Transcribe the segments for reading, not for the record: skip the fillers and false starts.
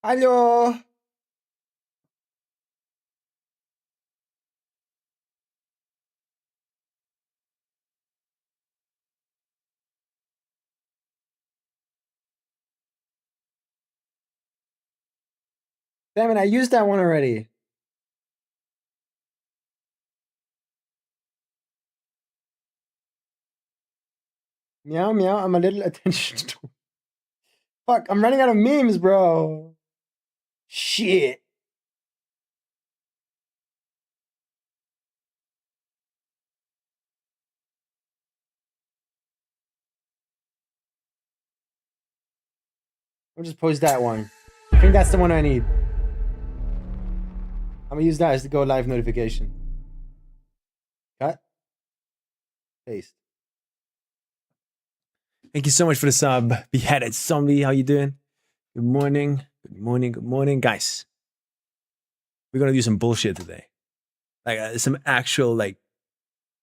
Hallo. Damn it, I used that one already. Meow, meow, I'm a little attention to. Fuck, I'm running out of memes, bro. Shit. I'll just post that one. I think that's the one I need. I'm gonna use that as the go live notification. Cut. Paste. Thank you so much for the sub. Beheaded zombie, how you doing? Good morning. Good morning. Good morning. Guys, we're gonna do some bullshit today. Like some actual like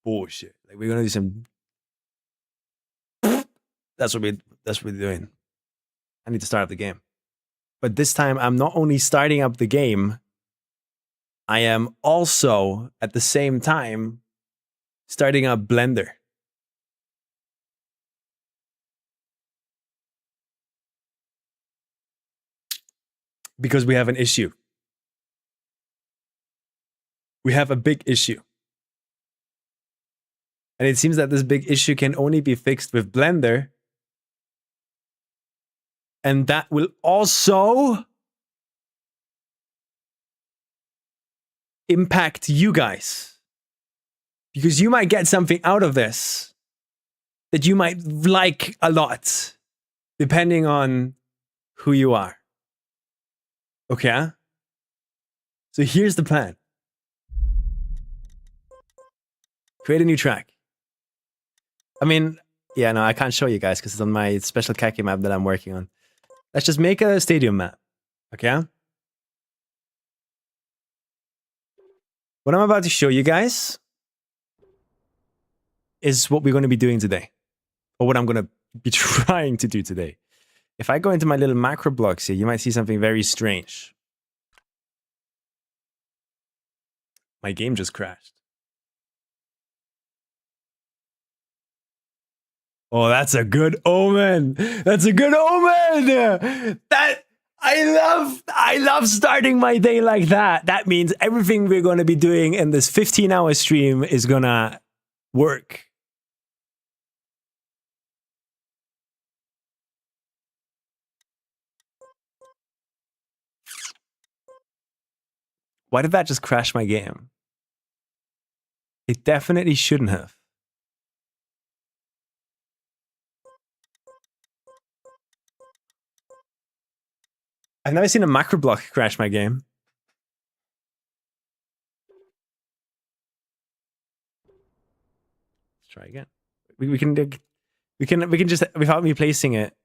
bullshit. Like we're gonna do some. That's what we're doing. I need to start up the game. But this time I'm not only starting up the game, I am also at the same time starting up Blender. Because we have an issue. We have a big issue. And it seems that this big issue can only be fixed with Blender. And that will also impact you guys. Because you might get something out of this that you might like a lot, depending on who you are. Okay? So here's the plan. Create a new track. I mean, yeah, no, I can't show you guys because it's on my special kacky map that I'm working on. Let's just make a stadium map. Okay? What I'm about to show you guys is what we're going to be doing today. Or what I'm going to be trying to do today. If I go into my little macro blocks here, you might see something very strange. My game just crashed. Oh, that's a good omen. That's a good omen. I love starting my day like that. That means everything we're going to be doing in this 15-hour stream is going to work. Why did that just crash my game? It definitely shouldn't have. I've never seen a macro block crash my game. Let's try again. We can just, without me placing it,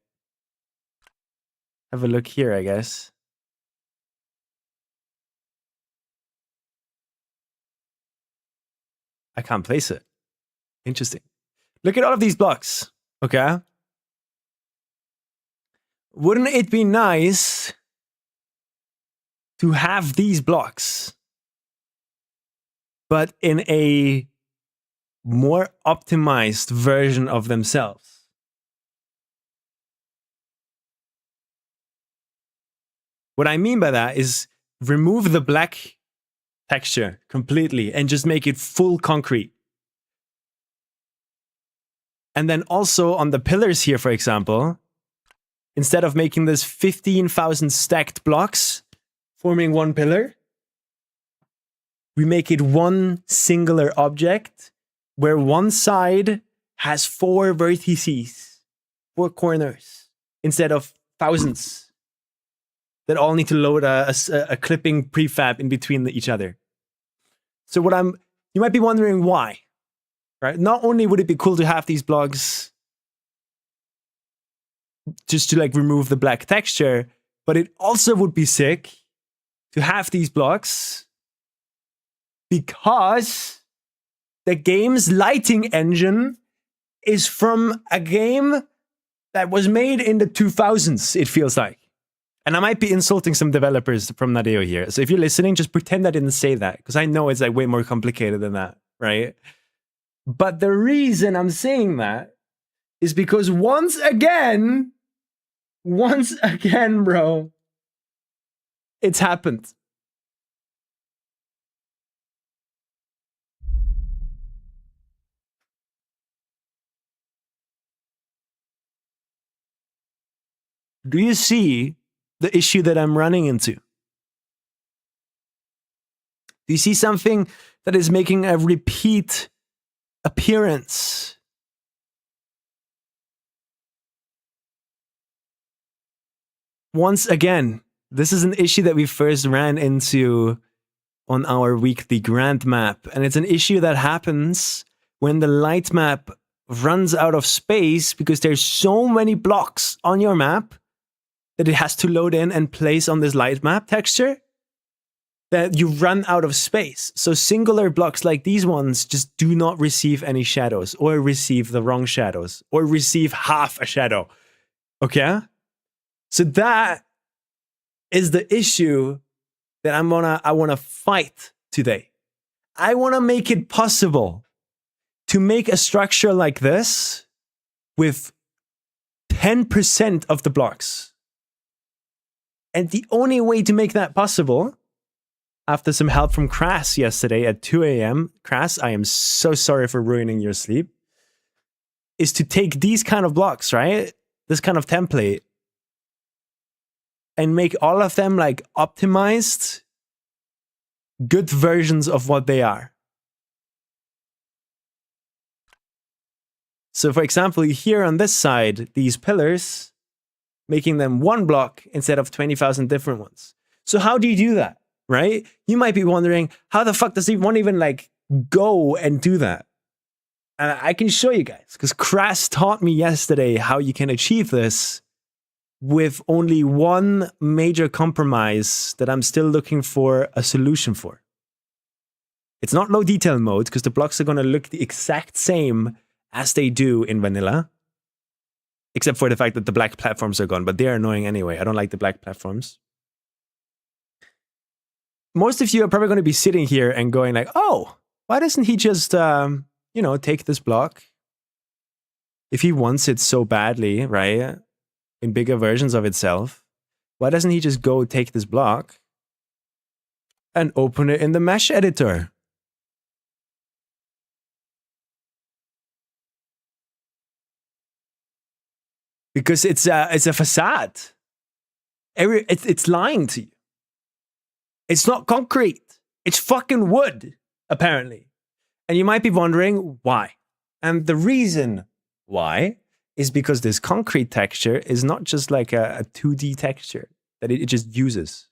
have a look here, I guess. I can't place it. Interesting. Look at all of these blocks. Okay. Wouldn't it be nice to have these blocks, but in a more optimized version of themselves? What I mean by that is remove the black texture completely and just make it full concrete. And then also on the pillars here, for example, instead of making this 15,000 stacked blocks forming one pillar, we make it one singular object where one side has 4 vertices, 4 corners, instead of thousands that all need to load a clipping prefab in between each other. So you might be wondering why, right? Not only would it be cool to have these blocks just to like remove the black texture, but it also would be sick to have these blocks because the game's lighting engine is from a game that was made in the 2000s, it feels like. And I might be insulting some developers from Nadeo here. So if you're listening, just pretend I didn't say that, because I know it's like way more complicated than that, right? But the reason I'm saying that is because once again, bro, it's happened. Do you see the issue that I'm running into? Do you see something that is making a repeat appearance? Once again, this is an issue that we first ran into on our weekly grand map. And it's an issue that happens when the light map runs out of space because there's so many blocks on your map that it has to load in and place on this light map texture that you run out of space. So singular blocks like these ones just do not receive any shadows, or receive the wrong shadows, or receive half a shadow. Okay? So that is the issue that I wanna fight today. I wanna make it possible to make a structure like this with 10% of the blocks. And the only way to make that possible, after some help from Crass yesterday at 2 a.m., Crass, I am so sorry for ruining your sleep, is to take these kind of blocks, right? This kind of template, and make all of them like optimized, good versions of what they are. So for example, here on this side, these pillars, making them one block instead of 20,000 different ones. So how do you do that, right? You might be wondering, how the fuck does one even like go and do that? And I can show you guys, because Crass taught me yesterday how you can achieve this with only one major compromise that I'm still looking for a solution for. It's not low detail mode, because the blocks are going to look the exact same as they do in vanilla. Except for the fact that the black platforms are gone, but they're annoying anyway. I don't like the black platforms. Most of you are probably going to be sitting here and going like, oh, why doesn't he just, take this block? If he wants it so badly, right? In bigger versions of itself, why doesn't he just go take this block and open it in the mesh editor? Because it's a facade. It's lying to you. It's not concrete. It's fucking wood, apparently. And you might be wondering why. And the reason why is because this concrete texture is not just like a 2D texture that it just uses.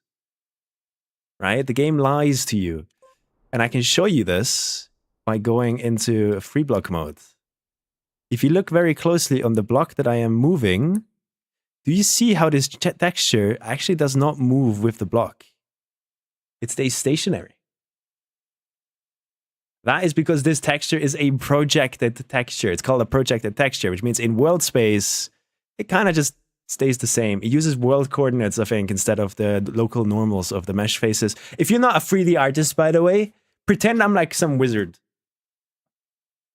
Right? The game lies to you. And I can show you this by going into free block mode. If you look very closely on the block that I am moving, do you see how this texture actually does not move with the block? It stays stationary. That is because this texture is a projected texture. It's called a projected texture, which means in world space, it kind of just stays the same. It uses world coordinates, I think, instead of the local normals of the mesh faces. If you're not a 3D artist, by the way, pretend I'm like some wizard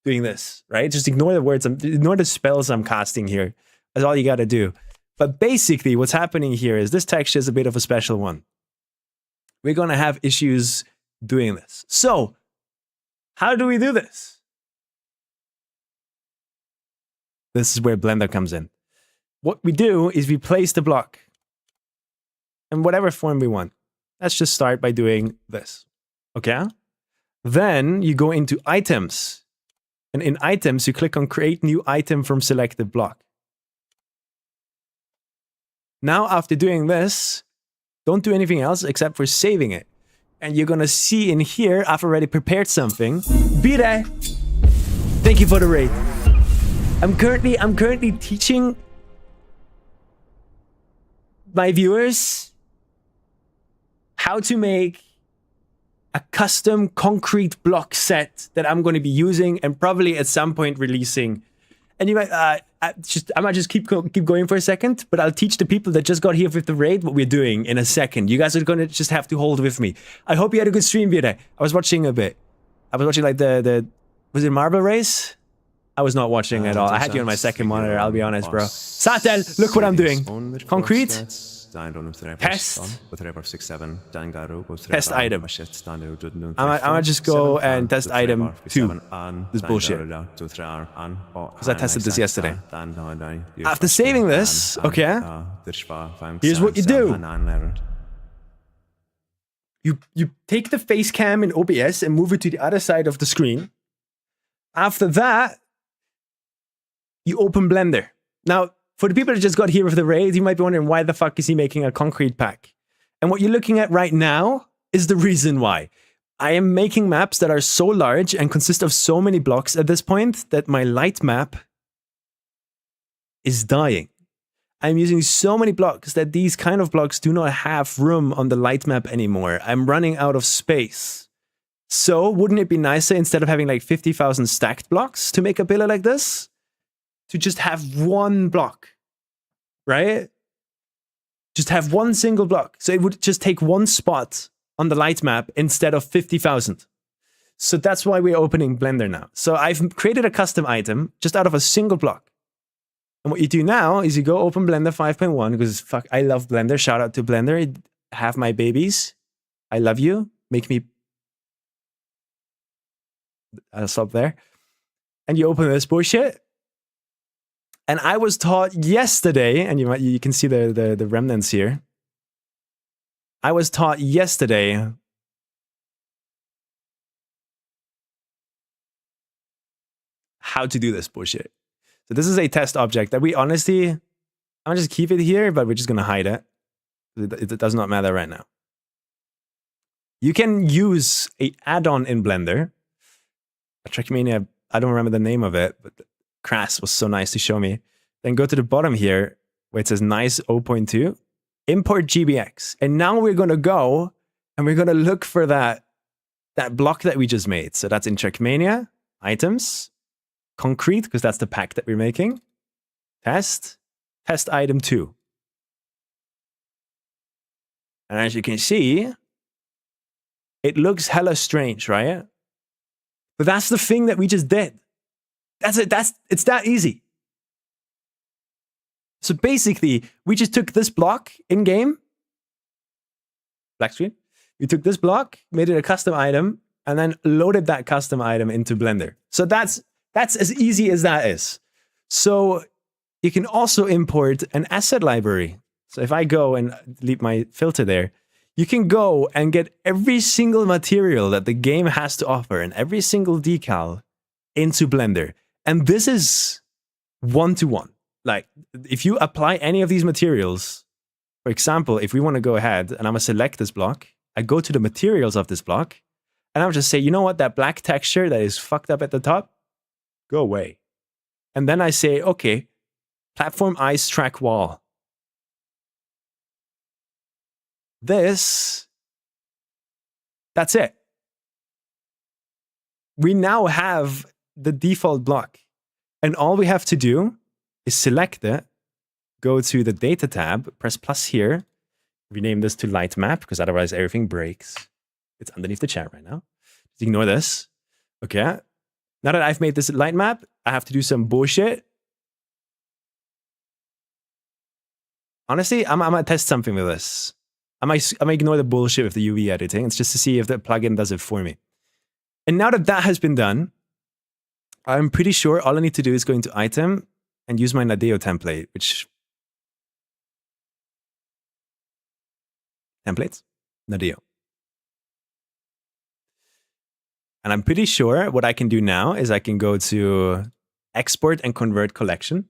doing this, right? Just ignore the words, ignore the spells I'm casting here. That's all you got to do. But basically, what's happening here is this texture is a bit of a special one. We're going to have issues doing this. So, how do we do this? This is where Blender comes in. What we do is we place the block in whatever form we want. Let's just start by doing this. Okay? Then you go into items. And in items, you click on create new item from selected block. Now, after doing this, don't do anything else except for saving it. And you're gonna see in here, I've already prepared something. Bire! Thank you for the raid. I'm currently teaching my viewers how to make a custom concrete block set that I'm going to be using and probably at some point releasing. And you might, I might just keep going for a second, but I'll teach the people that just got here with the raid what we're doing in a second. You guys are gonna just have to hold with me. I hope you had a good stream, Vita. I was watching a bit. I was watching like the was it Marble Race? I was not watching at all. I had you on my second monitor, I'll be honest, bro. Satel, look what I'm doing. Concrete. Test. Test item. I'm gonna just go and test item 2. This bullshit. Because I tested this yesterday. After saving this, okay, here's what you do. You take the face cam in OBS and move it to the other side of the screen. After that, you open Blender. Now, for the people that just got here with the raid, you might be wondering why the fuck is he making a concrete pack? And what you're looking at right now is the reason why. I am making maps that are so large and consist of so many blocks at this point that my light map is dying. I'm using so many blocks that these kind of blocks do not have room on the light map anymore. I'm running out of space. So wouldn't it be nicer, instead of having like 50,000 stacked blocks to make a pillar like this, to just have one block, right? Just have one single block. So it would just take one spot on the light map instead of 50,000. So that's why we're opening Blender now. So I've created a custom item just out of a single block. And what you do now is you go open Blender 5.1, because fuck, I love Blender. Shout out to Blender. Have my babies. I love you. Make me... I'll stop there. And you open this bullshit. And I was taught yesterday, and you can see the remnants here. I was taught yesterday how to do this bullshit. So this is a test object that we honestly, I'll just keep it here, but we're just going to hide it. It does not matter right now. You can use an add-on in Blender. Trackmania, I don't remember the name of it, but Crass was so nice to show me. Then go to the bottom here where it says nice 0.2, import GBX. And now we're going to go and we're going to look for that block that we just made. So that's in Trackmania, items, concrete, because that's the pack that we're making. Test item 2. And as you can see, it looks hella strange, right? But that's the thing that we just did. That's it. It's that easy. So basically, we just took this block in game. Black screen. We took this block, made it a custom item, and then loaded that custom item into Blender. So that's as easy as that is. So you can also import an asset library. So if I go and delete my filter there, you can go and get every single material that the game has to offer and every single decal into Blender. And this is one-to-one. Like, if you apply any of these materials, for example, if we want to go ahead and I'm going to select this block, I go to the materials of this block, and I'll just say, you know what, that black texture that is fucked up at the top, go away. And then I say, okay, platform ice track wall. That's it. We now have the default block. And all we have to do is select it, go to the data tab, press plus here, rename this to light map, because otherwise everything breaks. It's underneath the chat right now. Just ignore this. Okay. Now that I've made this light map, I have to do some bullshit. Honestly, I'm gonna test something with this. I might ignore the bullshit with the UV editing. It's just to see if the plugin does it for me. And now that that has been done, I'm pretty sure all I need to do is go into item and use my Nadeo template, which... Templates? Nadeo. And I'm pretty sure what I can do now is I can go to export and convert collection.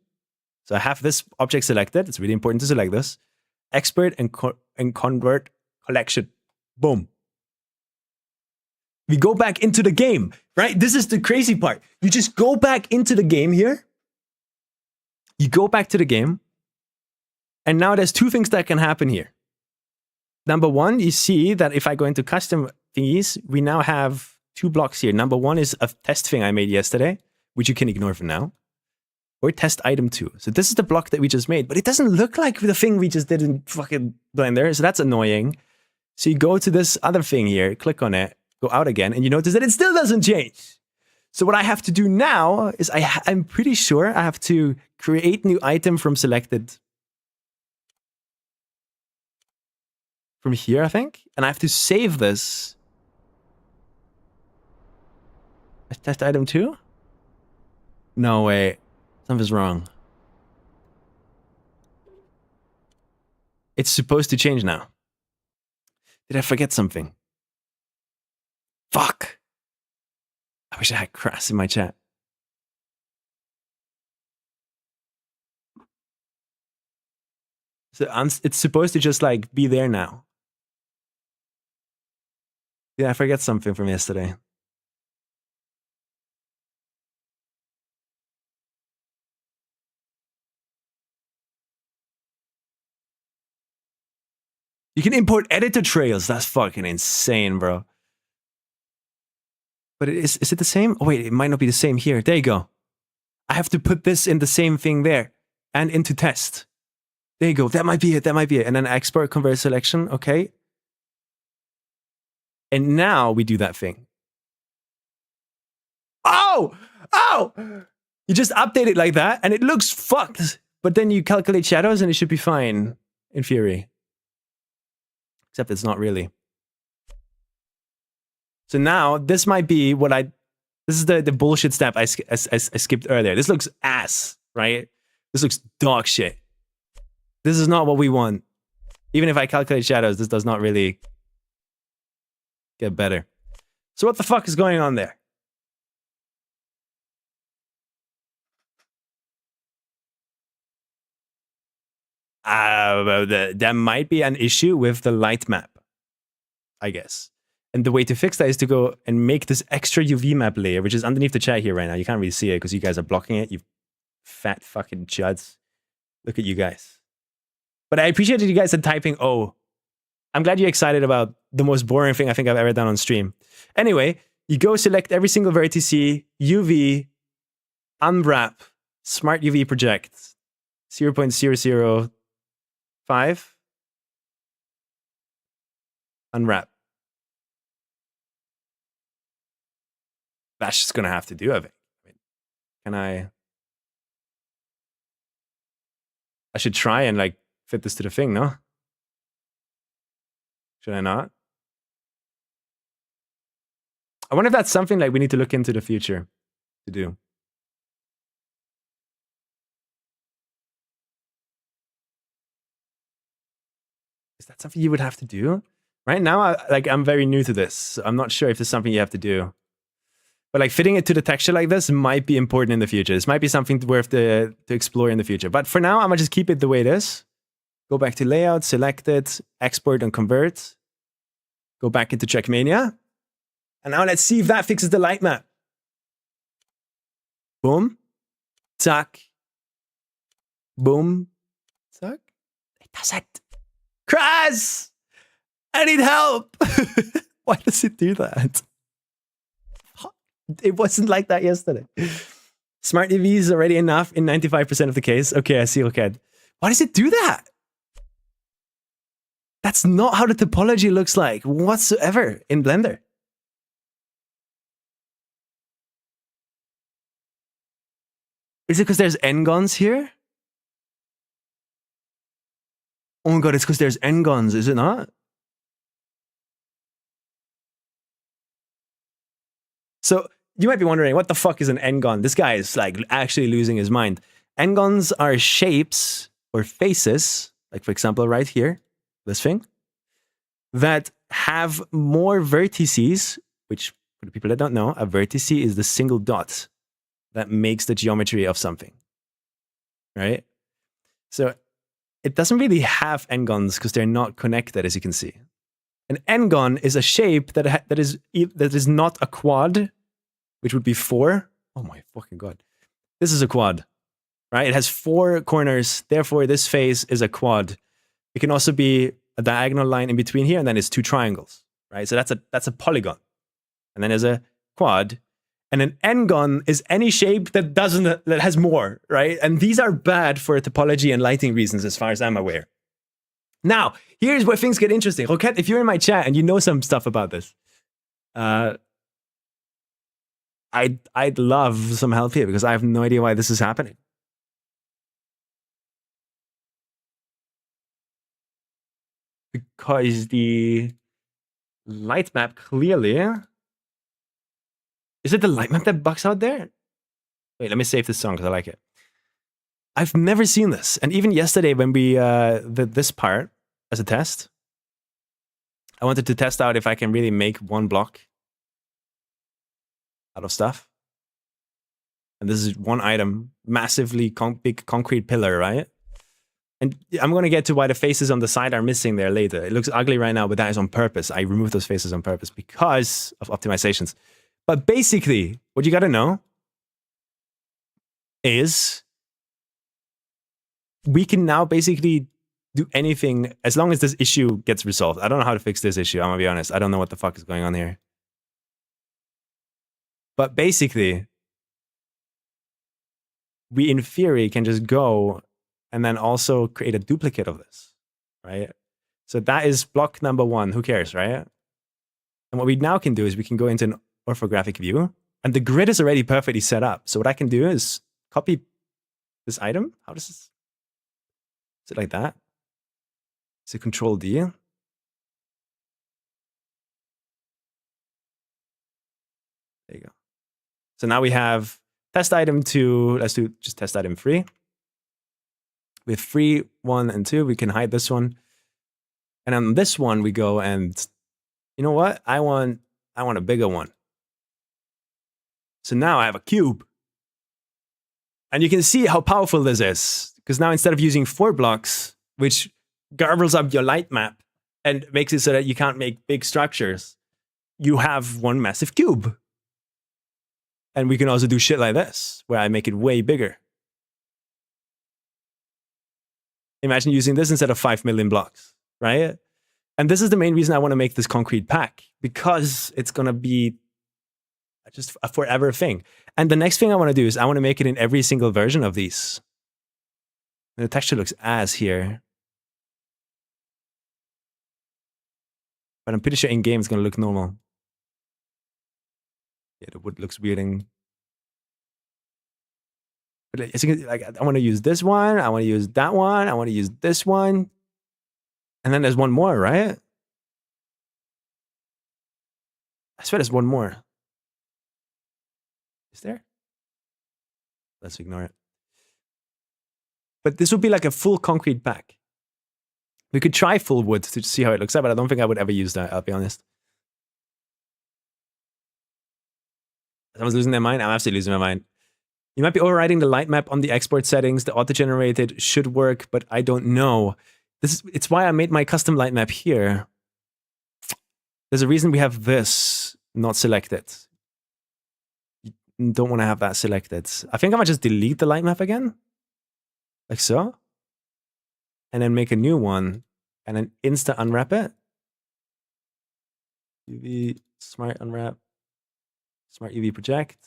So I have this object selected. It's really important to select this. Export and convert collection. Boom. We go back into the game, right? This is the crazy part. You just go back into the game here. You go back to the game. And now there's two things that can happen here. Number one, you see that if I go into custom thingies, we now have two blocks here. Number one is a test thing I made yesterday, which you can ignore for now. or test item 2. So this is the block that we just made, but it doesn't look like the thing we just did in fucking Blender. So that's annoying. So you go to this other thing here, click on it, go out again, and you notice that it still doesn't change. So what I have to do now is I'm pretty sure I have to create new item from selected. From here, I think. And I have to save this. Test item 2? No, wait. Something's wrong. It's supposed to change now. Did I forget something? Fuck! I wish I had Crass in my chat. So it's supposed to just like be there now. Did I forget something from yesterday? You can import editor trails. That's fucking insane, bro. But is it the same? Oh, wait, it might not be the same here. There you go. I have to put this in the same thing there and into test. There you go. That might be it. That might be it. And then export convert selection. Okay. And now we do that thing. Oh! Oh! You just update it like that and it looks fucked. But then you calculate shadows and it should be fine in theory. Except it's not really. So now this might be what this is the bullshit step I skipped earlier. This looks ass, right? This looks dog shit. This is not what we want. Even if I calculate shadows, this does not really get better. So what the fuck is going on there? There might be an issue with the light map, I guess. And the way to fix that is to go and make this extra UV map layer, which is underneath the chat here right now. You can't really see it because you guys are blocking it, you fat fucking chuds. Look at you guys. But I appreciated you guys typing O. I'm glad you're excited about the most boring thing I think I've ever done on stream. Anyway, you go select every single vertice, UV, unwrap, smart UV project, 0.005, unwrap. That's just gonna have to do, I think. Can I should try and like fit this to the thing, no? Should I not? I wonder if that's something like we need to look into the future to do. Is that something you would have to do? Right now, I'm very new to this. So I'm not sure if it's something you have to do. But like fitting it to the texture like this might be important in the future. This might be something worth to explore in the future. But for now, I'm gonna just keep it the way it is. Go back to layout, select it, export and convert. Go back into Trackmania. And now let's see if that fixes the light map. Boom. Tuck. Boom. Tuck. It doesn't. Crash! I need help! Why does it do that? It wasn't like that yesterday. Smart EV is already enough in 95% of the case. Okay, I see. Okay. Why does it do that? That's not how the topology looks like whatsoever in Blender. Is it because there's n-gons here? Oh my god, it's because there's n-gons, is it not? So you might be wondering, what the fuck is an n-gon? This guy is like actually losing his mind. N-gons are shapes or faces, like for example right here, this thing, that have more vertices, which for the people that don't know, a vertice is the single dot that makes the geometry of something, right? So it doesn't really have n-gons because they're not connected, as you can see. An n-gon is a shape that is not a quad, which would be 4. Oh my fucking god. This is a quad, right? It has 4 corners. Therefore, this face is a quad. It can also be a diagonal line in between here, and then it's 2 triangles, right? So that's a polygon. And then there's a quad. And an n-gon is any shape that has more, right? And these are bad for topology and lighting reasons, as far as I'm aware. Now, here's where things get interesting. Roquette, if you're in my chat and you know some stuff about this, I'd love some help here because I have no idea why this is happening. Because the light map clearly... Is it the light map that bugs out there? Wait, let me save this song because I like it. I've never seen this. And even yesterday when we did this part as a test, I wanted to test out if I can really make one block out of stuff. And this is one item, massively big concrete pillar, right? And I'm going to get to why the faces on the side are missing there later. It looks ugly right now, but that is on purpose. I removed those faces on purpose because of optimizations. But basically, what you got to know is we can now basically do anything as long as this issue gets resolved. I don't know how to fix this issue. I'm going to be honest. I don't know what the fuck is going on here. But basically, we in theory can just go and then also create a duplicate of this, right? So that is block number 1. Who cares, right? And what we now can do is we can go into an orthographic view, and the grid is already perfectly set up. So what I can do is copy this item. How does this? Is it like that? So Control D. There you go. So now we have test item 2. Let's do just test item 3. With 3, 1, and 2, we can hide this one. And on this one, we go and, you know what? I want a bigger one. So now I have a cube. And you can see how powerful this is. Because now instead of using 4 blocks, which garbles up your light map and makes it so that you can't make big structures, you have one massive cube. And we can also do shit like this, where I make it way bigger. Imagine using this instead of 5 million blocks, right? And this is the main reason I want to make this concrete pack, because it's going to be just a forever thing. And the next thing I want to do is I want to make it in every single version of these. And the texture looks ass here. But I'm pretty sure in-game it's going to look normal. Yeah, the wood looks weird. But like, I want to use this one. I want to use that one. I want to use this one. And then there's one more, right? I swear there's one more. Is there? Let's ignore it. But this would be like a full concrete pack. We could try full wood to see how it looks like, but I don't think I would ever use that, I'll be honest. Someone's losing their mind? I'm absolutely losing my mind. You might be overriding the light map on the export settings. The auto-generated should work, but I don't know. It's why I made my custom light map here. There's a reason we have this not selected. You don't want to have that selected. I think I might just delete the light map again. Like so. And then make a new one. And then insta unwrap it. UV smart unwrap. Smart UV project.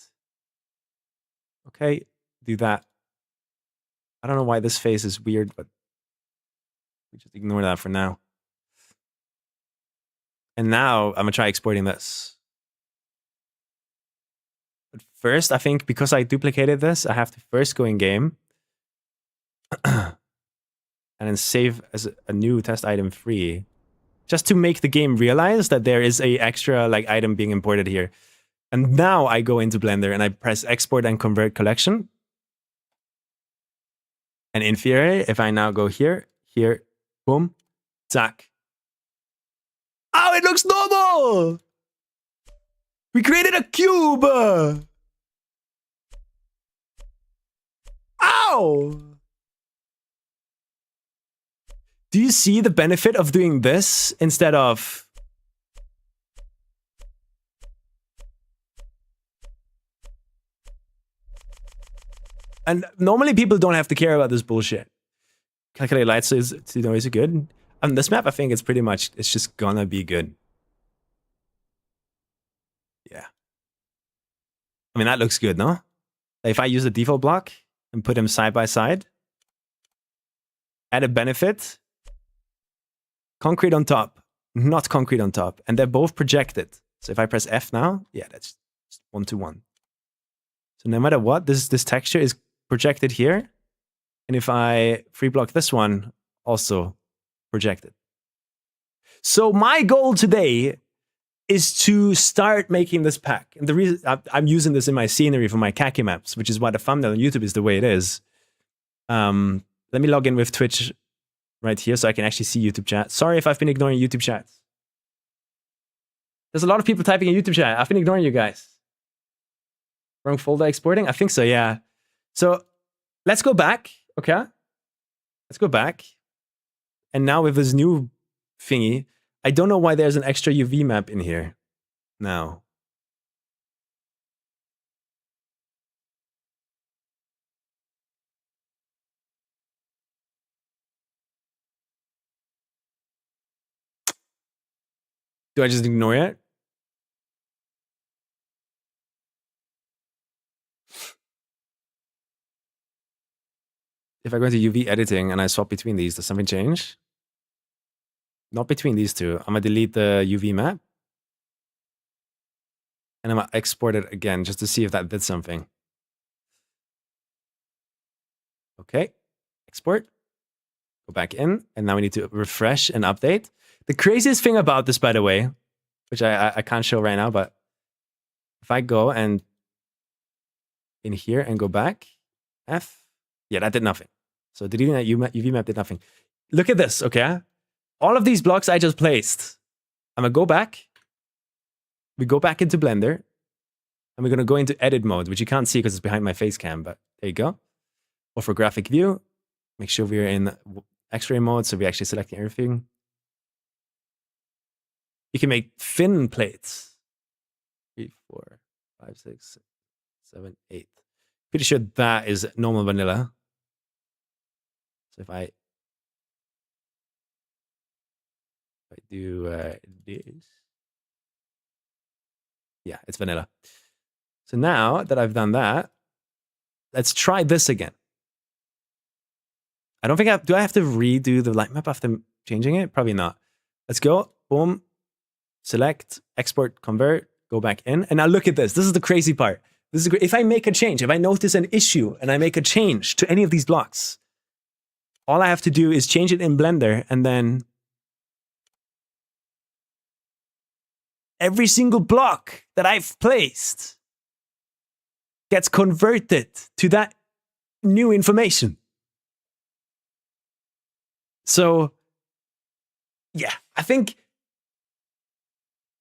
Okay, do that. I don't know why this face is weird, but we just ignore that for now. And now I'm gonna try exporting this. But first, I think because I duplicated this, I have to first go in game and then save as a new test item 3, just to make the game realize that there is a extra like item being imported here. And now I go into Blender and I press export and convert collection. And in theory, if I now go here, boom, zack. Oh, it looks normal! We created a cube! Ow! Do you see the benefit of doing this instead of... And normally people don't have to care about this bullshit. Calculate light so is it good? On this map, I think it's pretty much, it's just gonna be good. Yeah. I mean, that looks good, no? If I use the default block and put them side by side, add a benefit, concrete on top, not concrete on top, and they're both projected. So if I press F now, yeah, that's 1-to-1. So no matter what, this texture is projected here. And if I free block this one, also projected. So my goal today is to start making this pack. And the reason I'm using this in my scenery for my kacky maps, which is why the thumbnail on YouTube is the way it is. Let me log in with Twitch right here so I can actually see YouTube chat. Sorry if I've been ignoring YouTube chats. There's a lot of people typing in YouTube chat. I've been ignoring you guys. Wrong folder exporting? I think so, yeah. So let's go back, okay? Let's go back. And now with this new thingy, I don't know why there's an extra UV map in here now. Do I just ignore it? If I go into UV editing and I swap between these, does something change? Not between these two. I'm gonna delete the UV map. And I'm gonna export it again just to see if that did something. Okay, export. Go back in, and now we need to refresh and update. The craziest thing about this, by the way, which I can't show right now, but if I go and in here and go back, F, yeah, that did nothing. So deleting that UV map did nothing. Look at this, okay? All of these blocks I just placed. I'm gonna go back. We go back into Blender. And we're gonna go into edit mode, which you can't see because it's behind my face cam, but there you go. Or for graphic view, make sure we're in X-ray mode, so we're actually selecting everything. You can make thin plates. 3, 4, 5, 6, 7, 8. Pretty sure that is normal vanilla. So if I do this, yeah, it's vanilla. So now that I've done that, let's try this again. I don't think do I have to redo the light map after changing it? Probably not. Let's go. Boom. Select, export, convert, go back in. And now look at this. This is the crazy part. This is if I make a change, if I notice an issue and I make a change to any of these blocks, all I have to do is change it in Blender, and then every single block that I've placed gets converted to that new information. So, yeah, I think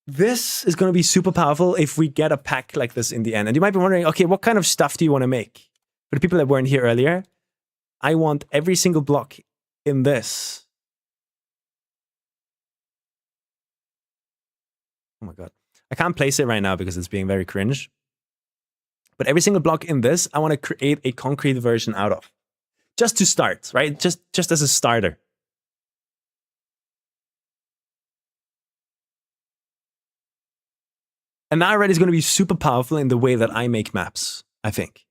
this is going to be super powerful if we get a pack like this in the end. And you might be wondering, okay, what kind of stuff do you want to make? For the people that weren't here earlier, I want every single block in this. Oh my God. I can't place it right now because it's being very cringe. But every single block in this, I want to create a concrete version out of. Just to start, right? Just as a starter. And that already is going to be super powerful in the way that I make maps, I think.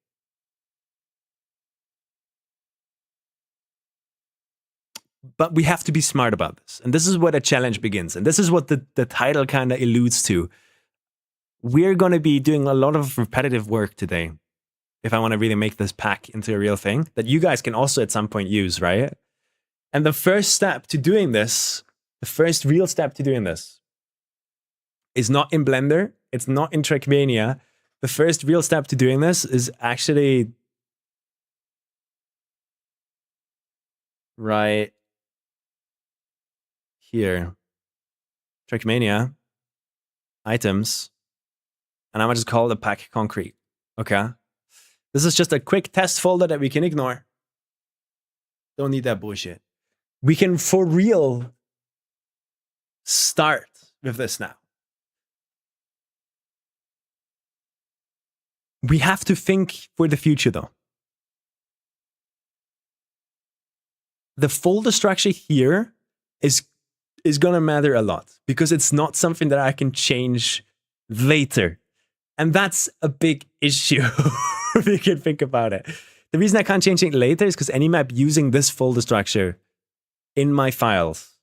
But we have to be smart about this. And this is where the challenge begins. And this is what the title kind of alludes to. We're going to be doing a lot of repetitive work today if I want to really make this pack into a real thing that you guys can also at some point use, right? And the first step to doing this, the first real step to doing this is not in Blender. It's not in Trackmania. The first real step to doing this is actually right here. Trackmania, items, and I'm gonna just call the pack concrete. Okay. This is just a quick test folder that we can ignore. Don't need that bullshit. We can for real start with this now. We have to think for the future though. The folder structure here is gonna matter a lot because it's not something that I can change later. And that's a big issue if you can think about it. The reason I can't change it later is because any map using this folder structure in my files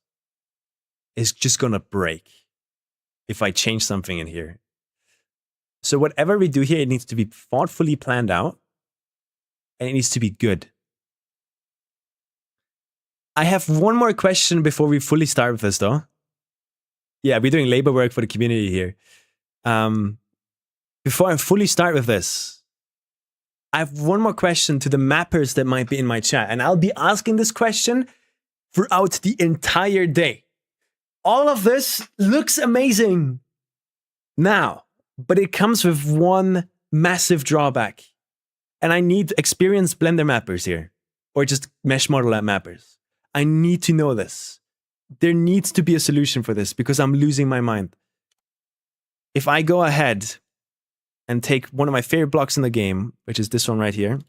is just gonna break if I change something in here. So whatever we do here, it needs to be thoughtfully planned out and it needs to be good. I have one more question before we fully start with this though. Yeah, we're doing labor work for the community here. Before I fully start with this, I have one more question to the mappers that might be in my chat, and I'll be asking this question throughout the entire day. All of this looks amazing now, but it comes with one massive drawback. And I need experienced Blender mappers here, or just mesh model mappers. I need to know this. There needs to be a solution for this because I'm losing my mind. If I go ahead and take one of my favorite blocks in the game, which is this one right here.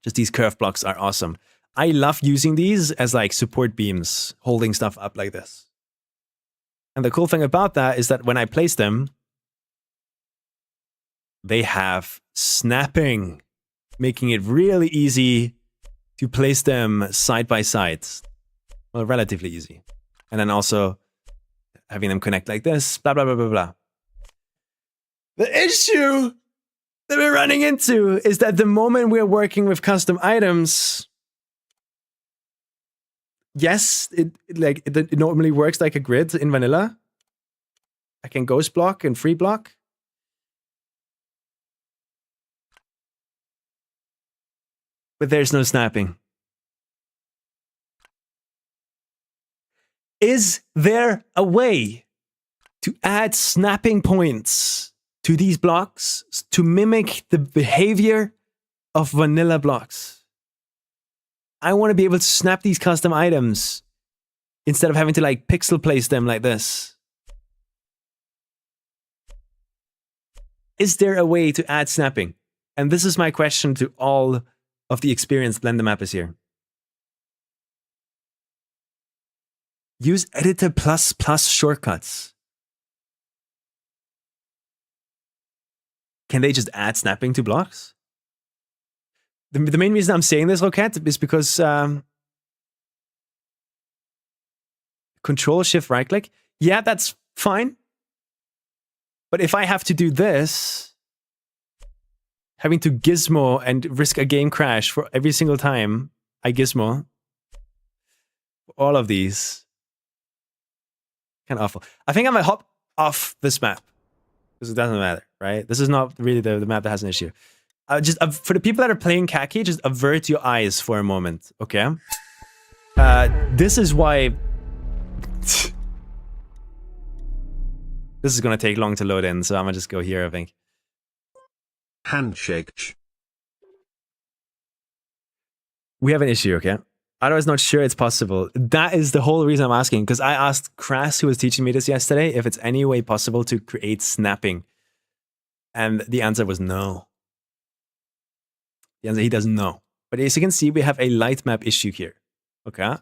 Just these curve blocks are awesome. I love using these as like support beams, holding stuff up like this. And the cool thing about that is that when I place them, they have snapping, making it really easy to place them side by side. Well, relatively easy. And then also having them connect like this, blah, blah, blah, blah, blah. The issue that we're running into is that the moment we're working with custom items, yes, it normally works like a grid in vanilla. I can ghost block and free block. But there's no snapping. Is there a way to add snapping points to these blocks to mimic the behavior of vanilla blocks? I want to be able to snap these custom items instead of having to like pixel place them like this. Is there a way to add snapping? And this is my question to all of the experienced Blender mappers here. Use editor ++ shortcuts. Can they just add snapping to blocks? The main reason I'm saying this, Rocket, is because Control Shift right click. Yeah, that's fine. But if I have to do this, having to gizmo and risk a game crash for every single time I gizmo, all of these, kind of awful. I think I'm gonna hop off this map because it doesn't matter, right? This is not really the map that has an issue. Just for the people that are playing kacky, just avert your eyes for a moment, okay? This is why this is gonna take long to load in, so I'm gonna just go here, I think. Handshake. We have an issue, okay? I was not sure it's possible. That is the whole reason I'm asking, because I asked Kras, who was teaching me this yesterday, if it's any way possible to create snapping. And the answer was no. The answer, he doesn't know. But as you can see, we have a light map issue here, okay?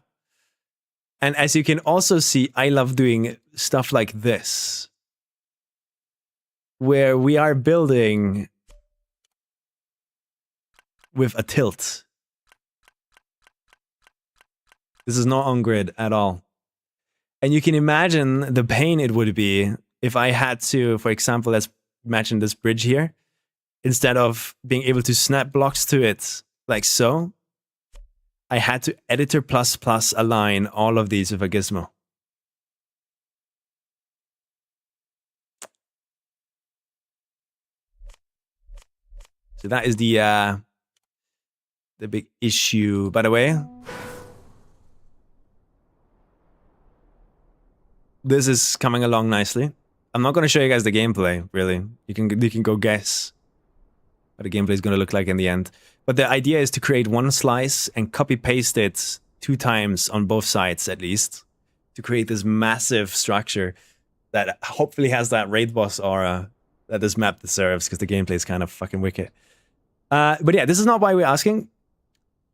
And as you can also see, I love doing stuff like this, where we are building with a tilt. This is not on grid at all. And you can imagine the pain it would be if I had to, for example, let's imagine this bridge here. Instead of being able to snap blocks to it like so, I had to editor ++ align all of these with a gizmo. So that is the big issue. By the way, this is coming along nicely. I'm not going to show you guys the gameplay, really. You can go guess what the gameplay is going to look like in the end. But the idea is to create one slice and copy paste it 2 times on both sides at least to create this massive structure that hopefully has that raid boss aura that this map deserves, because the gameplay is kind of fucking wicked. But yeah, this is not why we're asking.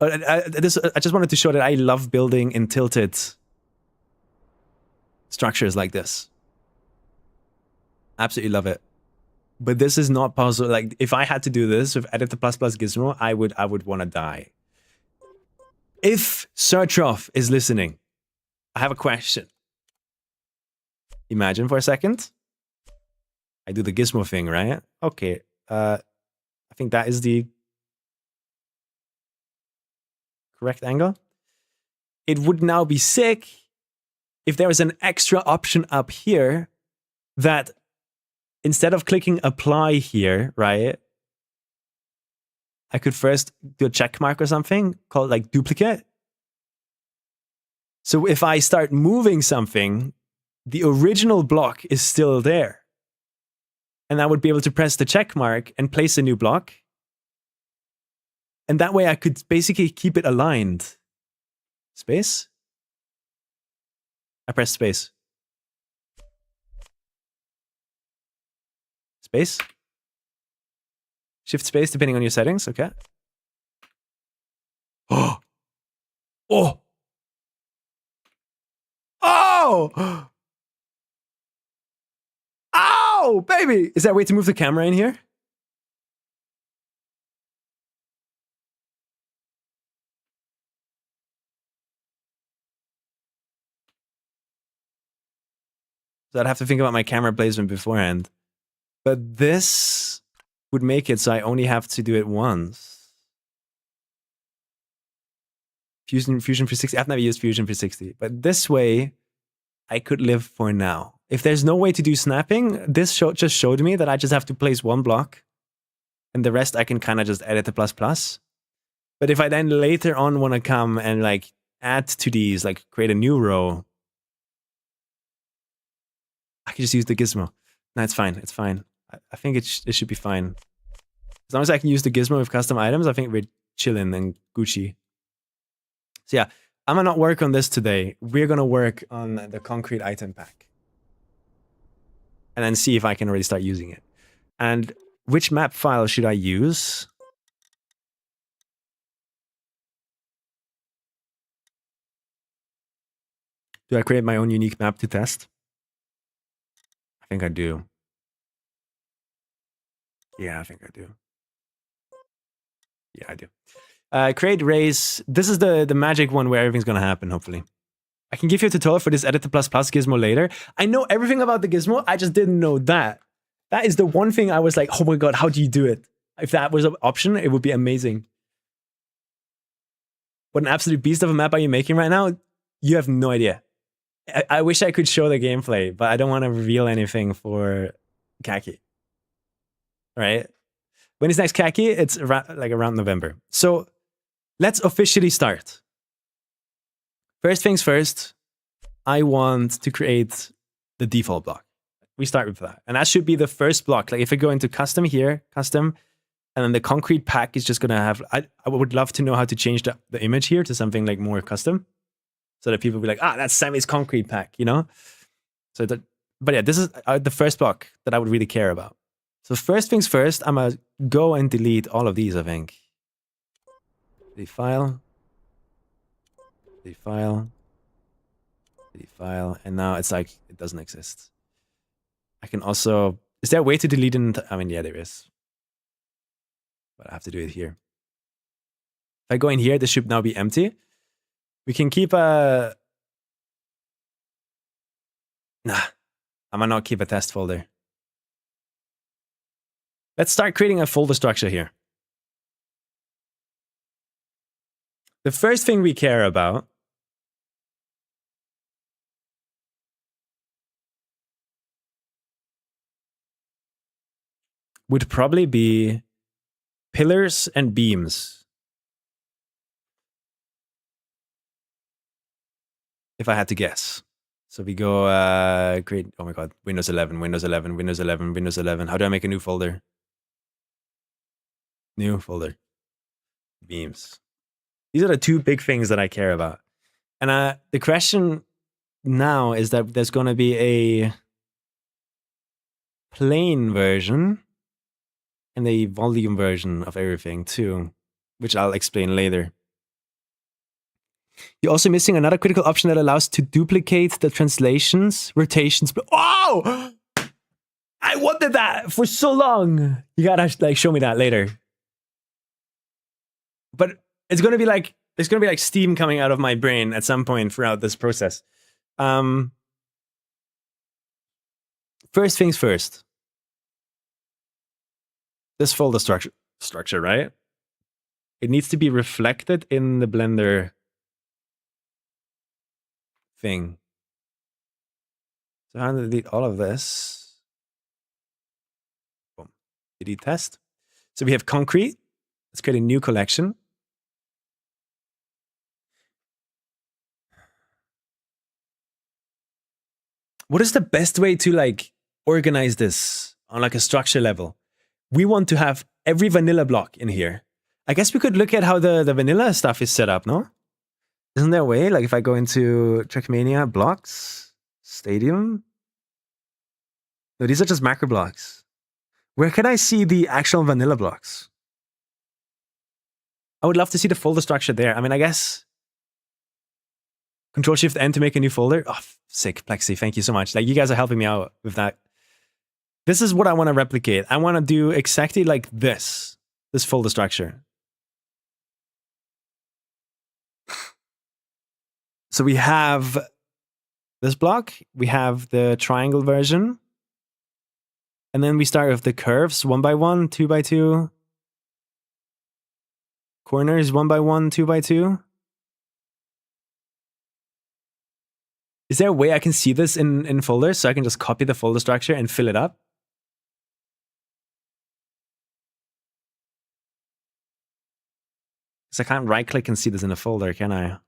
I just wanted to show that I love building in tilted structures like this. Absolutely love it. But this is not possible. Like, if I had to do this with edit the plus plus gizmo, I would want to die. If Searchoff is listening, I have a question. Imagine for a second. I do the gizmo thing, right? Okay. I think that is the correct angle. It would now be sick if there was an extra option up here that instead of clicking apply here, right, I could first do a check mark or something called like duplicate. So if I start moving something, the original block is still there. And I would be able to press the check mark and place a new block. And that way I could basically keep it aligned. Space? I press space. Space? Shift space depending on your settings, okay. Oh! Oh! Oh! Ow! Baby! Is there a way to move the camera in here? So I'd have to think about my camera placement beforehand. But this would make it so I only have to do it once. Fusion 360. I've never used Fusion 360. But this way, I could live for now. If there's no way to do snapping, this just showed me that I just have to place one block. And the rest I can kind of just edit the plus plus. But if I then later on want to come and like add to these, like create a new row, I can just use the gizmo. No, it's fine. It's fine. I think it should be fine. As long as I can use the gizmo with custom items, I think we're chilling and Gucci. So yeah, I'm gonna not work on this today. We're gonna work on the concrete item pack. And then see if I can already start using it. And which map file should I use? Do I create my own unique map to test? I think I do. Yeah, I think I do. Yeah, I do. Create race. This is the magic one where everything's gonna happen, hopefully. I can give you a tutorial for this edit the plus plus gizmo later. I know everything about the gizmo, I just didn't know that. That is the one thing I was like, oh my god, how do you do it? If that was an option, it would be amazing. What an absolute beast of a map are you making right now? You have no idea. I wish I could show the gameplay, but I don't want to reveal anything for Kacky. Right? When is next Kacky? It's around November. So let's officially start. First things first, I want to create the default block. We start with that. And that should be the first block. Like if I go into custom here, custom, and then the concrete pack is just going to have, I would love to know how to change the image here to something like more custom. So that people will be like, that's Sami's concrete pack, you know? So that, but yeah, this is the first block that I would really care about. So first things first, I'm going to go and delete all of these, I think. The file. The file. The file. And now it's like, it doesn't exist. I can also, is there a way to delete it? I mean, yeah, there is. But I have to do it here. If I go in here, this should now be empty. We can keep a... Nah, I'm gonna not keep a test folder. Let's start creating a folder structure here. The first thing we care about would probably be pillars and beams. If I had to guess. So we go create, oh my god, Windows 11, Windows 11, Windows 11, Windows 11. How do I make a new folder? New folder. Beams. These are the two big things that I care about. And the question now is that there's going to be a plain version and a volume version of everything too, which I'll explain later. You're also missing another critical option that allows to duplicate the translations, rotations. Oh! I wanted that for so long. You gotta like show me that later. But it's gonna be like there's gonna be like steam coming out of my brain at some point throughout this process. First things first. This folder structure, right? It needs to be reflected in the Blender thing. So I'm gonna delete all of this. Boom. Delete test. So we have concrete. Let's create a new collection. What is the best way to like organize this on like a structure level? We want to have every vanilla block in here. I guess we could look at how the vanilla stuff is set up, no? Isn't there a way? Like if I go into Trackmania, blocks, stadium. No, these are just macro blocks. Where can I see the actual vanilla blocks? I would love to see the folder structure there. I mean, I guess Control-Shift-N to make a new folder. Oh, sick, Plexi. Thank you so much. Like you guys are helping me out with that. This is what I want to replicate. I want to do exactly like this folder structure. So we have this block, we have the triangle version, and then we start with the curves 1 by 1, 2 by 2, corners 1 by 1, 2 by 2. Is there a way I can see this in folders so I can just copy the folder structure and fill it up? Because I can't right click and see this in a folder, can I?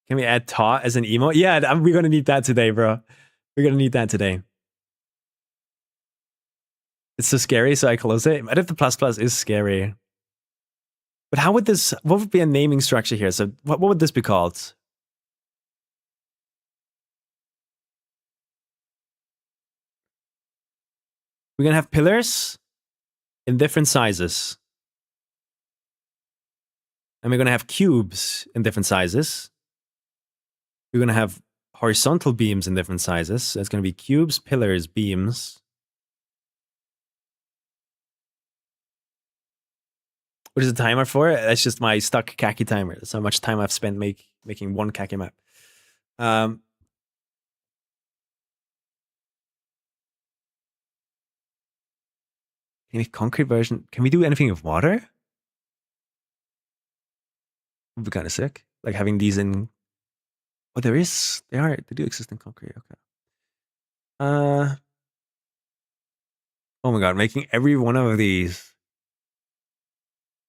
Can we add ta as an emote? Yeah, we're gonna need that today, bro. We're gonna need that today. It's so scary, so I close it. Edit the plus plus is scary. But how would this, what would be a naming structure here? So what would this be called? We're gonna have pillars in different sizes. And we're gonna have cubes in different sizes. We're gonna have horizontal beams in different sizes. So it's gonna be cubes, pillars, beams. What is the timer for? That's just my stuck kacky timer. That's how much time I've spent making one kacky map. Can we make concrete version? Can we do anything with water? Would be kind of sick. Like having these in. Oh, they do exist in concrete. Okay. Oh my god, making every one of these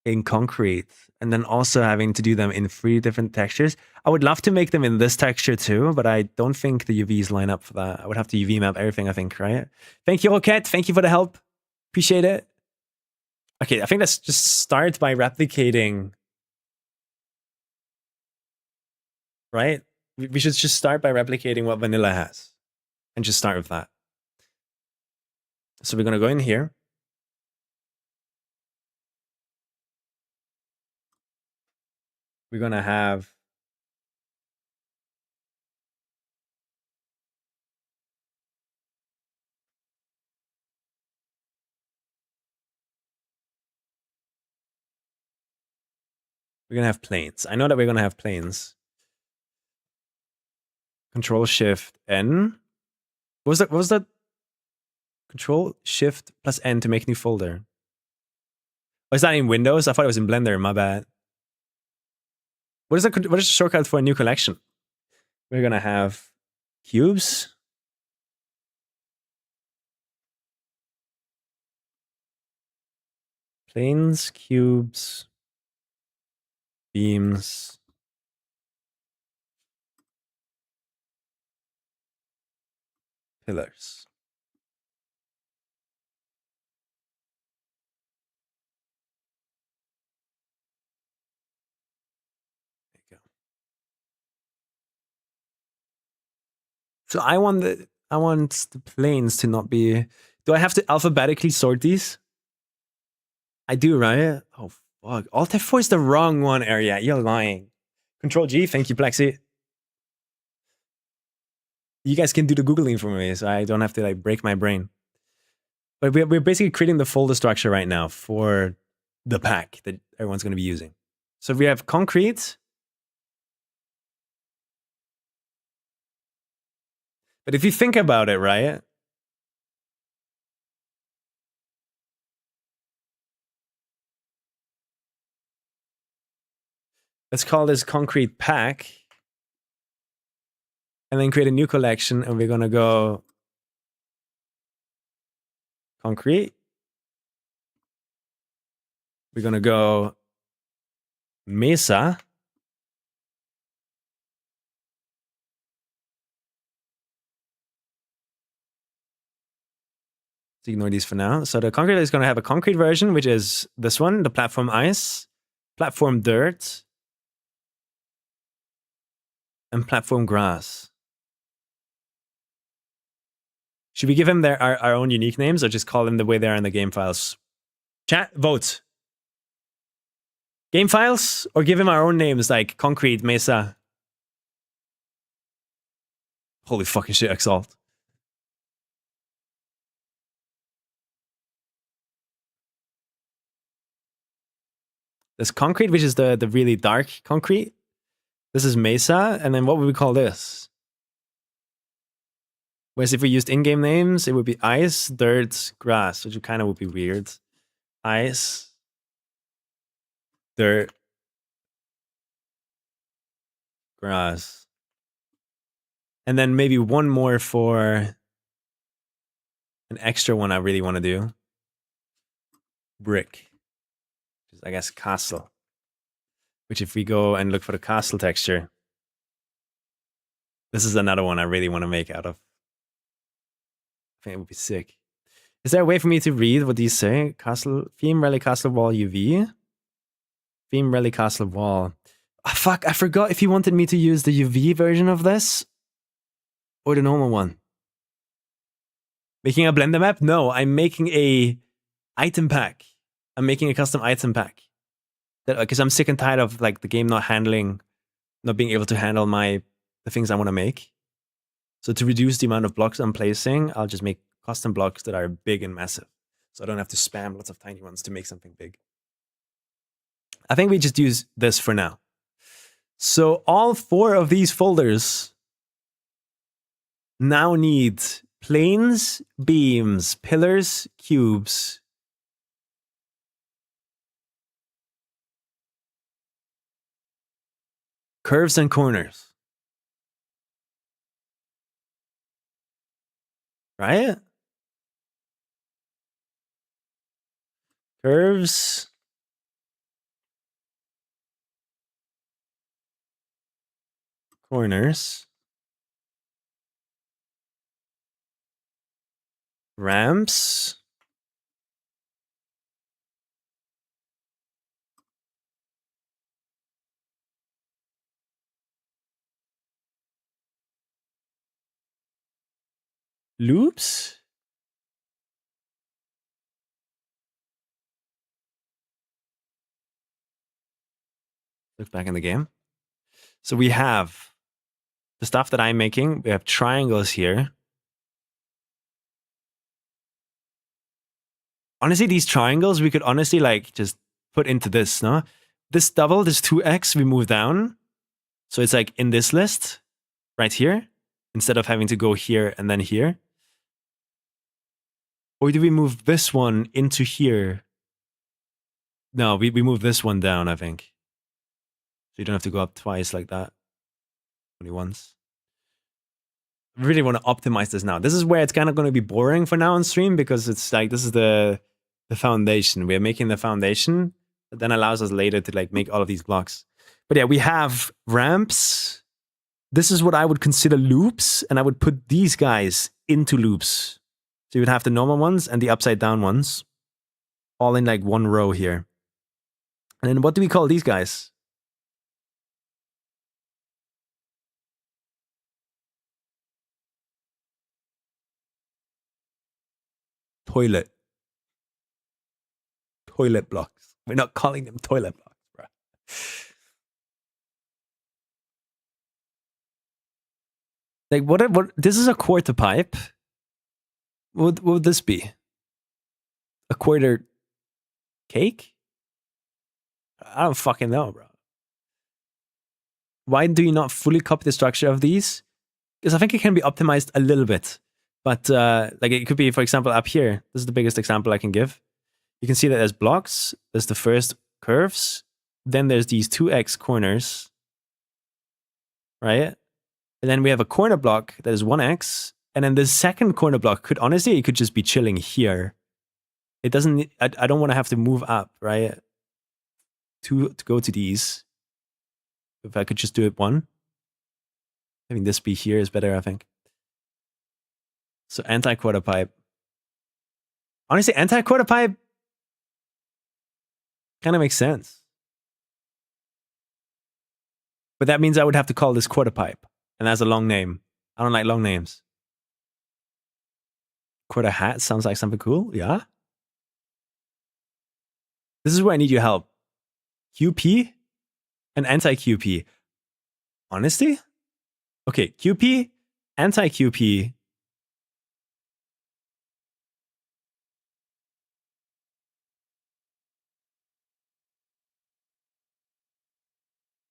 in concrete and then also having to do them in 3 different textures. I would love to make them in this texture too, but I don't think the UVs line up for that. I would have to UV map everything, I think, right? Thank you, Roquette. Thank you for the help. Appreciate it. Okay, I think let's just start by replicating. Right? We should just start by replicating what vanilla has and just start with that. So we're going to go in here. We're going to have planes. I know that we're going to have planes. Control-Shift-N. What was that? Control-Shift plus N to make new folder. Oh, is that in Windows? I thought it was in Blender. My bad. What is the shortcut for a new collection? We're going to have cubes. Planes, cubes, beams, pillars. There you go. So I want the planes to not be. Do I have to alphabetically sort these? I do, right? Oh fuck! Alt F4 is the wrong one area. You're lying. Control G. Thank you, Plexi. You guys can do the Googling for me, so I don't have to like break my brain. But we're basically creating the folder structure right now for the pack that everyone's going to be using. So we have concrete. But if you think about it, right? Let's call this concrete pack. And then create a new collection, and we're going to go concrete. We're going to go mesa. Let's ignore these for now. So the concrete is going to have a concrete version, which is this one, the platform ice, platform dirt, and platform grass. Should we give them our own unique names or just call them the way they are in the game files? Chat, vote. Game files or give him our own names like concrete, mesa. Holy fucking shit, Exalt. There's concrete, which is the really dark concrete. This is mesa, and then what would we call this? Whereas if we used in-game names, it would be ice, dirt, grass, which kind of would be weird. Ice, dirt, grass. And then maybe one more for an extra one I really want to do. Brick. Which is, I guess, castle. Which if we go and look for the castle texture, this is another one I really want to make out of. I think it would be sick. Is there a way for me to read what these say? Castle, theme, rally, castle, wall, UV. Theme, rally, castle, wall. Oh, fuck, I forgot if you wanted me to use the UV version of this or the normal one. Making a blender map? No, I'm making a item pack. I'm making a custom item pack. Because I'm sick and tired of like the game not being able to handle the things I want to make. So to reduce the amount of blocks I'm placing, I'll just make custom blocks that are big and massive. So I don't have to spam lots of tiny ones to make something big. I think we just use this for now. So all 4 of these folders now need planes, beams, pillars, cubes. Curves and corners. Right? Curves. Corners. Ramps. Loops. Look back in the game. So we have the stuff that I'm making. We have triangles here. Honestly, these triangles we could honestly like just put into this, no? This double, this 2x, we move down. So it's like in this list right here, instead of having to go here and then here. Or do we move this one into here? No, we move this one down, I think. So you don't have to go up twice like that. Only once. I really want to optimize this now. This is where it's kind of going to be boring for now on stream because it's like this is the foundation. We are making the foundation that then allows us later to like make all of these blocks. But yeah, we have ramps. This is what I would consider loops, and I would put these guys into loops. So you would have the normal ones and the upside down ones all in like one row here. And then what do we call these guys? Toilet. Toilet blocks. We're not calling them toilet blocks, bro. Like what this is a quarter pipe. What would this be? A quarter cake? I don't fucking know, bro. Why do you not fully copy the structure of these? Because I think it can be optimized a little bit. But like it could be, for example, up here. This is the biggest example I can give. You can see that there's blocks. There's the first curves. Then there's these 2x corners. Right? And then we have a corner block that is 1x. And then the second corner block could, honestly, it could just be chilling here. It doesn't, I don't want to have to move up, right? To go to these. If I could just do it one. Having this be here is better, I think. So anti-quarter pipe. Honestly, anti-quarter pipe kind of makes sense. But that means I would have to call this quarter pipe. And that's a long name. I don't like long names. Quarter hat sounds like something cool. Yeah. This is where I need your help. QP and anti-QP. Honesty? Okay, QP, anti-QP.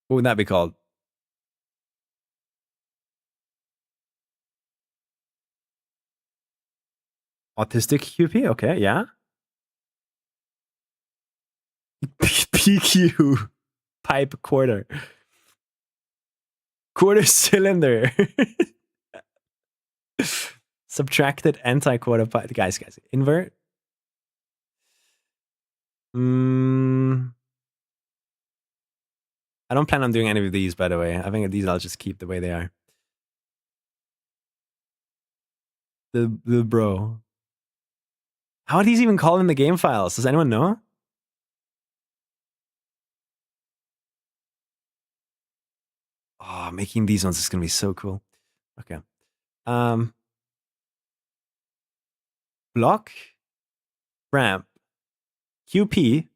What would that be called? Autistic QP? Okay, yeah. PQ. Pipe quarter. Quarter cylinder. Subtracted anti-quarter pipe. Guys. Invert. I don't plan on doing any of these, by the way. I think these I'll just keep the way they are. The bro. How are these even called in the game files? Does anyone know? Oh, making these ones is gonna be so cool. Okay. Block, ramp, QP,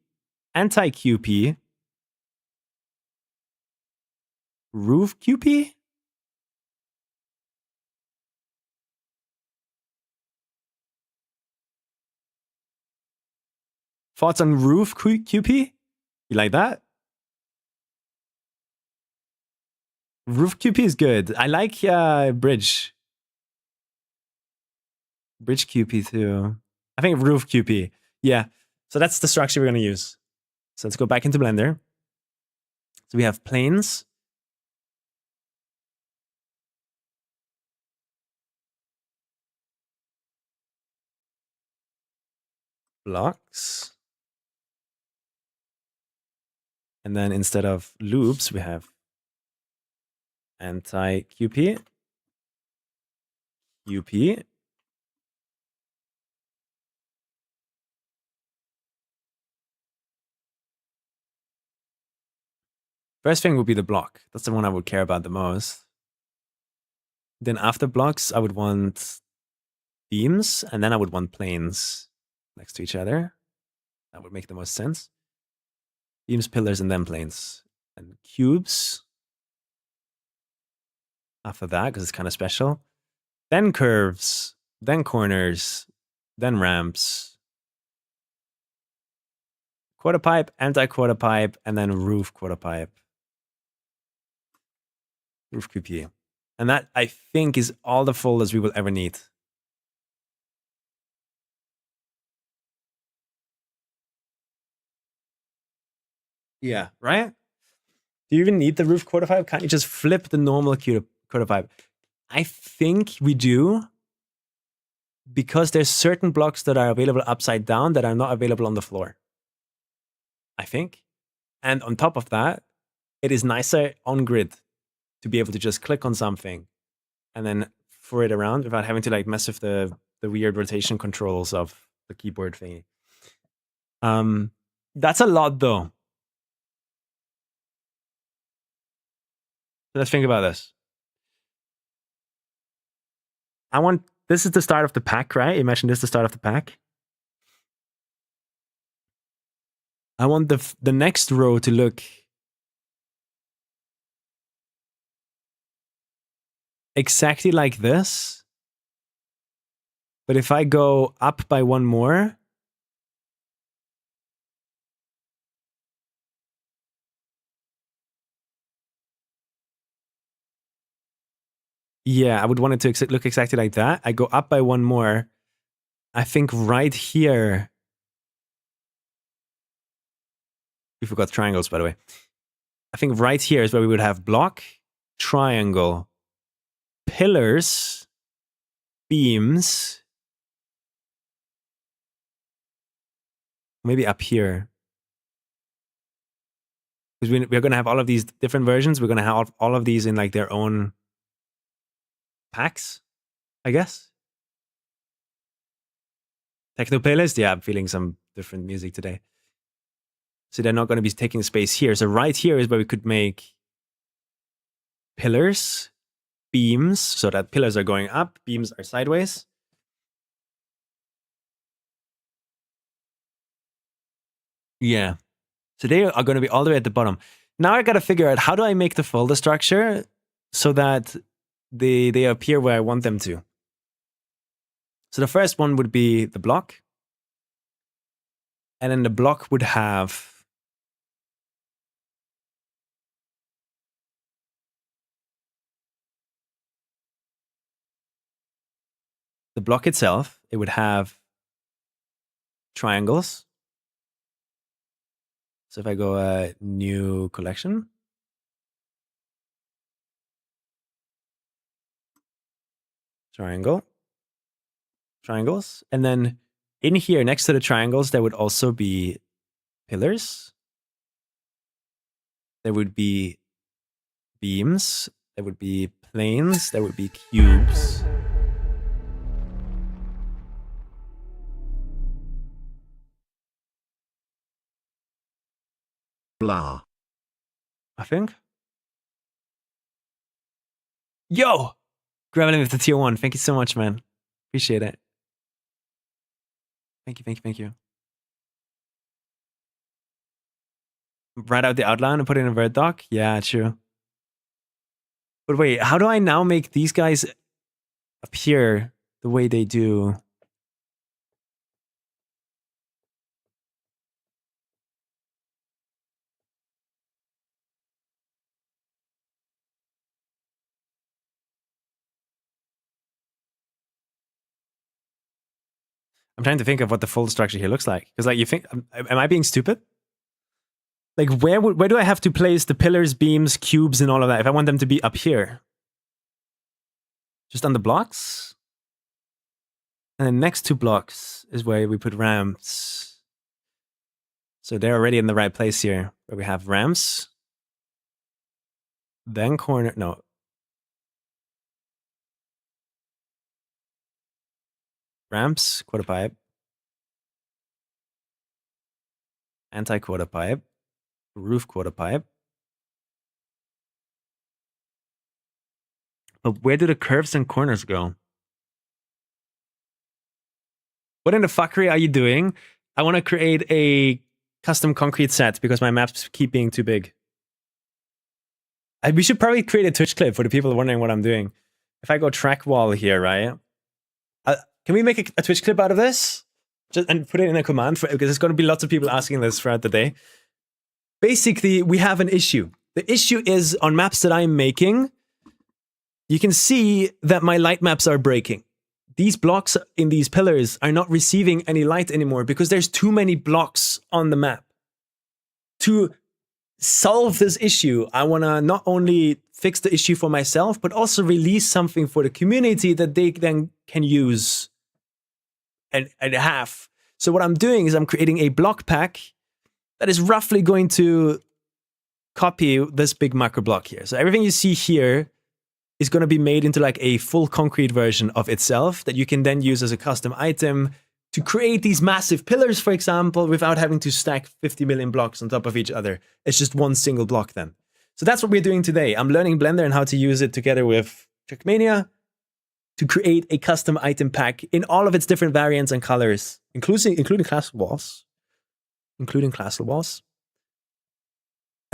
anti-QP, roof QP? Thoughts on roof QP? You like that? Roof QP is good. I like bridge. Bridge QP too. I think roof QP. Yeah. So that's the structure we're going to use. So let's go back into Blender. So we have planes. Blocks. And then instead of loops, we have anti-QP, QP. First thing would be the block. That's the one I would care about the most. Then after blocks, I would want beams, and then I would want planes next to each other. That would make the most sense. Beams, pillars, and then planes. And cubes. After that, because it's kind of special. Then curves, then corners, then ramps. Quarter pipe, anti-quarter pipe, and then roof quarter pipe. Roof QP. And that, I think, is all the folders we will ever need. Yeah, right? Do you even need the roof quarter pipe? Can't you just flip the normal quarter pipe? I think we do, because there's certain blocks that are available upside down that are not available on the floor. I think. And on top of that, it is nicer on grid to be able to just click on something and then throw it around without having to like mess with the weird rotation controls of the keyboard thingy. That's a lot though. Let's think about this. This is the start of the pack, right? Imagine this is the start of the pack. I want the next row to look exactly like this. But if I go up by one more, yeah, I would want it to look exactly like that. I go up by one more. I think right here, we forgot triangles, by the way. I think right here is where we would have block, triangle, pillars, beams. Maybe up here. Because we're going to have all of these different versions. We're going to have all of these in like their own packs, I guess. Techno playlist? Yeah, I'm feeling some different music today. So they're not going to be taking space here. So right here is where we could make pillars, beams, so that pillars are going up, beams are sideways. Yeah. So they are going to be all the way at the bottom. Now I got to figure out, how do I make the folder structure so that they appear where I want them to? So the first one would be the block. And then the block would have the block itself. It would have triangles. So if I go new collection, triangle, triangles. And then in here, next to the triangles, there would also be pillars. There would be beams. There would be planes. There would be cubes. Blah. I think. Yo! Graveling with the tier 1. Thank you so much, man. Appreciate it. Thank you, thank you, thank you. Write out the outline and put it in a Word doc? Yeah, true. But wait, how do I now make these guys appear the way they do? I'm trying to think of what the folder structure here looks like. Because like, you think, am I being stupid? Like where do I have to place the pillars, beams, cubes, and all of that if I want them to be up here? Just on the blocks? And then next to blocks is where we put ramps. So they're already in the right place here, where we have ramps. Then corner, no. Ramps, quarter pipe. Anti-quarter pipe. Roof quarter pipe. But where do the curves and corners go? What in the fuckery are you doing? I want to create a custom concrete set because my maps keep being too big. We should probably create a Twitch clip for the people wondering what I'm doing. If I go track wall here, right? Can we make a Twitch clip out of this? And put it in a command, because there's going to be lots of people asking this throughout the day. Basically, we have an issue. The issue is on maps that I'm making, you can see that my light maps are breaking. These blocks in these pillars are not receiving any light anymore because there's too many blocks on the map. To solve this issue, I want to not only fix the issue for myself, but also release something for the community that they then can use and have. So what I'm doing is I'm creating a block pack that is roughly going to copy this big macro block here. So everything you see here is going to be made into like a full concrete version of itself that you can then use as a custom item to create these massive pillars, for example, without having to stack 50 million blocks on top of each other. It's just one single block then. So that's what we're doing today. I'm learning Blender and how to use it together with Trackmania to create a custom item pack in all of its different variants and colors, including class walls, and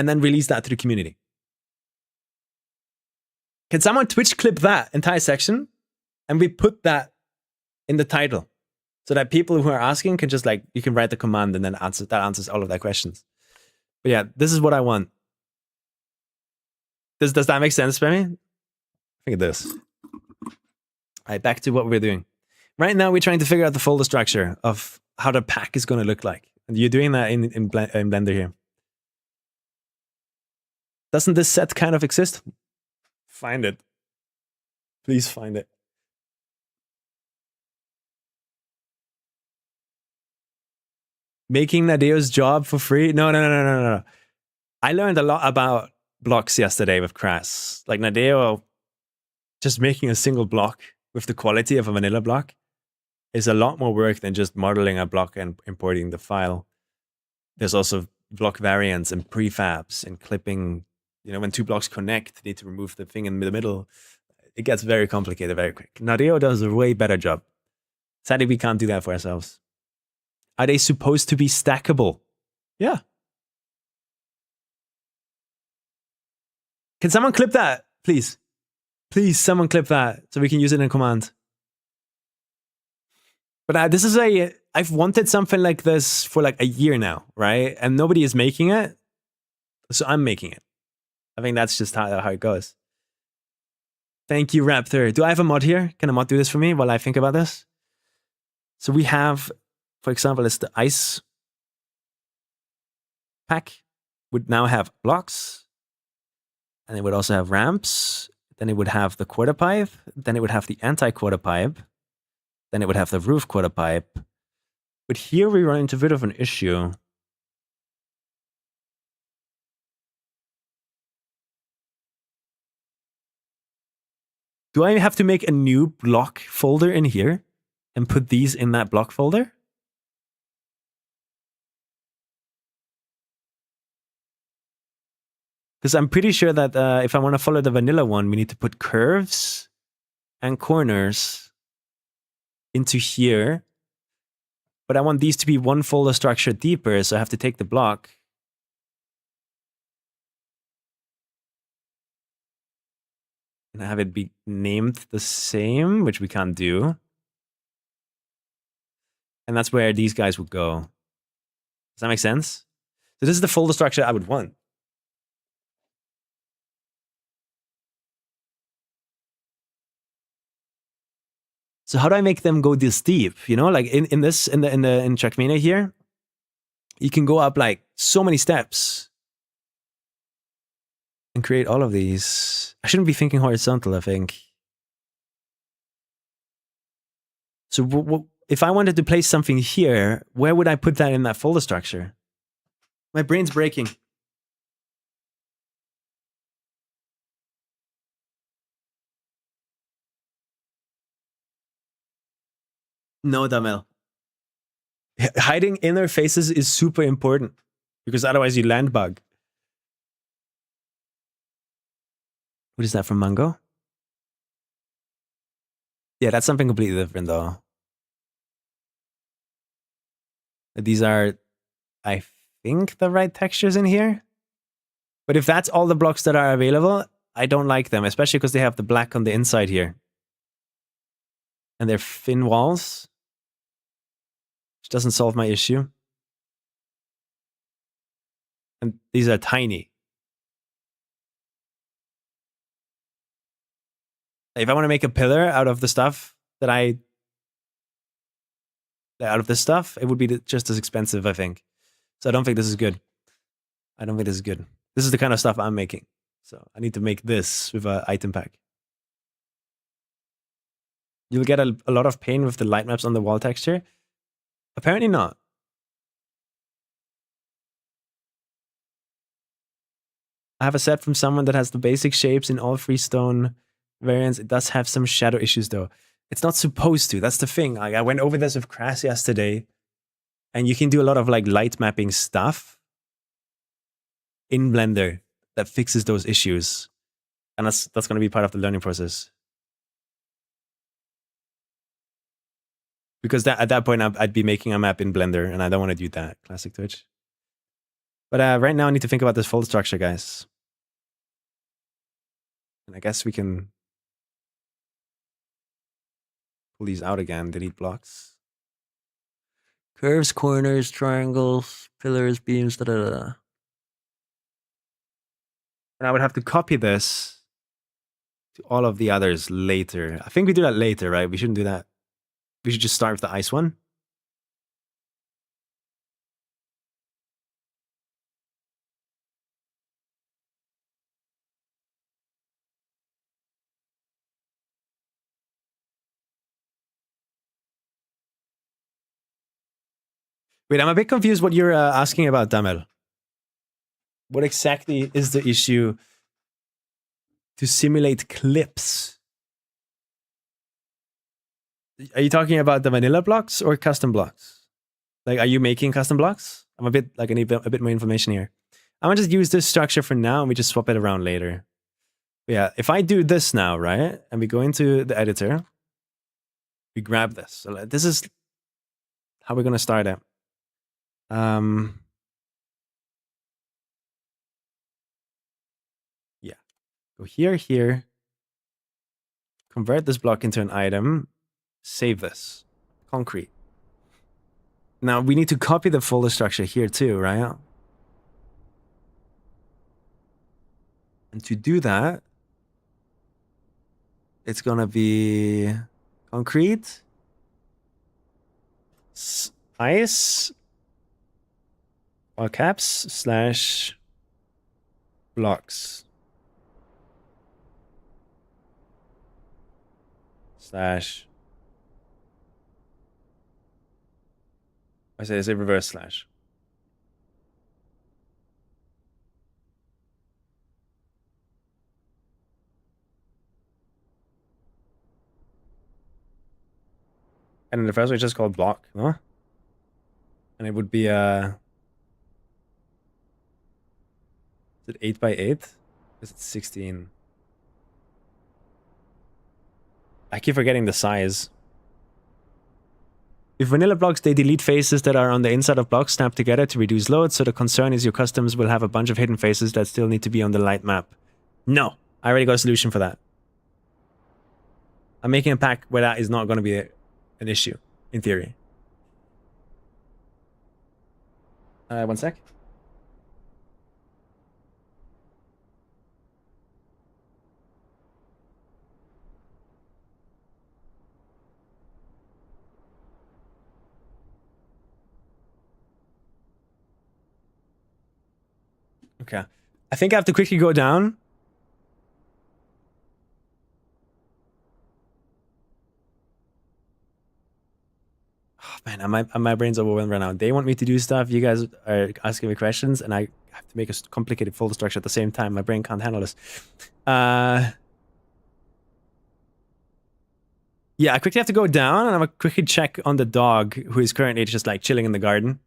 then release that to the community. Can someone Twitch clip that entire section and we put that in the title so that people who are asking can just like, you can write the command and then answers all of their questions. But yeah, this is what I want. Does that make sense, Spammy? I think it does. All right, back to what we're doing. Right now, we're trying to figure out the folder structure of how the pack is going to look like. And you're doing that in Blender here. Doesn't this set kind of exist? Find it. Please find it. Making Nadeo's job for free? No. I learned a lot about blocks yesterday with Crass. Like Nadeo, just making a single block with the quality of a vanilla block is a lot more work than just modeling a block and importing the file. There's also block variants and prefabs and clipping. You know, when two blocks connect, they need to remove the thing in the middle. It gets very complicated very quick. Nadeo does a way better job. Sadly, we can't do that for ourselves. Are they supposed to be stackable? Yeah. Can someone clip that, please? Please, someone clip that so we can use it in command. But this is I've wanted something like this for like a year now, right? And nobody is making it. So I'm making it. I think that's just how it goes. Thank you, Raptor. Do I have a mod here? Can a mod do this for me while I think about this? So we have, for example, it's the ice pack would now have blocks. And it would also have ramps. Then it would have the quarter pipe. Then it would have the anti-quarter pipe. Then it would have the roof quarter pipe. But here we run into a bit of an issue. Do I have to make a new block folder in here and put these in that block folder? Because I'm pretty sure that if I want to follow the vanilla one, we need to put curves and corners into here. But I want these to be one folder structure deeper, so I have to take the block. And have it be named the same, which we can't do. And that's where these guys would go. Does that make sense? So this is the folder structure I would want. So how do I make them go this deep? You know, like in Trackmania here, you can go up like so many steps and create all of these. I shouldn't be thinking horizontal, I think. So if I wanted to place something here, where would I put that in that folder structure? My brain's breaking. No, Damel. Hiding interfaces is super important because otherwise you land bug. What is that from Mango? Yeah, that's something completely different though. These are, I think, the right textures in here. But if that's all the blocks that are available, I don't like them, especially because they have the black on the inside here. And they're thin walls, which doesn't solve my issue. And these are tiny. If I want to make a pillar out of the stuff that out of this stuff, it would be just as expensive, I think. So I don't think this is good. I don't think this is good. This is the kind of stuff I'm making. So I need to make this with an item pack. You'll get a lot of pain with the light maps on the wall texture. Apparently not. I have a set from someone that has the basic shapes in all freestone variants. It does have some shadow issues though. It's not supposed to. That's the thing. I went over this with Crass yesterday, and you can do a lot of like light mapping stuff in Blender that fixes those issues. And that's going to be part of the learning process. Because at that point, I'd be making a map in Blender, and I don't want to do that. Classic Twitch. But right now, I need to think about this folder structure, guys. And I guess we can pull these out again, delete blocks. Curves, corners, triangles, pillars, beams, da da da. And I would have to copy this to all of the others later. I think we do that later, right? We shouldn't do that. We should just start with the ice one. Wait, I'm a bit confused what you're asking about, Damel. What exactly is the issue to simulate clips? Are you talking about the vanilla blocks or custom blocks? Like, are you making custom blocks? I'm a bit like, I need a bit more information here. I'm gonna just use this structure for now and we just swap it around later. Yeah, if I do this now, right? And we go into the editor, we grab this. So this is how we're gonna start it. Yeah, go here, convert this block into an item, save this, concrete. Now we need to copy the folder structure here too, right? And to do that, it's gonna be concrete, ice, all caps, slash blocks, slash, I say it's a reverse slash. And then the first one is just called block, no? And it would be is it 8 by 8? Is it 16? I keep forgetting the size. With vanilla blocks, they delete faces that are on the inside of blocks snapped together to reduce load, so the concern is your customs will have a bunch of hidden faces that still need to be on the light map. No, I already got a solution for that. I'm making a pack where that is not going to be an issue, in theory. One sec. Okay. I think I have to quickly go down. Oh, man, my brain's overwhelmed right now. They want me to do stuff. You guys are asking me questions, and I have to make a complicated folder structure at the same time. My brain can't handle this. Yeah, I quickly have to go down, and I'm gonna quickly check on the dog, who is currently just like chilling in the garden,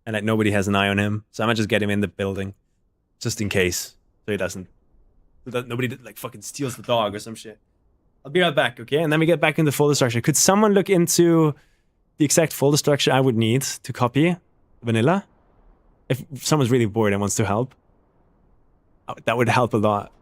and like nobody has an eye on him. So I'm gonna just get him in the building, just in case, so he doesn't, so that nobody like fucking steals the dog or some shit. I'll be right back, okay? And then we get back into folder structure. Could someone look into the exact folder structure I would need to copy vanilla? If someone's really bored and wants to help, that would help a lot.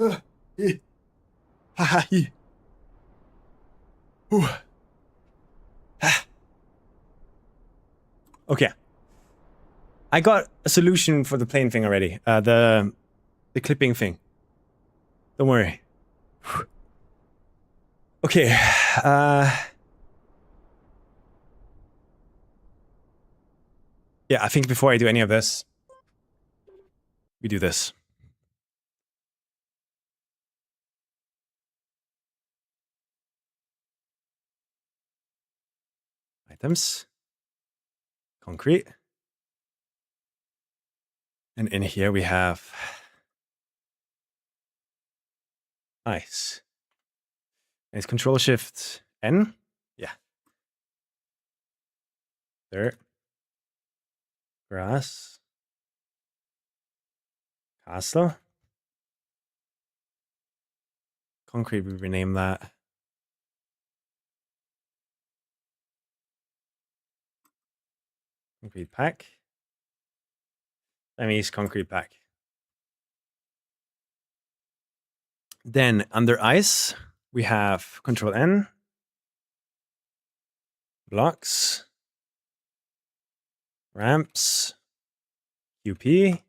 Okay. I got a solution for the plane thing already. The clipping thing. Don't worry. Okay. Yeah, I think before I do any of this, we do this. Items. Concrete. And in here we have ice. And it's Control Shift N. Yeah. Dirt. Grass. Castle. Concrete, we rename that. Concrete pack. Sammy's concrete pack. Then under ice, we have Control N. Blocks. Ramps. QP.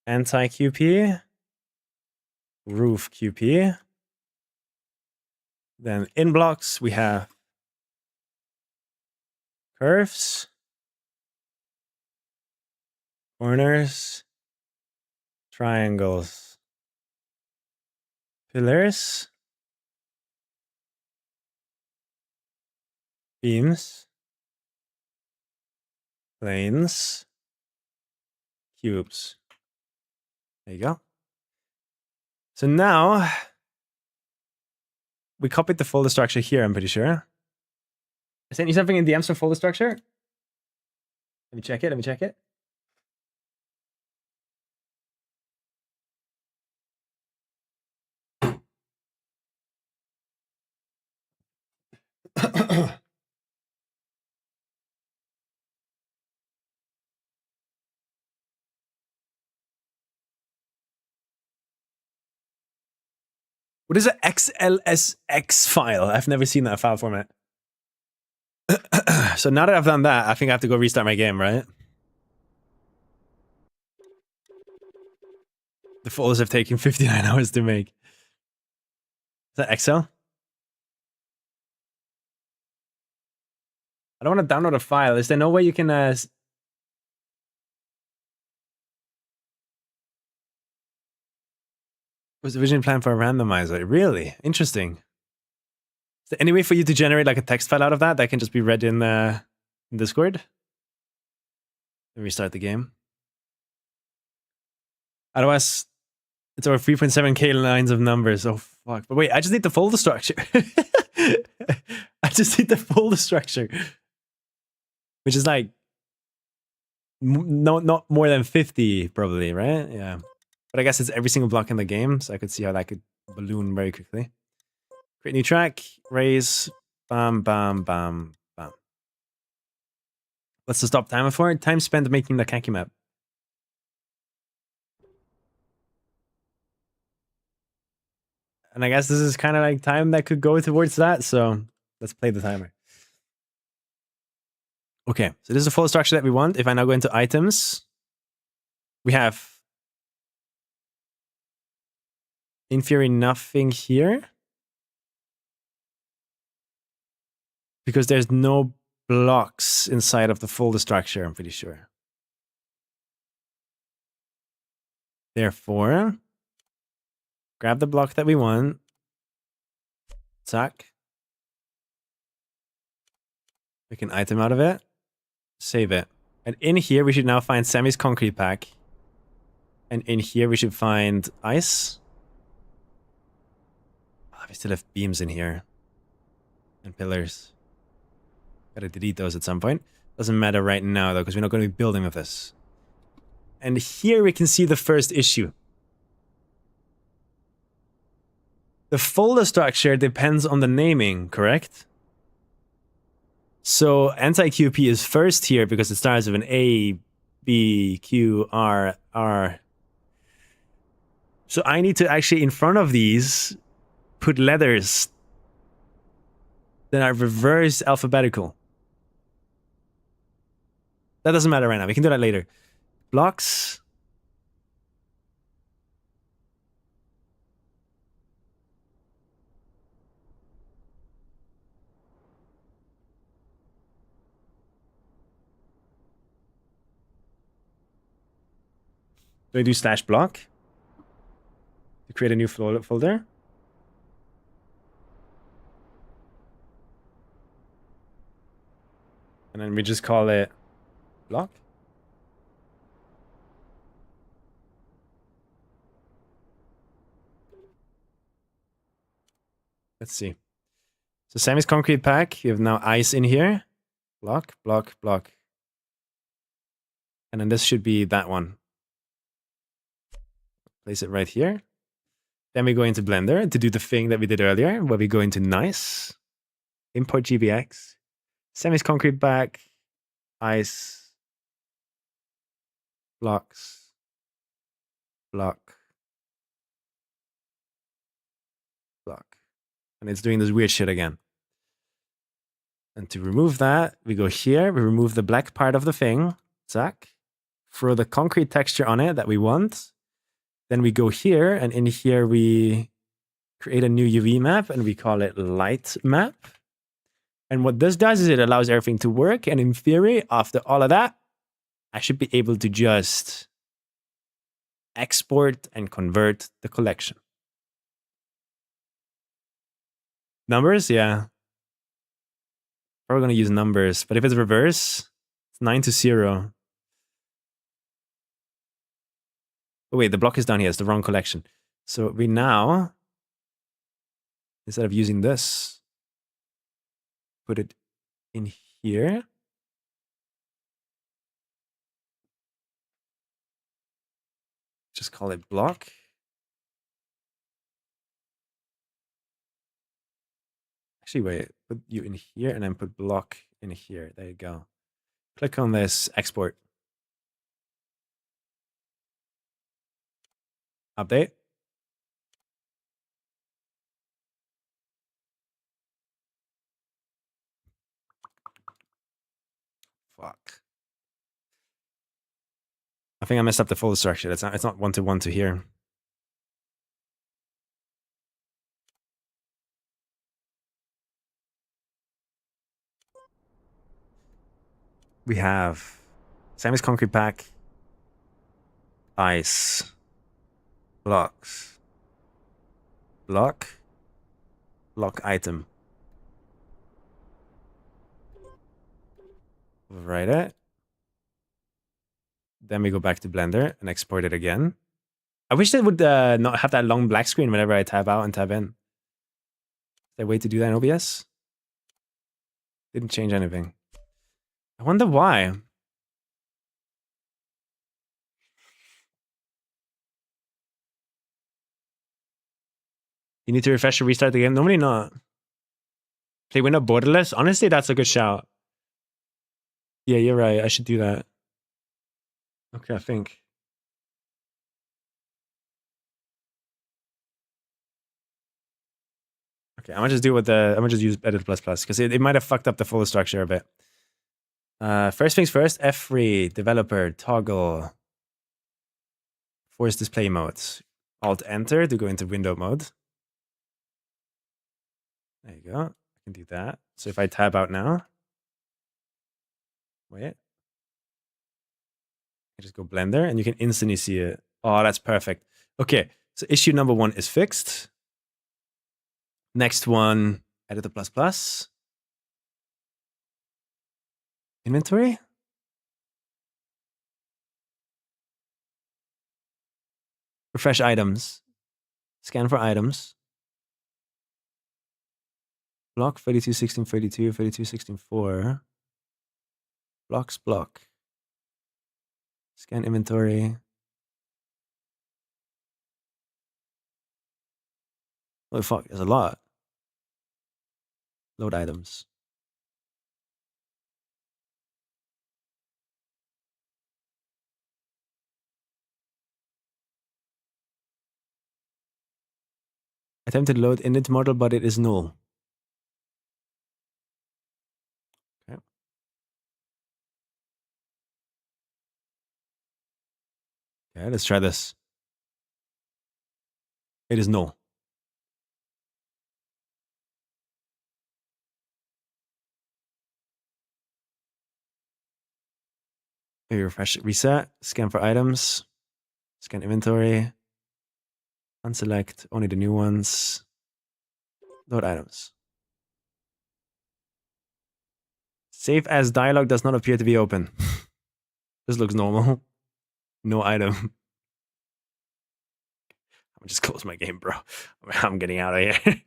Anti-QP. Roof QP. Then in blocks, we have curves. Corners. Triangles. Pillars. Beams. Planes. Cubes. There you go. So now we copied the folder structure here, I'm pretty sure. I sent you something in DMs for folder structure. Let me check it. Let me check it. What is an XLSX file? I've never seen that file format. So now that I've done that, I think I have to go restart my game, right? The folders have taken 59 hours to make. Is that Excel? I don't want to download a file. Is there no way you can... was originally planned for a randomizer. Really? Interesting. Is there any way for you to generate like a text file out of that can just be read in Discord? Let me restart the game. Otherwise, it's over 3.7k lines of numbers. Oh, fuck. But wait, I just need the folder structure. I just need the folder structure. Which is like... not more than 50, probably, right? Yeah. But I guess it's every single block in the game, so I could see how that could balloon very quickly. Create new track, raise, bam, bam, bam, bam. What's the stop timer for? Time spent making the kacky map. And I guess this is kind of like time that could go towards that, so let's play the timer. Okay, so this is the full structure that we want. If I now go into items, we have in theory nothing here. Because there's no blocks inside of the folder structure, I'm pretty sure. Therefore, grab the block that we want. Zack. Make an item out of it. Save it. And in here, we should now find Sammy's concrete pack. And in here, we should find ice. Oh, we still have beams in here. And pillars. Gotta delete those at some point. Doesn't matter right now, though, because we're not going to be building with this. And here we can see the first issue. The folder structure depends on the naming, correct? So anti-QP is first here because it starts with an A, B, Q, R, R. So I need to actually, in front of these, put letters that are reverse alphabetical. That doesn't matter right now. We can do that later. Blocks. Do I do slash block to create a new folder? And then we just call it block. Let's see. So Sammy's concrete pack. You have now ice in here. Block, block, block. And then this should be that one. Place it right here. Then we go into Blender to do the thing that we did earlier, where we go into nice, import GBX, Sammy's concrete pack, ice, blocks, block, block. And it's doing this weird shit again. And to remove that, we go here, we remove the black part of the thing, zack, throw the concrete texture on it that we want. Then we go here, and in here we create a new UV map, and we call it light map. And what this does is it allows everything to work. And in theory, after all of that, I should be able to just export and convert the collection. Numbers, yeah. We're going to use numbers, but if it's reverse, it's 9 to 0. Oh wait, the block is down here. It's the wrong collection. So we now, instead of using this, put it in here. Just call it block. Actually, wait, put you in here and then put block in here. There you go. Click on this, export. Update. Fuck. I think I messed up the folder structure. It's not one to here. We have Sammy's concrete pack, ice, blocks, block, block item. Write it. Then we go back to Blender and export it again. I wish they would not have that long black screen whenever I tab out and tab in. Is there a way to do that in OBS? Didn't change anything. I wonder why. You need to refresh or restart the game? Normally not. Play window borderless? Honestly, that's a good shout. Yeah, you're right. I should do that. Okay, I think. Okay, I'm gonna just do with the. I'm gonna just use edit plus plus because it might have fucked up the folder structure a bit. First things first, F3, developer, toggle, force display modes. Alt enter to go into window mode. There you go. I can do that. So if I tab out now, wait, I just go Blender and you can instantly see it. Oh, that's perfect. Okay, so issue number 1 is fixed. Next one, edit the plus plus. Inventory. Refresh items. Scan for items. Block 32, 16, 32, 32, 16, 4. Blocks, block. Scan inventory. Oh, fuck, there's a lot. Load items. Attempted load init model, but it is null. Okay. Okay, let's try this. It is null. Maybe refresh it, reset, scan for items, scan inventory, unselect only the new ones, load items. Save as dialog does not appear to be open. This looks normal. No item. I'll just close my game, bro. I'm getting out of here.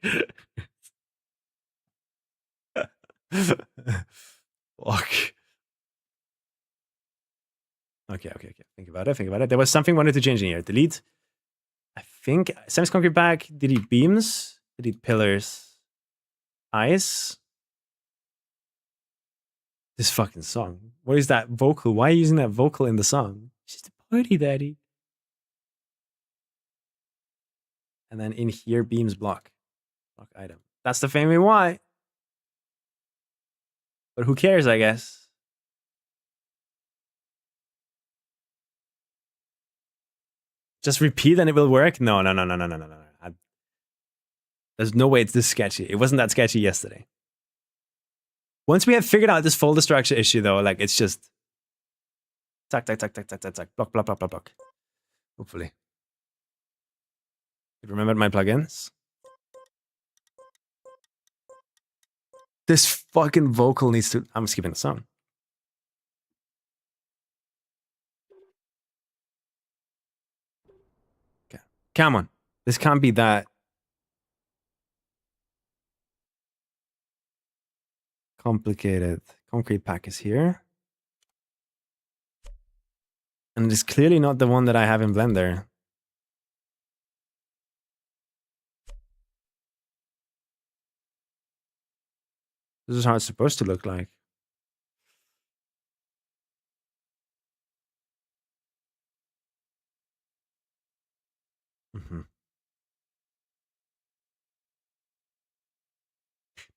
Fuck. Okay. Think about it. There was something I wanted to change in here. Delete. I think Sam's concrete pack. Delete beams. Delete pillars. Ice. This fucking song. What is that vocal? Why are you using that vocal in the song? It's just a party, daddy. And then in here, beams block. Block item. That's the thing we want. But who cares, I guess. Just repeat and it will work? No. There's no way it's this sketchy. It wasn't that sketchy yesterday. Once we have figured out this folder structure issue, though, like it's just tack, block. Hopefully. You remembered my plugins? This fucking vocal needs to. I'm skipping the song. Okay. Come on. This can't be that complicated. Concrete pack is here. And it's clearly not the one that I have in Blender. This is how it's supposed to look like.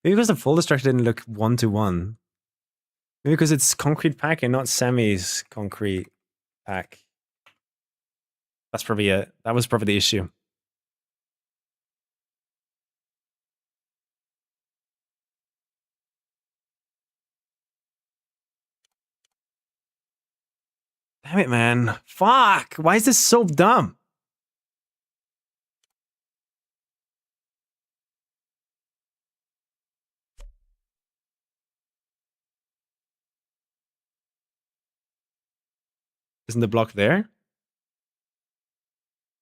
Maybe because the folder structure didn't look one-to-one. Maybe because it's concrete pack and not Sami's concrete pack. That's probably it. That was probably the issue. Damn it, man. Fuck. Why is this so dumb? Isn't the block there?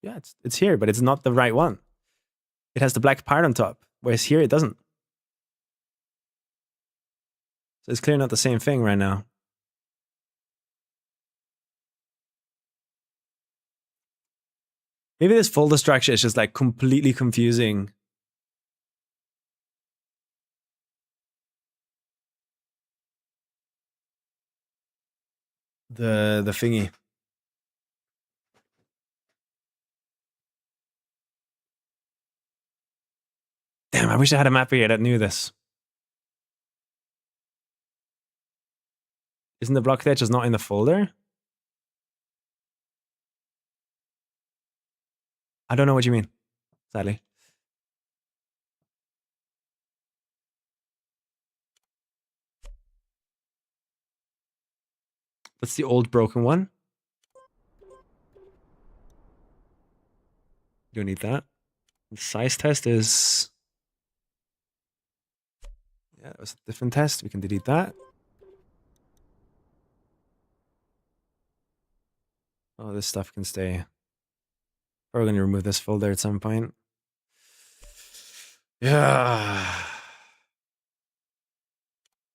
Yeah, it's here, but it's not the right one. It has the black part on top, whereas here it doesn't. So it's clearly not the same thing right now. Maybe this folder structure is just like completely confusing. The thingy. Damn, I wish I had a mapper here that knew this. Isn't the block there just not in the folder? I don't know what you mean, sadly. That's the old broken one. Don't need that. The size test is... Yeah, it was a different test. We can delete that. Oh, this stuff can stay. We're going to remove this folder at some point. Yeah.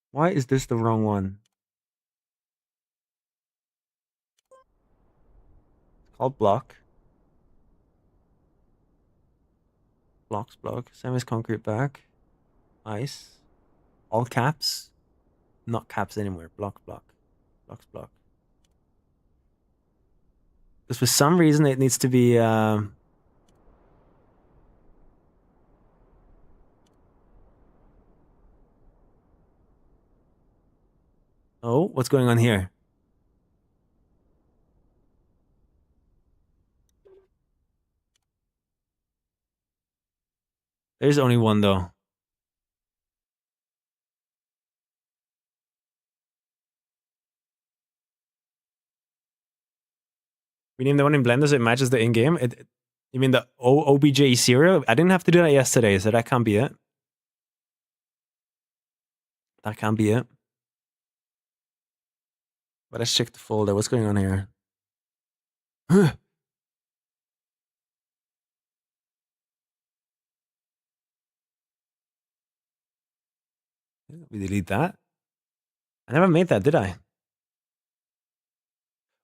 Why is this the wrong one? It's called block. Blocks, block. Sami's concrete back. Ice. All caps. Not caps anymore. Block. Blocks, block. Because for some reason it needs to be... Oh, what's going on here? There's only one though. We named the one in Blender so it matches the in-game. You mean the OBJ serial? I didn't have to do that yesterday, so that can't be it. That can't be it. But let's check the folder. What's going on here? We delete that. I never made that, did I?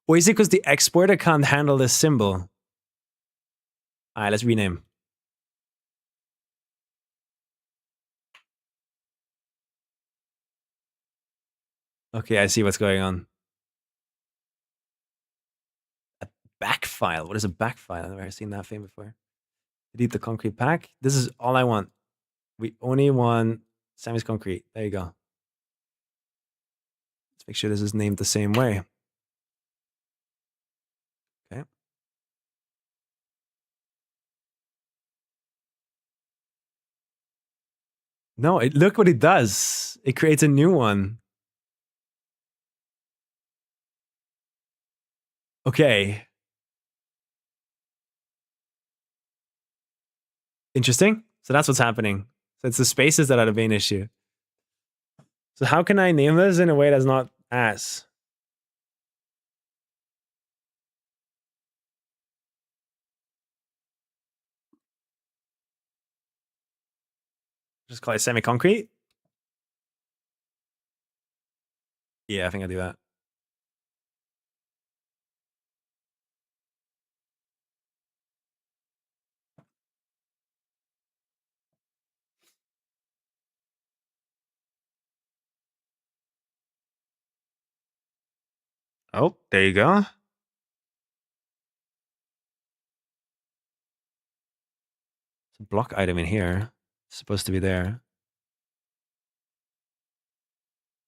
Or is it because the exporter can't handle this symbol? All right, let's rename. Okay, I see what's going on. A back file. What is a back file? I've never seen that thing before. Delete the concrete pack. This is all I want. We only want Sammy's concrete. There you go. Let's make sure this is named the same way. Okay. No, look what it does. It creates a new one. Okay. Interesting. So that's what's happening. So it's the spaces that are the main issue. So how can I name this in a way that's not ass? Just call it semi-concrete? Yeah, I think I'll do that. Oh, there you go. It's a block item in here. It's supposed to be there.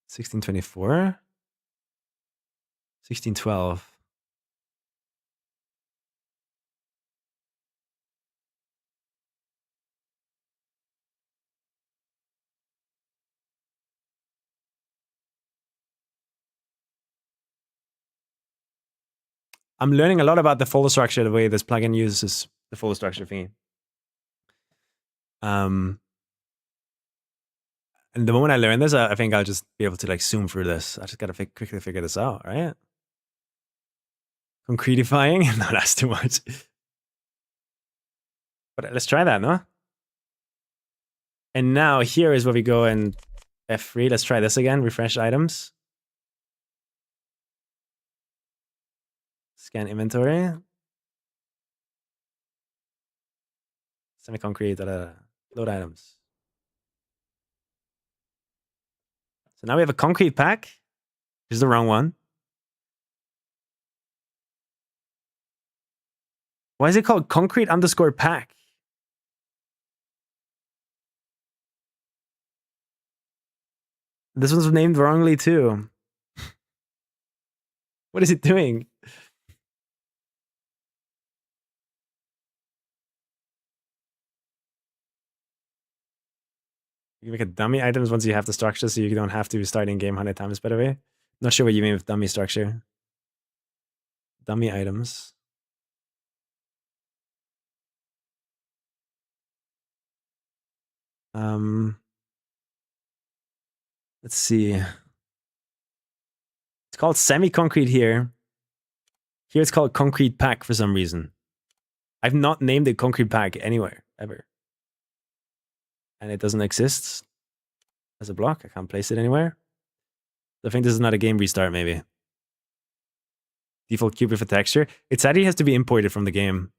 1624? 1612. I'm learning a lot about the folder structure, the way this plugin uses the folder structure thingy. And the moment I learn this, I think I'll just be able to like zoom through this. I just gotta quickly figure this out, right? Concretifying? No, that's too much. But let's try that, no? And now here is where we go and F3. Let's try this again. Refresh items. Scan inventory. Semi-concrete. Load items. So now we have a concrete pack. This is the wrong one. Why is it called concrete underscore pack? This one's named wrongly too. What is it doing? You make a dummy items once you have the structure, so you don't have to start in game 100 times, by the way. Not sure what you mean with dummy structure. Dummy items. Let's see. It's called semi-concrete here. Here it's called concrete pack for some reason. I've not named it concrete pack anywhere, ever. And it doesn't exist as a block. I can't place it anywhere. I think this is not a game restart, maybe. Default cube with a texture. It sadly has to be imported from the game.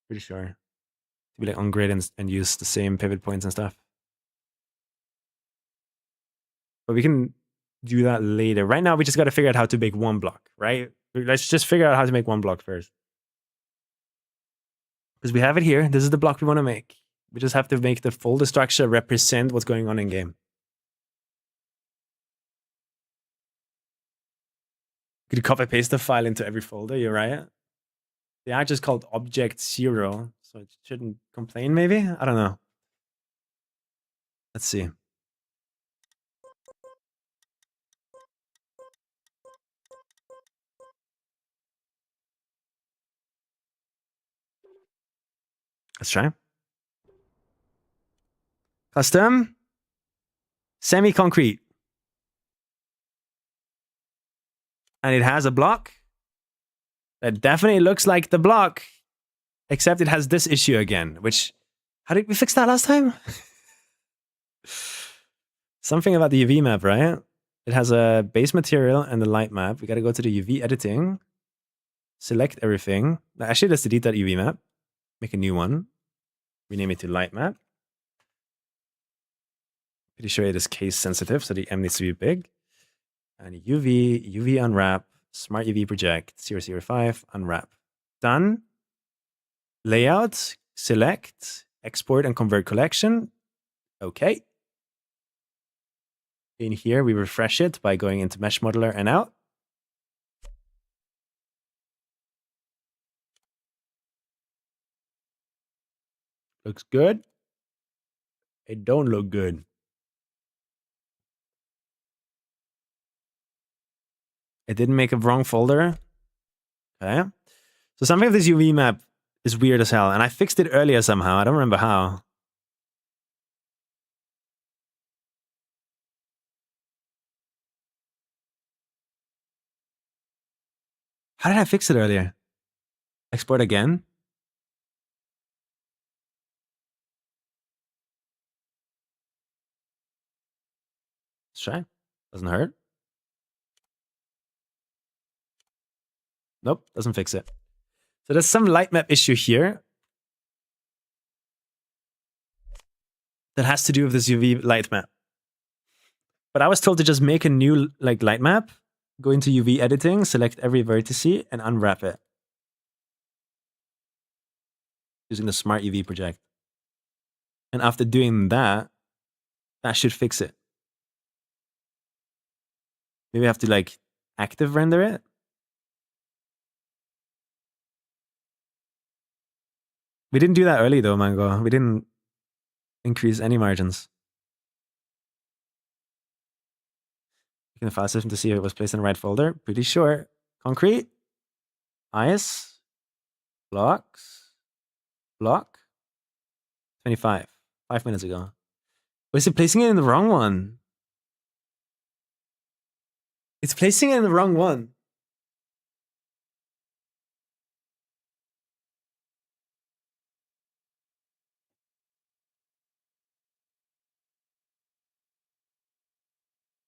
Pretty sure. To be like on grid and use the same pivot points and stuff. But we can do that later. Right now, we just got to figure out how to make one block, right? Let's just figure out how to make one block first. Because we have it here. This is the block we want to make. We just have to make the folder structure represent what's going on in game. You could copy paste the file into every folder, you're right. They are just called object 0, so it shouldn't complain maybe? I don't know. Let's see. Let's try. Custom. Semi-concrete. And it has a block that definitely looks like the block, except it has this issue again, which, how did we fix that last time? Something about the UV map, right? It has a base material and the light map. We got to go to the UV editing, select everything. Actually, let's delete that UV map, make a new one, rename it to light map. Pretty sure it is case sensitive, so the M needs to be big. And UV unwrap, smart UV project 005, unwrap. Done. Layout, select, export and convert collection. Okay. In here, we refresh it by going into Mesh Modeler and out. Looks good. It don't look good. It didn't make a wrong folder. Okay. So something of this UV map is weird as hell. And I fixed it earlier somehow. I don't remember how. How did I fix it earlier? Export again? Let's try. Doesn't hurt. Nope, doesn't fix it. So there's some light map issue here that has to do with this UV light map. But I was told to just make a new light map, go into UV editing, select every vertice, and unwrap it. Using the smart UV project. And after doing that, that should fix it. Maybe I have to active render it. We didn't do that early though, Mango. We didn't increase any margins. Checking the file system to see if it was placed in the right folder. Pretty sure. Concrete. Ice. Blocks. Block. 25. 5 minutes ago. Was it placing it in the wrong one? It's placing it in the wrong one.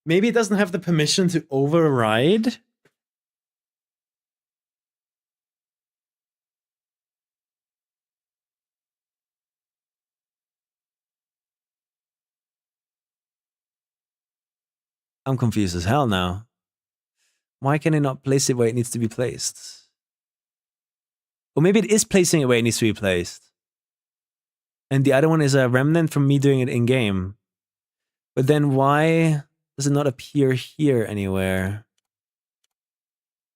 Maybe it doesn't have the permission to override. I'm confused as hell now. Why can it not place it where it needs to be placed? Or maybe it is placing it where it needs to be placed. And the other one is a remnant from me doing it in game. But then why does it not appear here anywhere?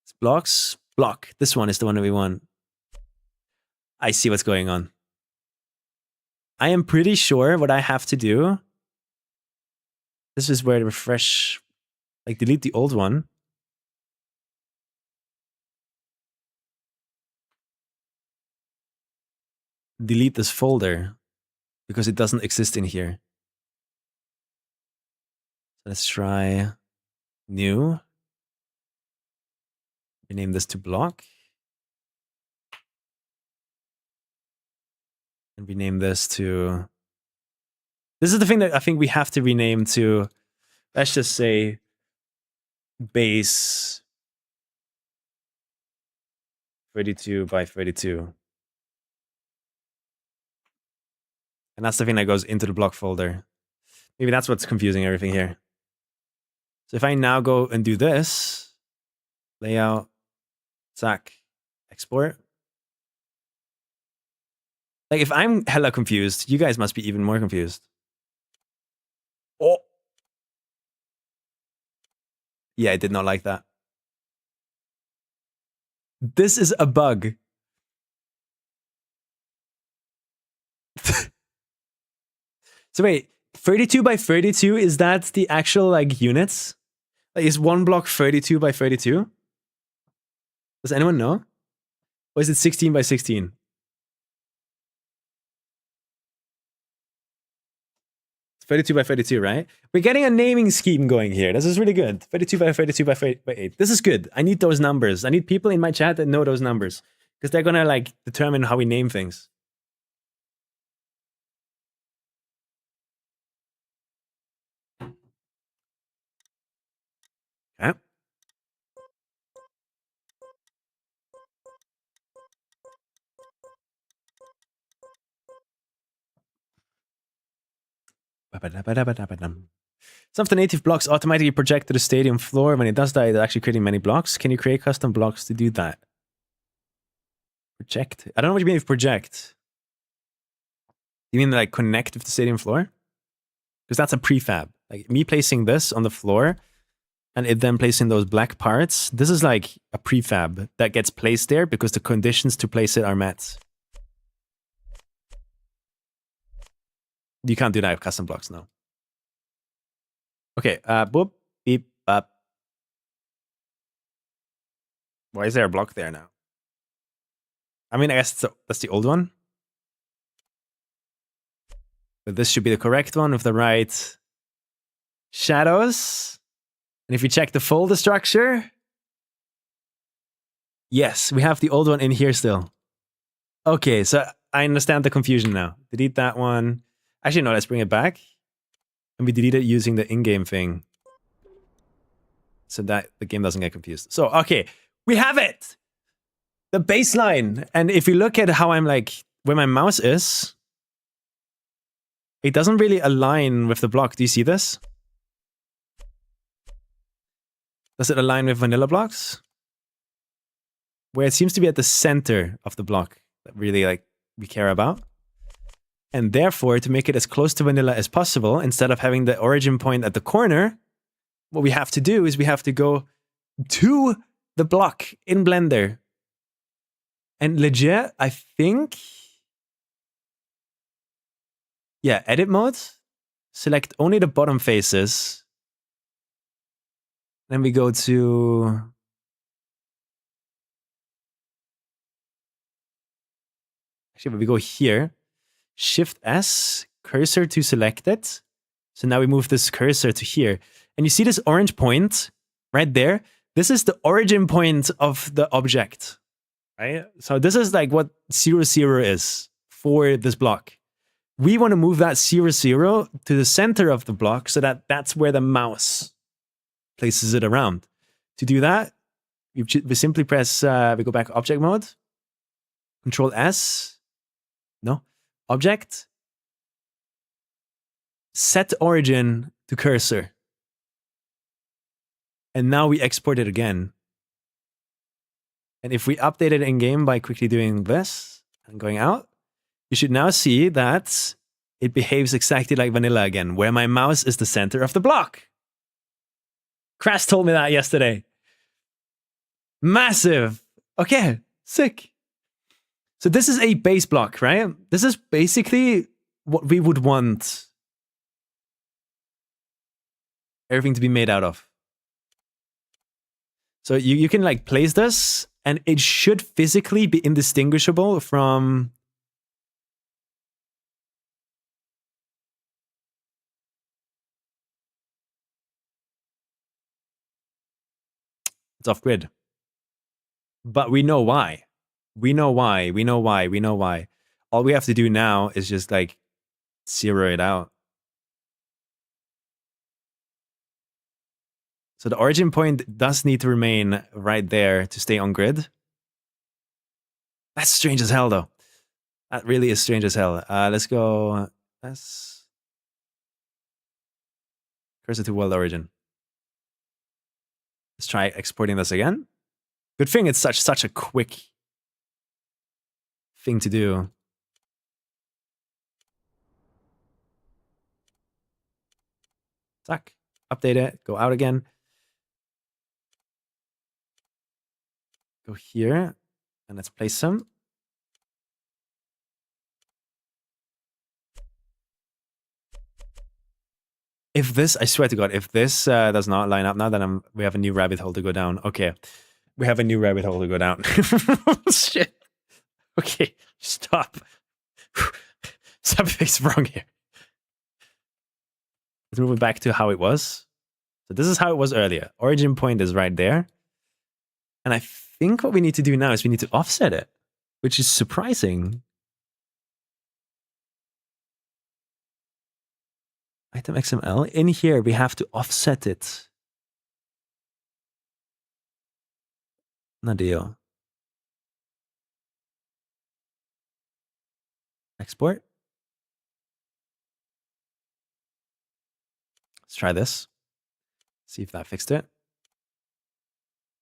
It's blocks. Block. This one is the one that we want. I see what's going on. I am pretty sure what I have to do. This is where the refresh, delete the old one. Delete this folder because it doesn't exist in here. Let's try new. Rename this to block. And rename this to... This is the thing that I think we have to rename to, let's just say, base 32 by 32. And that's the thing that goes into the block folder. Maybe that's what's confusing everything here. So if I now go and do this, layout, zack, export. If I'm hella confused, you guys must be even more confused. Oh. Yeah, I did not like that. This is a bug. So wait, 32 by 32, is that the actual like units? Like, is one block 32 by 32? Does anyone know? Or is it 16 by 16? It's 32 by 32, right? We're getting a naming scheme going here. This is really good. 32 by 32 by 8. This is good. I need those numbers. I need people in my chat that know those numbers. Because they're gonna like determine how we name things. Okay. Some of the native blocks automatically project to the stadium floor. When it does that, it's actually creating many blocks. Can you create custom blocks to do that? Project? I don't know what you mean with project. You mean like connect with the stadium floor? Because that's a prefab. Like me placing this on the floor and it then placing those black parts. This is like a prefab that gets placed there because the conditions to place it are met. You can't do that with custom blocks, no. Okay, boop, beep, bop. Why is there a block there now? I mean, I guess that's the old one. But this should be the correct one with the right shadows. And if you check the folder structure, yes, we have the old one in here still. Okay, so I understand the confusion now. Delete that one. Actually, no, let's bring it back. And we delete it using the in-game thing. So that the game doesn't get confused. So, okay, we have it! The baseline. And if you look at how I'm like, where my mouse is, it doesn't really align with the block. Do you see this? Does it align with vanilla blocks? Where it seems to be at the center of the block that really like we care about. And therefore, to make it as close to vanilla as possible, instead of having the origin point at the corner, what we have to do is we have to go to the block in Blender. And legit, I think... Yeah, edit mode. Select only the bottom faces. Then we go to... Actually, we go here. Shift S, cursor to selected. So now we move this cursor to here. And you see this orange point right there? This is the origin point of the object, right? So this is like what 0, 0 is for this block. We want to move that 0, 0 to the center of the block so that that's where the mouse places it around. To do that, we simply press, we go back object mode, Control S, no, object, set origin to cursor. And now we export it again. And if we update it in game by quickly doing this and going out, you should now see that it behaves exactly like vanilla again, where my mouse is the center of the block. Crash told me that yesterday. Massive. Okay, sick. So this is a base block, right? This is basically what we would want everything to be made out of. So you can like place this and it should physically be indistinguishable from... It's off grid. But we know why. We know why. We know why. We know why. All we have to do now is just like zero it out. So the origin point does need to remain right there to stay on grid. That's strange as hell, though. That really is strange as hell. Let's go. Let's cursor to world origin. Let's try exporting this again. Good thing it's such a quick thing to do. Zack. Update it. Go out again. Go here and let's place some. If this, I swear to God, if this does not line up now, then we have a new rabbit hole to go down. Okay. We have a new rabbit hole to go down. Shit. Okay, stop. Something's wrong here. Let's move it back to how it was. So this is how it was earlier. Origin point is right there. And I think what we need to do now is we need to offset it, which is surprising. Item XML. In here, we have to offset it. Nadeo. Export. Let's try this. See if that fixed it.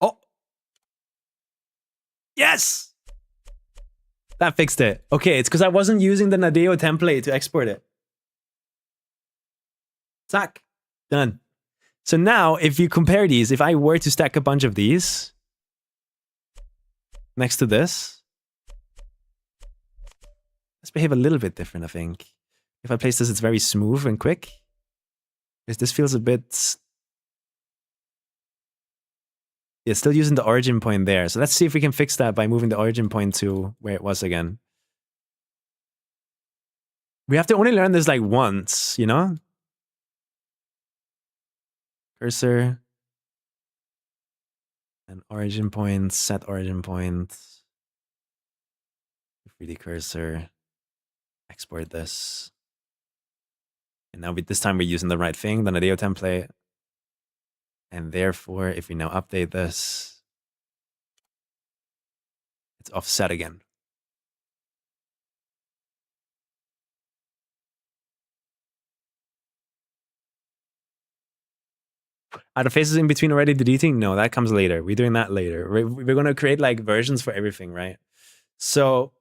Oh! Yes! That fixed it. Okay, it's because I wasn't using the Nadeo template to export it. Zack. Done. So now, if you compare these, if I were to stack a bunch of these next to this, let's behave a little bit different, I think. If I place this, it's very smooth and quick. This feels a bit... Yeah, still using the origin point there. So let's see if we can fix that by moving the origin point to where it was again. We have to only learn this like once, you know? Cursor. And origin point, set origin point. 3D cursor. Export this. And now this time we're using the right thing, the Nadeo template. And therefore, if we now update this, it's offset again. Are the faces in between already deleting? No, that comes later. We're doing that later. We're going to create like versions for everything, right? So,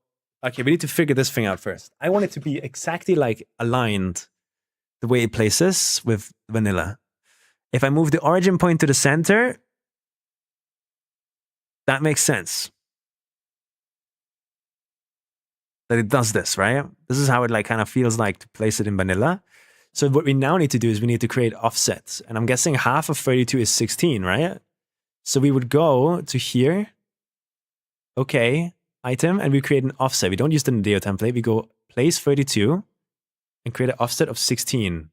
okay, we need to figure this thing out first. I want it to be exactly like aligned the way it places with vanilla. If I move the origin point to the center, that makes sense. That it does this, right? This is how it like kind of feels like to place it in vanilla. So what we now need to do is we need to create offsets. And I'm guessing half of 32 is 16, right? So we would go to here. Okay, item, and we create an offset. We don't use the Nadeo template. We go place 32 and create an offset of 16.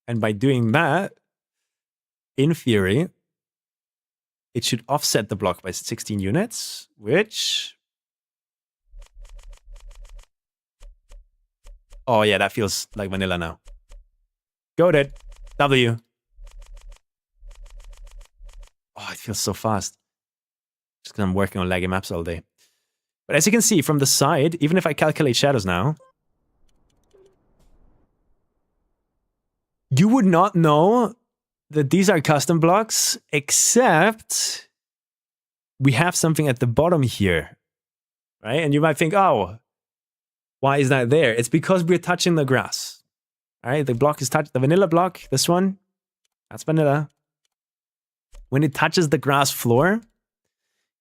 And by doing that, in theory, it should offset the block by 16 units, which... Oh yeah, that feels like vanilla now. Goated. W. Oh, it feels so fast. Just because I'm working on laggy maps all day. But as you can see from the side, even if I calculate shadows now, you would not know that these are custom blocks, except we have something at the bottom here, right? And you might think, oh, why is that there? It's because we're touching the grass. All right, the block is touched. The vanilla block, this one, that's vanilla. When it touches the grass floor,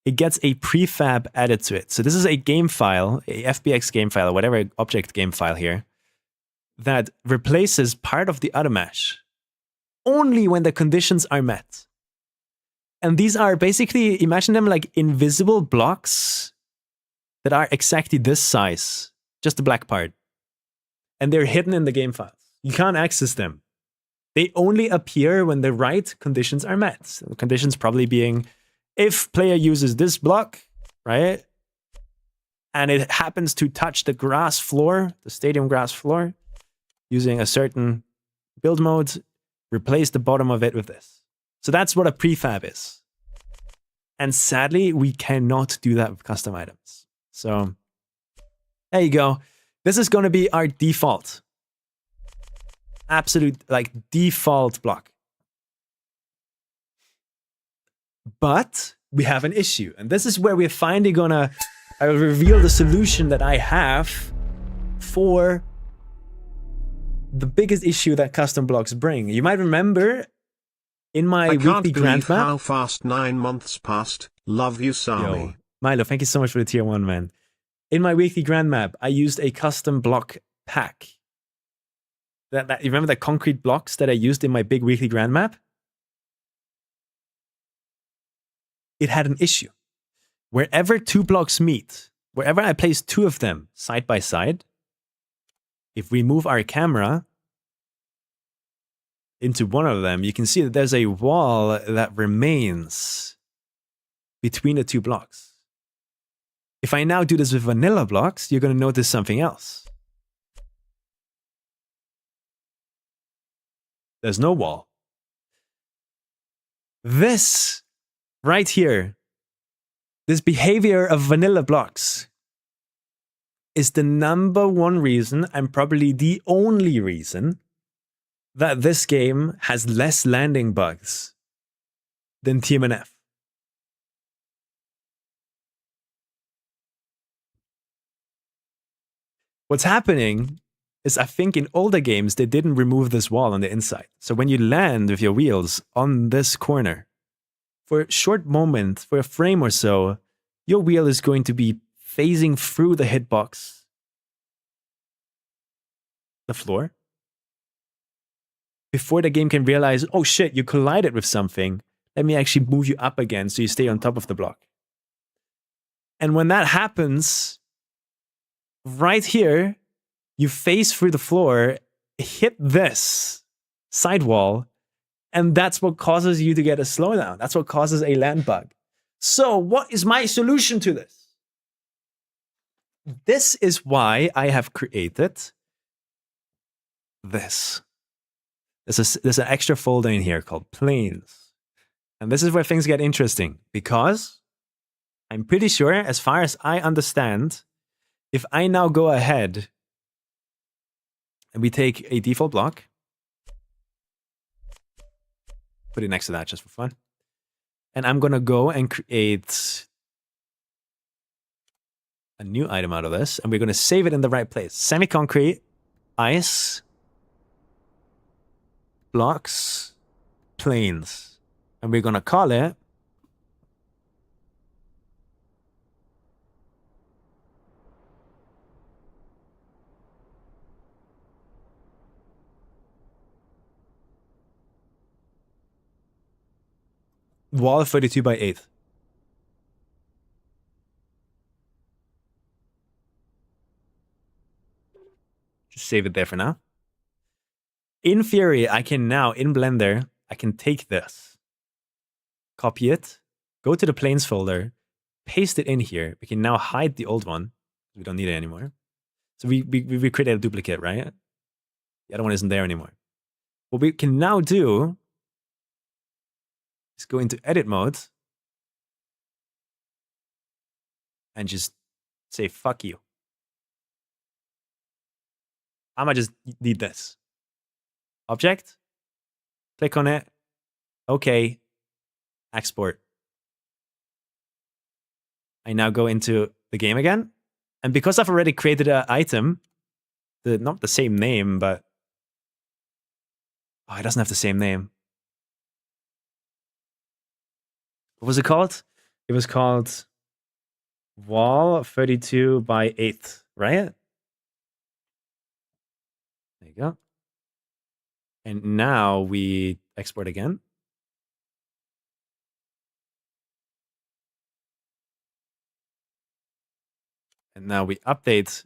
it gets a prefab added to it. So this is a game file, a FBX game file, or whatever object game file here, that replaces part of the other mesh only when the conditions are met. And these are basically, imagine them like invisible blocks that are exactly this size. Just the black part. And they're hidden in the game files. You can't access them. They only appear when the right conditions are met. So the conditions probably being, if player uses this block, right? And it happens to touch the grass floor, the stadium grass floor, using a certain build mode, replace the bottom of it with this. So that's what a prefab is. And sadly, we cannot do that with custom items. So... there you go. This is going to be our default. Absolute, like, default block. But we have an issue. And this is where we're finally going to reveal the solution that I have for the biggest issue that custom blocks bring. You might remember In my I weekly can't grand believe map, how fast 9 months passed. Love you, Sami. yo, Milo, thank you so much for the tier 1, man. In my weekly grand map, I used a custom block pack. You remember the concrete blocks that I used in my big weekly grand map? It had an issue. Wherever 2 blocks meet, wherever I place 2 of them side by side, if we move our camera into one of them, you can see that there's a wall that remains between the 2 blocks. If I now do this with vanilla blocks, you're going to notice something else. There's no wall. This right here, this behavior of vanilla blocks is the #1 reason, and probably the only reason, that this game has less landing bugs than TMNF. What's happening is, I think in older games, they didn't remove this wall on the inside. So when you land with your wheels on this corner, for a short moment, for a frame or so, your wheel is going to be phasing through the hitbox, the floor, before the game can realize, oh shit, you collided with something. Let me actually move you up again so you stay on top of the block. And when that happens, right here, you phase through the floor, hit this sidewall, and that's what causes you to get a slowdown. That's what causes a land bug. So what is my solution to this? This is why I have created this. There's an extra folder in here called planes. And this is where things get interesting, because I'm pretty sure, as far as I understand, if I now go ahead and we take a default block, put it next to that just for fun, and I'm going to go and create a new item out of this, and we're going to save it in the right place. Semi-concrete, ice, blocks, planes. And we're going to call it wall 32 by 8. Just save it there for now. In theory, I can now, in Blender, I can take this, copy it, go to the planes folder, paste it in here. We can now hide the old one. We don't need it anymore. So we created a duplicate, right? The other one isn't there anymore. What we can now do is go into edit mode and just say, fuck you. I might just need this. Object, click on it, okay, export. I now go into the game again. And because I've already created an item, not the same name, but it doesn't have the same name. What was it called? It was called wall 32 by 8, right? There you go. And now we export again. And now we update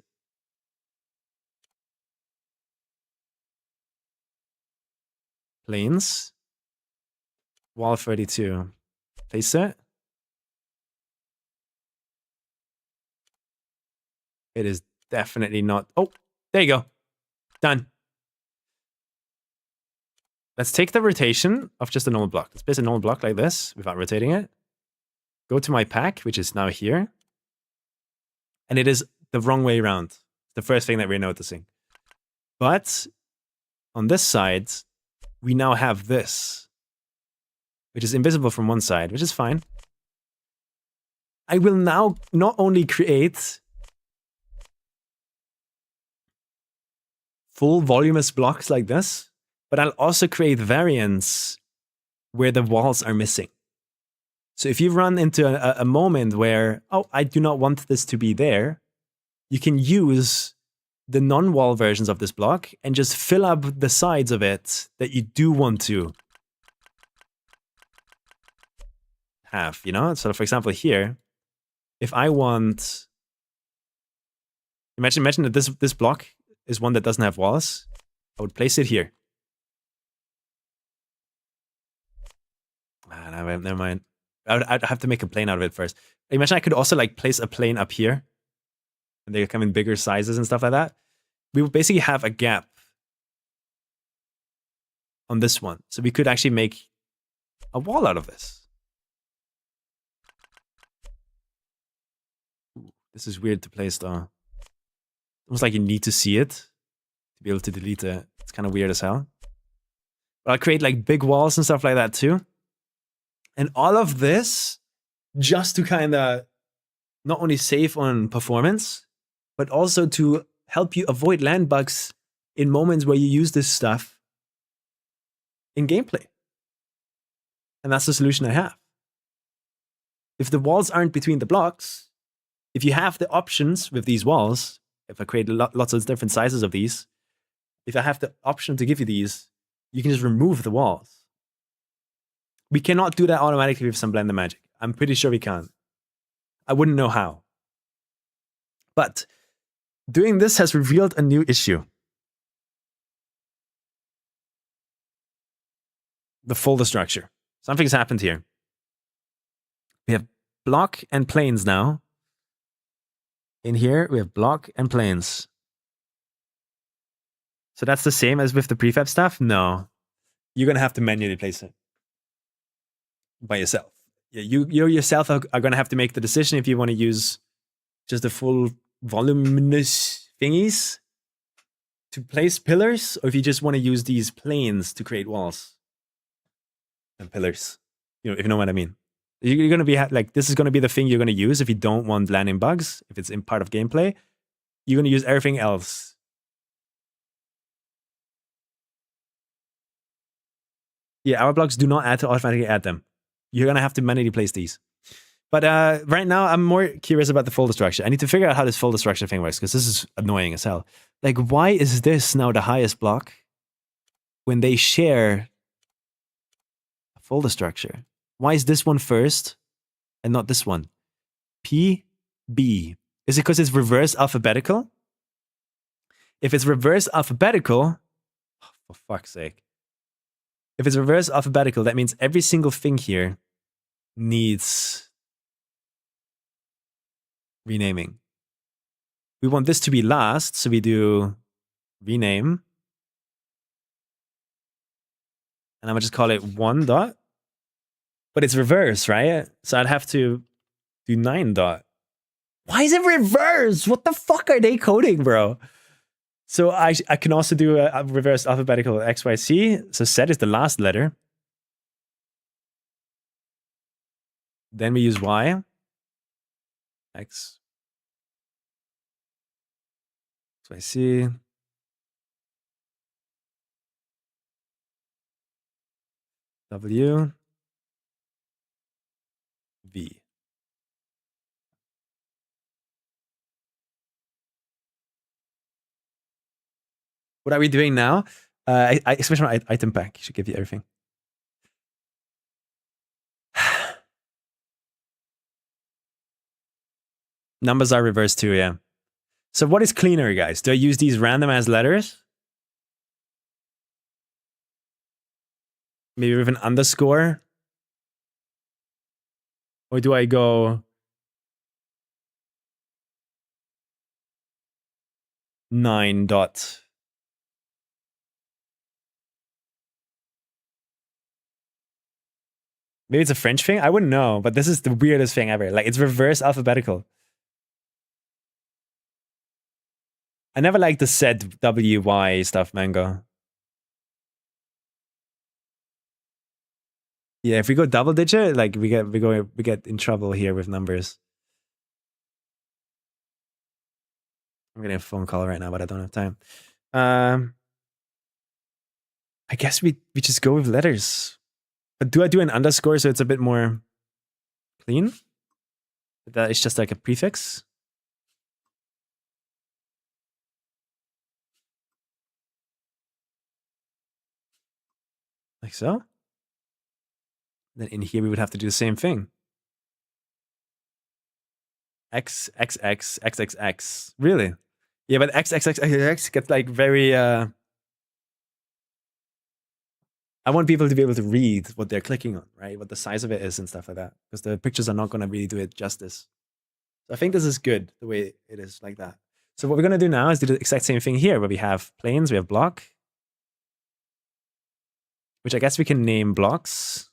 planes, wall 32. Place it. It is definitely not. Oh, there you go. Done. Let's take the rotation of just a normal block. Let's place a normal block like this without rotating it. Go to my pack, which is now here. And it is the wrong way around. The first thing that we're noticing. But on this side, we now have this, which is invisible from one side, which is fine. I will now not only create full voluminous blocks like this, but I'll also create variants where the walls are missing. So if you run into a moment where, oh, I do not want this to be there, you can use the non-wall versions of this block and just fill up the sides of it that you do want to have, you know? So for example, here, if I want, imagine that this block is one that doesn't have walls. I would place it here. Never mind. I'd have to make a plane out of it first. Imagine I could also like place a plane up here, and they come in bigger sizes and stuff like that. We would basically have a gap on this one. So we could actually make a wall out of this. Ooh, this is weird to place though. Almost like you need to see it to be able to delete it. It's kind of weird as hell. But I'll create like big walls and stuff like that too. And all of this just to kind of not only save on performance, but also to help you avoid land bugs in moments where you use this stuff in gameplay. And that's the solution I have. If the walls aren't between the blocks, if you have the options with these walls, if I create lots of different sizes of these, if I have the option to give you these, you can just remove the walls. We cannot do that automatically with some Blender magic. I'm pretty sure we can't. I wouldn't know how. But doing this has revealed a new issue. The folder structure. Something's happened here. We have block and planes now. In here, we have block and planes. So that's the same as with the prefab stuff? No. You're going to have to manually place it by yourself. Yeah, you yourself are going to have to make the decision if you want to use just the full voluminous thingies to place pillars, or if you just want to use these planes to create walls and pillars. You know, if you know what I mean. You're going to be like, this is going to be the thing you're going to use if you don't want landing bugs, if it's in part of gameplay. You're going to use everything else. Yeah, our blocks do not automatically add them. You're going to have to manually place these. But right now, I'm more curious about the folder structure. I need to figure out how this folder structure thing works, because this is annoying as hell. Like, why is this now the highest block when they share a folder structure? Why is this one first and not this one? P, B. Is it because it's reverse alphabetical? If it's reverse alphabetical, oh, for fuck's sake. If it's reverse alphabetical, that means every single thing here needs renaming. We want this to be last, so we do rename. And I'm gonna just call it 1 dot. But it's reverse, right? So I'd have to do 9 dot. Why is it reverse? What the fuck are they coding, bro? So I can also do a reverse alphabetical XYZ. So Z is the last letter. Then we use Y. X. XYZ. W. V. What are we doing now? Especially my item pack should give you everything. Numbers are reversed too, yeah. So what is cleaner, guys? Do I use these random as letters? Maybe with an underscore? Or do I go 9 dot? Maybe it's a French thing? I wouldn't know, but this is the weirdest thing ever. Like, it's reverse alphabetical. I never liked the Z, W, Y stuff, Mango. Yeah, if we go double digit, like we get in trouble here with numbers. I'm getting a phone call right now, but I don't have time. I guess we just go with letters. But do I do an underscore so it's a bit more clean? That is just like a prefix. Like so. Then in here we would have to do the same thing. X, X, X, X, X, X. Really? Yeah, but X, X, X, X, X gets like very... I want people to be able to read what they're clicking on, right? What the size of it is and stuff like that. Because the pictures are not going to really do it justice. So I think this is good, the way it is like that. So what we're going to do now is do the exact same thing here, where we have planes, we have block, which I guess we can name blocks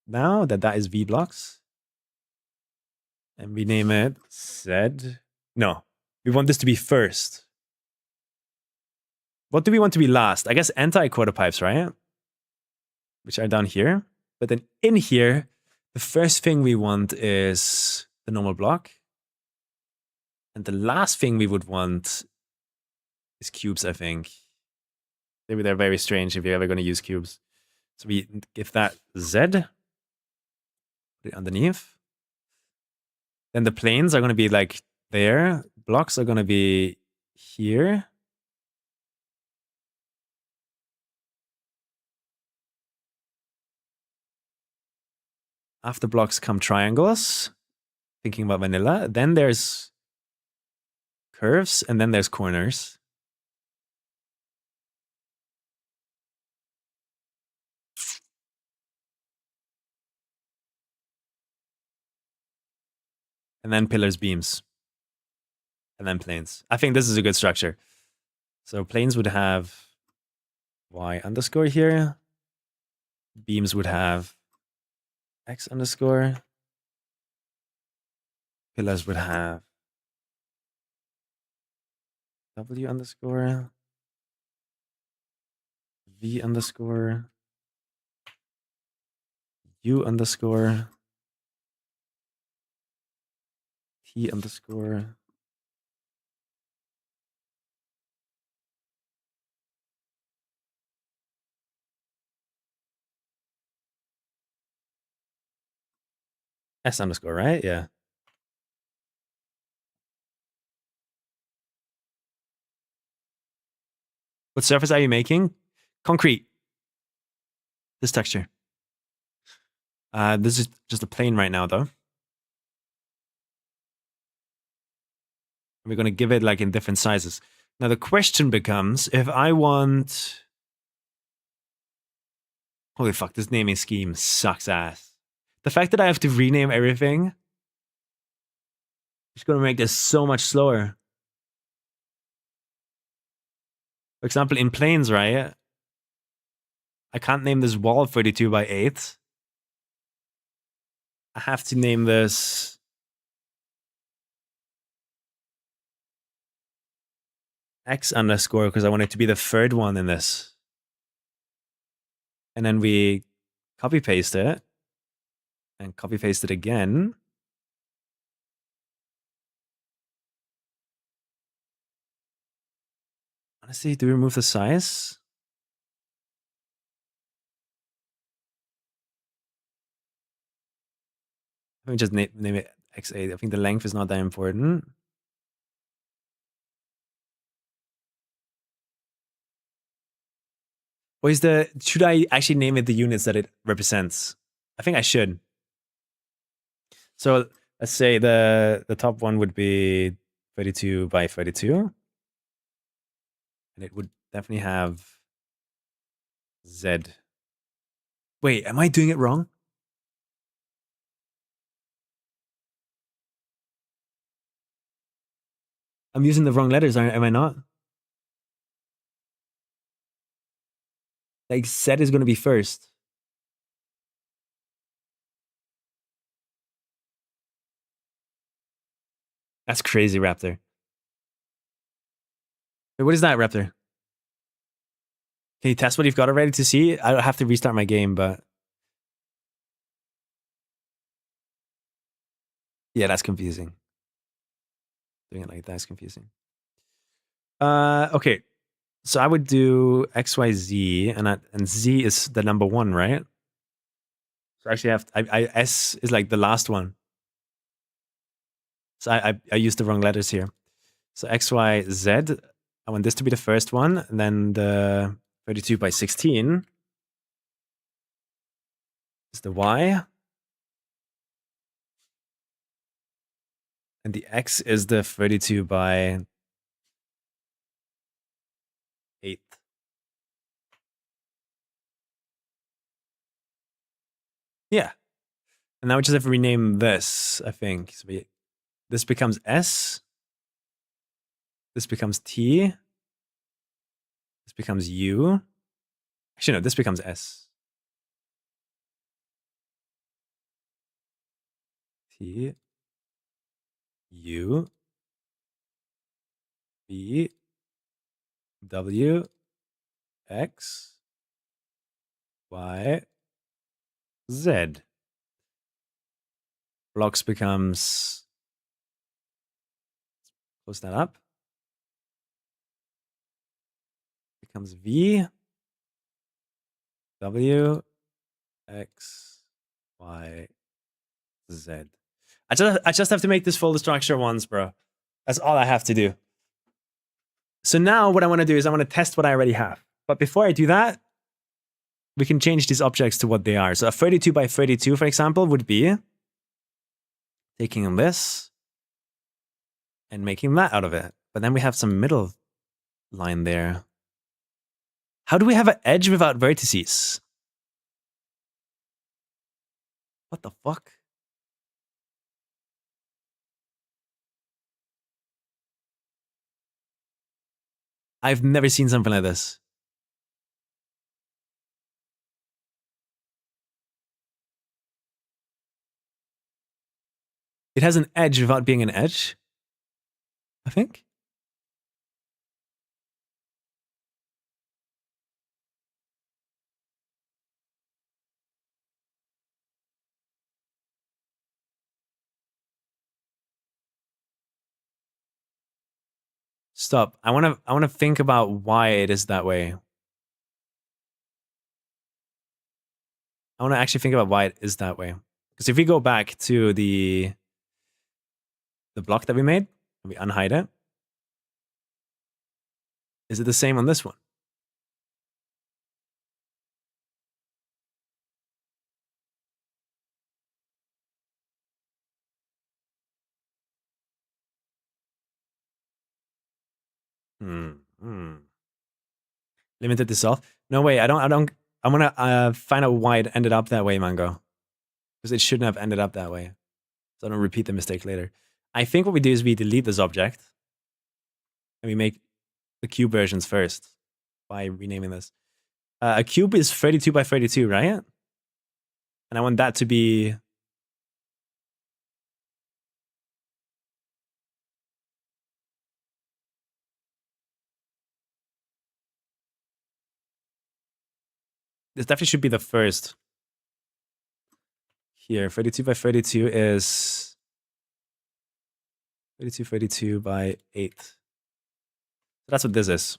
now that is V blocks. And we name it Z. No, we want this to be first. What do we want to be last? I guess anti-quarter pipes, right? Which are down here. But then in here, the first thing we want is the normal block. And the last thing we would want is cubes, I think. Maybe they're very strange if you're ever going to use cubes. So we give that Z. Put it underneath. Then the planes are going to be like there. Blocks are going to be here. After blocks come triangles. Thinking about vanilla. Then there's curves, and then there's corners. And then pillars, beams. And then planes. I think this is a good structure. So planes would have Y underscore here. Beams would have X underscore. Pillars would have W underscore. V underscore. U underscore. T underscore. S underscore, right? Yeah. What surface are you making? Concrete. This texture. This is just a plane right now, though. We're going to give it like in different sizes. Now the question becomes, if I want... Holy fuck, this naming scheme sucks ass. The fact that I have to rename everything is going to make this so much slower. For example, in planes, right? I can't name this wall 32 by 8. I have to name this X underscore because I want it to be the third one in this. And then we copy paste it and copy paste it again. Honestly, do we remove the size? Let me just name it X8. I think the length is not that important. Or should I actually name it the units that it represents? I think I should. So let's say the top one would be 32 by 32. And it would definitely have Z. Wait, am I doing it wrong? I'm using the wrong letters, am I not? Like Z is going to be first. That's crazy, Raptor. Wait, what is that, Raptor? Can you test what you've got already to see? I have to restart my game, but... Yeah, that's confusing. Doing it like that is confusing. Okay. So I would do XYZ, and Z is the number 1, right? So actually S is like the last one. So I used the wrong letters here. So X, Y, Z. I want this to be the first one. And then the 32 by 16 is the Y. And the X is the 32 by 8. Yeah. And now we just have to rename this, I think. So this becomes S. This becomes T. This becomes U. Actually, no, this becomes S. T. U. B. W. X. Y. Z. Blocks becomes, close that up. Becomes V. W. X. Y. Z. I just have to make this folder structure once, bro. That's all I have to do. So now what I want to do is I want to test what I already have. But before I do that, we can change these objects to what they are. So a 32 by 32, for example, would be taking this and making that out of it. But then we have some middle line there. How do we have an edge without vertices? What the fuck? I've never seen something like this. It has an edge without being an edge, I think. Stop. I want to think about why it is that way. I want to actually think about why it is that way. Because if we go back to the block that we made, and we unhide it, is it the same on this one? Limited dissolve? No way. I want to find out why it ended up that way, Mango. Because it shouldn't have ended up that way. So I don't repeat the mistake later. I think what we do is we delete this object. And we make the cube versions first. By renaming this. A cube is 32 by 32, right? And I want that to be... This definitely should be the first. Here, 32 by 32 is 32 by 8. So that's what this is.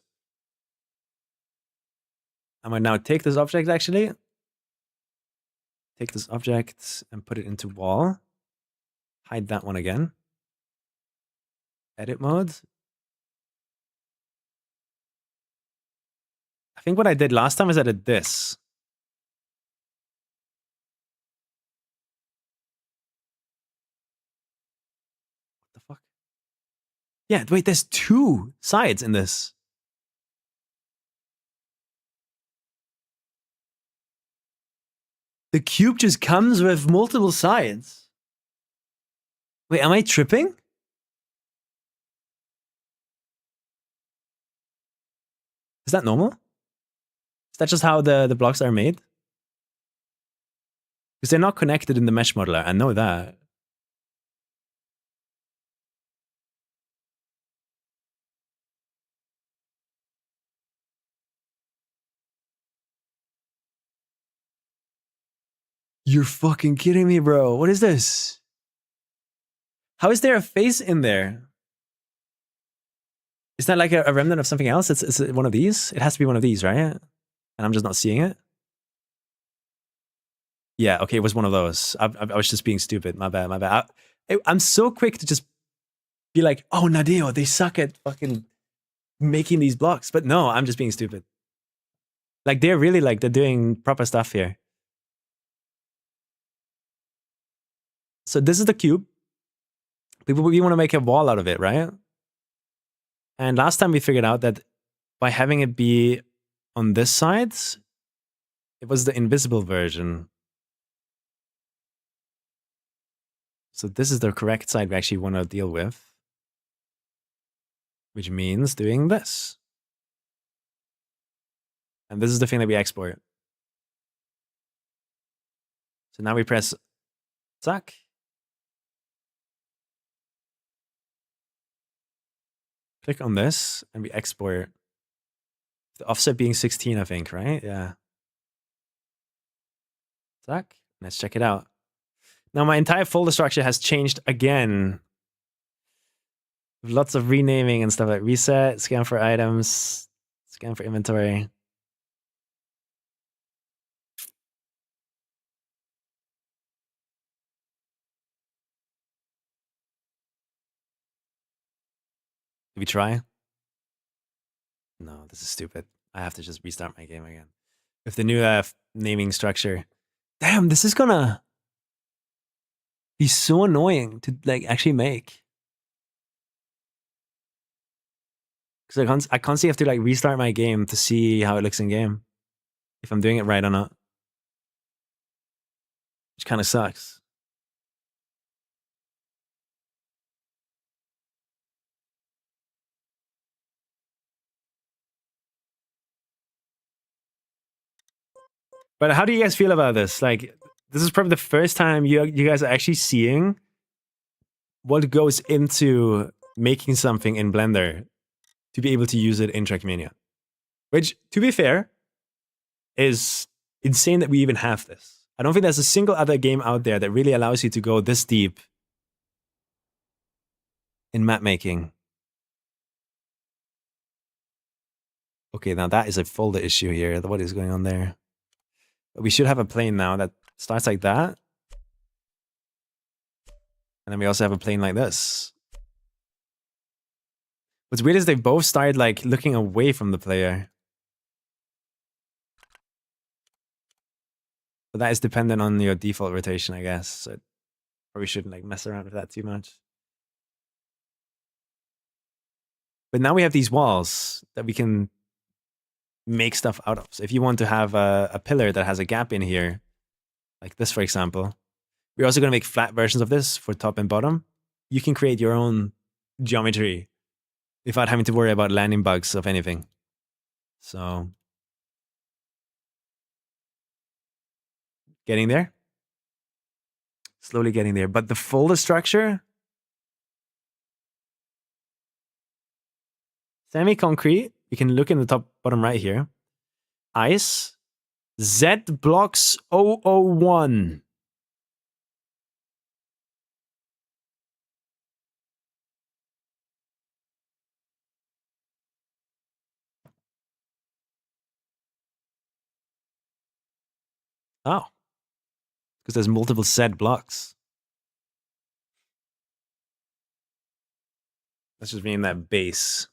I'm going to now take this object, actually. Take this object and put it into wall. Hide that one again. Edit mode. I think what I did last time is I did this. What the fuck? Yeah, wait, there's 2 sides in this. The cube just comes with multiple sides. Wait, am I tripping? Is that normal? Is that just how the blocks are made? Because they're not connected in the mesh modeler. I know that. You're fucking kidding me, bro. What is this? How is there a face in there? Is that like a remnant of something else? It's one of these? It has to be one of these, right? And I'm just not seeing it? Yeah, okay, it was one of those. I was just being stupid. My bad, my bad. I'm so quick to just be like, oh, Nadeo, they suck at fucking making these blocks. But no, I'm just being stupid. Like, they're really like, they're doing proper stuff here. So this is the cube. We want to make a wall out of it, right? And last time we figured out that by having it be on this side, it was the invisible version. So this is the correct side we actually want to deal with, which means doing this. And this is the thing that we export. So now we press zack. Click on this and we export. The offset being 16, I think, right? Yeah. Zack. Let's check it out. Now my entire folder structure has changed again. Lots of renaming and stuff like reset, scan for items, scan for inventory. Did we try? No, this is stupid. I have to just restart my game again. With the new naming structure. Damn, this is gonna be so annoying to like actually make. Because I constantly have to like restart my game to see how it looks in game. If I'm doing it right or not. Which kind of sucks. But how do you guys feel about this? Like, this is probably the first time you guys are actually seeing what goes into making something in Blender to be able to use it in Trackmania. Which, to be fair, is insane that we even have this. I don't think there's a single other game out there that really allows you to go this deep in map making. Okay, now that is a folder issue here. What is going on there? But we should have a plane now that starts like that. And then we also have a plane like this. What's weird is they both started like looking away from the player. But that is dependent on your default rotation, I guess. So probably shouldn't like mess around with that too much. But now we have these walls that we can make stuff out of. So if you want to have a pillar that has a gap in here, like this, for example, we're also going to make flat versions of this for top and bottom. You can create your own geometry without having to worry about landing bugs of anything. So getting there. Slowly getting there. But the folder structure, semi-concrete, you can look in the top bottom right here. Ice, Z blocks 001. Oh, because there's multiple Z blocks. Let's just rename that base.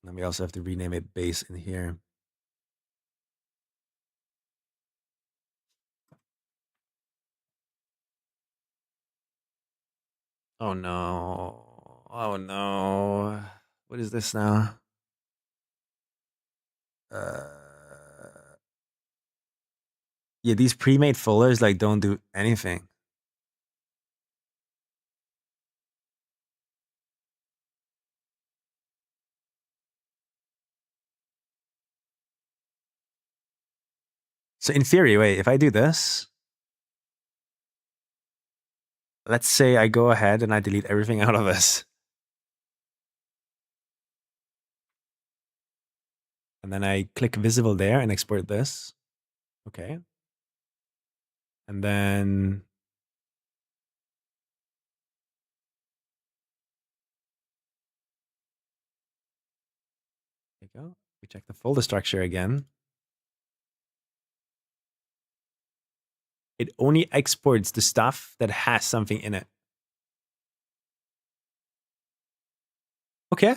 And then we also have to rename it base in here. Oh no. Oh no. What is this now? Yeah, these pre-made folders like don't do anything. So in theory, wait, if I do this, let's say I go ahead and I delete everything out of this. And then I click visible there and export this. Okay. And then there you go. We check the folder structure again. It only exports the stuff that has something in it. Okay.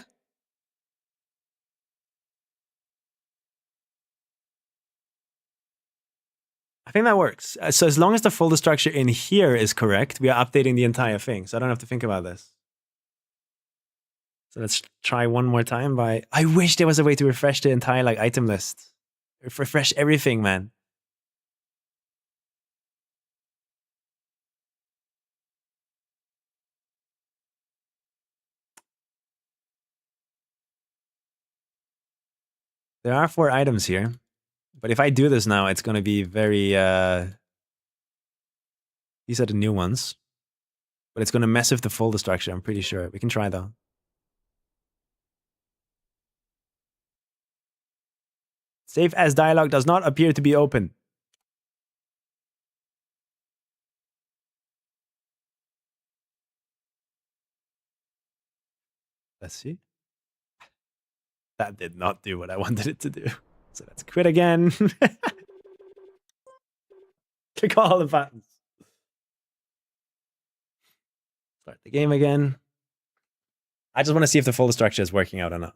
I think that works. So as long as the folder structure in here is correct, we are updating the entire thing. So I don't have to think about this. So let's try one more time by... I wish there was a way to refresh the entire like item list. Refresh everything, man. There are 4 items here. But if I do this now, it's going to be very... These are the new ones. But it's going to mess with the folder structure, I'm pretty sure. We can try though. Save as dialog does not appear to be open. Let's see. That did not do what I wanted it to do. So let's quit again. Click all the buttons. Start the game again. I just want to see if the folder structure is working out or not.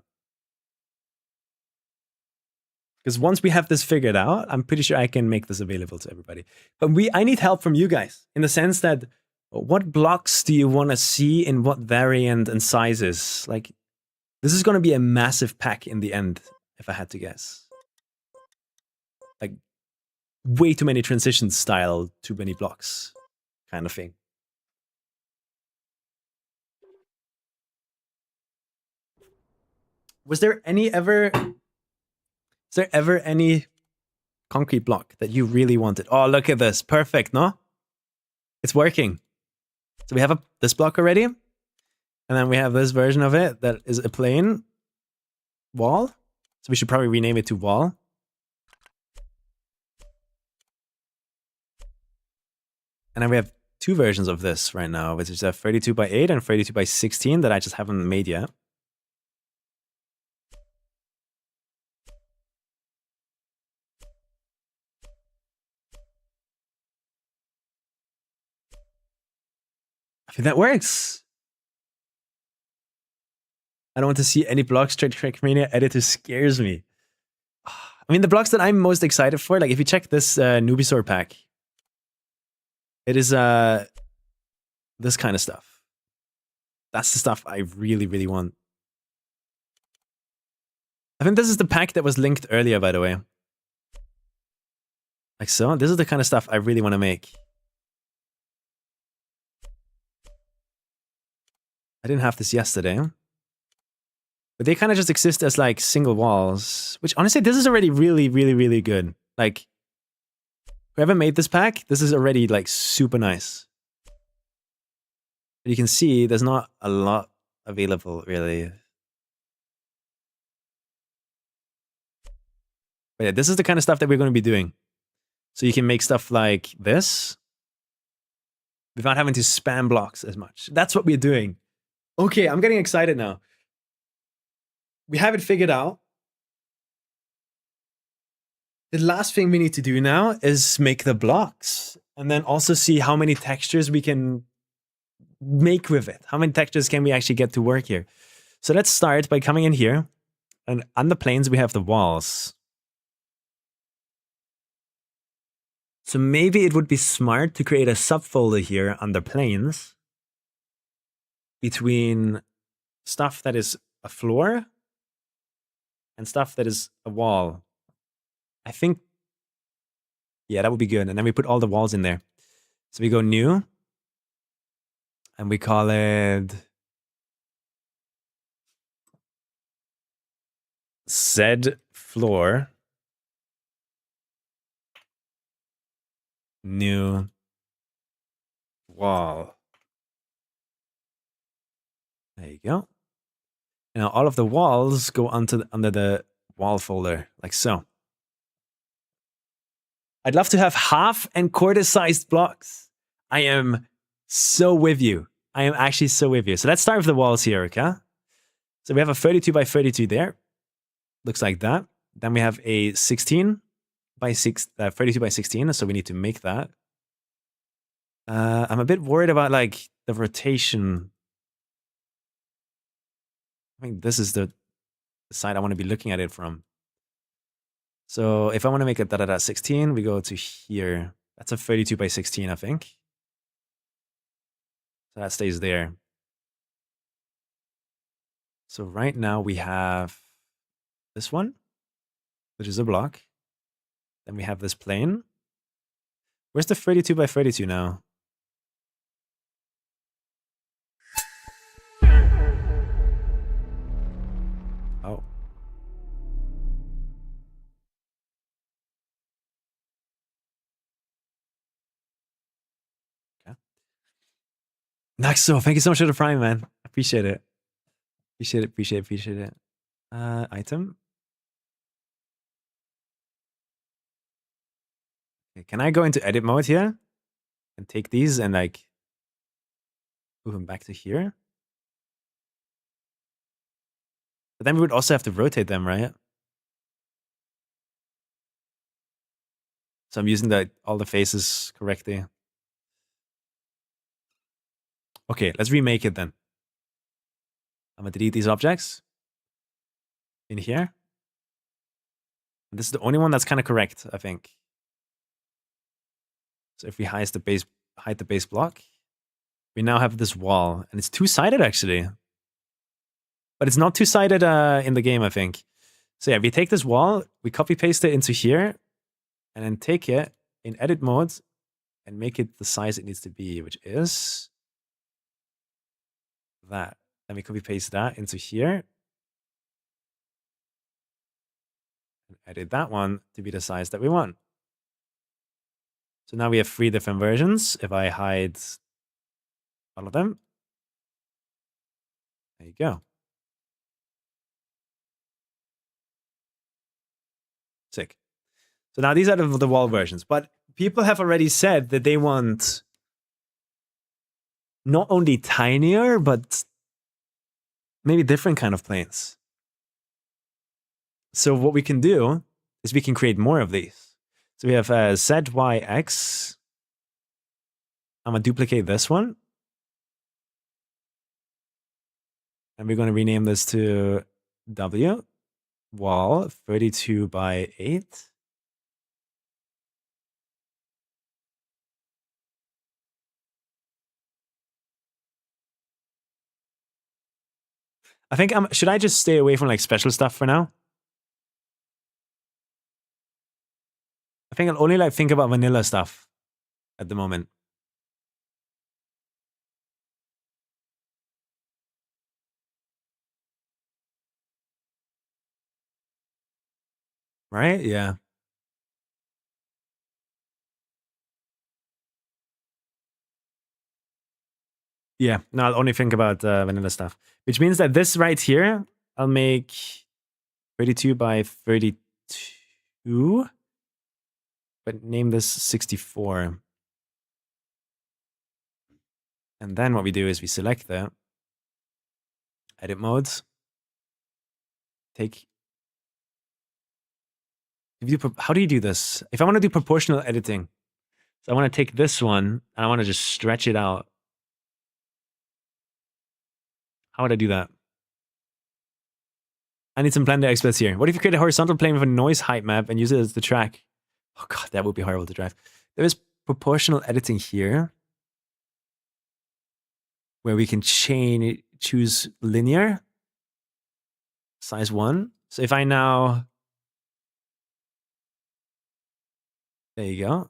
Because once we have this figured out, I'm pretty sure I can make this available to everybody. But I need help from you guys in the sense that what blocks do you want to see in what variant and sizes? Like, this is going to be a massive pack in the end, if I had to guess. Like, way too many transitions style, too many blocks kind of thing. Was there ever any concrete block that you really wanted? Oh, look at this. Perfect, no? It's working. So we have this block already. And then we have this version of it that is a plain wall. So we should probably rename it to wall. And then we have 2 versions of this right now, which is a 32 by 8 and 32 by 16 that I just haven't made yet. I think that works. I don't want to see any blocks. Trackmania editor scares me. I mean, the blocks that I'm most excited for, like if you check this Nubisaur pack, it is this kind of stuff. That's the stuff I really, really want. I think this is the pack that was linked earlier, by the way. Like so. This is the kind of stuff I really want to make. I didn't have this yesterday. But they kind of just exist as like single walls. Which honestly, this is already really, really, really good. Like, whoever made this pack, this is already like super nice. But you can see there's not a lot available really. But yeah, this is the kind of stuff that we're going to be doing. So you can make stuff like this without having to spam blocks as much. That's what we're doing. Okay, I'm getting excited now. We have it figured out. The last thing we need to do now is make the blocks and then also see how many textures we can make with it. How many textures can we actually get to work here? So let's start by coming in here, and on the planes we have the walls. So maybe it would be smart to create a subfolder here under planes between stuff that is a floor and stuff that is a wall. I think, yeah, that would be good. And then we put all the walls in there. So we go new, and we call it Z floor new wall. There you go. Now all of the walls go under the wall folder, like so. I'd love to have half and quarter-sized blocks. I am so with you. I am actually so with you. So let's start with the walls here, okay? So we have a 32 by 32 there. Looks like that. Then we have a 16 by 32 by 16. So we need to make that. I'm a bit worried about like the rotation. I think this is the side I want to be looking at it from. So if I want to make it 16, we go to here. That's a 32 by 16, I think. So that stays there. So right now we have this one, which is a block. Then we have this plane. Where's the 32 by 32 now? Oh. Okay. Naxo, thank you so much for the prime, man. Appreciate it. Appreciate it. Item. Okay, can I go into edit mode here and take these and like move them back to here? But then we would also have to rotate them, right? So I'm using all the faces correctly. Okay, let's remake it then. I'm gonna delete these objects in here. And this is the only one that's kind of correct, I think. So if we hide the base block, we now have this wall, and it's two-sided actually. But it's not two-sided in the game, I think. So yeah, we take this wall, we copy paste it into here, and then take it in edit mode and make it the size it needs to be, which is that. Then we copy paste that into here. And edit that one to be the size that we want. So now we have 3 different versions. If I hide all of them, there you go. Sick. So now these are the wall versions, but people have already said that they want not only tinier, but maybe different kind of planes. So what we can do is we can create more of these. So we have ZYX. I'm going to duplicate this one. And we're going to rename this to W. Wall 32 by 8. I think should I just stay away from like special stuff for now? I think I'll only like think about vanilla stuff at the moment. Right? Yeah. Yeah. No, I'll only think about vanilla stuff. Which means that this right here, I'll make 32 by 32. But name this 64. And then what we do is we select that. Edit modes. How do you do this? If I want to do proportional editing, so I want to take this one and I want to just stretch it out. How would I do that? I need some Blender experts here. What if you create a horizontal plane with a noise height map and use it as the track? Oh god, that would be horrible to drive. There is proportional editing here, where we can choose linear, size 1. So if I now, there you go.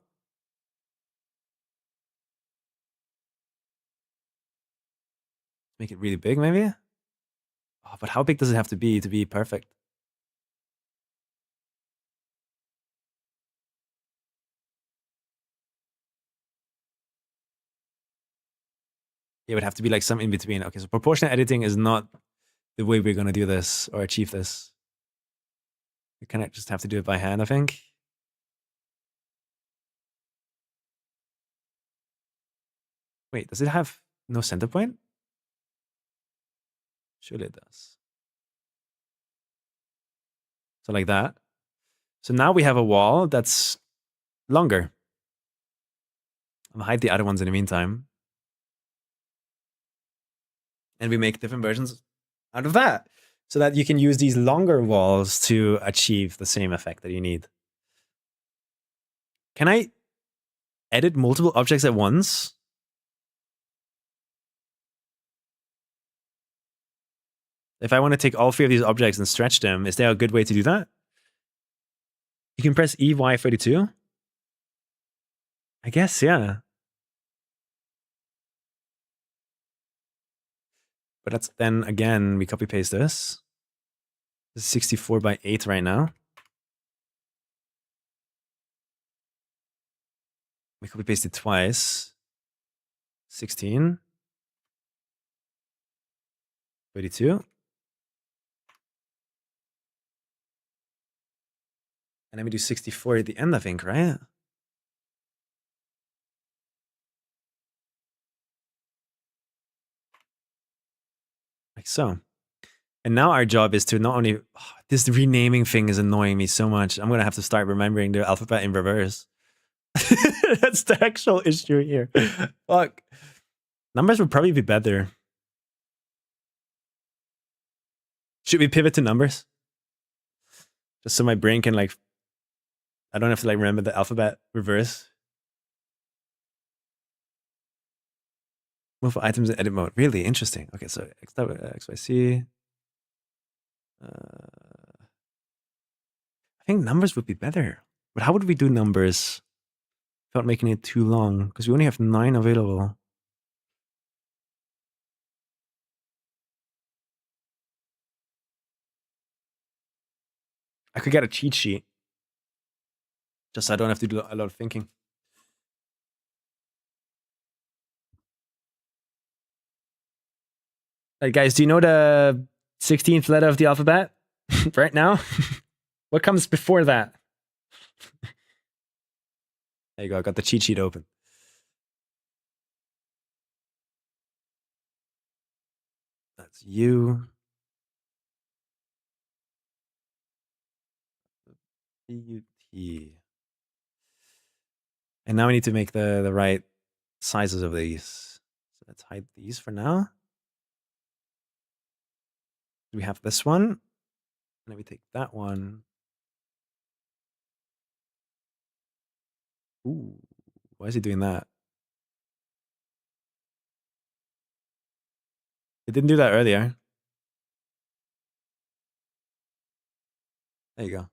Make it really big, maybe? Oh, but how big does it have to be perfect? It would have to be like some in between. Okay, so proportional editing is not the way we're going to do this or achieve this. We kind of just have to do it by hand, I think. Wait, does it have no center point? Surely it does. So like that. So now we have a wall that's longer. I'll hide the other ones in the meantime. And we make different versions out of that so that you can use these longer walls to achieve the same effect that you need. Can I edit multiple objects at once? If I want to take all 3 of these objects and stretch them, is there a good way to do that? You can press EY32. I guess, yeah. But that's then again, we copy paste this. This is 64 by 8 right now. We copy paste it twice. 16. 32. And then we do 64 at the end, I think, right? Like so. And now our job is to not only... Oh, this renaming thing is annoying me so much. I'm going to have to start remembering the alphabet in reverse. That's the actual issue here. Fuck. Numbers would probably be better. Should we pivot to numbers? Just so my brain can like... I don't have to like remember the alphabet reverse. Move items in edit mode. Really interesting. Okay, so X, Y, C. I think numbers would be better. But how would we do numbers without making it too long? Because we only have 9 available. I could get a cheat sheet. Just so I don't have to do a lot of thinking. Hey guys, do you know the 16th letter of the alphabet right now? What comes before that? There you go, I got the cheat sheet open. That's U. C-U-T. And now we need to make the right sizes of these. So let's hide these for now. We have this one. And then we take that one. Ooh, why is he doing that? It didn't do that earlier. There you go.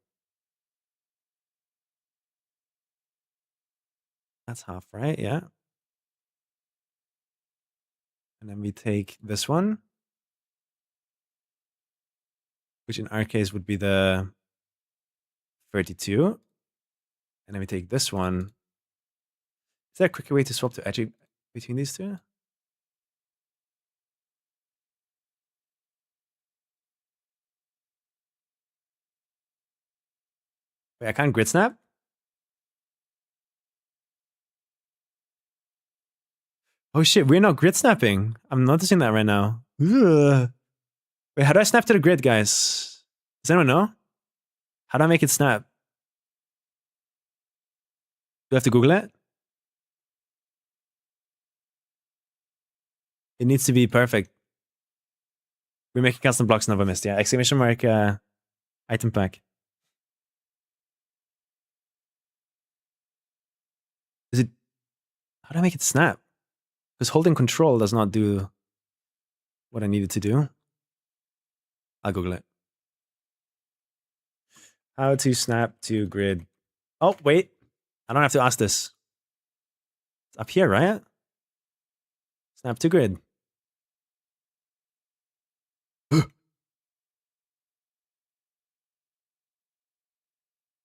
That's half right, yeah. And then we take this one, which in our case would be the 32. And then we take this one. Is there a quicker way to swap the edge between these two? Wait, I can't grid snap? Oh shit, we're not grid snapping. I'm noticing that right now. Ugh. Wait, how do I snap to the grid, guys? Does anyone know? How do I make it snap? Do I have to Google it? It needs to be perfect. We're making custom blocks, Nova missed. Yeah, exclamation mark item pack. Is it... How do I make it snap? Because holding control does not do what I needed to do. I'll Google it. How to snap to grid. Oh, wait. I don't have to ask this. It's up here, right? Snap to grid.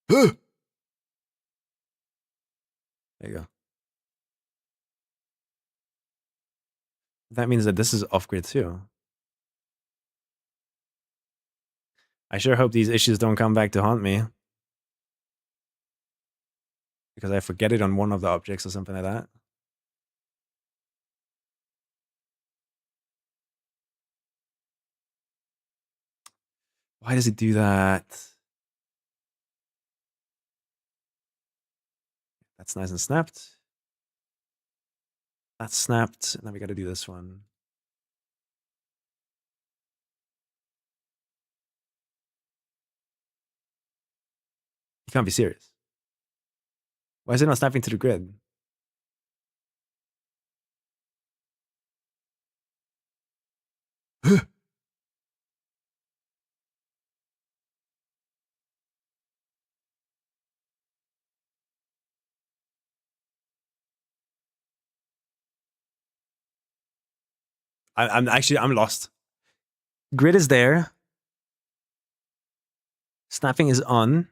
There you go. That means that this is off grid too. I sure hope these issues don't come back to haunt me. Because I forget it on one of the objects or something like that. Why does it do that? That's nice and snapped. That's snapped. Now we got to do this one. You can't be serious. Why is it not snapping to the grid? I'm lost. Grid is there. Snapping is on.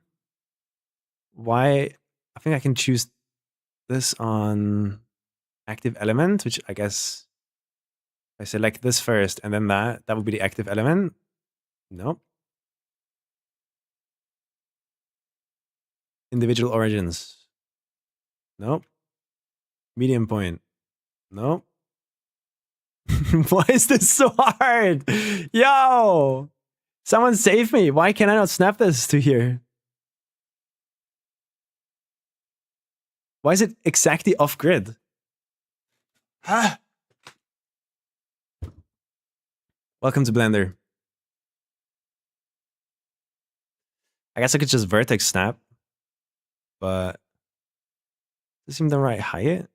Why? I think I can choose this on active element, which I guess if I select this first and then that would be the active element. Nope. Individual origins. Nope. Medium point. Nope. Why is this so hard? Yo! Someone save me. Why can I not snap this to here? Why is it exactly off grid? Huh? Welcome to Blender. I guess I could just vertex snap, but does this seem the right height?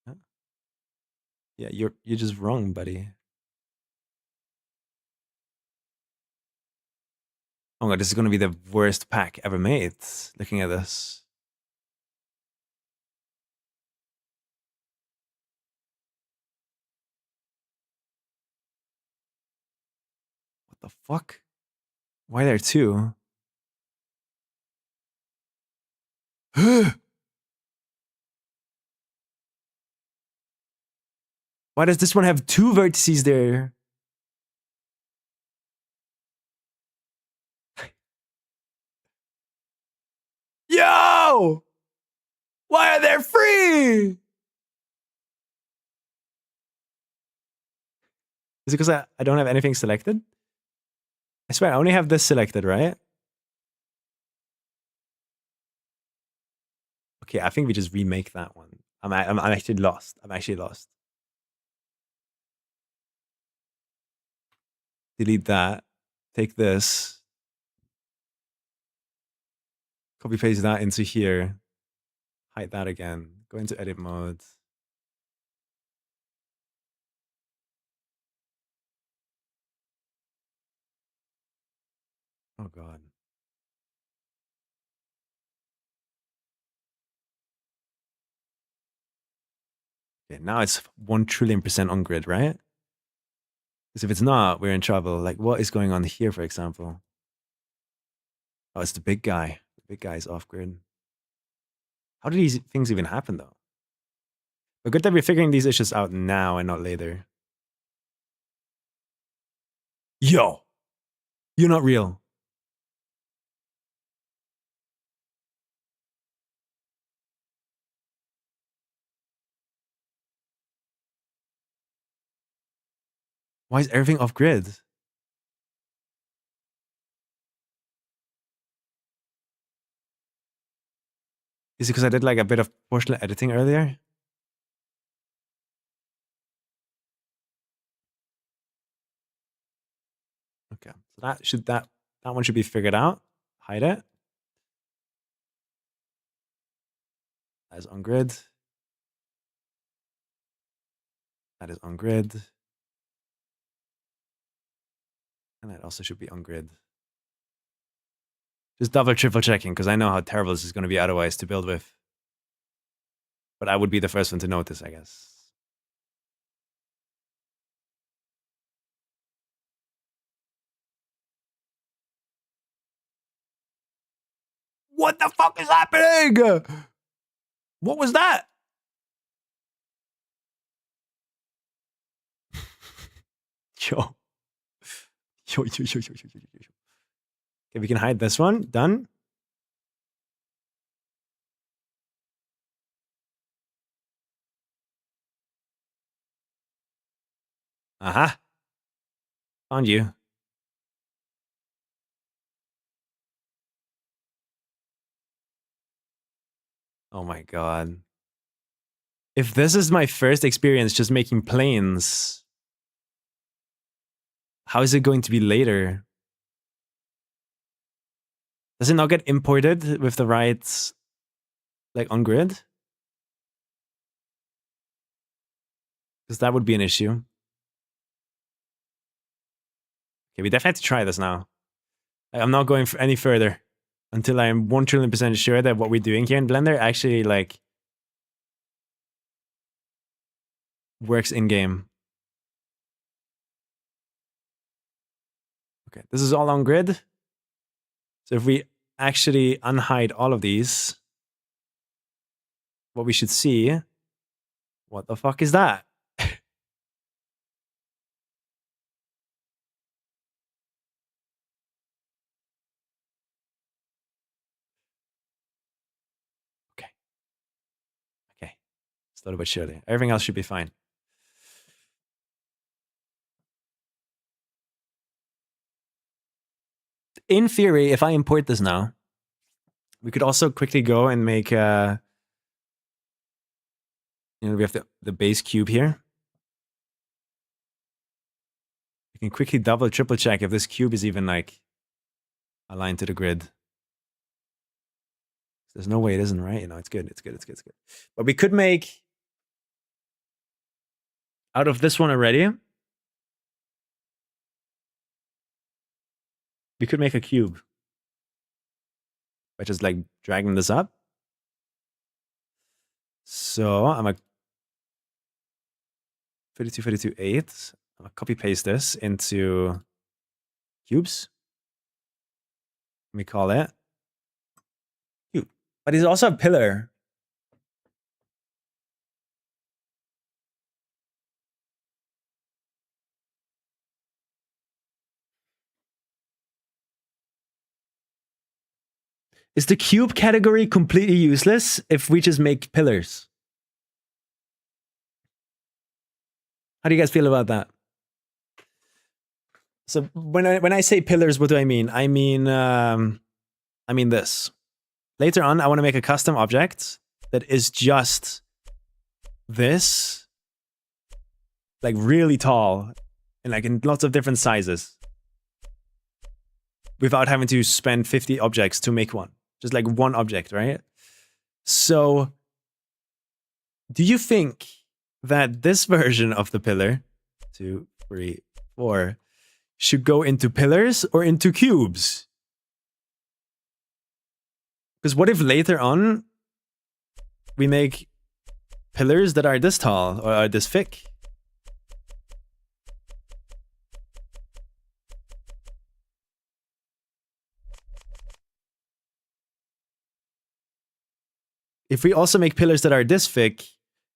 Huh? Yeah, you're just wrong, buddy. Oh my god, this is gonna be the worst pack ever made. Looking at this. What the fuck? Why there two? Why does this one have two vertices there? Yo! Why are there three? Is it because I don't have anything selected? I swear, I only have this selected, right? Okay, I think we just remake that one. I'm actually lost. I'm actually lost. Delete that. Take this. Copy paste that into here. Hide that again. Go into edit mode. Oh god. Okay, now it's 1,000,000,000% on grid, right? Because if it's not, we're in trouble. Like, what is going on here, for example? Oh, it's the big guy. The big guy is off grid. How do these things even happen, though? But good that we're figuring these issues out now and not later. Yo! You're not real. Why is everything off grid? Is it because I did like a bit of proportional editing earlier? Okay, so that one should be figured out. Hide it. That is on grid. That is on grid. And that also should be on grid. Just double, triple checking, because I know how terrible this is going to be otherwise to build with. But I would be the first one to notice, I guess. What the fuck is happening? What was that? Yo. Yo. Okay, we can hide this one. Done. Aha. Found you. Oh my god. If this is my first experience just making planes, how is it going to be later? Does it not get imported with the right, like, on grid? Because that would be an issue. Okay, we definitely have to try this now. I'm not going any further until I'm 1 trillion% sure that what we're doing here in Blender actually, like, works in-game. Okay, this is all on grid. So if we actually unhide all of these, what we should see, what the fuck is that? Okay, slowly but surely. Everything else should be fine. In theory, if I import this now, we could also quickly go and make, we have the base cube here. We can quickly double, triple check if this cube is even, like, aligned to the grid. There's no way it isn't, right? You know, it's good, it's good, it's good, it's good. But we could make, out of this one already, we could make a cube by just, like, dragging this up. So I'm a 32, 8. I'm gonna copy paste this into cubes. Let me call it cube. But it's also a pillar. Is the cube category completely useless if we just make pillars? How do you guys feel about that? So when I say pillars, what do I mean? I mean this. Later on, I want to make a custom object that is just this, like, really tall and, like, in lots of different sizes, without having to spend 50 objects to make one. Just, like, one object, right? So do you think that this version of the pillar, 2, 3, 4, should go into pillars or into cubes? Because what if later on we make pillars that are this tall or are this thick? If we also make pillars that are this thick,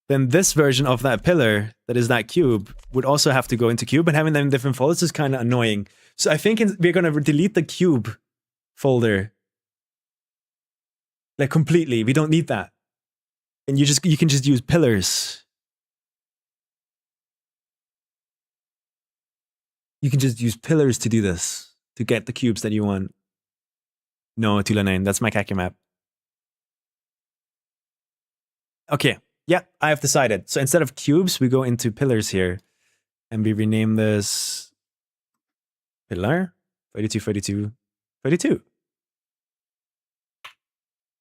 then this version of that pillar that is that cube would also have to go into cube, and having them in different folders is kind of annoying. So I think we're going to delete the cube folder, like, completely. We don't need that. And you can just use pillars. You can just use pillars to do this, to get the cubes that you want. No, Tula9, that's my kacky map. Okay, yeah, I have decided. So instead of cubes, we go into pillars here. And we rename this pillar 32.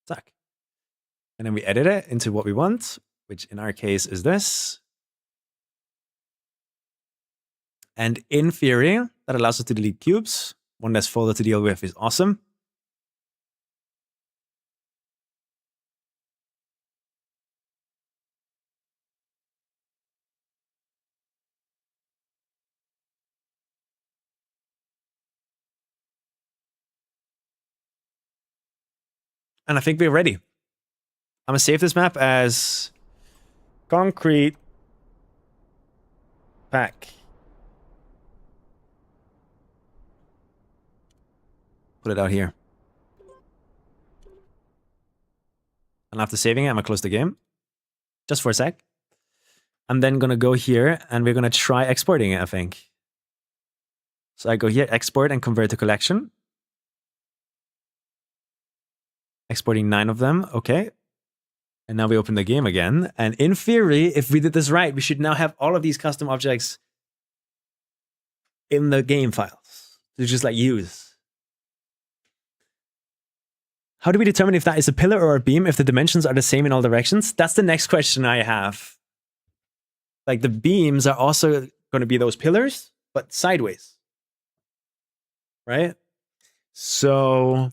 Zack. And then we edit it into what we want, which in our case is this. And in theory, that allows us to delete cubes. One less folder to deal with is awesome. And I think we're ready. I'm gonna save this map as concrete pack. Put it out here. And after saving it, I'm gonna close the game. Just for a sec. I'm then gonna go here and we're gonna try exporting it, I think. So I go here, export and convert to collection. Exporting 9 of them. Okay. And now we open the game again. And in theory, if we did this right, we should now have all of these custom objects in the game files to just like use. How do we determine if that is a pillar or a beam if the dimensions are the same in all directions? That's the next question I have. Like the beams are also going to be those pillars, but sideways. Right? So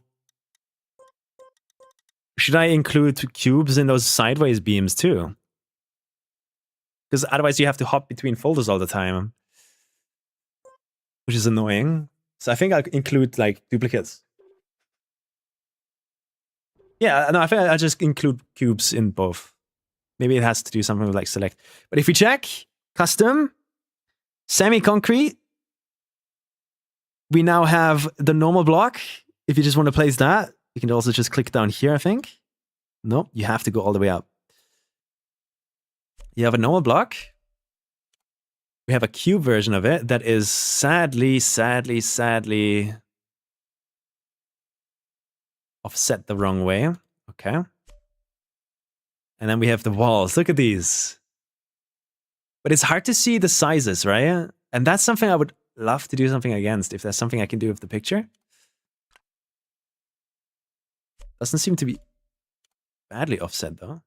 should I include cubes in those sideways beams too? Because otherwise you have to hop between folders all the time, which is annoying. So I think I'll include like duplicates. Yeah, no, I think I'll just include cubes in both. Maybe it has to do something with like select. But if we check custom, semi-concrete, we now have the normal block. If you just want to place that, you can also just click down here, I think. Nope, you have to go all the way up. You have a normal block. We have a cube version of it that is sadly offset the wrong way. Okay. And then we have the walls. Look at these. But it's hard to see the sizes, right? And that's something I would love to do something against, if there's something I can do with the picture. Doesn't seem to be badly offset though.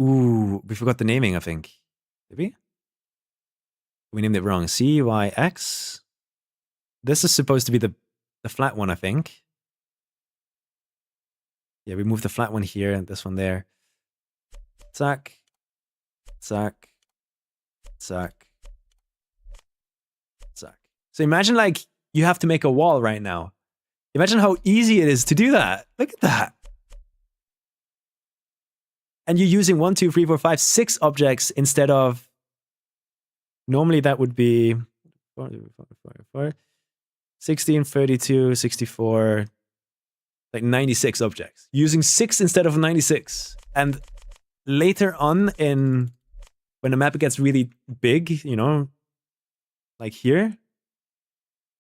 Ooh, we forgot the naming, I think. Did we? We named it wrong. CYX. This is supposed to be the flat one, I think. Yeah, we moved the flat one here and this one there. Zack. Zack. Zack. Zack. So imagine like you have to make a wall right now. Imagine how easy it is to do that. Look at that. And you're using 1, 2, 3, 4, 5, 6 objects instead of, normally that would be 16, 32, 64, like 96 objects. Using 6 instead of 96. And later on when the map gets really big, you know, like here,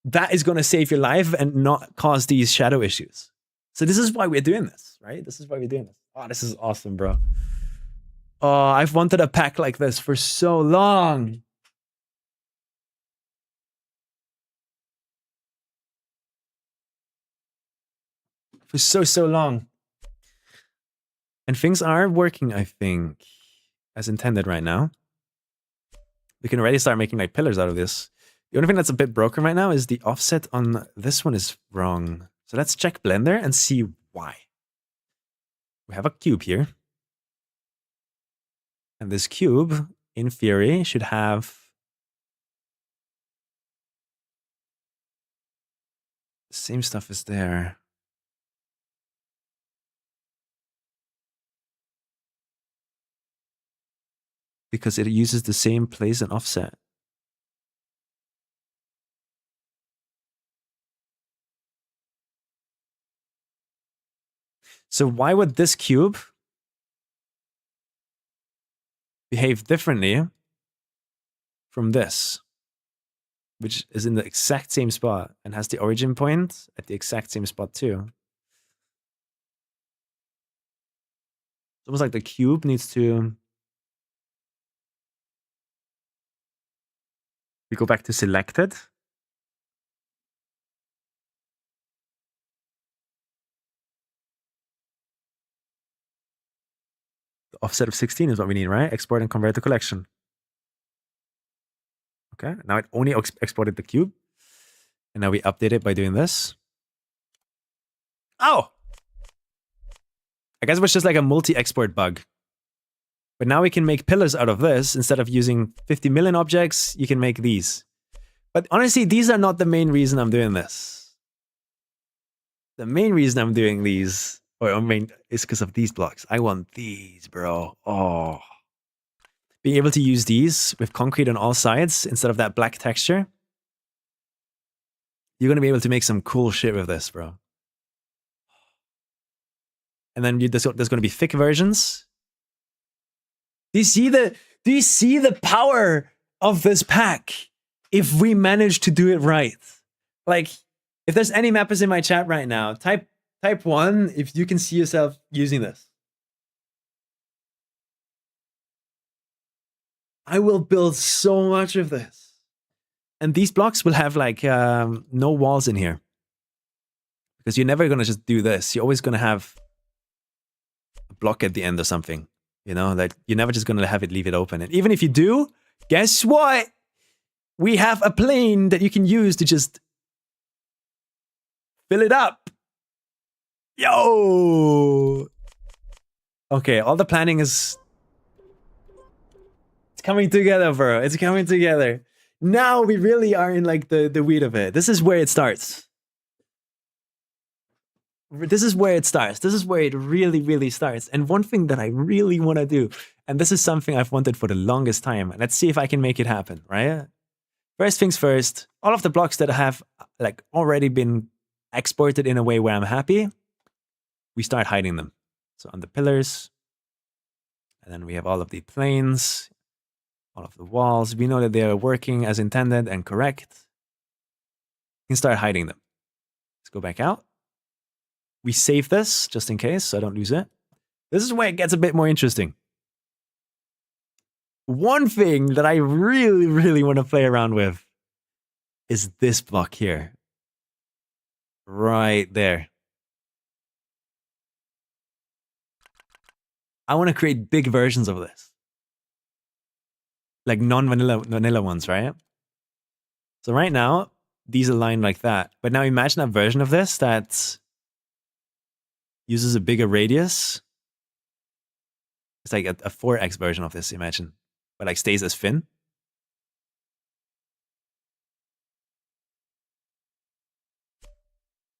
that is going to save your life and not cause these shadow issues. So this is why we're doing this, right? This is why we're doing this. Oh, this is awesome, bro. Oh, I've wanted a pack like this for so long. For so long. And things are working, I think, as intended right now. We can already start making like pillars out of this. The only thing that's a bit broken right now is the offset on this one is wrong. So let's check Blender and see why. We have a cube here. And this cube, in theory, should have the same stuff as there. Because it uses the same place and offset. So why would this cube behave differently from this, which is in the exact same spot and has the origin point at the exact same spot too? It's almost like the cube needs to... We go back to selected. The offset of 16 is what we need, right? Export and convert to collection. Okay, now it only exported the cube. And now we update it by doing this. Oh! I guess it was just like a multi-export bug. But now we can make pillars out of this. Instead of using 50 million objects, you can make these. But honestly, these are not the main reason I'm doing this. The main reason I'm doing these, is because of these blocks. I want these, bro. Oh. Being able to use these with concrete on all sides instead of that black texture. You're going to be able to make some cool shit with this, bro. And then there's going to be thick versions. Do you see the power of this pack if we manage to do it right? Like, if there's any mappers in my chat right now, type 1 if you can see yourself using this. I will build so much of this. And these blocks will have like no walls in here. Because you're never going to just do this. You're always going to have a block at the end or something. You know, like you're never just going to leave it open. And even if you do, guess what? We have a plane that you can use to just fill it up. Yo! Okay, all the planning is... It's coming together, bro. It's coming together. Now we really are in like the weed of it. This is where it starts. This is where it starts. This is where it really, really starts. And one thing that I really want to do, and this is something I've wanted for the longest time. Let's see if I can make it happen, right? First things first, all of the blocks that have like already been exported in a way where I'm happy, we start hiding them. So on the pillars, and then we have all of the planes, all of the walls. We know that they are working as intended and correct. You can start hiding them. Let's go back out. We save this just in case so I don't lose it. This is where it gets a bit more interesting. One thing that I really, really want to play around with is this block here. Right there. I want to create big versions of this. Like non-vanilla ones, right? So right now, these align like that. But now imagine a version of this that uses a bigger radius. It's like a 4x version of this, imagine. But like stays as thin.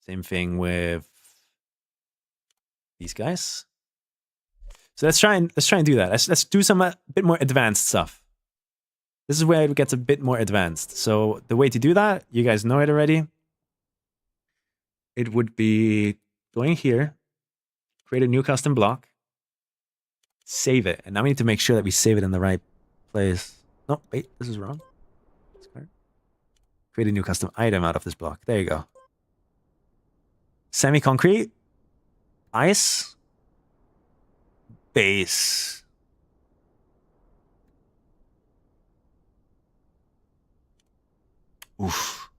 Same thing with these guys. So let's try and do that. Let's do some bit more advanced stuff. This is where it gets a bit more advanced. So the way to do that, you guys know it already. It would be going here, create a new custom block, save it. And now we need to make sure that we save it in the right place. No, wait, this is wrong. Create a new custom item out of this block. There you go. Semi-concrete, ice, base. Oof.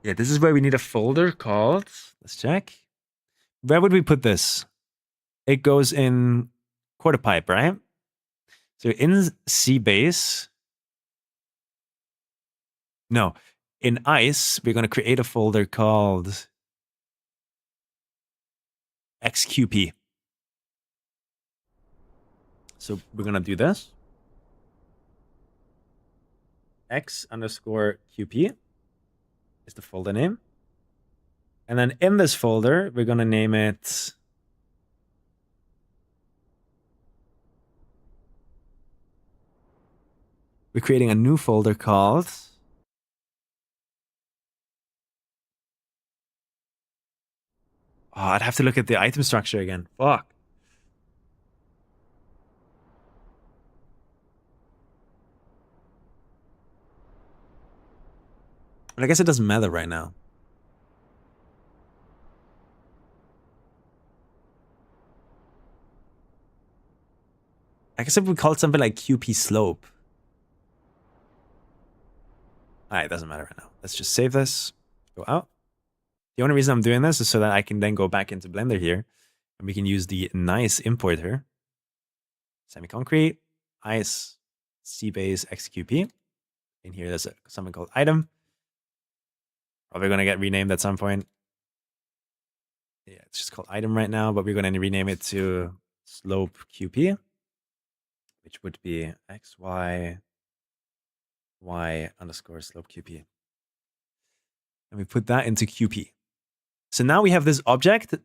Yeah, this is where we need a folder called, let's check. Where would we put this? It goes in quarter pipe, right? So in C base, no, in ice, we're going to create a folder called XQP. So we're going to do this. X_QP is the folder name. And then in this folder, we're going to name it we're creating a new folder called I'd have to look at the item structure again. Fuck. But I guess it doesn't matter right now. I guess if we call it something like QP slope. Alright, it doesn't matter right now. Let's just save this. Go out. The only reason I'm doing this is so that I can then go back into Blender here. And we can use the nice importer. Semi-concrete, ice, C-base, XQP. In here there's something called item. Probably going to get renamed at some point. Yeah, it's just called item right now, but we're going to rename it to slope QP, which would be XY Y_slope QP. And we put that into QP. So now we have this object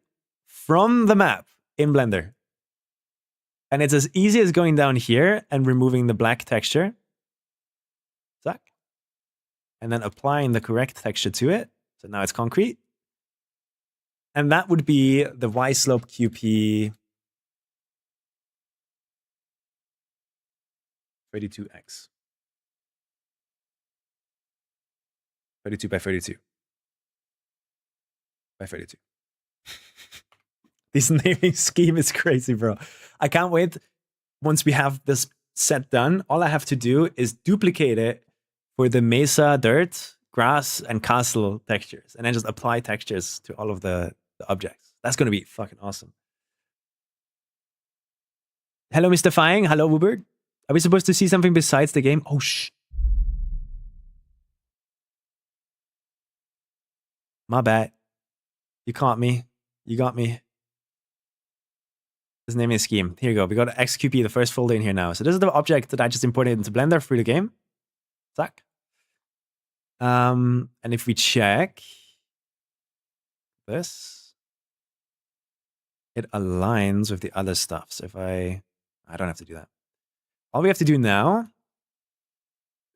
from the map in Blender. And it's as easy as going down here and removing the black texture. Zack. And then applying the correct texture to it. So now it's concrete. And that would be the Y slope QP 32x. 32 by 32. By 32. This naming scheme is crazy, bro. I can't wait. Once we have this set done, all I have to do is duplicate it for the mesa, dirt, grass, and castle textures, and then just apply textures to all of the objects. That's going to be fucking awesome. Hello, Mr. Fying. Hello, Wubert. Are we supposed to see something besides the game? Oh, shh. My bad. You caught me. You got me. This naming scheme. Here you go. We got XQP, the first folder in here now. So this is the object that I just imported into Blender through the game. Zack. And if we check this, it aligns with the other stuff. So if I don't have to do that. All we have to do now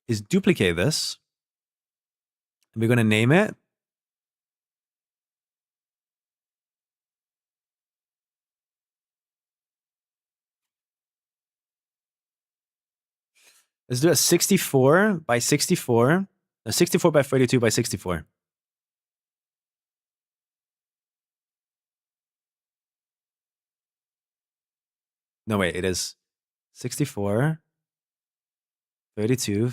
is duplicate this. And we're going to name it. Let's do a 64 by 64. A 64 by 32 by 64. No, wait, it is 64, 32,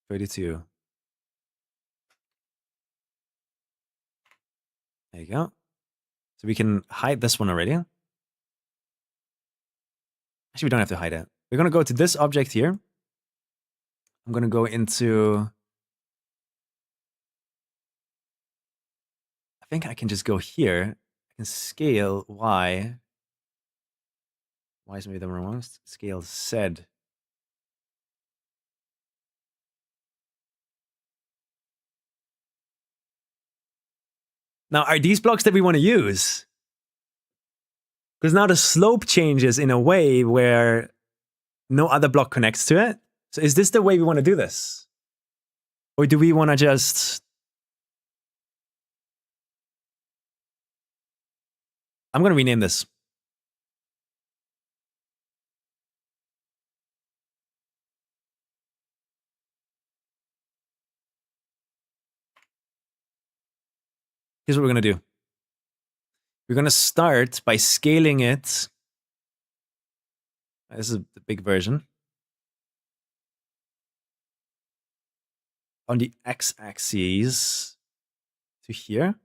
32. There you go. So we can hide this one already. Actually, we don't have to hide it. We're going to go to this object here. I'm going to go into... I think I can just go here. I can scale Y. Y is maybe the wrong one. Scale Z. Now, are these blocks that we want to use? Because now the slope changes in a way where no other block connects to it. So is this the way we want to do this? Or do we want to just... I'm going to rename this. Here's what we're going to do. We're going to start by scaling it. This is the big version. On the x-axis to here.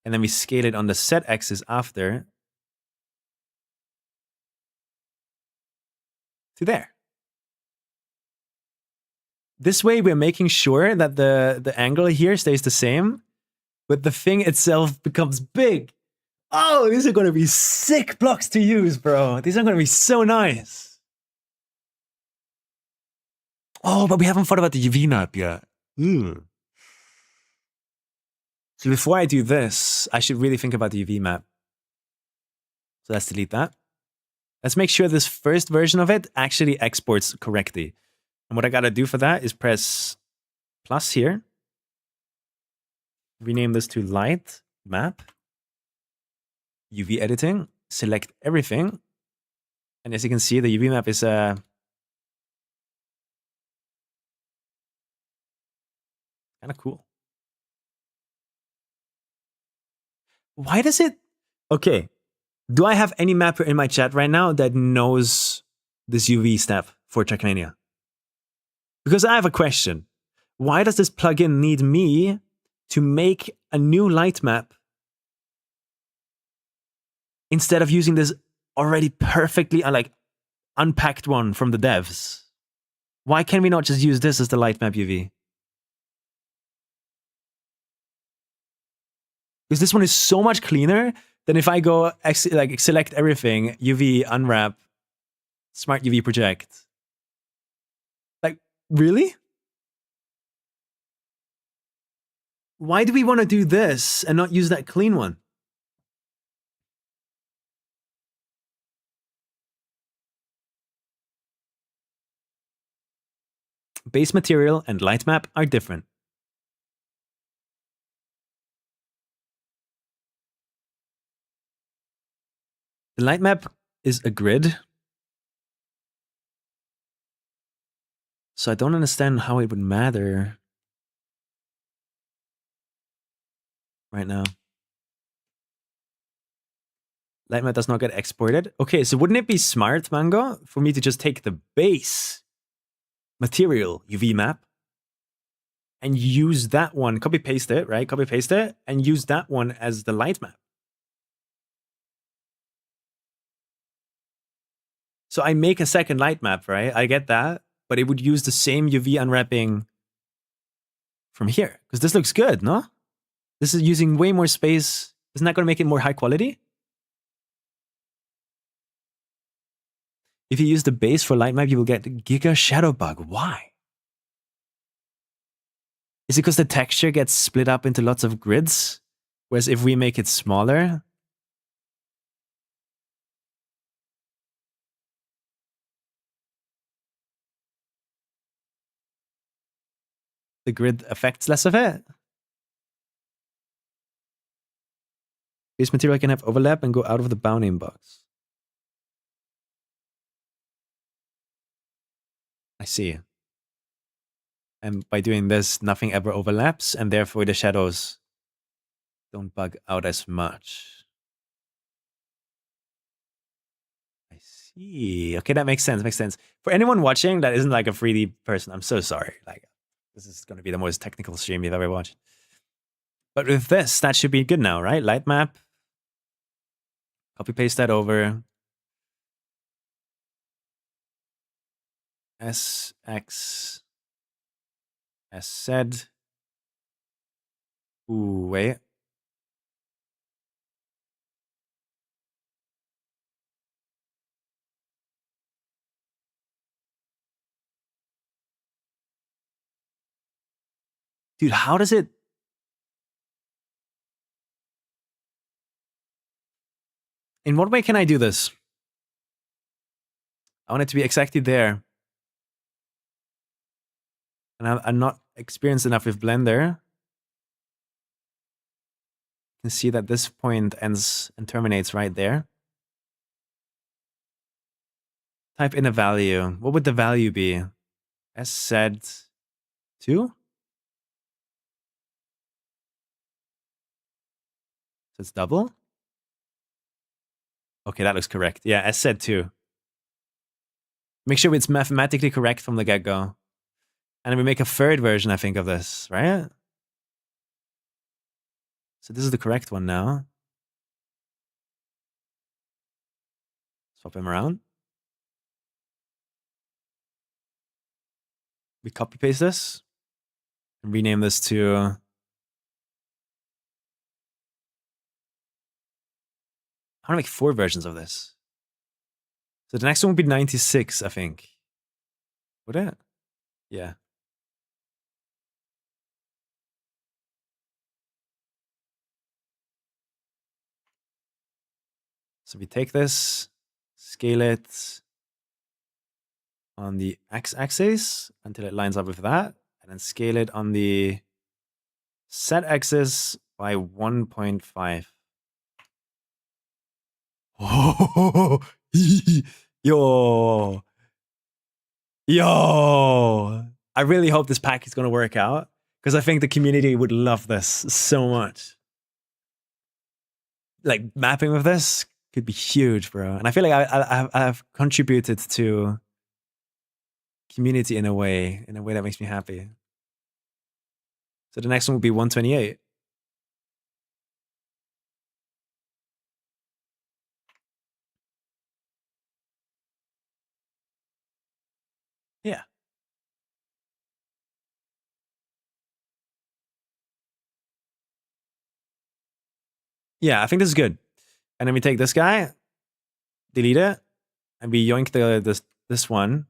And then we scale it on the z-axis after to there. This way we're making sure that the angle here stays the same, but the thing itself becomes big. Oh, these are going to be sick blocks to use, bro. These are going to be so nice. Oh, but we haven't thought about the UV map yet. So before I do this, I should really think about the UV map. So let's delete that. Let's make sure this first version of it actually exports correctly. And what I got to do for that is press plus here. Rename this to light map. UV editing. Select everything. And as you can see, the UV map is kind of cool. Why does it... Okay. Do I have any mapper in my chat right now that knows this UV step for Trackmania? Because I have a question. Why does this plugin need me to make a new light map instead of using this already perfectly unpacked one from the devs? Why can we not just use this as the light map UV? Because this one is so much cleaner than if I go select everything, UV, unwrap, smart UV project. Like, really? Why do we want to do this and not use that clean one? Base material and light map are different. The light map is a grid. So I don't understand how it would matter right now. Light map does not get exported. Okay, so wouldn't it be smart, Mango, for me to just take the base material UV map and use that one, copy paste it, right? Copy paste it and use that one as the light map. So I make a second light map, right? I get that, but it would use the same UV unwrapping from here because this looks good, no? This is using way more space. Isn't that going to make it more high quality? If you use the base for light map, you will get Giga Shadow Bug. Why? Is it because the texture gets split up into lots of grids? Whereas if we make it smaller, the grid affects less of it? Base material can have overlap and go out of the bounding box. I see. And by doing this, nothing ever overlaps, and therefore the shadows don't bug out as much. I see. Okay, that makes sense. Makes sense. For anyone watching that isn't like a 3D person, I'm so sorry. Like, this is going to be the most technical stream you've ever watched. But with this, that should be good now, right? Light map. Copy paste that over. SX. As said. Ooh, wait. Dude, how does it... In what way can I do this? I want it to be exactly there. And I'm not experienced enough with Blender. You can see that this point ends and terminates right there. Type in a value. What would the value be? As said 2? So it's double? Okay, that looks correct. Yeah, as said 2. Make sure it's mathematically correct from the get-go. And then we make a third version, I think, of this, right? So this is the correct one now. Swap him around. We copy paste this and rename this to... I want to make 4 versions of this. So the next one would be 96, I think. Would it? Yeah. So we take this, scale it on the x-axis until it lines up with that, and then scale it on the z-axis by 1.5. Oh, yo, yo. I really hope this pack is going to work out because I think the community would love this so much. Like mapping with this could be huge, bro. And I feel like I've contributed to community in a way that makes me happy. So the next one will be 128. Yeah. Yeah, I think this is good. And then we take this guy, delete it, and we yoink this one,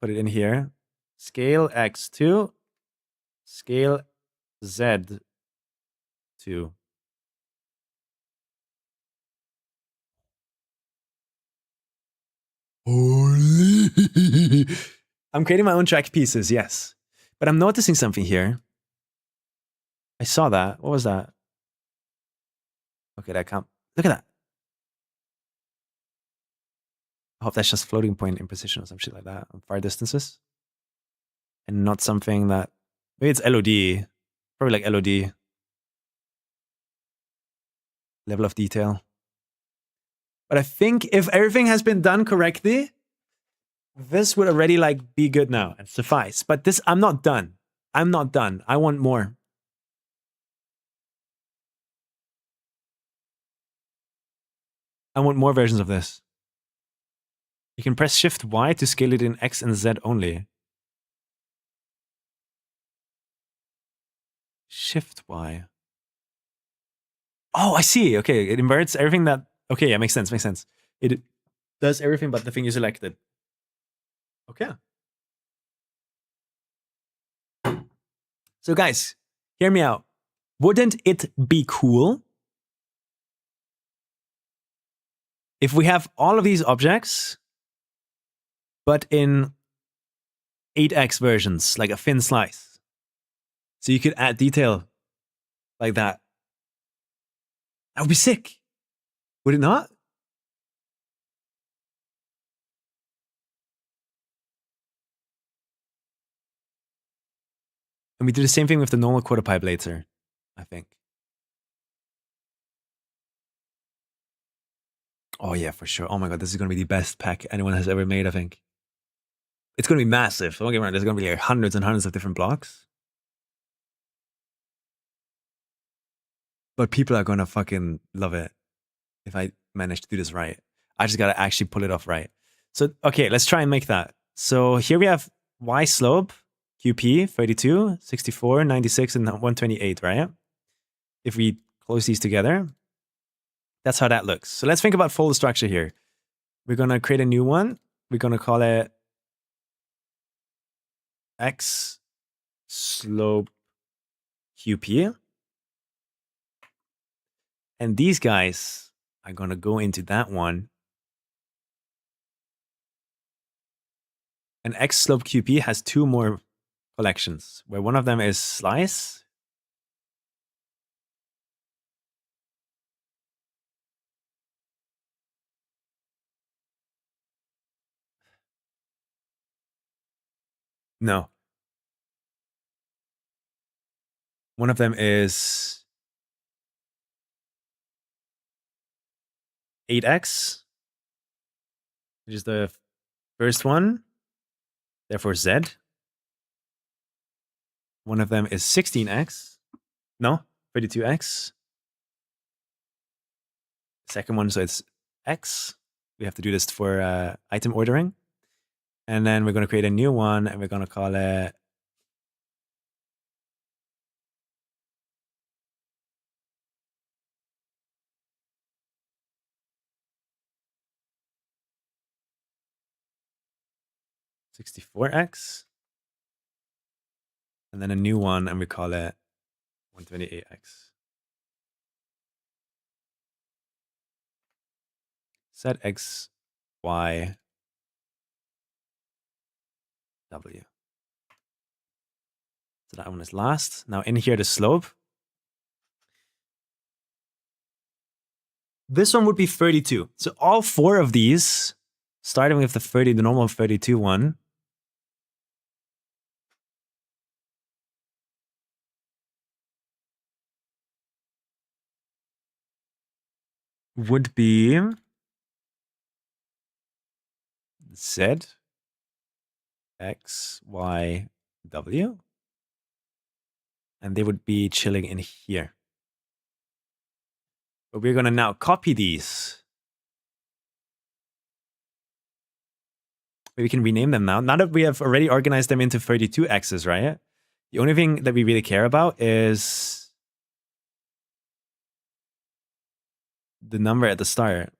put it in here. Scale x2, scale z2. Holy! I'm creating my own track pieces, yes. But I'm noticing something here. I saw that. What was that? Okay, that can't... Look at that. I hope that's just floating point imposition or some shit like that on far distances. and not something that, maybe it's LOD, probably like LOD. Level of detail. But I think if everything has been done correctly, this would already like be good now and suffice. But this, I'm not done. I'm not done. I want more. I want more versions of this. You can press Shift Y to scale it in X and Z only. Shift Y. Oh, I see. Okay, it inverts everything that... Okay, yeah, makes sense, makes sense. It does everything but the thing you selected. Okay. So guys, hear me out. Wouldn't it be cool if we have all of these objects, but in 8x versions, like a thin slice? So you could add detail like that. That would be sick. Would it not? And we do the same thing with the normal quarter pipe later, I think. Oh yeah, for sure. Oh my god, this is going to be the best pack anyone has ever made, I think. It's going to be massive. Don't get me wrong, there's going to be like hundreds and hundreds of different blocks. But people are going to fucking love it if I manage to do this right. I just got to actually pull it off right. So, okay, let's try and make that. So here we have Y slope, QP, 32, 64, 96, and 128, right? If we close these together, that's how that looks. So let's think about folder structure here. We're going to create a new one. We're going to call it X slope QP. And these guys are going to go into that one. And X slope QP has two more collections, where one of them is slice. No. One of them is 8x, which is the first one, therefore Z. One of them is 16x. No, 32x. Second one, so it's X. We have to do this for item ordering. And then we're going to create a new one, and we're going to call it (64x). And then a new one, and we call it 128x. Set X, Y, W. So that one is last. Now in here, the slope. This one would be 32. So all four of these, starting with the normal 32 one, would be Z, X, Y, W. And they would be chilling in here. But we're going to now copy these. We can rename them now. Now that we have already organized them into 32 X's, right? The only thing that we really care about is the number at the start.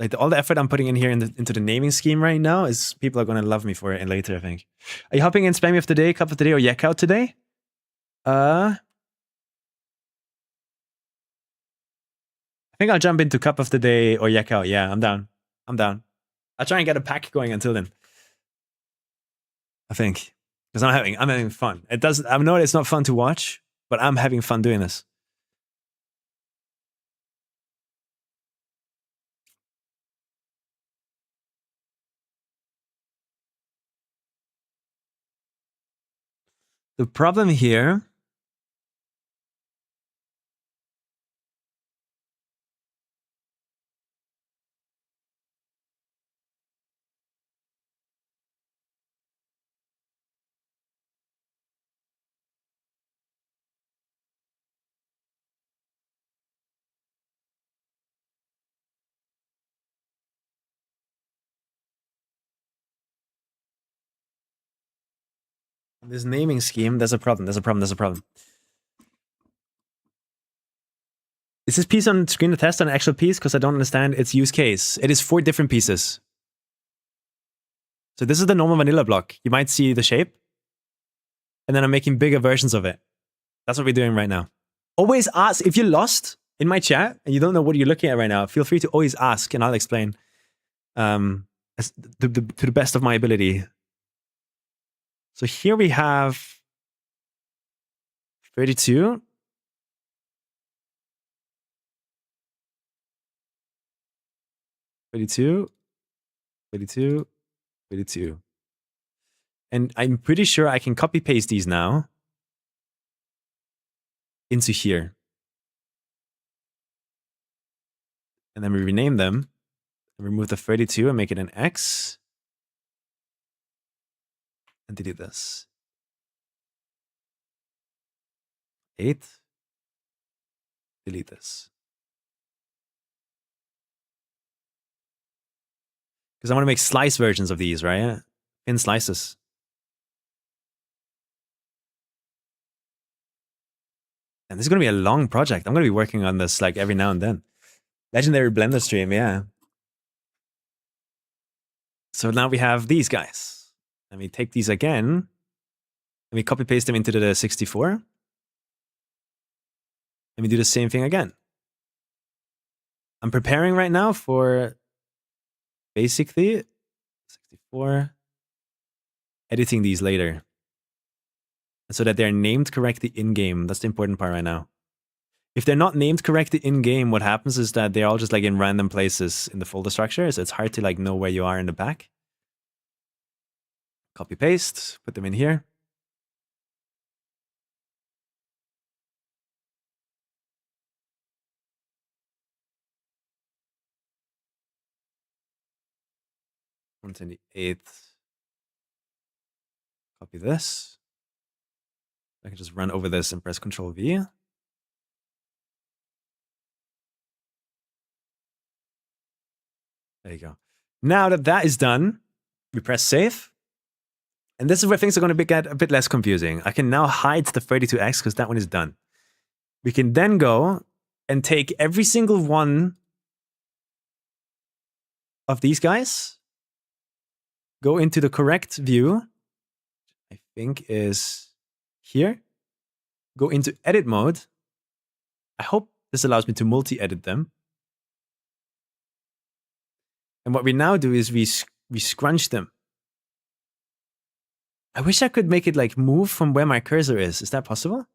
Like all the effort I'm putting in here into the naming scheme right now is people are going to love me for it later, I think. Are you hopping in Spammy of the Day, Cup of the Day, or Yak Out today? I think I'll jump into Cup of the Day or Yak Out. Yeah, I'm down. I'm down. I'll try and get a pack going until then. I think. Because I'm having fun. It doesn't, I know it's not fun to watch, but I'm having fun doing this. The problem here this naming scheme, there's a problem. Is this piece on screen to test an actual piece? Because I don't understand its use case. It is 4 different pieces. So this is the normal vanilla block. You might see the shape. And then I'm making bigger versions of it. That's what we're doing right now. Always ask, if you're lost in my chat and you don't know what you're looking at right now, feel free to always ask and I'll explain to the best of my ability. So here we have 32. 32, 32, 32. And I'm pretty sure I can copy paste these now into here. And then we rename them. Remove the 32 and make it an X. And delete this. 8. Delete this. Because I want to make slice versions of these, right? In slices. And this is going to be a long project. I'm going to be working on this like every now and then. Legendary Blender stream, yeah. So now we have these guys. Let me take these again. And we copy paste them into the 64. And we do the same thing again. I'm preparing right now for basically 64. Editing these later. So that they're named correctly in-game. That's the important part right now. If they're not named correctly in-game, what happens is that they're all just like in random places in the folder structure. So it's hard to like know where you are in the back. Copy paste, put them in here. One 128th. Copy this. I can just run over this and press Control V. There you go. Now that that is done, we press save. And this is where things are going to get a bit less confusing. I can now hide the 32X because that one is done. We can then go and take every single one of these guys, go into the correct view, I think is here, go into edit mode. I hope this allows me to multi-edit them. And what we now do is we scrunch them. I wish I could make it like move from where my cursor is. Is that possible?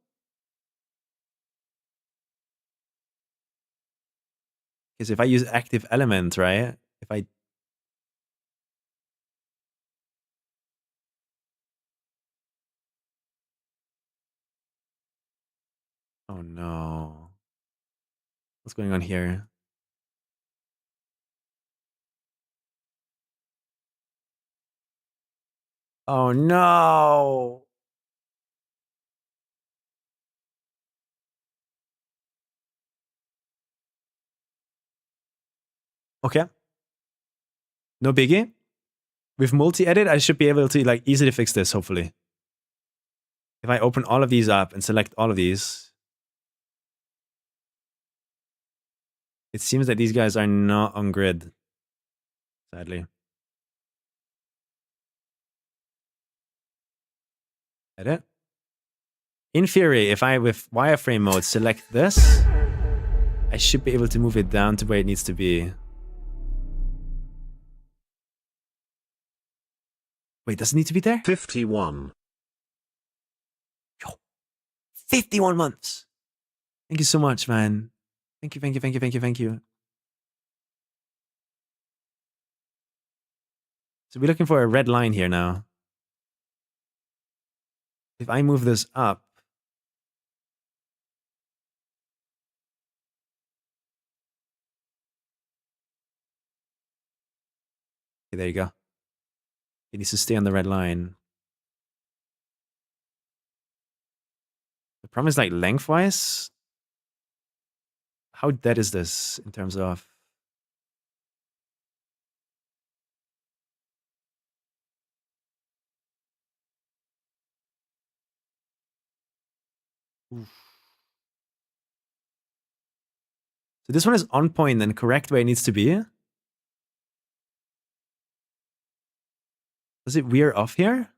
Because if I use active element, right? If I oh no. What's going on here? Oh no. Okay. No biggie. With multi-edit, I should be able to like easily fix this, hopefully. If I open all of these up and select all of these, it seems that these guys are not on grid, sadly. Edit. In theory, if I, with wireframe mode, select this, I should be able to move it down to where it needs to be. Wait, does it need to be there? 51. Yo, 51 months. Thank you so much, man. Thank you, thank you, thank you, thank you, thank you. So we're looking for a red line here now. if I move this up, okay, there you go. It needs to stay on the red line. The problem is like lengthwise. How dead is this in terms of? Oof. So this one is on point and correct where it needs to be. Does it veer off here?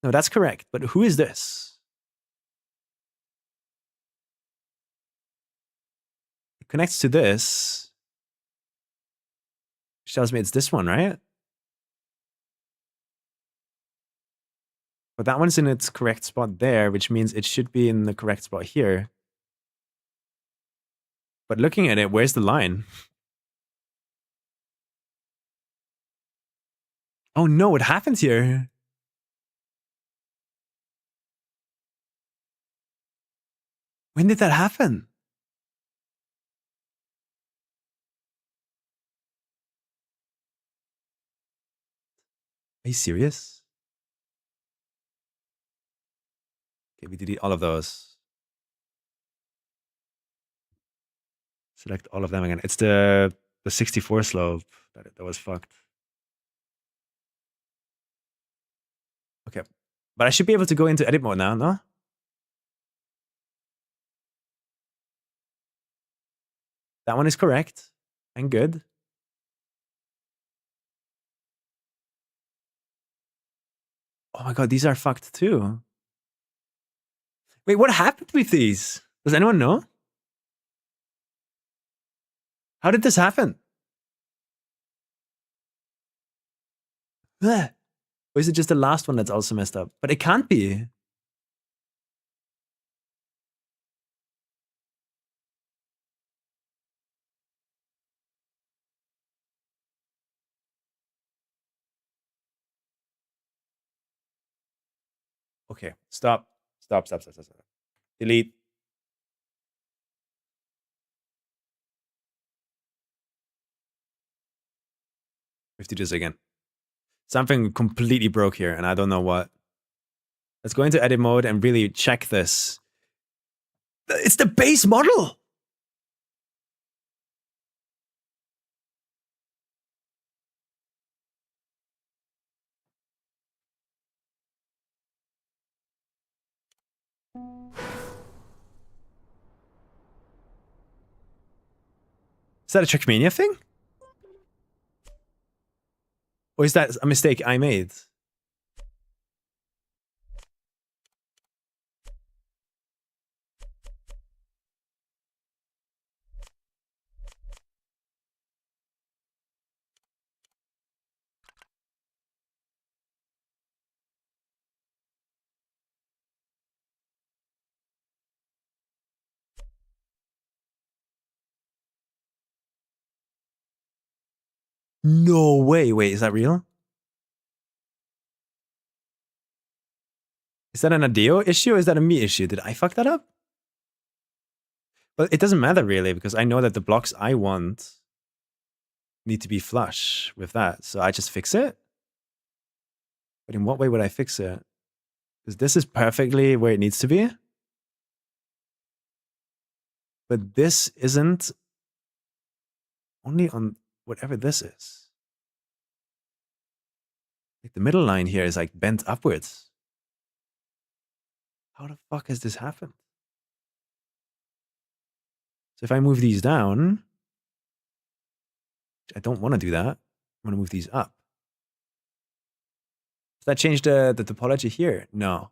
No, that's correct. But who is this? It connects to this, which tells me it's this one, right? But that one's in its correct spot there, which means it should be in the correct spot here. But looking at it, where's the line? Oh no, what happened here? When did that happen? Are you serious? Okay, we delete all of those. Select all of them again. It's the 64 slope that was fucked. Okay. But I should be able to go into edit mode now, no? That one is correct and good. Oh my god, these are fucked too. Wait, what happened with these? Does anyone know? How did this happen? Or is it just the last one that's also messed up? But it can't be. Okay, stop. Stop. Delete. We have to do this again. Something completely broke here, and I don't know what. Let's go into edit mode and really check this. It's the base model! Is that a Trackmania thing? Or is that a mistake I made? No way. Wait, is that real? Is that an Adeo issue or is that a me issue? Did I fuck that up? But it doesn't matter really because I know that the blocks I want need to be flush with that. So I just fix it? But in what way would I fix it? Because this is perfectly where it needs to be. But this isn't only on whatever this is. Like the middle line here is like bent upwards. How the fuck has this happened? So if I move these down, I don't want to do that. I want to move these up. Does that change the topology here? No.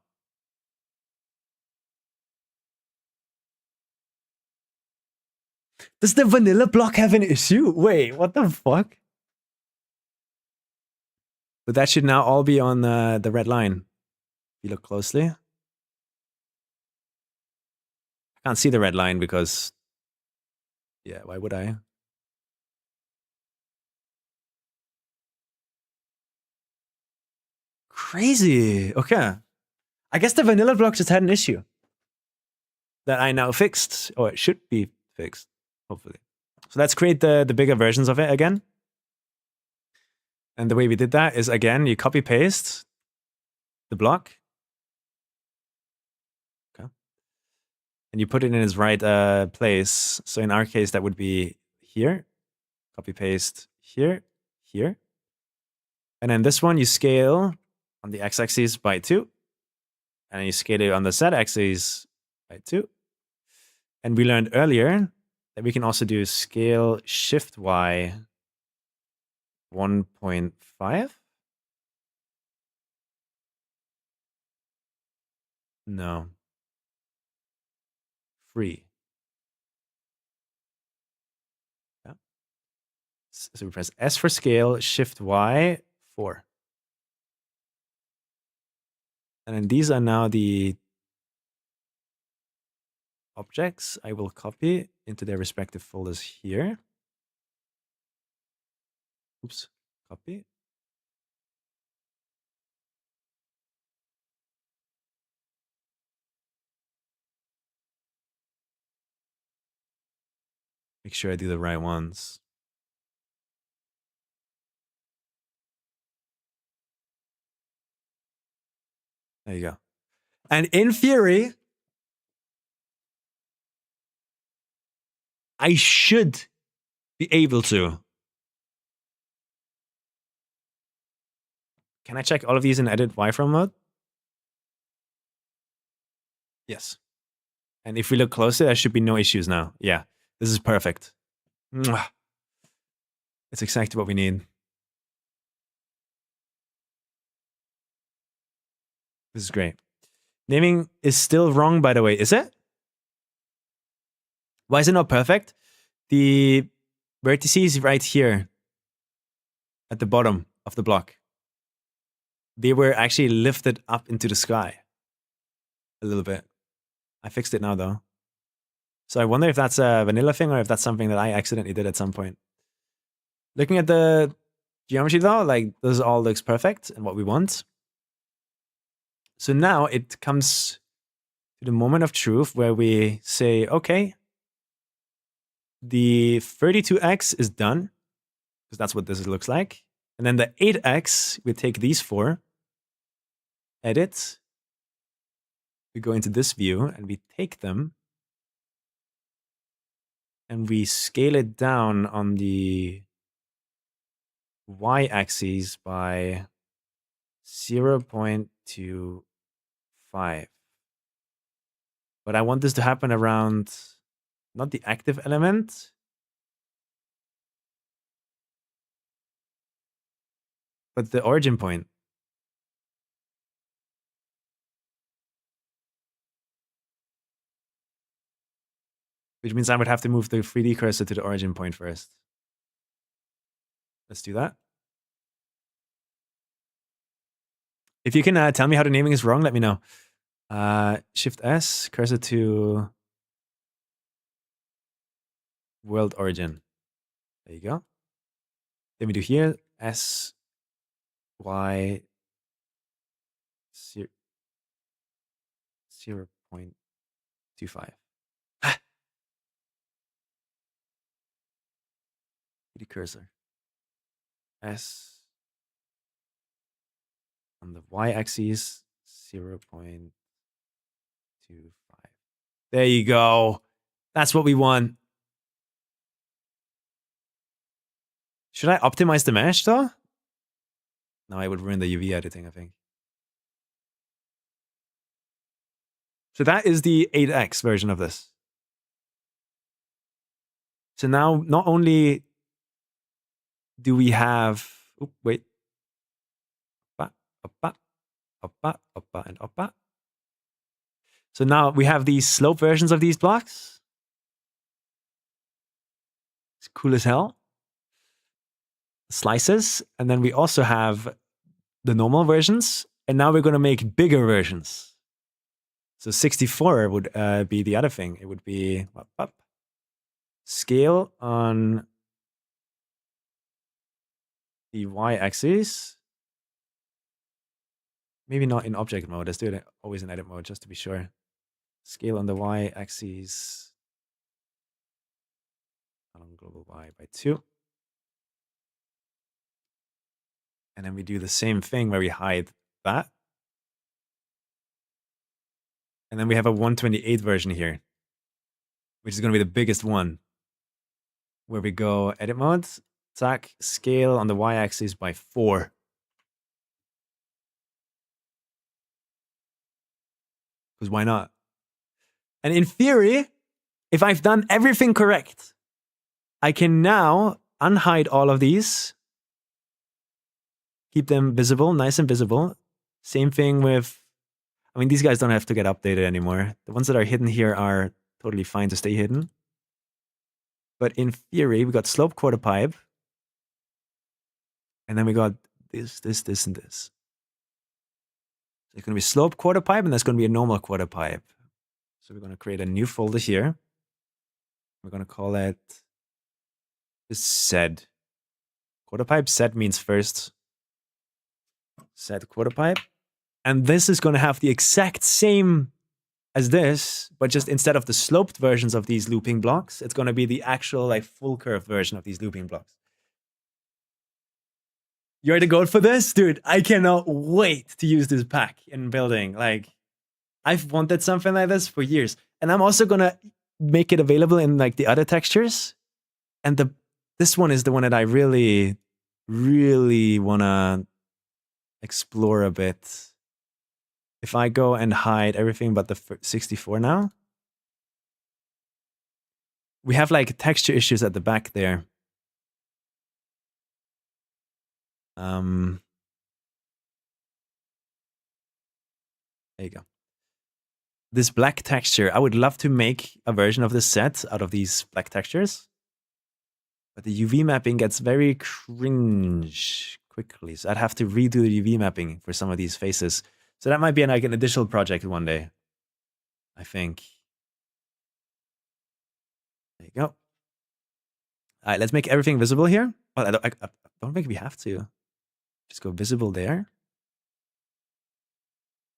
Does the vanilla block have an issue? Wait, what the fuck? But that should now all be on the red line. If you look closely. I can't see the red line because, yeah, why would I? Crazy. Okay. I guess the vanilla block just had an issue that I now fixed, or it should be fixed, hopefully. So let's create the bigger versions of it again. And the way we did that is, again, you copy paste the block. Okay. And you put it in its right place. So in our case, that would be here. Copy paste here, here. And then this one, you scale on the x-axis by 2. And then you scale it on the z-axis by 2. And we learned earlier that we can also do scale shift y 1.5. No. Free. Yeah. So we press S for scale, shift Y 4. And then these are now the objects I will copy into their respective folders here. Oops, copy. Make sure I do the right ones. There you go. And in theory, I should be able to. Can I check all of these in edit wireframe mode? Yes. And if we look closer, there should be no issues now. Yeah, this is perfect. Mwah. It's exactly what we need. This is great. Naming is still wrong, by the way. Is it? Why is it not perfect? The vertices right here at the bottom of the block, they were actually lifted up into the sky a little bit. I fixed it now, though. So I wonder if that's a vanilla thing or if that's something that I accidentally did at some point. Looking at the geometry, though, like this all looks perfect and what we want. So now it comes to the moment of truth where we say, okay, the 32x is done, because that's what this looks like. And then the 8x, we take these four, edit, we go into this view and we take them and we scale it down on the y-axis by 0.25. But I want this to happen around, not the active element, but the origin point. Which means I would have to move the 3D cursor to the origin point first. Let's do that. If you can tell me how the naming is wrong, let me know. Shift S, cursor to world origin. There you go. Then we do here, S, Y, 0.25. The cursor. S on the y-axis, 0.25. There you go. That's what we want. Should I optimize the mesh though? No, I would ruin the UV editing, I think. So that is the 8x version of this. So now not only do we have, oh, wait, oppa, oppa, oppa, oppa, and oppa. So now we have these slope versions of these blocks. It's cool as hell. Slices. And then we also have the normal versions. And now we're going to make bigger versions. So 64 would be the other thing. It would be scale on the y-axis Maybe not in object mode. Let's do it always in edit mode just to be sure. Scale on the y-axis. On global y by 2. And then we do the same thing where we hide that. And then we have a 128 version here, which is going to be the biggest one. Where we go edit mode, tack, scale on the y-axis by 4. Because why not? And in theory, if I've done everything correct, I can now unhide all of these. Keep them visible, nice and visible. Same thing with, I mean, these guys don't have to get updated anymore. The ones that are hidden here are totally fine to stay hidden. But in theory, we got slope quarter pipe. And then we got this, and this. So it's going to be slope quarter pipe, and there's going to be a normal quarter pipe. So we're going to create a new folder here. We're going to call it sed. Quarter pipe, sed means first. Sed quarter pipe. And this is going to have the exact same as this, but just instead of the sloped versions of these looping blocks, it's going to be the actual like full curve version of these looping blocks. You're the goat for this? Dude, I cannot wait to use this pack in building. Like, I've wanted something like this for years. And I'm also going to make it available in like the other textures. And this one is the one that I really, really want to explore a bit. If I go and hide everything but the 64 now, we have like texture issues at the back there. There you go. This black texture, I would love to make a version of this set out of these black textures. But the UV mapping gets very cringe quickly. So I'd have to redo the UV mapping for some of these faces. So that might be like an additional project one day, I think. There you go. All right, let's make everything visible here. Well, I don't think we have to. Just go visible there.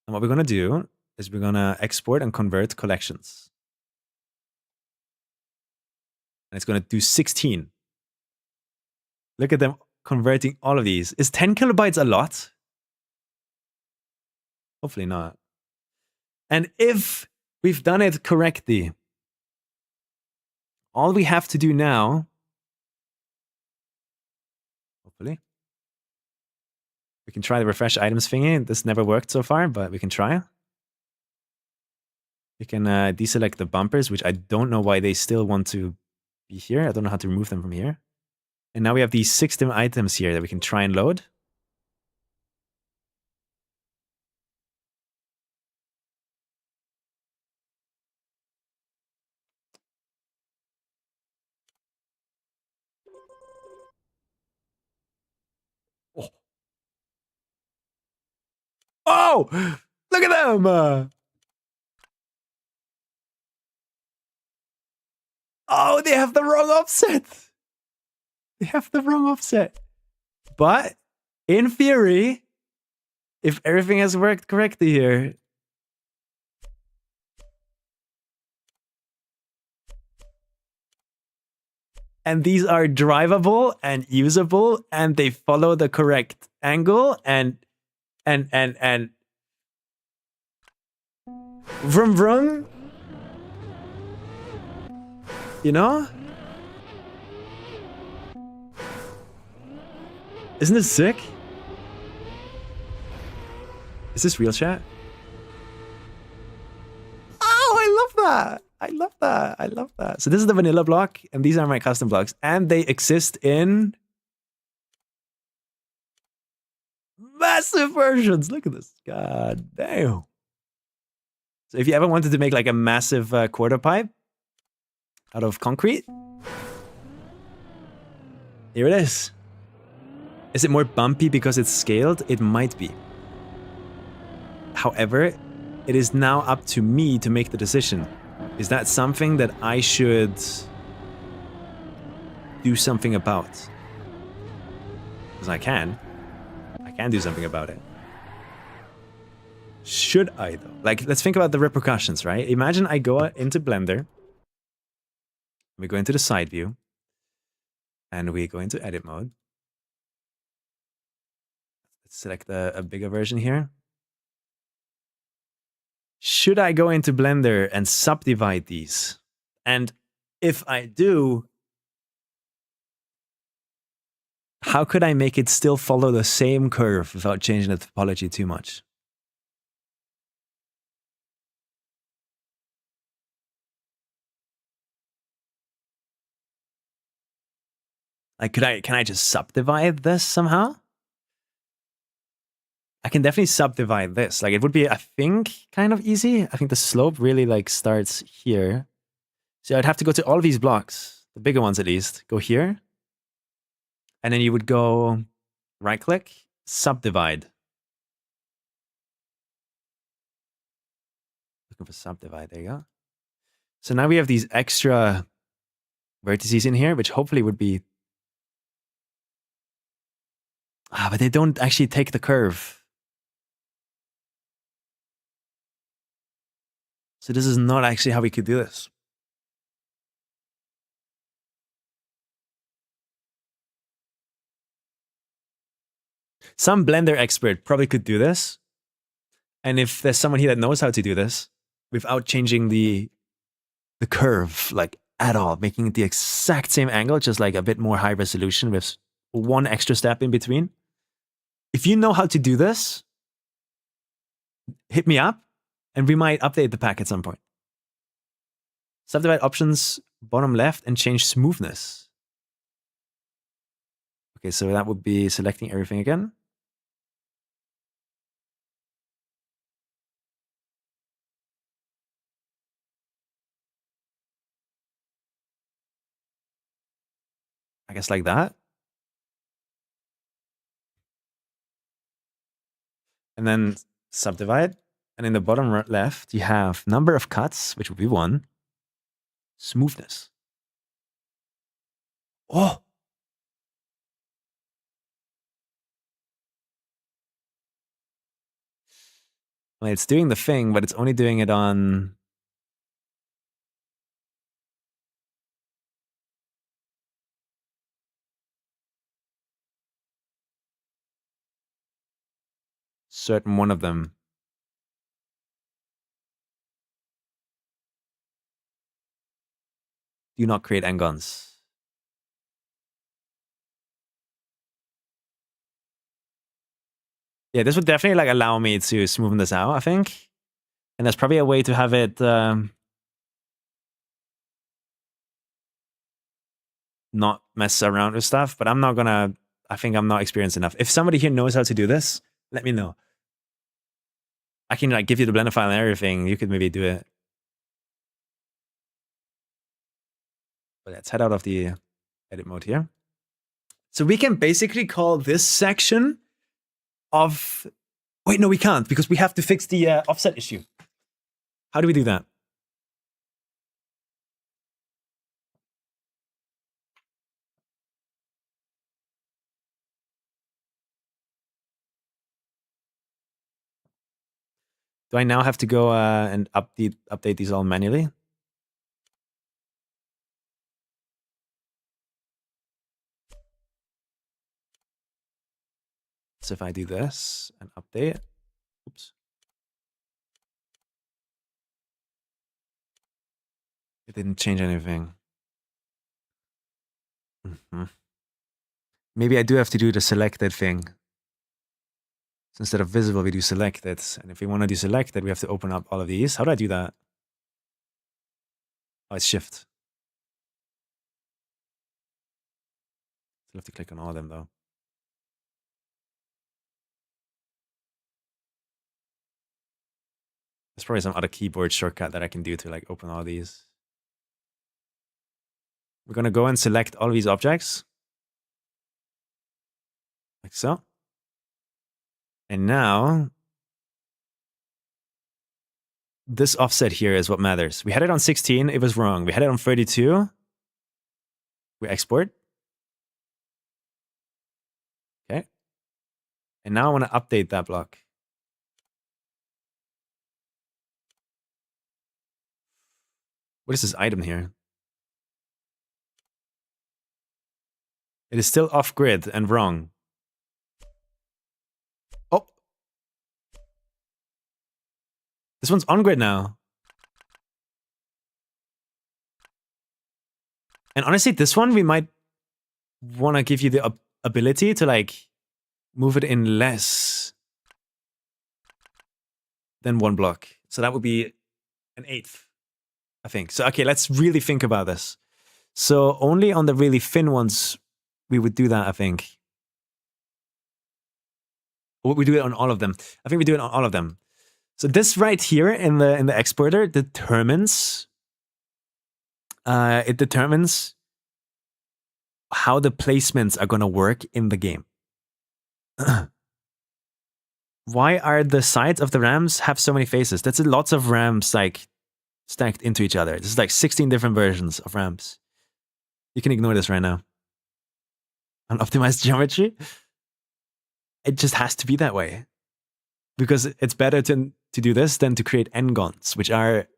And what we're going to do is we're going to export and convert collections. And it's going to do 16. Look at them converting all of these. Is 10 kilobytes a lot? Hopefully not. And if we've done it correctly, all we have to do now, hopefully, we can try the refresh items thingy. This never worked so far, but we can try. We can deselect the bumpers, which I don't know why they still want to be here. I don't know how to remove them from here. And now we have these 6 different items here that we can try and load. Oh, oh! Look at them! Oh, they have the wrong offset. They have the wrong offset. But in theory, if everything has worked correctly here, and these are drivable and usable, and they follow the correct angle, and vroom vroom. You know? Isn't this sick? Is this real chat? Oh, I love that. I love that. I love that. So this is the vanilla block, and these are my custom blocks, and they exist in massive versions. Look at this. God damn. So if you ever wanted to make like a massive quarter pipe out of concrete, here it is. Is it more bumpy because it's scaled? It might be. However, it is now up to me to make the decision. Is that something that I should do something about? Because I can do something about it. Should I though? Like, let's think about the repercussions, right? Imagine I go into Blender. We go into the side view. And we go into edit mode. Let's select a bigger version here. Should I go into Blender and subdivide these? And if I do, how could I make it still follow the same curve without changing the topology too much? Like, can I just subdivide this somehow? I can definitely subdivide this. Like, it would be, I think, kind of easy. I think the slope really like starts here. So I'd have to go to all of these blocks, the bigger ones at least. Go here. And then you would go right click, subdivide. Looking for subdivide, there you go. So now we have these extra vertices in here, which hopefully would be... but they don't actually take the curve. So this is not actually how we could do this. Some Blender expert probably could do this. And if there's someone here that knows how to do this without changing the curve like at all, making it the exact same angle, just like a bit more high resolution with one extra step in between. If you know how to do this, hit me up and we might update the pack at some point. Subdivide options, bottom left, and change smoothness. Okay, so that would be selecting everything again. I guess like that. And then subdivide. And in the bottom left, you have number of cuts, which would be 1. Smoothness. Oh! Well, it's doing the thing, but it's only doing it on... certain one of them. Do not create n-gons. Yeah, this would definitely like allow me to smoothen this out, I think. And there's probably a way to have it not mess around with stuff, but I'm not gonna... I think I'm not experienced enough. If somebody here knows how to do this, let me know. I can like give you the Blender file and everything. You could maybe do it. But let's head out of the edit mode here. So we can basically call this section of... Wait, no, we can't, because we have to fix the offset issue. How do we do that? Do I now have to go and update these all manually? So if I do this and update, oops. It didn't change anything. Maybe I do have to do the selected thing. So instead of visible, we do selected. And if we want to do selected, we have to open up all of these. How do I do that? Oh, it's shift. I'll have to click on all of them though. There's probably some other keyboard shortcut that I can do to like open all these. We're going to go and select all of these objects. Like so. And now, this offset here is what matters. We had it on 16, it was wrong. We had it on 32. We export. Okay. And now I want to update that block. What is this item here? It is still off grid and wrong. Oh. This one's on grid now. And honestly, this one we might want to give you the ability to like move it in less than 1 block. So that would be an 1/8, I think. So, okay, let's really think about this. So only on the really thin ones, we would do that, I think. Or we do it on all of them. I think we do it on all of them. So this right here in the exporter determines, it determines how the placements are going to work in the game. Why are the sides of the ramps have so many faces? That's lots of ramps like stacked into each other. This is like 16 different versions of ramps. You can ignore this right now. On optimized geometry, it just has to be that way. Because it's better to do this than to create n-gons, which are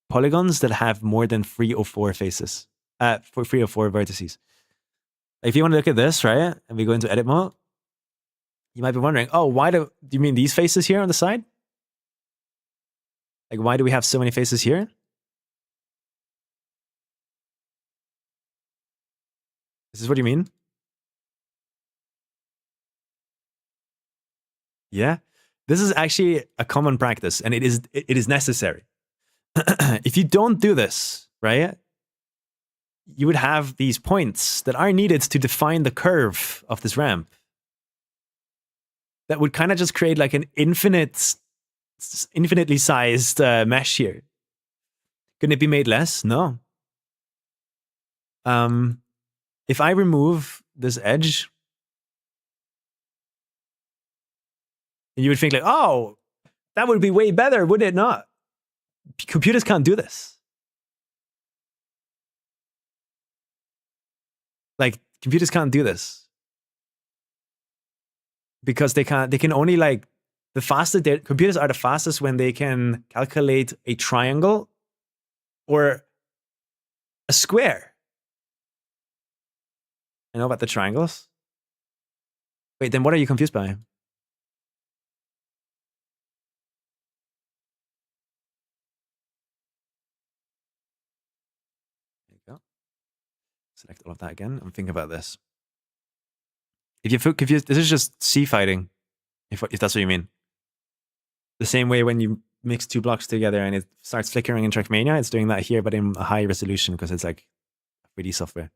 polygons that have more than 3 or 4 faces. For 3 or 4 vertices. If you want to look at this, right, and we go into edit mode, you might be wondering, oh, why do you mean these faces here on the side? Like, why do we have so many faces here? Is this what you mean? Yeah. This is actually a common practice, and it is necessary. If you don't do this, right, you would have these points that are needed to define the curve of this ramp. That would kind of just create like an infinitely sized mesh here. Couldn't it be made less? No. If I remove this edge, you would think like, oh, that would be way better, would it not? Computers can't do this. Like, computers can't do this. Because they can only like, the fastest, computers are the fastest when they can calculate a triangle or a square. I know about the triangles. Wait, then what are you confused by? There you go. Select all of that again. I'm thinking about this. If you feel confused, this is just C fighting, if that's what you mean. The same way when you mix 2 blocks together and it starts flickering in Trackmania, it's doing that here, but in a high resolution because it's like 3D software.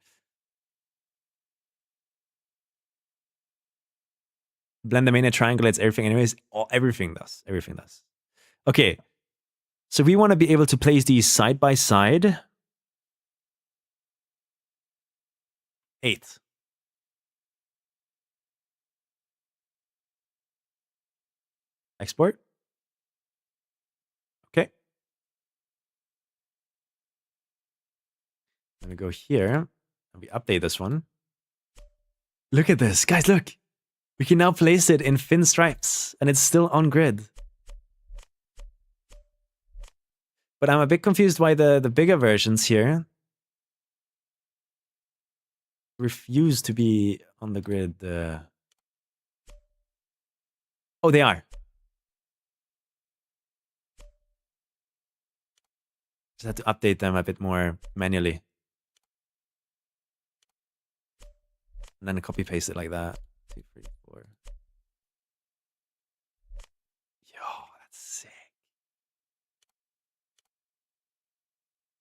Blender Mania triangulates everything anyways. Everything does. Everything does. Okay. So we want to be able to place these side by side. 8. Export. Okay. I'm going to go here and we update this one. Look at this. Guys, look. We can now place it in thin stripes and it's still on grid. But I'm a bit confused why the bigger versions here refuse to be on the grid. Oh, they are. Just have to update them a bit more manually. And then copy paste it like that. 2, 3, 4. Yo, that's sick.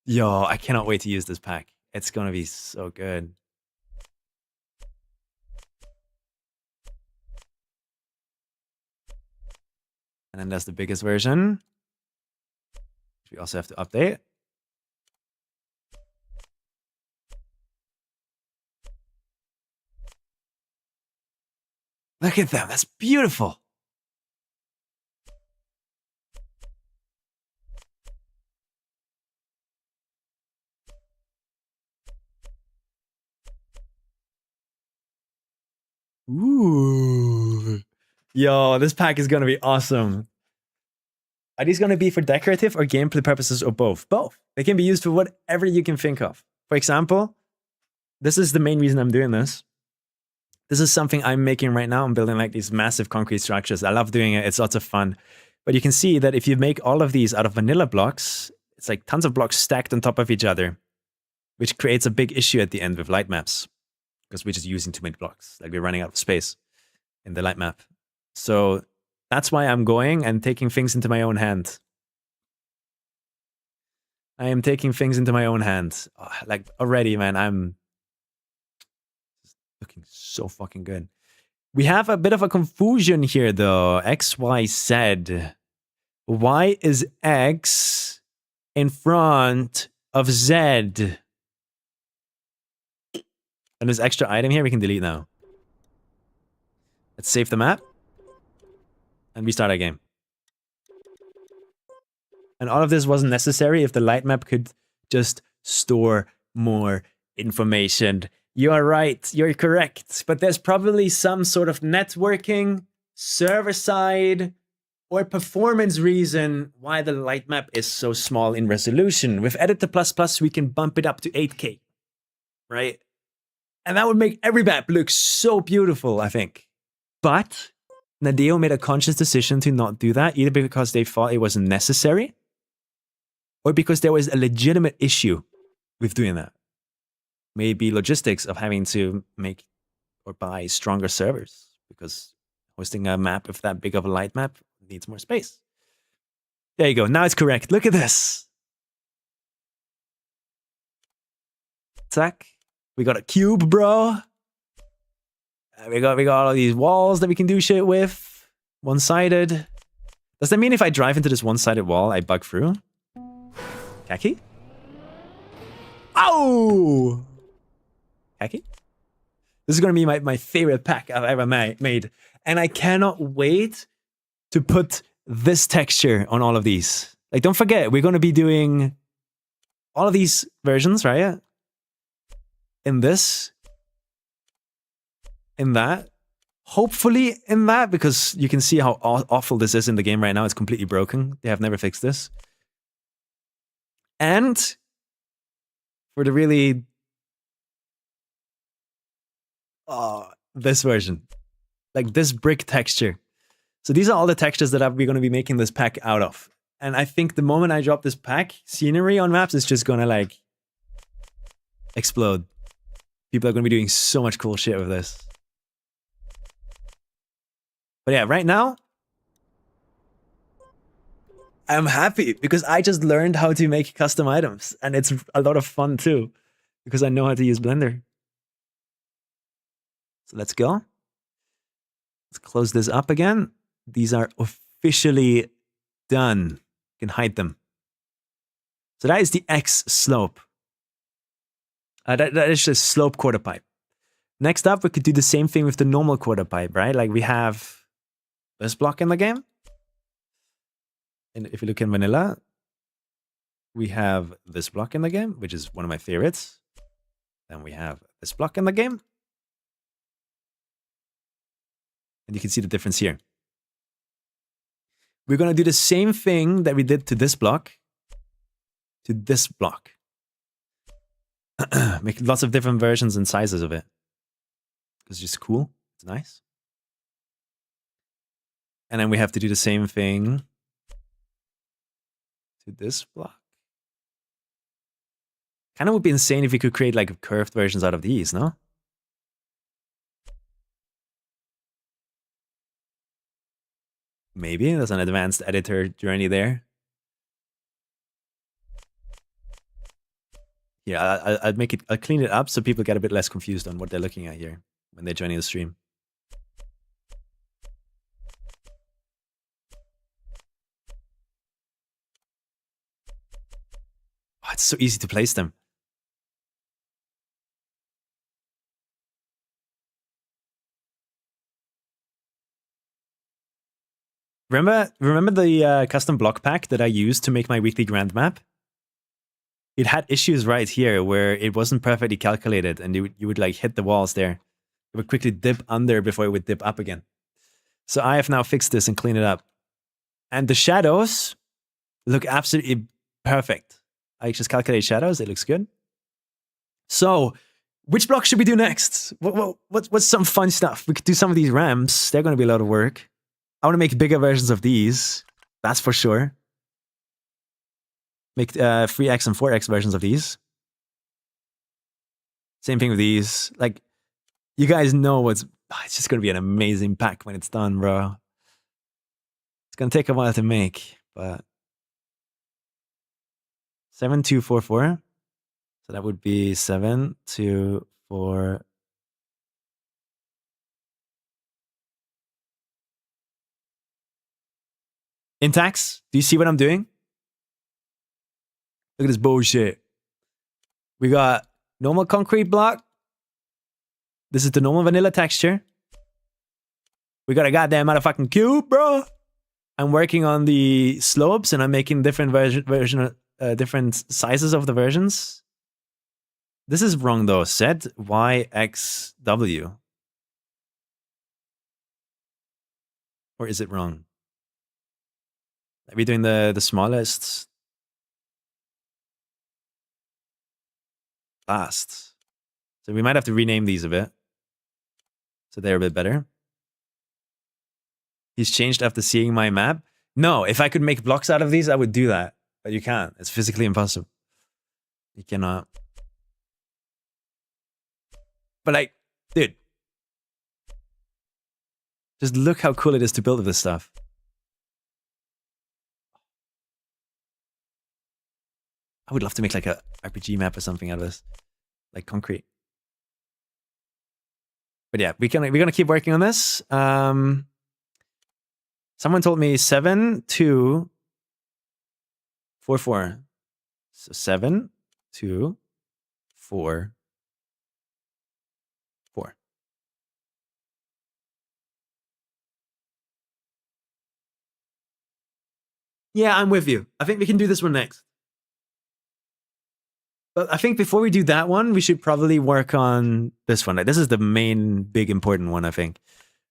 Yo, I cannot wait to use this pack. It's gonna be so good. And then that's the biggest version, which we also have to update. Look at them. That's beautiful. Ooh. Yo, this pack is going to be awesome. Are these going to be for decorative or gameplay purposes or both? Both. They can be used for whatever you can think of. For example, this is the main reason I'm doing this. This is something I'm making right now. I'm building like these massive concrete structures. I love doing it. It's lots of fun. But you can see that if you make all of these out of vanilla blocks, it's like tons of blocks stacked on top of each other, which creates a big issue at the end with light maps because we're just using too many blocks. Like we're running out of space in the light map. So that's why I'm going and taking things into my own hand. I am taking things into my own hand. Oh, like already, man, I'm looking so fucking good. We have a bit of a confusion here though. X, Y, Z. Why is X in front of Z? And this extra item here we can delete now. Let's save the map. And restart our game. And all of this wasn't necessary if the light map could just store more information. You are right, you're correct. But there's probably some sort of networking, server side, or performance reason why the light map is so small in resolution. With Editor++, we can bump it up to 8K, right? And that would make every map look so beautiful, I think. But Nadeo made a conscious decision to not do that, either because they thought it wasn't necessary, or because there was a legitimate issue with doing that. Maybe logistics of having to make or buy stronger servers, because hosting a map with that big of a light map needs more space. There you go. Now it's correct. Look at this. Tack. We got a cube, bro. We got all of these walls that we can do shit with. One-sided. Does that mean if I drive into this one-sided wall, I bug through? Kacky? Ow! Kacky? This is going to be my favorite pack I've ever made. And I cannot wait to put this texture on all of these. Like, don't forget, we're going to be doing all of these versions, right? In this. In that. Hopefully in that, because you can see how awful this is in the game right now. It's completely broken. They have never fixed this. And for the really... this version. Like this brick texture. So these are all the textures that we're going to be making this pack out of. And I think the moment I drop this pack, scenery on maps is just going to like explode. People are going to be doing so much cool shit with this. But yeah, right now, I'm happy because I just learned how to make custom items. And it's a lot of fun too, because I know how to use Blender. So let's go. Let's close this up again. These are officially done. You can hide them. So that is the X slope. That is just slope quarter pipe. Next up, we could do the same thing with the normal quarter pipe, right? Like we have this block in the game. And if you look in vanilla, we have this block in the game, which is one of my favorites. Then we have this block in the game. And you can see the difference here. We're going to do the same thing that we did to this block. To this block. Make lots of different versions and sizes of it. It's just cool. It's nice. And then we have to do the same thing to this block. Kind of would be insane if we could create like curved versions out of these, no? Maybe there's an advanced editor journey there. Yeah, I'll clean it up so people get a bit less confused on what they're looking at here when they're joining the stream. Oh, it's so easy to place them. Remember the custom block pack that I used to make my weekly grand map? It had issues right here where it wasn't perfectly calculated and you would like hit the walls there. It would quickly dip under before it would dip up again. So I have now fixed this and cleaned it up. And the shadows look absolutely perfect. I just calculate shadows. It looks good. So, which block should we do next? What's some fun stuff? We could do some of these ramps. They're going to be a lot of work. I want to make bigger versions of these. That's for sure. Make 3x and 4x versions of these. Same thing with these. Like, you guys know it's just going to be an amazing pack when it's done, bro. It's going to take a while to make, but 7244. So that would be 724. Intax, do you see what I'm doing? Look at this bullshit. We got normal concrete block. This is the normal vanilla texture. We got a goddamn motherfucking cube, bro. I'm working on the slopes and I'm making different different sizes of the versions. This is wrong though. Set Y, X, W. Or is it wrong? Are we doing the smallest? Last. So we might have to rename these a bit. So they're a bit better. He's changed after seeing my map. No, if I could make blocks out of these, I would do that. But you can't. It's physically impossible. You cannot. But like, dude. Just look how cool it is to build this stuff. I would love to make like a RPG map or something out of this. Like concrete. But yeah, we're gonna keep working on this. Someone told me 7244. So 7244. Yeah, I'm with you. I think we can do this one next. But I think before we do that one, we should probably work on this one. Like, this is the main, big, important one, I think.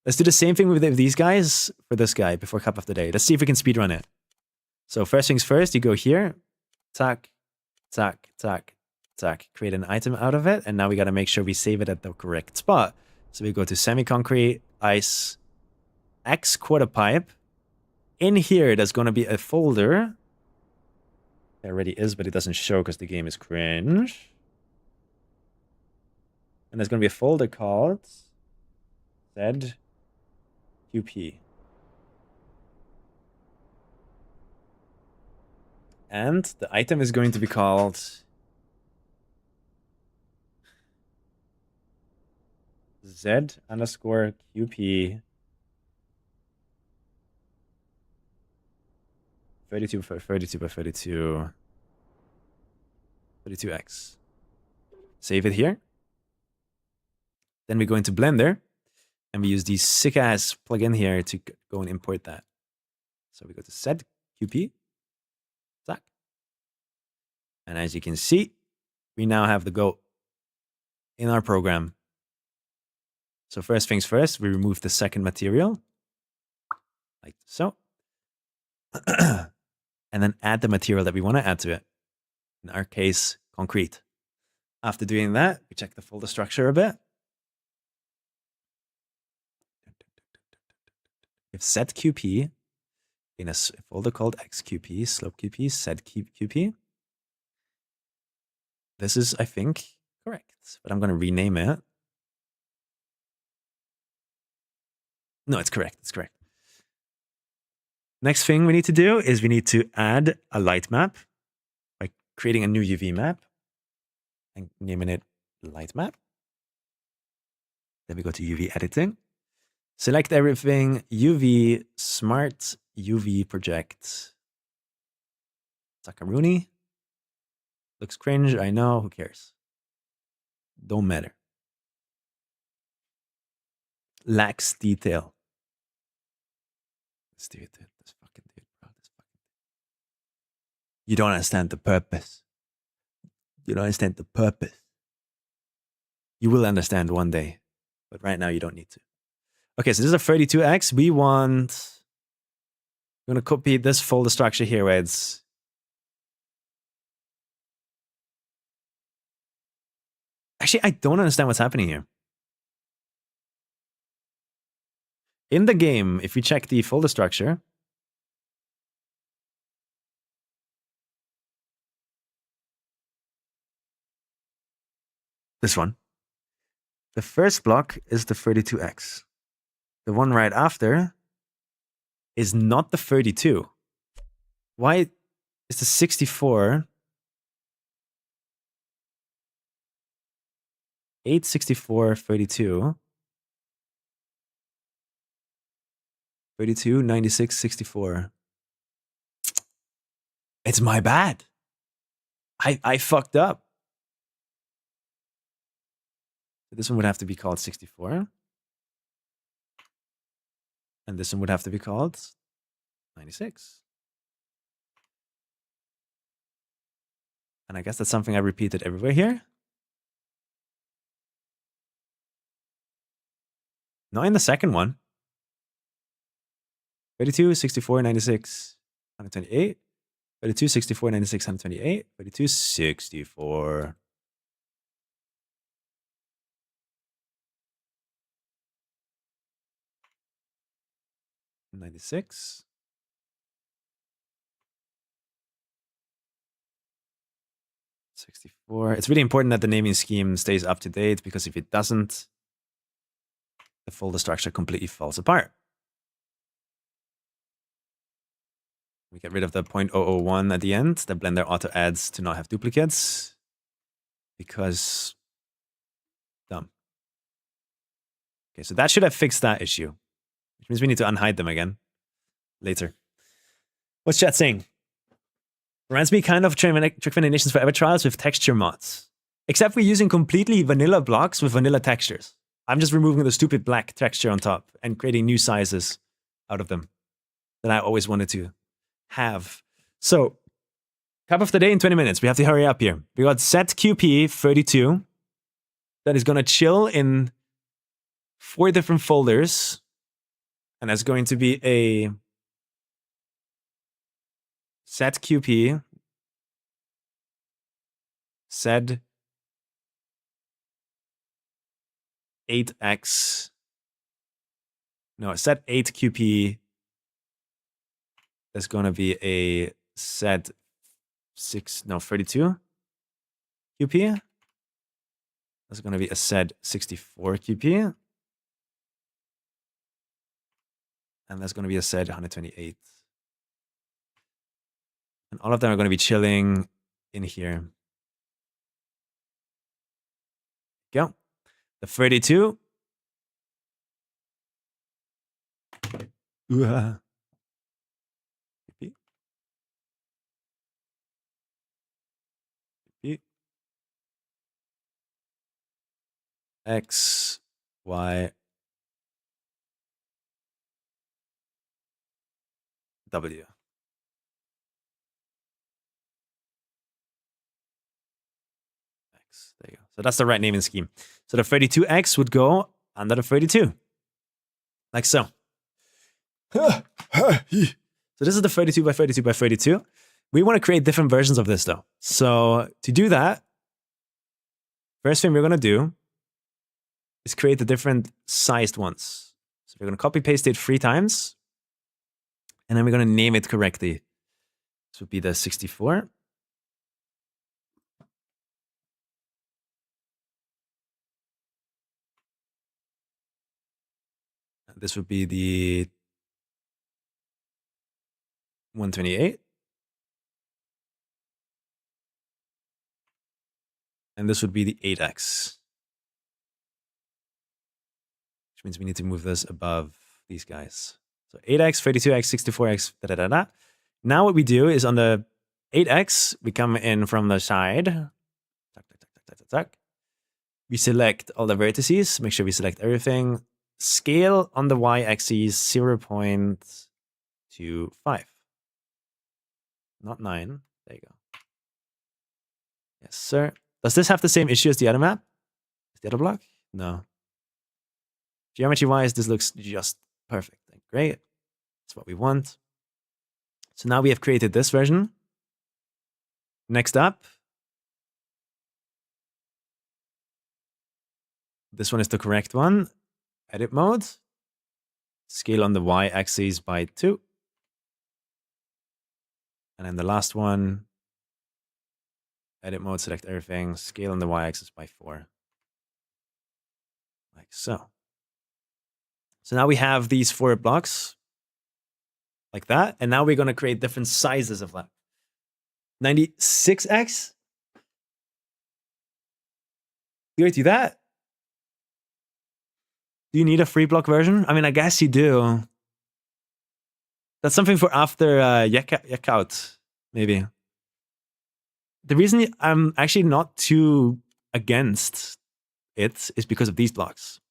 Let's do the same thing with these guys for this guy before Cup of the Day. Let's see if we can speedrun it. So first things first, you go here. Tack, tack, tack, tack. Create an item out of it. And now we got to make sure we save it at the correct spot. So we go to semi-concrete, ice, X quarter pipe. In here, there's going to be a folder. There already is, but it doesn't show because the game is cringe. And there's going to be a folder called ZQP. And the item is going to be called Z_QP 32 by 32 by 32. 32x. Save it here. Then we go into Blender and we use the sick ass plugin here to go and import that. So we go to set QP. Zack. And as you can see, we now have the goat in our program. So first things first, we remove the second material. Like so. And then add the material that we want to add to it. In our case, concrete. After doing that, we check the folder structure a bit. We have set QP in a folder called XQP, slope QP, set QP. This is, I think, correct, but I'm going to rename it. No, it's correct. It's correct. Next thing we need to do is we need to add a light map by creating a new UV map and naming it light map. Then we go to UV editing. Select everything, UV, smart UV project. Sakaruni. Looks cringe, I know, who cares? Don't matter. Lacks detail. Let's do it, dude. Let's fucking do it, bro. Let's fucking do it. You don't understand the purpose. You don't understand the purpose. You will understand one day, but right now you don't need to. Okay, so this is a 32x. We're going to copy this folder structure here where it's Actually, I don't understand what's happening here. In the game, if we check the folder structure, this one, the first block is the 32x. The one right after is not the 32. Why is the 64? 864, 32. 32, 96, 64. It's my bad. I fucked up. This one would have to be called 64. And this one would have to be called 96. And I guess that's something I repeated everywhere here. Not in the second one. 32, 64, 96, 128. 32, 64, 96, 128. 32, 64. $96. $64. It's really important that the naming scheme stays up to date, because if it doesn't, the folder structure completely falls apart. We get rid of the 0.001 at the end. The Blender auto adds to not have duplicates, because dumb. Okay, so that should have fixed that issue, which means we need to unhide them again later. What's chat saying? Reminds me kind of Trick Nations Forever trials with texture mods. Except we're using completely vanilla blocks with vanilla textures. I'm just removing the stupid black texture on top and creating new sizes out of them that I always wanted to have. So, cup of the day in 20 minutes. We have to hurry up here. We got set QP 32 that is going to chill in 4 different folders. And that's going to be a set QP, sed 8x, no, set 8 QP. That's going to be a set 32 QP. That's going to be a set 64 QP. And that's going to be a set 128. And all of them are going to be chilling in here. Go. The 32. X, Y, W. X, there you go. So that's the right naming scheme. So the 32X would go under the 32. Like so. So this is the 32 by 32 by 32. We want to create different versions of this though. So to do that, first thing we're going to do is create the different sized ones. So we're going to copy paste it 3 times. And then we're going to name it correctly. This would be the 64. This would be the 128. And this would be the 8x. Which means we need to move this above these guys. So 8x, 32x, 64x, da da da da. Now what we do is on the 8x, we come in from the side. Tuck, tuck, tuck, tuck, tuck, tuck. We select all the vertices, make sure we select everything. Scale on the y-axis 0.25. Not 9. There you go. Yes, sir. Does this have the same issue as the other map? Is the other block? No. Geometry-wise, this looks just perfect. Great. That's what we want. So now we have created this version. Next up, This one is the correct one. Edit mode. Scale on the y-axis by 2. And then the last one, edit mode, select everything, scale on the y-axis by 4. Like so. So now we have these 4 blocks, like that. And now we're going to create different sizes of that. 96x? You already do that? Do you need a free block version? I mean, I guess you do. That's something for after checkout, maybe. The reason I'm actually not too against it is because of these blocks.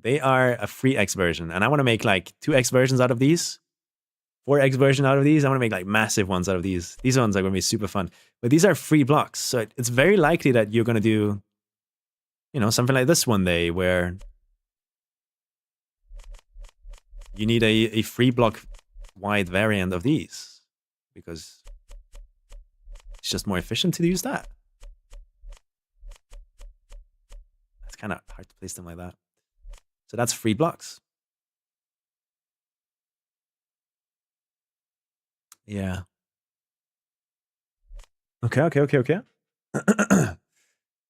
They are a 3x version, and I want to make like 2x versions out of these, 4x version out of these. I want to make like massive ones out of these. These ones are going to be super fun. But these are free blocks, so it's very likely that you're going to do, you know, something like this one day where you need a free block wide variant of these because it's just more efficient to use that. It's kind of hard to place them like that. So that's 3 blocks. Yeah. Okay.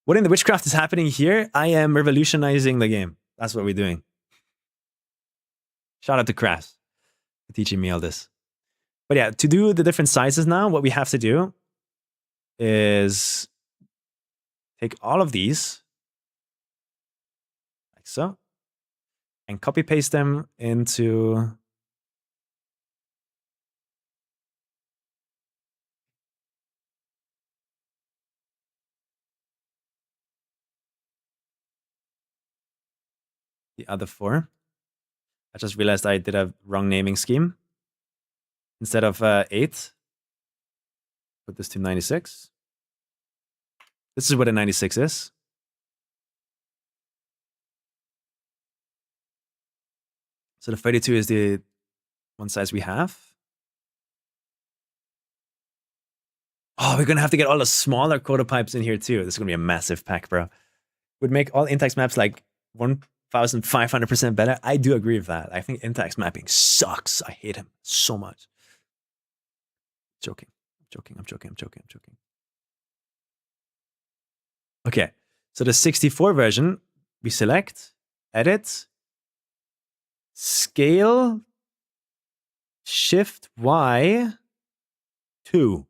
What in the witchcraft is happening here? I am revolutionizing the game. That's what we're doing. Shout out to Crass for teaching me all this. But yeah, to do the different sizes now, what we have to do is take all of these, like so, and copy paste them into the other 4. I just realized I did a wrong naming scheme. Instead of 8, put this to 96. This is what a 96 is. So the 32 is the one size we have. Oh, we're going to have to get all the smaller prototypes in here too. This is going to be a massive pack, bro. Would make all Intex maps like 1,500% better. I do agree with that. I think Intex mapping sucks. I hate him so much. I'm joking. Okay, so the 64 version, we select, edit, scale, shift Y, 2.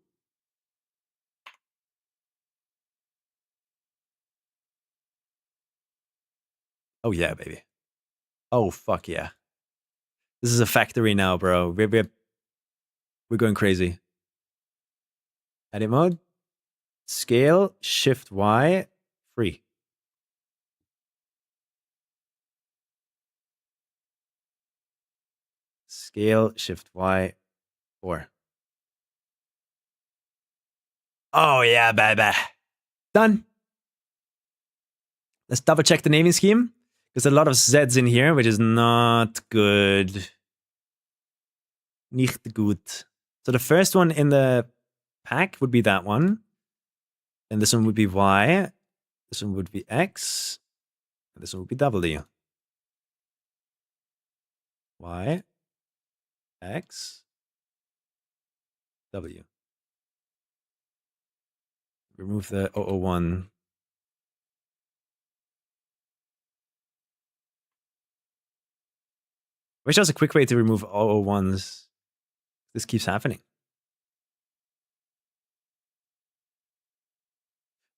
Oh yeah, baby. Oh fuck yeah. This is a factory now, bro. We're going crazy. Edit mode, scale, shift Y, 3. Scale, shift Y, 4. Oh yeah, baby. Done. Let's double check the naming scheme. There's a lot of Z's in here, which is not good. Nicht gut. So the first one in the pack would be that one. And this one would be Y. This one would be X. And this one would be W. Y, X, W. Remove the 001. I wish there was a quick way to remove 001s. This keeps happening.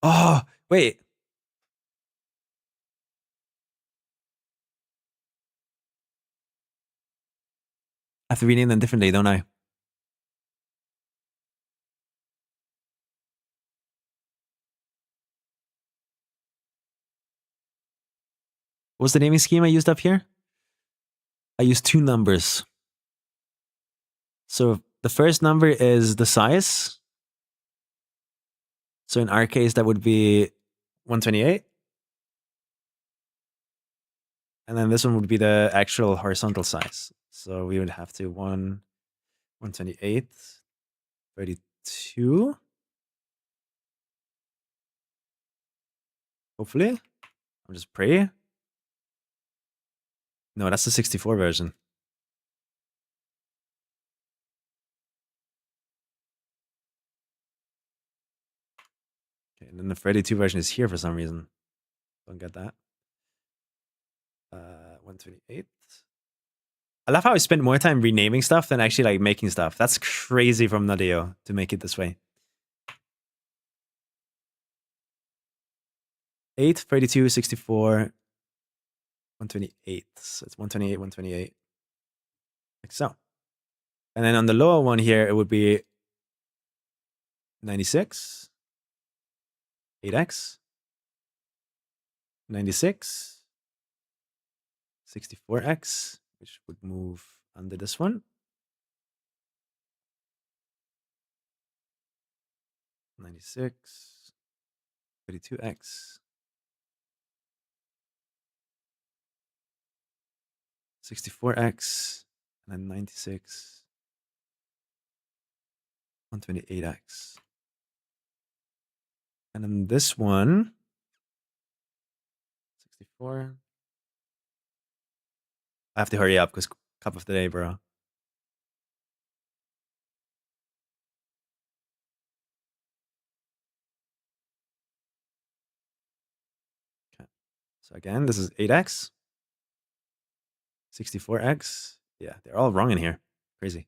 Oh, wait. I have to rename them differently, don't I? What's the naming scheme I used up here? I used 2 numbers. So the first number is the size. So in our case, that would be 128. And then this one would be the actual horizontal size. So we would have to 128, 32. Hopefully. I'll just pray. No, that's the 64 version. Okay, and then the 32 version is here for some reason. Don't get that. 128. I love how I spent more time renaming stuff than actually like making stuff. That's crazy from Nadeo to make it this way. 8, 32, 64, 128. So it's 128, 128. Like so. And then on the lower one here, it would be 96, 8x, 96, 64x, which would move under this one. 96, 32x, 64x, and then 96, 128x. And then this one, 64. I have to hurry up because cup of the day, bro. Okay. So again, this is 8x, 64x. Yeah, they're all wrong in here. Crazy.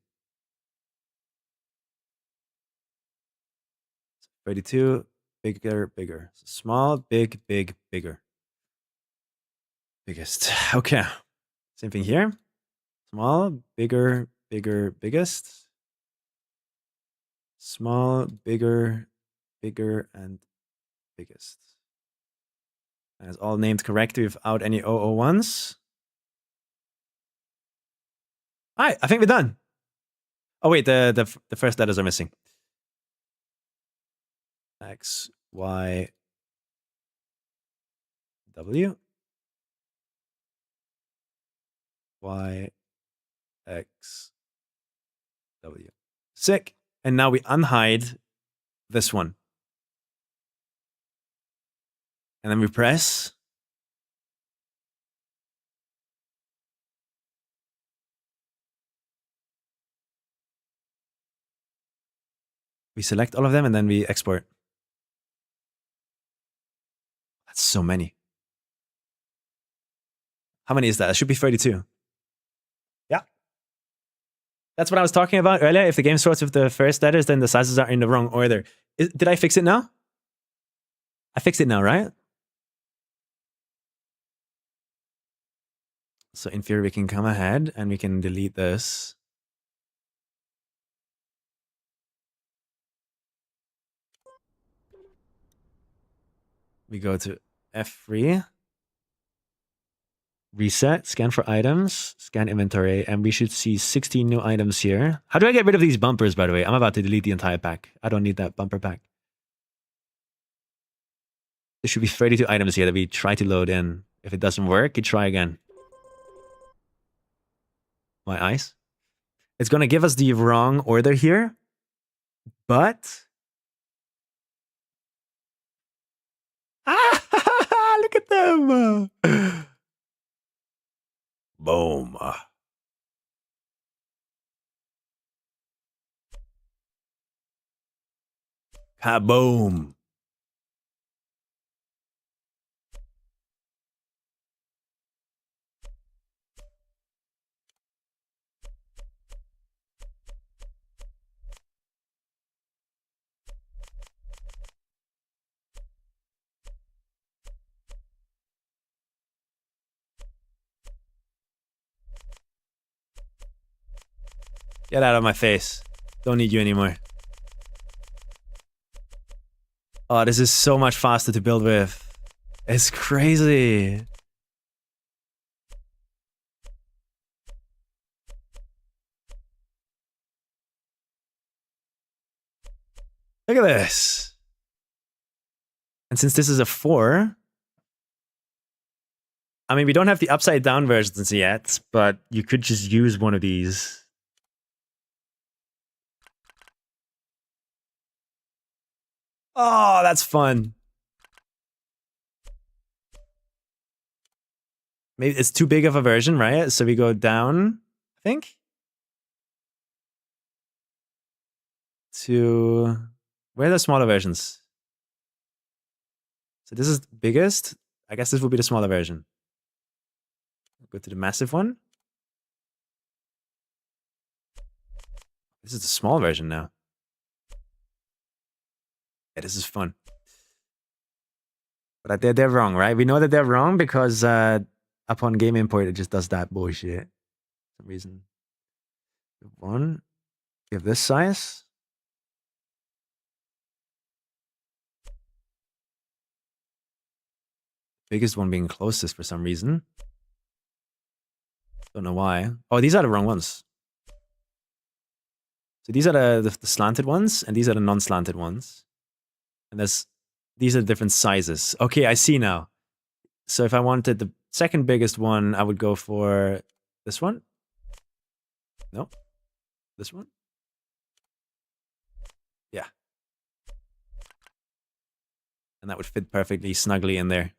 32, bigger, bigger. So small, big, big, bigger. Biggest. Okay. Same thing here. Small, bigger, bigger, biggest. Small, bigger, bigger, and biggest. And it's all named correctly without any 001s. All right, I think we're done. Oh wait, the first letters are missing. X, Y, W, Y, X, W. Sick. And now we unhide this one. And then we press. We select all of them and then we export. That's so many. How many is that? It should be 32. Yeah. That's what I was talking about earlier. If the game starts with the first letters, then the sizes are in the wrong order. Did I fix it now? I fixed it now, right? So in theory, we can come ahead and we can delete this. We go to F3, reset, scan for items, scan inventory, and we should see 16 new items here. How do I get rid of these bumpers, by the way? I'm about to delete the entire pack. I don't need that bumper pack. There should be 32 items here that we try to load in. If it doesn't work, you try again. My eyes. It's going to give us the wrong order here, but... Ah, look at them! Boom. Kaboom. Get out of my face. Don't need you anymore. Oh, this is so much faster to build with. It's crazy. Look at this. And since this is a 4, I mean, we don't have the upside down versions yet, but you could just use one of these. Oh, that's fun. maybe it's too big of a version, right? So we go down, I think, to where are the smaller versions? So this is the biggest. I guess this will be the smaller version. Go to the massive one. This is the small version now. Yeah, this is fun. But they're wrong, right? We know that they're wrong because upon game import, it just does that bullshit. For some reason. One, we have this size. Biggest one being closest for some reason. Don't know why. Oh, these are the wrong ones. So these are the slanted ones, and these are the non-slanted ones. And these are different sizes. Okay, I see now. So if I wanted the second biggest one, I would go for this one. No, this one. Yeah. And that would fit perfectly snugly in there.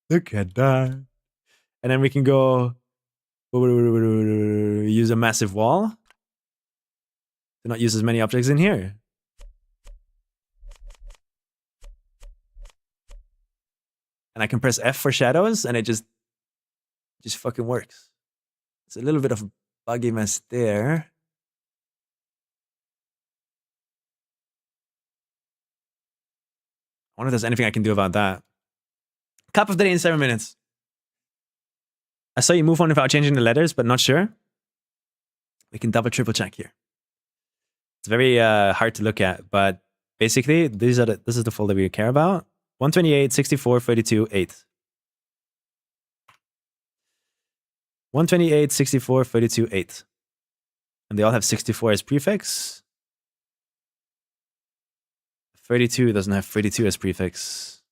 Look at that. And then we can go use a massive wall to not use as many objects in here. And I can press F for shadows, and it just fucking works. It's a little bit of a buggy mess there. I wonder if there's anything I can do about that. Cup of the day in 7 minutes. I saw you move on without changing the letters, but not sure. We can double, triple check here. It's very hard to look at, but basically, this is the folder we care about. 128, 64, 32, 8. 128, 64, 32, 8. And they all have 64 as prefix. 32 doesn't have 32 as prefix.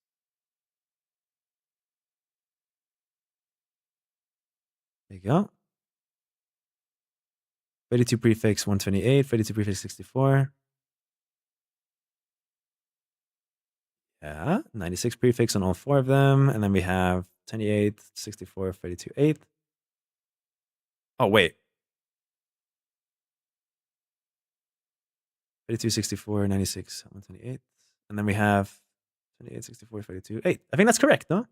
There you go. 32 prefix 128, 32 prefix 64. Yeah, 96 prefix on all four of them. And then we have 28, 64, 32, 8. Oh, wait. 32, 64, 96, 128. And then we have 28, 64, 32, 8. I think that's correct, no?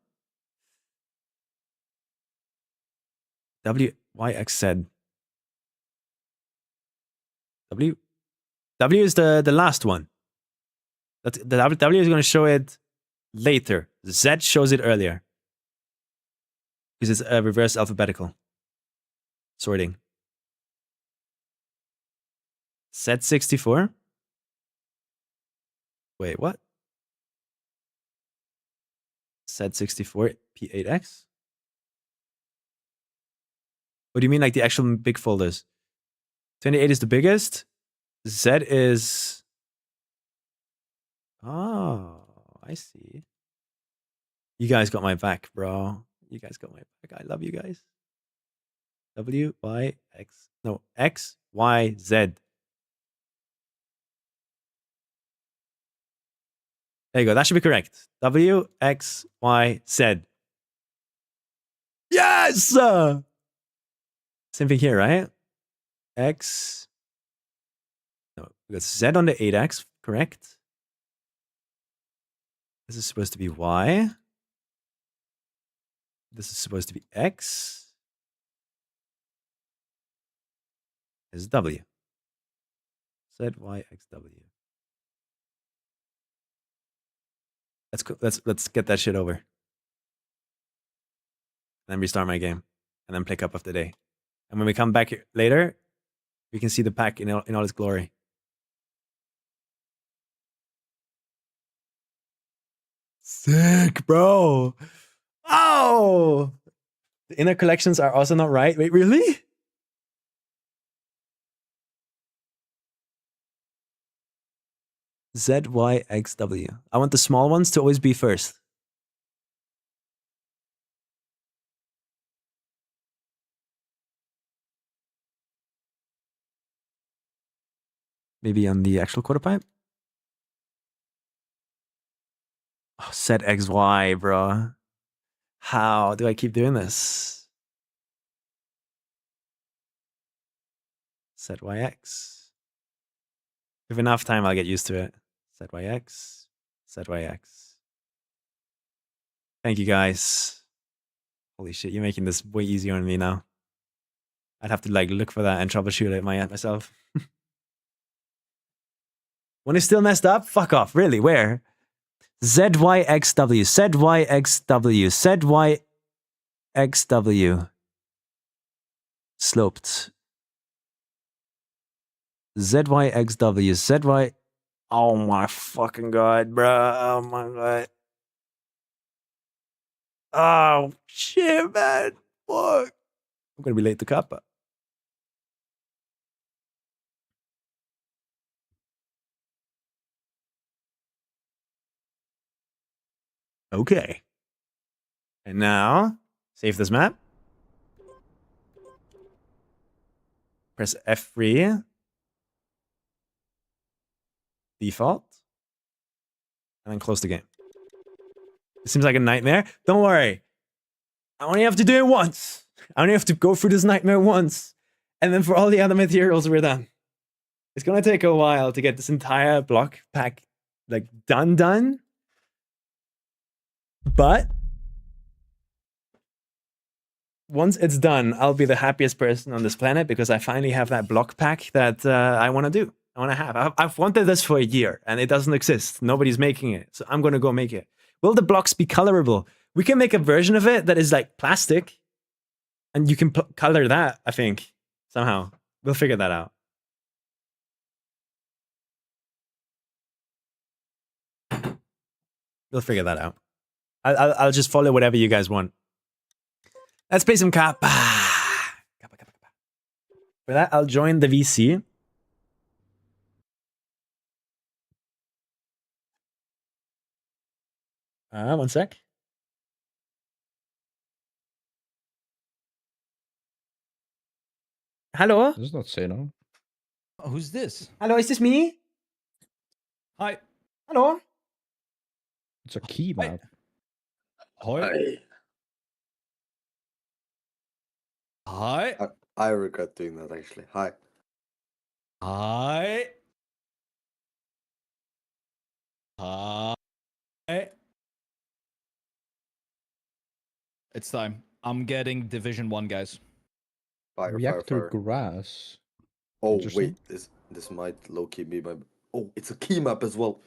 WYX said. W is the last one. The W is going to show it later. Z shows it earlier. Because it's a reverse alphabetical sorting. Z64. Wait, what? Z64 P8X? What do you mean, like the actual big folders? 28 is the biggest. Z is... Oh, I see. You guys got my back, bro. You guys got my back. I love you guys. W, Y, X. No, X, Y, Z. There you go. That should be correct. W, X, Y, Z. Yes! Same thing here, right? X. No, we got Z on the 8X, correct? This is supposed to be Y. This is supposed to be X. This is W. Z, Y, X, W. Let's get that shit over. And then restart my game. And then play Cup of the Day. And when we come back later, we can see the pack in all its glory. Sick, bro. Oh! The inner collections are also not right. Wait, really? ZYXW. I want the small ones to always be first. Maybe on the actual quarter pipe? Oh, ZXY, bro. How do I keep doing this? ZYX. With enough time, I'll get used to it. ZYX, ZYX. Thank you guys. Holy shit, you're making this way easier on me now. I'd have to like look for that and troubleshoot it myself. One is still messed up? Fuck off. Really? Where? ZYXW, ZYXW, ZYXW. Sloped. ZYXW, ZY. Oh my fucking god, bro. Oh my god. Oh shit, man. Fuck. I'm gonna be late to Kappa. Okay. And now, save this map. Press F3. Default. And then close the game. It seems like a nightmare. Don't worry. I only have to do it once. I only have to go through this nightmare once. And then for all the other materials, we're done. It's gonna take a while to get this entire block pack like done. But once it's done, I'll be the happiest person on this planet because I finally have that block pack that I want to do. I want to have. I've wanted this for a year and it doesn't exist. Nobody's making it. So I'm going to go make it. Will the blocks be colorable? We can make a version of it that is like plastic and you can color that, I think, somehow. We'll figure that out. We'll figure that out. I'll just follow whatever you guys want. Let's play some Kappa. For that, I'll join the VC. One sec. Hello? Does not say no. Oh, who's this? Hello, is this me? Hi. Hello? It's a key Wait. map. Hi. Hi. I regret doing that actually. Hi. Hi. Hi. It's time. I'm getting Division 1, guys. Fire, Reactor fire. grass. Oh Interesting. wait, this might low key be my. Oh, it's a key map as well.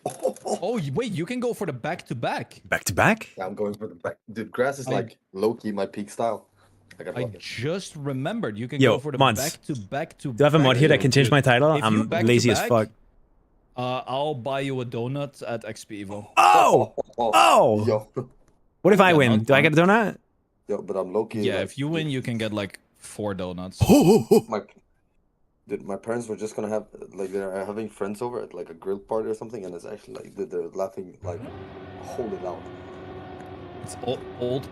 Oh, wait, you can go for the back-to-back. Back to back? Yeah, I'm going for the back. Dude, grass is I- like low key my peak style. I just remembered you can Yo, go for the mods. back-to-back. Do I have a mod here that can change my title? If you I'm back to lazy as back- fuck. I'll buy you a donut at XP Evo. Oh! Oh! Yo, What if I Yeah, win? not Do I get a donut? yo, but I'm low key. Yeah, like, if you win, you can get like 4 donuts. My parents were just gonna have like they're having friends over at like a grill party or something, and it's actually like they're laughing like holy loud. It's old.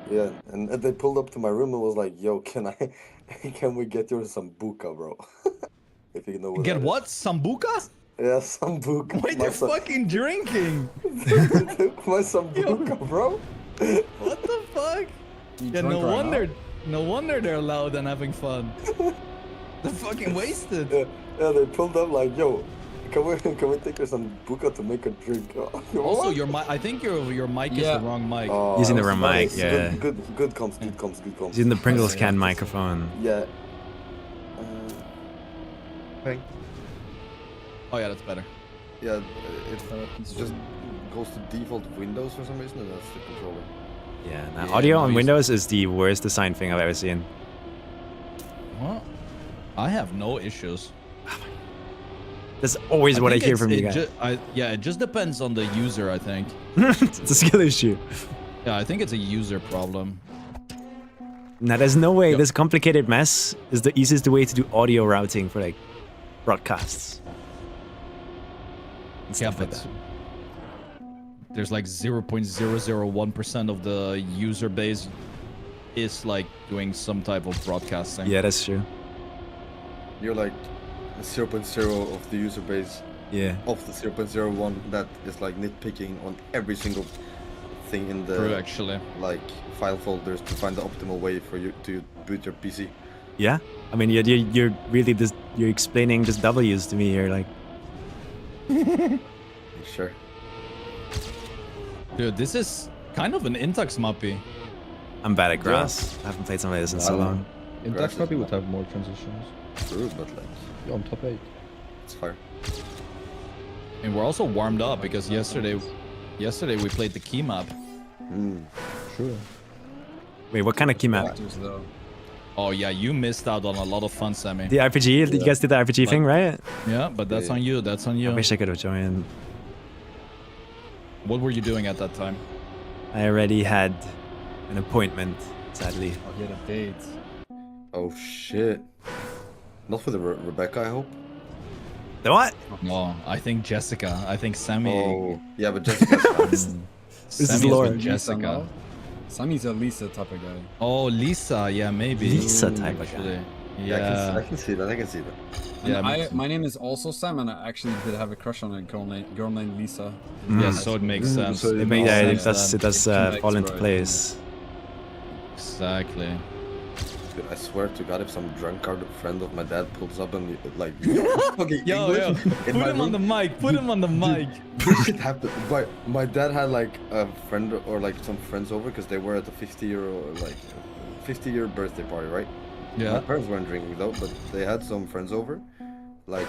Yeah, and they pulled up to my room and was like, "Yo, can we get your sambuca, bro? If you know what Get that is." what? Sambuca? Yeah, sambuca. Wait, My they're fucking drinking. my sambuca, bro. What the fuck? Yeah, no wonder they're loud and having fun. They're fucking wasted. Yeah, they pulled up like, "Yo, can we take her sambuca to make a drink?" Also, your mic. I think your mic is the wrong mic. Oh, Using the that wrong was- mic, yeah. Good comms. Using the Pringles can microphone. Yeah. Oh yeah, that's better. Yeah, it just goes to default Windows for some reason, and that's the controller. Yeah, nah, Yeah, audio no, on you- Windows is the worst design thing I've ever seen. What? I have no issues. That's always what I think hear it's- from you it guys. yeah, it just depends on the user, I think. It's a skill issue. Yeah, I think it's a user problem. Now, there's no way Yep. this complicated mess is the easiest way to do audio routing for like broadcasts. And Yeah, stuff like but that. there's like 0.001% of the user base is like doing some type of broadcasting. Yeah, that's true. You're like 0.0 of the user base Yeah. of the 0.01 that is like nitpicking on every single thing in True, the actually. like file folders to find the optimal way for you to boot your PC. Yeah. I mean, you're really just you're explaining just W's to me here, like. Sure. Dude, this is kind of an Intax mappy. I'm bad at grass. I haven't played something like this in so long. In Grass that is maybe would not- have more transitions. True, but like, You're on top 8. it's fire. And we're also warmed up because yesterday we played the key map. Sure. Wait, what kind of key map? Factors, though. Oh yeah, you missed out on a lot of fun, Sammy. The RPG? You guys did the RPG thing, right? Yeah, but that's Yeah. on you. That's on you. I wish I could have joined. What were you doing at that time? I already had an appointment, sadly. I'll get a date. Oh shit. Not for the Rebecca, I hope. The what? No, I think Jessica. I think Sammy. Oh, yeah, but Jessica's fine. This is Sammy's lore. with Jessica. Sammy's a Lisa type of guy. Oh, Lisa. Yeah, maybe. Lisa type of guy. Actually. Yeah, Yeah. I can see that. I can see that. Yeah, And me too. my name is also Sam, and I actually did have a crush on a girl named Lisa. Yeah, so it makes sense. So It, it may, makes yeah, it sense does then. fall into Right. place. Exactly. Dude, I swear to God, if some drunkard friend of my dad pulls up and like, fucking Yo, English yo, in put my him on the room, mic. Put him on the mic. this shit happened. But my dad had like a friend or like some friends over because they were at the 50-year birthday party, right? My Yeah. parents weren't drinking though, but they had some friends over, like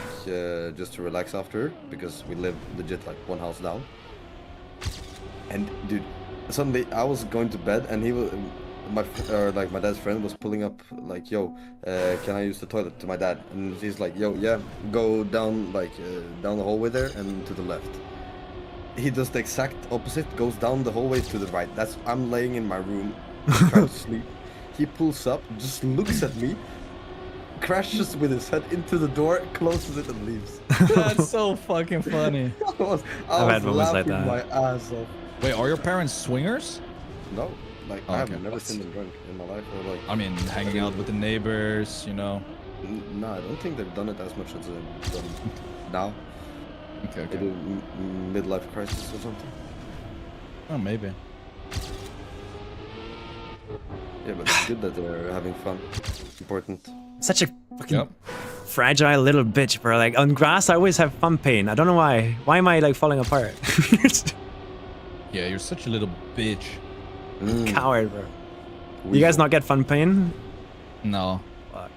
just to relax after because we live legit like one house down. And dude, suddenly I was going to bed and he was my dad's friend was pulling up like, yo, can I use the toilet to my dad? And he's like, yo, yeah, go down like down the hallway there and to the left. He does the exact opposite, goes down the hallway to the right. That's I'm laying in my room trying to sleep. He pulls up, just looks at me, crashes with his head into the door, closes it, and leaves. That's so fucking funny. I I've had was moments like laughing that. my ass off. Wait, are your parents swingers? No, like Oh, I have okay. never seen them drunk in my life. Or like, I mean, hanging out with the neighbors, you know. no, I don't think they've done it as much as they've done now. Okay, Maybe okay. midlife crisis or something. Oh, maybe. Yeah, but it's good that they're having fun. Important. Such a fucking Yep. fragile little bitch, bro. Like on grass, I always have fun pain. I don't know why. Why am I like falling apart? Yeah, you're such a little bitch. Coward, bro. You guys not get fun pain? No. Fuck.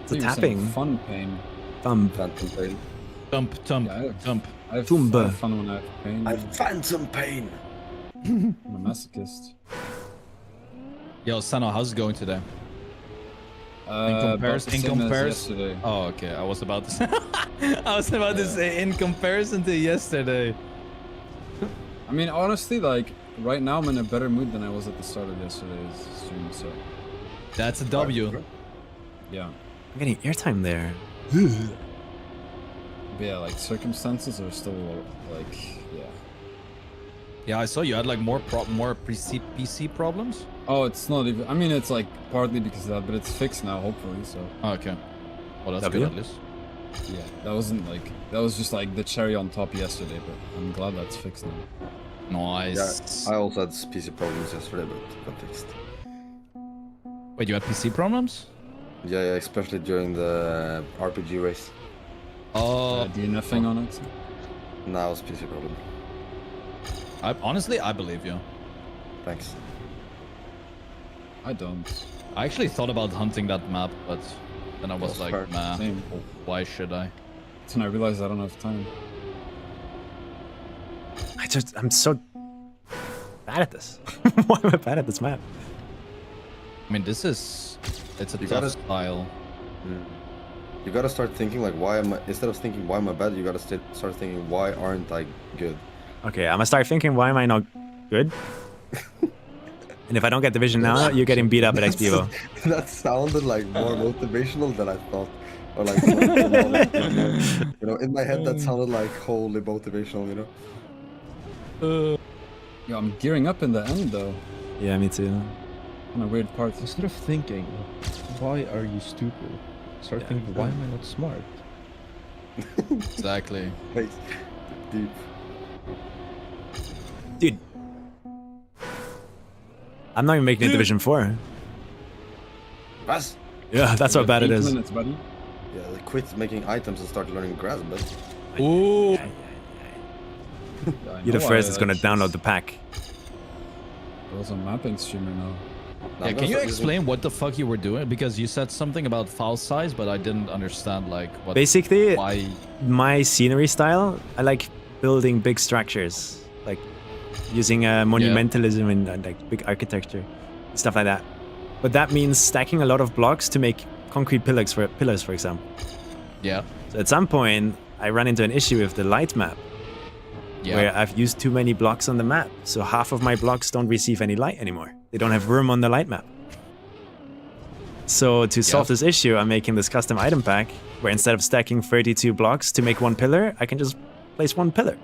It's I a thought you were saying tapping. Fun pain. Thumb. Phantom pain. Thump, thump, Yeah, I have- thump. I have Tumba. fun when I have pain. I phantom pain. I'm a masochist. Yo, Sano, how's it going today? About comparison- the in same as comparison- yesterday. Oh, okay. I was about to say. I was about to say in comparison to yesterday. I mean, honestly, like right now I'm in a better mood than I was at the start of yesterday's stream. So That's a W. yeah, I'm getting airtime there. but yeah, like circumstances are still like yeah. Yeah, I saw you had like more PC problems. Oh, it's not even. I mean, it's like partly because of that, but it's fixed now, hopefully. So Oh, okay. Well, that's W? good at least. yeah, that wasn't like that was just like the cherry on top yesterday, but I'm glad that's fixed now. Nice. Yeah, I also had PC problems yesterday, but got fixed. Wait, you had PC problems? Yeah, yeah, especially during the RPG race. Oh, DNFing on it. Now it's PC problem. honestly, I believe you. Thanks. I don't. I actually thought about hunting that map, but then I was That's like, fair. nah, Same. why should I? Then I realized I don't have time. I'm so bad at this. Why am I bad at this map? I mean, it's a You tough gotta- style. You gotta start thinking like, why am I? Instead of thinking why am I bad, you gotta start thinking why aren't I good? Okay, I'm gonna start thinking, why am I not good? And if I don't get division now, you're getting beat up at XPO. That sounded like more motivational than I thought. Or like, you know, in my head that sounded like wholly motivational, you know? Yeah, I'm gearing up in the end though. Yeah, me too. On a weird part. Instead of thinking, why are you stupid? Start Yeah. thinking, why am I not smart? Exactly. Like, deep. Dude. I'm not even making it Division 4. Grass. Yeah, that's how bad it 8 is. minutes, buddy. Yeah, they quit making items and start learning grass, but Ooh. Yeah, I You're the know first I, that's gonna like, download the pack. I was a mapping streamer now. Yeah, can you explain what the fuck you were doing? Because you said something about file size, but I didn't understand like what. Basically, Why? my scenery style, I like building big structures, like using monumentalism and like big architecture, stuff like that. But that means stacking a lot of blocks to make concrete pillars, for example. Yeah. So at some point, I ran into an issue with the light map, Yeah. where I've used too many blocks on the map. So half of my blocks don't receive any light anymore. They don't have room on the light map. So to solve this issue, I'm making this custom item pack where instead of stacking 32 blocks to make one pillar, I can just place one pillar.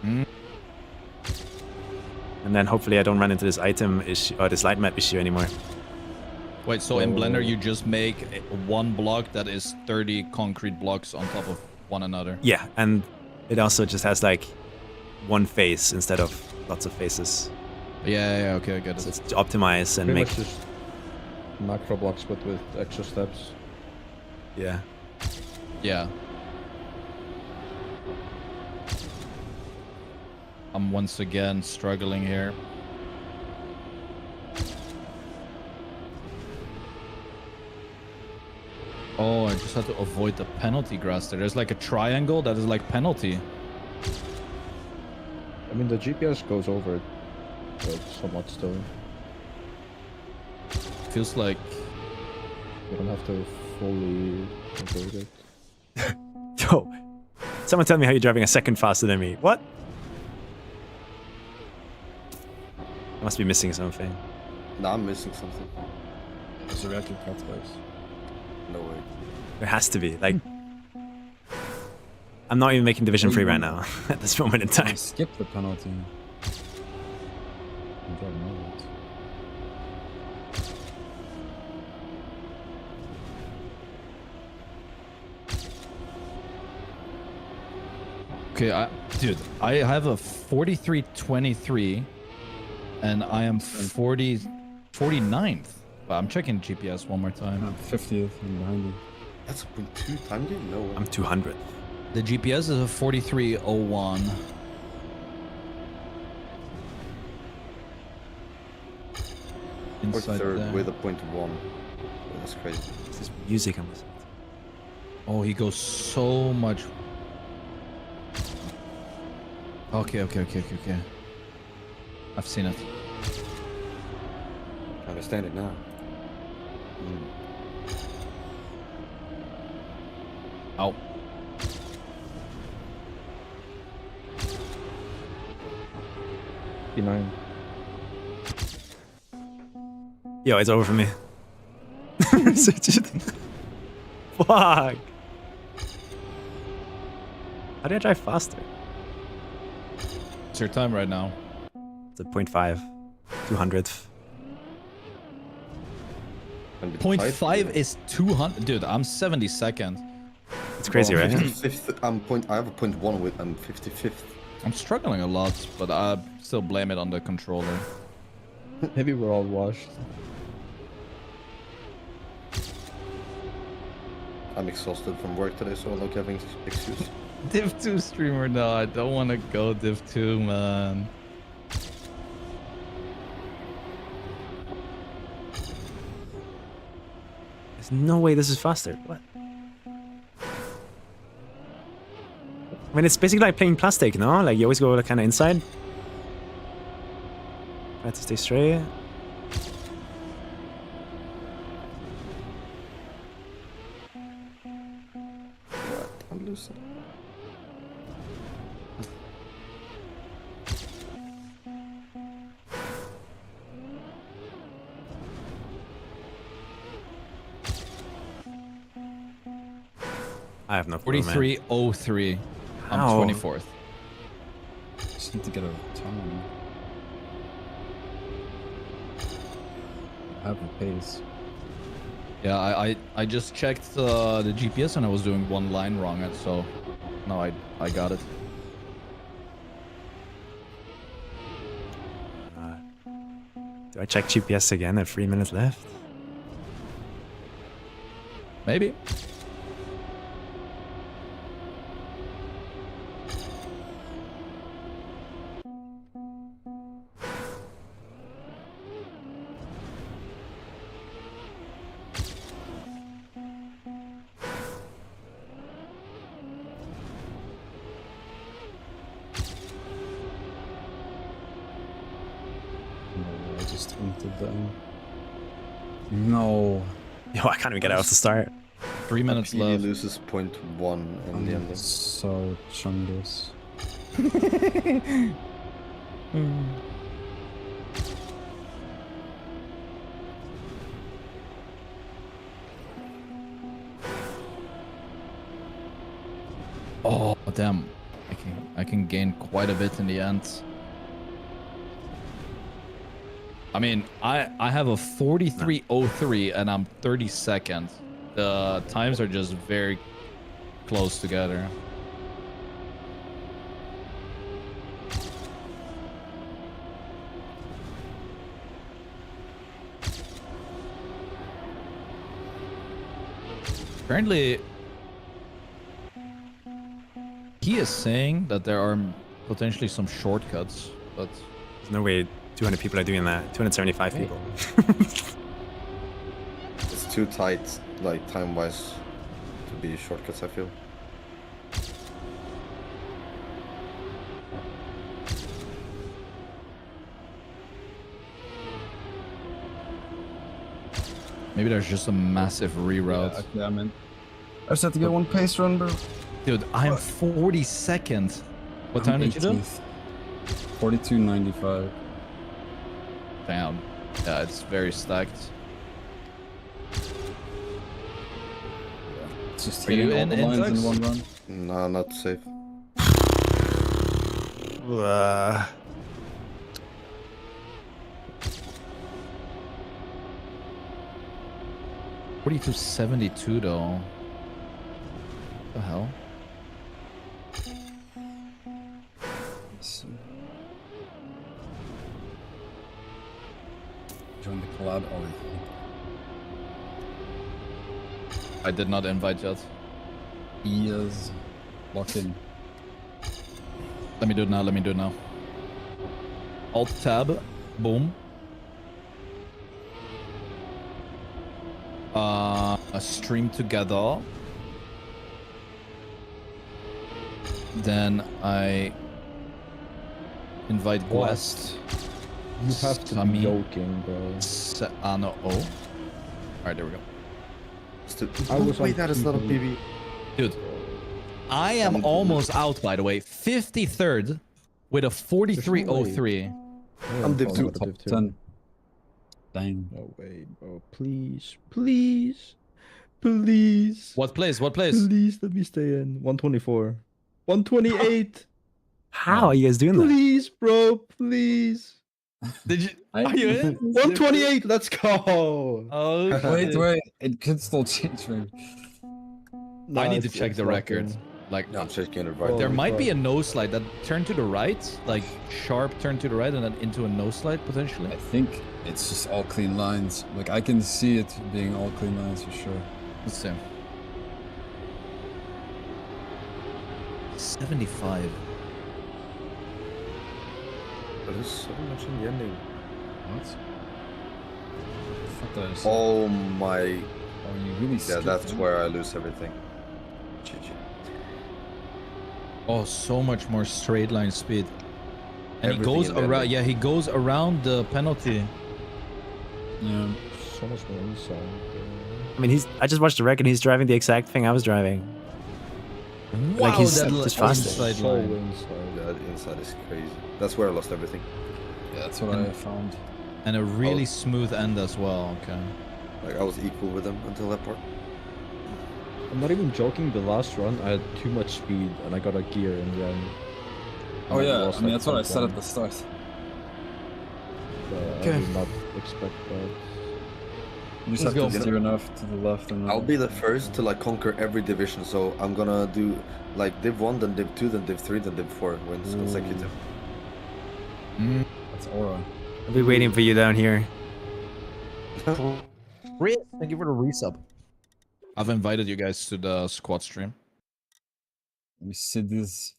Mm. And then hopefully I don't run into this item issue or this light map issue anymore. Wait, so in Blender you just make one block that is 30 concrete blocks on top of one another. Yeah, and it also just has like one face instead of lots of faces. Yeah, okay, I get So it. it's to optimize and Pretty make... much just macro blocks, but with extra steps. Yeah. Yeah. I'm once again struggling here. Oh, I just had to avoid the penalty grass there. There's like a triangle that is like penalty. I mean, the GPS goes over it, but somewhat still. Feels like You don't have to fully avoid it. Yo, someone tell me how you're driving a second faster than me. What? I must be missing something. nah, I'm missing something. There's a reactor cut, guys. No way. There has to be. Like, I'm not even making Division 3 right now at this moment in I time. skipped the penalty. I don't know it. okay, dude, I have a 43.23 and I am 49th. But I'm checking GPS one more time. I'm 50th and behind you. That's a 0.2 time game? No way. I'm 200. The GPS is a 43.01. Inside third there. with a 0.1. That's crazy. This is music I'm listening Oh, he goes so much. Okay. I've seen it. I understand it now. Ow. P9. Yo, it's over for me. Fuck. How do I drive faster? It's your time right now. It's a 0.5. 200. And it's 0.5 is 200. Dude, I'm 72nd. It's crazy, right? 55th, I have a 0.1 with I'm 55th. I'm struggling a lot, but I still blame it on the controller. Maybe we're all washed. I'm exhausted from work today, so I don't have any excuse. Div 2 streamer, no, I don't want to go Div 2, man. There's no way this is faster. What? I mean, it's basically like playing plastic, no? Like, you always go kind of inside. Try to stay straight. What? I'm losing. I have no clue, man. 43.03. I'm How? 24th. Just need to get a time. I have a pace. Yeah, I just checked the GPS and I was doing one line wrong, and so now I got it. Do I check GPS again at 3 minutes left? Maybe. No, I just entered them. No. Yo, I can't even get out to start. 3 minutes PD left. loses 0.1 in the I'm ending. so chungus. Oh damn! I can gain quite a bit in the end. I mean, I have a 43.03 and I'm 32nd. The times are just very close together. Apparently, he is saying that there are potentially some shortcuts, but There's no way 200 people are doing that. 275 people. It's too tight, like time-wise, to be shortcuts, I feel. maybe there's just a massive reroute. Yeah, man. I just had to get one pace run, bro. Dude, I'm 42nd. What time did you do? 42.95. Damn. Yeah, it's very stacked. It's just Are you hitting all the in lines in Tux? one run. Nah, not safe. $42.72 though. What the hell? Join the collab. Oh, I did not invite yet. he is locked in. Let me do it now, let me do it now. Alt tab, boom. Stream together. Then I invite What? Guest. You have to Sami. be joking, bro. No, oh. Alright, there we go. I was Wait, on that is not a PB. PB. Dude, I am almost out, by the way. 53rd with a 43.03. I'm div two. Top 10. Dang. No way, bro. Please, please, please. What place? What place? Please let me stay in. 124. 128. How are you guys doing that? Please, bro. Please. Did you? Are you in? 128. Let's go. Oh, Wait, shit. wait. It could still change, maybe. I need to check the record. locking. Like, I'm checking it right there Oh, might be God. a no slide that turn to the right, like sharp turn to the right, and then into a no slide potentially. I think it's just all clean lines. Like, I can see it being all clean lines for sure. Let's see. 75. There's so much in the ending. What? Fuck that. Oh my. Oh, you really Yeah, skipped that's that? where I lose everything. GG. Oh, so much more straight line speed. And he Everything goes in the around. ending. Yeah, he goes around the penalty. Yeah. So much more inside. I mean, I just watched the record. He's driving the exact thing I was driving. Wow, he's that just faster. inside So line. inside. That inside is crazy. That's where I lost everything. Yeah, that's what I found. And a really smooth end as well. Okay. Like I was equal with them until that part. I'm not even joking. The last run, I had too much speed, and I got a gear in the end. Oh And yeah, lost, I mean like, that's what I said at 0.1. the start. But Okay. I did not expect that. You just Let's have to go. steer enough to the left and. I'll be the first to like conquer every division, so I'm gonna do like Div 1, then Div 2, then Div 3, then Div 4 wins Ooh. consecutive. That's aura. I'll be waiting for you down here. Thank you for the resub. I've invited you guys to the squad stream. Let me see this.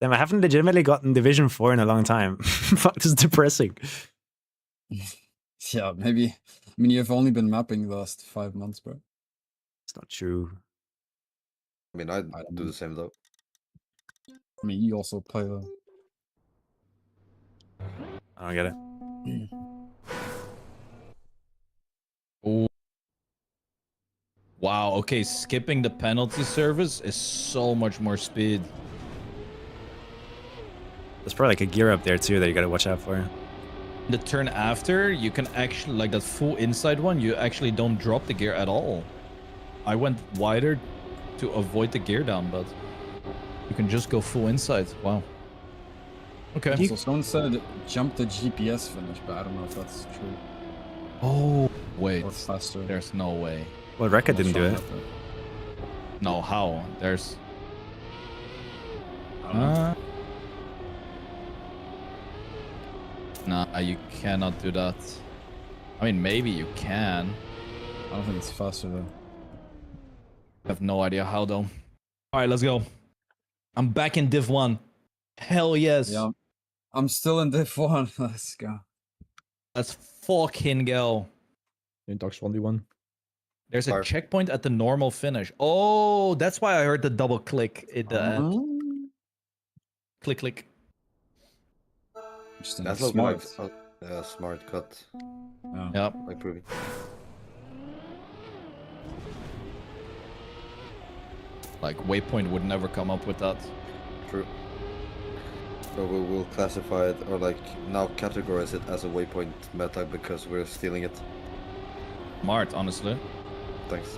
Damn, I haven't legitimately gotten Division 4 in a long time. Fuck, this is depressing. Yeah, maybe. I mean, you've only been mapping the last 5 months, bro. It's not true. I mean, I don't do know. the same though. I mean, you also play the. I don't get it. Oh. Wow, okay, skipping the penalty service is so much more speed. There's probably like a gear up there too that you gotta watch out for. The turn after, you can actually, like that full inside one, you actually don't drop the gear at all. I went wider to avoid the gear down, but you can just go full inside. Wow. Okay. So someone said jump the GPS finish, but I don't know if that's true. Oh, wait. Or faster. There's no way. Well, Rekka didn't do it. No, how? There's... I don't know. Nah, you cannot do that. I mean, maybe you can. I don't think it's faster though. I have no idea how though. All right, let's go. I'm back in Div 1. Hell yes. Yeah. I'm still in Div 1. Let's go. Let's fucking go. Intox 1v1. There's a Fire. checkpoint at the normal finish. Oh, that's why I heard the double click at the end. Click, click. Interesting. That's Smart. like smart cut, Yeah. Yep. like Provy. Like Waypoint would never come up with that. True. So we will classify it, or like now categorize it as a waypoint meta because we're stealing it. Smart, honestly. Thanks.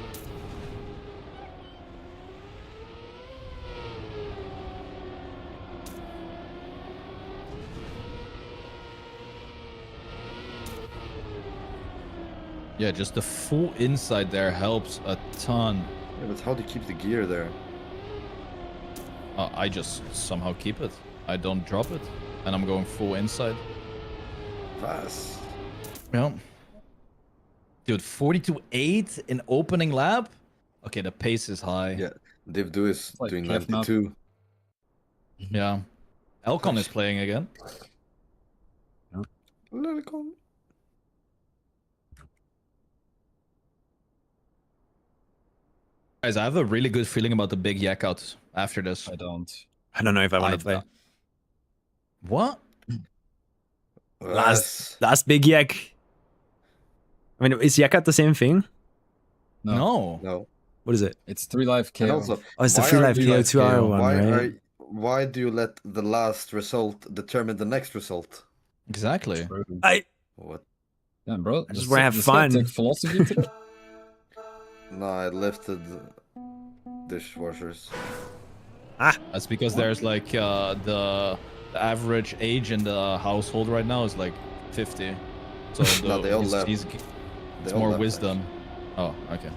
Yeah, just the full inside there helps a ton. Yeah, but how do you keep the gear there? I just somehow keep it. I don't drop it. And I'm going full inside. Fast. Yeah. Dude, 42.8 in opening lap? Okay, the pace is high. Yeah, Div 2 is like doing Kev map. 92. Yeah. Elcon is playing again. Let it go. Guys, I have a really good feeling about the big yak out after this. I don't. I don't know if I want to play. What? Last big yak. I mean, is yak out the same thing? No. No. What is it? It's 3 life KO. And also, Oh, it's the why free are life you KO like 2 hour one, why right? why do you let the last result determine the next result? Exactly. True. What? Yeah, bro. I just wanna have fun. Take philosophy today? No, I lifted dishwashers. That's because there's like the average age in the household right now is like 50. So No, they all left. it's They all more left, wisdom. Oh, okay. actually.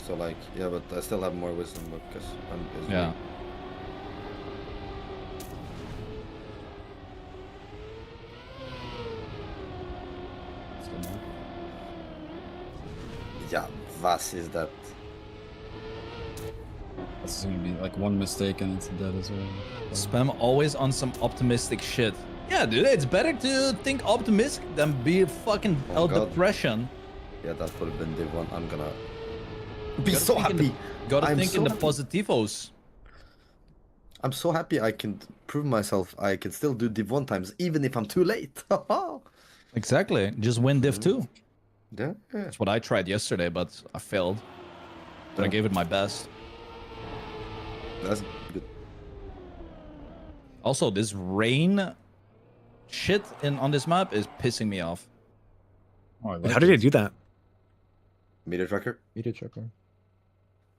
So like, yeah, but I still have more wisdom because I'm busy. Yeah. Yeah, was is that? That's gonna be like one mistake and it's dead as well. Spam always on some optimistic shit. Yeah, dude, it's better to think optimistic than be fucking Oh, God. depression. Yeah, that would have been Div 1. I'm gonna be Gotta so think in happy. Gotta I'm think so in the happy. positivos. I'm so happy I can prove myself. I can still do Div 1 times, even if I'm too late. Exactly. Just win Div 2. Yeah, yeah. That's what I tried yesterday, but I failed. But I Yeah. gave it my best. That's good. Also, this rain shit on this map is pissing me off. Oh, I like How did they it. do that? Meter tracker. Media checker.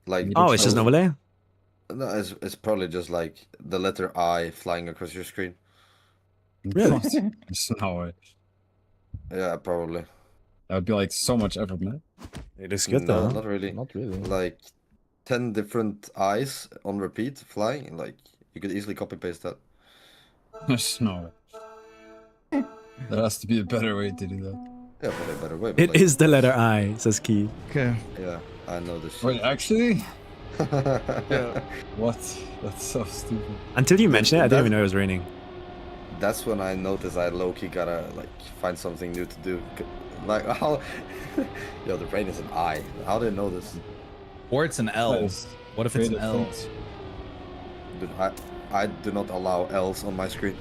Like, Oh, it's just an overlay? No, it's probably just like the letter I flying across your screen. Really? There's no way. Yeah, probably. That would be like so much effort, man. It looks good No, though. not really. Not really. Like 10 different eyes on repeat flying. Like you could easily copy paste that. There's no way. There has to be a better way to do that. Yeah, probably a better way. But It like, is the letter I, says Key. Okay. Yeah. I know this. Wait, shit. actually? Yeah. What? That's so stupid. Until you mentioned it, I didn't That- even know it was raining. That's when I noticed I low-key gotta like find something new to do. Like how, yo, the rain is an I. How did I know this? Or it's an L. Nice. What if it's an Creative L? thoughts. Dude, I do not allow L's on my screen.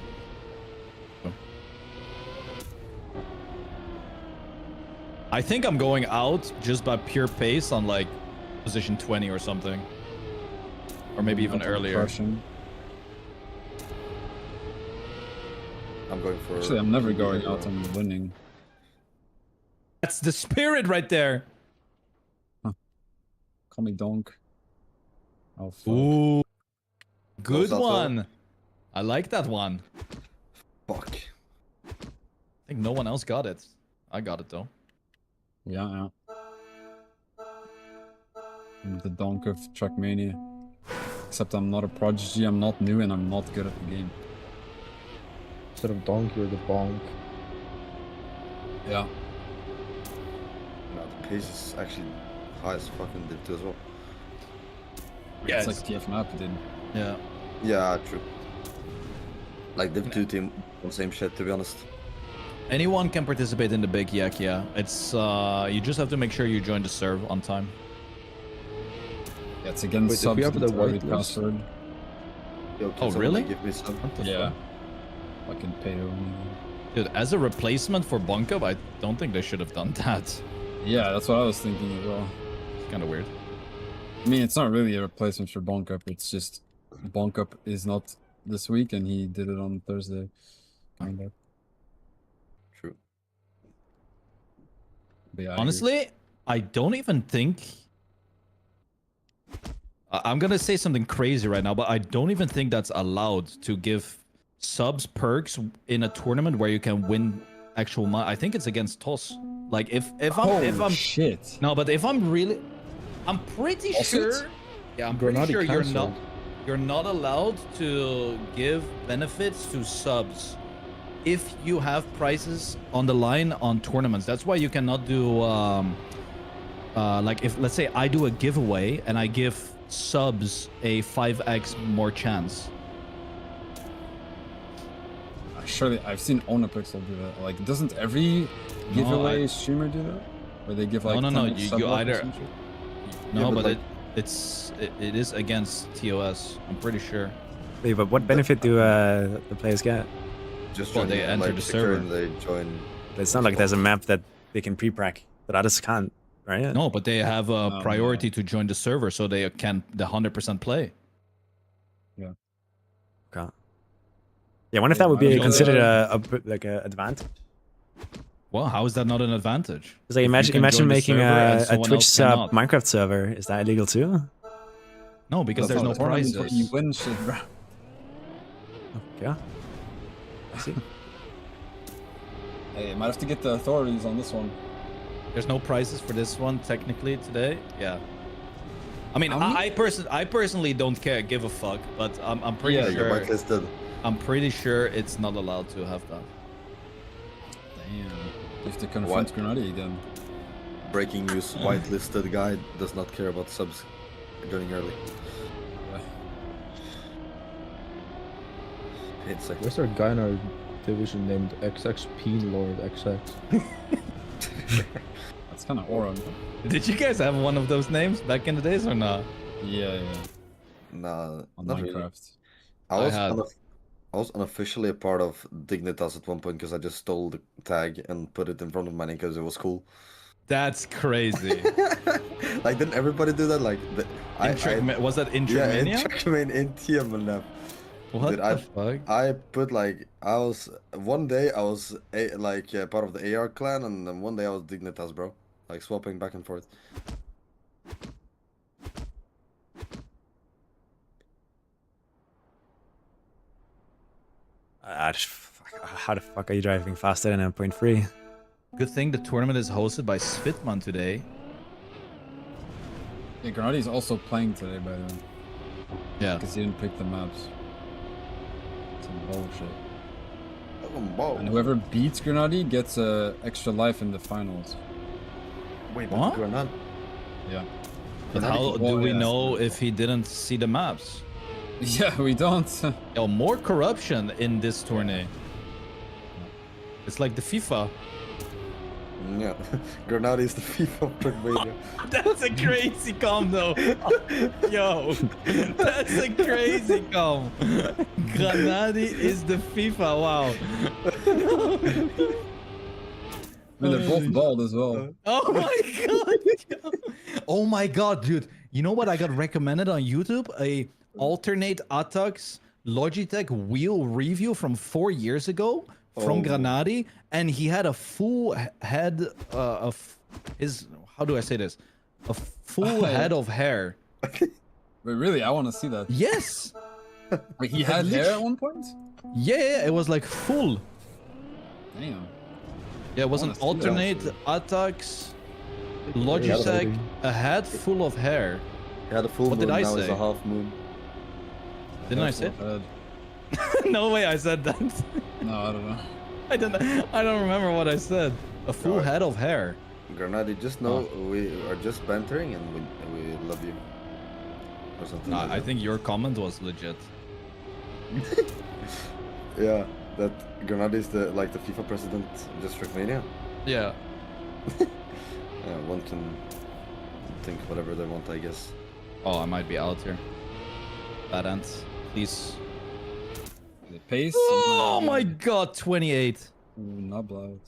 I think I'm going out just by pure pace on like position 20 or something. Or maybe even Not on earlier. crushing. I'm going for. Actually, I'm never going PB, out on winning. That's the spirit right there. Call me donk. Oh, fuck. Ooh. Good Close out, one. I like that one. Fuck. I think no one else got it. I got it though. Yeah. I'm the donk of Trackmania. Except I'm not a prodigy, I'm not new, and I'm not good at the game. Instead of donk, you're the bonk. Yeah. No, the pace is actually high as fucking Div 2 as well. Yeah, It's like TF map did. Yeah. Yeah, true. Like Div 2 team, same shit to be honest. Anyone can participate in the big yak, yeah. It's you just have to make sure you join the serve on time. Yeah, it's against Wait, if subs. we have the target white list? password. Yo, can Oh, someone really? Give me some. What the Yeah. fuck? Fucking pedo. Dude, as a replacement for Bunk Up, I don't think they should have done that. Yeah, that's what I was thinking as well. It's kind of weird. I mean, it's not really a replacement for Bonk Up. It's just Bonk Up is not this week, and he did it on Thursday. Kind of. True. But yeah, I agree. Honestly, I don't even think... I'm gonna say something crazy right now, but I don't even think that's allowed to give subs perks in a tournament where you can win actual money. I think it's against TOS. Like if I'm shit. no, but if I'm really, I'm pretty Was it? sure. Yeah, I'm pretty Granati sure cancelled. you're not allowed to give benefits to subs if you have prizes on the line on tournaments. That's why you cannot do like if let's say I do a giveaway and I give subs a 5x more chance. Surely, I've seen Onapixel do that. Like, doesn't every giveaway streamer do that? Where they give like No. 10 You sub luck or either some shit? no, Yeah, but but like- it is against TOS. I'm pretty sure. Wait, but what benefit do the players get? Just Well, join they enter the secure server. and they join. It's not like there's a map that they can pre-prac that others can't, right? No, but they have a No, priority to join the server, so they can the 100% play. Okay. Yeah, I wonder if Yeah, that would be I don't considered know. like a advantage. Well, how is that not an advantage? Because like, If you can imagine join the making server and a someone Twitch else sub cannot. Minecraft server. Is that illegal too? No, because That's there's no not a tournament where prizes. You win shit, bro. Yeah. I see. Hey, might have to get the authorities on this one. There's no prizes for this one technically today. Yeah. I mean, How many- I personally don't care, give a fuck, but I'm pretty Yeah, you're sure whitelisted. I'm pretty sure it's not allowed to have that. Damn. You have to confront Grenadi again. Breaking news: whitelisted guy does not care about subs joining early. It's like Where's there a guy in our division named XXP Lord XX? That's kind of Oran. Did you guys have one of those names back in the days or not? Yeah. nah, On not really. Minecraft. I was had- I was unofficially a part of Dignitas at one point because I just stole the tag and put it in front of my name because it was cool. That's crazy. Like, didn't everybody do that? Like, Was that yeah, in Intramania? Trackmania, in TMNF. What Dude, the fuck? I put like I was one day I was part of the AR clan and then one day I was Dignitas, bro. Like swapping back and forth. How the fuck are you driving faster than 0.3? Good thing the tournament is hosted by Svitman today. Yeah, Grenadi's also playing today, by the way. Yeah. Because he didn't pick the maps. Some bullshit. Whoa. And whoever beats Grenadi gets extra life in the finals. Wait, What? Granada. Yeah. But how do we know if he didn't see the maps? Yeah, we don't. Yo, more corruption in this tourney. It's like the FIFA. Yeah, Granada is the FIFA of Trackmania. That's a crazy com though. Yo, that's a crazy com. Granadi is the FIFA, wow. I mean, they're both bald as well. Oh my god. Oh my god, dude. You know what I got recommended on YouTube? A alternate attacks Logitech wheel review from 4 years ago from Granadi, and he had a full head of his, how do I say this? A full head of hair. Wait, really? I want to see that. Yes. Wait, he had hair at one point? Yeah, it was like full. Damn. Yeah, it was an alternate attacks Logitech, a head full of hair. He had a full What moon, did I now say? it's a half moon. Didn't I say it? No way I said that. No, I don't know. I don't remember what I said. A full head of hair. Granadi, just know we are just bantering and we love you. Or something like I that. think your comment was legit. Yeah, that Granadi is the FIFA president of just Trackmania. Yeah. Yeah, one can think whatever they want, I guess. Oh, I might be out here. Bad ends. Please. The pace? Oh my god, 28. Ooh, not blood.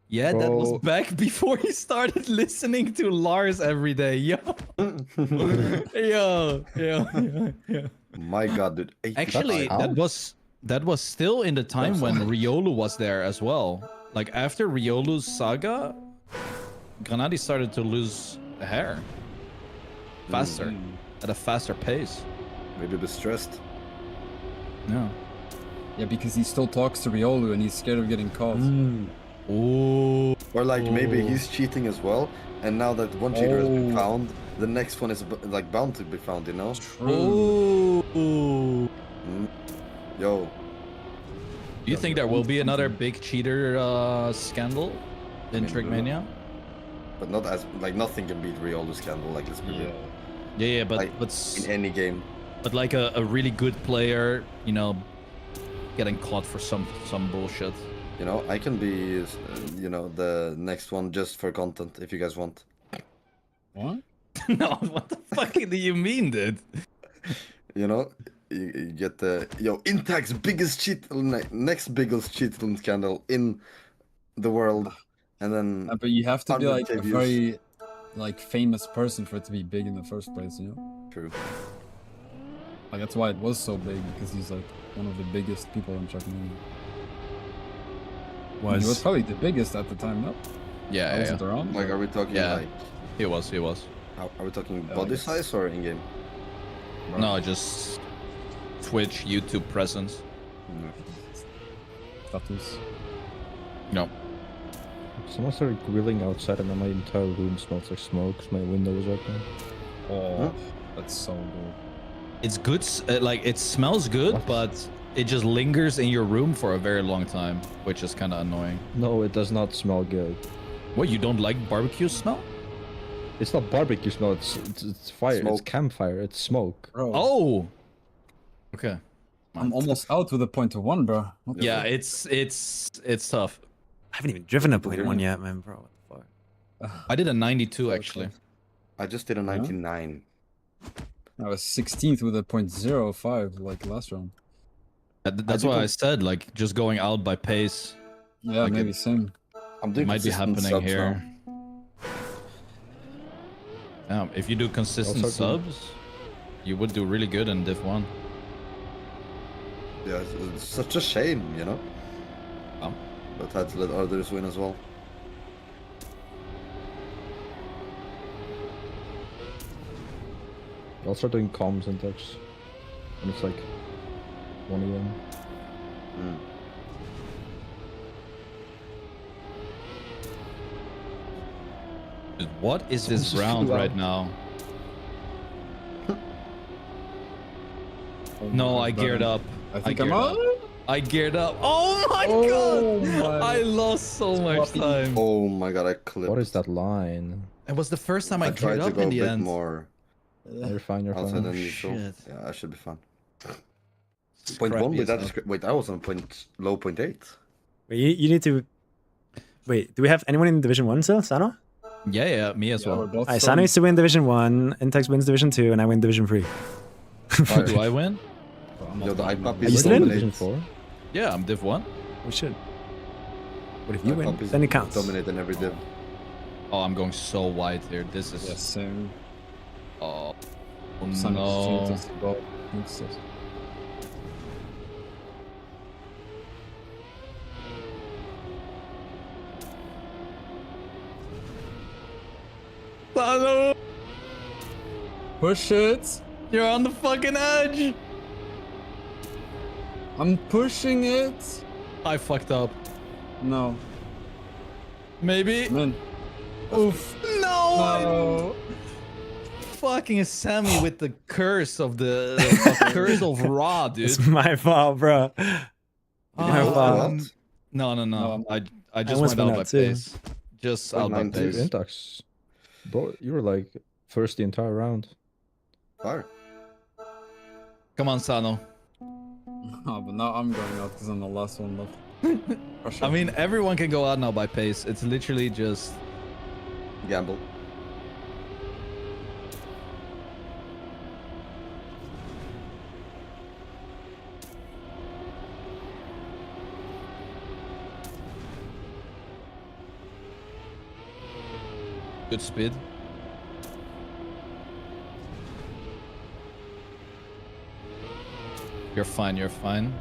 Yeah, that was Bro. back before he started listening to Lars every day. Yo. Yo. My god, dude. 80 Actually, that was still in the time when Riolu was there as well. Like after Riolu's saga, Granadi started to lose hair faster, at a faster pace. Maybe a bit stressed. Yeah. Yeah, because he still talks to Riolu and he's scared of getting caught. Ooh. Or like maybe he's cheating as well, and now that one cheater has been found, the next one is like bound to be found, you know? Ooh. Yo. Do you think there will be another big cheater scandal in Trackmania? But not as like nothing can beat Riolu's scandal, like let's be real. Yeah, but Like, in any game. but like a really good player, you know, getting caught for some bullshit. You know, I can be, you know, the next one just for content if you guys want. What? No, what the fuck do you mean, dude? You know, you get the Intact's biggest cheat, next biggest cheat scandal in the world, and then. But you have to be like 100K a views. very like famous person for it to be big in the first place, you know? True. Like that's why it was so big, because he's like one of the biggest people in Trackmania. He was probably the biggest at the time, no? Yeah, I wasn't around. Like, are we talking Yeah. like? He was. Are we talking I body guess. size or in game? No, just Twitch, YouTube presence. Status. No. Someone started grilling outside and then my entire room smells like smoke 'cause my window was open. Oh, that's so good. It's good, like it smells good, What? but it just lingers in your room for a very long time, which is kind of annoying. No, it does not smell good. What, you don't like barbecue smell? It's not barbecue smell, it's fire, it's Smoke. campfire, it's smoke. Bro, Oh! Okay. I'm almost out with a point of 1, bro. What the Yeah, fuck? it's tough. I haven't even driven a point one yet, man, bro. What the fuck? I did a 92 actually. I just did a 99. I was 16th with a .05 like last round. That's why I said, like, just going out by pace Yeah, Like maybe same. I'm doing might be consistent happening subs here. now. If you do consistent Also do- subs, you would do really good in Div 1. Yeah, it's such a shame, you know. But had to let others win as well. I'll start doing comms and text. And it's like 1 AM. Mm. Dude, what is this This is round too right loud. now? No, I geared up. I think geared I'm up. out. I geared up. Oh my god! I lost so much time. Oh my god, I clipped. What is that line? It was the first time I I tried geared to up go in a the bit end. more You're fine, you're outside fine. than usual. shit. Yeah, I should be fine. Scrappy Point one with as that. hell. Wait, I was on low point 8. Wait, you need to. Wait, do we have anyone in Division 1 still? Sano? Yeah, me as Yeah, we're well. both Alright, still- Sano needs to win Division 1, Intex wins Division 2, and I win Division 3. Do I win? Yo, the iPup Are you is still in? Division dominate. 4? Yeah, I'm Div 1. We should. But if you win, iPup is then it counts. Dominate in every div. Oh, I'm going so wide here. This is... Yeah, same. Oh, Sun no. is about it's- Sano, Push it! you're on the fucking edge. I'm pushing it! I fucked up. No. Maybe. Man. Oof. No! No. Fucking Sammy with the curse of the curse of Ra, dude. It's my fault, bro. My Oh, fault. What? No. No, I just almost went out went by out too. pace. Just out by 0.92. pace. Intax. Bro, you were like first the entire round. Fire. Come on, Sano. Oh, but now I'm going out because I'm the last one left. I mean, everyone can go out now by pace. It's literally just... Gamble. good speed. You're fine, you're fine.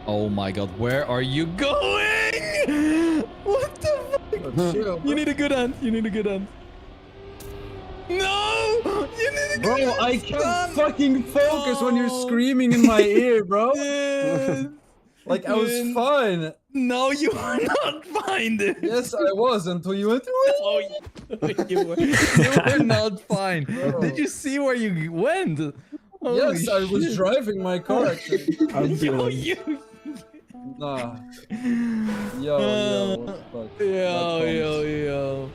Oh my god, where are you going? What the fuck? You need a good hand, you need a good hand. No! You need a Bro, good hand! I can't son! fucking focus when you're No. screaming in my ear, bro. Dude. Like, I was Dude. fine. No, you are not fine, dude. Yes, I was until you went. Oh, you were not fine. Bro. Did you see where you went? Yes, I was shit. driving my car actually. Yo, you. Nah. Yo, what the fuck? Yo.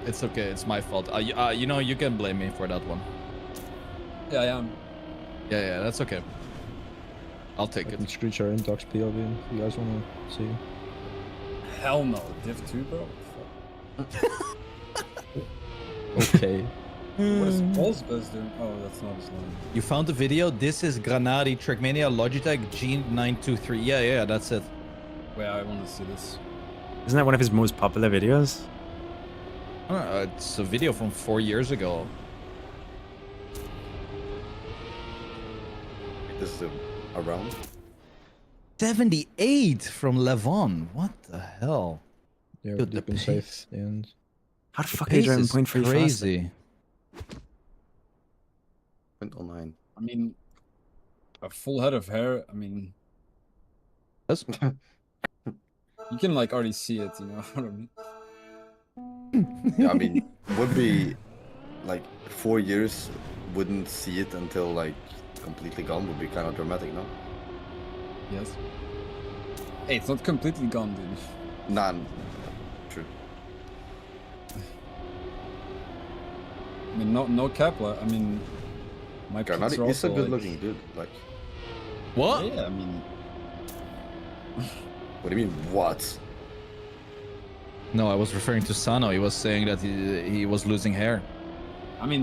It's okay. It's my fault. You know, you can blame me for that one. Yeah, I am. Yeah, that's okay. I'll take I it. can screech our Intax PLV if you guys wanna see. Hell no. Div 2, bro. Okay. What is Paul's best doing? Oh, that's not his line. You found the video? This is Granadi Trackmania Logitech G923. Yeah, that's it. Wait, I want to see this. Isn't that one of his most popular videos? It's a video from 4 years ago. This is a round. 78 from Levon. What the hell? Yeah, Dude, the deep and pace. safe at the end. How the fuck are Pace you driving is 0.3 faster? crazy. 0.09. I mean, a full head of hair. I mean, That's you can like already see it. You know what I mean? Yeah, I mean, would be like 4 years, wouldn't see it until like completely gone. Would be kind of dramatic, no? Yes. Hey, it's not completely gone, dude. Nah, true. I mean, no Kepler. I mean, my peaks Granadi are is a also, good like- looking dude. Like, what? Yeah, I mean, what do you mean, what? No, I was referring to Sano. He was saying that he was losing hair.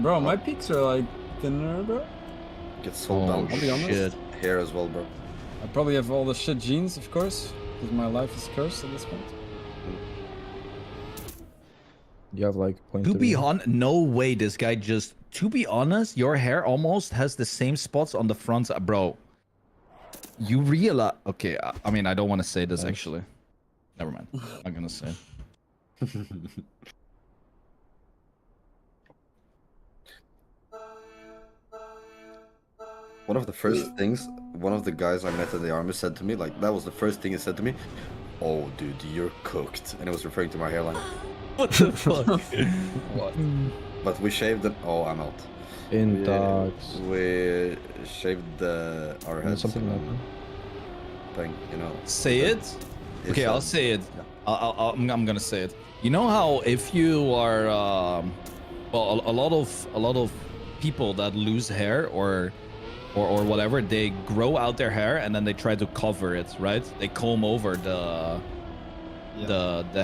bro, my peaks are like thinner, bro. Get sold down. I'll be honest. shit. Hair as well, bro. I probably have all the shit genes, of course, because my life is cursed at this point. You have like point. To be honest, no way this guy just... To be honest, your hair almost has the same spots on the front. Bro, you realize... Okay, I mean, I don't want to say this, actually. Never mind. I'm going to say. One of the first things one of the guys I met in the army said to me, like, that was the first thing he said to me. oh, dude, you're cooked. And it was referring to my hairline. What the fuck? What? But we shaved it. Oh, I'm out. In We- dogs. We shaved our heads. Something like that. Thing, you know. Say it. It's, Okay, I'll say it. I'm gonna say it. You know how if you are, well, a lot of people that lose hair or whatever, they grow out their hair and then they try to cover it, right? They comb over the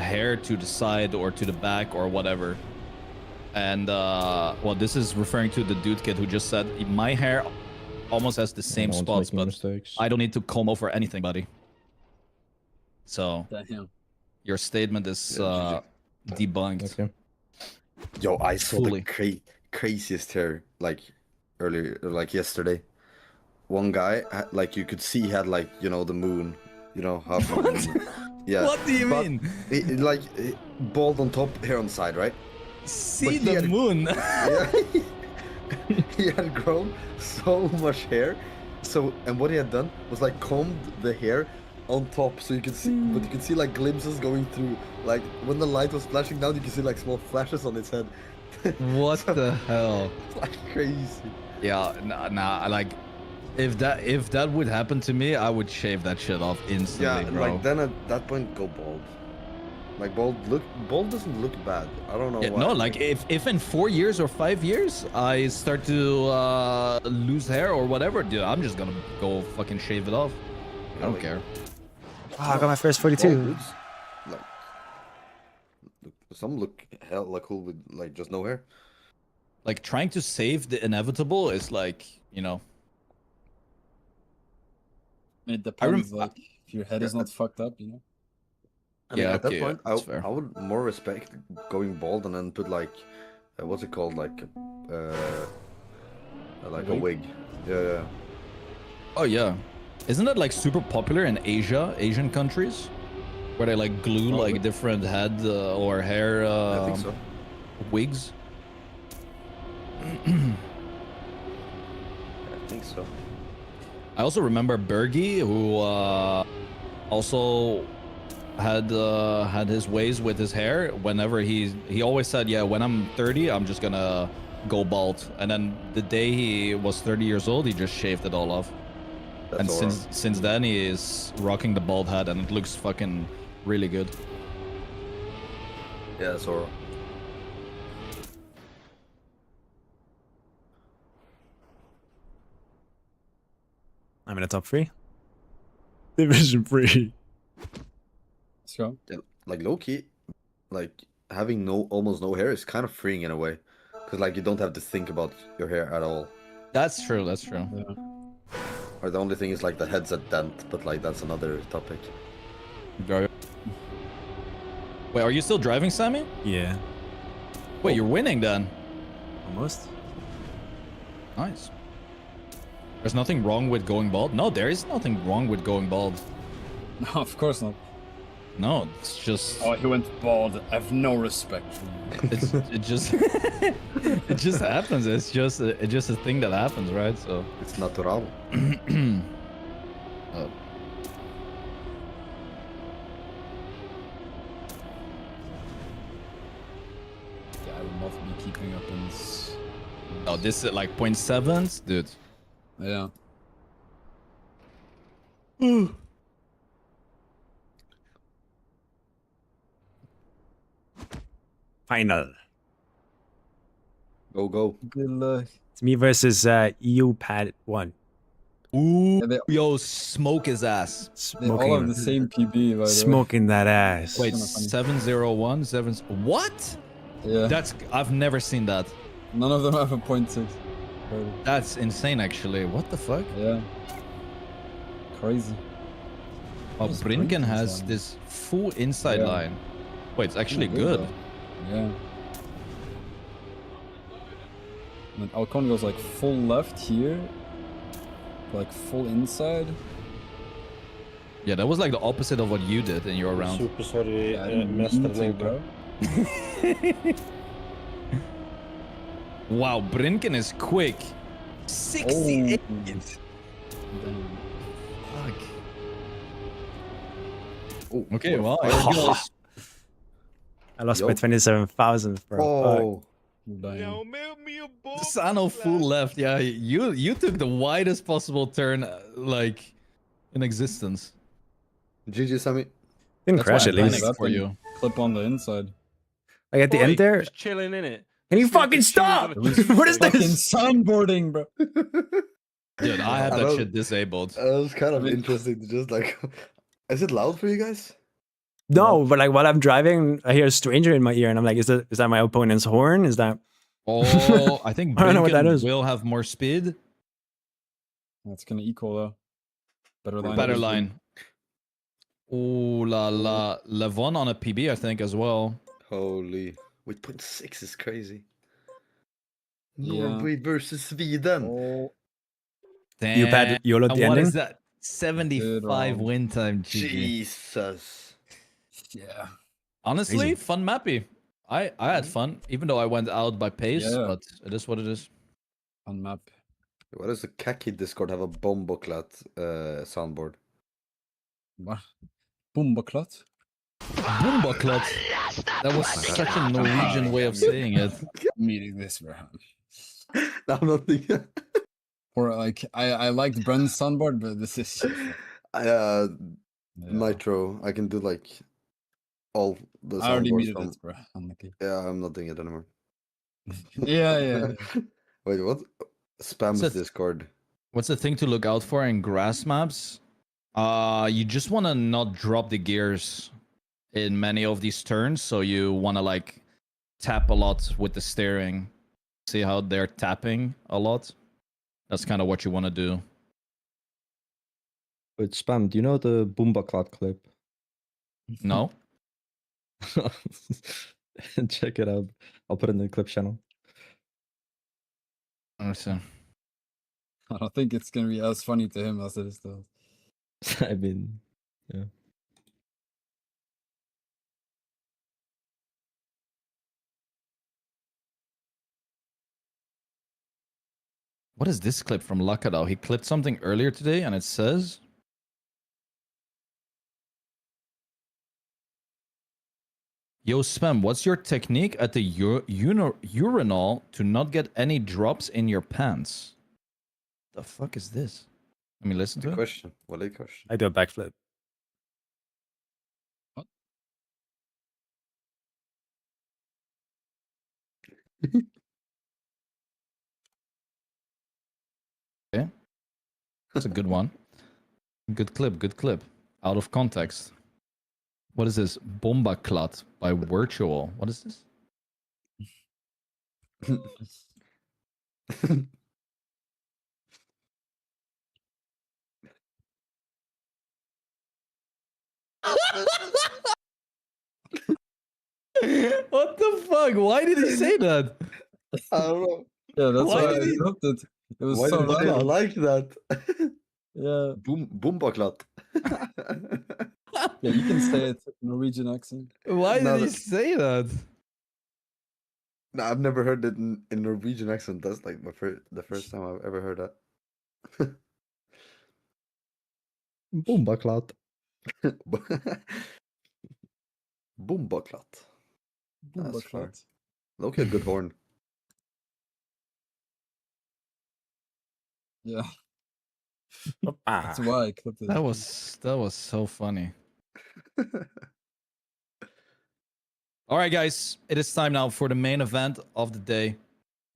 hair to the side or to the back or whatever. And well, this is referring to the dude kid who just said my hair almost has the same No one's spots, making but mistakes. I don't need to comb over anything, buddy. So Damn. your statement is Yeah, debunked. Okay. Yo, I saw Fully. the craziest hair like earlier, like yesterday. One guy, like you could see, he had like the moon, half of the moon. Yeah. What do you but mean? Like bald on top, hair on the side, right? See he the had- moon. Yeah. He had grown so much hair. So, and what he had done was like combed the hair on top, so you could see, but you could see like glimpses going through. Like when the light was flashing down, you could see like small flashes on his head. What the hell? It's like crazy. Yeah, nah. Like, if that would happen to me, I would shave that shit off instantly, Yeah, bro. like then at that point go bald. Like bald doesn't look bad. I don't know Yeah, why. no, like if in 4 years or 5 years I start to lose hair or whatever, dude, I'm just gonna go fucking shave it off. I don't like- care. Oh, I got my first bald 42. dudes, like some look hella cool with like just no hair. Like trying to save the inevitable is like, you know. It depends. rem- Like, if your head is not fucked up, you know. I mean, Yeah, at okay, that point, that's fair. I would more respect going bald and then put like, what's it called, like a wig. Yeah. Oh yeah, isn't that like super popular in Asian countries, where they like glue like different head or hair I think so. wigs? I think so. I also remember Bergie, who also had his ways with his hair. Whenever he always said, yeah, when I'm 30, I'm just gonna go bald. And then the day he was 30 years old, he just shaved it all off. That's And all since then, he is rocking the bald head, and it looks fucking really good. Yeah, that's all. I'm in the top 3. Division 3. Let's go. Yeah, like low key, like having almost no hair is kind of freeing in a way, because like you don't have to think about your hair at all. That's true. That's true. Yeah. Or the only thing is like the head's a dent, but like that's another topic. Wait, are you still driving, Sammy? Yeah, Wait, you're winning then. almost. Nice. There's nothing wrong with going bald. No, there is nothing wrong with going bald. No, of course not. No, it's just Oh, he went bald. I have no respect for you. it just it just happens. It's just a thing that happens, right? So It's natural. Yeah, I will not be keeping up in this. oh, this is like 0.7s, dude. Yeah. Final. Go. Good luck. It's me versus EU Pad 1. Ooh, Yeah, yo, smoke his ass. They all have Smoking, the same PB, by the way. smoking that ass. Wait, kinda funny. 701, 7. What? Yeah. That's I've never seen that. None of them have a 0.6. Crazy. That's insane, actually. What the fuck? Yeah. Crazy. Oh, What's Brinken Brinken's has line? this full inside Yeah. line. Wait, it's actually Ooh, good. though. Yeah. And then Alcon goes like full left here. Like full inside. Yeah, that was like the opposite of what you did in your round. Super sorry, Yeah, I didn't mean mesterling, to, bro. Wow, Brinken is quick. 68. Damn. Fuck. Oh, Okay, what a well, fire. here goes. I lost Yo. by 27,000, bro. Fuck. Oh, Dying. Sano full left. Yeah, you took the widest possible turn, like, in existence. GG, Sammy. Didn't That's crash why at I least. panicked for you. Clip on the inside. Like at the end there. Just chilling in it. Can you fucking stop? What is Fucking this? soundboarding, bro. Dude, I had I that don't- shit disabled. That was kind of interesting to just like. Is it loud for you guys? No, but like while I'm driving, I hear a stranger in my ear, and I'm like, is that my opponent's horn? Is that? Oh, I think I don't know what that Bacon is. will have more speed. That's gonna equal though. Better line. Better line. Ooh la la. Levon on a PB, I think, as well. Holy. Wait, 0.6 is crazy. Yeah. Norway versus Sweden. Oh, Damn. You pad YOLO at And the what ending? is that? 75 round. win time, GG. Jesus. yeah. Honestly, Crazy. fun mappy. I had fun, even though I went out by pace, Yeah. but it is what it is. On map. Why does the Kacky Discord have a bomboclat soundboard? What? Boombaklot? Boombaklot. That was such a Norwegian way of saying it. I'm eating this, bro. No, I'm not thinking. Or like I liked Bren's soundboard, but this is shit. Yeah. Nitro. I can do like all the I already soundboards muted from. it, bro. Unlucky. Yeah, I'm not doing it anymore. Yeah. Wait, what? Spam So- Discord. What's the thing to look out for in grass maps? You just want to not drop the gears in many of these turns, so you want to like tap a lot with the steering. See how they're tapping a lot? That's kind of what you want to do. But Spam, do you know the Boombaklot clip? No? Check it out. I'll put it in the clip channel. Let me see. I don't think it's gonna be as funny to him as it is to us. I mean, yeah. What is this clip from Lakadao? He clipped something earlier today and it says... Yo, Spam, what's your technique at the urinal to not get any drops in your pants? The fuck is this? Let me listen to Good it. question. What a question. I do a backflip. That's a good one. Good clip, good clip. Out of context. What is this? Bombaklat by Virtual. What is this? What the fuck? Why did he say that? I don't know. Yeah, that's Why why I did he- dropped it. It was Why so did they random. like that? Yeah. Boombaklot. Yeah, you can say it in Norwegian accent. Why No, did he that- say that? No, I've never heard it in Norwegian accent. That's like the first time I've ever heard that. Boombaklot. Boombaklot. That's fair. Boombaklot. Look at good horn. Yeah, Ah. that's why I clipped it. That was so funny. All right, guys, it is time now for the main event of the day.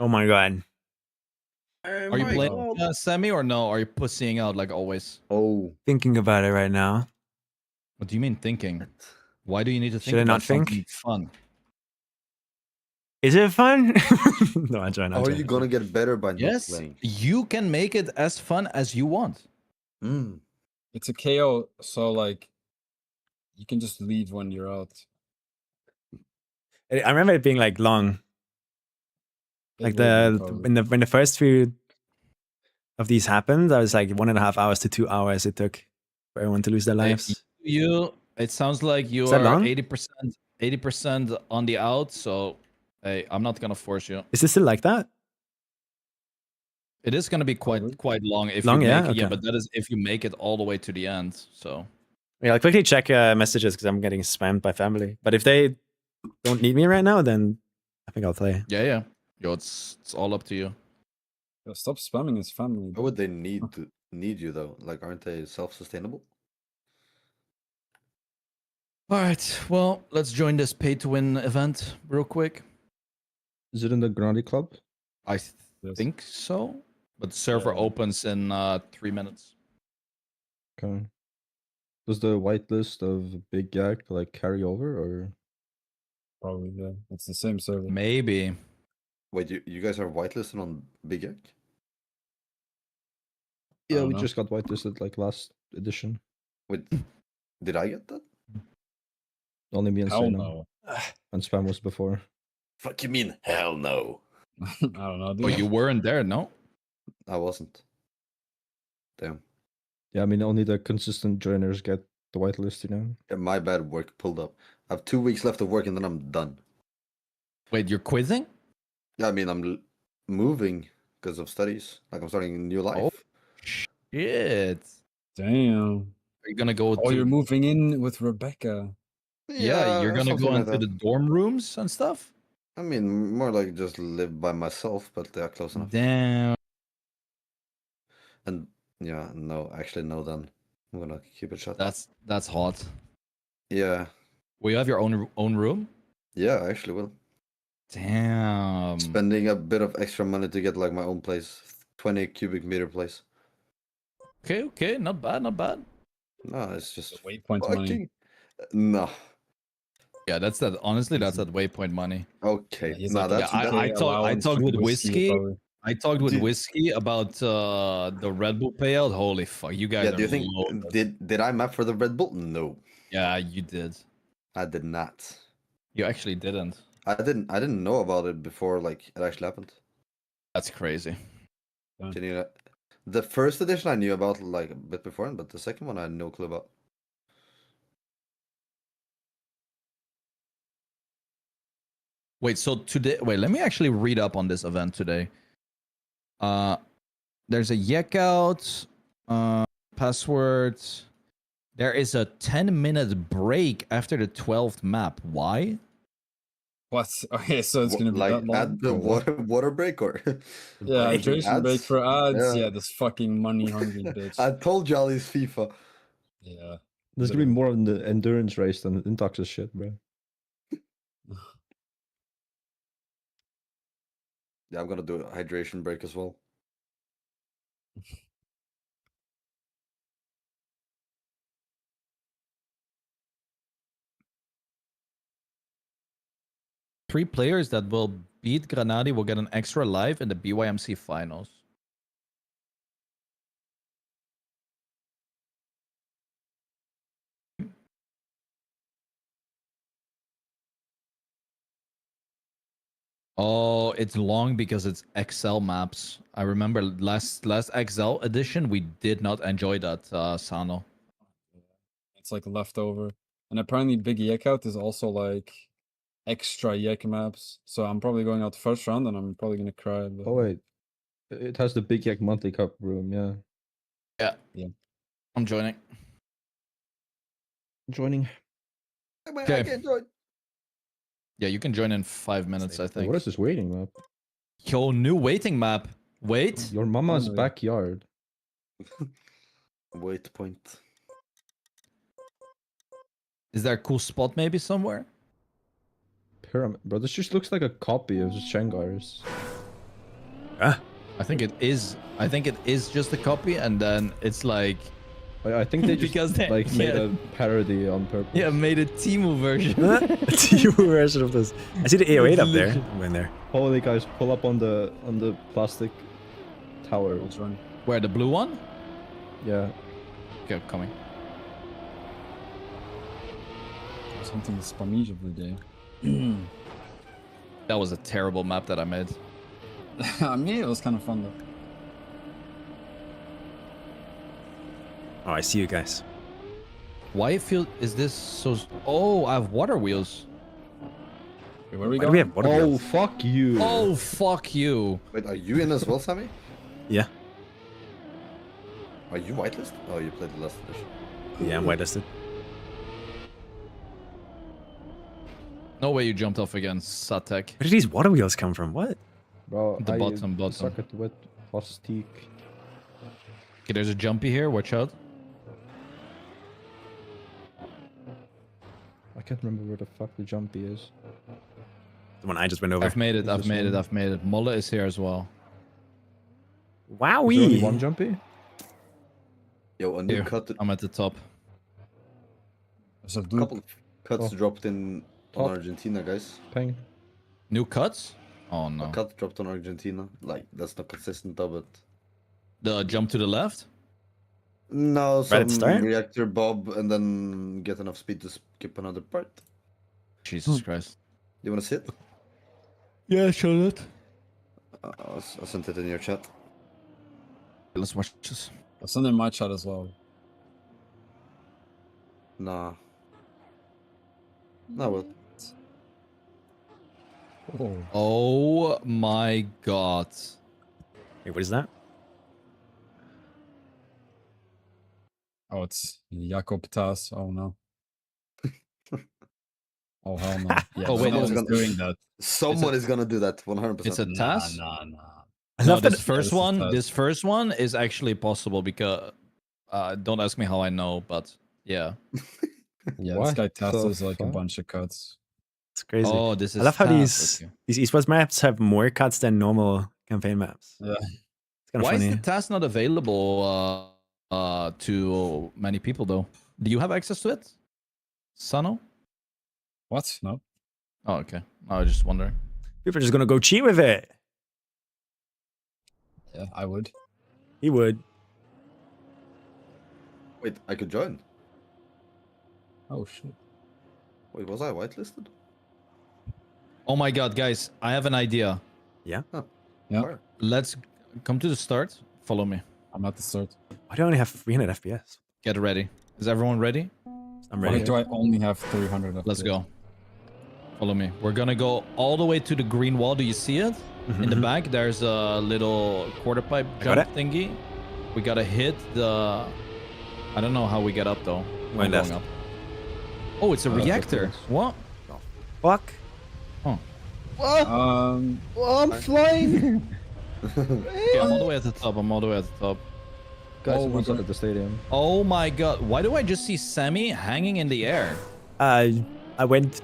Oh my god. Are you playing Semi or no? Are you pussying out like always? Oh. Thinking about it right now. What do you mean thinking? Why do you need to think Should I about not think? something fun? Is it fun? No, I join. How are you gonna get better by not Yes, playing? you can make it as fun as you want. Mm. It's a KO, so like you can just leave when you're out. I remember it being like long. It Like will be the probably. when the first few of these happened, I was like 1.5 hours to 2 hours it took for everyone to lose their lives. It sounds like you Is that are long? 80% on the out. So, hey, I'm not gonna force you. Is this still like that? It is gonna be quite long if Long, you yeah? make it. Yeah, Okay. but that is if you make it all the way to the end. So Yeah, I'll quickly check messages because I'm getting spammed by family. But if they don't need me right now, then I think I'll play. Yeah. Yo, it's all up to you. Yo, stop spamming his family. Why would they need you though? Like, aren't they self-sustainable? All right. Well, let's join this pay-to-win event real quick. Is it in the Granadi Club? I Yes. think so. But the server Yeah. opens in 3 minutes. Okay. Does the whitelist of Big Yak like carry over or? Probably, yeah. It's the same server. Maybe. Wait, you guys are whitelisted on Big Yak? Yeah, don't we know. just got whitelisted like last edition. Wait, did I get that? Only me and Hell Sano. no. And Spam was before. Fuck you mean? Hell no. I don't know. Oh, Dude. you weren't there, no? I wasn't. Damn. Yeah, I mean only the consistent joiners get the whitelist, you know. Yeah, my bad, work pulled up. I have 2 weeks left of work and then I'm done. Wait, you're quizzing? Yeah, I mean, I'm moving because of studies. Like, I'm starting a new life. Shit. Damn. Are you gonna go Oh, to... you're moving in with Rebecca. Yeah, you're gonna something go like into that. the dorm rooms and stuff? I mean, more like just live by myself, but they are close enough. Damn. And yeah, no, actually, no, then I'm gonna keep it shut. That's hot. Yeah, Will you have your own room? yeah, I actually will. Damn. Spending a bit of extra money to get like my own place, 20 cubic meter place. Okay, not bad. No, it's just Waypoint money. fucking no. Yeah, that's that. Honestly, that's that waypoint money. Okay, Yeah, he's nah, like, that's yeah, I UK talked allowance with Whiskey. probably. I talked with Dude. Whiskey about the Red Bull payout. Holy fuck, you guys yeah. are Do you think loaded. did I map for the Red Bull? No, Yeah, you did. I did not. You actually didn't. I didn't know about it before like it actually happened. That's crazy. Can you? The first edition I knew about like a bit before, but the second one I had no clue about. Wait, so today, let me actually read up on this event today. There's a yak out, password. There is a 10-minute break after the 12th map. Why? What? Okay, so it's gonna be like that long. add the or what? water break or Yeah, like hydration break ads? for ads. Yeah. Yeah, this fucking money hungry bitch. I told you all these FIFA. Yeah. There's gonna be more in the endurance race than Intox's shit, bro. Yeah, I'm gonna do a hydration break as well. Three players that will beat Granadi will get an extra life in the BYMC finals. Oh, it's long because it's XL maps. I remember last XL edition we did not enjoy that, Sano. It's like leftover. And apparently Big Yak Out is also like extra Yak maps. So I'm probably going out the first round and I'm probably gonna cry. But... Oh wait, it has the Big Yak monthly cup room. Yeah, I'm joining. joining. Okay. I can't join. Yeah, you can join in 5 minutes, I Wait, think. what is this waiting map? Yo, new waiting map. Wait. Your mama's Finally. backyard. Wait point. Is there a cool spot maybe somewhere? Pyramid, bro. This just looks like a copy of Shangar's. Huh? I think it is. I think it is just a copy, and then it's like, I think they just Because they- like made yeah. a parody on purpose. yeah, made a Timu version. Team version of this. I see the 808 up there. I'm in there. Holy guys, pull up on the plastic tower. Let's run. Where, the blue one? Yeah. Okay, coming. Something spammy of the day. That was a terrible map that I made. I mean, it was kind of fun though. Oh, I see you guys. Why is this so... Oh, I have water wheels. Okay, where we Why do going? we have water Oh wheels? fuck you. Oh, fuck you. Wait, are you in as well, Sammy? Yeah. Are you whitelist? Oh, you played the last edition. Yeah, I'm whitelisted. No way you jumped off again, Satek. Where did these water wheels come from? What? Bro, The I bottom. suck at with plastic. Okay, there's a jumpy here. Watch out. I can't remember where the fuck the jumpy is. The one I just went over. I've made it. Is I've this made it. one? I've made it. Mola is here as well. Is there only Wowee! one jumpy? Yo, a new Here, cut. I'm at the top. There's a A blue. couple of cuts Oh. dropped in Top. on Argentina, guys. Ping. New cuts? Oh no. A cut dropped on Argentina. Like that's not consistent, though, but The jump to the left? no, Right at the some start? reactor bob and then get enough speed to skip another part. Jesus Christ. You wanna sit? Yeah, show it. I sent it in your chat. Let's watch this. I'll send in my chat as well. Nah. No, well. Oh. Oh my god. Wait, what is that? Oh, it's Jakob Tas. Oh no. Oh hell no. Yeah, Oh, wait, someone's it's gonna- doing that. Someone is gonna do that 100%. It's a task? Nah. I No, love this that. first this is one, fast. this first one is actually possible because don't ask me how I know, but yeah. Yeah, What this guy Tas the is like a fuck? bunch of cuts. It's crazy. Oh, this is I love how task, okay. these esports maps have more cuts than normal campaign maps. Yeah. It's kind of Why funny. is the task not available to many people though? Do you have access to it? Sano? What? No. Oh, okay. I was just wondering. People are just gonna go cheat with it. Yeah, I would. He would. Wait, I could join. Oh shit. Wait, was I whitelisted? Oh my god, guys, I have an idea. Yeah. Where? Let's come to the start. Follow me. I'm at the start. Why do I only have 300 FPS? Get ready. Is everyone ready? I'm Why ready. do I only have 300? Let's go. Follow me. We're gonna go all the way to the green wall. Do you see it? In the back, there's a little quarter pipe got jump thingy. We gotta hit the... I don't know how we get up though. Going left. Up. Oh, it's a reactor. What? Fuck. Um, I'm flying! Okay, I'm all the way at the top. I'm all the way at the top. Guys, Oh, one's we're up at the stadium. Oh my god. Why do I just see Sammy hanging in the air? I went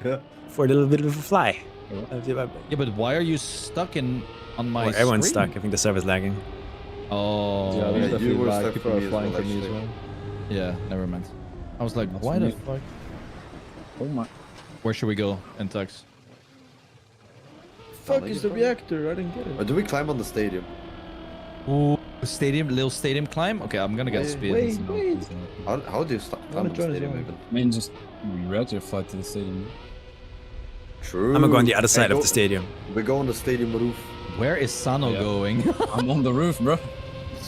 for a little bit of a fly. Yeah, but why are you stuck on my Well, everyone's screen? stuck. I think the server's lagging. Oh. Yeah, there's you definitely were lag. stuck People for are me as flying well, for me as actually. well. Yeah, never mind. I was like, That's why the me. fuck? oh my. Where should we go in Tux? Fuck is the reactor? I didn't get Or it. do we climb on the stadium? Ooh, little stadium climb? Okay, I'm gonna get speed. wait. No, please don't. How do you stop wanna climb on the join as stadium well. even? I mean, just read your flight to the stadium. True. I'm gonna go on the other Hey, side of go- the stadium. We go on the stadium roof. Where is Sano Yeah. going? I'm on the roof, bro.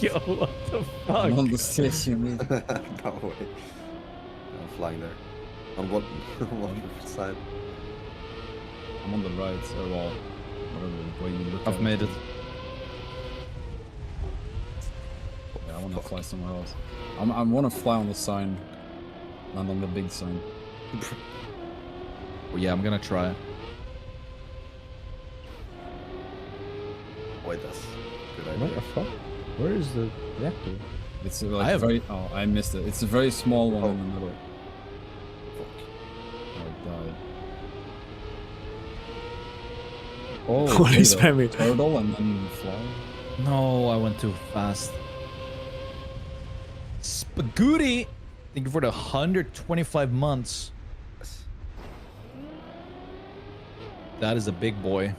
Yo, what the I'm fuck? on the stadium roof. No way. I'm flying there. On what what side? I'm on the right, or well, whatever way you look at I've made it. Yeah, I want to fly somewhere else. I want to fly on the sign, not on the big sign. Well, yeah, I'm gonna try. Wait, that's a good What idea. the fuck? Where is the reactor? It's like have- very. Oh, I missed it. It's a very small one Oh. in the middle. Fuck. I died. Oh, What is Sammy? Turtle and then fly. No, I went too fast. Spagooty! Thank you for the 125 months. Yes. That is a big boy.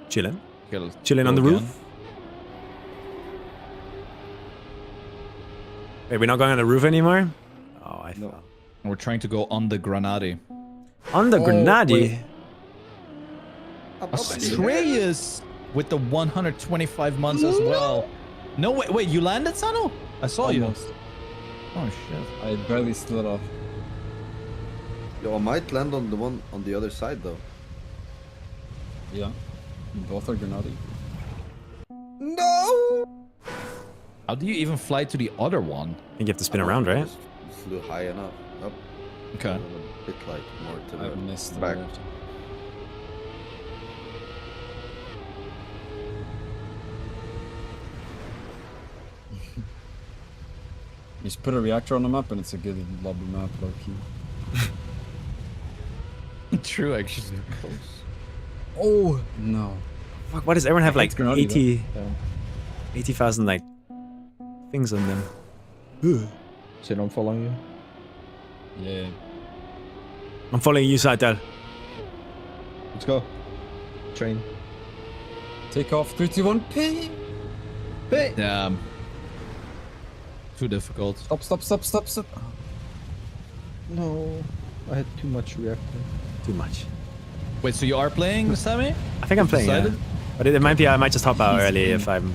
Chilling. Okay, let's Chilling go on the again. roof. Wait, we're not going on the roof anymore? Oh, I No. fell. We're trying to go on the Granadi. On the Oh, Grenadi. wait. Australia's with the 125 months as well. No, wait, you landed, Sano? I saw Almost. you. Oh, shit. I barely slid off. Yo, I might land on the one on the other side though. Yeah. Both are Grenadi. No! How do you even fly to the other one? I think you have to spin around, right? Just flew high enough. Up. Okay. bit like more to I the missed the back. left. You just put a reactor on the map and it's a good lobby map, low key. True, actually. Oh no! Fuck, why does everyone have like It's Grenade, 80 Yeah. 80,000 like things on them? Sit on following you. Yeah. I'm following you, Saitel. Let's go. Train. Take off 3, 2, 1. Pay. Yeah. Too difficult. Stop! Stop! Stop! Stop! Stop! No. I had too much reactor. Too much. Wait, so you are playing, Sammy? I think I'm playing, yeah. Decided? But it might be I might just hop out early if I'm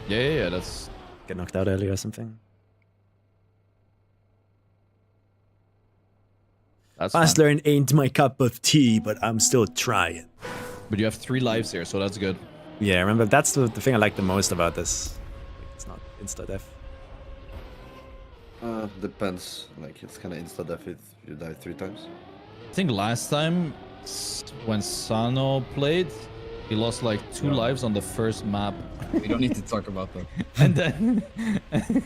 Yeah, that's... get knocked out early or something. That's Fast fine. learn ain't my cup of tea, but I'm still trying. But you have 3 lives here, so that's good. Yeah, remember, that's the thing I like the most about this. It's not insta-death. Depends. Like it's kind of insta death if you die 3 times. I think last time, when Sano played, he lost like 2 lives on the first map. We don't need to talk about that. And then...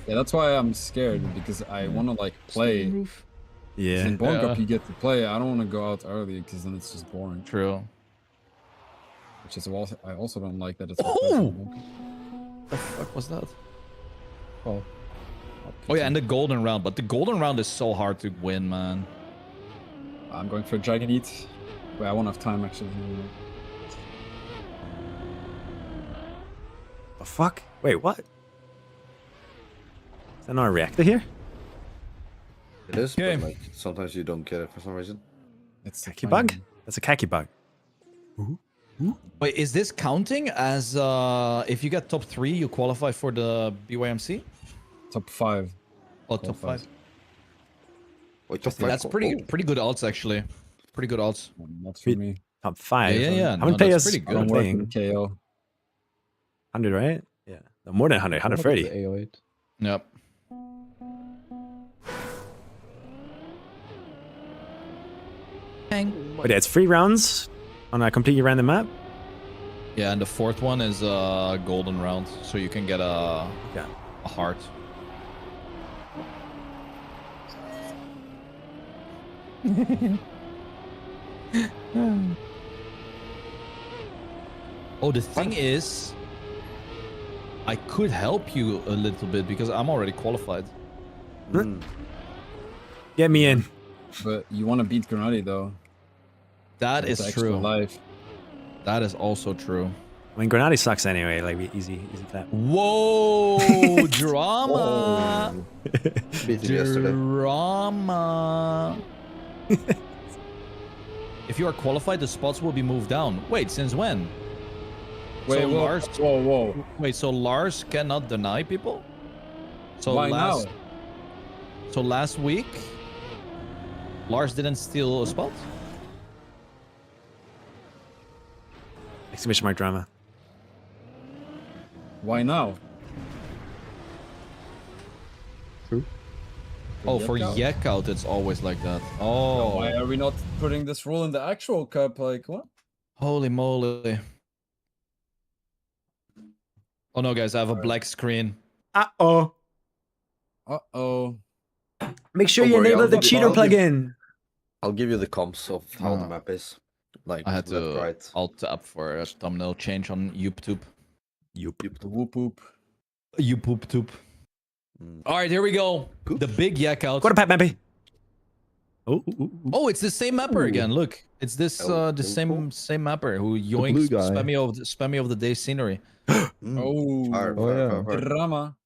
Yeah, that's why I'm scared because I want to like play. Yeah. In Born Yeah. Cup, you get to play. I don't want to go out early because then it's just boring. True. Which is also, I also don't like that it's. Oh! The fuck was that? Oh. Oh yeah, and the golden round. But the golden round is so hard to win, man. I'm going for a Dragon Eat. Wait, I won't have time actually. The fuck? Wait, what? Is there not a reactor here? It is, Okay. but like sometimes you don't get it for some reason. It's Kacky bug? That's a kacky bug. Wait, is this counting as if you get top 3, you qualify for the BYMC? Top 5. Oh, top Qualifies. 5. Wait, top That's five- pretty oh, pretty good odds actually. Pretty good odds. Not for me. Top 5. Yeah. How No, many players that's pretty I good. don't are work playing? in KO. 100, right? Yeah. No, more than 100. 130. The AO8. Yep. But yeah, it's 3 rounds on a completely random map. Yeah, and the 4th one is a golden round, so you can get a Yeah. heart. Oh, the thing is, I could help you a little bit because I'm already qualified. Get me in. But you want to beat Grenade though. That That's is extra true. Life. That is also true. I mean, Grenade sucks anyway. Like, easy clap. Whoa, drama! beat him yesterday. Drama! If you are qualified, the spots will be moved down. Wait, since when? Wait, So whoa, Lars- whoa. Wait, so Lars cannot deny people? So Why now? So last week, Lars didn't steal a spot? Exclamation mark drama. Why now? Oh, for Yek out? Yek out, it's always like that. Why Oh, are we not putting this rule in the actual cup? Like what? holy moly. Oh no, guys, I have a black screen. Uh-oh. Uh-oh. Make sure Don't you worry, enable I'll the give- cheater I'll give- plugin. I'll give you the comps of how the Ah. map is. Like I had left, to right. alt tab for a thumbnail change on YouTube. Whoop whoop. YouTube. All right, here we go. The big Yak out. Go to Pat Mappy. Oh, ooh, ooh, ooh. Oh, it's the same mapper again. Look, it's this Oh, the oh, same mapper who blue yoinks guy. spammy of the day scenery. Oh, Fire, Oh, fire, yeah. fire, fire. drama.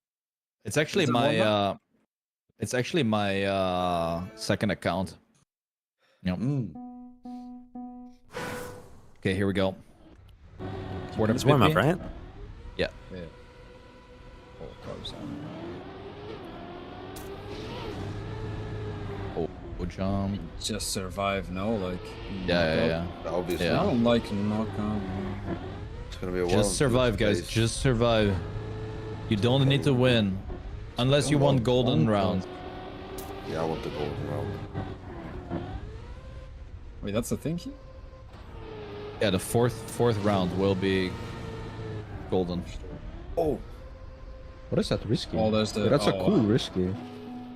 It's actually Is it my one it's actually my second account. Yep. Okay, here we go. Border It's warm up, Pippy. right? Yeah. Yeah. Oh, carbs on. Oh, jump. Just survive, no? Like. Yeah. Obviously, Yeah. I don't like knockout. it's gonna be a while. Just survive, guys. Days. Just survive. You don't need to win. Unless you want golden round. Yeah, I want the golden round. Wait, that's the thing here? Yeah, the fourth round will be golden. Oh, What is that risky? Oh, there's the. That's a oh, cool risky.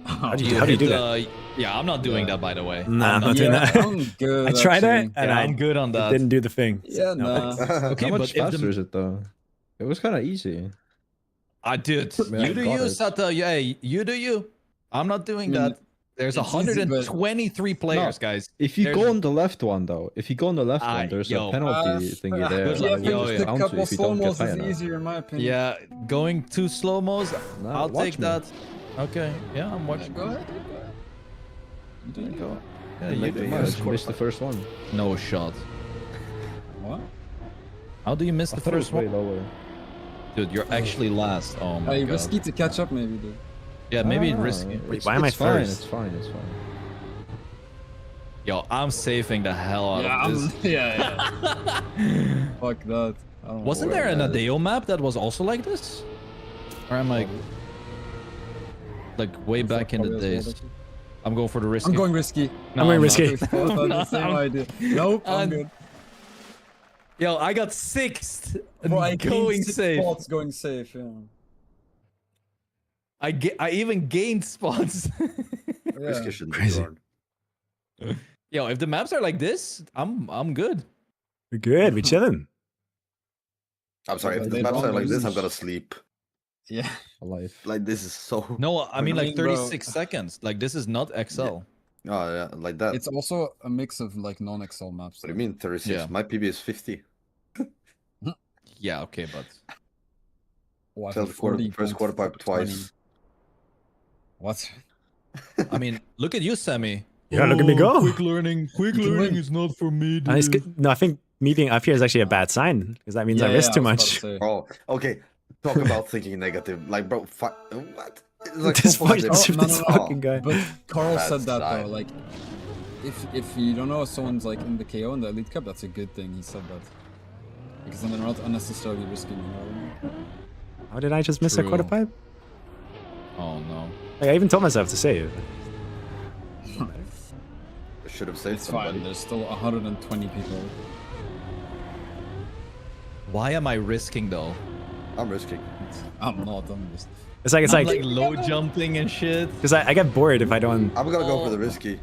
How do you do that? Yeah, I'm not doing Yeah. that, by the way. Nah, I'm not Yeah, doing that. I'm good. I tried actually. it and Yeah, I I'm good on it that. didn't do the thing. Yeah, No, nah. thanks. Okay, How but much if faster the, is it though? It was kind of easy. I did. Man, I You do got you, it. Sata. Yeah, you do you. I'm not doing I mean, that. There's it's easy, but- 123 players, guys. If you There's- go on the left one though, if you go on the left one, there's yo, a penalty thingy there. good that luck. will Yo, just yeah. The bounce you couple if you don't get slow-mos high is enough. easier in my opinion. Yeah, going two slow-mos. Nah, I'll watch take me. that. Okay, yeah, I'm watching. Go ahead. You do go. Yeah, You you make do the you. Yeah, first you missed the first one. No shot. What? How do you miss I the thought it was first way one? lower. Dude, you're actually last. Oh my Hey, god. risky to catch up, maybe, dude. Yeah, maybe Ah, risky. it's- why am I it's fine, first? It's fine. It's fine. Yo, I'm saving the hell out Yeah, of this. yeah. Fuck that. I don't know Wasn't where there an that is. Adeo map that was also like this? Or am I like way back in the Probably as well, days? I'm going for the risky. I'm going risky. No, I'm going not. risky. We both had the same idea. Nope, I'm I'm- good. Yo, I got sixth. Bro, I gained Going 6 safe. spots going safe, yeah. I even gained spots. risky Yeah. shouldn't be Crazy. hard. Yo, if the maps are like this, I'm good. We're good. We're chilling. I'm sorry, if They the maps don't are like this, I'm lose. gonna sleep. Yeah. Alive. Like this is so. No, I mean like bro. 36 seconds. Like this is not XL. Oh yeah, like that. It's also a mix of like non-Excel maps. What do you mean 36? Yeah. My PB is 50. Yeah, okay, but Oh, I Fell have first quarter pipe 40.20. twice. What? I mean, look at you, Sammy. Yeah, look at me go. Quick learning is not for me. And it's good. No, I think me being up here is actually a bad sign because that means I risk too much. Oh, okay. Talk about thinking negative. Like, bro, what? It's like This so fucking, positive. this fucking guy. But Carl Bad said that sign. though, like, if you don't know if someone's like in the KO in the Elite Cup, that's a good thing. He said that because then they're not unnecessarily risking. You know what I mean? How did I just miss a True. quarter pipe? Oh no. Like, I even told myself to save. I should have saved It's fine. somebody. There's still 120 people. Why am I risking though? I'm risking. I'm not. I'm just. It's like I'm like low jumping and shit. because I get bored if I don't I'm gonna go for Oh. the risky.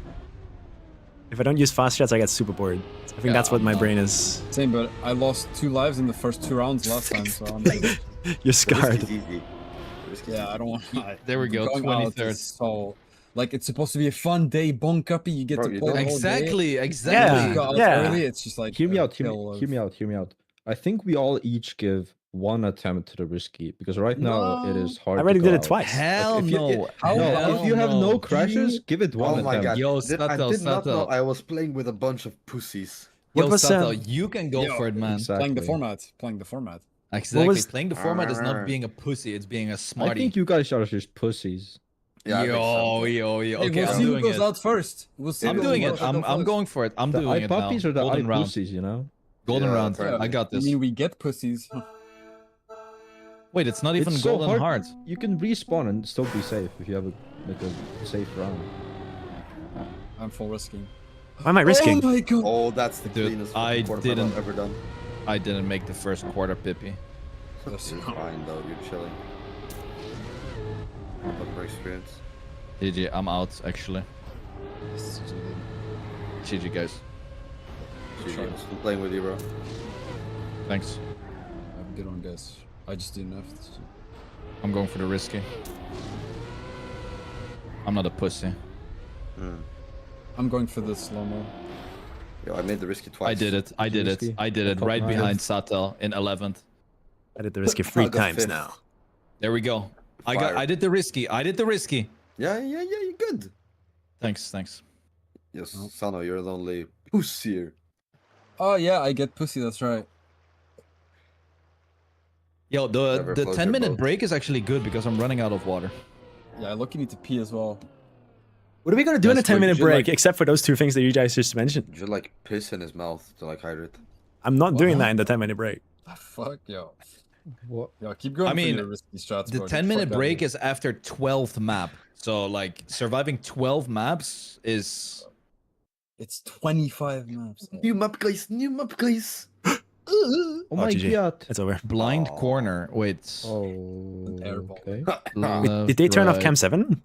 use fast shots. I get super bored. I think that's what my brain is. Same, but I lost 2 lives in the first 2 rounds last time, so I'm just, You're The scarred. risky's easy. The risky's yeah, easy. I don't want. There we go, Going out 23rd. is So, like, it's supposed to be a fun day, bonk uppy. You get Bro, to you play don't- the whole day. Exactly, You exactly. got out Yeah. early. It's just like Hear me a out. kill of- Hear me out. Hear me out. I think we all each give one attempt to the risky because right now it is hard. I already to did go it out. twice. Hell if you- no. How- No, Hell if you have no crashes, You- give it one Oh my attempt. god. Yo, I Sato, did not know Sato. I was playing with a bunch of pussies. What Yo, was, Sato, um, you can go Yo, for it, man. Exactly. Playing the format. Playing the format. Exactly. was- Playing the format is not being a pussy, it's being a I smarty. think you guys are just pussies. Yeah, I think so. yo. Hey, Okay, we'll I'm see who doing goes it. out first. We'll see. I'm who doing goes it. out I'm first. going for it. I'm The doing eye it now. puppies or the eye Golden round. pussies, you know? Golden Yeah, round. apparently. I got I this. mean, we get pussies. Wait, it's not even It's so golden hard. heart. You can respawn and still be safe if you have a safe round. I'm full risking. Why am I risking? Oh my god. Oh, that's the Dude, cleanest I fucking quarter pipe didn't- I've ever done. I didn't make the first quarter, Pippi. It's fine though, you're chilling. Not more experience. GG, I'm out, actually. GG, guys. GG, I'm still playing with you, bro. Thanks. Have a good one, guys. I just didn't have to. I'm going for the risky. I'm not a pussy. I'm going for the slow-mo. Yo, I made the risky twice. I did it. I did it. Risky. I did it Top right nine. behind Satel in 11th. I did the risky 3 I got times fifth. now. There we go. Fire. I did the risky. I did the risky. Yeah, you're good. Thanks. Yes, Sano, you're the only pussy here. Oh yeah, I get pussy. That's right. Yo, Never the float your 10-minute boat. break is actually good because I'm running out of water. Yeah, I lucky need to pee as well. What are we gonna do in a That's what 10-minute you break, like- except for those 2 things that you guys just mentioned? You should like piss in his mouth to like hydrate. I'm not doing What? that in the 10-minute break. Ah, fuck yo. What? Yo, keep going. I mean, for your risky strats, The bro. 10-minute Fuck that break dude. is after 12th map. So like surviving 12 maps is It's 25 maps. New map, guys. New map, guys. Oh my GG. god. It's over. Blind corner. Wait. Oh, Airball. okay. Left, Did they turn off right. cam 7?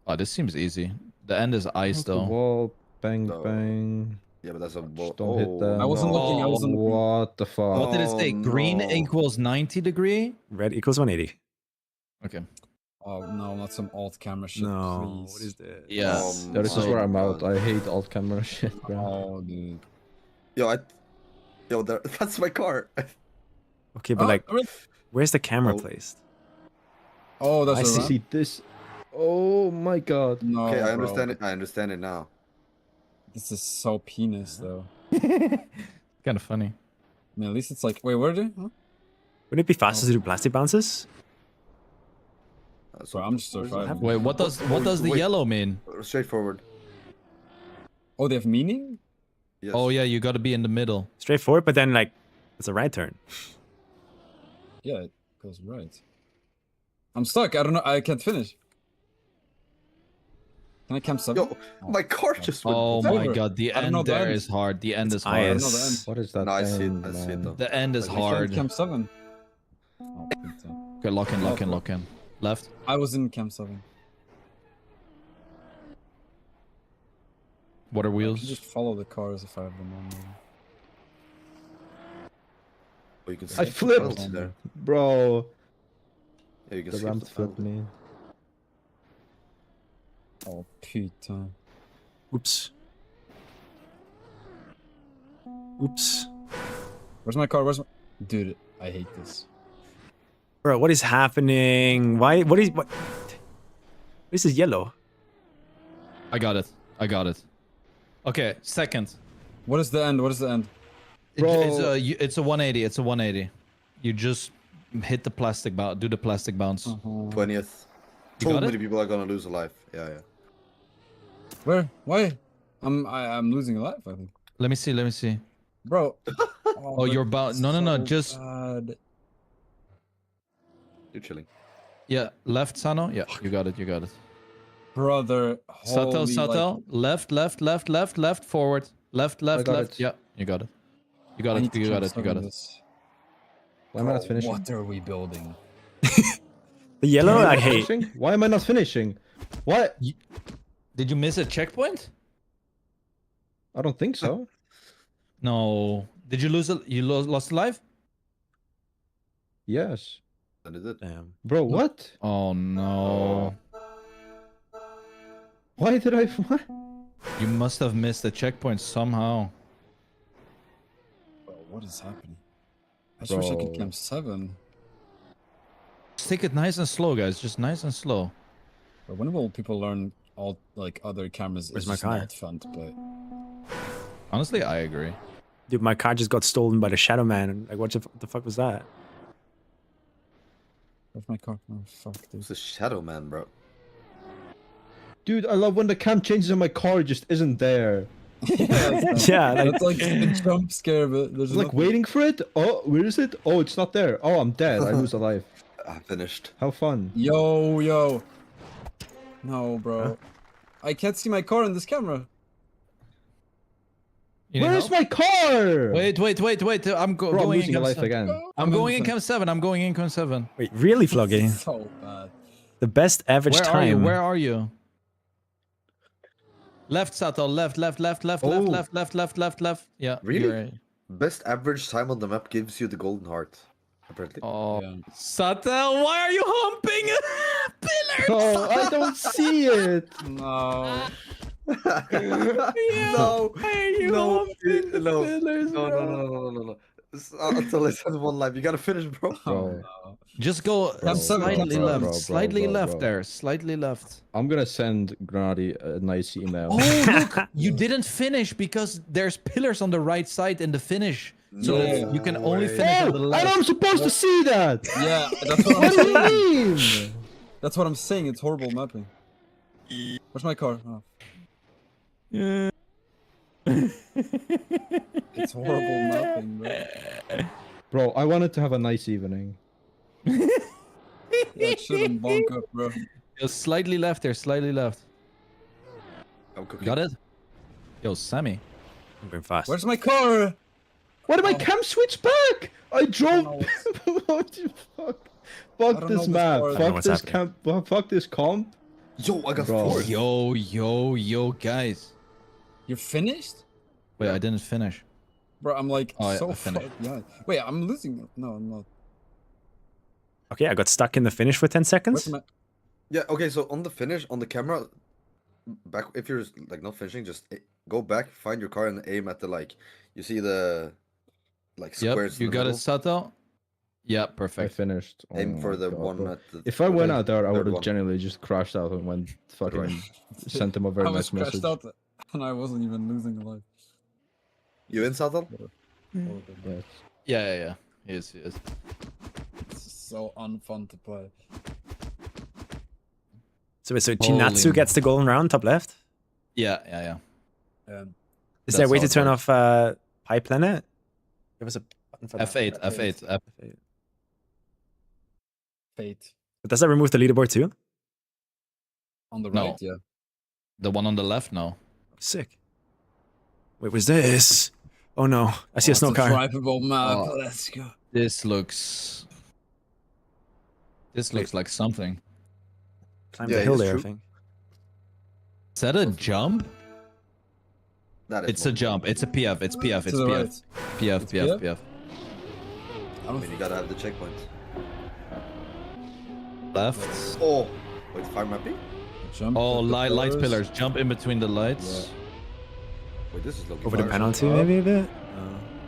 Oh, this seems easy. The end is ice The though. wall, bang, No. bang. Yeah, but that's a wall. Just don't hit them. I wasn't looking, I wasn't looking. What the fuck? What did it say? Oh, Green no. equals 90 degree? Red equals 180. Okay. Oh no, not some alt camera shit, No, please. what is this? Yeah. Yeah, this is Oh where my I'm out. God. I hate alt camera shit, bro. Oh, dude. Yo, there, that's my car. Okay, but Oh, like, really? where's the camera Oh. placed? Oh, that's I a see. ramp? See this? Oh my god. No, Okay, I bro. understand it. I understand it now. This is so penis, though. Kind of funny. I mean, at least it's like, wait, where did? Huh? Wouldn't it be faster to do plastic bounces? Bro, I'm just so surviving. Wait, what does the wait. yellow mean? Straightforward. Oh, they have meaning? Yes. Oh yeah, you got to be in the middle. Straightforward, but then like, it's a right turn. Yeah, it goes right. I'm stuck. I don't know. I can't finish. Can I camp 7? Yo, my car just went. Oh It's my over. god, the I don't know end the there end. is hard. The end is It's hard. I don't know the end. IS. What is that? No, I see it. end, I see it man? though. The end is I can't hard. camp 7. Oh, big time. Okay, lock in, lock in, lock in. Left. I was in camp 7. What are I can wheels? just follow the cars if I have them on. Maybe. Oh, you can see I the flipped. tunnels there. Bro, Yeah, you can the see ramp the flipped tunnels. me. Oh, putain. Oops. Oops. Where's my car? Where's my... Dude, I hate this. Bro, what is happening? Why? What is what? This is yellow. I got it. I got it. Okay, second. What is the end? What is the end? It's a 180. It's a 180. You just hit the plastic bounce. Do the plastic bounce. 20th. You So got many it? people are gonna lose a life. Yeah, yeah. Where? Why? I'm losing a life, I think. Let me see. Let me see. Bro. Oh, but you're bound. No, no, no. so Just bad. You're chilling. yeah. Left, Sano. Yeah, you got it. You got it. Brother. Sato, holy, Sato. Left, left, left, left, left. Forward. Left, left, got left. it. Yeah, you got it. You got I it. need to You got camp it. You got 7 it. this. Why am I not Bro, finishing? What are we building? The yellow I hate. Finishing? Why am I not finishing? What? Did you miss a checkpoint? I don't think so. No. Did you lose? Lost a life? Yes. And it did. Damn. Bro, what? Oh no. Why did I... What? You must have missed a checkpoint somehow. Bro, what is happening? I just wish I could Bro. camp 7. Just take it nice and slow, guys. Just nice and slow. But when will people learn all like other cameras? Where's It's my just car? not fun to play. Honestly, I agree. Dude, my car just got stolen by the Shadow Man. Like, what the fuck was that? Where's my car? Oh fuck, dude. It's a shadow man, bro. Dude, I love when the cam changes and my car just isn't there. Yeah, like, That's like a jump scare, but there's It's like nothing. waiting for it. Oh, where is it? Oh, it's not there. Oh, I'm dead. I lose a life. I finished. How fun. Yo. No, bro. I can't see my car in this camera. You need Where's help? my car? Wait. I'm Bro, I'm going in losing a cam life 7. again. I'm going in cam 7. I'm going in cam 7. wait, really, Floggy? So bad. The best average Where are time. you? Where are you? Left, Sato. Left. Yeah. Really? you're- Best average time on the map gives you the golden heart. Apparently. Oh, Yeah. Sato, why are you humping pillars? Oh, I don't see it. No. No. Why are you No, humping the no, pillars, No, bro? no. Until it's had one life. You gotta finish, bro. Bro, Just go Cam 7, slightly bro, left. Slightly left bro. there. Slightly left. I'm gonna send Granadi a nice email. Oh, look! You didn't finish because there's pillars on the right side in the finish. So No you can only finish on the Oh, and left. I'm supposed to see that. Yeah, that's what I'm What do saying. you mean? That's what I'm saying. It's horrible mapping. Where's my car? Oh. It's horrible mapping, bro. Bro, I wanted to have a nice evening. That shouldn't bonk up, bro. Just slightly left there. Slightly left. I'm cooking. Got it? Yo, Sammy. I'm going fast. Where's my car? Why did my cam switch back? I drove. What the fuck? Fuck don't this know this map. part. I don't know Fuck what's this happening. camp. Fuck this comp. Yo, I got Bro. 4. Yo, guys. You're finished? Wait, I didn't finish. Bro, I'm like Oh, yeah, so I finished. yeah. Wait, I'm losing. No, I'm not. Okay, I got stuck in the finish for 10 Where's seconds. my... Yeah, okay, so on the finish, on the camera, back, if you're like not finishing, just go back, find your car and aim at the like, you see the like squares Yep, in you the got middle? it, Sato? Yeah, I perfect. finished. Oh Aim for my the God, one bro. at the. If I went the out there, I third would have one. genuinely just crashed out and went fucking right. sent him a very I was nice crashed message. out and I wasn't even losing a life. You in, Saddle? Yes. Yeah. He is. It's so unfun to play. So Chinatsu Holy- gets the golden round, top left. Yeah. Is there a That's way how to it turn works. off Pi Planet? There was a button for that. F8, F8. F8. Fate. But does that remove the leaderboard too? On the No. right, yeah. The one on the left, no. Sick. Wait, what's this? Oh no, I see a it's snow car. drivable map. Oh. Let's go. This looks like something. Climb Yeah, the hill it's there, true. I think. Is that a jump? That is It's a not- jump. It's a PF. It's PF. To It's the PF. right. PF. It's PF. PF? PF. I mean, you gotta have the checkpoint. Left. Oh, wait, fire mapping? Jump. Oh, with the light pillars. Jump in between the lights. Wait, this is looking Over the fire. penalty, up. maybe a bit.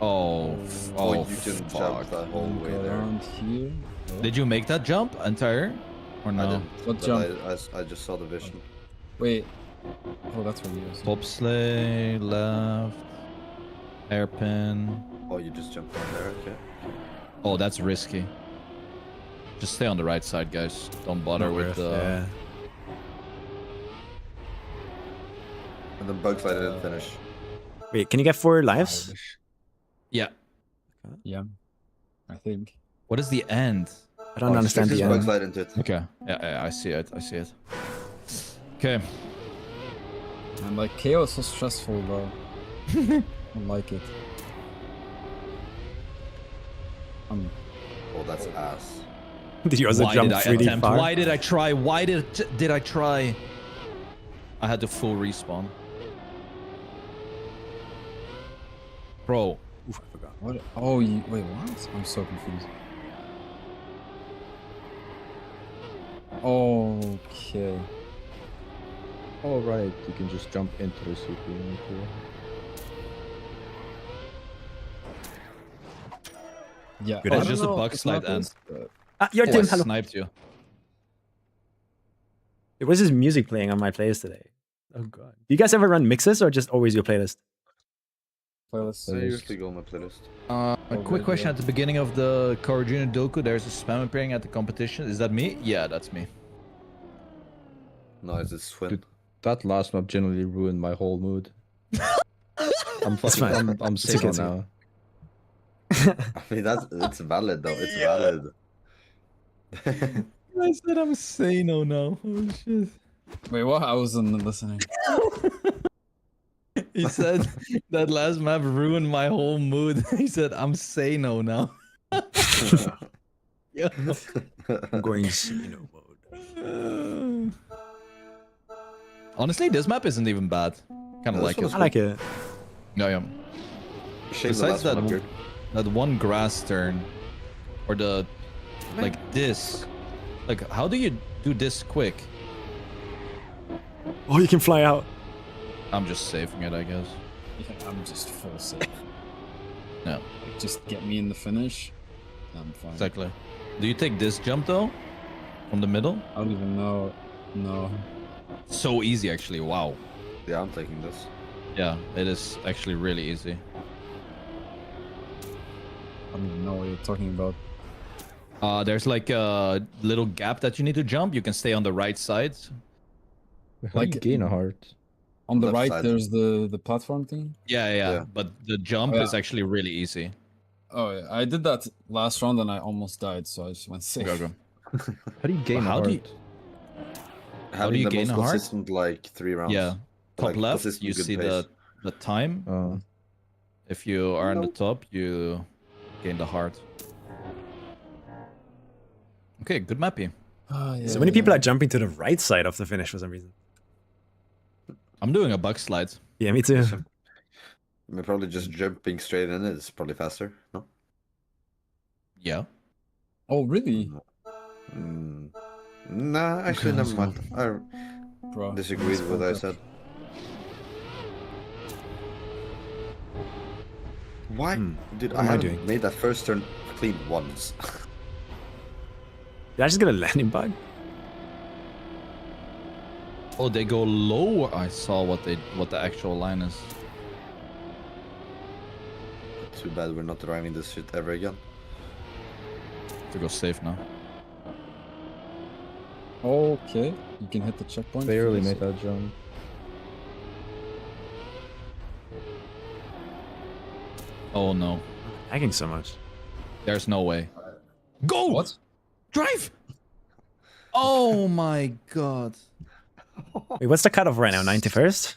Oh. Oh, Oh. you can Fuck. jump the whole And way go there. around here. Did you make that jump entire, or I no? didn't. What but jump? I just saw the vision. Wait. Oh, that's where you are. Bobsleigh left. Hairpin. Oh, you just jumped down there, okay. Oh, that's risky. Just stay on the right side, guys. Don't bother Not with worth, the. yeah. And then bug slide didn't finish. Wait, can you get 4 lives? Yeah. Yeah. I think. What is the end? I don't understand Just the bug end. slide into it. Okay. Yeah, I see it. I see it. Okay. And like KO is so stressful, bro. I don't like it. Oh, that's ass. Did you also Why jump did I 3D attempt? far? Why did I try? Why did I try? I had to full respawn. Bro, Oof, I forgot. What? Oh, you, wait, what? I'm so confused. Okay. Oh right, you can just jump into the CPU. Yeah. Good I idea. don't Just a know bug if slide map and- is, but- Ah, your oh, I team, hello. sniped you. There was this music playing on my playlist today. Oh god. Do you guys ever run mixes or just always your playlist? Playlist. I usually go on my playlist. A Oh, quick good, question yeah. at the beginning of the Korajuna Doku. There's a spam appearing at the competition. Is that me? Yeah, that's me. No, it's a swim. Dude, that last map generally ruined my whole mood. I'm It's fucking, fine. I'm It's single okay. now. I mean, it's valid though. It's valid. I said I'm Sano now. Oh shit. Wait, what? I wasn't listening. He said that last map ruined my whole mood. He said I'm Sano now. Yeah. I'm going Xeno mode. Honestly, this map isn't even bad. Kind of No, like this it. I like it. Yeah. Shame the Besides last that, one appeared. that one grass turn, or the like this. Like, how do you do this quick? Oh, you can fly out. I'm just saving it, I guess. Yeah, I'm just full safe. No, Like, just get me in the finish. I'm fine. exactly. Do you take this jump though? From the middle? I don't even know. No. So easy, actually. Wow. Yeah, I'm taking this. Yeah, it is actually really easy. I don't even know what you're talking about. There's like a little gap that you need to jump. You can stay on the right side. How do you Like- gain a heart? On the Left right, side. there's the platform thing. Yeah. Yeah. But the jump Oh, yeah. is actually really easy. Oh yeah, I did that last round and I almost died, so I just went safe. Go. How do you gain a how heart? do you- Having you the gain most a heart? consistent like 3 rounds. Yeah. Top Like, left, consistent you good see pace. the The time. Oh. If you are on the top, you gain the heart. Okay, good mappy. So many people are jumping to the right side of the finish for some reason. I'm doing a bug slide. Yeah, me too. Listen, I mean, probably just jumping straight in it is probably faster. No. Yeah. Oh, really? Nah, actually, never mind. I Bro. disagreed with what I said. Why? Dude, What I am I haven't doing? made that first turn clean once. Did I just get a landing bug? Oh, they go lower. I saw what the actual line is. Too bad we're not driving this shit ever again. To go safe now. Okay, you can hit the checkpoint. Barely first. made that jump. Oh no. Lagging so much. There's no way. Go! What? Drive! Oh my god. Wait, what's the cutoff right now? 91st?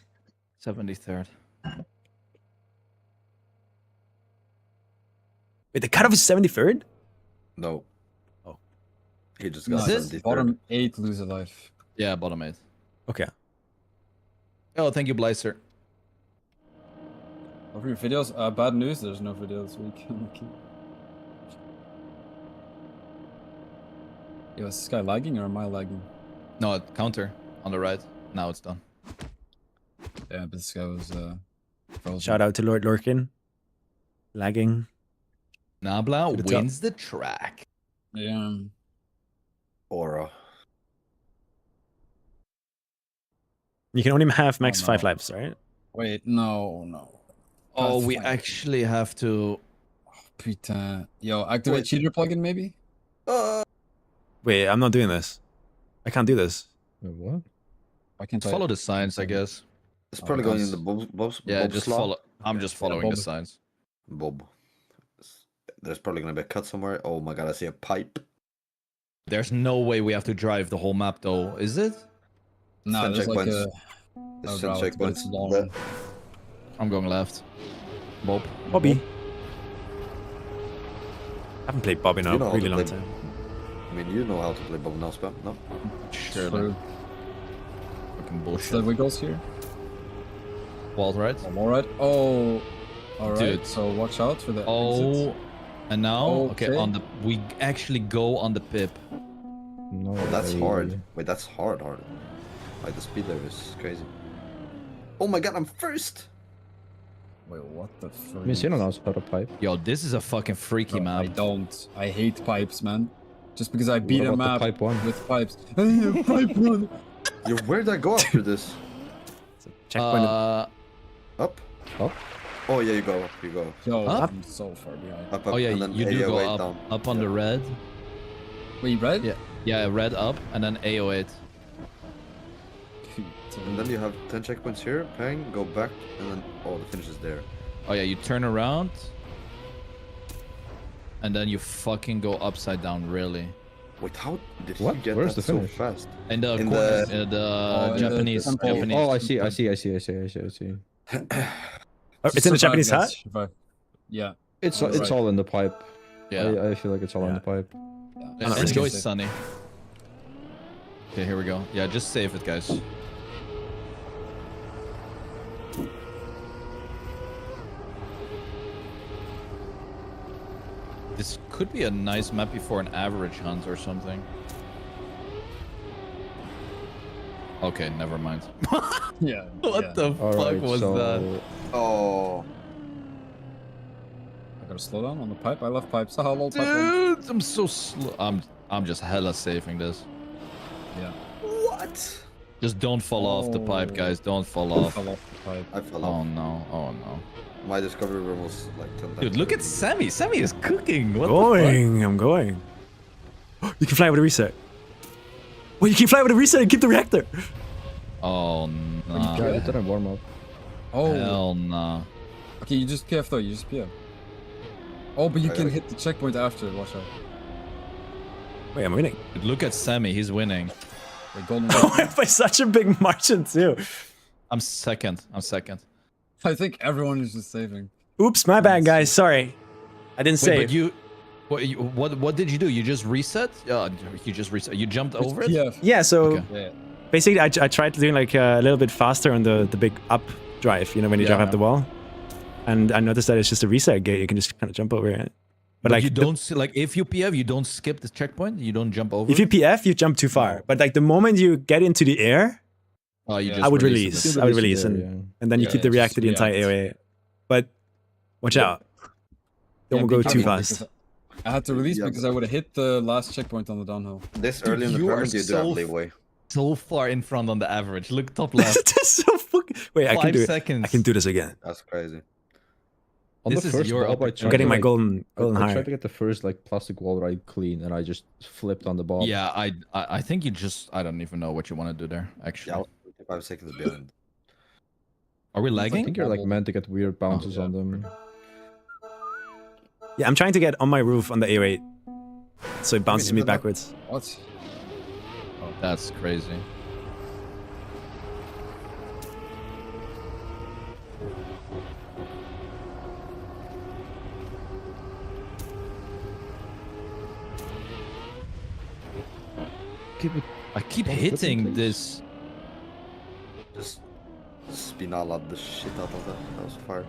73rd. Wait, the cutoff is 73rd? No. Oh. He just No, got Is it? 73rd. Bottom 8 lose a life. Yeah, bottom 8. Okay. Oh, thank you, Blicer. Over your videos, bad news, there's no video this week. Yo, is this guy lagging or am I lagging? No, counter on the right. Now it's done. Yeah, but this guy was frozen. Shout out to Lord Lorkin. Lagging. Nabla To the wins the track. Yeah. Aura. You can only have max Oh, 5 no. lives, right? Wait, no. Oh, That's we fine. actually have to. Putain. Yo, activate Wait. cheater plugin maybe? Wait, I'm not doing this. I can't do this. Wait, what? Why can't Follow the signs, I guess. It's probably going in the Yeah, Bob just slot. follow. I'm just following the Bob. signs. Bob. There's probably gonna be a cut somewhere. Oh my god, I see a pipe. There's no way we have to drive the whole map, though, is it? No, Send there's like checkpoints. a There's a some route, but it's checkpoints. long. I'm going left. Bob. Bobby. I haven't played Bobby in a You know how really to long play- time. I mean, you know how to play Bob now, spam? No? Surely. True. Fucking What's the bullshit. wiggles here? Walt, right? I'm alright. Oh, alright. Dude. So watch out for the exit. Oh, and now okay Okay. on the we actually go on the pip. No, Oh, that's way. hard. Wait, that's hard. Like, the speed there is crazy. Oh my god, I'm first! Wait, what the fuck? I mean, Sino knows how to pipe. Yo, this is a fucking freaky No, I map. don't. I hate pipes, man. Just because I beat a about the map pipe one? with pipes. Pipe one. Yo, where'd I go after this? Checkpoint. Up? Up? Oh yeah, you go up, you go up. Yo, Up? I'm so far behind. Up, Oh yeah, and then you do go AOA up, down. up on the red. Wait, red? Yeah, yeah, red up, and then AO8. And then you have 10 checkpoints here, pang, go back, and then oh, the finish is there. Oh yeah, you turn around, and then you fucking go upside down, really. Wait, how did What? he get Where's that the so finish? fast? In the In corner, the- in the in the Japanese, temple. Japanese. Oh, I see. Oh, it's in the Japanese Survive, hat? guys, survive. Yeah. It's Oh, it's right. all in the pipe. Yeah. I feel like it's all in Yeah. the pipe. yeah. not Enjoy, risking it. Sunny. Okay, here we go. Yeah, just save it, guys. This could be a nice map for an average hunt or something. Okay, never mind. Yeah. What yeah. the All fuck right, was so that? Oh, I gotta slow down on the pipe. I love pipes. Haha, lol, pipe one. Dude, I'm so slow. I'm just hella saving this. Yeah. what? Just don't fall off the pipe, Oh. guys. Don't fall off. Fell off the pipe. I fell Oh off. no. Oh no. My discovery room was like 10 times. Dude, look at bigger. Sammy. Sammy is cooking. What I'm going. You can fly with a reset. Wait, you can fly with a reset and keep the reactor. the fuck? Oh yeah, no. it didn't warm up. Oh. Hell no. Okay, you just PF though. You just PF. Oh, but you I can gotta- hit the checkpoint after. Watch out. Wait, I'm winning. Dude, look at Sammy. He's winning. Wait, golden. By such a big margin too. I'm second. I'm second. I think everyone is just saving. Oops, my bad, guys. Sorry, I didn't Wait, save. but what did you do? You just reset? You just reset. You jumped over it? Yeah. Yeah, so Okay. Yeah. basically, I tried doing like a little bit faster on the big up drive. You know, when you Yeah. drive up the wall, and I noticed that it's just a reset gate. You can just kind of jump over it. But like you the- don't see, like if you PF, you don't skip the checkpoint. You don't jump over. if you it? PF, you jump too far. But like the moment you get into the air, Oh, you I just I would release release. it. I would release, there, and then you Yeah, keep the just reactor the entire react. AoE. But watch out! Don't Yeah, go be too careful, fast. because I had to release Yeah, because I would have hit the last checkpoint on the downhill. This early in the you are tournament, you do have so leeway. So far in front on the average. Look top left. That's so fucking. Wait, I can 5 do it. seconds. I can do this again. That's crazy. On This the is first your bob, I opportunity. tried I'm getting to, my like, golden I tried heart. to get the first like plastic wall ride clean, and I just flipped on the bob. Yeah, I think you just, I don't even know what you want to do there. Actually, Yeah, I was 5 seconds behind. are we I lagging? think you're like meant to get weird bounces yeah. on them. Yeah, I'm trying to get on my roof on the A8, so it bounces me even that- backwards. What? That's crazy. Keep it. I keep Oh, hitting please. this. Just spinala the shit out of that. That was fire.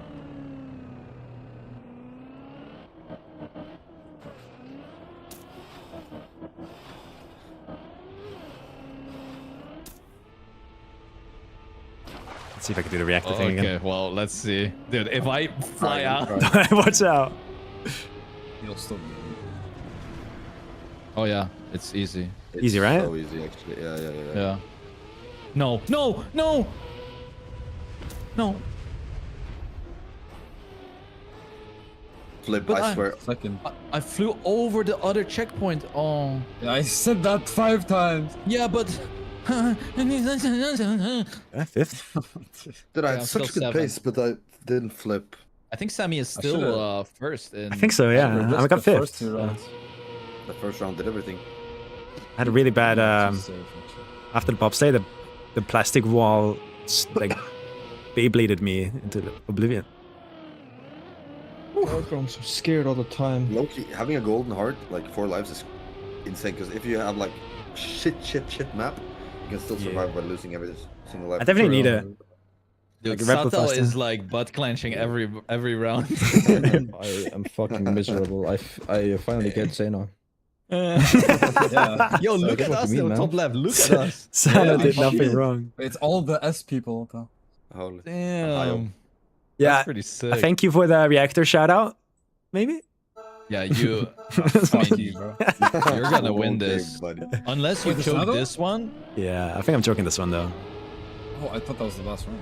Let's see if I can do the reactor thing Okay, well, let's see. Dude, if I fly out. again. Watch out! You'll still. Oh, yeah, it's easy. It's Easy, right? So easy, actually. Yeah. Yeah. No, no, no! No. Flip, But I I- swear. Second. I flew over the other checkpoint. Oh. Yeah, I said that 5 times. Yeah, but. Fifth. Dude, I I'm had still such good 7. pace, but I didn't flip. I think Sammy is should've- still first. In I think so. Yeah, Just I got the first fifth. 2 rounds. The first round did everything. I had a really bad Just safe, actually. after the bobsleigh. The plastic wall like Beybladed me into oblivion. Oh, I'm so scared all the time. Loki, having a golden heart, like 4 lives, is insane. Because if you have like shit map, you can still survive by losing every single life. I definitely need a. Dude, Like a Red Bull Sato faster. is like butt clenching every round. I am fucking miserable. I finally get Zena. Yeah. Yo, So I look get at what us you mean, in the man. top left. Look at us. Sana Yeah, did I nothing shit. wrong. It's all the S people, though. Holy. Damn. Yeah, That's pretty sick. thank you for the reactor shout out. Maybe. Yeah, you. Fuck you, bro. You're gonna win Okay, this. buddy. Unless you Wait, the choke Sato? this one. Yeah, I think I'm choking this one though. Oh, I thought that was the last one.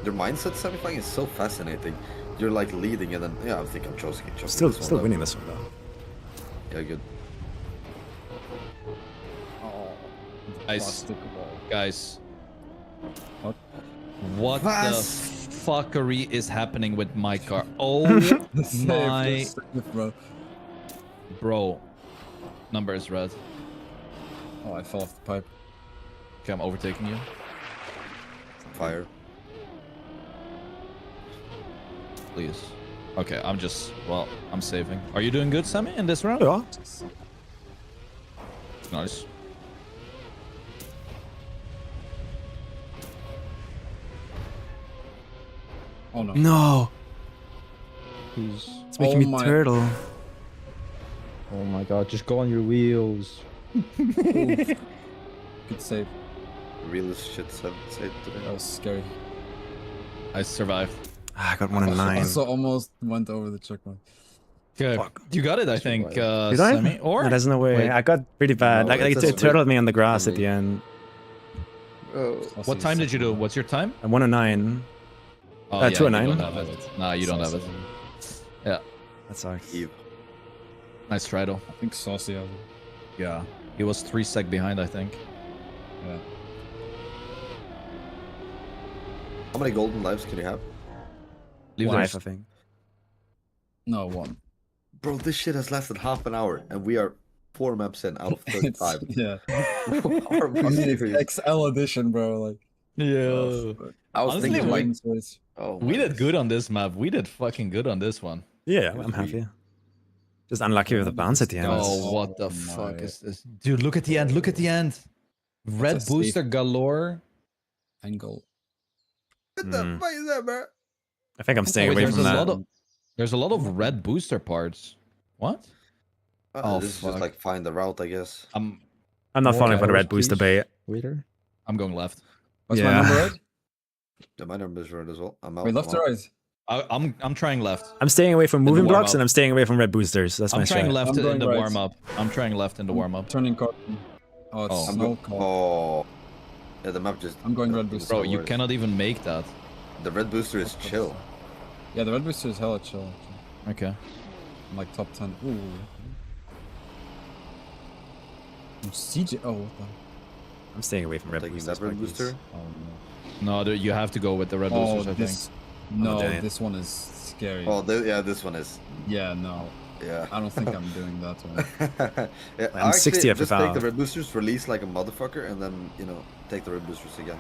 Your mindset Samifying is so fascinating. You're like leading and then, yeah, I think I'm choking Still, this one, still though. winning this one though. Yeah, good. Oh, Guys. plastic wall. Guys. What? What the Vas. fuckery is happening with my car? Oh Save, my. just save, bro. Bro. Number is red. Oh, I fell off the pipe. Okay, I'm overtaking you. Fire. Please. Okay, I'm just. Well, I'm saving. Are you doing good, Sammy, in this round? Yeah. Nice. Oh no. No, Please. it's making Oh me my- turtle. Oh my god, just go on your wheels. Good save. Realest shit said today. That was scary. I survived. Ah, I got 1 and 9. Also almost went over the checkpoint. Okay. Fuck. You got it, I think, Did I? Sammy. Or No, there's no way. Wait. I got pretty bad. No, like it's it just turtled me on the grass for at me. the end. what time did you do? What's your time? I'm 1 and 9. Oh, 2 and you 9. don't have it. Nah, you don't have it. Yeah. That sucks. Eve. Nice try, though. I think Saucy has it. Yeah. He was 3 sec behind, I think. Yeah. How many golden lives can you have? Leave 5, those- I think. No, 1. Bro, this shit has lasted half an hour and we are 4 maps in out of 35. Yeah. Are we I mean, it's serious? XL edition, bro. Like, Yeah. I was Honestly, thinking like, Like, oh, We my did good goodness. on this map. We did fucking good on this one. Yeah, It was I'm happy. weak. Just unlucky with the bounce at the end. Oh, what the fuck is this? Dude, look at the end. Look at the end. Red a safe- booster galore. angle. What the Mm. fuck is that, bro? I think I'm staying Wait, away there's from a that. lot of there's a lot of red booster parts. What? Oh, This is just fuck. like find the route, I guess. I'm not More falling for the arrows, red booster please, bait. waiter. I'm going left. What's Yeah. my number right? Yeah, my number is right as well. I'm out. Wait, left I'm or out. right? I'm trying left. I'm staying away from the moving blocks warm-up. and I'm staying away from red boosters. That's my I'm trying strat. left I'm in going the right. warm up. I'm trying left in the warm up. Turning card. Oh, it's Oh. snow card. Oh. Yeah, the map just. I'm going red booster. Bro, no you worries. cannot even make that. The red booster is chill. Yeah, the red booster is hella chill. Okay. I'm like top 10. Ooh. CJ. Oh, what the? I'm staying away from red Taking boosters. that red like these. booster. Oh No, you have to go with the red no. boosters, Oh, I think. this. No, doing it. this one is scary. Oh, yeah, this one is. Yeah, no. Yeah. I don't think I'm doing that one. Yeah, I'm 60 actually FFR. just take the red boosters, release like a motherfucker, and then take the red boosters again.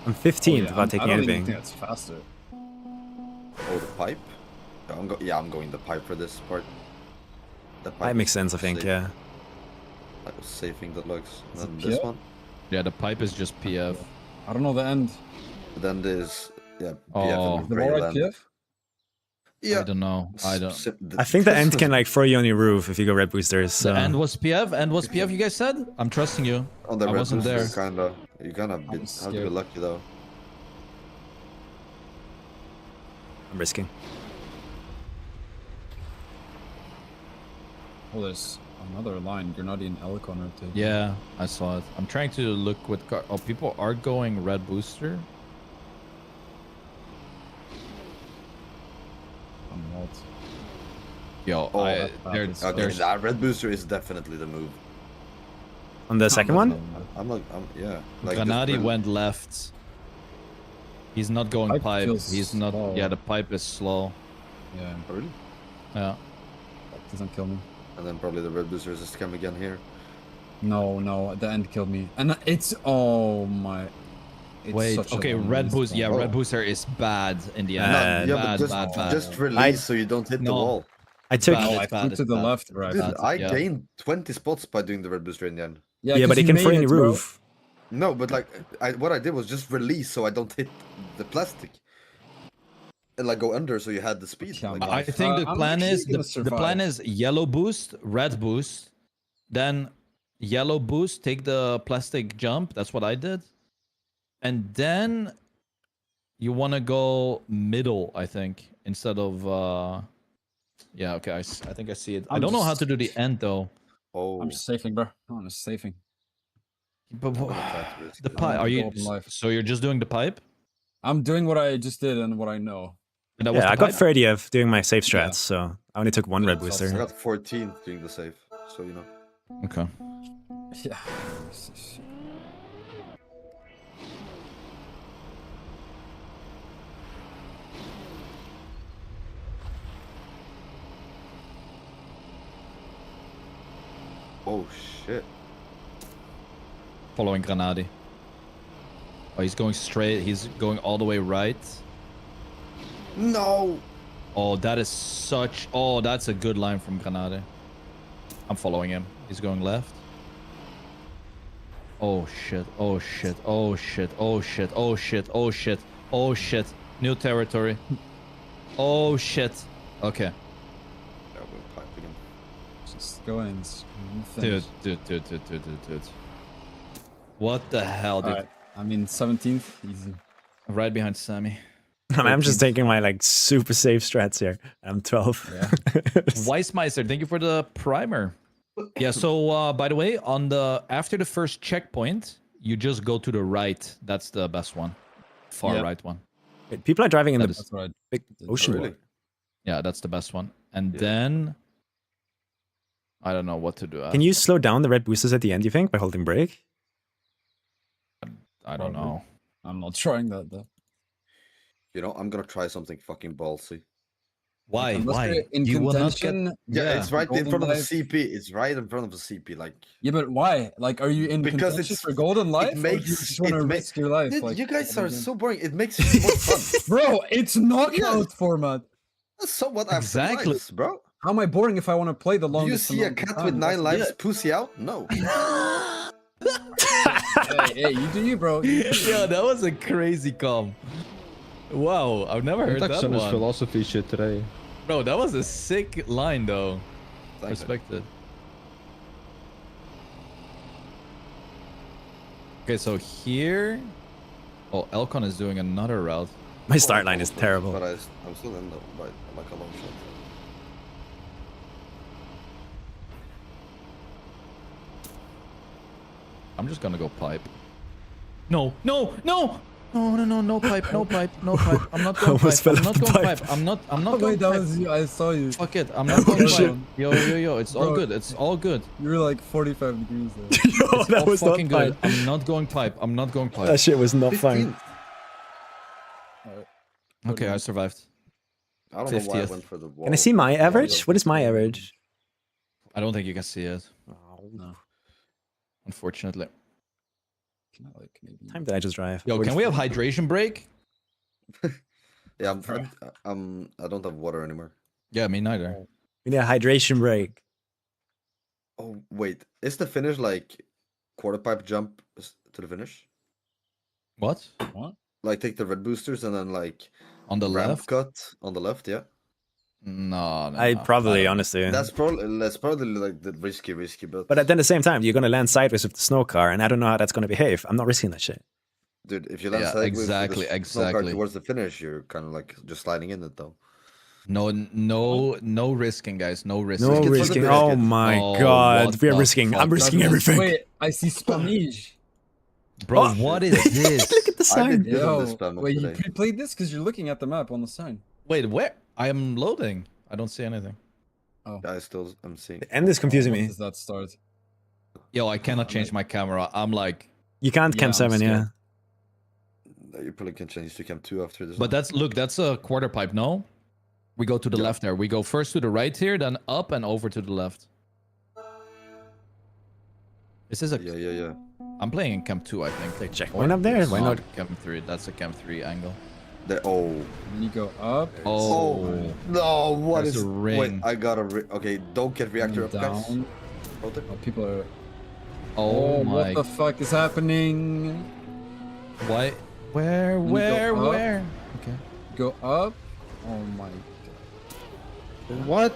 I'm 15th yeah, without taking I don't even anything. think that's faster. Oh, the pipe. I'm going the pipe for this part. The pipe That makes is sense, I think, safe. yeah. Like saving the lugs. Is And it then this PF? one. Yeah, the pipe is just PF. I don't know the end. Then there's PF Oh. and The gray wall right land. PF? Yeah. I don't know. I don't. I think the end can like throw you on your roof if you go red boosters. So. The end was PF. End was PF. You guys said. I'm trusting you. On the I red wasn't booster, there. you kind of have to be scared. lucky though. I'm risking. Oh, there's another line. Grenadian Helicon rotation. Yeah, I saw it. I'm trying to look with car. Oh, people are going red booster. I'm not. Yo, Oh, that's Okay, there's that red booster is definitely the move. On the second one? Yeah. Like just Granadi red- went left. He's not going Pipe pipe. feels He's not. slow. Yeah, the pipe is slow. Yeah, Oh, really? Yeah. that doesn't kill me. And then probably the red booster is a scam again here. No, the end killed me. And it's, oh my. It's Wait. such a Okay, long red list, booster. Yeah, man. red booster is bad in the Uh, end. Yeah, bad, but bad. just release so you don't hit the No. wall. I took. Bad. No, I It's bad, flew it's to the bad. left, right? Dude, That's- I yeah. gained 20 spots by doing the red booster in the end. Yeah, 'cause but it you can made throw you on it, your bro. roof. No, but like what I did was just release so I don't hit the plastic. And like go under so you had the speed. Yeah, Like, but I think the I'm plan actually is gonna the plan survive. is yellow boost, red boost, then yellow boost, take the plastic jump. That's what I did, and then you want to go middle, I think, instead of. Yeah, okay, I think I see it. I I'm don't know how just- to do the end though. oh, I'm just safing, bro. I'm just safing. But I'm gonna try to risk the it. pipe? Are you? Go up in life. So you're just doing the pipe? I'm doing what I just did and what I know. And that was Yeah, the I got pipe? 30 of doing my safe strats, Yeah. so I only took one red I booster. got 14 doing the save, so you know. Okay. Yeah. Oh shit. Following Granadi. Oh, he's going straight. He's going all the way right. No. Oh, that is such. Oh, that's a good line from Granade. I'm following him. He's going left. Oh shit. Oh shit. Oh shit. Oh shit. Oh shit. Oh shit. Oh shit. New territory. Oh shit. Okay. Yeah, we'll pipe again. Just go in. Dude. What the hell, dude? Alright. I'm in 17th. Easy. Right behind Sammy. I'm just taking my like super safe strats here. I'm 12. Yeah. Weissmeister, thank you for the primer. Yeah, so by the way, on the after the first checkpoint, you just go to the right. That's the best one. Far Yeah. right one. Wait, people are driving in That the is- That's what I big did. ocean. Really? Wall. Yeah, that's the best one. And Yeah. then I don't know what to do. Can you slow down the red boosters at the end, you think, by holding brake? I don't know. I'm not trying that though. You know, I'm gonna try something fucking ballsy. Why? Unless Why? they're in You will not get. contention. Yeah, it's right in Golden front of a Life. CP. It's right in front of a CP. Like, Yeah, but why? Like, are you in Because contention it's- for golden life? it or do you makes just want to risk your life. Dude, like, you guys all are the game? so boring. It makes it more fun. Bro, it's knockout format. That's somewhat after Exactly. lives, bro. How am I boring if I want to play the Do you longest? see a amount of cat time? with 9 That's- lives pussy out? No. Hey, you do you, bro. You do you. Yeah, that was a crazy com. Wow, I've never heard that Context on his one. philosophy shit today. Bro, that was a sick line though. Thank you. Respect it. Okay, so here. Oh, Elcon is doing another route. My start line is terrible. But I'm still in though, by like a long shot. I'm just gonna go pipe. No, no, no! No pipe, no pipe, no pipe. I'm not going Almost pipe. fell I'm off not the going pipe. pipe. I'm not Oh, going wait, that pipe. was you. I saw you. Fuck it, I'm not going Oh, shit. pipe. Yo, it's all Bro. good. It's all good. You were like 45 degrees there. Yo, It's that all was not fucking good. fine. I'm not going pipe. I'm not going pipe. That shit was not 15th. fine. Okay, I survived. I don't know why I 50th. went for the wall. Can I see my average? What is my average? I don't think you can see it, No. unfortunately. Can I, like, maybe... Time did I just drive? Yo, can we have hydration break? Yeah, I don't have water anymore. Yeah, me neither. We need a hydration break. Oh wait, is the finish like quarter pipe jump to the finish? What? Like take the red boosters and then like On the ramp left? cut on the left, yeah. No, no. I no. probably, don't- honestly. That's probably like the risky, but But at the same time, you're gonna land sideways with the snow car, and I don't know how that's gonna behave. I'm not risking that shit. dude, if you land Yeah, sideways with the exactly, snow car exactly. towards the finish, you're kind of like just sliding in it though. No risking, guys. No risking. No Risking for the risking. biscuit. Oh my Oh, god, what we're the risking. fuck? I'm risking everything. Wait, I see Spamige. Bro, Oh. what is this? Look at the I sign. did good on this Yo, spam wait, you today. pre-played this because you're looking at the map on the sign. Wait, where? I am loading. I don't see anything. I'm seeing. The end is confusing When me. does that start? Yo, I cannot change my camera. I'm like, You can't Yeah, cam I'm 7, yeah. scared. You probably can change to cam 2 after this. but that's a quarter pipe. No, we go to the Yeah. left there. We go first to the right here, then up and over to the left. This is a. Yeah. I'm playing in cam 2, I think. Take Checkpoint up there? Why not? Cam 3. That's a cam 3 angle. Oh. When you go up, Oh. No, what There's is a ring. Wait, I got a okay, don't get reactor and up, guys. down. Hold it. Oh, people are. Oh, Oh, my. what the fuck is happening? Why? Where? When you go up- Where? Okay. Go up. Oh my. What?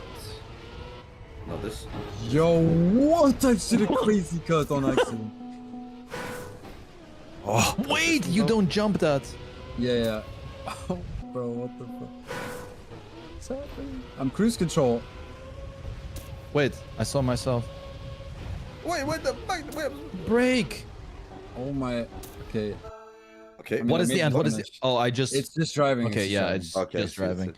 Not this. Yo, what? I did a crazy cut on accident. Oh, Wait, you don't jump that. Yeah. Oh, bro, what the fuck? What's happening? I'm cruise control. Wait, I saw myself. Wait, the fuck? Wait. Break. Oh my. Okay. Okay. I mean, What I is made the end? What is the? damage. Oh, I just. It's just driving. Okay, it's yeah, driving. it's Okay, just I see, I see. driving.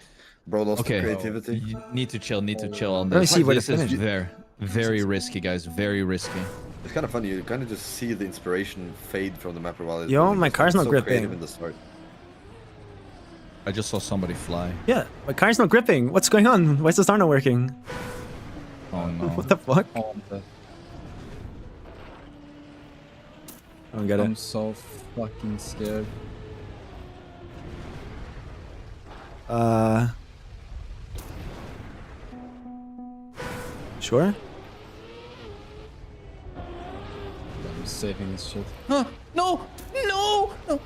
Bro lost Okay. the creativity. You need to chill. Need to chill on Let me this. see where the This is finish- very risky, guys. Very risky. It's kind of funny. You kind of just see the inspiration fade from the map while it's Yo, moving. my It's, car's like, not so gripping. creative in the start. I just saw somebody fly. yeah. My car's not gripping. What's going on? Why is the star not working? Oh no. What the fuck? Oh, the- I don't get I'm it. so fucking scared. Sure? I'm saving this shit. Huh? No! No! No!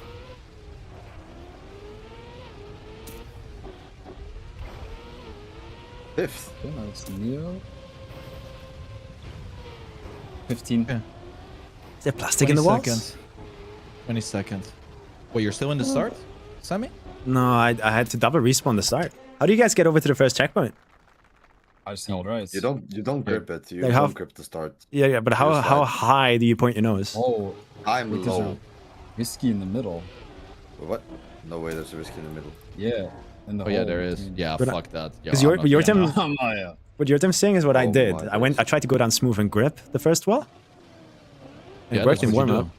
Fifth. Okay, now it's Neo. 15. Okay. Is there plastic in the walls? 20 seconds. Wait, you're still in the start, Sammy? No, I had to double respawn the start. How do you guys get over to the first checkpoint? I just held right. You don't grip it. You Like how- don't grip the start. Yeah, but how First how slide. high do you point your nose? Oh, I'm wait, there's low. a whiskey in the middle. What? No way. There's a risk in the middle. Yeah. In the Oh yeah, hole there is. between- Yeah, But, fuck that. Yeah, Because your I'm not team, getting yeah. what your team's saying is what I Oh did. my I tried to go down smooth and grip the first wall. And Yeah, it worked that's in what you warm up,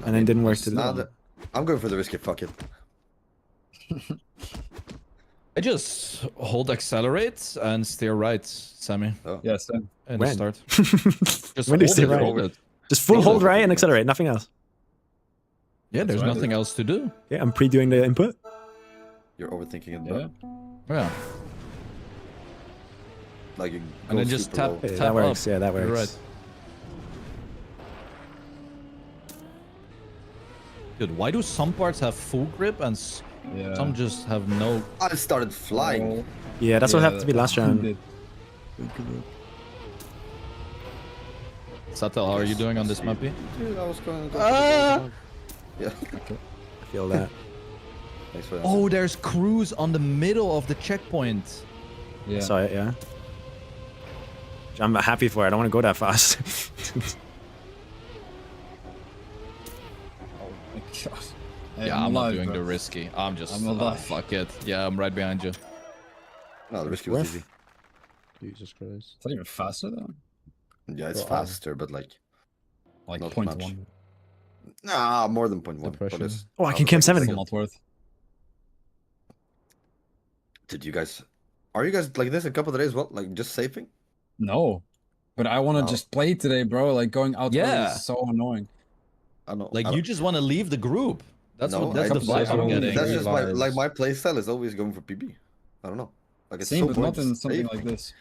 and then didn't work to Nah, the. I'm going for the risky. Fuck it. I just hold accelerate and steer right, Sammy. Oh. Yeah, same. In When? the start. Just When do you hold stay it, right? hold it. Just full Hold hold it. right and accelerate, nothing else. Yeah, That's there's right. nothing else to do. Yeah, I'm pre-doing the input. You're overthinking it, Yeah. bro. Yeah. Like you And go then just super tap, low. Yeah, tap that works. up. Yeah, that You're works. right. Dude, why do some parts have full grip and Yeah. some just have no? I started flying. Yeah, that's what happened to me last round. Did. Satel, how are you doing on this mappy? Dude, I was going. Yeah. I feel that. Thanks for that. Oh, there's crews on the middle of the checkpoint. Yeah. Saw it, yeah. I'm happy for it. I don't want to go that fast. Oh my gosh. Hey, Yeah, I'm not alive, doing bro. the risky. I'm just. I'm alive. Fuck it. Yeah, I'm right behind you. No, the risky was Worth. easy. Jesus Christ. Is that even faster though? Yeah, it's Bro, faster, but like, Like Not 0.1. much. nah, more than 0.1. Depression. But it's, Oh, I was can camp like, seven. Still not worth. Did you guys? Are you guys like this a couple of days? What, like just saving? No. But I want to No. just play today, bro. Like going out early Yeah. is so annoying. I don't know. Like I you don't- just want to leave the group. That's No, what. That's I the just- vibe I'm getting. That's Very just my like vibes. my playstyle is always going for PB. I don't know. Like it's Same, so but boring not in just something save. like this.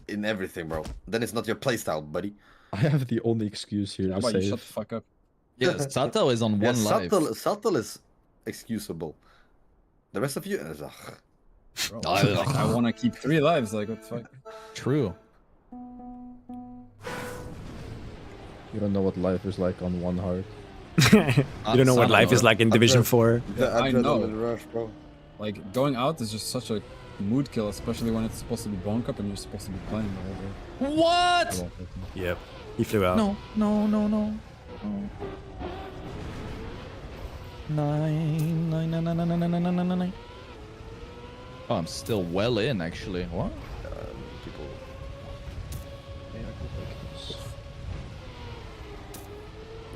In everything, bro. Then it's not your playstyle, buddy. I have the only excuse here How to about you save. shut the fuck up? Yeah, Satel is on Yeah, one life. subtle is excusable. The rest of you, ugh. Bro, Oh, like, I want to keep 3 lives. Like, what the fuck? True. You don't know what life is like on one heart. You don't know what Satel. life is like in Division 4. The I know. adrenaline rush, bro. Like, going out is just such a mood kill, especially when it's supposed to be Bone Cup and you're supposed to be playing the whole day. What? I won't play too much. Yep. He flew out. No, no, no, no. No. 9, 9, 9, 9, 9, 9, 9, 9, 9, 9. Oh, I'm still well in, actually. What? People.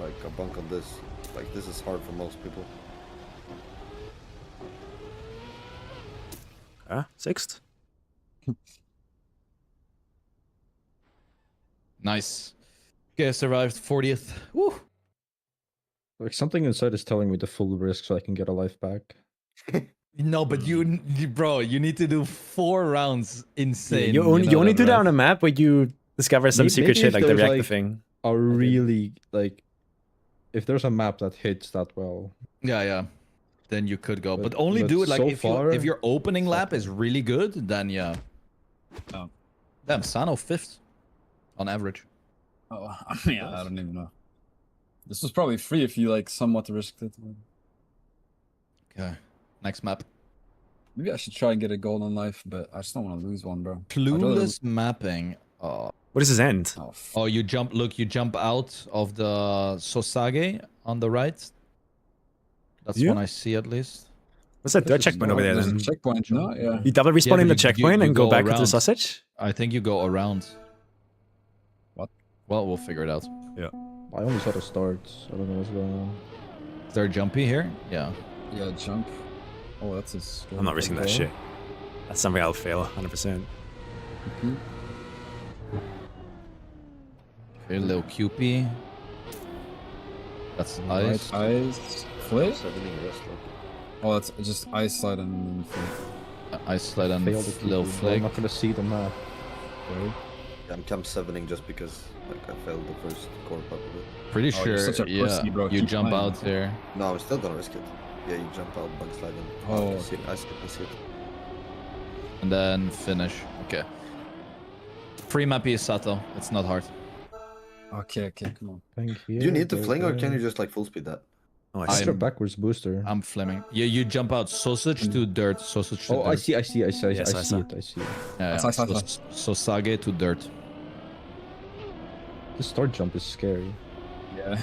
Like a bunk on this. Like this is hard for most people. Sixth? Nice. Okay, I survived 40th. Woo. Like something inside is telling me the full risk so I can get a life back. No, but bro, you need to do 4 rounds insane. You only know do that right? on a map where you discover some secret Maybe shit if like the there's, reactor like, thing. A really like, if there's a map that hits that well. Yeah, yeah. Then you could go, but But- only but do it like so if far, if your opening lap is really good, then yeah. Oh. Damn, Sano 5th on average. Oh, I mean, I don't even know. This was probably free if you like somewhat risked it. Okay, next map. Maybe I should try and get a golden life, but I just don't want to lose one, bro. I'd rather- Clueless mapping. Oh, What is his end? Oh, f- oh, you jump. Look, you jump out of the Sosage on the right. That's You? one I see at least. What's that third checkpoint over there There's a then? checkpoint, no? Yeah. You double respawn but in the you checkpoint and go back into the around. sausage? I think you go around. What? Well, we'll figure it out. I only saw the start. I don't know what's going on. Is there a jumpy here? Yeah. Yeah, jump. Oh, that's his. I'm not risking that shit. That's something I'll fail, 100%. Here, little Cupid. That's nice. Right, ice. Flip? Sevening rest, like. Oh, that's just ice slide and then flip. I slide and Failed the little keeper, bro. flick. I'm not gonna see the map. Right? Yeah, I'm camp 7ing just because like I failed the first core up of it. Pretty Oh, sure. you're such a Yeah. pussy, bro. You Keep jump playing. out there. No, I'm still gonna risk it. Yeah, you jump out, bug slide, and Oh, I see it. I see it. And then finish. Okay. Free map is Sato. It's not hard. Okay, come on. Thank you. Do you need to fling or can you just like full speed that? Oh, I Extra see. I'm- backwards booster. I'm flaming. You jump out sausage to dirt. Sausage to Oh, dirt. I see. Yes, I I saw. see it. I see it. Yeah, That's yeah. nice. Sosage to dirt. The start jump is scary. Yeah.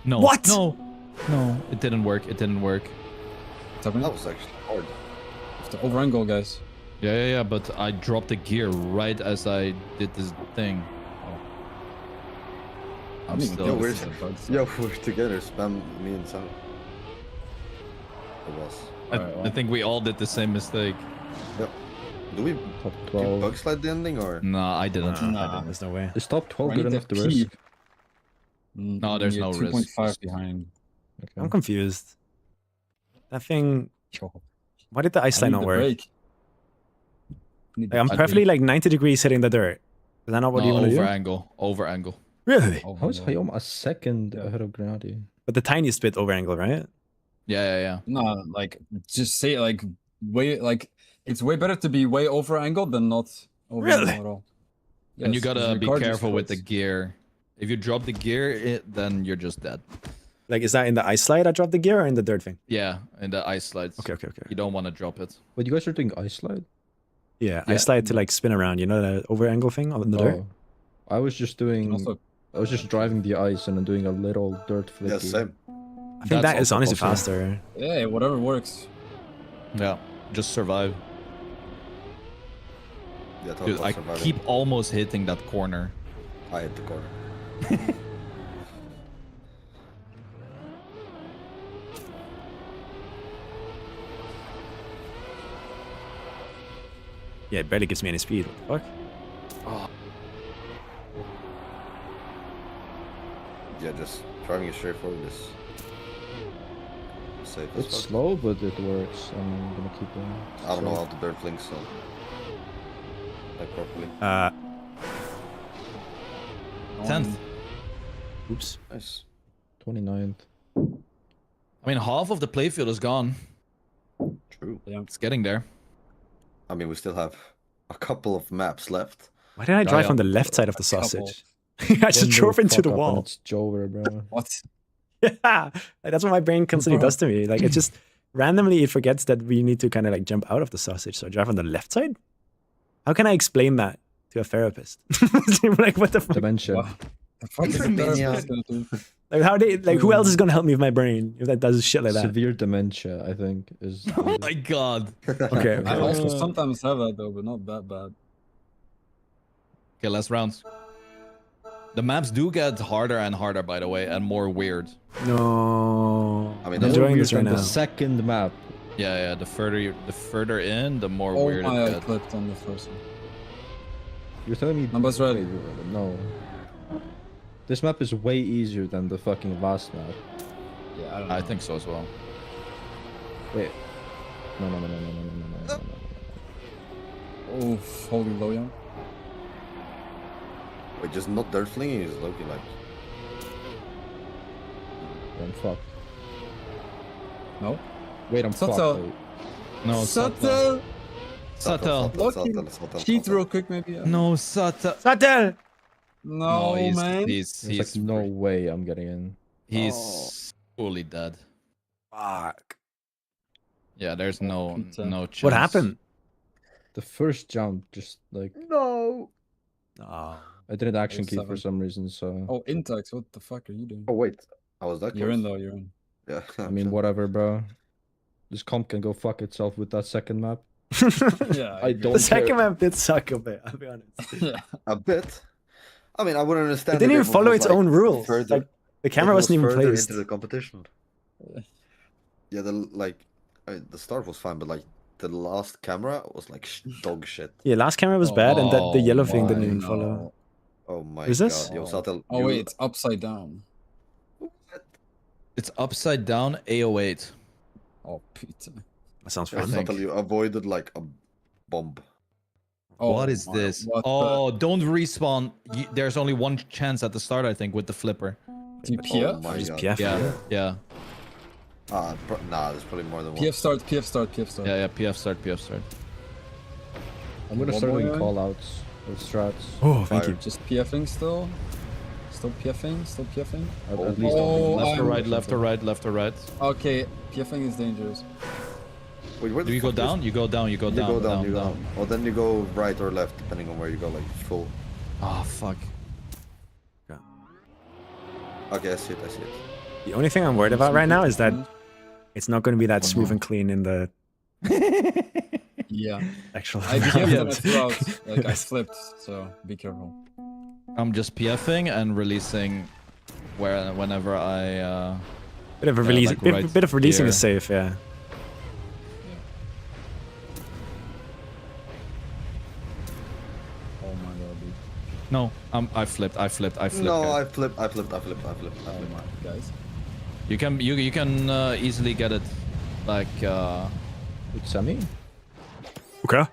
No. What? No. No. It didn't work. It didn't work. What's happening? That was actually hard. Have to over angle, guys. Yeah, but I dropped the gear right as I did this thing. I I'm don't even still. Yo, think we're, this is a bug. yo, we're together. Spam me and Sam. It was. I think we all did the same mistake. Yep. Do we Top do 12. bug slide the ending or? No, I didn't. Nah. There's no way. Is top 12 I good need enough to to pee. risk? No, there's no risk. 2.5 behind. Okay. I'm confused. That thing. Yo, Why did the ice I slide need not the work? break. Need Like, I'm the perfectly break. like 90 degrees hitting the dirt. Is that not what No, you want to over do? angle. Over angle. Really? Oh, How is no. Hayom a second Yeah. ahead of Grenadi? But the tiniest bit over angle, right? Yeah. No, like just say like way like it's way better to be way over angled than not over Really? angled at all. And you Yes, 'cause gotta your be car just careful with the floats. gear. If you drop the gear, then you're just dead. Like, is that in the ice slide I dropped the gear or in the dirt thing? Yeah, in the ice slides. Okay. You don't want to drop it. Wait, you guys are doing ice slide? Yeah, Yeah. ice slide to like spin around, you know, the over angle thing on the dirt? Oh, I was just You can doing. also I was just driving the ice and then doing a little dirt flicky. Yeah, same. I think that is also honestly possible. faster. yeah, whatever works. Yeah, just survive. Yeah, top Dude, 12 I surviving. keep almost hitting that corner. I hit the corner. Yeah, it barely gives me any speed. What the fuck? Yeah, just driving it straight forward is safe as It's fuck. slow, but it works. I'm gonna keep going. I don't know how the dirt flinks, so like properly. 10th. Oops. Nice. 29th. I mean, half of the playfield is gone. True. It's getting there. I mean, we still have a couple of maps left. Why did I drive yeah. on the left side of the couple. sausage? I just One drove little into fuck the up and wall. It's Jover, bro. What? Yeah, like, that's what my brain constantly does to me. Like, it just randomly it forgets that we need to kind of like jump out of the sausage. So I drive on the left side. How can I explain that to a therapist? Like, what the fuck? Dementia. Wow. The fuck is the therapist gonna do? Like, how they like? Who else is gonna help me with my brain if that does shit like that? Severe dementia, I think, is. Oh my god. Okay, I okay. also sometimes have that though, but not that bad. Okay, last rounds. The maps do get harder and harder, by the way, and more weird. No, I mean, I'm that's enjoying More this right weird than now. the second map. Yeah. The further in, the more Oh weird my, it I gets. clipped on the first one. You're telling me. Numbers ready. Wait, no. This map is way easier than the fucking last map. Yeah, I don't know. I think so as well. Wait. No. Oh, holy low, young. Wait, just not dirt flinging is Loki like. I'm fucked. No. Wait, I'm fucked. Subtle. Wait. No, Subtle. Subtle. Cheat real quick, maybe. No, Subtle. Satel! No, he's, man. He's There's like no way I'm getting in. he's fully dead. Fuck. Yeah, there's no pizza. no chance. What happened? The first jump, just like No. Oh. I didn't action key for 07. some reason. So Oh, Intex, what the fuck are you doing? Oh wait, I was that close. You're in though, you're in. Yeah. I mean, whatever, bro. This comp can go fuck itself with that second map. Yeah. I don't. The second care. map did suck a bit, I'll be honest. Yeah. A bit. I mean, I wouldn't understand. It didn't if even was, follow its like, own rules. further- Like, the if camera it was wasn't even further placed. into the competition. Yeah, the start was fine, but like the last camera was like dog shit. Yeah, last camera was bad, and that the Oh yellow thing didn't my even follow. Oh my Is this? god, yo, Satel, Oh wait, it's upside down. It's upside down AO8. Oh, Peter. That sounds Yeah, fun. think. Satel, you avoided like a bomb. Oh, What is my- this? what Oh, don't respawn. There's only one chance at the start, I think, with the flipper. the TPF? Oh my Just god. PF. Yeah. Nah, there's probably more than one. PF start, PF start, PF start. Yeah, PF start, PF start. I'm gonna One start more doing guy? call outs or strats. Oh, thank Fire. you. Just PFing still. Still PFing, still PFing. At least Oh, Left or I'm- right, left or right, left or right. Okay, PFing is dangerous. Wait, where Do the you go fuck down? You go down, you go You down, go down, you go down. down. Or then you go right or left, depending on where you go, like full. Oh, fuck. Okay, I see it. The only thing I'm worried about right now is that it's not going to be that smooth and clean in the Yeah. Actual. I PF'd Yeah. when I threw out. Like I flipped, so be careful. I'm just PFing and releasing whenever I Bit of a release, like bit of releasing here. is safe, yeah. Oh my god, dude. no, I flipped. No, guys. I flipped. Oh my, guys. You can easily get it like It's Sammy? Okay.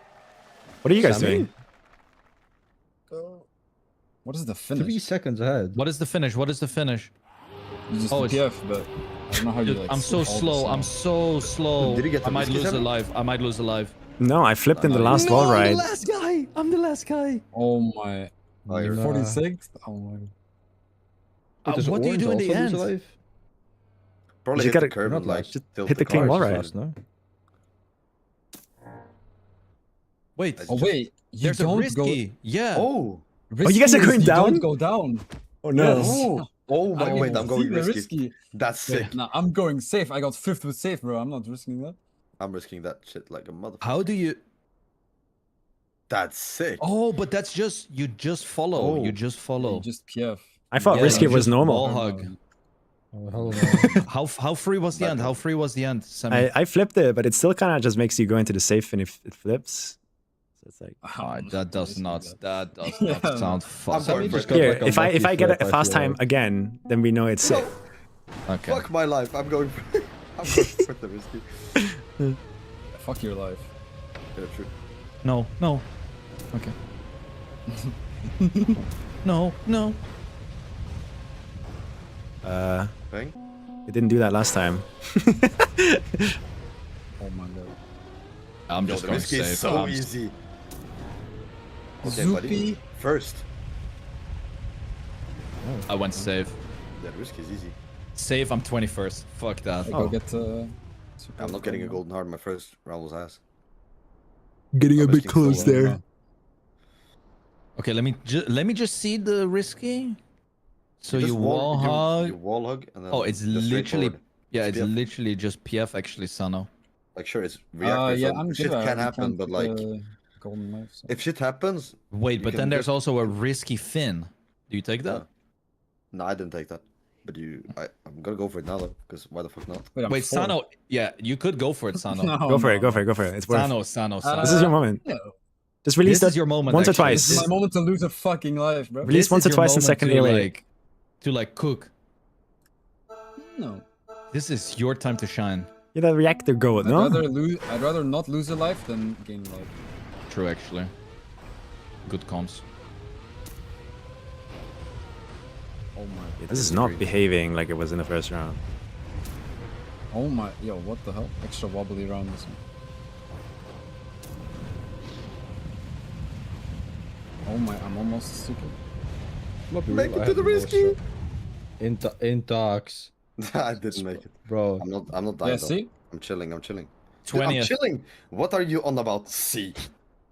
What are you guys Sammy? doing? What is the 3 finish? seconds ahead. what is the finish? What is the finish? You just Oh, it's- PF, but I don't know how you Dude, like. I'm so all the slow. sound. I'm so slow. Did you get I the might whiskey, lose Sammy? alive. I might lose alive. No, I flipped in the No, last wall I'm ride. the last guy. I'm the last guy. Oh my. Oh, you're 46th? Oh my. Wait, does what do you Orange do in the also lose end? alive? Probably You hit the gotta- curb Not and like last, just tilt hit the car. clean wall Orange is ride. last, no? Wait, Oh wait, you there's a don't risky. Yeah. Oh. go. you guys are Risky going is you down? Don't go down. Oh no. Yes. Oh. Oh my. I Wait, can I'm going see the risky. That's sick. Nah, I'm going safe. I got 5th with safe, bro. I'm not risking that. I'm risking that shit like a motherfucker. How do you? That's sick. Oh, but that's just you just follow. Oh. You just follow. You just PF. I thought Yeah, risky you was just normal. wall hug. Oh, hell no. How free was the Back end? up. How free was the end? Sammy? I flipped it, but it still kind of just makes you go into the safe and if it flips. So it's like, That does not. That does Yeah. not sound fun. going for just it. got here, like a if I lucky get flip, it a I fast feel time like. again, then we know it's safe. Okay. Fuck my life. I'm going for. I'm going for the risky. Fuck your life. Yeah, true. No. No. Okay. No. No. Bang. It didn't do that last time. Oh my god. I'm Yo, just the going risky safe. is so I'm- easy. Okay, buddy. Zoopy. First. I went safe. Yeah, the risky is easy. Safe. I'm 21st. Fuck that. I Oh. go get. I'm not getting a golden heart. My first round was ass. Getting a bit close there. Okay. Let me just see the risky. So Just you wall hug. You wall hug, and then Oh, it's just literally. straightforward. Yeah, it's PF. literally just PF actually, Sano. Like, sure, it's reactor, Yeah, so I'm shit good. can I happen, can't but pick like, a golden knife. So. if shit happens, Wait, You but can then there's just- also a risky fin. Do you take that? no, I didn't take that. But I'm gonna go for it now though, because why the fuck not? Wait, I'm Wait, fourth. Sano. Yeah, you could go for it, Sano. No, Go for it, no, go for no. it, go for it. It's worth. Sano. This is your moment. No. Just release This is that your moment. once or actually. twice. This is my moment to lose a fucking life, bro. Release This once is or your twice in moment second to, area. to cook. No. This is your time to shine. You're the reactor goat, no? I'd rather not lose a life than gain life. True, actually. Good comms. Oh my. This is not behaving like it was in the first round. Oh my. Yo, what the hell? Extra wobbly around this one. Oh my, I'm almost stupid. Make it to the risky. Intox. I didn't make it. Bro. I'm not dying. Yeah, though. see? I'm chilling. Dude, I'm 20th. chilling. What are you on about? See.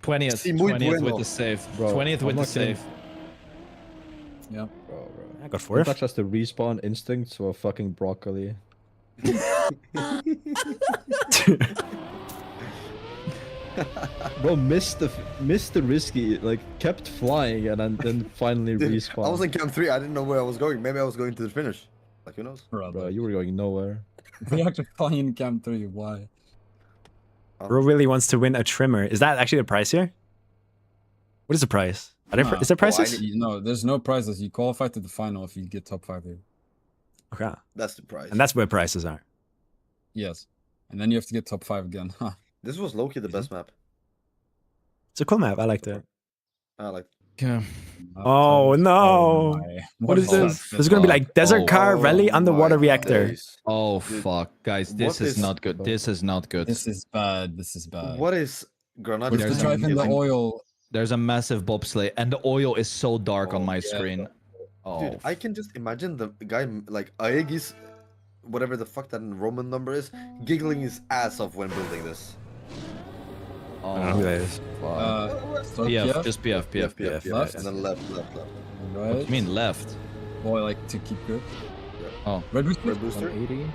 20th. Sí, muy 20th with bueno. the save. Bro, 20th I'm with the not kidding. save. Yeah. Bro. I got fourth. Intox has the respawn instinct, so a fucking broccoli. Bro, missed the risky, like kept flying and then finally Dude, respawned. I was in camp 3. I didn't know where I was going. Maybe I was going to the finish. Like, who knows? Bro, you were going nowhere. We actually flying in camp 3. Why? Bro really wants to win a trimmer. Is that actually the price here? What is the price? Are there, Nah. is there prices? No, there's no prizes. You qualify to the final if you get top 5 here. Okay. That's the prize. And that's where prices are. Yes. And then you have to get top 5 again. This was low-key the best map. It's a cool map. I liked it. I like. Yeah. Oh, no. my. What is the this? fuck? This is gonna be like desert car rally underwater my reactor. days. Oh, Dude, fuck. Guys, this what is is- not good. This is not good. This is bad. This is bad. What is Granada? What's There's the drive in the amazing- oil? There's a massive bobsleigh, and the oil is so dark on Oh, my yeah. screen. Oh, Dude, I can just imagine the guy like Aegis, whatever the fuck that Roman number is, giggling his ass off when building this. I don't know who that is. fuck. So PF, PF? just PF, PF. PF. Left? and then left. What do Right. you mean left? Boy, like to keep good. Oh, Red booster. Red booster. 180.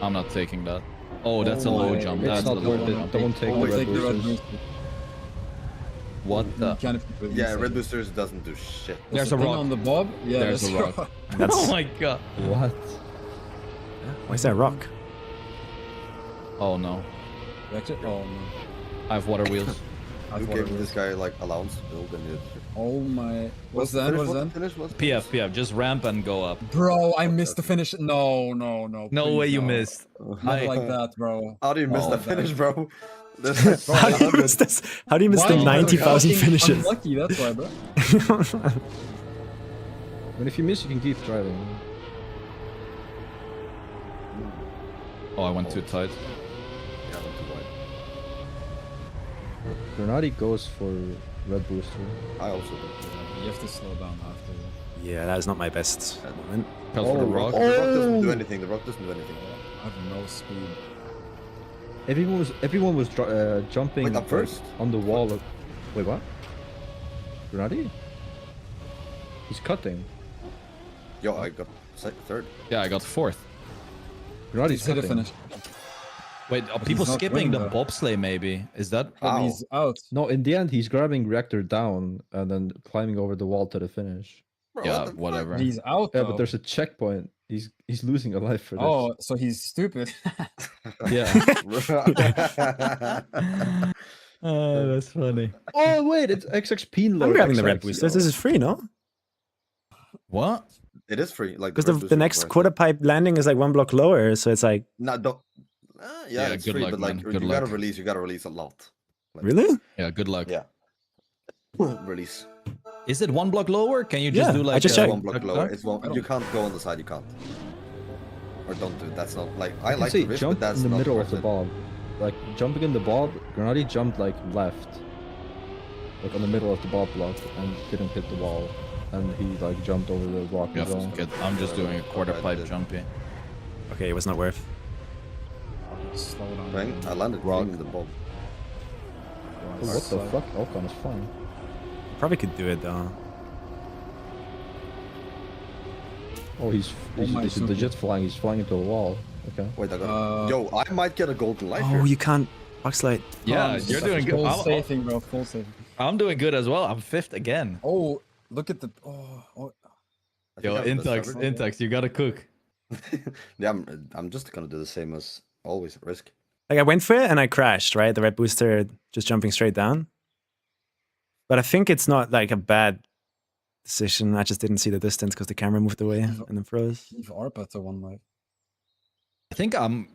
I'm not taking that. Oh, that's a low jump. It's That's a not low worth it. jump. Don't take I'll the red take the red boosters. booster. What You the? can't even Yeah, red boosters doesn't do shit. There's the a thing rock. on the bob. Yeah, There's there's a rock. That's Oh my god. What? why is that rock? Oh no. Reactor? Oh no. I have water wheels. I Who thought gave it this was- guy like allowance to build and it? Oh my. What's that? What's that? Finish? What's PF, PF, just ramp and go up. Bro, I missed the finish. No, no, no. No please, way you no. missed. Not like that, bro. How do you miss Oh, the that- finish, bro? There's How do you miss this? How do you miss Why? the Because I'm 90,000 fucking finishes? Unlucky, that's why, bro. But if you miss, you can keep driving. Oh, I went too tight. Yeah, not too wide. Grenade goes for red booster. I also do. You have to slow down after. Yeah, that is not my best moment. Because for the rock. The rock doesn't do anything. The rock doesn't do anything. I have no speed. Everyone was jumping Wait, up like, first? on the wall. Wait, what? Grenade? He's cutting. Yo, I got third. Yeah, I got fourth. Grenade's Hit a cutting. finish. Wait, are But people he's not skipping the winning, though. bobsleigh maybe? Is that? But Ow. he's out. No, in the end, he's grabbing reactor down and then climbing over the wall to the finish. Bro, Yeah, what the fuck? whatever. He's out. Yeah, though. but there's a checkpoint. He's losing a life for this. Oh, so he's stupid. yeah. That's funny. Oh wait, it's XXP I'm load. grabbing the red XX, boosters. yo. This is free, no? What? It is free. Like Because red the boosters next are quarter pipe landing is like 1 block lower, so it's like, No, don't. Yeah, Yeah, it's good free, luck, but like man, you good gotta luck. release. You gotta release a lot. really? Yeah, good luck. Yeah. Release. Is it 1 block lower? Can you just Yeah, do like I just It's checked. one block lower. It's one. You can't go on the side. You can't. Or don't do it. That's not like I I'd like say the risk, jump but that's in the not middle of worth the it. bob. Like jumping in the bob, Grenade jumped like left. Like on the middle of the bob block and didn't hit the wall. And he like jumped over the rock Yeah, as well. I'm just doing a quarter Alright, pipe then. jumpy. Okay, it was not worth. Slow down. Bang! I landed Rock. in the bob. Oh, what the fuck? Alcon is fine. Probably could do it though. Oh, he's my he's super. legit flying. He's flying into a wall. Okay. Wait, I got. Yo, I might get a golden life Oh, here. you can't box light. Yeah, you're doing good. Full saving, bro. Full saving. I'm doing good as well. I'm fifth again. Oh, look at the. Oh. I think Yo, I'm the Intax, seventh. Intax, you gotta cook. Yeah, I'm just gonna do the same as always. Risk. Like I went for it and I crashed, right? The red booster just jumping straight down. But I think it's not like a bad decision. I just didn't see the distance because the camera moved away and then froze. Leave ARPA to 1 life. I think I'm.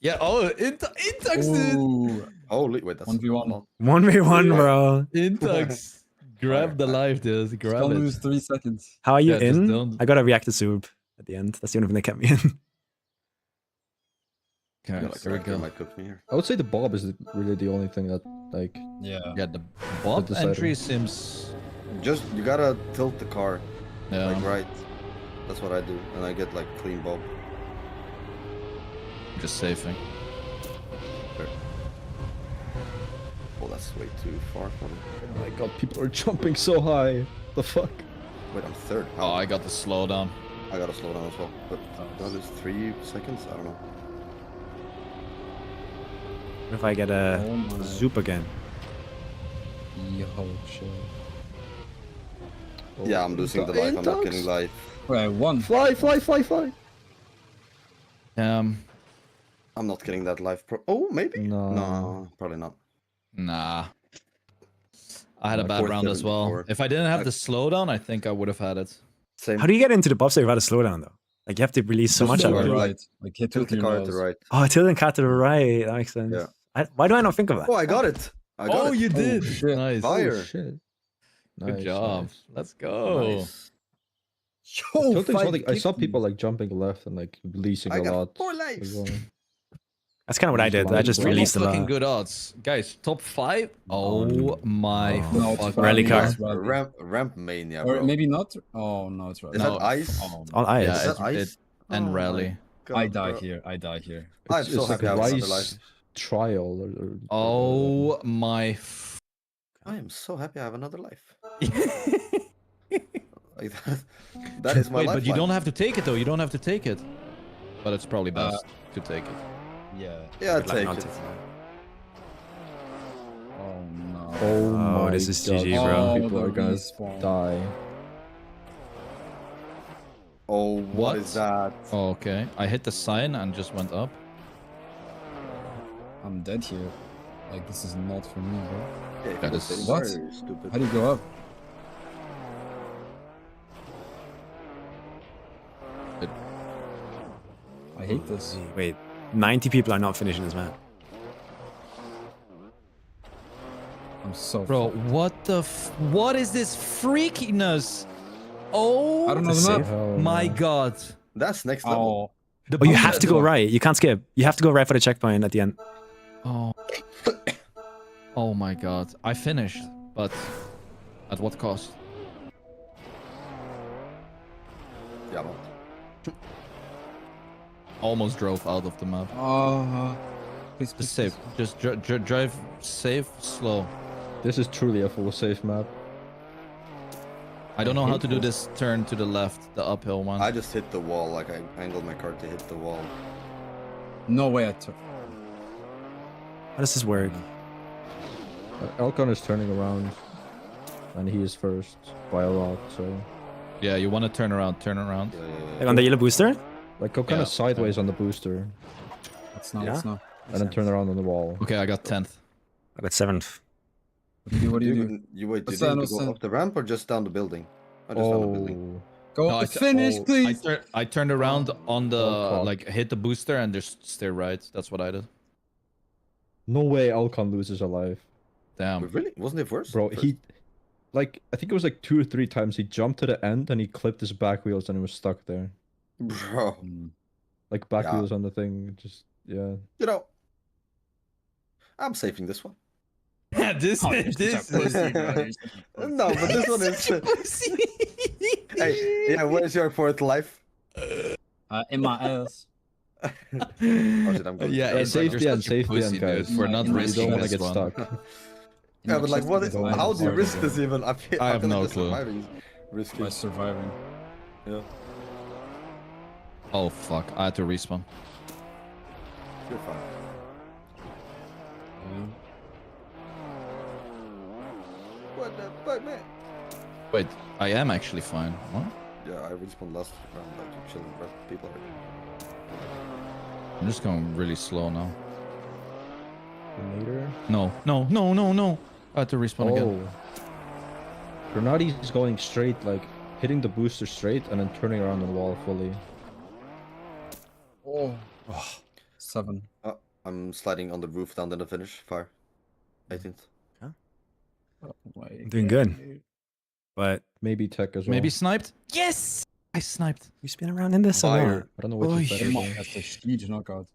Yeah. Oh, Intax, dude. Ooh. Holy wait, that's 1v1. 1v1, bro. Intax, grab the life, dude. Still Grab lose it. 3 seconds. How are you Yeah, just in? don't- I got a reactor soup at the end. That's the only thing that kept me in. Yeah, Okay, like here we Reactor go. might cook me here. I would say the bob is really the only thing that like. Yeah. Yeah, the bot decider. entry seems. Just you gotta tilt the car Yeah. like right. That's what I do, and I get like clean bob. Just safing. Oh, that's way too far from me. Oh my god, people are jumping so high. The fuck? Wait, I'm third. Oh, I got the slowdown. I gotta slow down as well. But that is 3 seconds. I don't know. What if I get a Oh my. soup again? Yo, shit. Yeah, I'm losing the life. I'm not getting life. Wait, 1. Fly, fly, fly, fly! I'm not getting that life. Oh, maybe. No. No, probably not. Nah. I had a Like bad round as well. 474. If I didn't have the slowdown, I think I would have had it. Same. How do you get into the bobsleigh without a slowdown though? Like you have to release so Just much to out of the it. right. Right. Like hit Tilt with the your car to nose. the right. Oh, tilt and cat to the right. That makes sense. Yeah. Why do I not think of that? Oh, I got it. I got it. you did. shit. Nice. Fire. Oh, shit. Good Nice, job. nice. Let's go. Nice. Tilting's one thing- I saw people like jumping left and like releasing I a got lot. 4 as lives. well. That's kind of what I did. I just We're released a Almost looking lot. good odds. Guys, top 5? Oh my No, it's fuck. Rally Rally car. it's Rally. Ramp mania, Or bro. maybe not. Oh, no, it's Rally. Is No. that ice? Oh, All eyes. Yeah, Is that it's- ice? it- and Oh rally. my God, I die bro. here. I die here. I'm It's so like happy I have another Rice life. trial. Oh my. I am so happy I have another life. Like that is my Wait, life. but you don't have to take it though. You don't have to take it. But it's probably best to take it. Yeah. Yeah, Good luck take not it. to. Oh no. Oh my this is god. GG, some bro. People the are gonna respawn. die. Oh, What? what is that? Oh, okay. I hit the sign and just went up. I'm dead here. Like this is not for me, bro. Yeah, if That you is- go sitting What? there, you're stupid. How do you go up? I hate this. Wait, 90 people are not finishing this map. I'm so Bro, fucked. what the what is this freakiness? Oh I don't know It's the a map. save. Hell my no. god. That's next level. The Oh, you bump have as to go well. right. You can't skip. You have to go right for the checkpoint at the end. Oh. Oh my god. I finished, but at what cost? Yeah, man. Almost drove out of the map. Please, Just safe. Just drive safe, slow. This is truly a full safe map. I don't know how to do this turn to the left, the uphill one. I just hit the wall, like I angled my car to hit the wall. No way I took. How does this work? Elkon is turning around, and he is first by a lot. So, Yeah, you want to turn around, turn around. Like on the yellow booster? like, go kind Yeah. of sideways on the booster, It's not. Yeah? It's not. and then turn around on the wall. Okay, I got 10th. I got 7th. What do you do? What do you do? You wait, What's you need that, to what's go that? up the ramp or just down the building? Oh, just down the building. Go No, finish, I, please. I turned around on the, fuck. like, hit the booster and just stay right. That's what I did. No way Elkon loses alive, Damn. Wait, really? Wasn't it first? bro. First? He, like, I think it was like 2 or 3 times he jumped to the end and he clipped his back wheels and he was stuck there. Bro, Like back Yeah. wheels on the thing, just yeah. you know, I'm saving this one. this Oh, you're such a pussy, bro. You're such a pussy. No, but this one is. Hey, yeah, where's your fourth life? In my ass. Oh, shit, I'm good. Yeah, Yeah, it's safe like, the you're end, such a safe the end, pussy, guys. dude, for not You You risking don't want to this get one. stuck. Yeah, but like, what is? Don't How do you hard risk to this even? I feel I I have feel like no just clue. surviving is risky. By surviving. Yeah, Oh, fuck. I had to respawn. you're fine. Yeah. What the fuck, man? Wait, I am actually fine. What? Yeah, I respawned last round, like chilling with people. I'm just going really slow now. Later. No, no, no, no, no. I had to respawn again. Oh. Grenadi's is going straight, like hitting the booster straight and then turning around on the wall fully. Oh. 7. I'm sliding on the roof down to the finish. Fire. 18th. Oh, my I'm doing good. But Maybe tech as well. Maybe sniped? Yes! I sniped. we spin around in this or Fire. not? I don't know which is Oy. better. though. That's a huge knockout.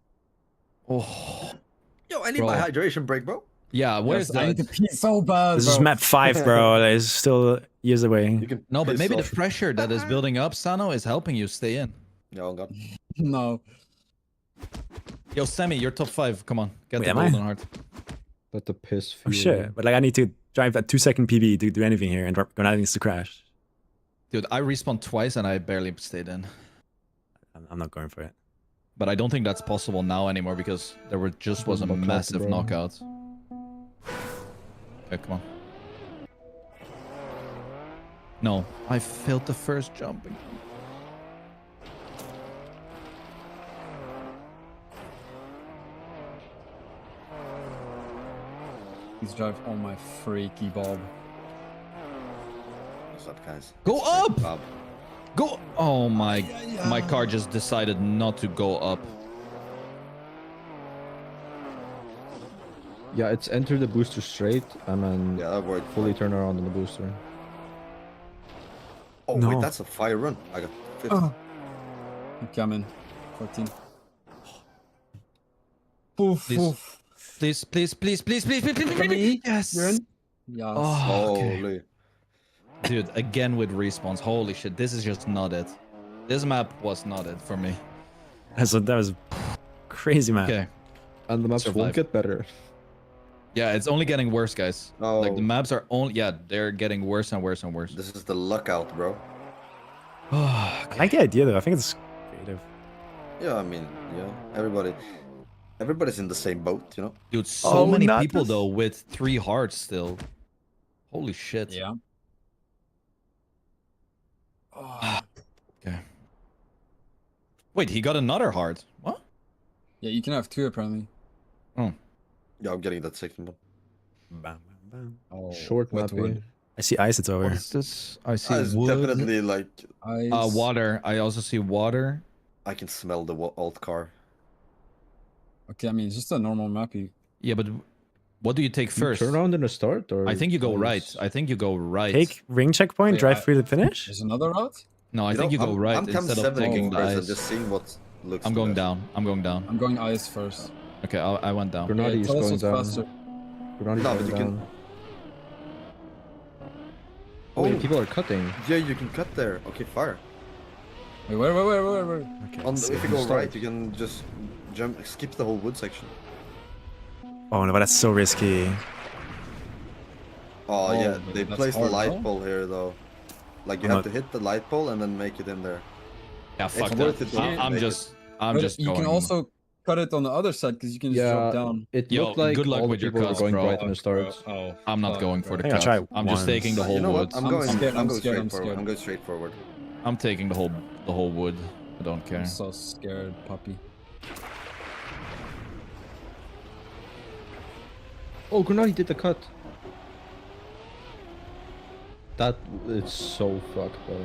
Oh. Yo, I need Bro. my hydration break, bro. Yeah, where's Yes, I need that? to pee so bad. This is bro. map 5, bro. It's still years away. You can. No, but piss maybe off. the pressure that is building up, Sano, is helping you stay in. Yeah, oh god. No. Yo, Sammy, you're top 5. Come on. Get Wait, the am I? golden heart. Let the piss Oh fuel. shit. But like I need to drive at 2-second PB to do anything here and Grenade needs to crash. Dude, I respawned twice and I barely stayed in. I'm not going for it. But I don't think that's possible now anymore because there was a Knockout, massive bro. knockout. Okay, come on. No, I failed the first jump again. Please drive on my freaky bob. What's up, guys? Go It's up! Bob. Go! Oh my car just decided not to go up. Yeah, it's enter the booster straight and then Yeah, that worked. fully turn around on the booster. Oh No. wait, that's a fire run. I got 50. Okay, I'm in. 14. Poof, Please. poof. Please, please, please, please, please, please, please, please, Come please. in. Yes. You're in? Yes. Oh, okay. Holy. Dude, again with respawns. Holy shit, this is just not it. This map was not it for me. That was crazy, man. Okay. And the maps Survive. won't get better. Yeah, it's only getting worse, guys. Like Oh. the maps are only they're getting worse and worse and worse. This is the luck out, bro. I like the idea though. I think it's creative. Yeah, I mean, yeah, everybody. Everybody's in the same boat, you know. Dude, so many not people this- though with 3 hearts still. Holy shit. Yeah. Okay. Wait, he got another heart. What? Yeah, you can have 2 apparently. Yeah, I'm getting that second one. Bam, bam, bam. Oh, Short wet mappy. wood. I see ice, it's over. What is this? I see It's wood. definitely like Ice. Water. I also see water. I can smell the alt car. Okay, I mean it's just a normal map. Yeah, but what do you take first? Turn around in the start, or I think you go right. ice? I think you go right. Take ring checkpoint, Wait, drive through the finish. There's another route. No, I think you go right I'm instead of seven taking the first and ice. just seeing what looks. I'm the going best. down. I'm going down. I'm going ice first. Okay, I went down. Grenade is tell us going what's down. faster. Grenade No, is but you going can- down. Oh, wait, people are cutting. Yeah, you can cut there. Okay, fire. Wait, where? Okay, On let's see. if you go Start. right, you can just jump, skip the whole wood section. Oh no, but that's so risky. Oh, yeah, but they that's placed the hard, light no? pole here though. Like you I'm have not- to hit the light pole and then make it in there. Yeah, fuck It's that. worth it to I'm make just. I'm But just you going. can also cut it on the other side because you can just drop Yeah, down. it Yo, looked like good luck all the with your people were cuts, going bro. right in the start. Oh, I'm not fuck, going for the I think I'll cut. try I'm just once. taking the whole You know wood. what? I'm scared, I'm going scared, I'm straight forward. scared. I'm going straight forward. I'm taking the whole wood. I don't care. I'm so scared, puppy. Oh, Grenade did the cut. That it's so fucked, bro.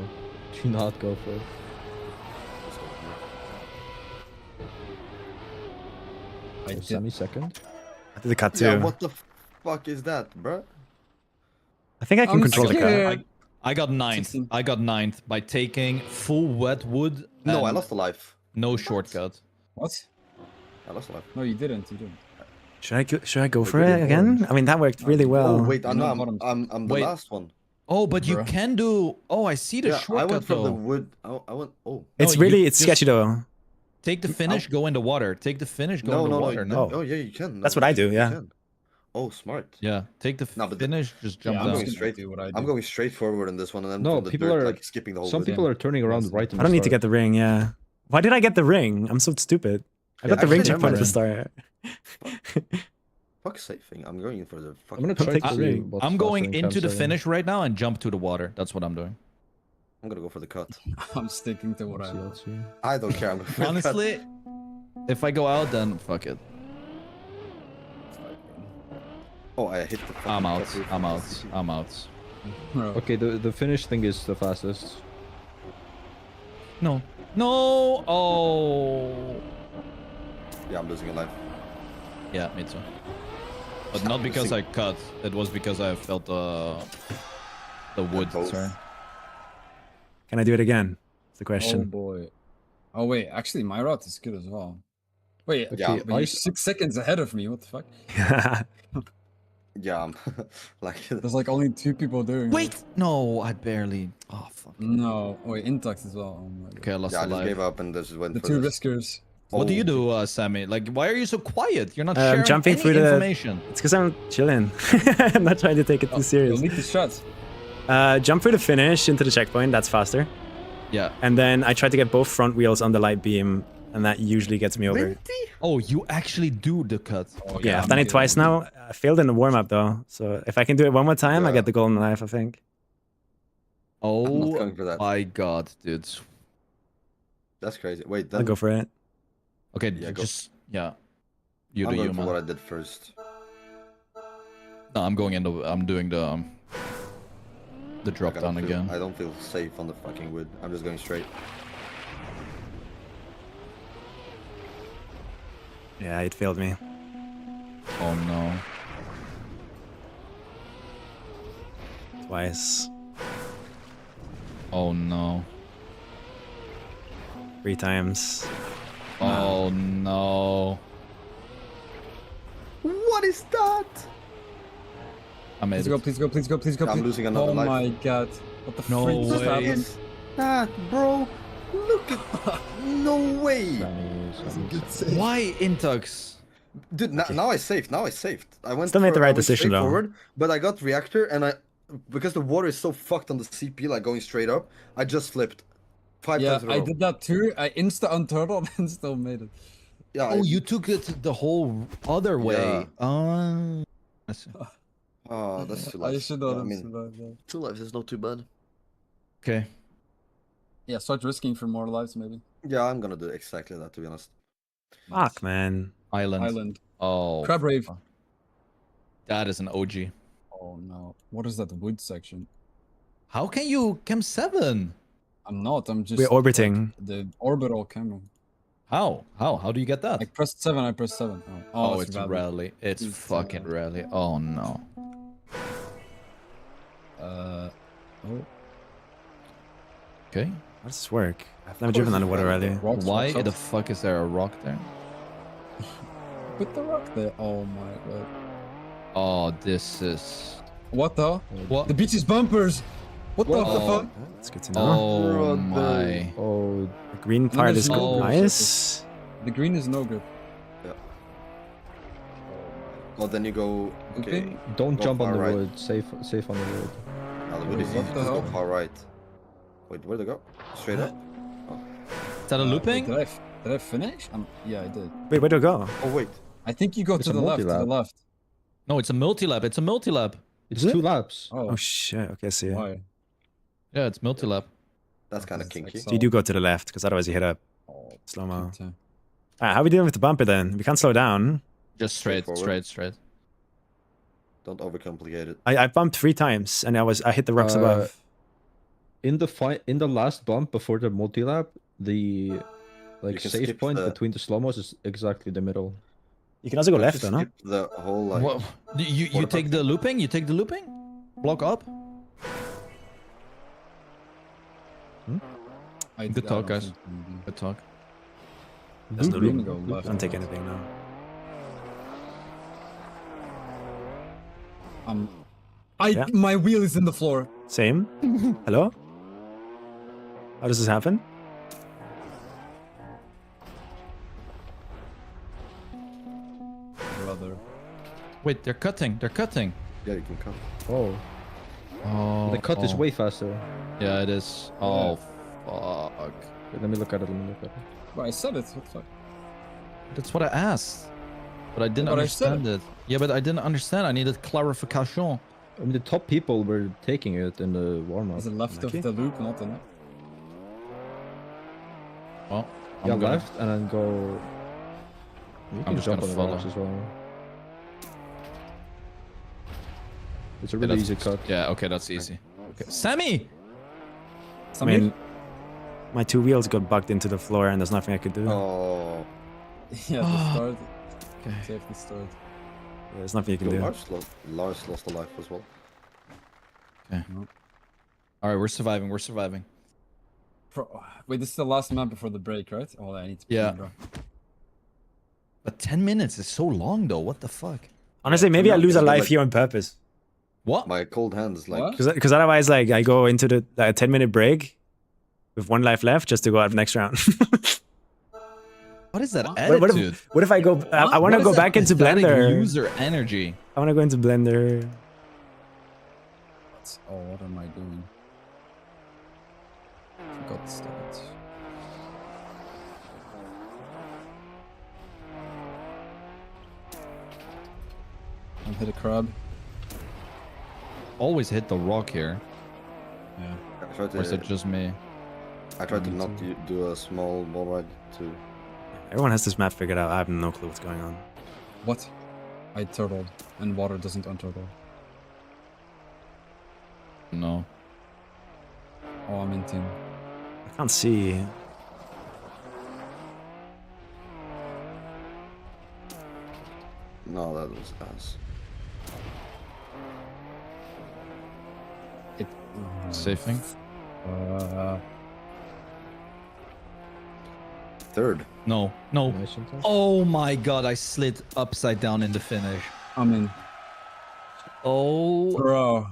Do not go for it. I Oh, did. Sami second. I did the cut too. Yeah, what the fuck is that, bruh? I think I can I'm control the cut. scared. I got ninth. 16. I got ninth by taking full wet wood. No, I and lost a life. No shortcut. What? I lost a life. No, you didn't. You didn't. Should I go for did it again? I mean, that worked really well. Oh wait, You're I'm not I'm, bottom. I'm the Wait. last one. Oh, but you Bruh. can do. Oh, I see the Yeah, I shortcut went from though. the wood. I went. Oh. It's No, you really, it's just- sketchy though. Take the finish, go in the water. Take the finish, go No, in the no, water. no. No. Oh yeah, you can. That's No, what I do, you yeah. can. Oh, smart. Yeah, take the No, but the- finish, just jump Yeah, I'm down. just going gonna straight- do what I do. I'm going straight forward in this one, and then No, from the people dirt, are- like skipping the whole Some wood. people are turning around Yes. right in I the don't need to start. get the ring, yeah. Why did I get the ring? I'm so stupid. I got the ring actually, checkpoint at the never start. Fuck saving. I'm going for the fucking. I'm gonna try take to the see ring. what's I'm faster going than into the canceling. finish right now and jump to the water. That's what I'm doing. I'm gonna go for the cut. I'm sticking to what I know. Let's see. I don't care. I'm going for the cut. Honestly, if I go out, then fuck it. Oh, I hit the. fucking I'm out. cut roof. I'm out. I'm out. Bro. Okay, the finish thing is the fastest. No. No. Oh. Yeah, I'm losing a life. Yeah, me too. But not because I cut. It was because I felt the wood. both. Sorry. Can I do it again? That's the Oh question. boy. Oh wait, actually my route is good as well. Wait, Yeah, but you're 6 seconds ahead of me. What the fuck? Yeah, I'm like. There's like only 2 people doing. Wait. No, I barely. Oh fuck. it. No. Oh wait, Intact as well. Oh my god. Okay, I lost Yeah, I a just life. gave up and just went The for 2 this. riskers. What do you Oh, do, Sammy? Like, why are you so quiet? You're not sharing jumping any through the- information. It's because I'm chilling. I'm not trying to take it too You'll serious. leak the shots. Jump through the finish into the checkpoint. That's faster. Yeah. And then I try to get both front wheels on the light beam, and that usually gets me over. Oh, you actually do the cut. Oh, Yeah, I've I'm done it good. twice now. I failed in the warm up though, so if I can do it one more time, I Yeah. get the golden knife. I think. I'm not Oh going for that. my god, dude. That's crazy. Wait, I'll then go for it. Okay, Yeah, go. just yeah. You I'm do you, going for man. what I did first. No, I'm going in the. I'm doing the I drop don't down feel- again. I don't feel safe on the fucking wood. I'm just going straight. Yeah, it failed me. Oh no. Twice. Oh no. 3 times. Oh no. What is that? I made Please it. go, please go, please go, please go. I'm please- losing another oh life. my god. What the No freak just way. What happened? is that, bro? Look at. No way. Why Intux? Dude, now I saved. Now I saved. I went. Still made the I right went decision, straight though. Forward, but I got reactor, and because the water is so fucked on the CP, like going straight up, I just flipped 5 Yeah, times in a I row. did that too. I insta unturtled and still made it. Yeah. Oh, you took it the whole other way. Yeah. I see. Oh, that's two I lives. should Yeah, know I this. mean, 2 lives is not too bad. Okay. Yeah, start risking for more lives, maybe. Yeah, I'm gonna do exactly that, to be honest. Fuck, man. Island. Island. Oh. Crab rave. fuck. That is an OG. Oh no. What is that wood section? How can you chem 7? I'm not. I'm just We're orbiting. like, the orbital camera. How? How do you get that? I pressed 7. I pressed 7. Oh, it's valid. rally. It's It's, fucking rally. Oh no. Oh. Okay. How does this work? I've never driven underwater rally. Rocks, Why rocks, the rocks. fuck is there a rock there? Put the rock there. Oh my god. Oh, this is. What the? What? The beach is bumpers. What the Oh. fuck? That's good to know. Oh Brother. my. Oh, The green part there's is no nice. The green is no grip. Well, then you go. Okay. Okay. don't Go jump on far the right. wood. Safe on the wood. Now the wood is What easy. the Just go hell? far right. Wait, where'd they go? Straight up? Is that a looping? Did I finish? Yeah, I did. Wait, where do I go? Oh, wait. I think you go It's to a the left. To the multi-lap. left. No, it's a multi-lap. It's a multi-lap. It's Is it? 2 laps. Oh, Oh shit. Okay, I see it. why? Yeah, it's multi-lap. That's kind of It's kinky. So you do go to the left, because otherwise you hit a Oh, slow-mo. shit. Alright, how are we doing with the bumper then? We can't slow down. Just straight, Straightforward. straight. Don't overcomplicate it. I bumped 3 times, and I hit the rocks above. In the last bump before the multi-lap, the can save skip point the- between the slow-mos is exactly the middle. You can also go Don't left you though, no? skip the whole like. What? You Quarter take the looping? You take the looping? Block up? I Good I talk, don't guys. think we do. Good talk. There's no Loop, loop. go left. Don't take anything now. Yeah. My wheel is in the floor. Same. Hello? How does this happen? Brother. Wait, they're cutting. They're cutting. Yeah, you can come. Oh, Oh. the cut is way faster. Yeah, it is. Oh, fuck. Wait, let me look at it. Well, I said it. What the fuck? That's what I asked. But I didn't But I said understand it. Yeah, but I didn't understand. I needed clarification. I mean, the top people were taking it in the warm-up. Is it left Lucky. of the loop, not the left? Well, Yeah, I'm gonna- left and then go. You can just jump gonna on the follow. rocks as well. It's a Yeah, really that's- easy cut. Yeah, okay, that's easy. Okay. Sammy! I mean, my 2 wheels got bugged into the floor, and there's nothing I could do. Oh, Yeah, the start. Okay. Safety start. There's nothing you can do. Lars lost a life as well. Alright, we're surviving. We're surviving. Wait, this is the last map before the break, right? Oh, I need to. Yeah. Bro. But 10 minutes is so long, though. What the fuck? Honestly, maybe I lose a it's life like- here on purpose. What? My cold hands, like. What? Because otherwise, like, I go into the 10-minute break with 1 life left just to go out next round. What is that What? attitude? What if I go? I want to What go is that back into pathetic Blender. User energy. I want to go into Blender. Oh, what am I doing? Forgot the stats. I'll hit a crab. Always hit the rock here. Yeah. I tried Or is it to, just me? I tried to not do a small wall ride too. Everyone has this map figured out. I have no clue what's going on. What? I turtled, and water doesn't unturtle. No. Oh, I'm in team. I can't see. No, that was ass. It. Safing? Third. No. No. Nice and tough. Oh my god, I slid upside down in the finish. I'm in. Oh Bro.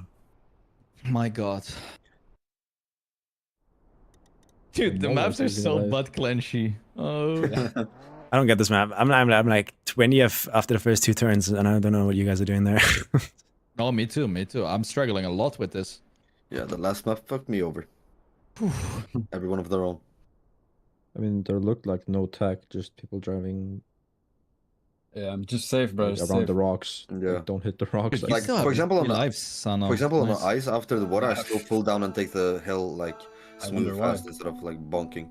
my god. Dude, the No maps one's are using so life. butt clenchy. Oh. I don't get this map. I'm like 20th after the first 2 turns, and I don't know what you guys are doing there. No, me too, me too. I'm struggling a lot with this. Yeah, the last map fucked me over. Everyone of their own. I mean, there looked like no tech, just people driving Yeah, I'm just safe, bro. like, Just around safe. the rocks. Yeah. Like, don't hit the rocks. Dude, you Like, still for have example, three on the- lives, Sano. For example, on Nice. the ice after the water, I Yeah. still pull down and take the hill like I smooth wonder why. fast instead of like bonking.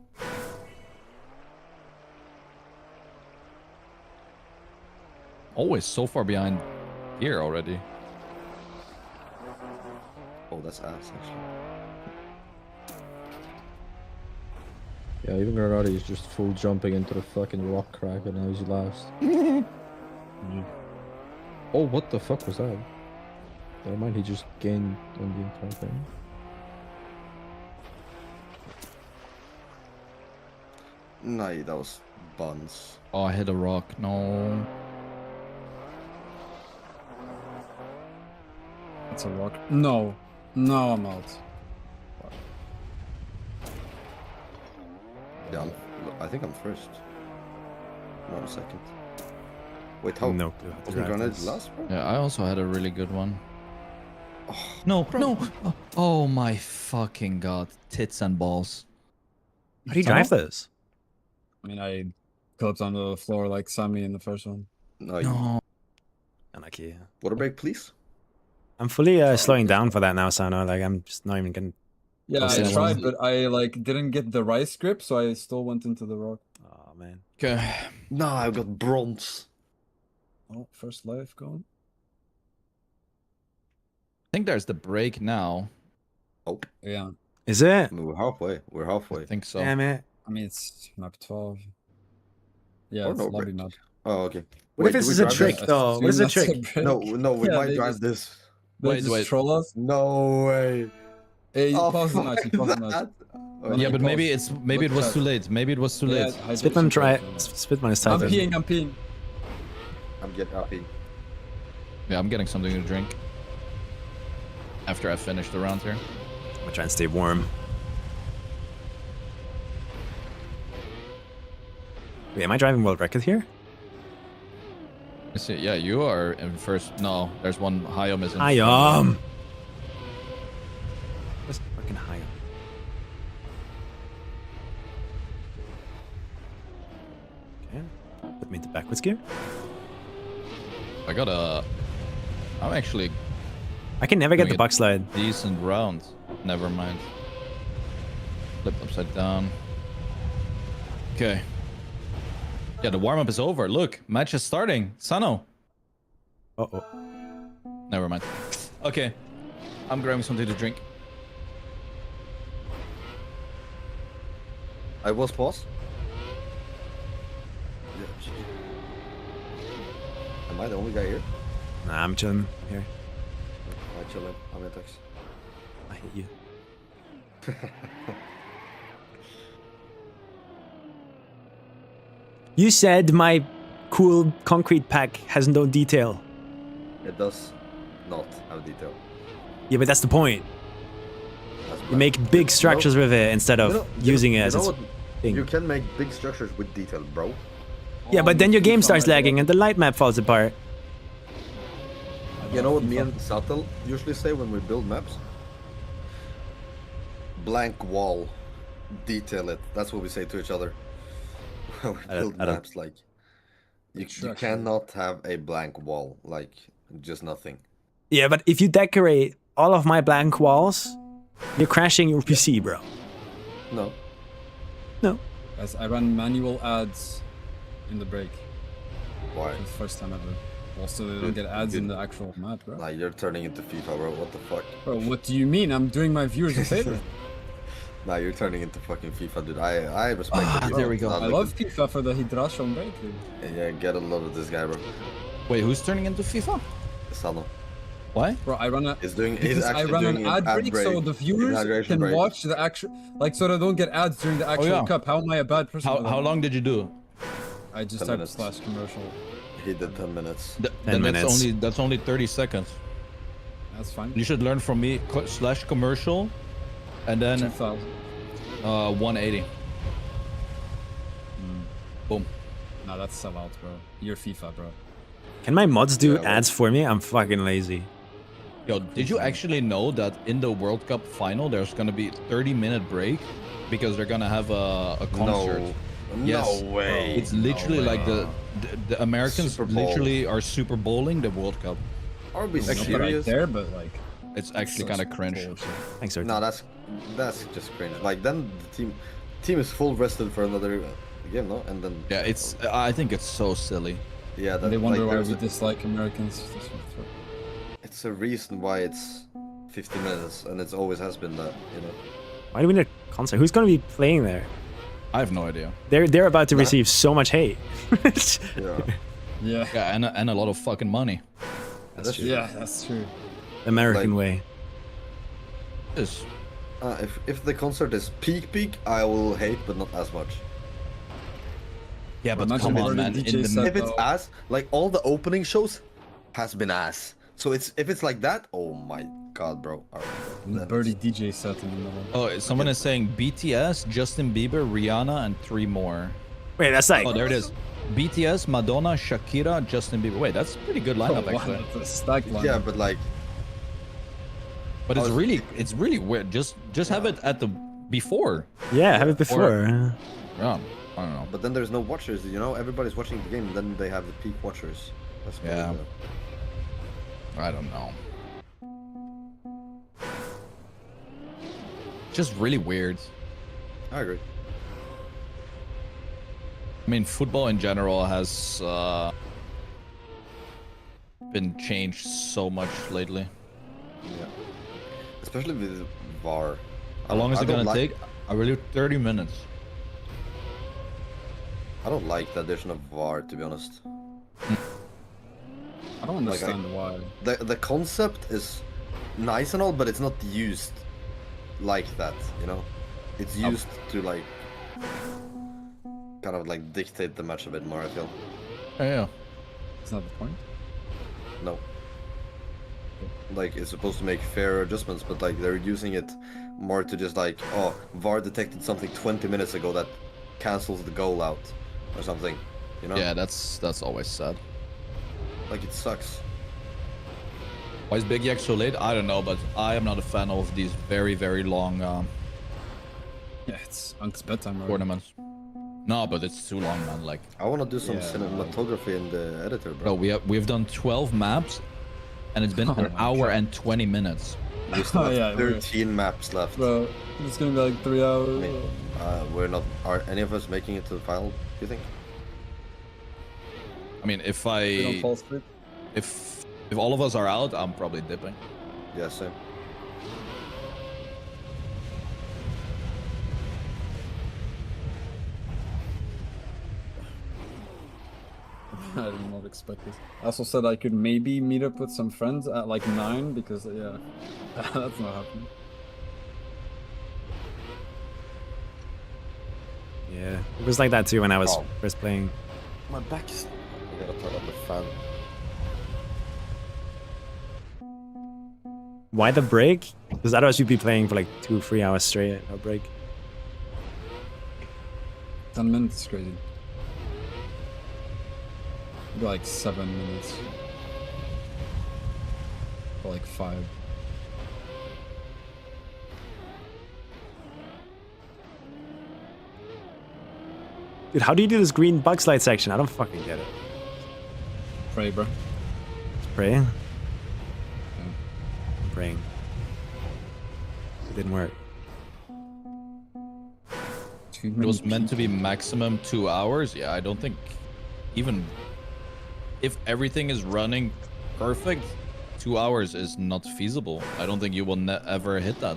Always so far behind here already. Oh, that's ass actually. Yeah, even Granati is just full jumping into the fucking rock crack and now he's last. Oh, what the fuck was that? Never mind, he just gained on the entire thing. Nah, that was buns. Oh, I hit a rock. No. That's a rock. No. No, I'm out. Yeah, I think I'm first. No, second. Wait, how? No clue how to Wasn't drive Grenade this. last, bro? Yeah, I also had a really good one. No, no. Oh my fucking god. Tits and balls. How do you drive this? I mean, I collapsed onto the floor like Sami in the first one. No. No. Unlucky. Water break, please. I'm fully slowing down for that now, Sano. Like, I'm just not even gonna. Yeah, Plus I it tried, wasn't- but I like didn't get the rice grip, so I still went into the rock. Oh man. Okay. Nah, I got bronze. Oh, first life gone. I think there's the break now. Oh, Yeah, Is it? I mean, we're halfway. We're halfway. I think so. Damn it. I mean it's map 12. Yeah, Or it's no lobby break. map. Oh, okay. What if do this we is a drive trick, this? though? What is a Assume trick? that's break. No, we Yeah, might they drive just- this. They Wait, just wait. troll us. No way. Hey, you Oh, pause the fuck match. You pause the match. that. Oh, When Yeah, you but maybe pause, maybe it look was at- too late. Maybe it was too Yeah, late. hydration Spitman try. break. Spitman is I'm tight. peeing. I'm peeing. I'm getting happy. Yeah, I'm getting something to drink. After I finish the round here. I'm gonna try and stay warm. Wait, am I driving world record here? Let's see. Yeah, you are in first. No, there's one Hayom is in. Hayom! Where's fucking Hayom? Okay. Put me into backwards gear. I got a. I'm actually I can never get Doing the it. buck slide. decent round. Never mind. Flip upside down. Okay. Yeah, the warm up is over. Look, match is starting. Sano. Uh oh. Never mind. Okay. I'm grabbing something to drink. I was paused. Am I the only guy here? Nah, I'm chilling here. I chilling. I'm in taxi. I hate you. You said my cool concrete pack has no detail. It does not have detail. Yeah, but that's the point. That's You black. make big structures with it instead of You know- using it you as know its what? thing. You can make big structures with detail, bro. Yeah, but then your game FIFA starts might lagging work. and the light map falls apart. You know what me and Satel usually say when we build maps? Blank wall. Detail it. That's what we say to each other. When we build I don't- maps, like you Structure. cannot have a blank wall, like just nothing. Yeah, but if you decorate all of my blank walls, you're crashing your PC, bro. No. No. Guys, I run manual ads in the break. Why? For the first time ever. Also, they don't get ads in the actual map, bro. Nah, you're turning into FIFA, bro. What the fuck? Bro, what do you mean? I'm doing my viewers a favor. Nah, you're turning into fucking FIFA, dude. I respect that. there we go. Nah, I look love FIFA for the Hidrash on break, dude. Yeah, get a load of this guy, bro. Wait, who's turning into FIFA? Sano. Why? Bro, I run a He's doing. because He's I actually run doing an ad break so the viewers hydration can break. watch the actual, like, so they don't get ads during the actual yeah. cup. How am I a bad person? for How that? long did you do? I just 10 typed minutes. slash commercial. He did 10 minutes. Then minutes. that's only 30 seconds. That's fine. You should learn from me slash commercial, and then 2000. 180. Boom. Nah, that's sellout, bro. You're FIFA, bro. Can my mods do Yeah, well- ads for me? I'm fucking lazy. Yo, did you actually know that in the World Cup final there's gonna be 30-minute break because they're gonna have a concert? No. Yes. No way. It's literally like the Americans Super Bowl. literally are Super Bowling the World Cup. Are we Not that I serious? care, but like. It's actually kind of cringe. Thanks, sir. No, that's just cringe. Like then the team is full rested for another game, no? And then Yeah, it's. I think it's so silly. yeah, that, They wonder like, why there's we a- dislike Americans. it's a reason why it's 50 minutes, and it always has been that, you know. Why do we need a concert? Who's going to be playing there? I have no idea. They're about to receive so much hate. Yeah, Yeah. Yeah, and a lot of fucking money. that's true. Yeah, that's true. American Like- way. Yes. If the concert is peak, I will hate, but not as much. Yeah, but Imagine come they on, already man. DJ In the, set- If it's though. ass, like all the opening shows has been ass. So if it's like that, oh my god, bro. Alright, And the then birdie it's- DJ set in the middle. oh, someone is saying BTS, Justin Bieber, Rihanna, and 3 more. Wait, that's like... Oh, there it is. BTS, Madonna, Shakira, Justin Bieber. Wait, that's a pretty good lineup, wow, actually. that's a stack line. Yeah, but like But it's really weird. Just have it at the before. Yeah, have it before. Yeah, I don't know. But then there's no watchers, you know. Everybody's watching the game, and then they have the peak watchers. That's probably Yeah. the- I don't know. Just really weird. I agree. I mean, football in general has been changed so much lately. Yeah. Especially with VAR. How long is it gonna like, take? I believe 30 minutes. I don't like the addition of VAR, to be honest. I don't understand why. The concept is nice and all, but it's not used like that, you know. It's used to like kind of like dictate the match a bit more, I feel. Yeah. It's not the point. No. Like it's supposed to make fair adjustments, but like they're using it more to just like, oh, VAR detected something 20 minutes ago that cancels the goal out or something, you know? Yeah, that's always sad. Like it sucks. Why is Big Yak so late? I don't know, but I am not a fan of these very, very long Yeah, it's Unc's bedtime already. tournaments. No, but it's too long, man. Like, I want to do some Yeah, cinematography in the editor, bro, bro. we've done 12 maps, and it's been Oh an my hour God. and 20 minutes. We still Oh, have yeah, we're- 13 maps left. Bro, it's gonna be like 3 hours. I mean, we're not. Are any of us making it to the final? Do you think? I mean, if We don't I fall asleep. if all of us are out, I'm probably dipping. Yeah, same. I did not expect this. I also said I could maybe meet up with some friends at like 9 because, yeah, that's not happening. Yeah, it was like that too when I was Oh. first playing. My back is. I gotta turn on the fan. Why the break? Because otherwise you'd be playing for like 2-3 hours straight. No break. 10 minutes is crazy. Maybe like 7 minutes. Or like 5. Dude, how do you do this green bug slide section? I don't fucking get it. Pray, bro. Pray? I'm praying. It didn't work. Too It many was meant to be people. maximum 2 hours. Yeah, I don't think even if everything is running perfect, 2 hours is not feasible. I don't think you will ever hit that.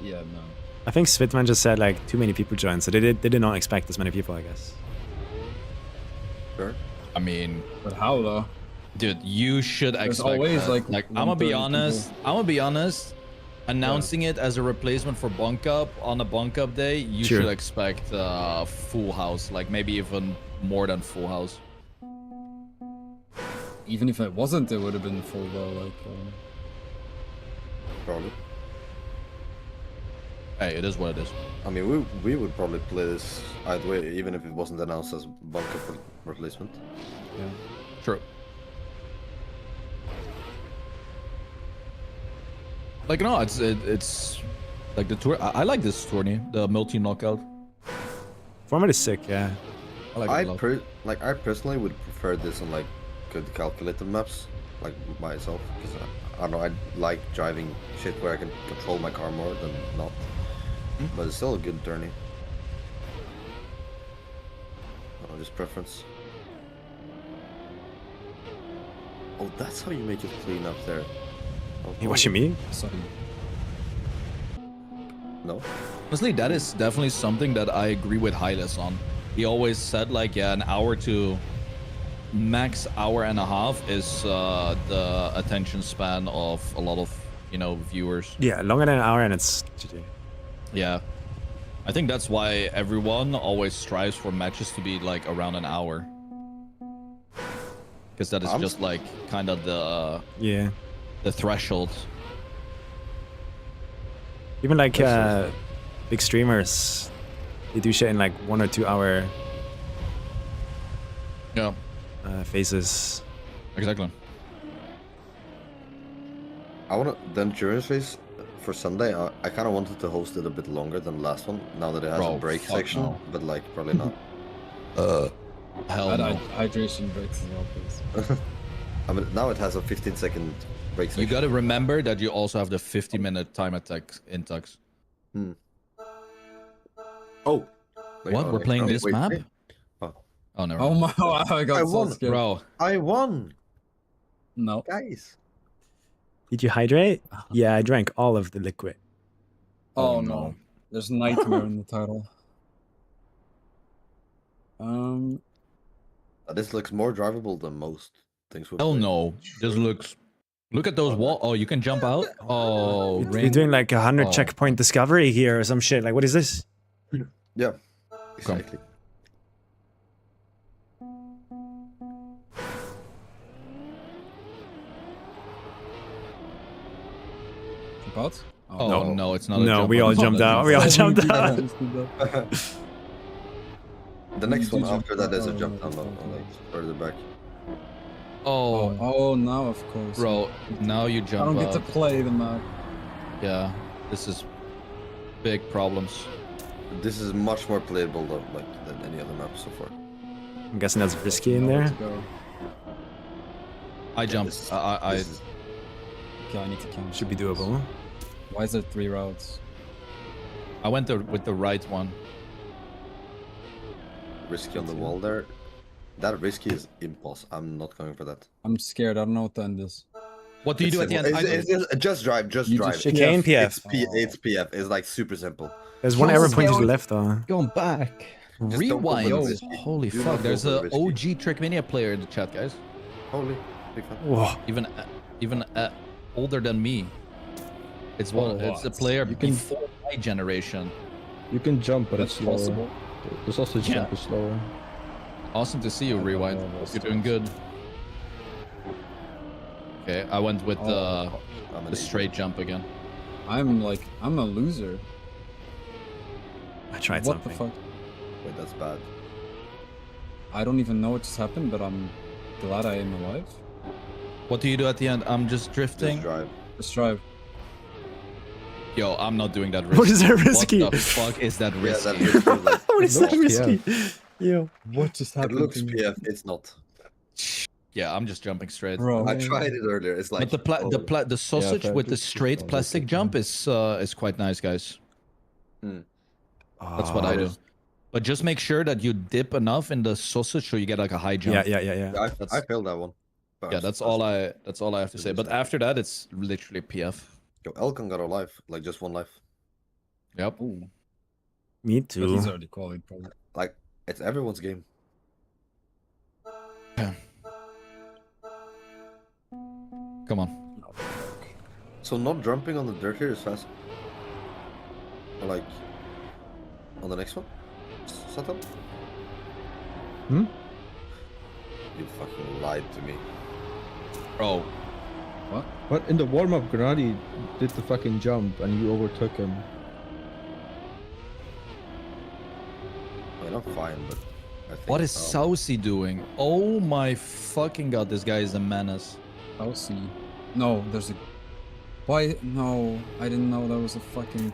Yeah, no. I think Svitman just said like too many people joined, so they did not expect as many people, I guess. Sure. I mean, But how though? dude, you should There's expect always, that. like, I'm gonna be 130 honest. people. I'm gonna be honest. Announcing it as a replacement for Bunk Up on a Bunk Up day, you Sure. should expect full house, like maybe even more than full house. Even if it wasn't, it would have been full though. Like, Probably. Hey, it is what it is. I mean, we would probably play this either way, even if it wasn't announced as bunker replacement. yeah. True. Like no, it's like the tour. I like this tourney, the multi knockout. Format is sick, yeah. I like it a lot. I personally would prefer this on like good calculated maps, like myself, because I don't know, I like driving shit where I can control my car more than not. But it's still a good tourney. Oh, just preference. Oh, that's how you make it clean up there. Oh, Hey, what you mean? Sorry. No? Honestly, that is definitely something that I agree with Hylas on. He always said like, yeah, an hour to max hour and a half is the attention span of a lot of, you know, viewers. Yeah, longer than an hour and it's GG. Yeah. I think that's why everyone always strives for matches to be like around an hour. Because that is just like kind of the Yeah. the threshold. Even like big streamers, they do shit in like 1 or 2 hour Yeah, phases. exactly. I want the endurance race for Sunday. I kind of wanted to host it a bit longer than the last one, now that it has Bro, a break fuck section, no. but like probably not. Hell Add no. hydration breaks as well, please. I mean, now it has a 15-second break section. You gotta remember that you also have the 50-minute time attack in tux. Oh. What? We're playing this map? wait. Oh. Oh no. Oh my! Wow, I got I so won, scared. Bro, I won, No. guys. Did you hydrate? Yeah, I drank all of the liquid. Oh, Oh, no. no. There's nightmare in the title. This looks more drivable than most things. hell no. This looks. Look at those wall. Oh, you can jump out. Oh, We're ring. doing like 100 Oh. checkpoint discovery here or some shit. Like, what is this? Yeah, exactly. Jump out? Oh no, it's not. A No, jump we on all the jumped button. out. We all jumped Yeah, out. just did that. The next You one do jump after that is a out. jump Oh, down, okay. like further back. Oh, Oh, now of course. bro, now you I jump don't get to out. play the map. Yeah, this is big problems. This is much more playable though, like than any other map so far. I'm guessing that's risky in Nowhere there. to go. I jumped. This is- I this is- Okay, I need to count. Should be doable. Why is there 3 routes? I went with the right one. risky on the wall there. That risky is impossible. I'm not going for that. I'm scared. I don't know what the end is. What do you do at the end? Just drive, just You drive. just Chicane PF. It's PF. It's like super simple. There's one arrow point to the left though. Going back. Just don't put Rewind. the risky. Holy Do fuck! not There's go a for the risky. OG Trickmania player in the chat, guys. Holy, big fan. Whoa. Even older than me. It's one. Oh, It's a what? player You can- before my generation. You can jump, but That's it's slower. possible. The sausage Yeah. jump is slower. Awesome to see you, I don't Rewind. know Hope those you're doing good. Okay, I went with I'm an the idiot. straight jump again. I'm a loser. I tried What something. the fuck? Wait, that's bad. I don't even know what just happened, but I'm glad I am alive. What do you do at the end? I'm just drifting. Just drive. Just drive. Yo, I'm not doing that risky. What is that risky? What the fuck is that Yeah, risky? that risky. Like, What is that looks risky? Yo. What just it happened? looks to me? PF. It's not. Yeah, I'm just jumping straight. Bro. I tried it earlier. It's like. But the sausage fair, with the just straight on plastic this jump is quite nice, guys. That's what I do. But just make sure that you dip enough in the sausage so you get like a high jump. Yeah. I failed that one. But Yeah, that's all I have to say. But after that, it's literally PF. Yo, Elkan got a life, like just one life. Yep. Ooh, Me but too. he's already qualified, probably. Like it's everyone's game. Come on. So not jumping on the dirt here is fast. Or like on the next one? Satan? Hmm? You fucking lied to me. Bro, But in the warm-up, Granadi did the fucking jump and you overtook him. I mean, I'm fine, but I think what is Saucy doing? Oh my fucking god, this guy is a menace. I'll see. No, there's a Why? No, I didn't know there was a fucking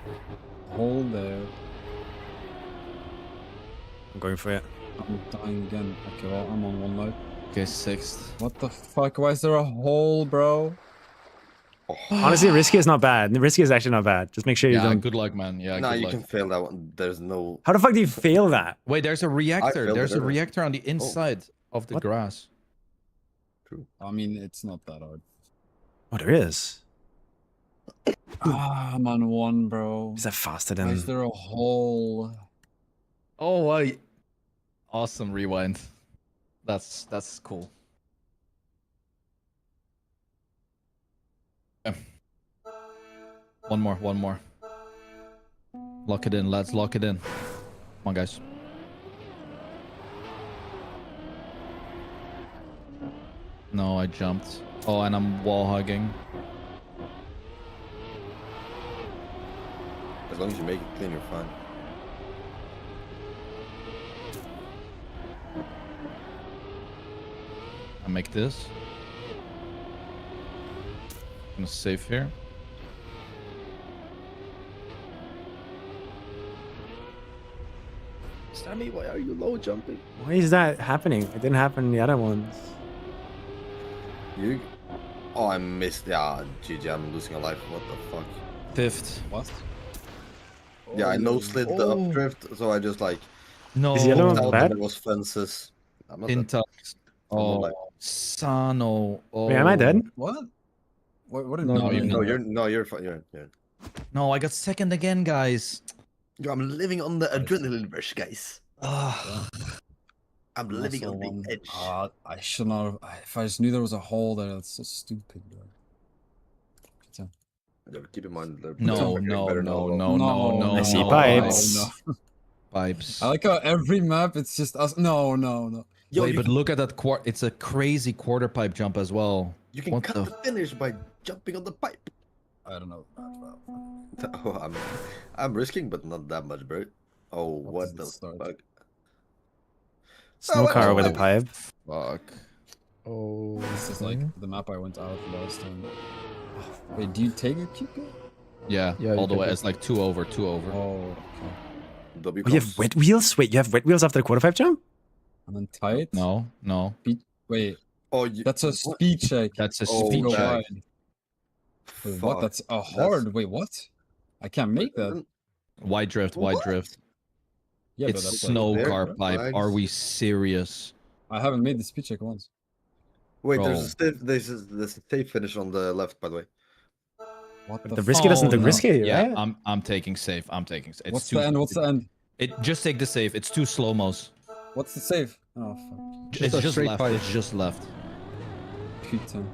hole there. I'm going for it. I'm dying again. Okay, well, I'm on one life. Okay, 6th. What the fuck? Why is there a hole, bro? Honestly, risky is not bad. Risky is actually not bad. Just make sure you Yeah, don't. good luck, man. Yeah, Nah, good you luck. can fail that one. There's no. How the fuck do you fail that? Wait, there's a reactor. failed There's it a earlier. reactor on the inside of the What? grass. I mean, it's not that hard. Oh, there is. Ah, I'm on one, bro. Is that faster Why is than? there a hole? Oh, awesome rewind. That's cool. Yeah. One more. Lock it in, lads. Lock it in. Come on, guys. No, I jumped. Oh, and I'm wall hugging. As long as you make it clean, you're fine. I make this. I'm gonna save here. Sammy, why are you low jumping? Why is that happening? It didn't happen in the other ones. You. Oh, I missed. Yeah, GG, I'm losing a life. What the fuck? 5th. What? Yeah, I no slid the Oh. updrift, so I just like. No. Is yellow Out bad? and there was fences. I'm not dead. Intux. I'm not Oh, like- Sano. Oh. Wait, am I dead? What? What did No, you you're mean? not. You're fine. You're. No, I got second again, guys. Yo, I'm living on the adrenaline rush, guys. Ugh. I'm living Also on the one. edge. I should not have. If I just knew there was a hole there, that's so stupid, bro. Yeah, but keep in mind. the No, protection is no, better now, no, though. no, no, I see no, pipes. No. Pipes. I like how every map it's just us. No. Yo, Wait, you, but look at that it's a crazy quarter pipe jump as well. you can what cut the the finish by jumping on the pipe. I don't know. Oh, I'm risking, but not that much, bro. Oh, What what does the it start? fuck? Snow what- car oh, over the wait. pipe. Fuck. Oh. This is like the map I went out last time. Wait, do you take a Kiko? Yeah, Yeah, you all the can way. do- It's like 2 over, 2 over. Oh, okay. W Oh, you have comes. wet wheels? Wait, you have wet wheels after the quarter pipe jump? And then tight. No. Wait, Oh, you, that's a what? speed check. That's a Oh, speed Go that- check. wide. Wait, Fuck. what? That's a hard. Wait, what? I can't make that. Wide drift, wide What? drift. Yeah, It's but that's snow like, there, car bro. pipe. Are Flags. we serious? I haven't made the speed check once. Wait, Bro. there's a safe finish on the left, by the way. What The the? risky doesn't look no. risky, Yeah, right? I'm taking safe. I'm taking safe. It's What's too, the end? What's the end? It just take the safe. It's 2 slow mos. What's the save? Oh fuck. Just It's a just straight left. pipe. It's just left. Putain.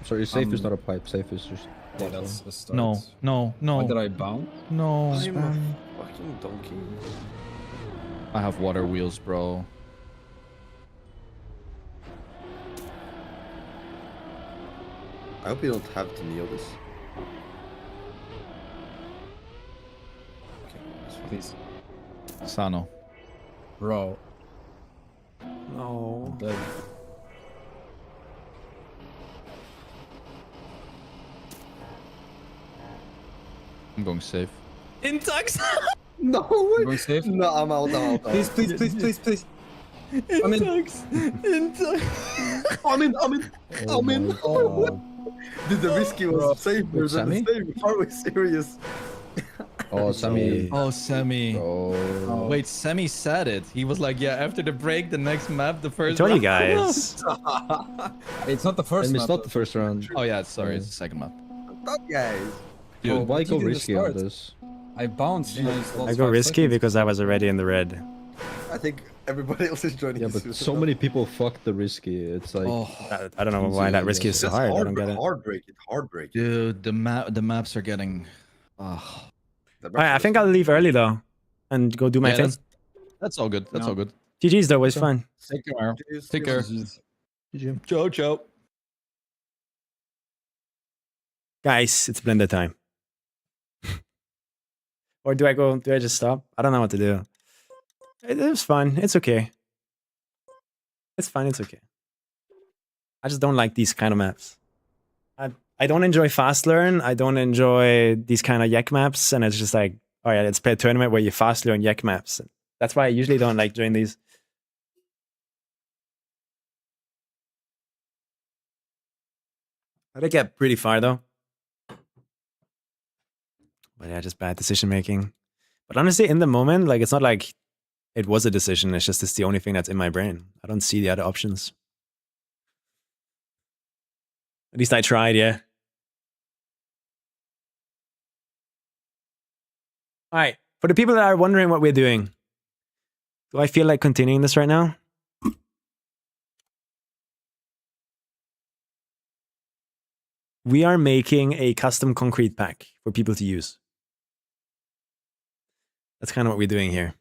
Sorry, safe is not a pipe. Safe is just. Yeah, that's a start. No. Why did I bounce? No. I'm a fucking donkey. I have water wheels, bro. I hope you don't have to kneel this. Okay, that's fine. Please, Sano. bro. No. Dead. I'm going safe. Intux. No, You wait. going safe? No, I'm out. Please. I'm in. I'm in. Oh I'm in. my God. Dude, the risky was safer Wait, than the Sammy? safe. Are we serious? Oh, Sammy. Oh, Semi. Oh. Wait, Semi said it. He was like, yeah, after the break, the next map, the I first told you round." guys. It's not the first And it's map, not though. the first round. Oh, yeah, sorry, it's the second map. Stop, guys. Dude, Oh, Why what go you did at the risky on start? this? I bounced. And I just lost I go 5 risky seconds. because I was already in the red. I think everybody else is joining. Yeah, us but as so well. many people fuck the risky. It's like. oh, I don't know why that risky is so That's hard. I don't get it. Heartbreak it. Heartbreak. dude, the maps are getting. Alright, I think I'll leave early though, and go do my Yeah, thing. that's all good. That's No. all good. GG's though, was fun. Take care. Take care. Jeez. Ciao, ciao. Guys, it's blender time. Or do I go? Do I just stop? I don't know what to do. It was fun. It's okay. It's fine. It's okay. I just don't like these kind of maps. I I don't enjoy fast learn. I don't enjoy these kind of yak maps. And it's just like, all right, let's play a tournament where you fast learn yak maps. That's why I usually don't like doing these. I did get pretty far though. But yeah, just bad decision making. But honestly, in the moment, like it's not like it was a decision. It's just it's the only thing that's in my brain. I don't see the other options. At least I tried, yeah. All right. For the people that are wondering what we're doing, do I feel like continuing this right now? We are making a custom concrete pack for people to use. That's kind of what we're doing here.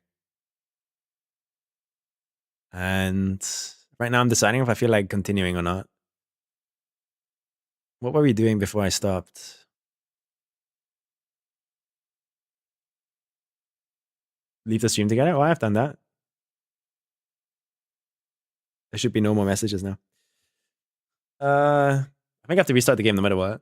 And right now I'm deciding if I feel like continuing or not. What were we doing before I stopped? Leave the stream together? Oh, I've done that. There should be no more messages now. I think I have to restart the game no matter what.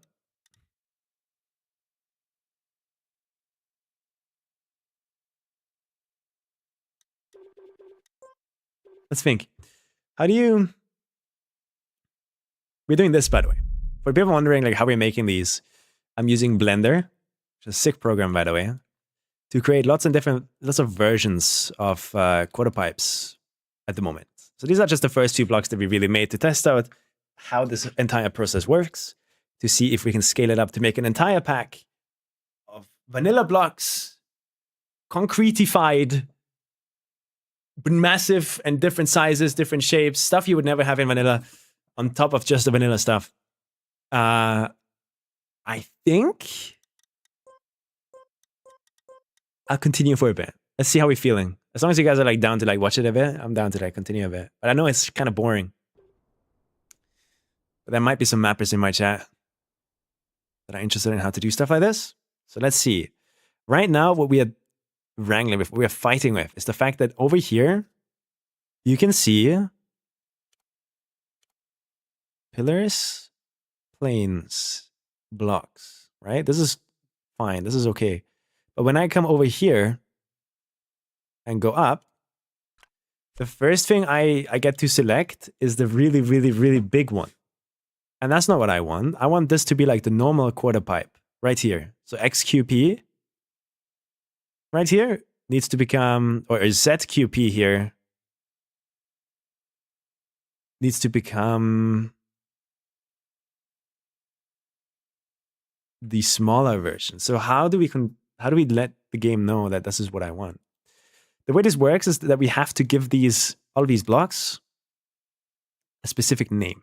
Let's think. How do you... We're doing this, by the way. For people wondering like how we're making these, I'm using Blender, which is a sick program, by the way, to create lots of versions of quarter pipes at the moment. So these are just the first 2 blocks that we really made to test out how this entire process works, to see if we can scale it up to make an entire pack of vanilla blocks, concretified, massive and different sizes, different shapes, stuff you would never have in vanilla, on top of just the vanilla stuff. I think I'll continue for a bit. Let's see how we're feeling. As long as you guys are like down to like watch it a bit, I'm down to like continue a bit. But I know it's kind of boring. But there might be some mappers in my chat that are interested in how to do stuff like this. So let's see. Right now, what we are wrangling with, what we are fighting with, is the fact that over here, you can see pillars, planes, blocks, right? This is fine. This is okay. But when I come over here and go up, the first thing I get to select is the really, really, really big one. And that's not what I want. I want this to be like the normal quarter pipe right here. So XQP right here needs to become, or ZQP here needs to become the smaller version. So how do we let the game know that this is what I want? The way this works is that we have to give all these blocks a specific name.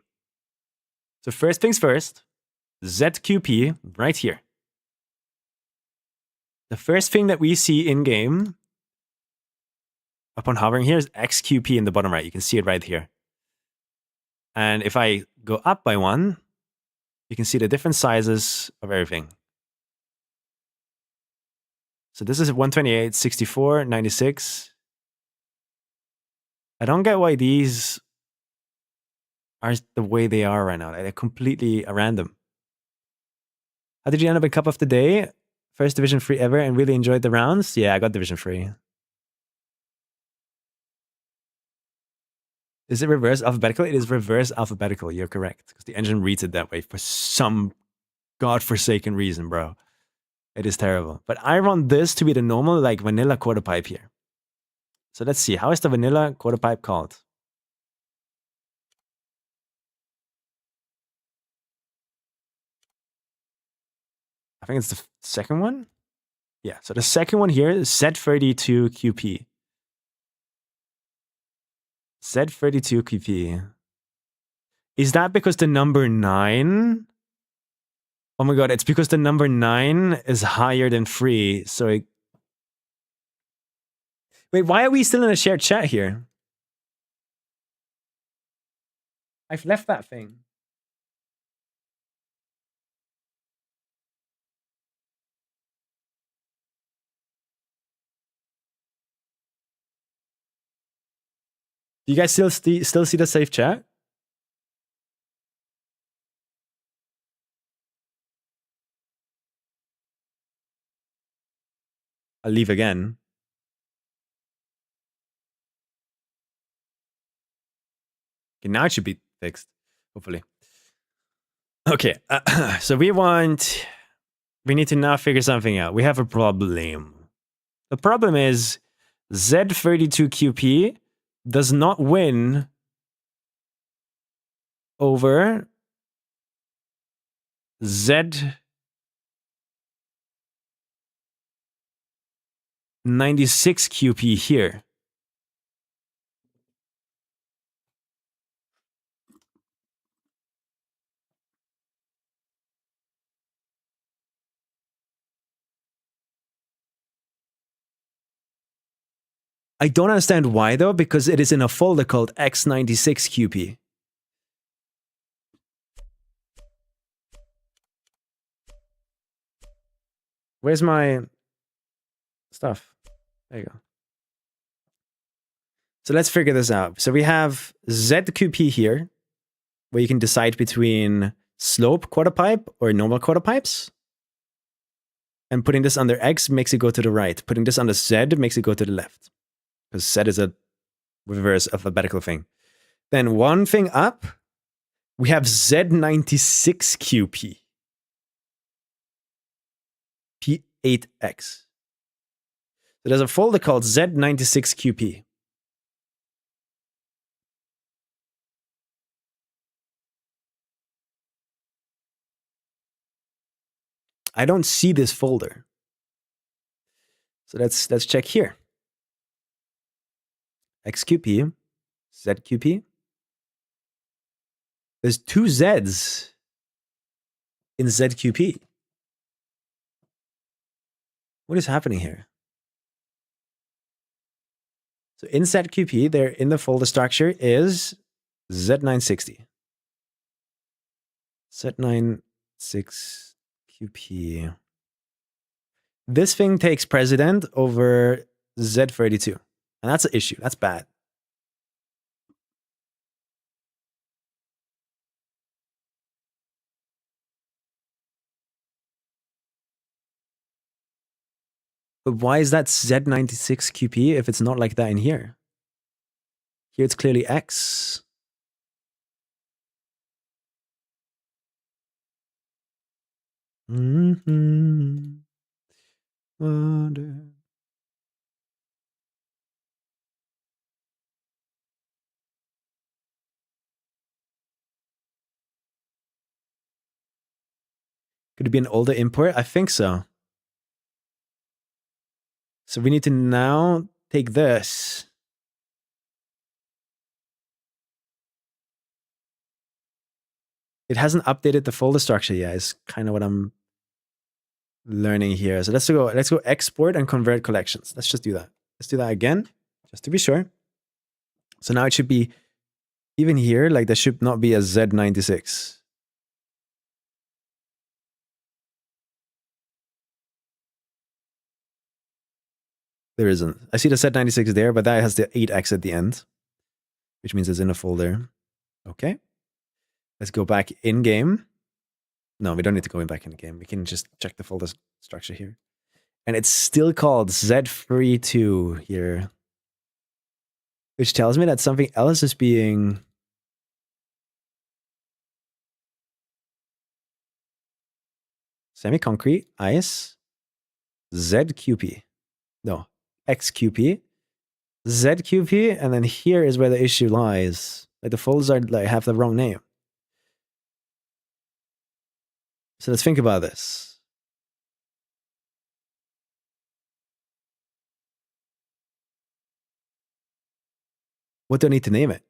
So first things first, ZQP right here. The first thing that we see in game upon hovering here is XQP in the bottom right. You can see it right here. And if I go up by 1, you can see the different sizes of everything. So this is 128, 64, 96. I don't get why these are the way they are right now. They're completely random. How did you end up in Cup of the Day? First Division 3 ever and really enjoyed the rounds? Yeah, I got Division 3. Is it reverse alphabetical? It is reverse alphabetical. You're correct. Because the engine reads it that way for some godforsaken reason, bro. It is terrible. But I want this to be the normal, like, vanilla quarter pipe here. So let's see. How is the vanilla quarter pipe called? I think it's the second one. Yeah, so the second one here is Z32QP. Z32QP. Is that because the number 9? Oh my god, it's because the number 9 is higher than 3, so it... Wait, why are we still in a shared chat here? I've left that thing. Do you guys still see the safe chat? I'll leave again. Okay, now it should be fixed, hopefully. Okay, so we need to now figure something out. We have a problem. The problem is Z32QP does not win over Z96QP here. I don't understand why though, because it is in a folder called X96QP. Where's my stuff? There you go. So let's figure this out. So we have ZQP here, where you can decide between slope quarter pipe or normal quarter pipes. And putting this under X makes it go to the right. Putting this under Z makes it go to the left. Because Z is a reverse alphabetical thing. Then one thing up, we have Z96QP. P8X. So there's a folder called Z96QP. I don't see this folder. So let's check here. XQP, ZQP. There's two Zs in ZQP. What is happening here? So in ZQP, there in the folder structure is Z960. Z96QP. This thing takes precedent over Z32. And that's an issue. That's bad. But why is that Z96QP if it's not like that in here? Here it's clearly X. Wonder. Could it be an older import? I think so. So we need to now take this. It hasn't updated the folder structure yet, is kind of what I'm learning here. So let's go export and convert collections. Let's just do that. Let's do that again, just to be sure. So now it should be, even here, like there should not be a Z96. There isn't. I see the Z96 there, but that has the 8X at the end, which means it's in a folder. Okay. Let's go back in game. No, we don't need to go back in the game. We can just check the folder structure here. And it's still called Z32 here, which tells me that something else is being semi-concrete, ice, ZQP. No, XQP, ZQP, and then here is where the issue lies. Like the folders are like have the wrong name. So let's think about this. What do I need to name it?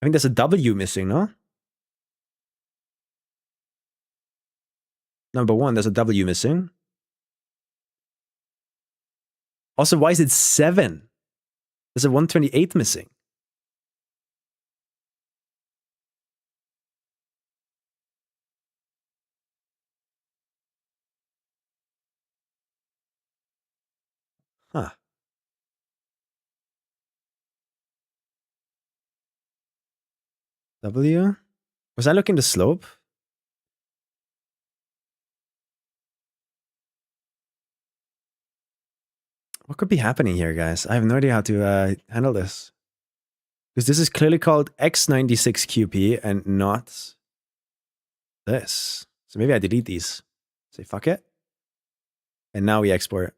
I think there's a W missing, no? Number one, there's a W missing. Also, why is it 7? There's a 128 missing. Huh. W? Was I looking the slope? What could be happening here, guys? I have no idea how to handle this. Because this is clearly called X96QP and not this. So maybe I delete these. Say fuck it. And now we export.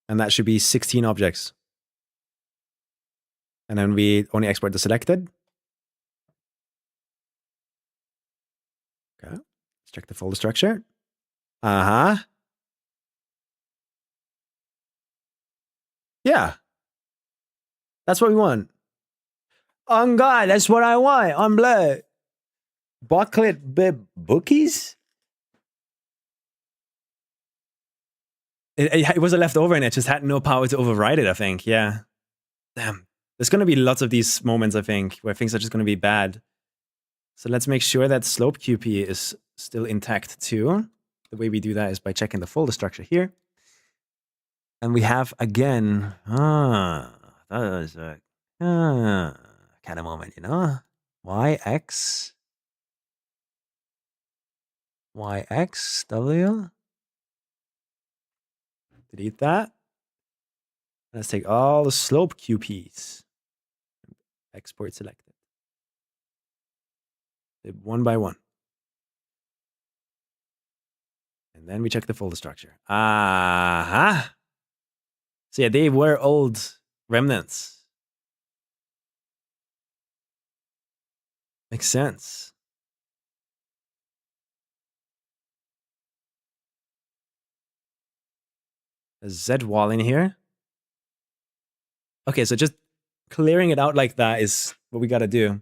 And that should be 16 objects. And then we only export the selected. Okay. Let's check the folder structure. Uh-huh. Yeah. That's what we want. On God, that's what I want. On blood. Booklet bookies? It was a leftover and it just had no power to override it, I think. Yeah. Damn. There's going to be lots of these moments, I think, where things are just going to be bad. So let's make sure that slope QP is still intact too. The way we do that is by checking the folder structure here. And we have again, that is a kind of moment, you know? YX, YXW. Delete that. Let's take all the slope QPs. Export selected. One by one. And then we check the folder structure. Aha. So yeah, they were old remnants. Makes sense. A Z wall in here. Okay, so just clearing it out like that is what we gotta do.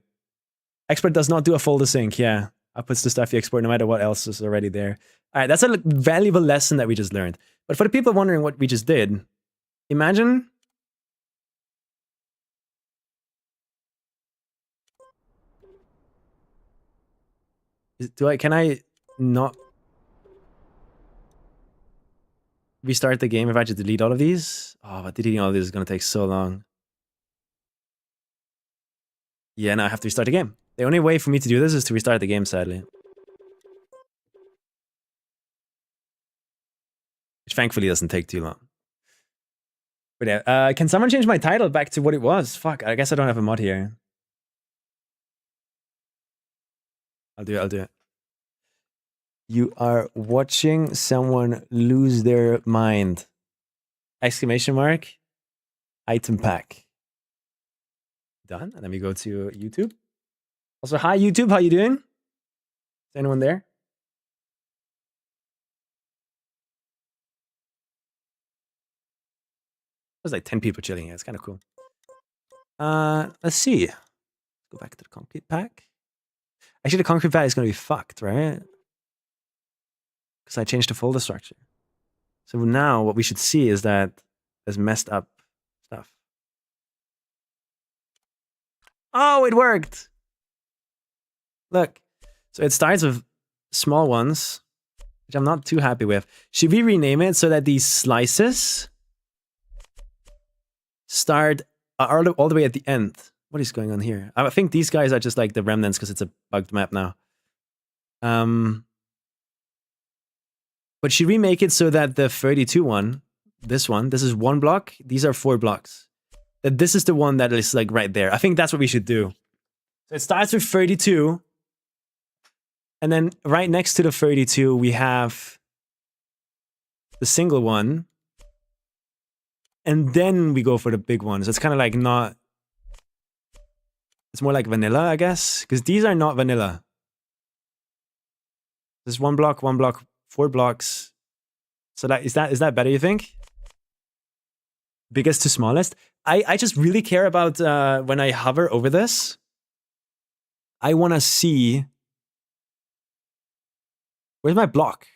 Export does not do a folder sync, yeah. Outputs the stuff you export no matter what else is already there. All right, that's a valuable lesson that we just learned. But for the people wondering what we just did, imagine can I not restart the game if I just delete all of these? Oh, but deleting all of these is gonna take so long. Yeah, now I have to restart the game. The only way for me to do this is to restart the game, sadly. Which thankfully doesn't take too long. But yeah, can someone change my title back to what it was? Fuck, I guess I don't have a mod here. I'll do it. You are watching someone lose their mind. Exclamation mark. Item pack. Done. And then we go to YouTube. Also, hi YouTube, how you doing? Is anyone there? There's like 10 people chilling here. It's kind of cool. Let's see. Let's go back to the concrete pack. Actually, the concrete pack is going to be fucked, right? Because I changed the folder structure. So now what we should see is that there's messed up stuff. Oh, it worked. Look. So it starts with small ones, which I'm not too happy with. Should we rename it so that these slices start all the way at the end? What is going on here? I think these guys are just like the remnants because it's a bugged map now. But should we make it so that the 32 one, this is one block, these are 4 blocks. That this is the one that is like right there. I think that's what we should do. So it starts with 32. And then right next to the 32, we have the single one. And then we go for the big one. So it's kind of like not... It's more like vanilla, I guess. Because these are not vanilla. There's 1 block, 4 blocks. So is that better, you think? Biggest to smallest? I just really care about when I hover over this. I want to see... Where's my block?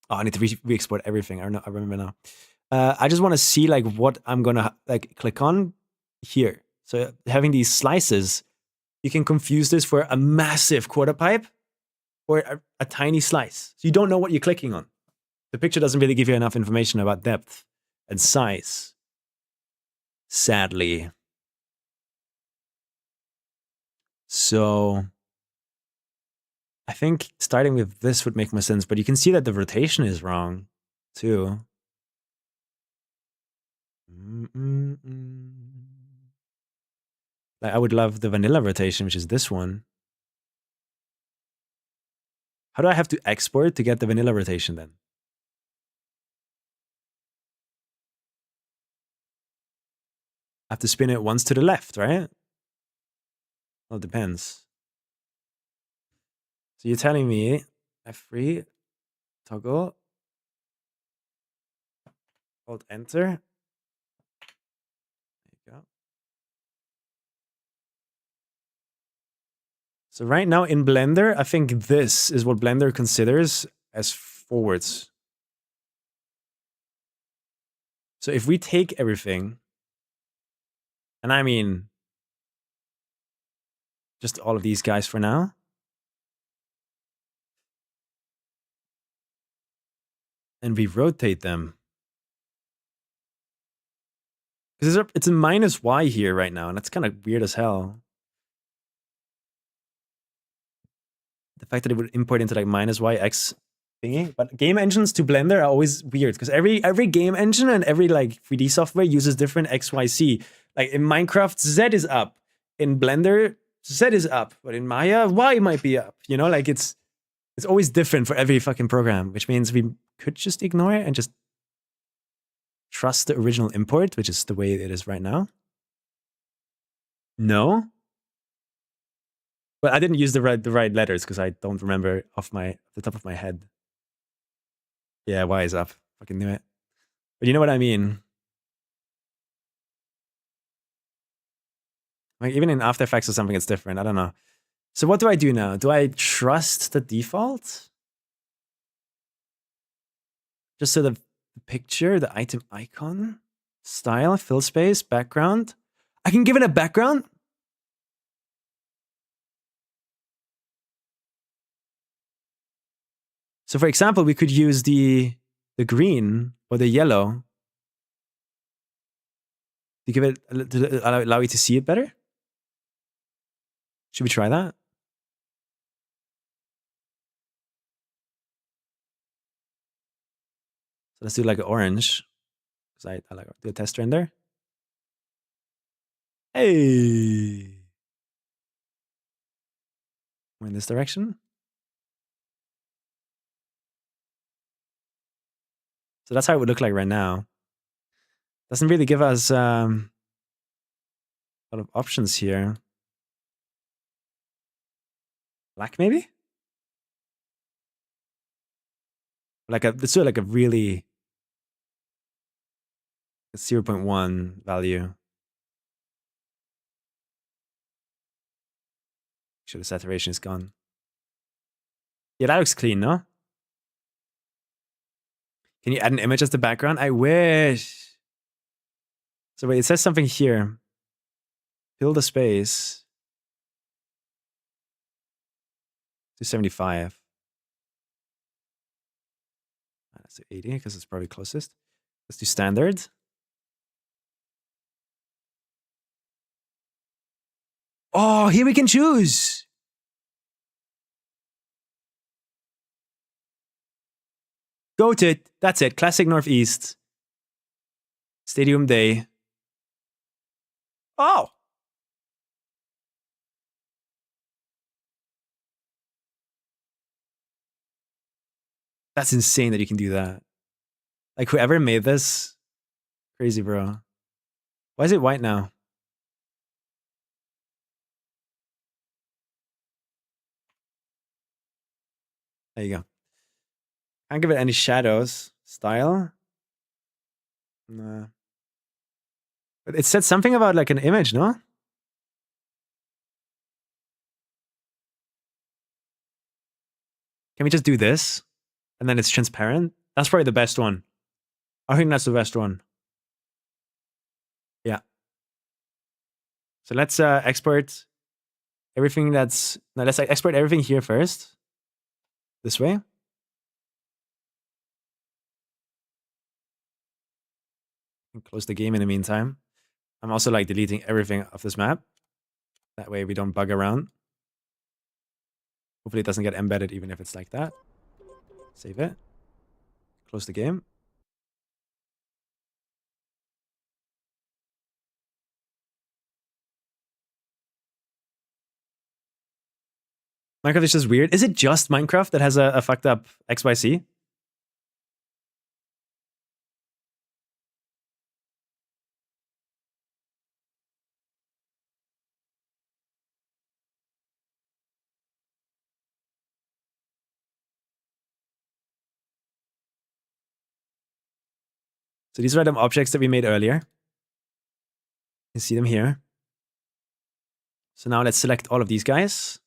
Oh, I need to re-export everything. I remember now. I just want to see like what I'm gonna like click on here. So having these slices, you can confuse this for a massive quarter pipe or a tiny slice. So you don't know what you're clicking on. The picture doesn't really give you enough information about depth and size. Sadly. So I think starting with this would make more sense, but you can see that the rotation is wrong too. Like I would love the vanilla rotation, which is this one. How do I have to export to get the vanilla rotation then? I have to spin it once to the left, right? Well, it depends. So you're telling me F3, toggle, Alt Enter. There you go. So right now in Blender, I think this is what Blender considers as forwards. So if we take everything, and I mean just all of these guys for now, and we rotate them. Because it's a minus Y here right now, and that's kind of weird as hell. The fact that it would import into like minus YX thingy. But game engines to Blender are always weird, because every game engine and every like 3D software uses different XYZ. Like in Minecraft, Z is up. In Blender, Z is up. But in Maya, Y might be up. You know, like it's always different for every fucking program, which means we could just ignore it and just trust the original import, which is the way it is right now. No? But I didn't use the right letters because I don't remember off the top of my head. Yeah, Y is up. Fucking knew it. But you know what I mean? Like even in After Effects or something, it's different. I don't know. So what do I do now? Do I trust the default? Just so the picture, the item icon, style, fill space, background. I can give it a background? So for example, we could use the green or the yellow to give it to allow you to see it better. Should we try that? So let's do like an orange, because I like do a test render. Hey, we're in this direction. So that's how it would look like right now. Doesn't really give us a lot of options here. Black maybe? Let's do like a really 0.1 value. Sure, the saturation is gone. Yeah, that looks clean, no? Can you add an image as the background? I wish. So wait, it says something here. Fill the space. 275. Let's do 80 because it's probably closest. Let's do standard. Oh, here we can choose. Go to it. That's it. Classic Northeast. Stadium Day. Oh. That's insane that you can do that. Like whoever made this, crazy, bro. Why is it white now? There you go. Can't give it any shadows. Style? Nah. But it said something about like an image, no? Can we just do this? And then it's transparent? That's probably the best one. I think that's the best one. Yeah. So let's export everything that's... No, let's export everything here first. This way. Close the game in the meantime. I'm also like deleting everything off this map. That way we don't bug around. Hopefully it doesn't get embedded even if it's like that. Save it. Close the game. Minecraft is just weird. Is it just Minecraft that has a fucked up XYZ? So these are random objects that we made earlier. You can see them here. So now let's select all of these guys.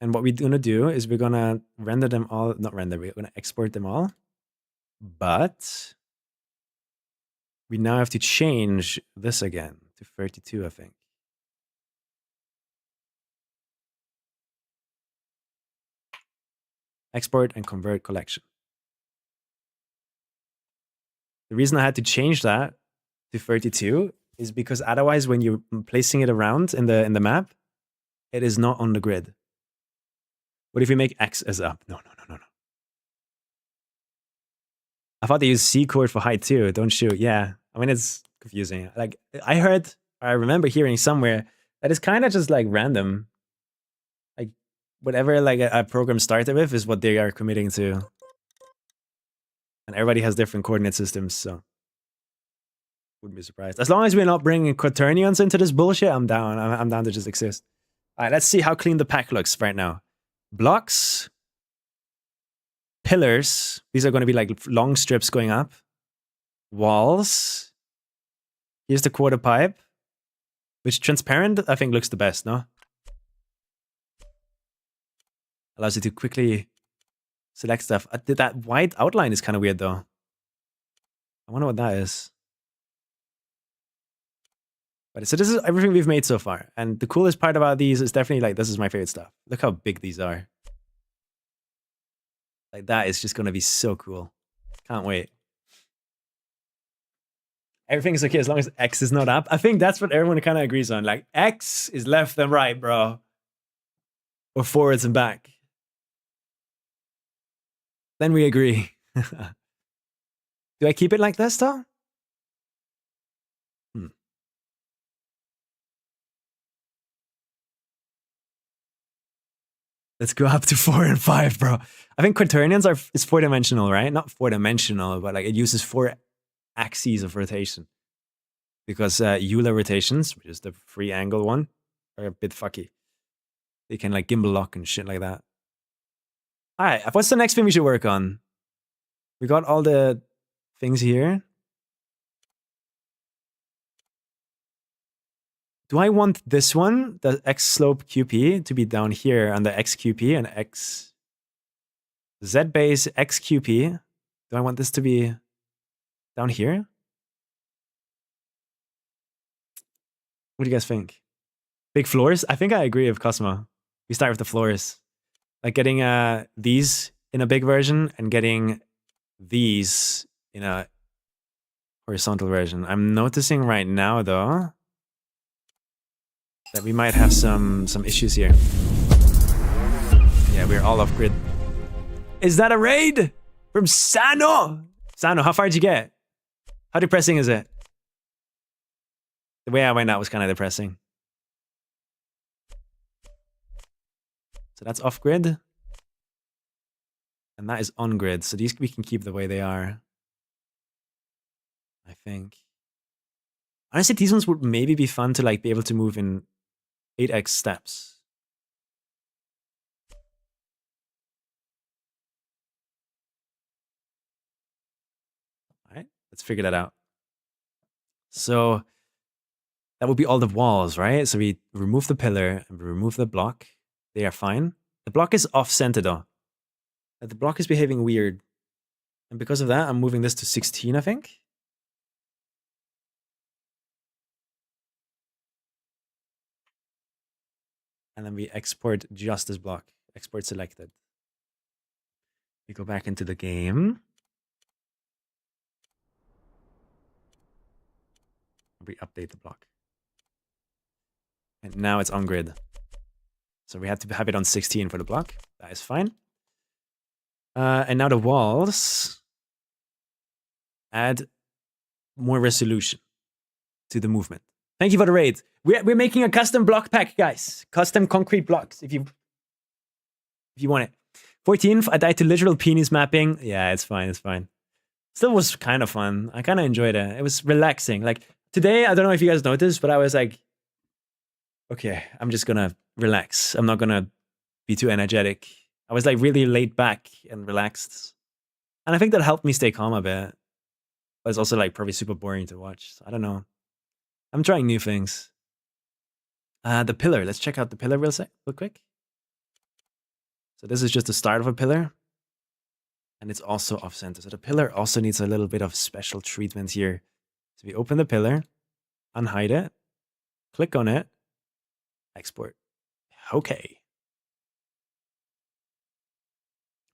And what we're going to do is we're going to render them all, not render, we're going to export them all. But we now have to change this again to 32, I think. Export and convert collection. The reason I had to change that to 32 is because otherwise when you're placing it around in the map, it is not on the grid. What if we make X as up? No. I thought they used C chord for height too. Don't shoot. Yeah. I mean, it's confusing. Like I remember hearing somewhere that it's kind of just like random. Like whatever like a program started with is what they are committing to. And everybody has different coordinate systems, so wouldn't be surprised. As long as we're not bringing quaternions into this bullshit, I'm down. I'm down to just exist. All right, let's see how clean the pack looks right now. Blocks. Pillars. These are going to be like long strips going up. Walls. Here's the quarter pipe. Which transparent, I think, looks the best, no? Allows you to quickly select stuff. That white outline is kind of weird, though. I wonder what that is. But so this is everything we've made so far. And the coolest part about these is definitely like, this is my favorite stuff. Look how big these are. Like that is just going to be so cool. Can't wait. Everything is okay as long as X is not up. I think that's what everyone kind of agrees on. Like X is left and right, bro. Or forwards and back. Then we agree. Do I keep it like this though? Let's go up to 4 and 5, bro. I think quaternions is 4-dimensional, right? Not 4-dimensional, but like it uses 4 axes of rotation. Because Euler rotations, which is the free angle one, are a bit fucky. They can like gimbal lock and shit like that. All right, what's the next thing we should work on? We got all the things here. Do I want this one, the X slope QP, to be down here on the XQP and X Z base XQP? Do I want this to be down here? What do you guys think? Big floors? I think I agree with Cosmo. We start with the floors. Like getting these in a big version and getting these in a horizontal version. I'm noticing right now though that we might have some issues here. Yeah, we're all off grid. Is that a raid? From Sano? Sano, how far did you get? How depressing is it? The way I went out was kind of depressing. So that's off grid. And that is on grid. So these we can keep the way they are. I think. Honestly, these ones would maybe be fun to like be able to move in 8x steps. All right, let's figure that out. So that would be all the walls, right? So we remove the pillar and we remove the block. They are fine. The block is off-center though. The block is behaving weird. And because of that, I'm moving this to 16, I think. And then we export just this block. Export selected. We go back into the game. We update the block. And now it's on grid. So we have to have it on 16 for the block. That is fine. And now the walls add more resolution to the movement. Thank you for the raid. We're making a custom block pack, guys. Custom concrete blocks, if you want it. 14th, I died to literal penis mapping. Yeah, it's fine, it's fine. Still was kind of fun. I kind of enjoyed it. It was relaxing. Like, today, I don't know if you guys noticed, but I was like, okay, I'm just gonna relax. I'm not gonna be too energetic. I was like really laid back and relaxed. And I think that helped me stay calm a bit. But it's also like probably super boring to watch. So I don't know. I'm trying new things. The pillar. Let's check out the pillar real quick. So this is just the start of a pillar. And it's also off center. So the pillar also needs a little bit of special treatment here. So we open the pillar, unhide it, click on it, export. Okay.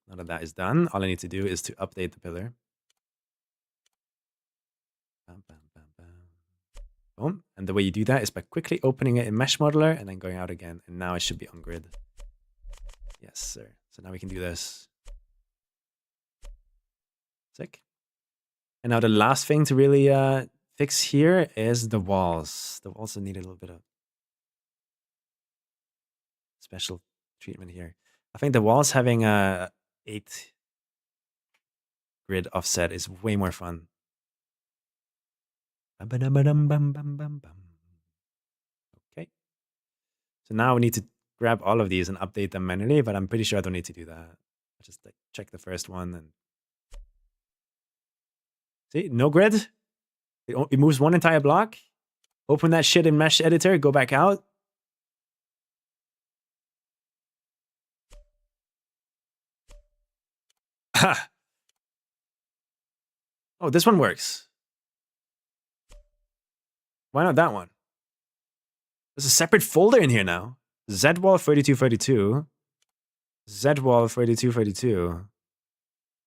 Now that is done, all I need to do is to update the pillar. Bam, bam, bam, bam. Boom. And the way you do that is by quickly opening it in Mesh Modeler and then going out again. And now it should be on grid. Yes, sir. So now we can do this. Sick. And now the last thing to really fix here is the walls. The walls need a little bit of special treatment here. I think the walls having a 8 grid offset is way more fun. Okay. So now we need to grab all of these and update them manually, but I'm pretty sure I don't need to do that. I just like check the first one and see, no grid. It moves one entire block. Open that shit in Mesh Editor, go back out. Ha! Oh, this one works. Why not that one? There's a separate folder in here now. ZWall 3232. ZWall 3232.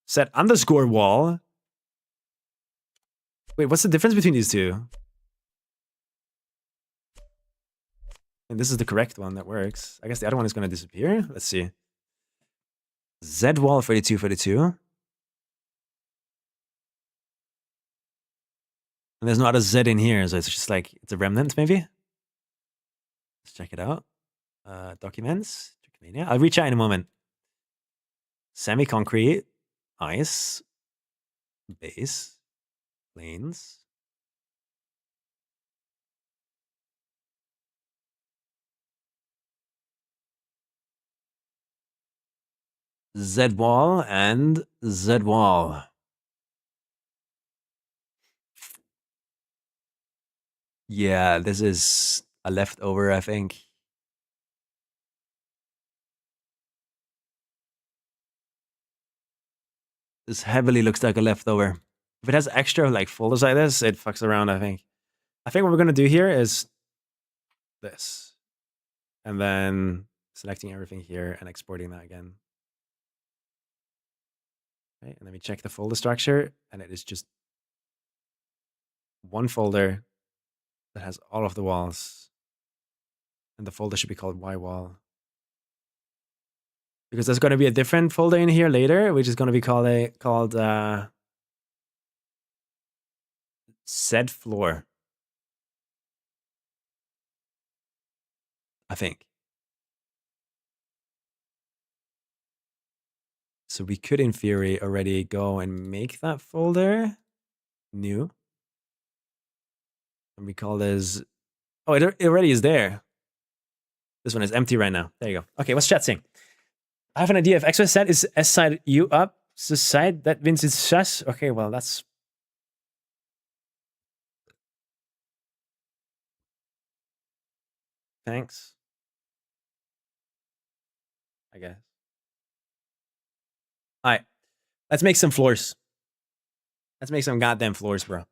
Set underscore wall. Wait, what's the difference between these two? And this is the correct one that works. I guess the other one is going to disappear. Let's see. ZWall 3232. And there's not a Z in here, so it's just like, it's a remnant maybe? Let's check it out. Documents. Trichomania. I'll reach out in a moment. Semi-concrete. Ice. Base. Planes. Z-wall and Z-wall. Yeah, this is a leftover, I think. This heavily looks like a leftover. If it has extra like folders like this, it fucks around, I think. I think what we're gonna do here is this. And then selecting everything here and exporting that again. Okay, and then we check the folder structure, and it is just one folder that has all of the walls. And the folder should be called Y-wall. Because there's going to be a different folder in here later, which is going to be called Z floor. I think. So we could, in theory, already go and make that folder new. And we call this... Oh, it already is there. This one is empty right now. There you go. Okay, what's chat saying? I have an idea. If XY set is S side U up, so side, that means it's sus. Okay, well, that's... Thanks. I guess. All right. Let's make some floors. Let's make some goddamn floors, bro.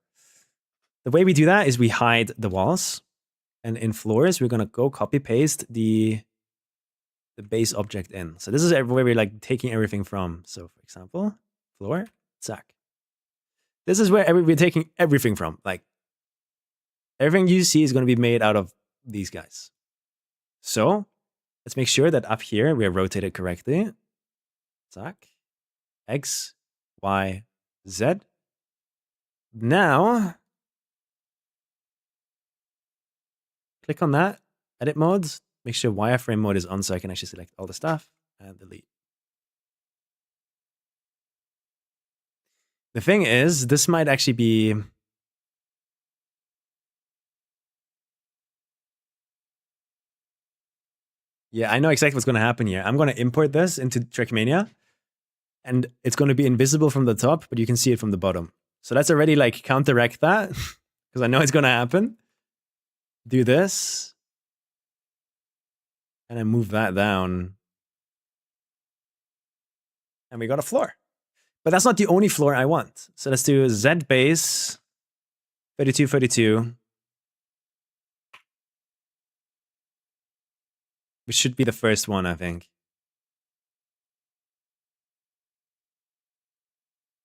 The way we do that is we hide the walls. And in floors, we're going to go copy paste the base object in. So this is where we're like taking everything from. So for example, floor, zack. This is where we're taking everything from. Like everything you see is going to be made out of these guys. So let's make sure that up here we are rotated correctly. Zack. X, Y, Z. Now, click on that, edit modes, make sure wireframe mode is on so I can actually select all the stuff and delete. The thing is, this might actually be... Yeah, I know exactly what's going to happen here. I'm going to import this into Trackmania, and it's going to be invisible from the top, but you can see it from the bottom. So let's already like counteract that, because I know it's going to happen. Do this. And then move that down. And we got a floor. But that's not the only floor I want. So let's do Z base 32, 32. Which should be the first one, I think.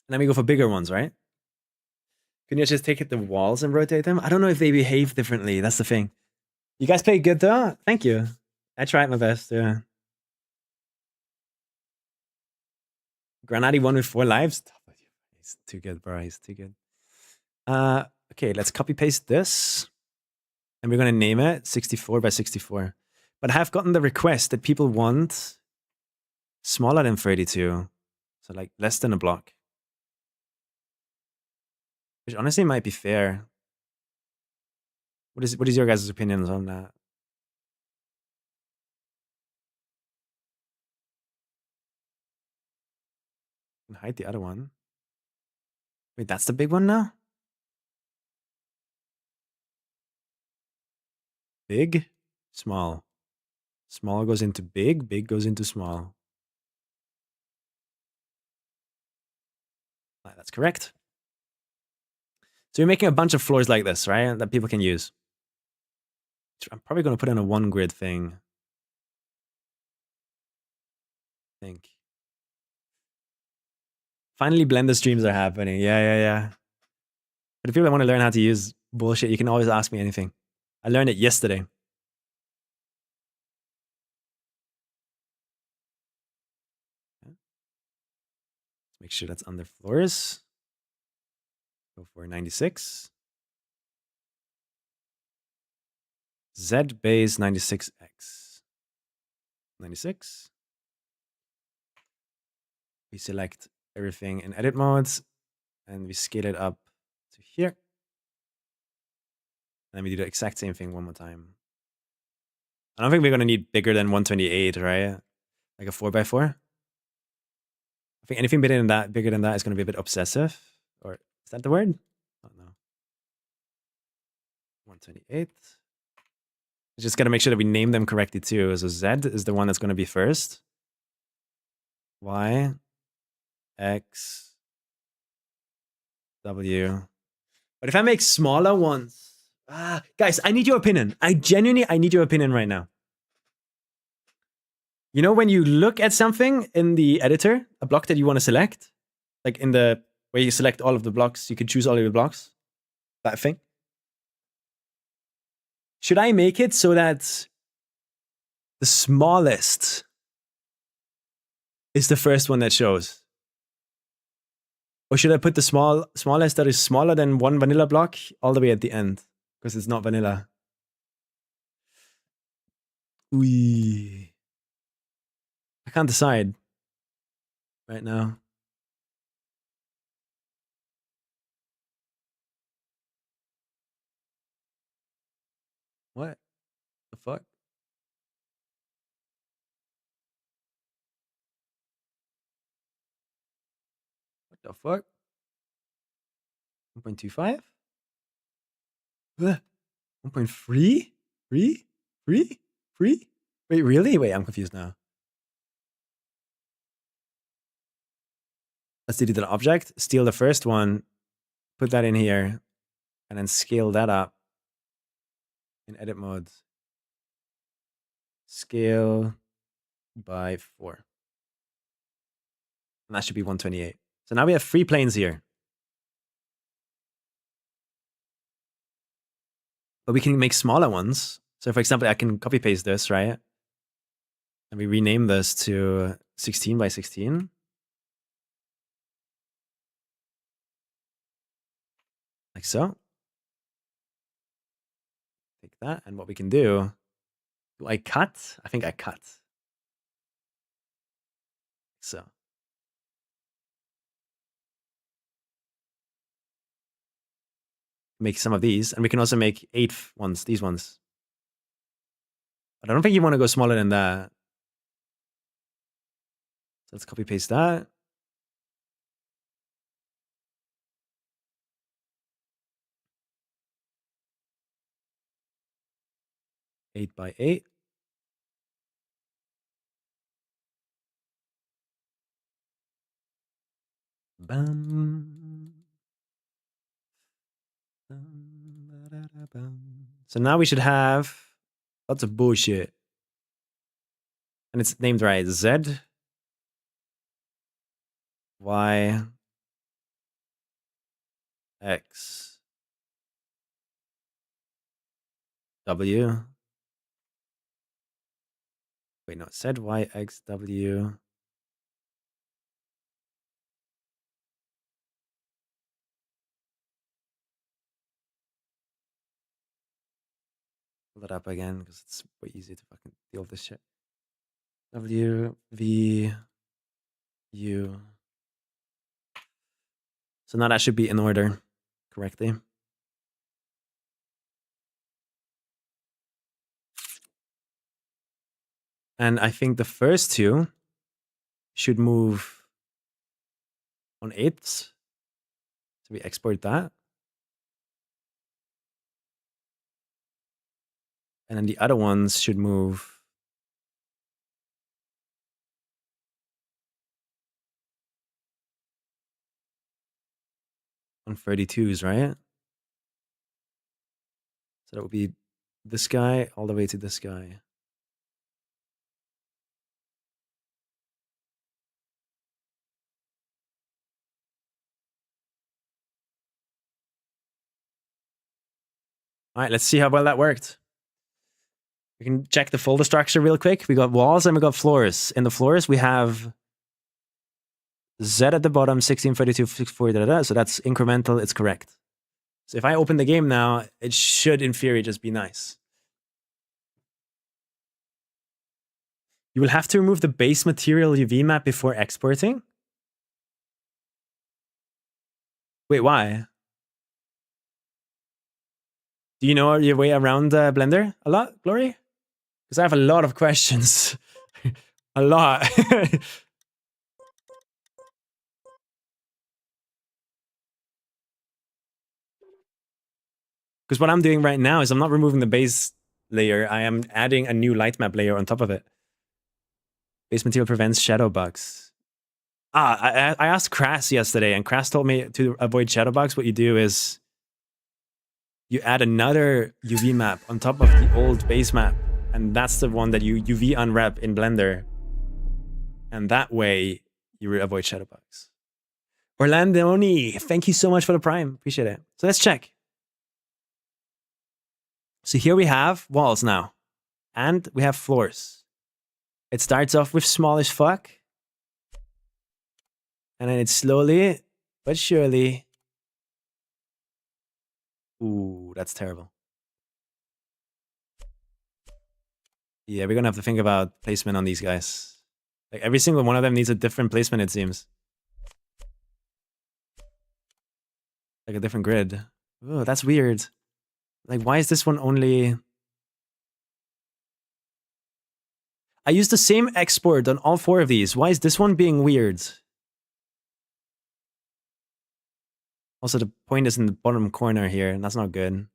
And then we go for bigger ones, right? Can you just take the walls and rotate them? I don't know if they behave differently. That's the thing. You guys played good though? Thank you. I tried my best, yeah. Granati won with 4 lives. He's too good, bro. He's too good. Okay, let's copy paste this. And we're going to name it 64 by 64. But I have gotten the request that people want smaller than 32. So like less than a block. Which honestly might be fair. What is your guys' opinions on that? And hide the other one. Wait, that's the big one now? Big, small. Small goes into big, big goes into small. That's correct. So you're making a bunch of floors like this, right? That people can use. I'm probably going to put in a 1 grid thing. I think. Finally, Blender streams are happening. Yeah. But if people want to learn how to use bullshit, you can always ask me anything. I learned it yesterday. Let's make sure that's under floors. Go for 96. Z base 96X. 96. We select everything in edit modes and we scale it up to here. And then we do the exact same thing one more time. I don't think we're going to need bigger than 128, right? Like a 4x4. I think anything bigger than that is going to be a bit obsessive. Or is that the word? I don't know. 128. Just got to make sure that we name them correctly too. So Z is the one that's going to be first. Y, X, W. But if I make smaller ones, guys, I need your opinion. I need your opinion right now. You know, when you look at something in the editor, a block that you want to select, like in the where you select all of the blocks, you can choose all of your blocks. That thing. Should I make it so that the smallest is the first one that shows? Or should I put the smallest that is smaller than 1 vanilla block all the way at the end? Because it's not vanilla. I can't decide right now. What the fuck? What the fuck? 1.25? 1.3? 3? 3? 3? Wait, really? Wait, I'm confused now. Let's delete the object, steal the first one, put that in here, and then scale that up in edit mode. Scale by 4. And that should be 128. So now we have 3 planes here. But we can make smaller ones. So for example, I can copy paste this, right? And we rename this to 16 by 16. Like so. Take that, and what we can do I cut? I think I cut. So. Make some of these, and we can also make 8 ones, these ones. But I don't think you want to go smaller than that. So let's copy paste that. Eight by 8. Bum. So now we should have lots of bullshit. And it's named right. Z, Y, X, W. Wait, no, Z, Y, X, W. Pull it up again because it's way easier to fucking deal with this shit. W, V, U. So now that should be in order correctly. And I think the first two should move on 8ths. So we export that. And then the other ones should move on 32s, right? So that would be this guy all the way to this guy. All right, let's see how well that worked. We can check the folder structure real quick. We got walls and we got floors. In the floors, we have Z at the bottom, 16, 32, 64, da, da, da. So that's incremental. It's correct. So if I open the game now, it should, in theory, just be nice. You will have to remove the base material UV map before exporting. Wait, why? Do you know your way around Blender a lot, Glory? Because I have a lot of questions. A lot. Because what I'm doing right now is I'm not removing the base layer. I am adding a new light map layer on top of it. Base material prevents shadow bugs. I asked Crass yesterday, and Crass told me to avoid shadow bugs. What you do is you add another UV map on top of the old base map. And that's the one that you UV unwrap in Blender. And that way, you will avoid shadow bugs. Orlandoni, thank you so much for the Prime. Appreciate it. So let's check. So here we have walls now. And we have floors. It starts off with small as fuck. And then it slowly, but surely... Ooh, that's terrible. Yeah, we're gonna have to think about placement on these guys. Like every single one of them needs a different placement, it seems. Like a different grid. Oh, that's weird. Like, why is this one only... I used the same export on all 4 of these. Why is this one being weird? Also, the point is in the bottom corner here, and that's not good.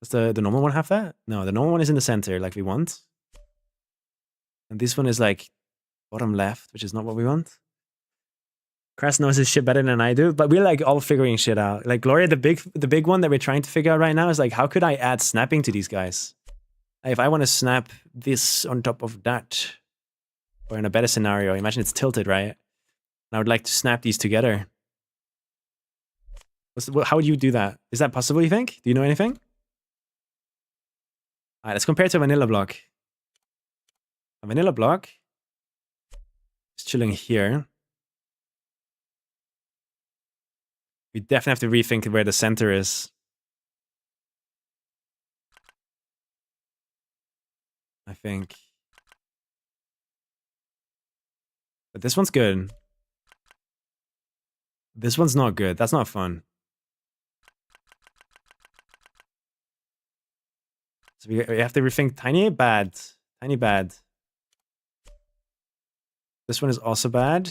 Does the normal one have that? No, the normal one is in the center, like we want. And this one is like bottom left, which is not what we want. Crass knows his shit better than I do, but we're like all figuring shit out. Like Gloria, the big one that we're trying to figure out right now is like, how could I add snapping to these guys? If I want to snap this on top of that, or in a better scenario, imagine it's tilted, right? And I would like to snap these together. How would you do that? Is that possible, you think? Do you know anything? All right, let's compare it to a vanilla block. A vanilla block is chilling here. We definitely have to rethink where the center is. I think. But this one's good. This one's not good. That's not fun. So we have to rethink tiny bad. Tiny bad. This one is also bad.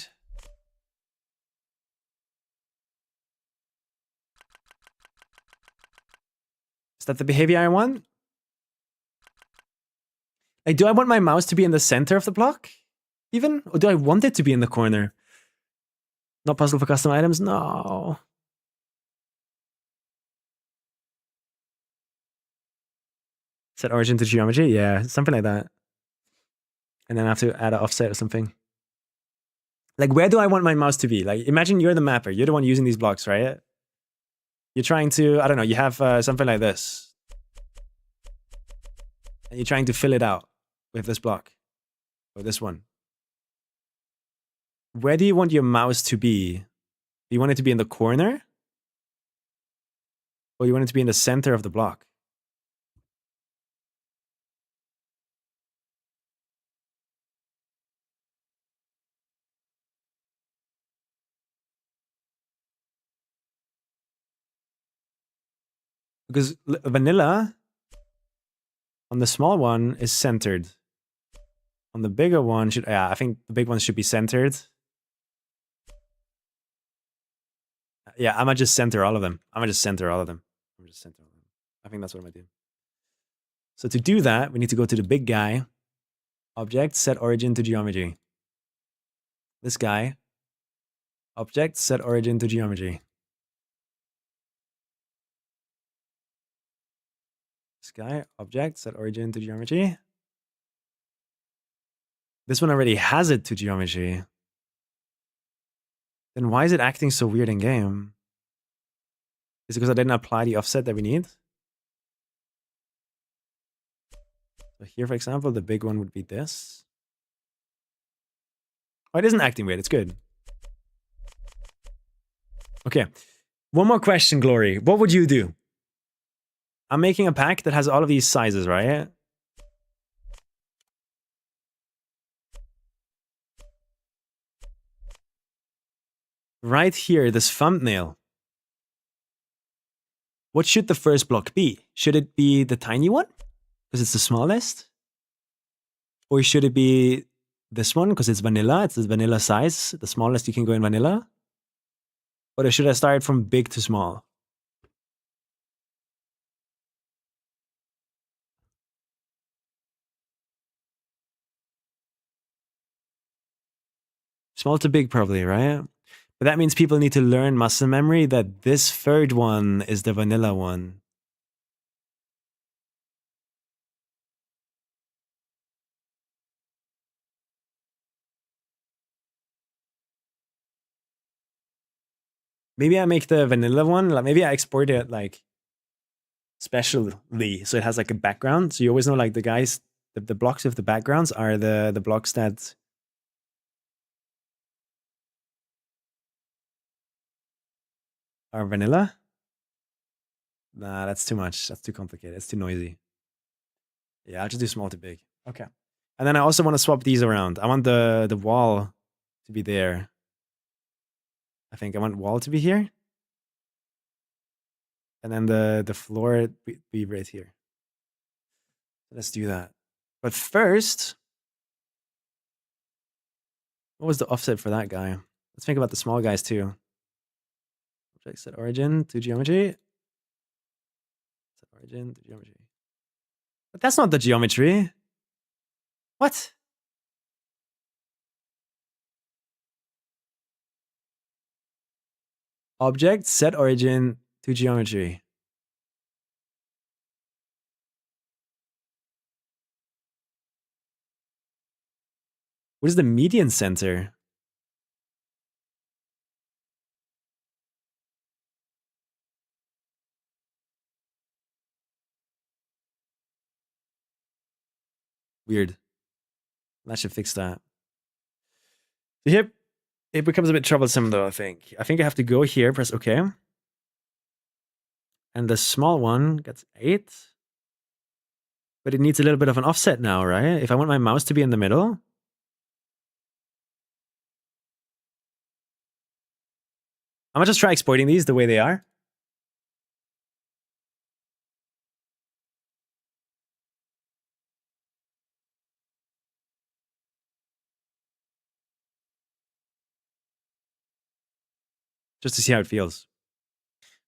Is that the behavior I want? Like, do I want my mouse to be in the center of the block? Even? Or do I want it to be in the corner? Not possible for custom items? No. Set origin to geometry? Yeah, something like that. And then I have to add an offset or something. Like, where do I want my mouse to be? Like, imagine you're the mapper. You're the one using these blocks, right? You're trying to, I don't know, you have something like this. And you're trying to fill it out with this block. Or this one. Where do you want your mouse to be? Do you want it to be in the corner? Or you want it to be in the center of the block? Because vanilla on the small one is centered. On the bigger one should, yeah, I think the big one should be centered. Yeah, I'm gonna just center all of them. I think that's what I'm gonna do. So to do that, we need to go to the big guy. Object, set origin to geometry. This guy. Object, set origin to geometry. This guy, object, set origin to geometry. This one already has it to geometry. Then why is it acting so weird in game? Is it because I didn't apply the offset that we need? So here, for example, the big one would be this. Oh, it isn't acting weird. It's good. Okay. One more question, Glory. What would you do? I'm making a pack that has all of these sizes, right? Right here, this thumbnail. What should the first block be? Should it be the tiny one? Because it's the smallest? Or should it be this one? Because it's vanilla. It's the vanilla size. The smallest you can go in vanilla. Or should I start from big to small? Small to big, probably, right? But that means people need to learn muscle memory that this third one is the vanilla one. Maybe I make the vanilla one, like maybe I export it like specially, so it has like a background. So you always know like the guys, the blocks with the backgrounds are the blocks that are vanilla. Nah, that's too much. That's too complicated. It's too noisy. Yeah, I'll just do small to big. Okay. And then I also want to swap these around. I want the wall to be there. I think I want wall to be here. And then the floor be right here. Let's do that. But first, what was the offset for that guy? Let's think about the small guys too. Object set origin to geometry. Set origin to geometry. But that's not the geometry. What? Object set origin to geometry. What is the median center? Weird. That should fix that. Here, it becomes a bit troublesome though, I think. I think I have to go here, press OK. And the small one gets 8. But it needs a little bit of an offset now, right? If I want my mouse to be in the middle. I'm gonna just try exporting these the way they are. Just to see how it feels.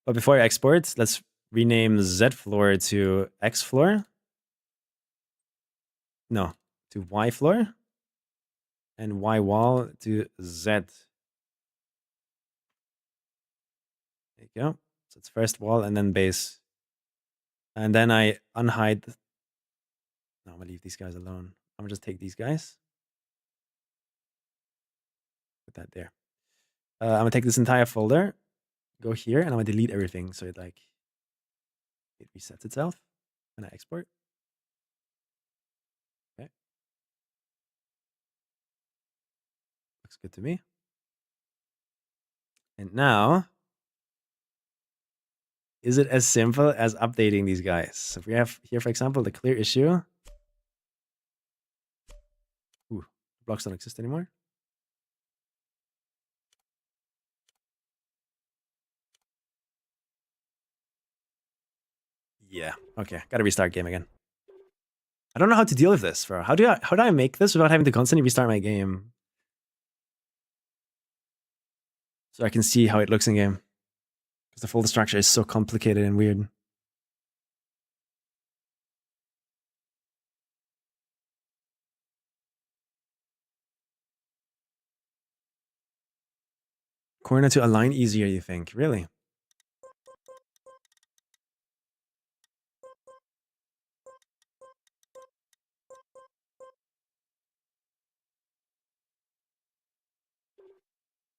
But before I export, let's rename Z floor to X floor. No, to Y floor. And Y wall to Z. There you go. So it's first wall and then base. And then I unhide. No, I'm gonna leave these guys alone. I'm gonna just take these guys. Put that there. I'm gonna take this entire folder, go here, and I'm gonna delete everything so it resets itself. And I export. Okay. Looks good to me. And now, is it as simple as updating these guys? So if we have here, for example, the clear issue. Ooh, blocks don't exist anymore. Yeah. Okay. Gotta restart game again. I don't know how to deal with this, bro. How do I make this without having to constantly restart my game? So I can see how it looks in game. Because the folder structure is so complicated and weird. Corner to align easier, you think? Really?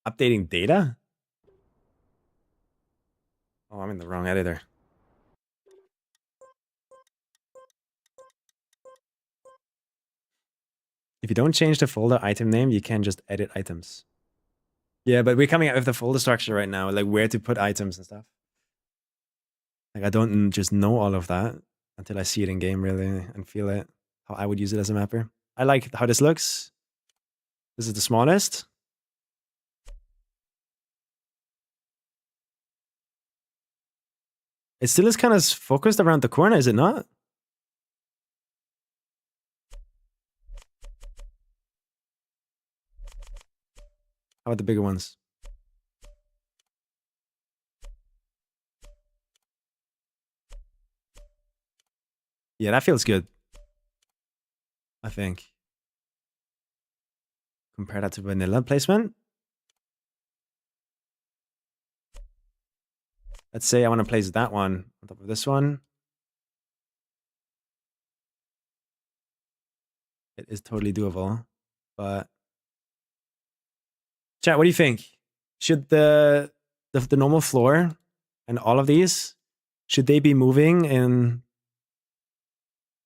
Updating data? Oh, I'm in the wrong editor. If you don't change the folder item name, you can just edit items. Yeah, but we're coming out with the folder structure right now, like where to put items and stuff. Like I don't just know all of that until I see it in game really and feel it, how I would use it as a mapper. I like how this looks. This is the smallest. It still is kind of focused around the corner, is it not? How about the bigger ones? Yeah, that feels good. I think. Compare that to vanilla placement. Let's say I want to place that one on top of this one. It is totally doable, but chat, what do you think? Should the normal floor and all of these, should they be moving in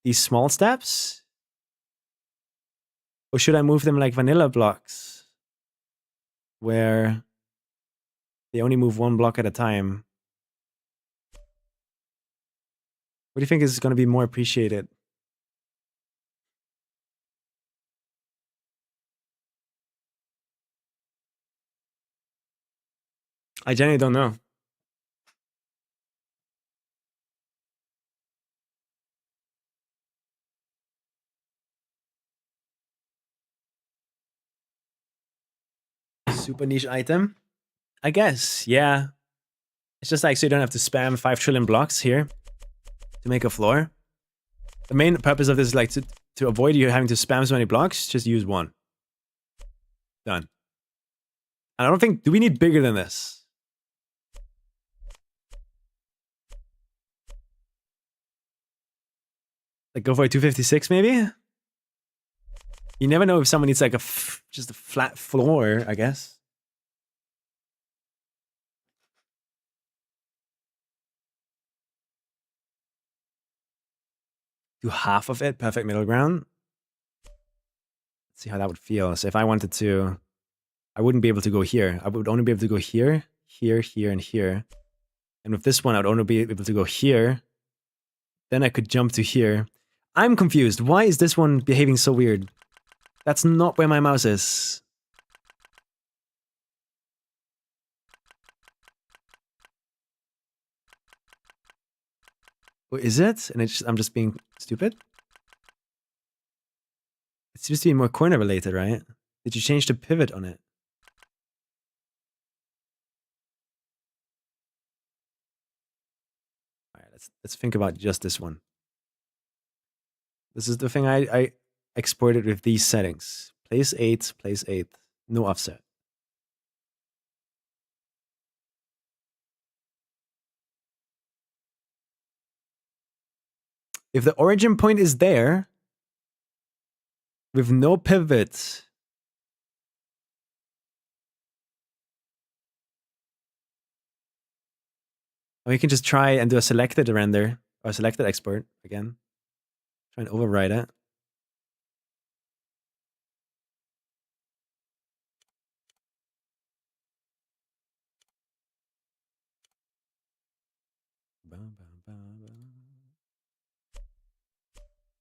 these small steps? Or should I move them like vanilla blocks where they only move one block at a time? What do you think is going to be more appreciated? I genuinely don't know. Super niche item? I guess, yeah. It's just like so you don't have to spam 5 trillion blocks here to make a floor. The main purpose of this is like to avoid you having to spam so many blocks, just use one. Done. And I don't think, do we need bigger than this? Like go for a 256 maybe? You never know if someone needs like just a flat floor, I guess. Do half of it, perfect middle ground. Let's see how that would feel. So if I wanted to, I wouldn't be able to go here. I would only be able to go here, here, here, and here. And with this one, I would only be able to go here. Then I could jump to here. I'm confused. Why is this one behaving so weird? That's not where my mouse is. Oh, is it? And I'm just being stupid? It seems to be more corner related, right? Did you change the pivot on it? All right, let's think about just this one. This is the thing I exported with these settings. Place 8, place 8. No offset. If the origin point is there, with no pivot, or you can just try and do a selected render, or a selected export again. Try and override it.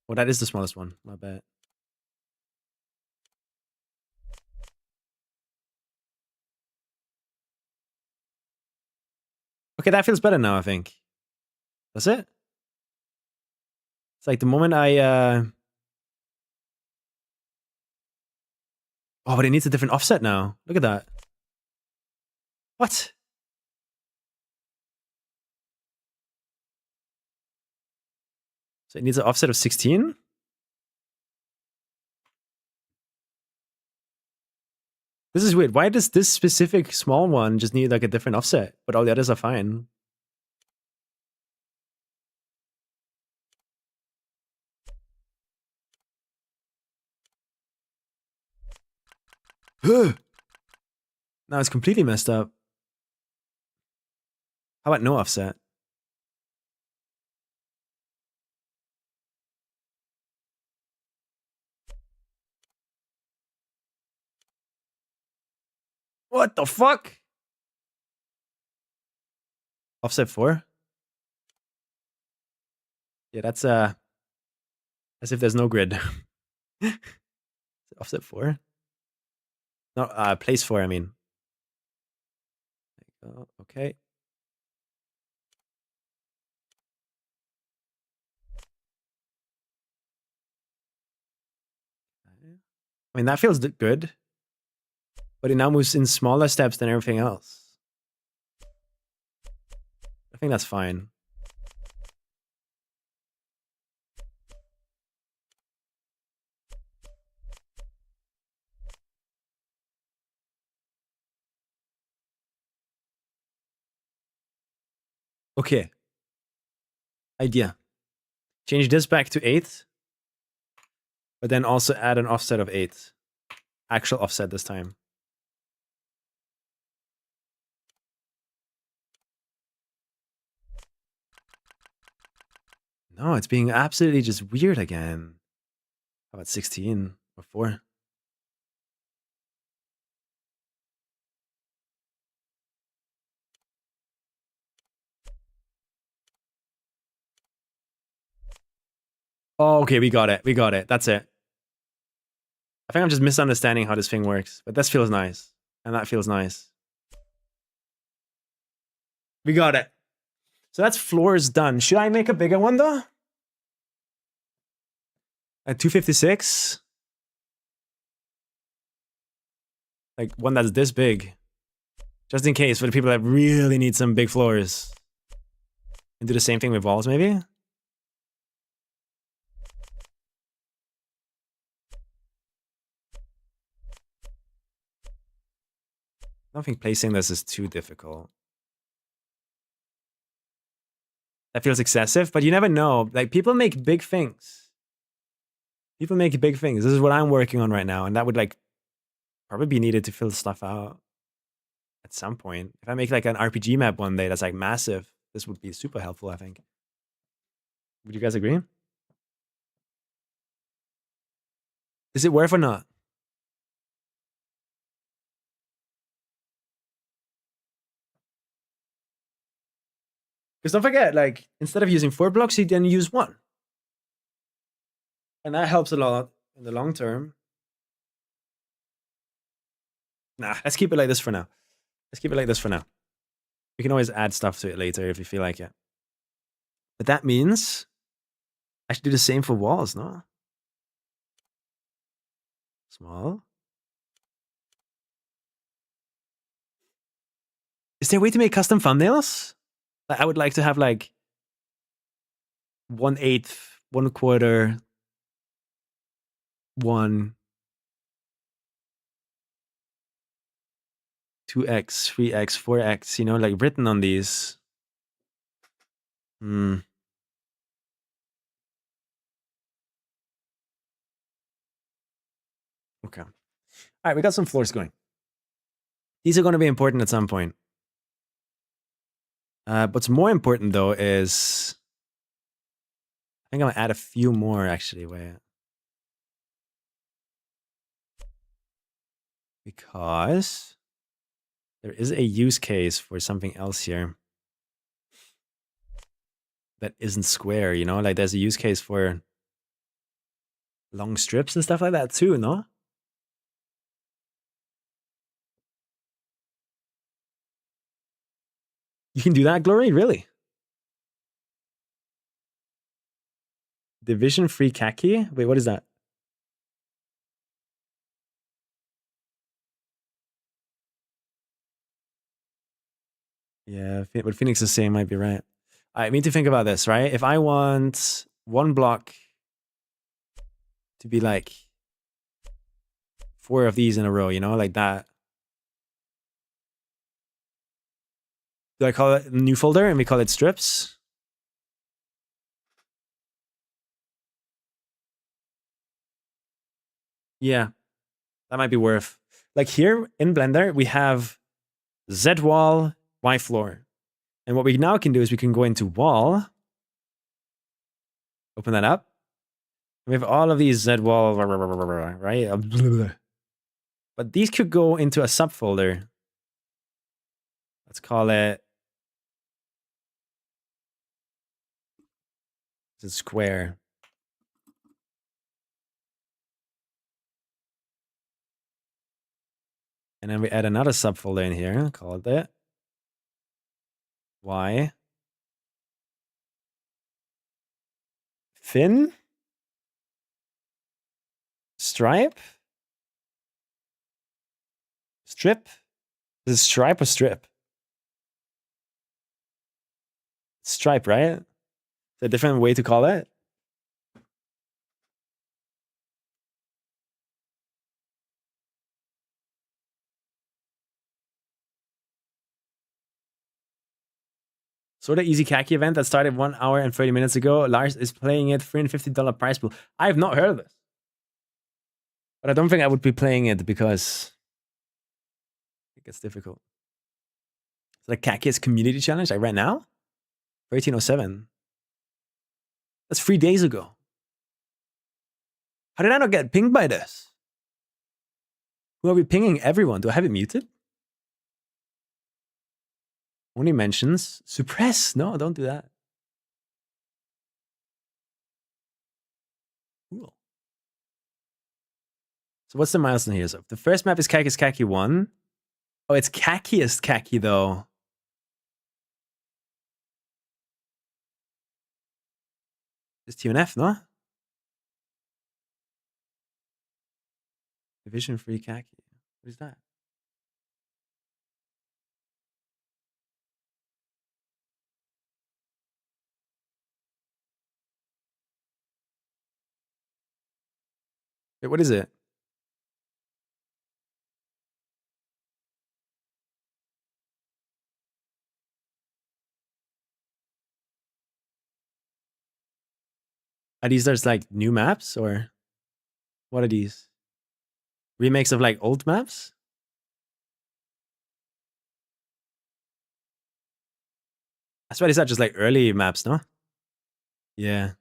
Oh, that is the smallest one. My bad. Okay, that feels better now, I think. That's it? It's like the moment I... Oh, but it needs a different offset now. Look at that. What? So it needs an offset of 16? This is weird. Why does this specific small one just need like a different offset, but all the others are fine? Now it's completely messed up. How about no offset? What the fuck? Offset 4? Yeah, that's as if there's no grid. Offset 4? No, place 4, I mean. There you go. Okay. I mean, that feels good. But it now moves in smaller steps than everything else. I think that's fine. Okay. Idea. Change this back to 8. But then also add an offset of 8. Actual offset this time. No, it's being absolutely just weird again. How about 16 or 4? Oh, okay, we got it. We got it. That's it. I think I'm just misunderstanding how this thing works, but this feels nice. And that feels nice. We got it. So that's floors done. Should I make a bigger one though? At 256? Like one that's this big. Just in case for the people that really need some big floors. And do the same thing with walls maybe? I don't think placing this is too difficult. That feels excessive, but you never know. Like people make big things. People make big things. This is what I'm working on right now, and that would like probably be needed to fill stuff out at some point. If I make like an RPG map one day that's like massive, this would be super helpful, I think. Would you guys agree? Is it worth or not? Because don't forget, like, instead of using 4 blocks, you then use 1. And that helps a lot in the long term. Nah, let's keep it like this for now. Let's keep it like this for now. We can always add stuff to it later if you feel like it. But that means I should do the same for walls, no? Small. Is there a way to make custom thumbnails? I would like to have like 1/8, 1/4, 1, 2x, 3x, 4x, you know, like written on these. Hmm. Okay. All right, we got some floors going. These are going to be important at some point. What's more important though is I think I'm gonna add a few more actually. Wait. Because there is a use case for something else here that isn't square, you know? Like there's a use case for long strips and stuff like that too, no? You can do that, Glory? Really? Division free kacky? Wait, what is that? Yeah, what Phoenix is saying might be right. I need to think about this, right? If I want 1 block to be like 4 of these in a row, you know, like that. Do I call it a new folder and we call it strips? Yeah, that might be worth. Like here in Blender, we have Z wall, Y floor. And what we now can do is we can go into wall, open that up. We have all of these Z wall, right? But these could go into a subfolder. Let's call it square. And then we add another subfolder in here, called it Y. Thin. Stripe. Strip. Is it stripe or strip? Stripe, right? Is there a different way to call it? Sort of easy kacky event that started 1 hour and 30 minutes ago. Lars is playing it, $350 prize pool. I have not heard of this. But I don't think I would be playing it because it gets difficult. So the Kackiest community challenge, like right now? 1307. That's 3 days ago. How did I not get pinged by this? Who are we pinging everyone? Do I have it muted? Only mentions. Suppress. No, don't do that. Cool. So what's the milestone here? So the first map is kacky 1. Oh, it's Kackiest kacky though. It's TNF, no? Division free kacky. What is that? Wait, what is it? Are these just like new maps or what are these? Remakes of like old maps? That's why these are just like early maps, no? Yeah.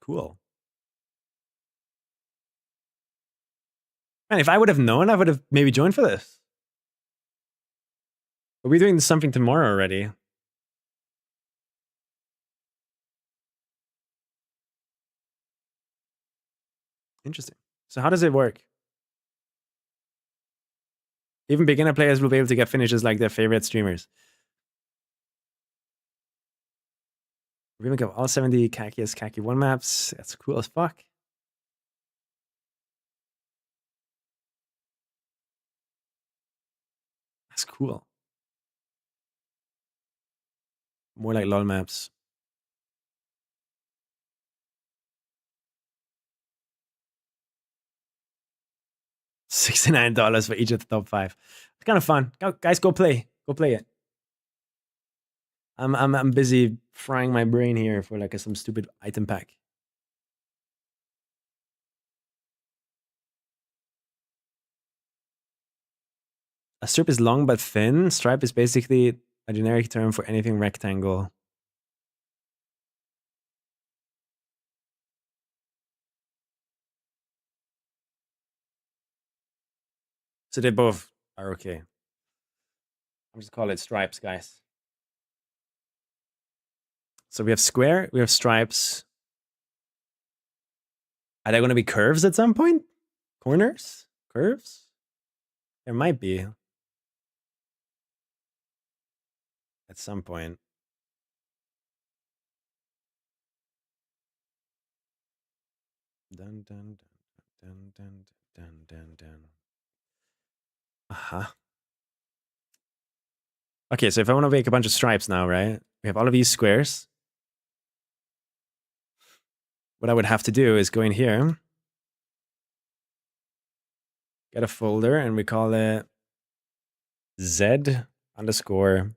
Cool. And if I would have known, I would have maybe joined for this. Are we doing something tomorrow already? Interesting. So how does it work? Even beginner players will be able to get finishes like their favorite streamers. Remake of all 70 kacky as kacky 1 maps. That's cool as fuck. That's cool. More like lol maps. $69 for each of the top 5. It's kind of fun. Guys, go play. Go play it. I'm busy frying my brain here for like some stupid item pack. A strip is long but thin. Stripe is basically a generic term for anything rectangle. So they both are okay. I'm just call it stripes, guys. So we have square, we have stripes. Are there going to be curves at some point? Corners? Curves? There might be. At some point. Dun dun dun dun dun dun dun. Uh-huh. Okay, so if I want to make a bunch of stripes now, right? We have all of these squares. What I would have to do is go in here, get a folder, and we call it Z underscore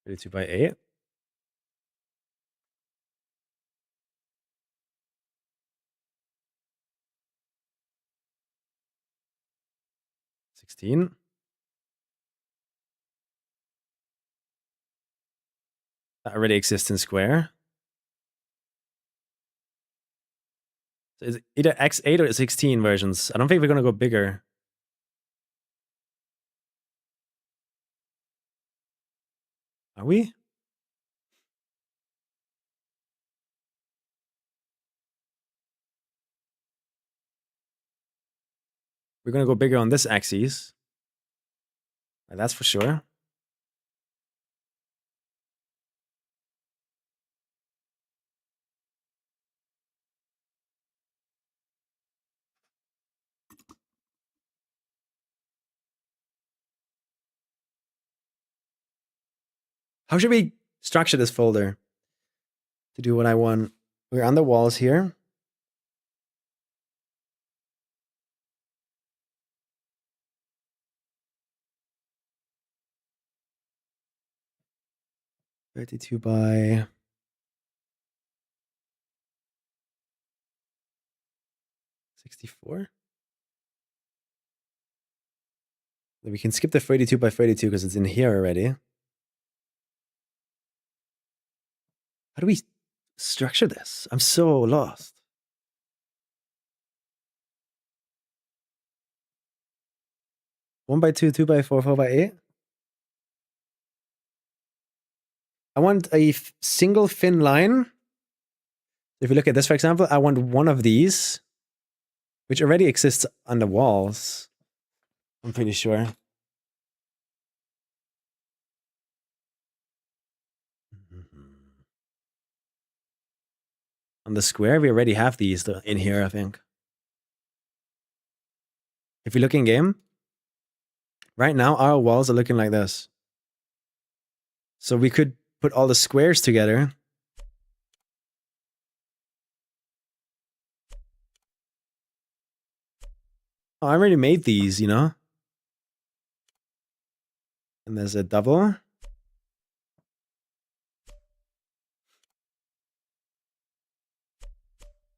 (32 by 8). (16). That already exists in square. So it's either X8 or 16 versions. I don't think we're gonna go bigger. Are we? We're gonna go bigger on this axis. That's for sure. How should we structure this folder to do what I want? We're on the walls here. (32 by 64). We can skip the 32 by 32 because it's in here already. How do we structure this? I'm so lost. (1 by 2, 2 by 4, 4 by 8). I want a single thin line. If you look at this, for example, I want one of these, which already exists on the walls. I'm pretty sure. On the square, we already have these in here, I think. If you look in game, right now our walls are looking like this. So we could put all the squares together. Oh, I already made these, you know? And there's a double.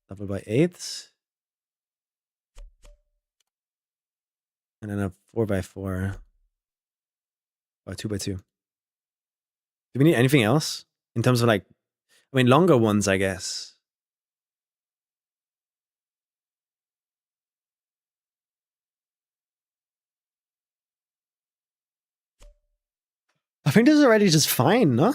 Double by 8. And then a 4 by 4. Or 2 by 2. Do we need anything else? In terms of like I mean, longer ones, I guess. I think this is already just fine, no?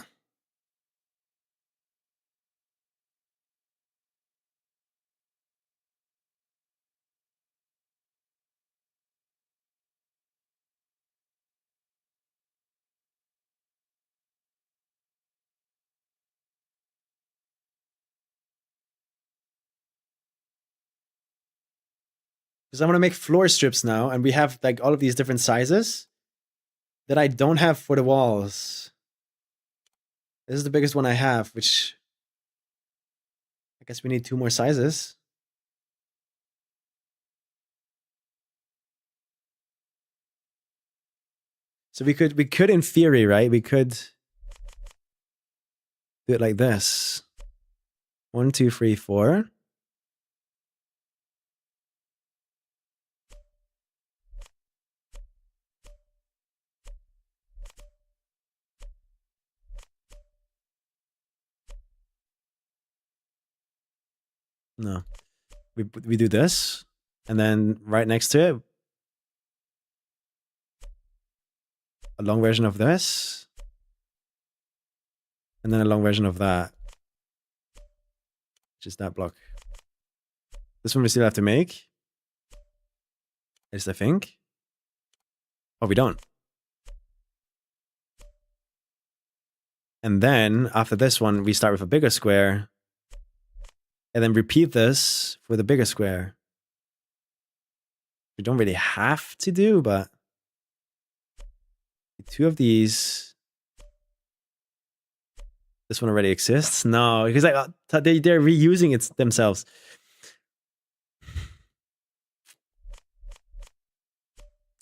Because I want to make floor strips now, and we have like all of these different sizes that I don't have for the walls. This is the biggest one I have, which I guess we need 2 more sizes. So we could in theory, right? We could do it like this. 1, 2, 3, 4. No. We do this, and then right next to it, a long version of this, and then a long version of that. Just that block. This one we still have to make. At least I think. Oh, we don't. And then after this one, we start with a bigger square. And then repeat this for the bigger square. We don't really have to do, but 2 of these. This one already exists? No, because they're reusing it themselves.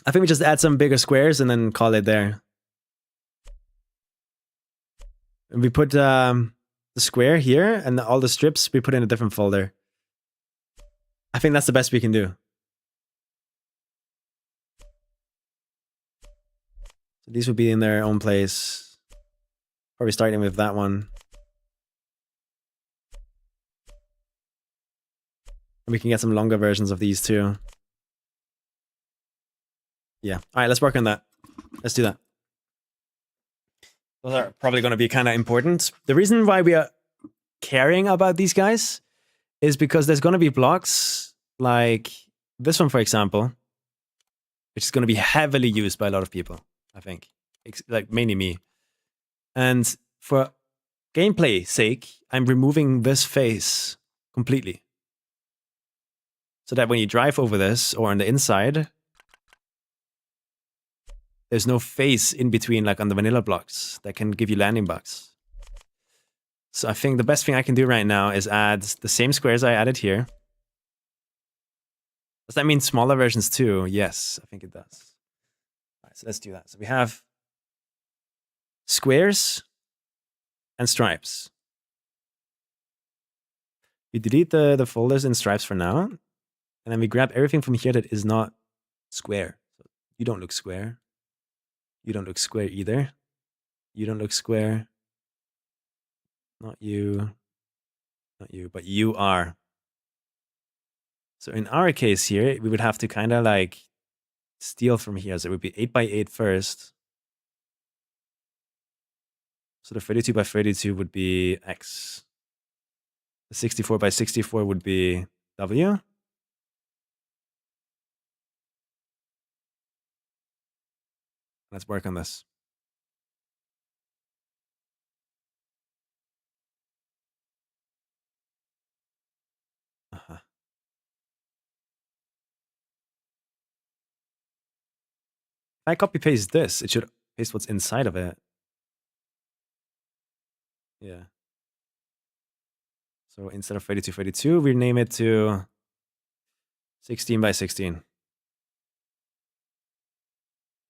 I think we just add some bigger squares and then call it there. And we put the square here, and all the strips we put in a different folder. I think that's the best we can do. So these would be in their own place. Probably starting with that one. And we can get some longer versions of these too. Yeah. All right, let's work on that. Let's do that. Those are probably going to be kind of important. The reason why we are caring about these guys is because there's going to be blocks like this one, for example, which is going to be heavily used by a lot of people, I think. Like mainly me. And for gameplay sake, I'm removing this face completely. So that when you drive over this or on the inside, there's no face in between like on the vanilla blocks that can give you landing bugs. So I think the best thing I can do right now is add the same squares I added here. Does that mean smaller versions too? Yes, I think it does. All right, so let's do that. So we have squares and stripes. We delete the folders in stripes for now. And then we grab everything from here that is not square. So you don't look square. You don't look square either. You don't look square. Not you. Not you, but you are. So in our case here, we would have to kind of like steal from here. So it would be 8 by 8 first. So the 32 by 32 would be X. The 64 by 64 would be W. Let's work on this. Uh-huh. If I copy paste this, it should paste what's inside of it. Yeah. So instead of 32 32, we name it to 16 by 16.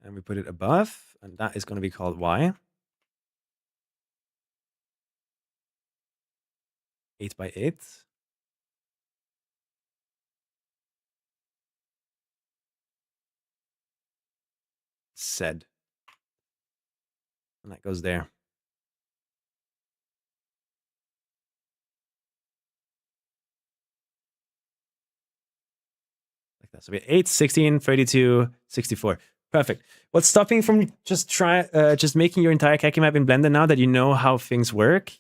And we put it above, and that is going to be called Y. 8 by 8. Said. And that goes there. So we have 8, 16, 32, 64. Perfect. What's stopping you from just making your entire kacky map in Blender now that you know how things work?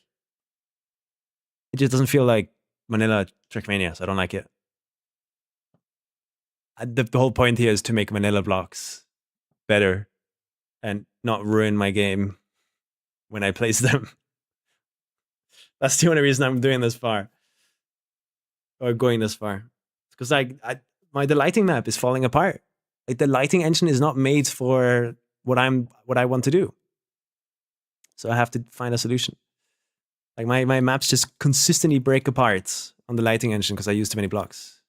It just doesn't feel like vanilla Trackmania, so I don't like it. The whole point here is to make vanilla blocks better and not ruin my game when I place them. That's the only reason I'm doing this far. Or going this far. Because the lighting map is falling apart. Like the lighting engine is not made for what I want to do. So I have to find a solution. Like my maps just consistently break apart on the lighting engine because I use too many blocks.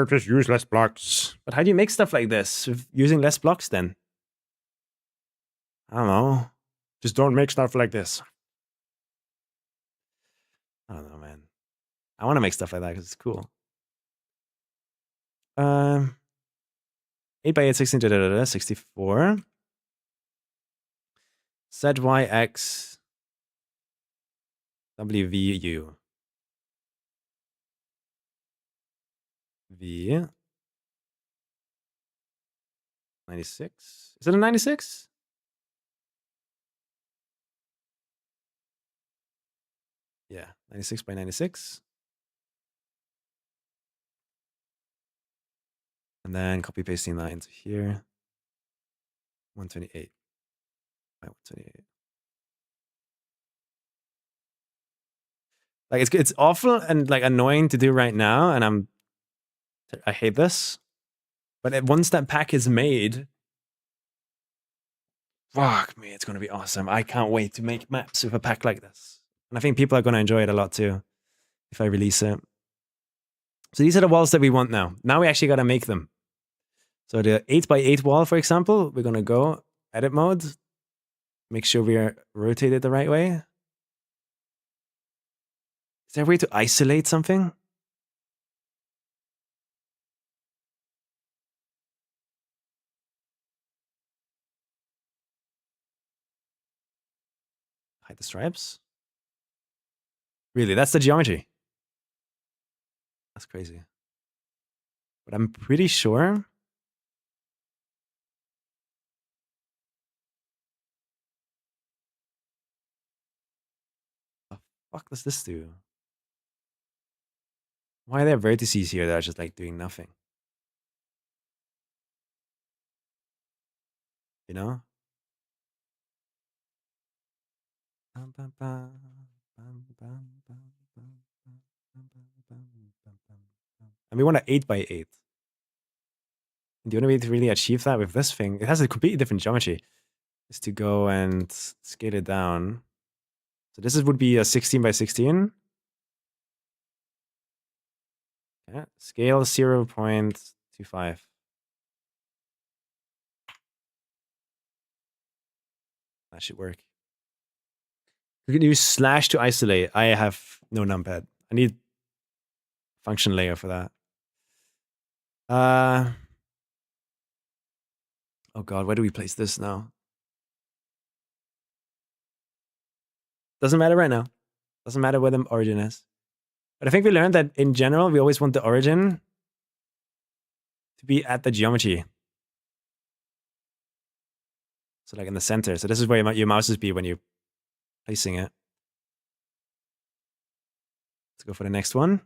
Just use less blocks. But how do you make stuff like this using less blocks then? I don't know. Just don't make stuff like this. I don't know, man. I want to make stuff like that because it's cool. 8 by 8, 16, 64. ZYX WVU. V 96. Is it a 96? Yeah, 96 by 96. And then copy pasting that into here. 128 by 128. Like it's awful and like annoying to do right now, and I hate this. But once that pack is made, fuck me, it's gonna be awesome. I can't wait to make maps with a pack like this. And I think people are gonna enjoy it a lot too if I release it. So these are the walls that we want now. Now we actually gotta make them. So the 8 by 8 wall, for example, we're gonna go edit mode, make sure we are rotated the right way. Is there a way to isolate something? Hide the stripes? Really, that's the geometry. That's crazy. But I'm pretty sure. What the fuck does this do? Why are there vertices here that are just like doing nothing? You know? And we want an 8 by 8. The only way to really achieve that with this thing, it has a completely different geometry, is to go and scale it down. So this would be a 16 by 16. Yeah, scale 0.25. That should work. We can use slash to isolate. I have no numpad. I need function layer for that. Oh god, where do we place this now? Doesn't matter right now. Doesn't matter where the origin is. But I think we learned that in general, we always want the origin to be at the geometry. So like in the center. So this is where your mouse be when you're placing it. Let's go for the next one.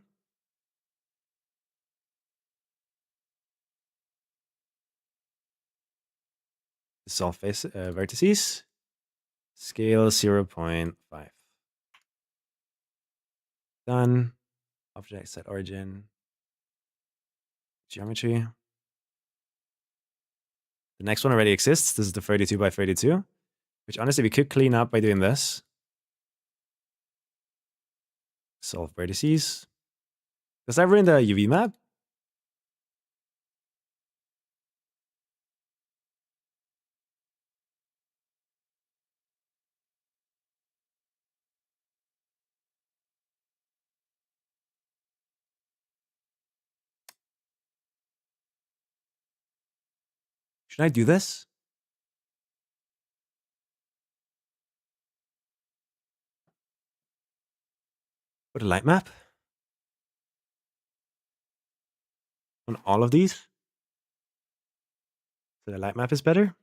Solve face vertices. Scale 0.5. Done. Object set origin. Geometry. The next one already exists. This is the 32 by 32, which honestly we could clean up by doing this. Solve vertices. Does that ruin the UV map? Should I do this? Put a light map. on all of these. So the light map is better.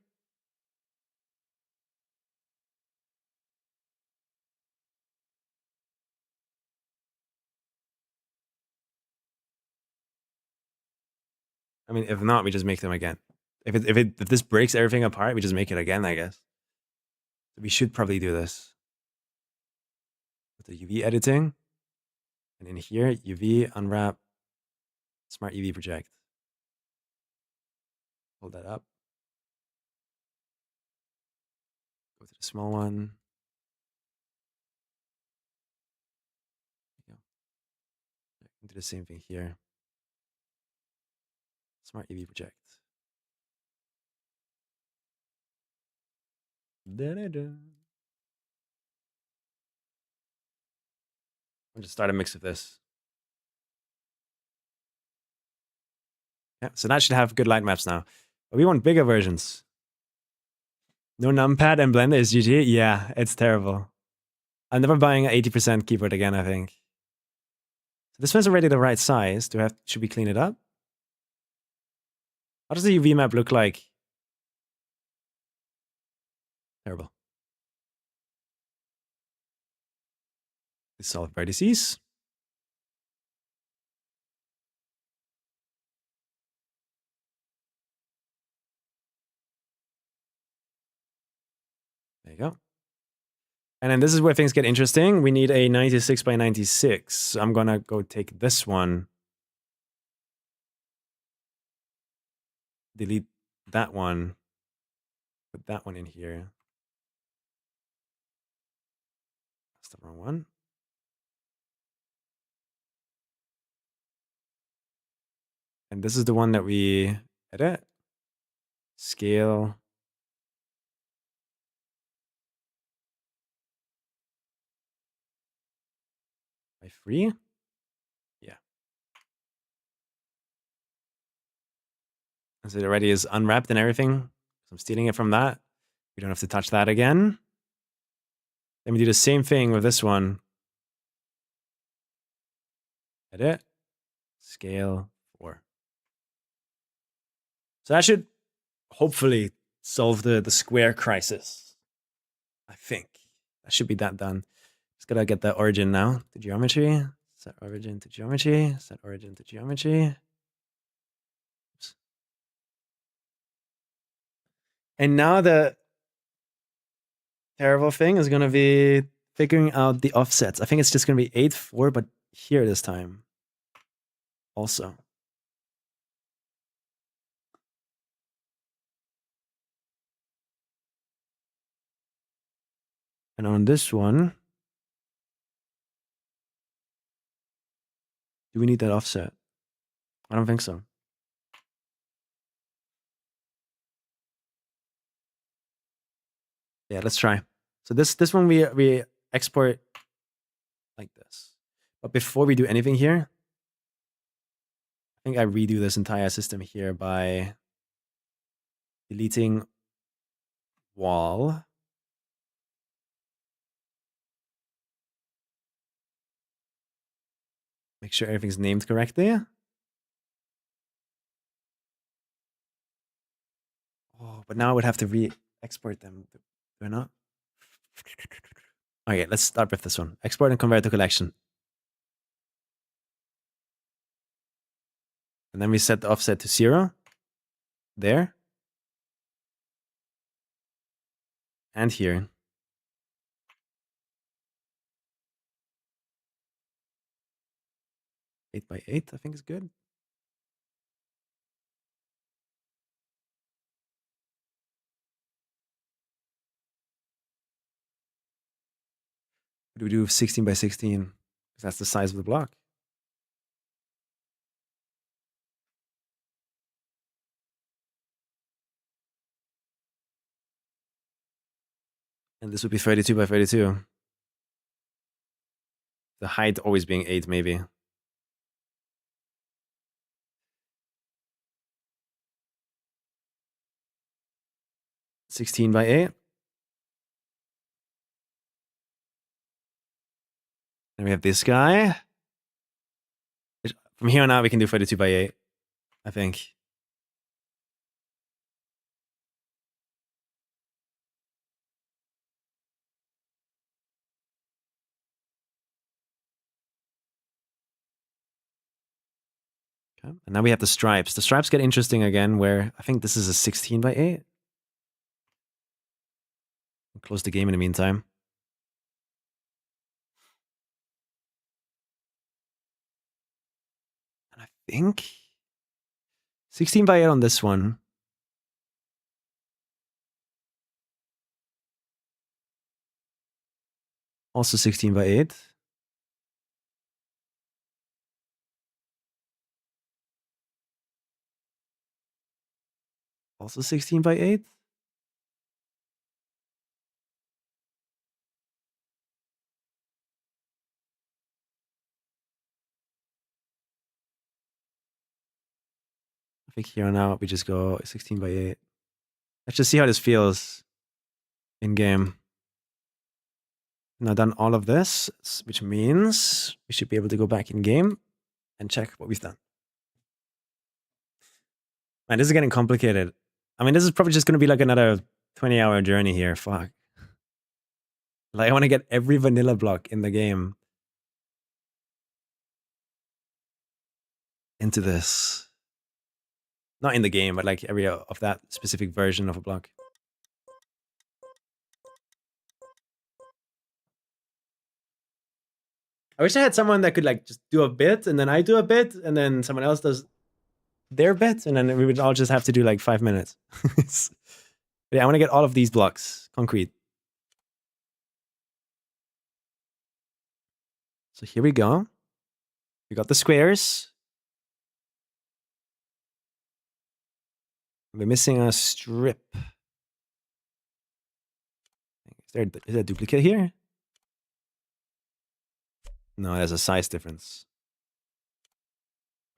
I mean, if not, we just make them again. If this breaks everything apart, we just make it again, I guess. We should probably do this. With the UV editing. And in here, UV, unwrap, smart UV project. Hold that up. Go to the small one. Do the same thing here. Smart UV project. Da-da-da. I'll just start a mix of this. Yeah, so that should have good light maps now. But we want bigger versions. No numpad and Blender is GG? Yeah, it's terrible. I'm never buying an 80% keyboard again, I think. So this one's already the right size. Should we clean it up? How does the UV map look like? Terrible. Solve vertices. There you go. And then this is where things get interesting. We need a 96 by 96. So I'm gonna go take this one. Delete that one. Put that one in here. That's the wrong one. And this is the one that we edit. Scale. By 3? Yeah. And so it already is unwrapped and everything. So I'm stealing it from that. We don't have to touch that again. Then we do the same thing with this one. Edit. Scale 4. So that should hopefully solve the square crisis. I think. That should be that done. Just gotta get the origin now to geometry. Set origin to geometry. Set origin to geometry. Oops. And now the terrible thing is gonna be figuring out the offsets. I think it's just gonna be 8, 4, but here this time. Also. And on this one, do we need that offset? I don't think so. Yeah, let's try. So this one we export like this. But before we do anything here, I think I redo this entire system here by deleting wall. Make sure everything's named correctly. Oh, but now I would have to re-export them. Do I not? Okay, let's start with this one. Export and convert to collection. And then we set the offset to 0. There. And here. 8 by 8, I think is good. What do we do with 16 by 16? Because that's the size of the block. And this would be 32 by 32. The height always being 8, maybe. $16 by 8. And we have this guy. From here on out, we can do 32 by 8. I think. Okay. And now we have the stripes. The stripes get interesting again, where I think this is a 16 by 8. I'll close the game in the meantime. And I think 16 by 8 on this one. Also 16 by 8. Also 16 by 8. I think here on out we just go 16 by 8. Let's just see how this feels in game. Now done all of this, which means we should be able to go back in game and check what we've done. Man, this is getting complicated. I mean, this is probably just going to be like another 20-hour journey here. Fuck. Like, I want to get every vanilla block in the game into this. Not in the game, but like every of that specific version of a block. I wish I had someone that could like just do a bit and then I do a bit and then someone else does their bit and then we would all just have to do like 5 minutes. Yeah, I want to get all of these blocks concrete. So here we go. We got the squares. We're missing a strip. Is there a duplicate here? No, there's a size difference.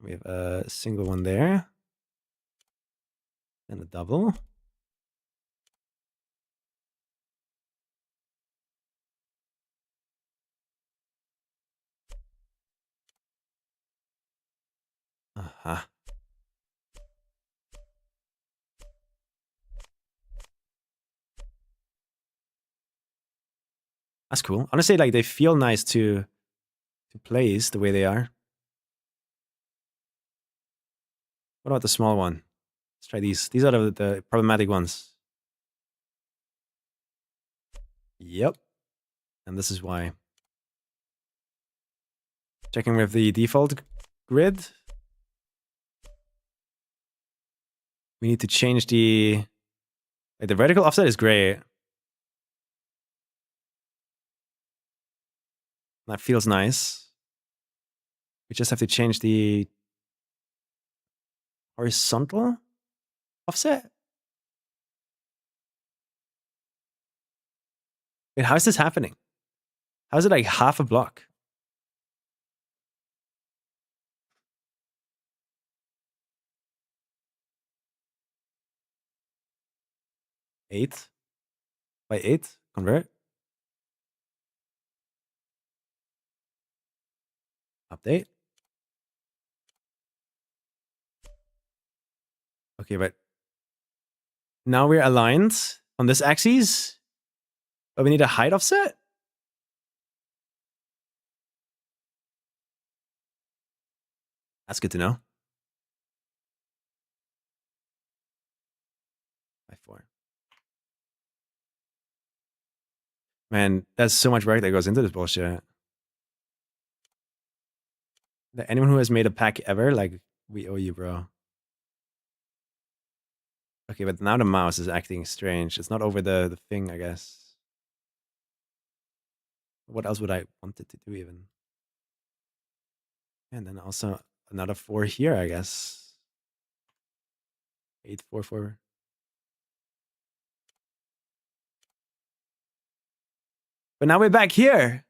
We have a single one there. And a double. Uh-huh. That's cool. Honestly, like they feel nice to place the way they are. What about the small one? Let's try these. These are the problematic ones. Yep. And this is why. Checking with the default grid. We need to change the vertical offset is great. That feels nice. We just have to change the horizontal offset. Wait, how is this happening? How is it like half a block? Eight by 8, convert. Update. Okay, but now we're aligned on this axis, but we need a height offset. That's good to know. By 4. Man, there's so much work that goes into this bullshit. Anyone who has made a pack ever, like, we owe you, bro. Okay, but now the mouse is acting strange. It's not over the thing, I guess. What else would I want it to do even? And then also another 4 here, I guess. 8, 4, 4. But now we're back here.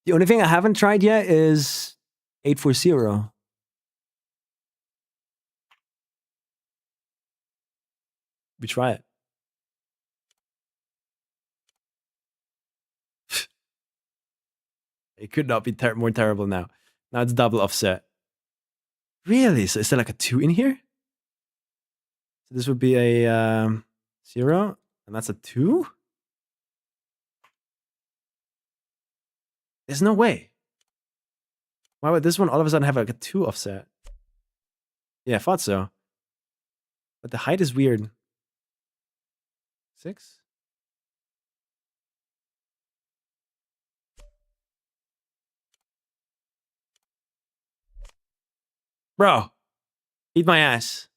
The only thing I haven't tried yet is 840. We try it. It could not be more terrible now. Now it's double offset. Really? So is there like a 2 in here? So this would be a 0, and that's a 2? There's no way. Why would this one all of a sudden have like a 2 offset? Yeah, I thought so. But the height is weird. 6? Bro, eat my ass.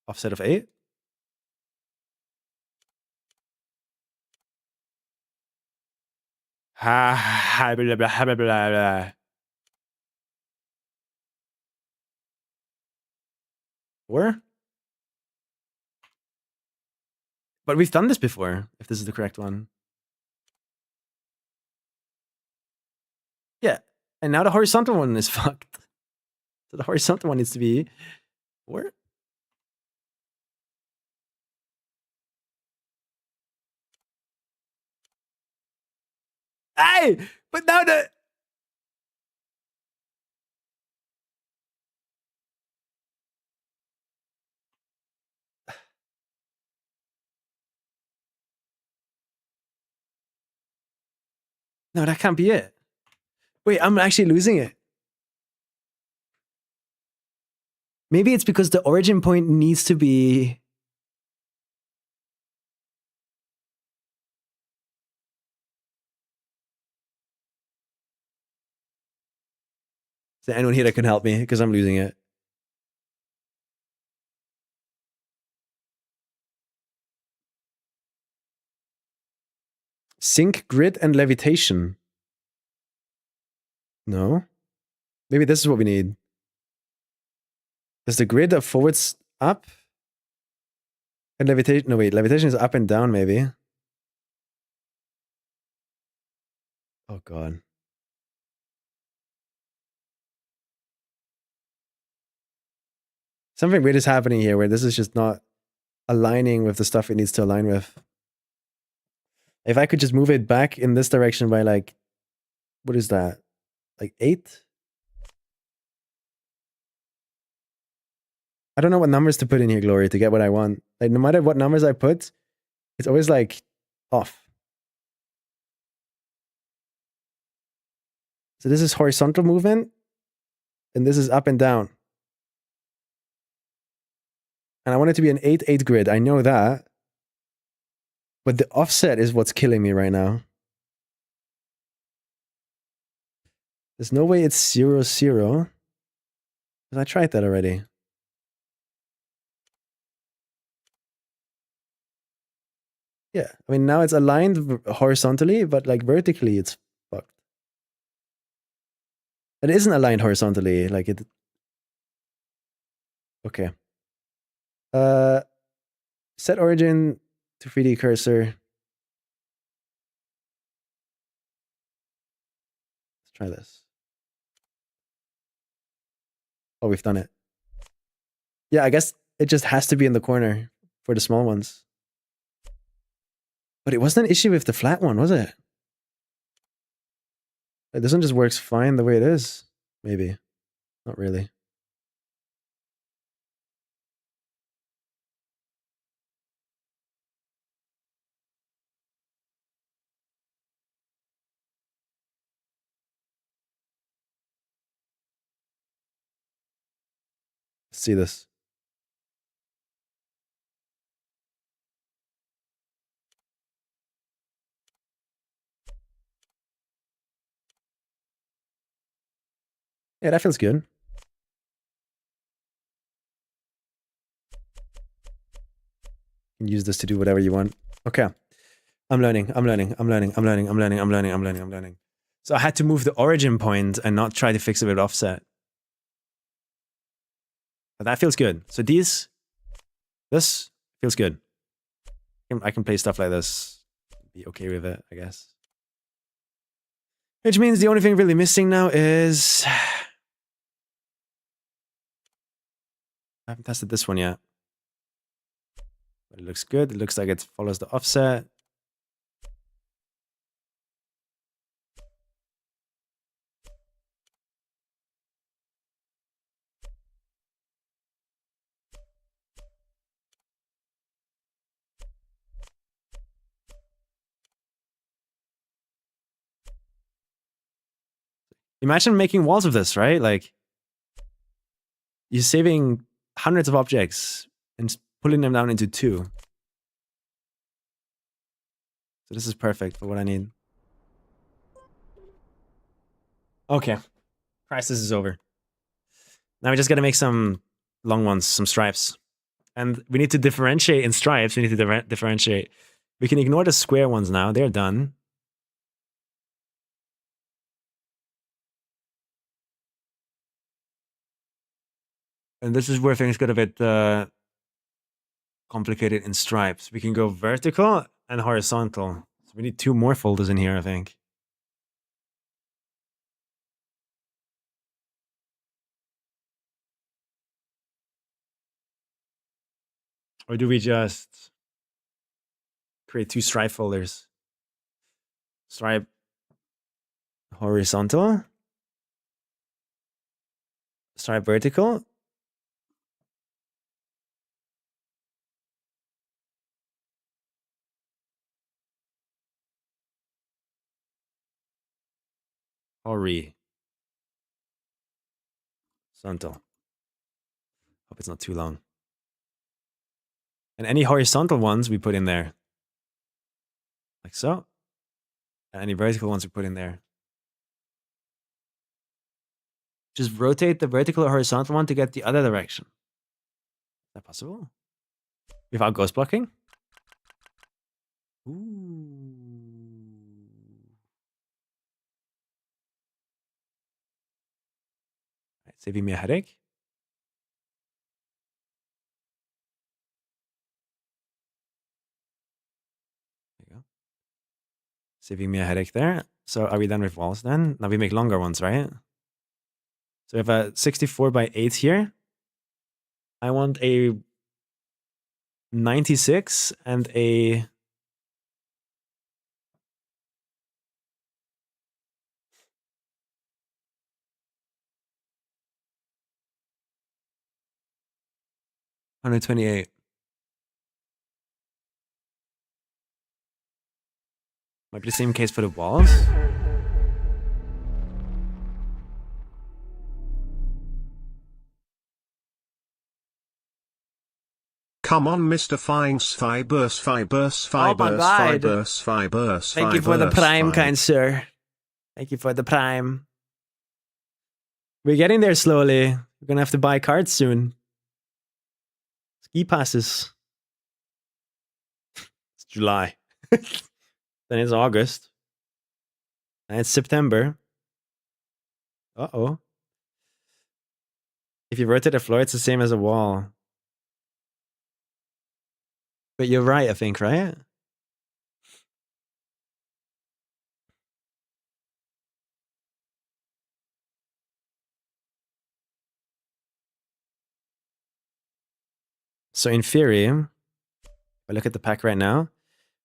Offset of 8? Ha, blah, blah, blah, blah, blah. 4? But we've done this before, if this is the correct one. Yeah, and now the horizontal one is fucked. So the horizontal one needs to be 4? Hey, but now the... No, that can't be it. Wait, I'm actually losing it. Maybe it's because the origin point needs to be... Is there anyone here that can help me? Because I'm losing it. Sync grid and levitation. No. Maybe this is what we need. Is the grid of forwards up? And levitation... No, wait. Levitation is up and down, maybe. Oh, God. Something weird is happening here where this is just not aligning with the stuff it needs to align with. If I could just move it back in this direction by like... What is that? Like 8? I don't know what numbers to put in here, Glory, to get what I want. Like, no matter what numbers I put, it's always like off. So this is horizontal movement, and this is up and down. And I want it to be an 8-8 grid. I know that. But the offset is what's killing me right now. There's no way it's 0, 0. I tried that already. Yeah, I mean, now it's aligned horizontally, but like vertically, it's fucked. It isn't aligned horizontally, like it... Okay. Set origin to 3D cursor. Let's try this. Oh, we've done it. Yeah, I guess it just has to be in the corner for the small ones. But it wasn't an issue with the flat one, was it? This one just works fine the way it is. Maybe. Not really. Let's see this. Yeah, that feels good. You can use this to do whatever you want. Okay. I'm learning. So I had to move the origin point and not try to fix it with offset. But that feels good. So this feels good. I can play stuff like this. Be okay with it, I guess. Which means the only thing really missing now is... I haven't tested this one yet. But it looks good. It looks like it follows the offset. Imagine making walls of this, right? Like, you're saving hundreds of objects and pulling them down into 2. So this is perfect for what I need. Okay. Crisis is over. Now we just gotta make some long ones, some stripes. And we need to differentiate in stripes. We need to differentiate. We can ignore the square ones now. They're done. And this is where things get a bit complicated in stripes. We can go vertical and horizontal. So we need 2 more folders in here, I think. Or do we just create 2 stripe folders? Stripe horizontal. Stripe vertical. Horizontal. Hope it's not too long. And any horizontal ones we put in there. Like so. And any vertical ones we put in there. Just rotate the vertical or horizontal one to get the other direction. Is that possible? Without ghost blocking? Ooh. Right, saving me a headache. There you go. Saving me a headache there. So are we done with walls then? Now we make longer ones, right? So we have a 64 by 8 here. I want a 96 and a... $128. Might be the same case for the walls. Come on, Mr. Fines, fibers, fibers, Oh my fibers, God. fibers, fibers, Thank you for the fibers, prime, fibers. kind sir. Thank you for the prime. We're getting there slowly. We're gonna have to buy cards soon. Ski passes. It's July. Then it's August. And it's September. Uh-oh. If you rotate a floor, it's the same as a wall. But you're right, I think, right? So in theory, if I look at the pack right now,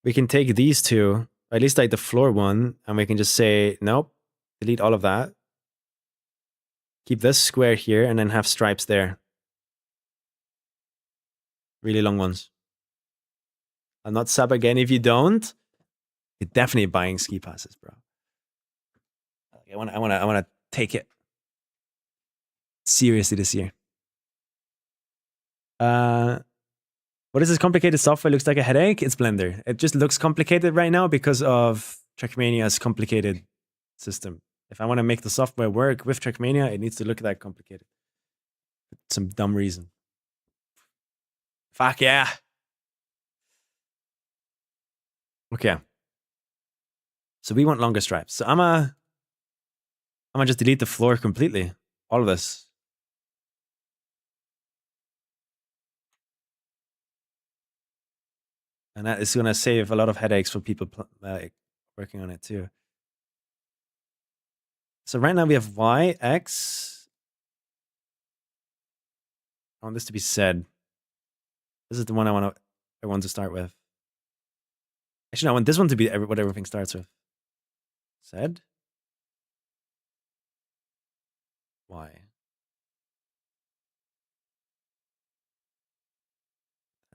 we can take these 2, or at least like the floor one, and we can just say, nope, delete all of that. Keep this square here, and then have stripes there. Really long ones. I'll not sub again if you don't. You're definitely buying ski passes, bro. I wanna take it seriously this year. What is this complicated software? Looks like a headache. It's Blender. It just looks complicated right now because of Trackmania's complicated system. If I want to make the software work with Trackmania, it needs to look that complicated. Some dumb reason. Fuck yeah. Okay. So we want longer stripes. So I'm gonna just delete the floor completely. All of this. And that is gonna save a lot of headaches for people working on it too. So right now we have y, x. I want this to be Z. This is the one I want to start with. Actually, no, I want this one to be what everything starts with. Z. Y.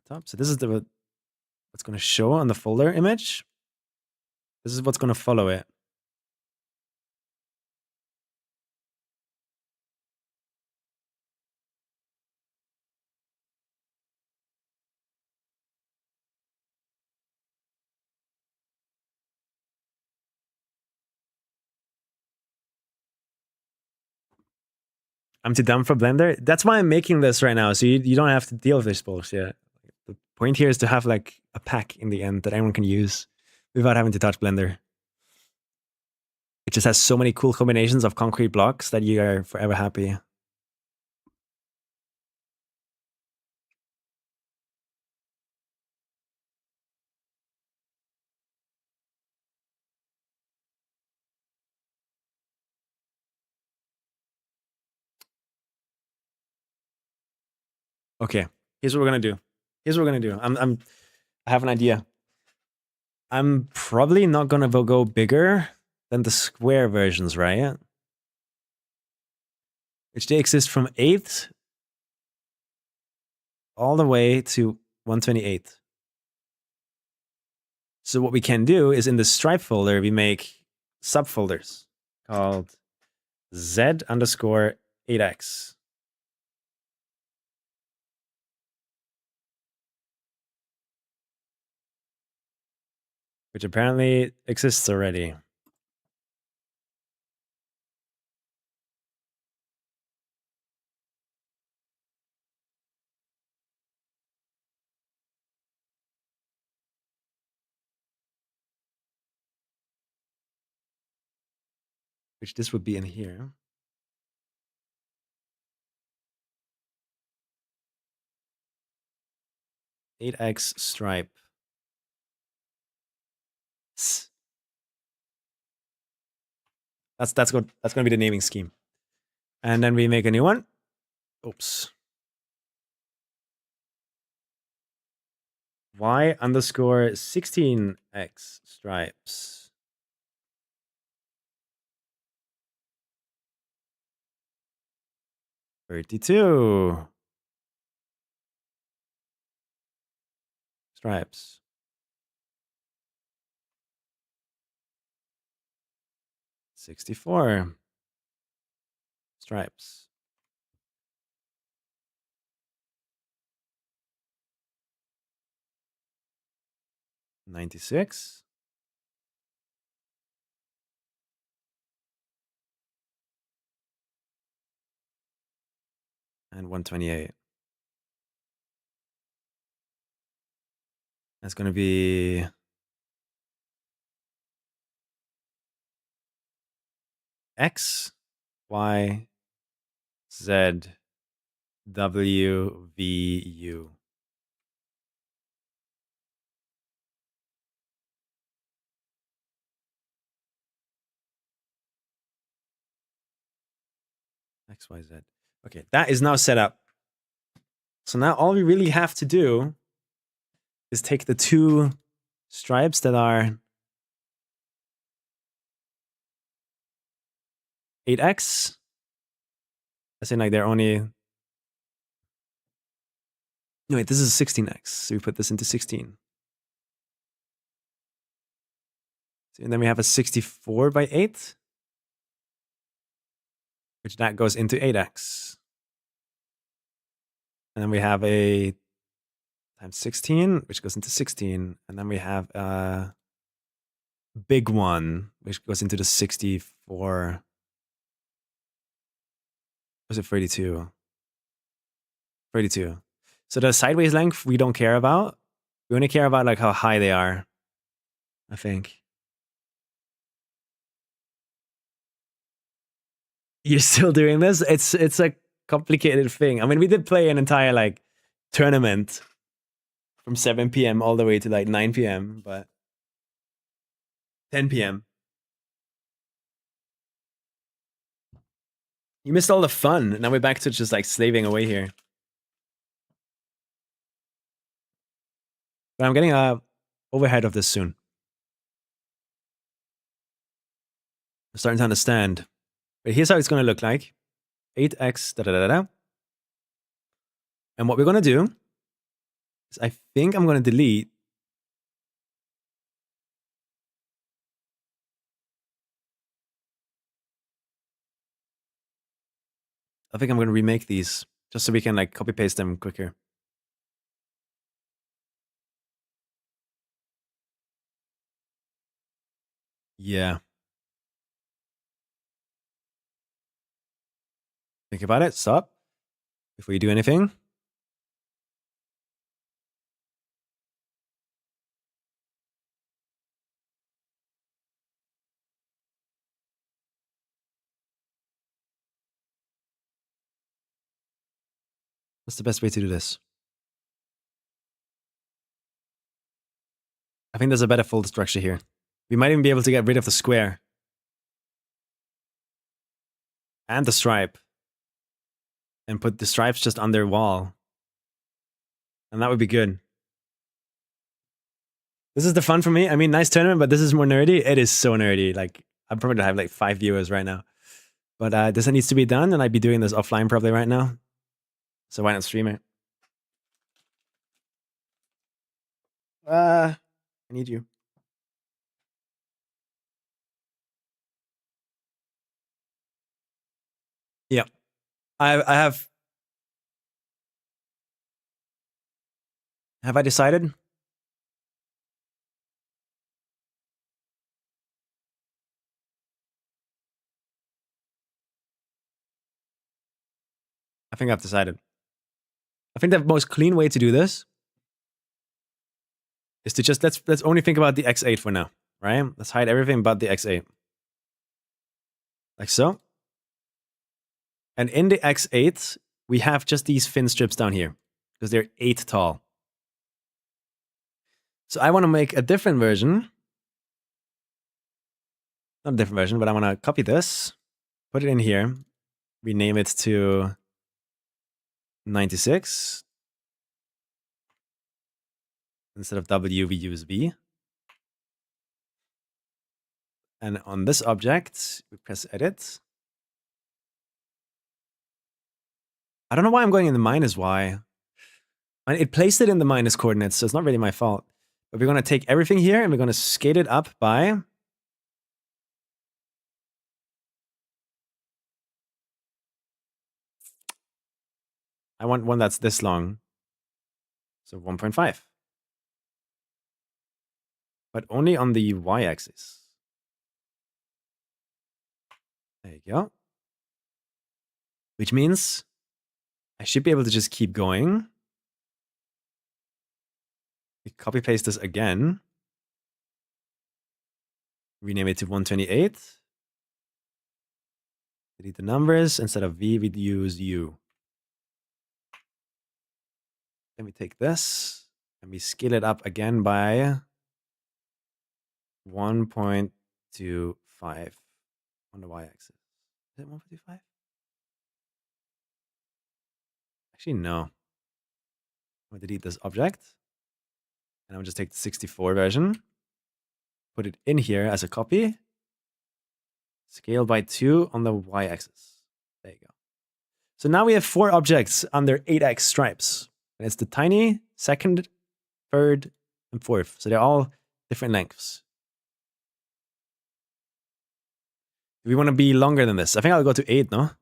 Top. So this is what's going to show on the folder image. This is what's going to follow it. I'm too dumb for Blender. That's why I'm making this right now, so you don't have to deal with this bullshit. The point here is to have like a pack in the end that anyone can use without having to touch Blender. It just has so many cool combinations of concrete blocks that you are forever happy. Okay, here's what we're gonna do. I have an idea. I'm probably not gonna go bigger than the square versions, right? Which they exist from 8 all the way to 128. So what we can do is in the stripe folder, we make subfolders called z_8x. Which apparently exists already. Which this would be in here. $8x stripe. That's gonna be the naming scheme. And then we make a new one. Oops. Y_16x stripes. $32 stripes. $64 stripes. $96. And 128. That's going to be X, Y, Z, W, V, U. X, Y, Z. Okay, that is now set up. So now all we really have to do is take the two stripes that are 8x. I say like they're only. No, wait, this is 16x. So we put this into 16. And then we have a 64 by 8, which that goes into 8x. And then we have a times 16, which goes into 16. And then we have a big one, which goes into the 64. Was it 32? 32. So the sideways length we don't care about. We only care about like how high they are, I think. You're still doing this? It's a complicated thing. I mean, we did play an entire like tournament from 7 p.m. all the way to like 9 p.m., but 10 p.m. You missed all the fun. Now we're back to just like slaving away here. But I'm getting a overhead of this soon. I'm starting to understand. But here's how it's going to look like. 8x, da da da da. And what we're going to do is I think I'm going to delete I think I'm going to remake these just so we can like copy paste them quicker. Yeah. Think about it. Stop. Before you do anything. What's the best way to do this? I think there's a better fold structure here. We might even be able to get rid of the square. And the stripe. And put the stripes just on their wall. And that would be good. This is the fun for me. I mean, nice tournament, but this is more nerdy. It is so nerdy. Like, I'm probably gonna have like 5 viewers right now. But this needs to be done, and I'd be doing this offline probably right now. So why not stream it? I need you. Yeah. I have... Have I decided? I think I've decided. I think the most clean way to do this is to just let's only think about the x8 for now, right? Let's hide everything but the x8. Like so. And in the x8, we have just these fin strips down here because they're 8 tall. So I want to make a different version. Not a different version, but I want to copy this, put it in here, rename it to 96. Instead of W, we use V. And on this object, we press edit. I don't know why I'm going in the minus Y. And it placed it in the minus coordinates, so it's not really my fault. But we're going to take everything here and we're going to scale it up by... I want one that's this long. So 1.5. But only on the y-axis. There you go. Which means I should be able to just keep going. We copy paste this again. Rename it to 128. Delete the numbers. Instead of V, we'd use U. Then we take this and we scale it up again by 1.25 on the y-axis. Is it 1.25? Actually, no. I'm going to delete this object. And I'll just take the 64 version. Put it in here as a copy. Scale by 2 on the y-axis. There you go. So now we have 4 objects under 8x stripes. And it's the tiny, second, third, and fourth. So they're all different lengths. Do we want to be longer than this? I think I'll go to 8, no?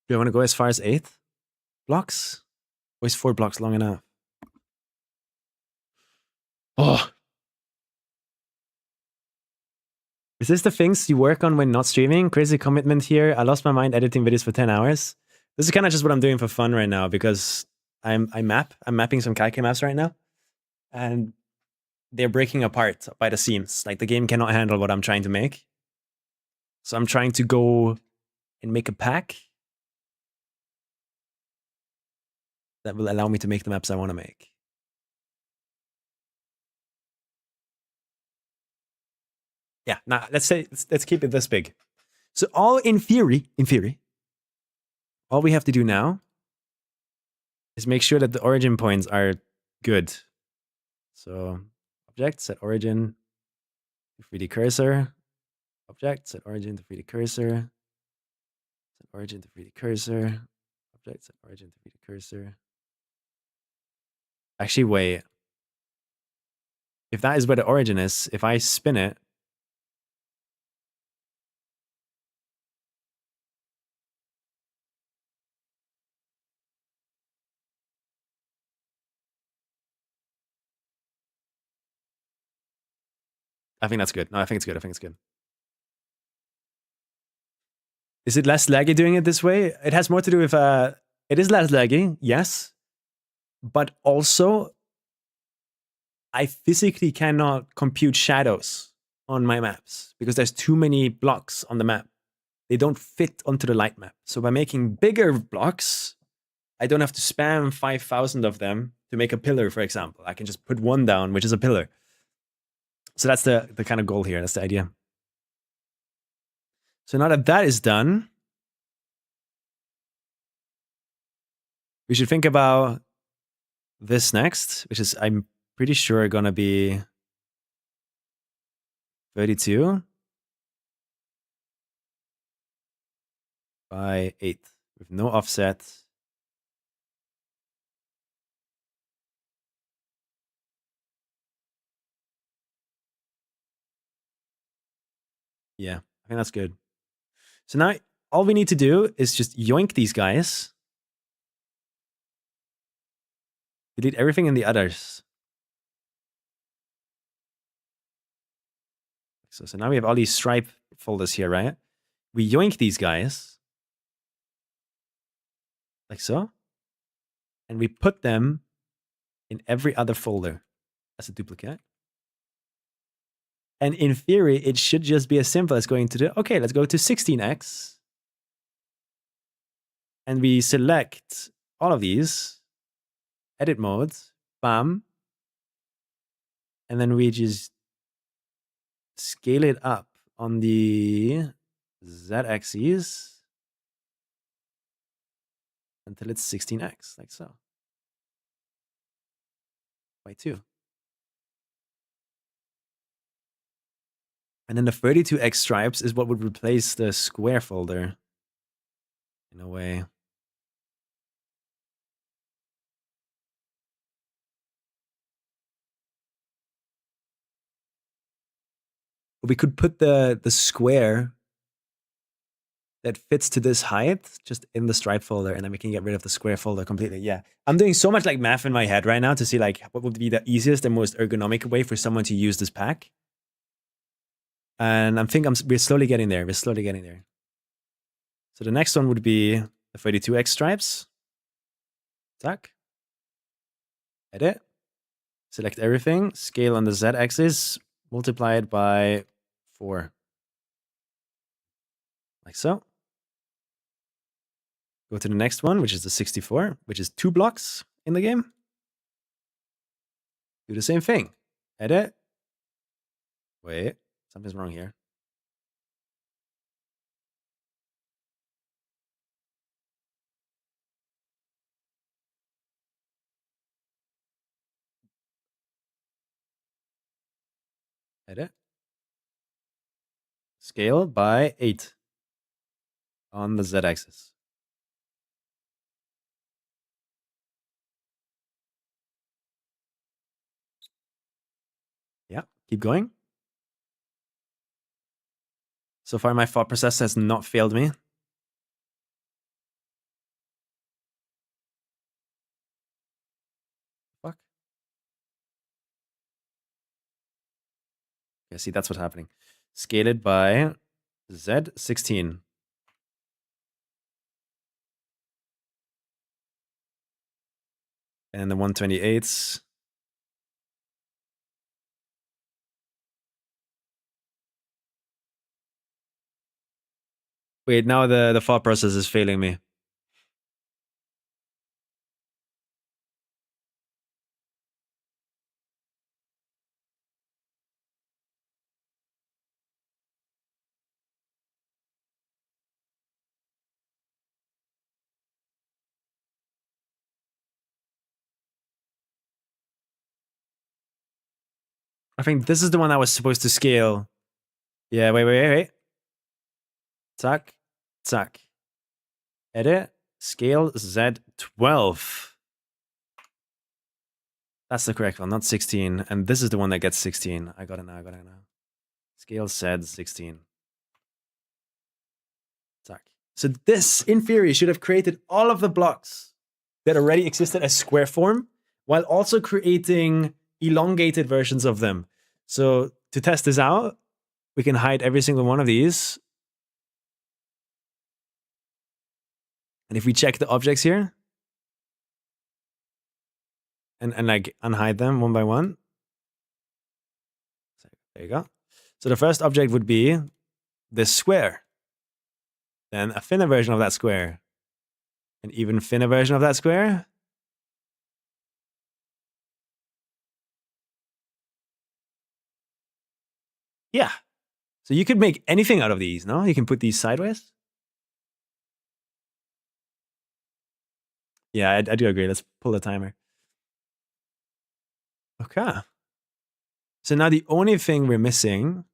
Do I want to go as far as 8 blocks? Or is 4 blocks long enough? Oh! Is this the things you work on when not streaming? Crazy commitment here. I lost my mind editing videos for 10 hours. This is kind of just what I'm doing for fun right now because I'm mapping some kacky maps right now, and they're breaking apart by the seams. Like the game cannot handle what I'm trying to make. So I'm trying to go and make a pack that will allow me to make the maps I want to make. Yeah, now let's keep it this big. So all in theory, all we have to do now is make sure that the origin points are good. So object set origin to 3D cursor. Object set origin to 3D cursor. Set origin to 3D cursor. Object set origin to 3D cursor. Actually, wait. If that is where the origin is, if I spin it, I think that's good. No, I think it's good. I think it's good. Is it less laggy doing it this way? It has more to do with, it is less laggy, yes. But also, I physically cannot compute shadows on my maps because there's too many blocks on the map. They don't fit onto the light map. So by making bigger blocks, I don't have to spam 5,000 of them to make a pillar, for example. I can just put one down, which is a pillar. So that's the kind of goal here. That's the idea. So now that that is done, we should think about this next, which is, I'm pretty sure, gonna be 32 by 8 with no offset. Yeah, I think that's good. So now all we need to do is just yoink these guys. Delete everything in the others. So now we have all these stripe folders here, right? We yoink these guys. Like so. And we put them in every other folder as a duplicate. And in theory, it should just be as simple as going to the, okay, let's go to 16x. And we select all of these, edit mode, bam. And then we just scale it up on the z-axis until it's 16x, like so. By 2. And then the 32x stripes is what would replace the square folder in a way. But we could put the square that fits to this height just in the stripe folder, and then we can get rid of the square folder completely. Yeah, I'm doing so much like math in my head right now to see like what would be the easiest and most ergonomic way for someone to use this pack. And we're slowly getting there. We're slowly getting there. So the next one would be the 32x stripes. Tack. Edit. Select everything. Scale on the z-axis. Multiply it by 4. Like so. Go to the next one, which is the 64, which is 2 blocks in the game. Do the same thing. Edit. Wait, something's wrong here. Edit. Scale by 8 on the z-axis. Yeah, keep going. So far, my thought process has not failed me. Fuck. Yeah, see, that's what's happening. Scale it by Z16. And the 128s. Wait, now the thought process is failing me. I think this is the one I was supposed to scale. Yeah, wait. Zack, zack. Edit, scale Z12. That's the correct one, not 16. And this is the one that gets 16. I got it now. Scale Z16. Zack. So this, in theory, should have created all of the blocks that already existed as square form, while also creating elongated versions of them. So to test this out, we can hide every single one of these. And if we check the objects here, and like unhide them one by one. So there you go. So the first object would be this square. Then a thinner version of that square. An even thinner version of that square. Yeah. So you could make anything out of these, no? You can put these sideways. Yeah, I do agree. Let's pull the timer. Okay. So now the only thing we're missing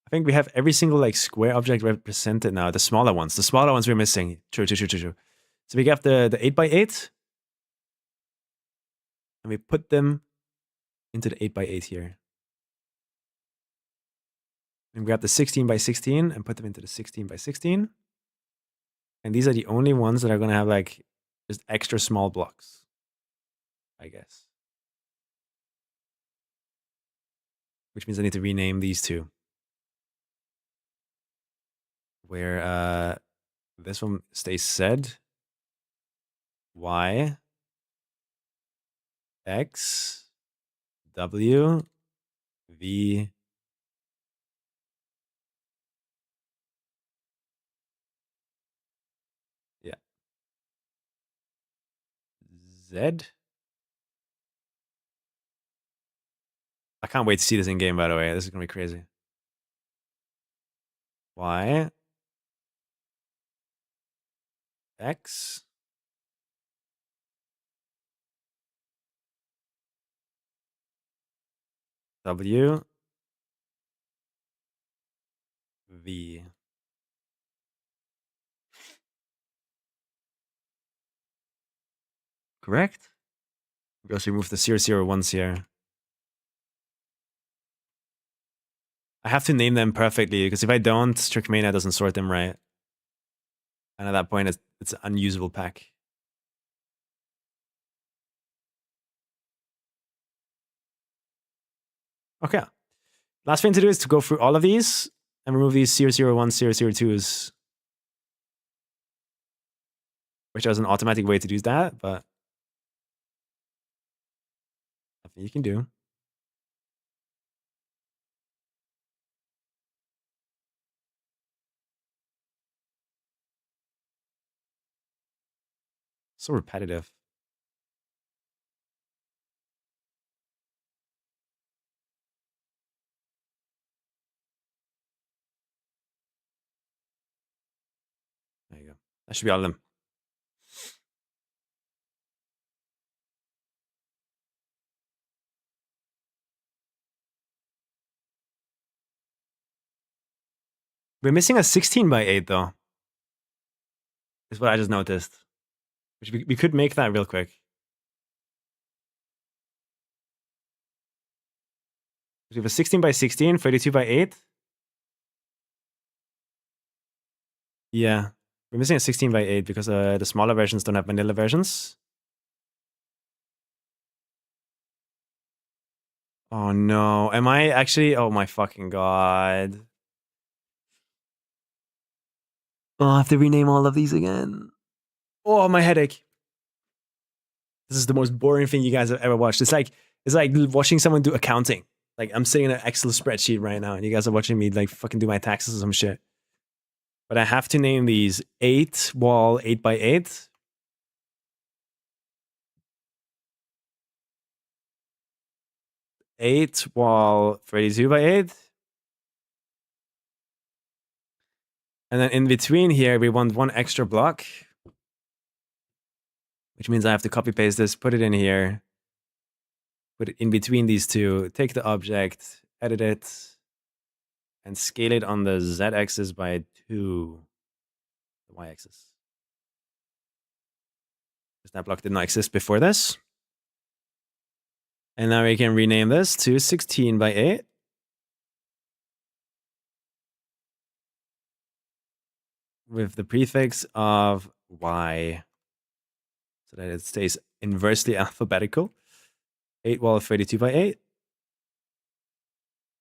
I think we have every single like square object represented now. The smaller ones we're missing. True. So we got the 8x8 and we put them into the 8x8 here. And we got the 16x16 and put them into the 16x16. And these are the only ones that are going to have like just extra small blocks, I guess. Which means I need to rename these two. Where this one stays Z, Y, X, W, V, yeah, Z. I can't wait to see this in game, by the way. This is going to be crazy. Y, X, W, V. Correct? We also remove the 001s here. I have to name them perfectly, because if I don't, Trickmania doesn't sort them right. And at that point, it's an unusable pack. Okay. Last thing to do is to go through all of these and remove these 001s, 002s. Which there's an automatic way to do that, but nothing you can do. So repetitive. There you go. That should be all of them. We're missing a 16x8 though. Is what I just noticed. Which we could make that real quick. We have a 16x16, 32x8. Yeah. We're missing a 16x8 because the smaller versions don't have vanilla versions. Oh no. Am I actually? Oh my fucking god. Oh, I have to rename all of these again. Oh, my headache. This is the most boring thing you guys have ever watched. It's like watching someone do accounting. Like I'm sitting in an Excel spreadsheet right now, and you guys are watching me like fucking do my taxes or some shit. But I have to name these 8 wall 8x8. Eight wall 32x8. And then in between here, we want one extra block. Which means I have to copy paste this, put it in here. Put it in between these two. Take the object, edit it, and scale it on the z-axis by 2. The y-axis. Because that block did not exist before this. And now we can rename this to 16x8. With the prefix of y. So that it stays inversely alphabetical. 8 wall 32x8.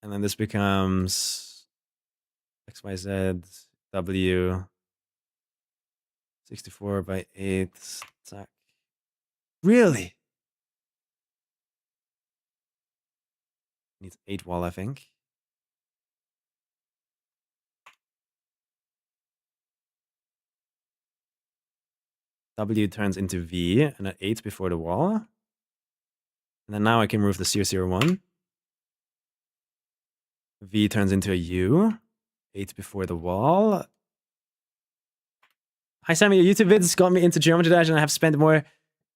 And then this becomes XYZ W 64x8 stack. Really? Needs 8 wall, I think. W turns into V and an 8 before the wall. And then now I can move the 001. V turns into a U. 8 before the wall. Hi, Sammy. Your YouTube vids got me into Geometry Dash and I have spent more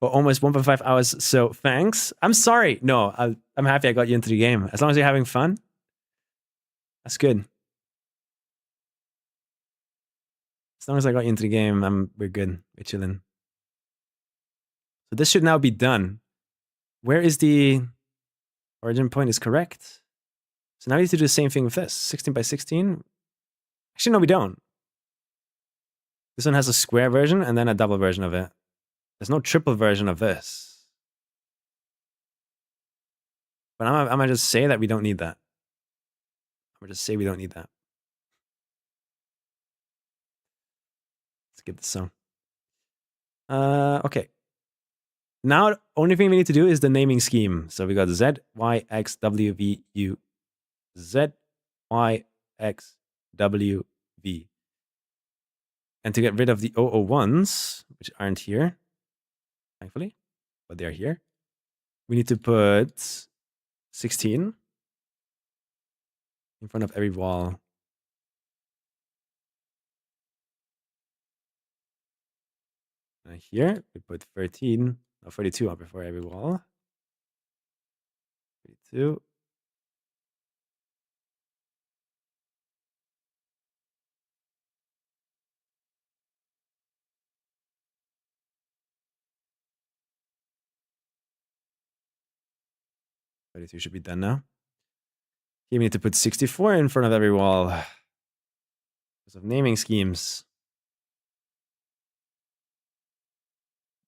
or almost 1.5 hours. So thanks. I'm sorry. No, I'm happy I got you into the game. As long as you're having fun, that's good. As long as I got you into the game, we're good. We're chilling. So this should now be done. Where is the origin point is correct? So now we need to do the same thing with this. 16x16. Actually, no, we don't. This one has a square version and then a double version of it. There's no triple version of this. But I'm gonna just say that we don't need that. I'm gonna just say we don't need that. Let's give this some. Okay. Now, only thing we need to do is the naming scheme. So we got Z, Y, X, W, V, U. Z, Y, X, W, V. And to get rid of the 001s, which aren't here, thankfully, but they're here, we need to put 16 in front of every wall. And here, we put 13, or 42 up before every wall. 32. Should be done now. Here we need to put 64 in front of every wall. Because of naming schemes.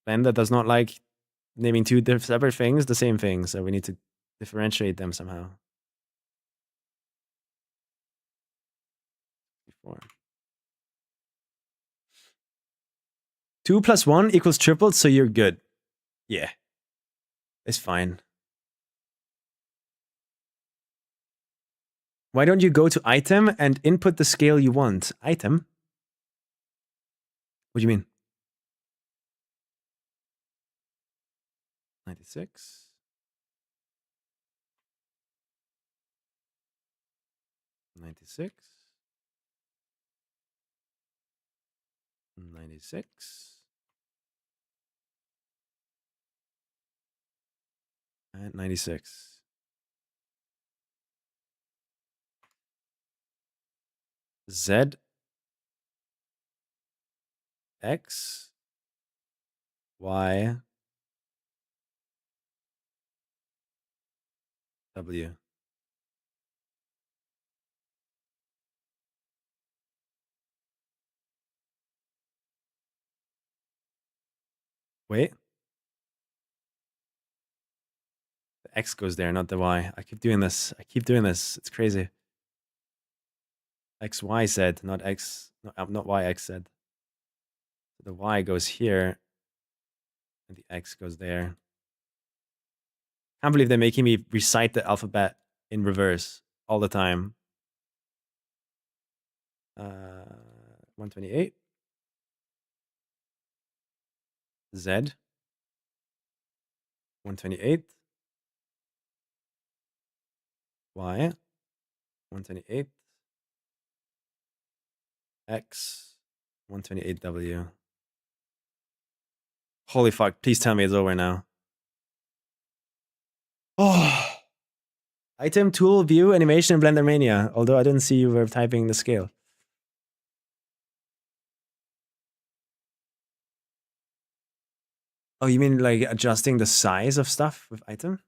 Blender does not like naming two separate things the same thing, so we need to differentiate them somehow. 64. 2 plus 1 equals triple, so you're good. Yeah. It's fine. Why don't you go to item and input the scale you want? Item? What do you mean? 96. 96. 96. And 96. Z X Y W. Wait. The X goes there, not the Y. I keep doing this. It's crazy. X, Y, Z, not X. Not Y, X, Z. The Y goes here. And the X goes there. Can't believe they're making me recite the alphabet in reverse all the time. 128. Z. 128. Y. 128. X. 128W. Holy fuck, please tell me it's over now. Oh. Item, tool, view, animation, and Blender Mania. Although I didn't see you were typing the scale. Oh, you mean like adjusting the size of stuff with item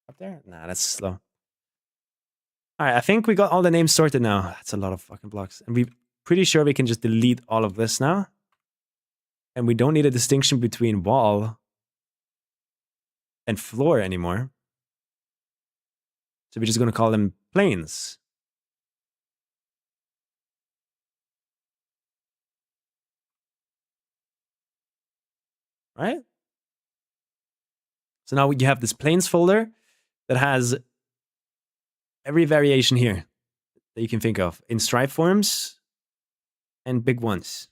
up there? Nah, that's slow. All right, I think we got all the names sorted now. That's a lot of fucking blocks. And we're pretty sure we can just delete all of this now. And we don't need a distinction between wall and floor anymore. So we're just going to call them planes. Right? So now you have this planes folder that has every variation here that you can think of in stripe forms and big ones.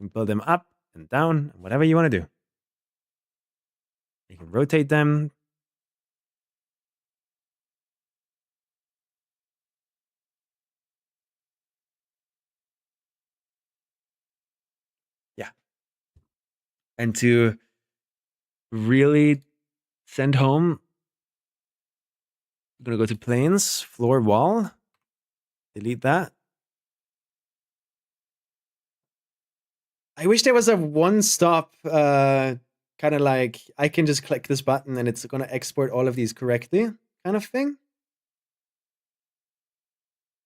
You can build them up and down, whatever you want to do. You can rotate them. Yeah. And to really send home, I'm going to go to planes, floor, wall. Delete that. I wish there was a one-stop kind of like, I can just click this button and it's going to export all of these correctly kind of thing.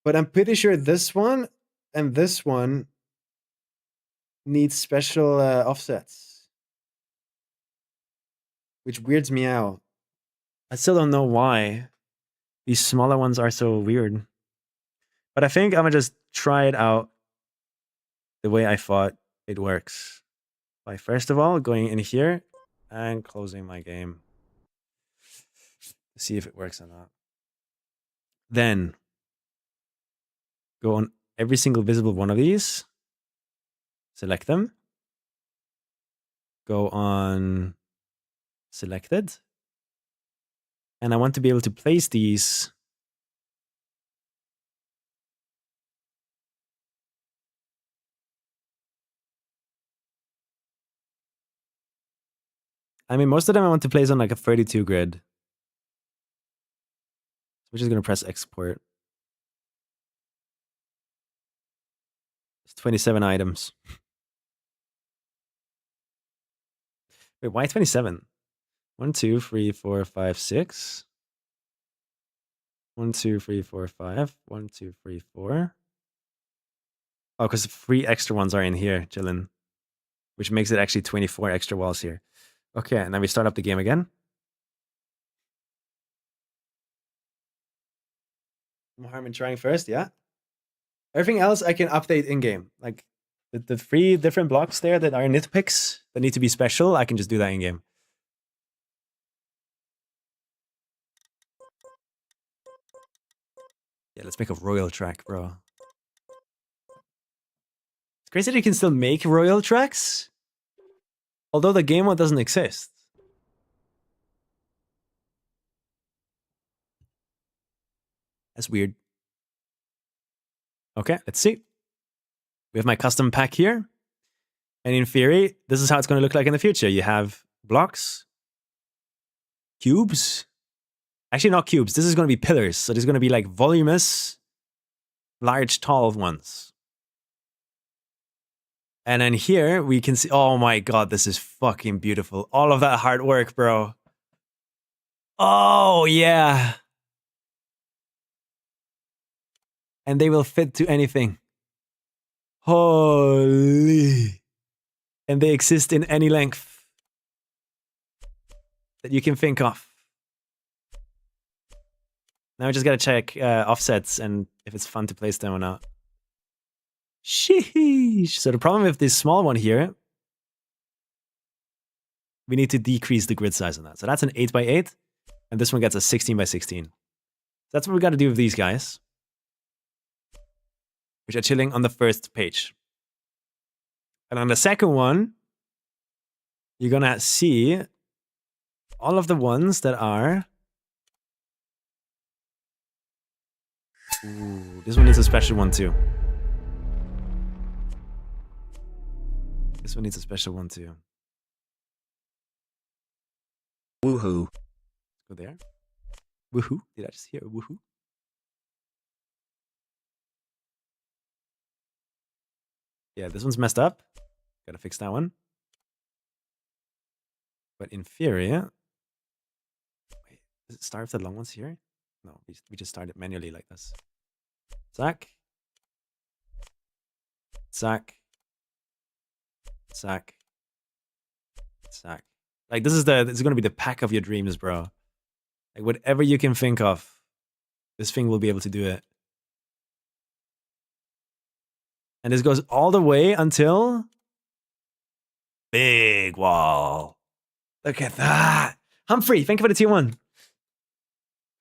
But I'm pretty sure this one and this one need special offsets, which weirds me out. I still don't know why these smaller ones are so weird. But I think I'm gonna just try it out the way I thought it works. By first of all going in here and closing my game to see if it works or not. Then go on every single visible one of these, select them, go on selected, and I want to be able to place these I mean, most of them I want to place on like a 32 grid. We're just going to press export. It's 27 items. Wait, why 27? 1, 2, 3, 4, 5, 6. 1, 2, 3, 4, 5. 1, 2, 3, 4. Oh, because 3 extra ones are in here, chillin'. Which makes it actually 24 extra walls here. Okay, and then we start up the game again. No harm in trying first, yeah. Everything else I can update in-game. Like the 3 different blocks there that are nitpicks that need to be special, I can just do that in-game. Yeah, let's make a royal track, bro. It's crazy that you can still make royal tracks, although the game mode doesn't exist. That's weird. Okay, let's see. We have my custom pack here. And in theory, this is how it's going to look like in the future. You have blocks, cubes. Actually, not cubes. This is going to be pillars. So there's going to be like voluminous, large, tall ones. And then here we can see, oh my God, this is fucking beautiful. All of that hard work, bro. Oh, yeah. And they will fit to anything. Holy. And they exist in any length that you can think of. Now we just gotta check offsets and if it's fun to place them or not. Sheesh. So the problem with this small one here, we need to decrease the grid size on that. So that's an 8x8, and this one gets a 16x16. So that's what we gotta do with these guys, which are chilling on the first page. And on the second one, you're gonna see all of the ones that are... Ooh, this one needs a special one too. This one needs a special one too. Woohoo. Go there. Woohoo. Did I just hear a woohoo? Yeah, this one's messed up. Gotta fix that one. But in theory... Wait, does it start with the long ones here? No, we just start it manually like this. Zack. Zack. Zack. Zack. Like, this is gonna be the pack of your dreams, bro. Like, whatever you can think of, this thing will be able to do it. And this goes all the way until... Big wall. Look at that. Humphrey, thank you for the tier 1.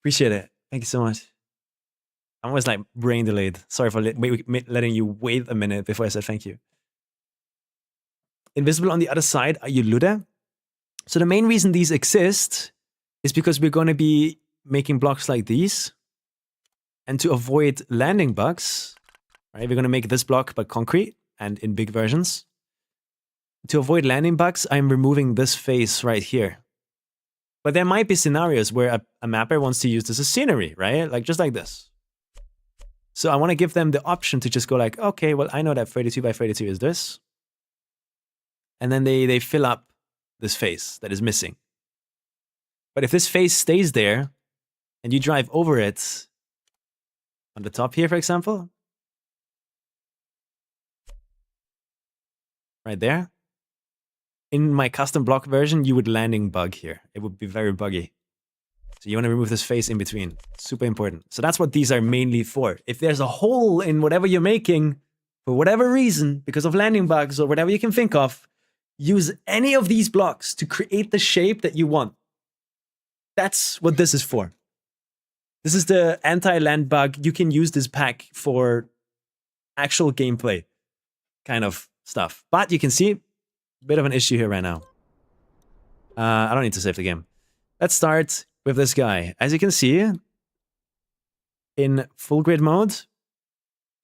Appreciate it. Thank you so much. I'm always like brain delayed. Sorry for letting you wait a minute before I said thank you. Invisible on the other side, are you Luda? So the main reason these exist is because we're going to be making blocks like these. And to avoid landing bugs, right, we're going to make this block but concrete and in big versions. To avoid landing bugs, I'm removing this face right here. But there might be scenarios where a mapper wants to use this as scenery, right? Like just like this. So I want to give them the option to just go like, okay, well, I know that 32x32 is this. And then they fill up this face that is missing. But if this face stays there and you drive over it on the top here, for example, right there, in my custom block version, you would landing bug here. It would be very buggy. So you want to remove this face in between. Super important. So that's what these are mainly for. If there's a hole in whatever you're making, for whatever reason, because of landing bugs or whatever you can think of, use any of these blocks to create the shape that you want. That's what this is for. This is the anti-land bug. You can use this pack for actual gameplay kind of stuff. But you can see a bit of an issue here right now. I don't need to save the game. Let's start with this guy. As you can see, in full grid mode,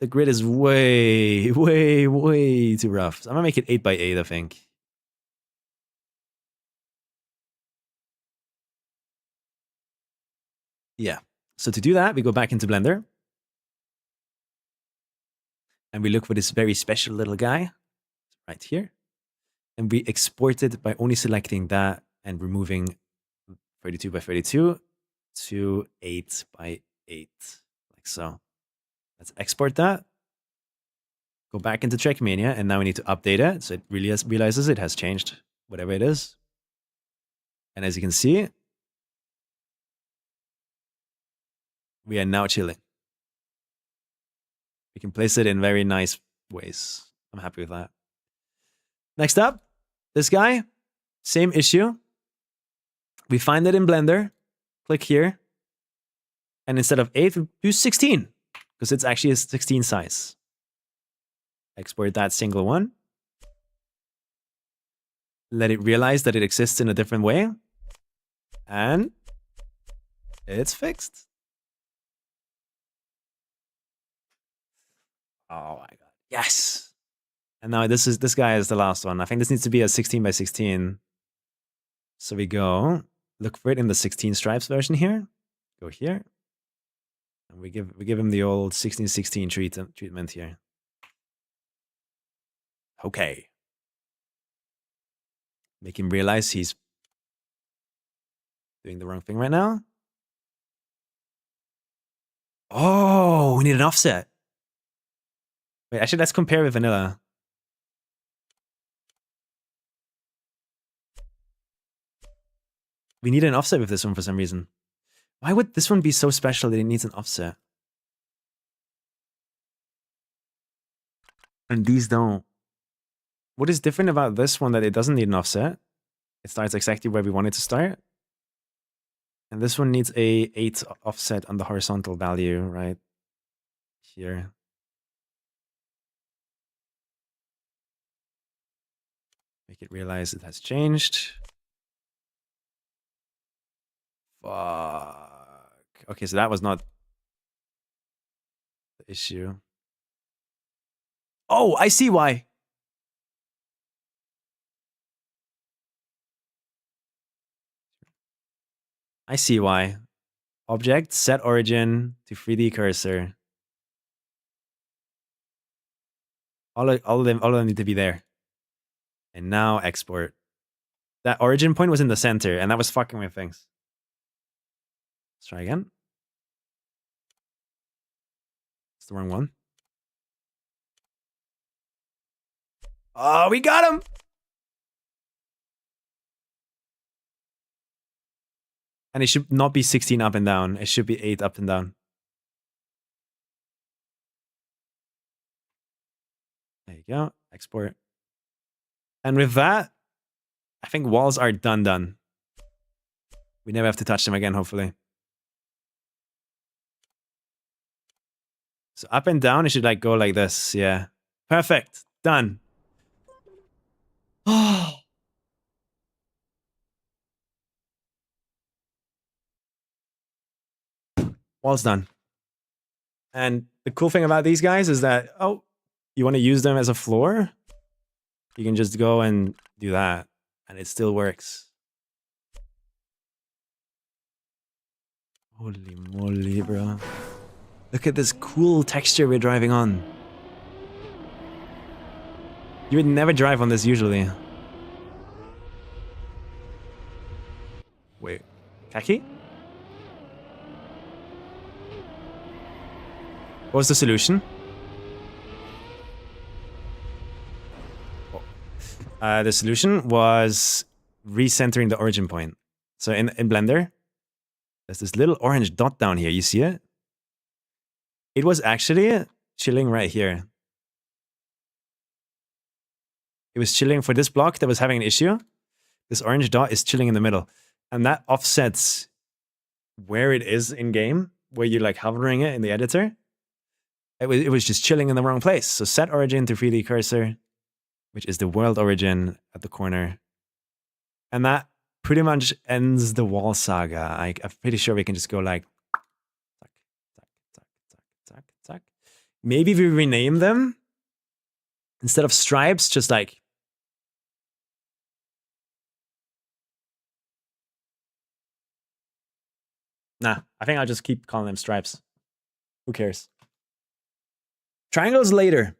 the grid is way too rough. So I'm gonna make it 8x8, I think. Yeah. So to do that, we go back into Blender. And we look for this very special little guy right here. And we export it by only selecting that and removing 32x32 to 8x8, like so. Let's export that. Go back into Trackmania, and now we need to update it so it really realizes it has changed, whatever it is. And as you can see, we are now chilling. We can place it in very nice ways. I'm happy with that. Next up, this guy, same issue. We find it in Blender, click here, and instead of 8, we do 16, because it's actually a 16 size. Export that single one. Let it realize that it exists in a different way. And it's fixed. Oh my god. Yes! And now this guy is the last one. I think this needs to be a 16x16. So we go, look for it in the 16 stripes version here. Go here. And we give him the old 1616 treatment here. Okay. Make him realize he's doing the wrong thing right now. Oh, we need an offset. Wait, actually, let's compare with vanilla. We need an offset with this one for some reason. Why would this one be so special that it needs an offset? And these don't. What is different about this one that it doesn't need an offset? It starts exactly where we want it to start. And this one needs a 8 offset on the horizontal value, right? Here. Make it realize it has changed. Fuck. Okay, so that was not the issue. Oh, I see why. I see why. Object, set origin to 3D cursor. All of them need to be there. And now export. That origin point was in the center, and that was fucking with things. Let's try again. It's the wrong one. Oh, we got him! And it should not be 16 up and down. It should be 8 up and down. There you go. Export. And with that, I think walls are done. We never have to touch them again, hopefully. So up and down, it should like go like this. Yeah. Perfect. Done. Oh. Wall's done. And the cool thing about these guys is that, oh, you want to use them as a floor? You can just go and do that, and it still works. Holy moly, bro. Look at this cool texture we're driving on. You would never drive on this usually. Wait, Kacky? What was the solution? The solution was recentering the origin point. So in Blender, there's this little orange dot down here. You see it? It was actually chilling right here. It was chilling for this block that was having an issue. This orange dot is chilling in the middle. And that offsets where it is in game, where you're like hovering it in the editor. It was just chilling in the wrong place. So set origin to 3D cursor, which is the world origin at the corner. And that pretty much ends the wall saga. I'm pretty sure we can just go like, tack. Maybe we rename them. Instead of stripes, just like, nah, I think I'll just keep calling them stripes. Who cares? Triangles later.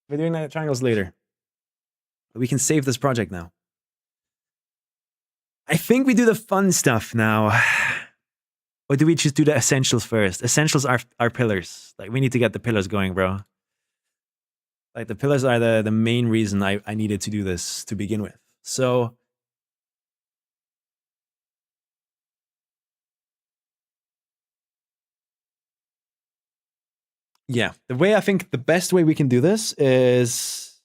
We're doing that triangles later. But we can save this project now. I think we do the fun stuff now. Or do we just do the essentials first? Essentials are pillars. Like, we need to get the pillars going, bro. Like, the pillars are the main reason I needed to do this to begin with. So, yeah, the way I think the best way we can do this is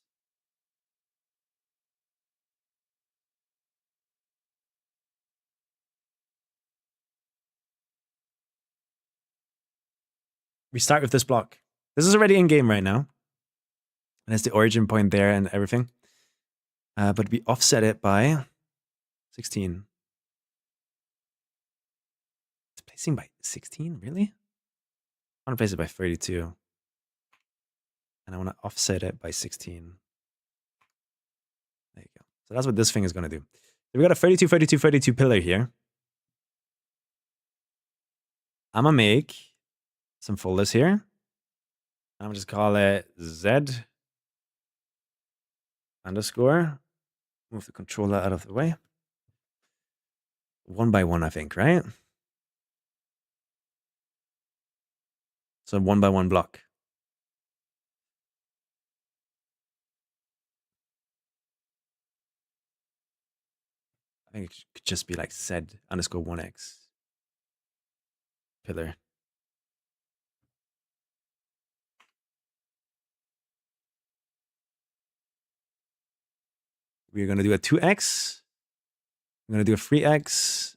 we start with this block. This is already in game right now. And it's the origin point there and everything. But we offset it by 16. It's placing by 16, really? I want to place it by 32. And I want to offset it by 16. There you go. So that's what this thing is going to do. So we got a 32, 32, 32 pillar here. I'm going to make some folders here. I'm going to just call it Z underscore. Move the controller out of the way. 1 by 1, I think, right? So 1 by 1 block. I think it could just be like Z underscore 1x. pillar. We're going to do a 2x. I'm going to do a 3x.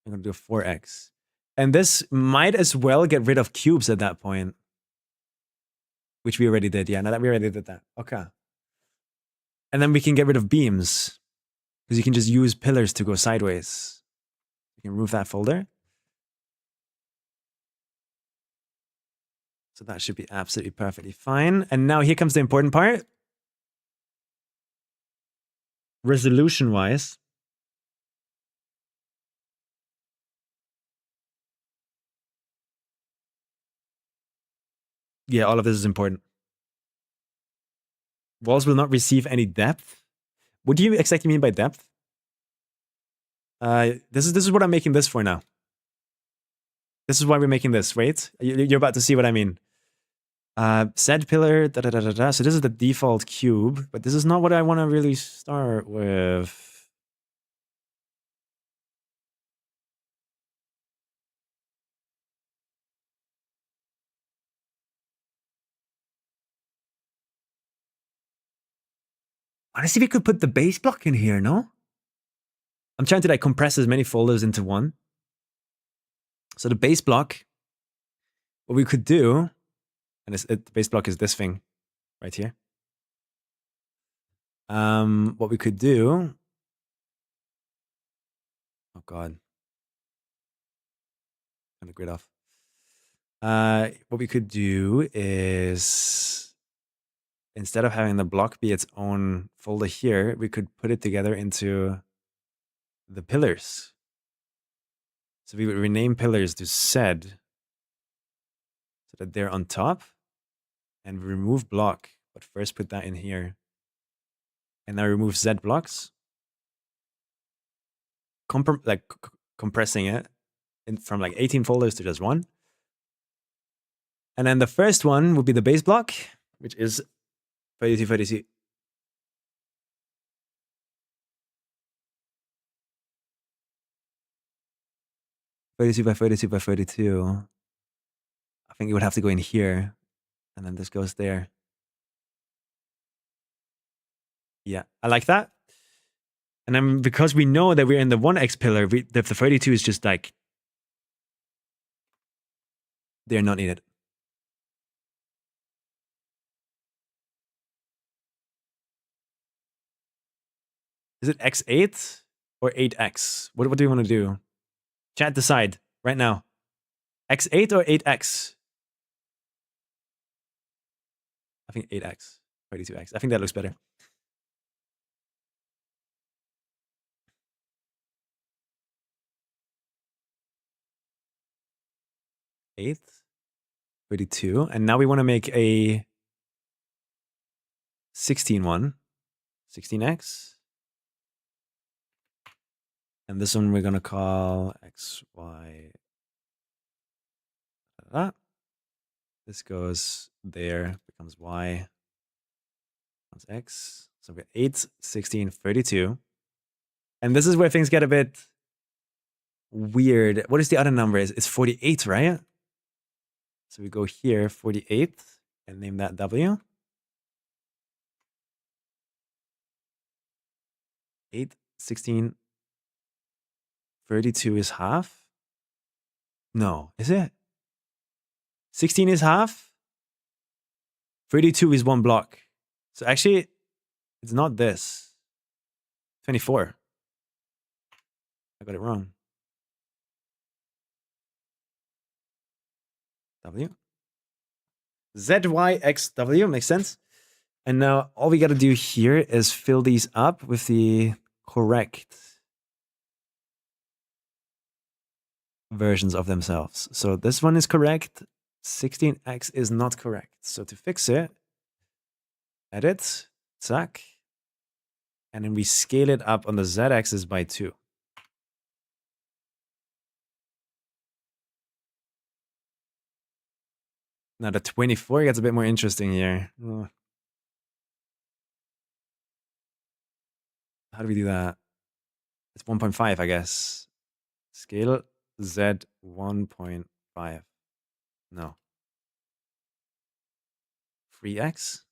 I'm going to do a 4x. And this might as well get rid of cubes at that point. Which we already did. Yeah, no, that we already did that. Okay. And then we can get rid of beams. Because you can just use pillars to go sideways. You can remove that folder. So that should be absolutely perfectly fine. And now here comes the important part. Resolution-wise. Yeah, all of this is important. Walls will not receive any depth. What do you exactly mean by depth? This is what I'm making this for now. This is why we're making this. Wait, you're about to see what I mean. Z pillar, da da da da da. So this is the default cube, but this is not what I want to really start with. Honestly, we could put the base block in here, no? I'm trying to like compress as many folders into one. So the base block, what we could do, and the base block is this thing right here. What we could do, oh God, turn the grid off. What we could do is, instead of having the block be its own folder here, we could put it together into the pillars. So we would rename pillars to Z so that they're on top, and remove block, but first put that in here. And now remove Z blocks, compressing it from like 18 folders to just one. And then the first one would be the base block, which is 32, 32. By 32 by 32. I think it would have to go in here. And then this goes there. Yeah, I like that. And then because we know that we're in the 1x pillar, the 32 is just like, they're not needed. Is it x8 or 8x? What do you want to do? Chat, decide right now. X8 or 8x? I think 8x, 32x. I think that looks better. Eighth, 32. And now we want to make a 16 one. 16x. And this one we're going to call x, y. This goes there, becomes y, becomes x. So we got 8, 16, 32. And this is where things get a bit weird. What is the other number? It's 48, right? So we go here, 48, and name that W. 8, 16, 32 is half? No, is it? 16 is half? 32 is one block. So actually, it's not this. 24. I got it wrong. W. ZYXW makes sense. And now all we got to do here is fill these up with the correct versions of themselves. So this one is correct. 16x is not correct. So to fix it, edit, zack, and then we scale it up on the z-axis by 2. Now the 24 gets a bit more interesting here. How do we do that? It's 1.5, I guess. Scale Z 1.5. 5. No. 3x.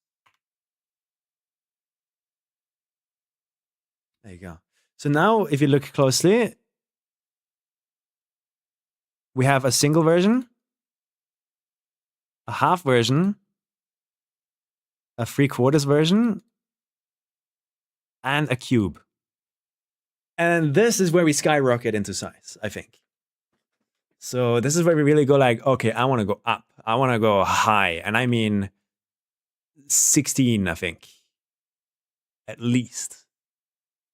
There you go. So now, if you look closely, we have a single version, a half version, a 3/4 version, and a cube. And this is where we skyrocket into size, I think. So this is where we really go like, okay, I want to go up. I want to go high. And I mean 16, I think. At least.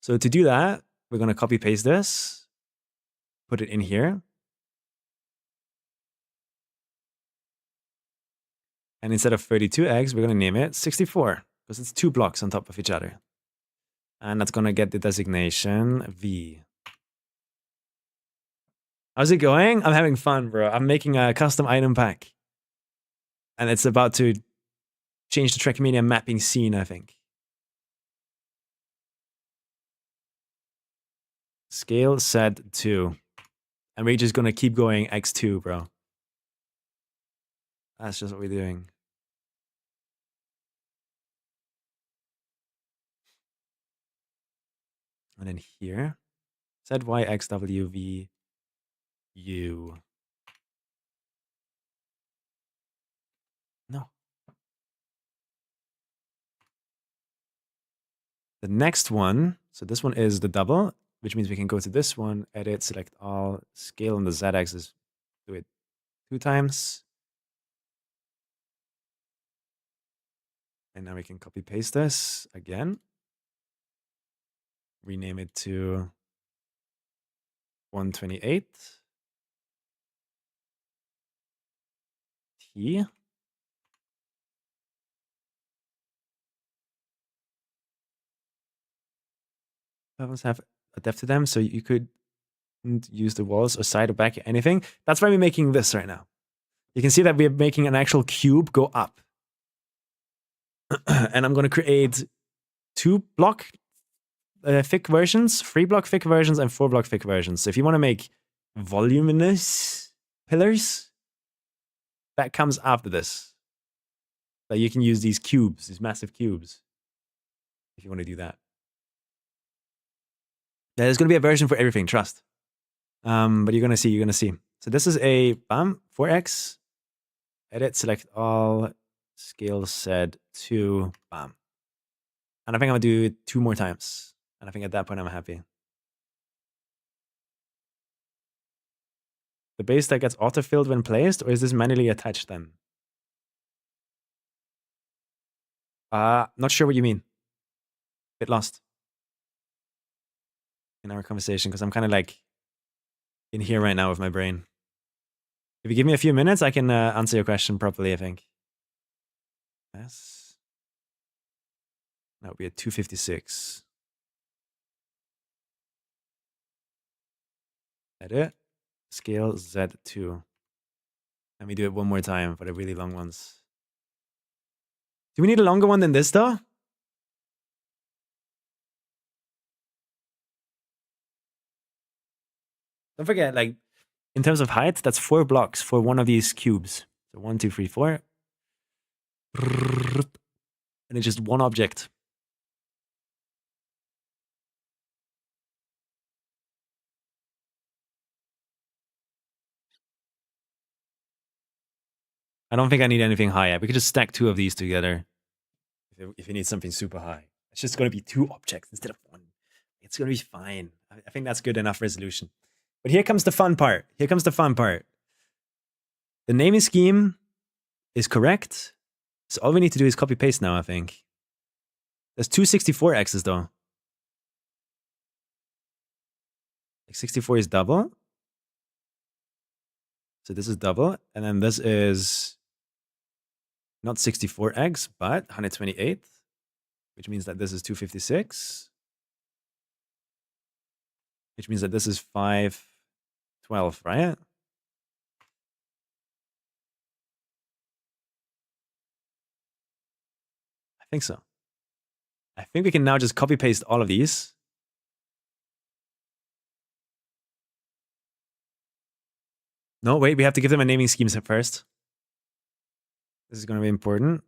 So to do that, we're going to copy paste this, put it in here. And instead of 32 eggs, we're going to name it 64 because it's 2 blocks on top of each other. And that's going to get the designation V. How's it going? I'm having fun, bro. I'm making a custom item pack. And it's about to change the Trackmania mapping scene, I think. Scale set 2. And we're just going to keep going x2, bro. That's just what we're doing. And then here, ZYXWV U. No. The next one, so this one is the double, which means we can go to this one, edit, select all, scale on the z-axis, do it 2 times. And now we can copy paste this again. Rename it to 128. T. Levels have a depth to them, so you could use the walls or side or back, anything. That's why we're making this right now. You can see that we're making an actual cube go up. And I'm going to create 2 block thick versions, 3 block thick versions, and 4 block thick versions. So if you want to make voluminous pillars, that comes after this. But you can use these cubes, these massive cubes, if you want to do that. Yeah, there's going to be a version for everything, trust. But you're going to see, So this is a, 4x, edit, select all, scale set 2, bam. And I think I'm going to do it 2 more times. And I think at that point I'm happy. The base that gets auto-filled when placed, or is this manually attached then? Not sure what you mean. Bit lost in our conversation because I'm kind of like in here right now with my brain. If you give me a few minutes, I can answer your question properly, I think. Yes. That would be a 256. Edit. Scale Z2. Let me do it one more time for the really long ones. Do we need a longer one than this though? Don't forget, like, in terms of height, that's 4 blocks for one of these cubes. So 1, 2, 3, 4. And it's just one object. I don't think I need anything higher. We could just stack 2 of these together. If you need something super high. It's just going to be 2 objects instead of 1. It's going to be fine. I think that's good enough resolution. But here comes the fun part. Here comes the fun part. The naming scheme is correct. So all we need to do is copy paste now, I think. There's 2 64x's though. Like 64 is double. So this is double. And then this is not 64x, but 128. Which means that this is 256. Which means that this is 512, right? I think so. I think we can now just copy paste all of these. No, wait, we have to give them a naming scheme first. This is going to be important.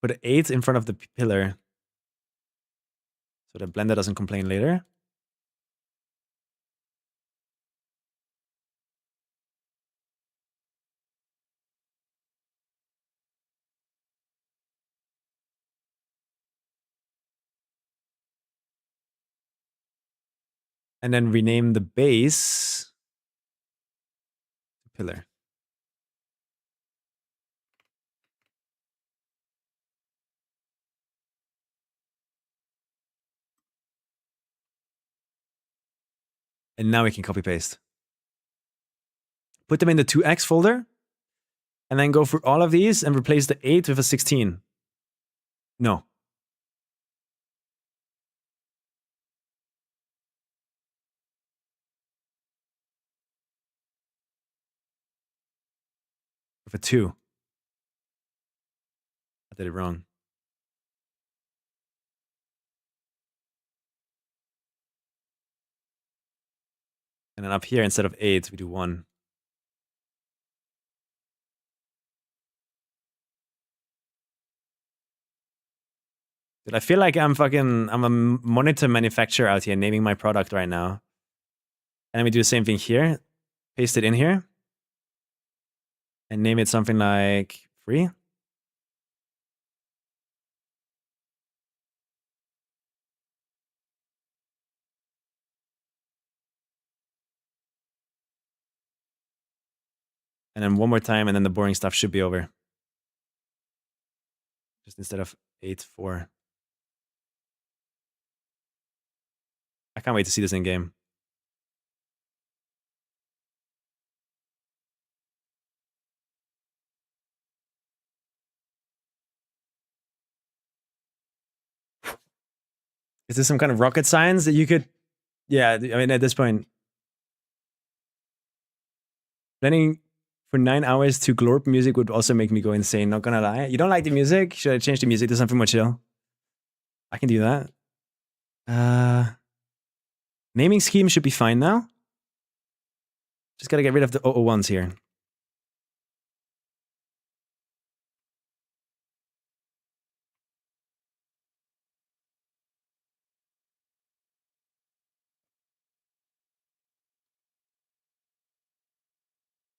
Put 8 in front of the pillar. So the blender doesn't complain later. And then rename the base to pillar. And now we can copy paste. Put them in the 2x folder. And then go through all of these and replace the 8 with a 16. No. With a 2. I did it wrong. And then up here, instead of 8, we do 1. Dude, I feel like I'm a monitor manufacturer out here naming my product right now. And then we do the same thing here. Paste it in here. And name it something like free. And then one more time, and then the boring stuff should be over. Just instead of 8, 4. I can't wait to see this in game. Is this some kind of rocket science that you could... Yeah, I mean, at this point... Planning for 9 hours to glorp music would also make me go insane, not gonna lie. You don't like the music? Should I change the music to something more chill? I can do that. Naming scheme should be fine now. Just gotta get rid of the 001s here.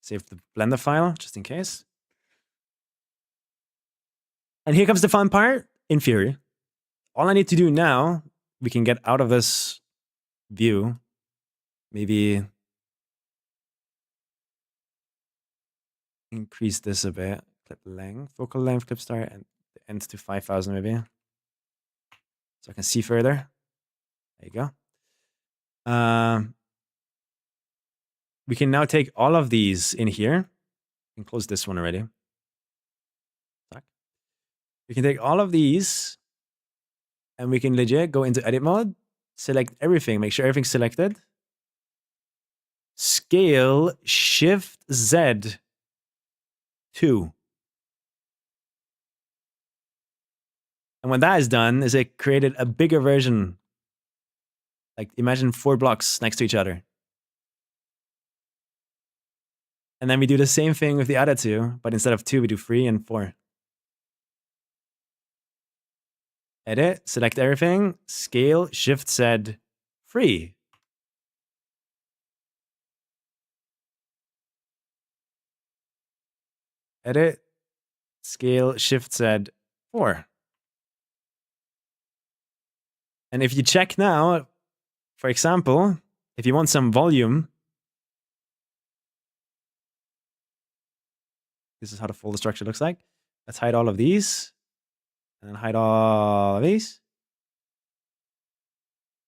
Save the Blender file, just in case. And here comes the fun part, in theory. All I need to do now, we can get out of this view. Maybe increase this a bit. Clip length, focal length, clip start, and the end to 5,000 maybe. So I can see further. There you go. We can now take all of these in here and close this one already. We can take all of these and we can legit go into edit mode, select everything, make sure everything's selected. Scale Shift Z 2. And when that is done, is it created a bigger version. Like imagine 4 blocks next to each other. And then we do the same thing with the other 2, but instead of 2, we do 3 and 4. Edit, select everything, scale, Shift Z 3. Edit, scale, Shift Z 4. And if you check now, for example, if you want some volume, this is how the folder structure looks like. Let's hide all of these and hide all of these.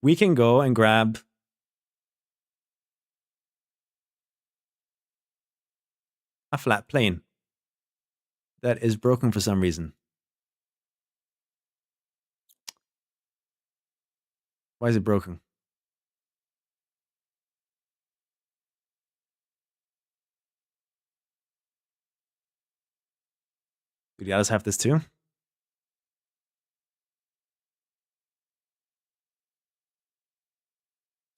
We can go and grab a flat plane that is broken for some reason. Why is it broken? Do the others have this too?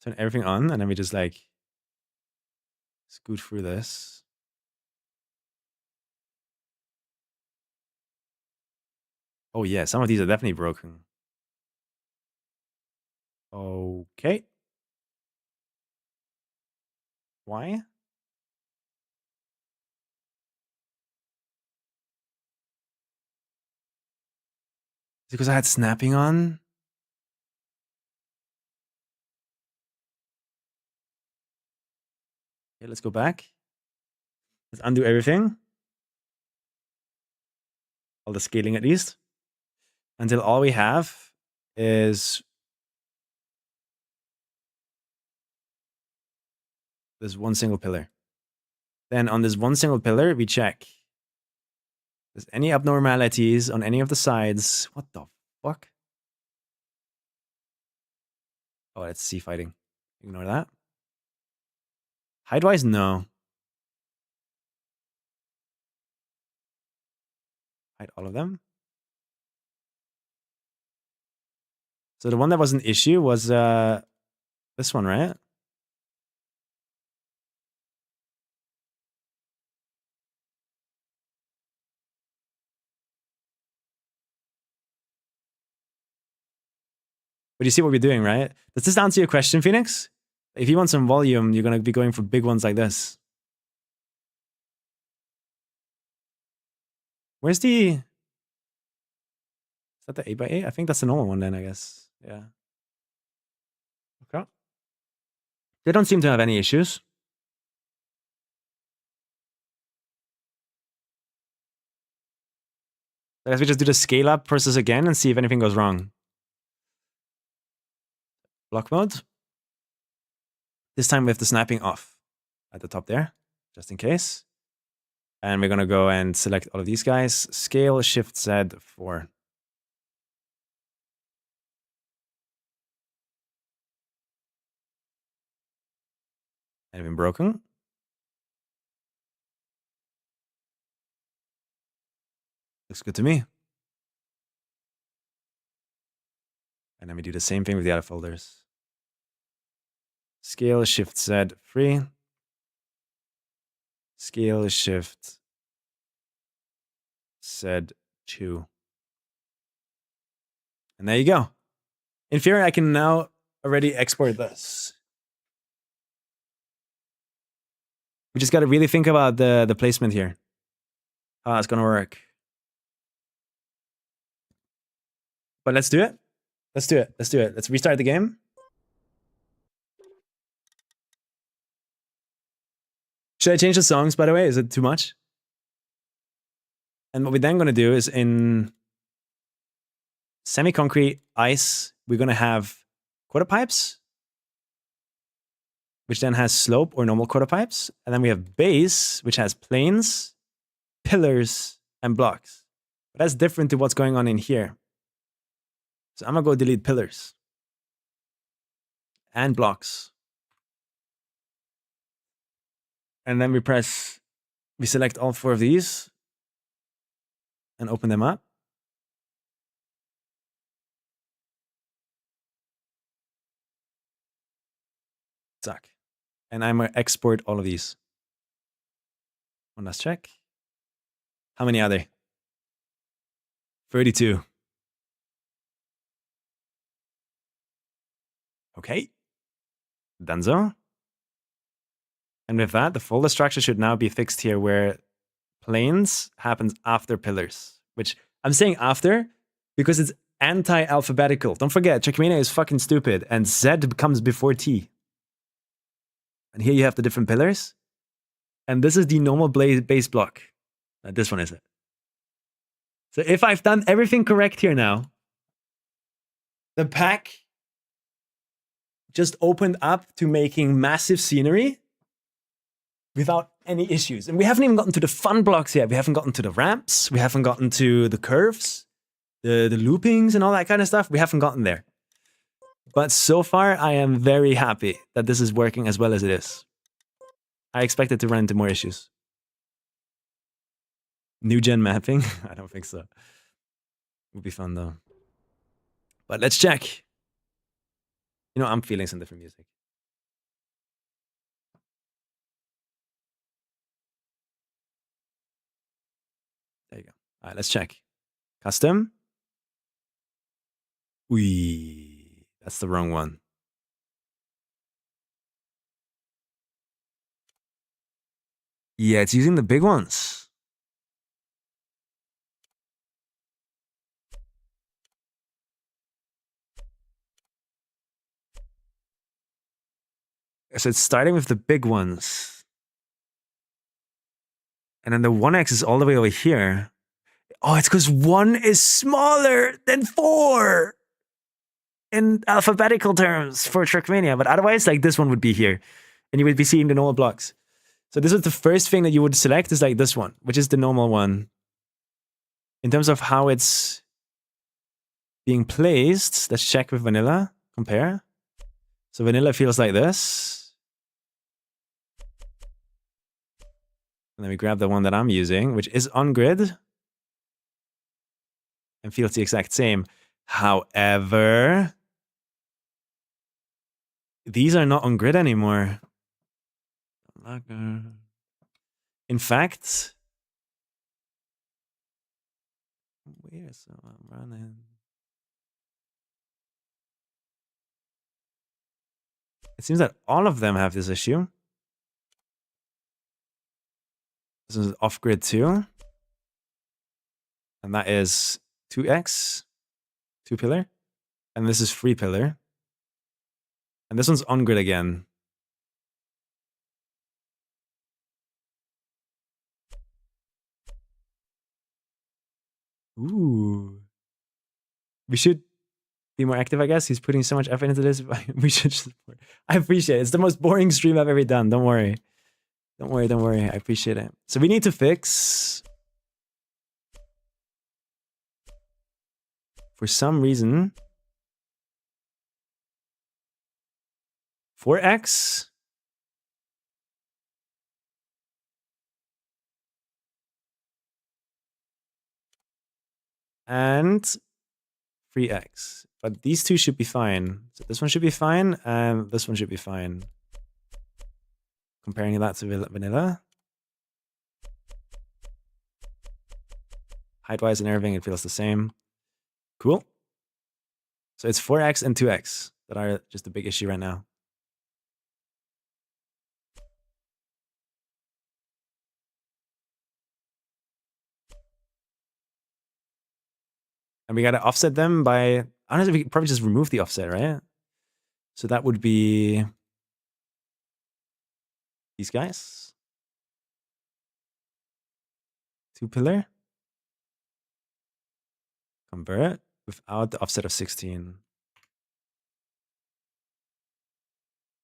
Turn everything on, and then we just like scoot through this. Oh yeah, some of these are definitely broken. Okay. Why? Is it because I had snapping on? Okay, let's go back. Let's undo everything. All the scaling at least. Until all we have is this one single pillar. Then on this one single pillar, we check. There's any abnormalities on any of the sides. What the fuck? Oh, it's sea fighting. Ignore that. Height-wise, no. Hide all of them. So the one that was an issue was this one, right? But you see what we're doing, right? Does this answer your question, Phoenix? If you want some volume, you're going to be going for big ones like this. Where's the... Is that the 8x8? I think that's the normal one then, I guess. Yeah. Okay. They don't seem to have any issues. I guess we just do the scale up process again and see if anything goes wrong. Block mode. This time we have the snapping off at the top there, just in case. And we're going to go and select all of these guys. Scale, Shift, Z, 4. Anything broken? Looks good to me. And then we do the same thing with the other folders. Scale, Shift, Z, 3. Scale, Shift, Z, 2. And there you go. In theory, I can now already export this. We just got to really think about the placement here. How it's going to work. But let's do it. Let's do it. Let's do it. Let's restart the game. Should I change the songs, by the way? Is it too much? And what we're then going to do is in semi-concrete ice, we're going to have quarter pipes, which then has slope or normal quarter pipes. And then we have base, which has planes, pillars, and blocks. But that's different to what's going on in here. So I'm going to go delete pillars and blocks. And then we select all 4 of these and open them up. Suck. And I'm going to export all of these. One last check. How many are they? 32. Okay. Donezo. And with that, the folder structure should now be fixed here where planes happens after pillars, which I'm saying after because it's anti-alphabetical. Don't forget, Checkmania is fucking stupid and Z comes before T. And here you have the different pillars. And this is the normal base block. This one is it. So if I've done everything correct here now, the pack just opened up to making massive scenery without any issues. And we haven't even gotten to the fun blocks yet. We haven't gotten to the ramps. We haven't gotten to the curves, the loopings and all that kind of stuff. We haven't gotten there. But so far, I am very happy that this is working as well as it is. I expect it to run into more issues. New gen mapping? I don't think so. Would be fun though. But let's check. You know, I'm feeling some different music. There you go. All right, let's check. Custom. Ooh, that's the wrong one. Yeah, it's using the big ones. So it's starting with the big ones. And then the 1x is all the way over here. Oh, it's because 1 is smaller than 4 in alphabetical terms for Trickmania. But otherwise, like this one would be here. And you would be seeing the normal blocks. So this is the first thing that you would select is like this one, which is the normal one. In terms of how it's being placed, let's check with vanilla, compare. So vanilla feels like this. And then we grab the one that I'm using, which is on grid. And feels the exact same. However, these are not on grid anymore. In fact, where's I'm running? It seems that all of them have this issue. This is off grid too. And that is 2x, 2 pillar. And this is 3 pillar. And this one's on grid again. Ooh. We should be more active, I guess. He's putting so much effort into this. We should support. I appreciate it. It's the most boring stream I've ever done. Don't worry. Don't worry, don't worry. I appreciate it. So we need to fix, for some reason, 4x and 3x. But these two should be fine. So this one should be fine, and this one should be fine. Comparing that to vanilla. Height-wise and everything, it feels the same. Cool. So it's 4x and 2x that are just the big issue right now. And we got to offset them by, honestly, we could probably just remove the offset, right? So that would be these guys. 2 pillar. Convert without the offset of 16.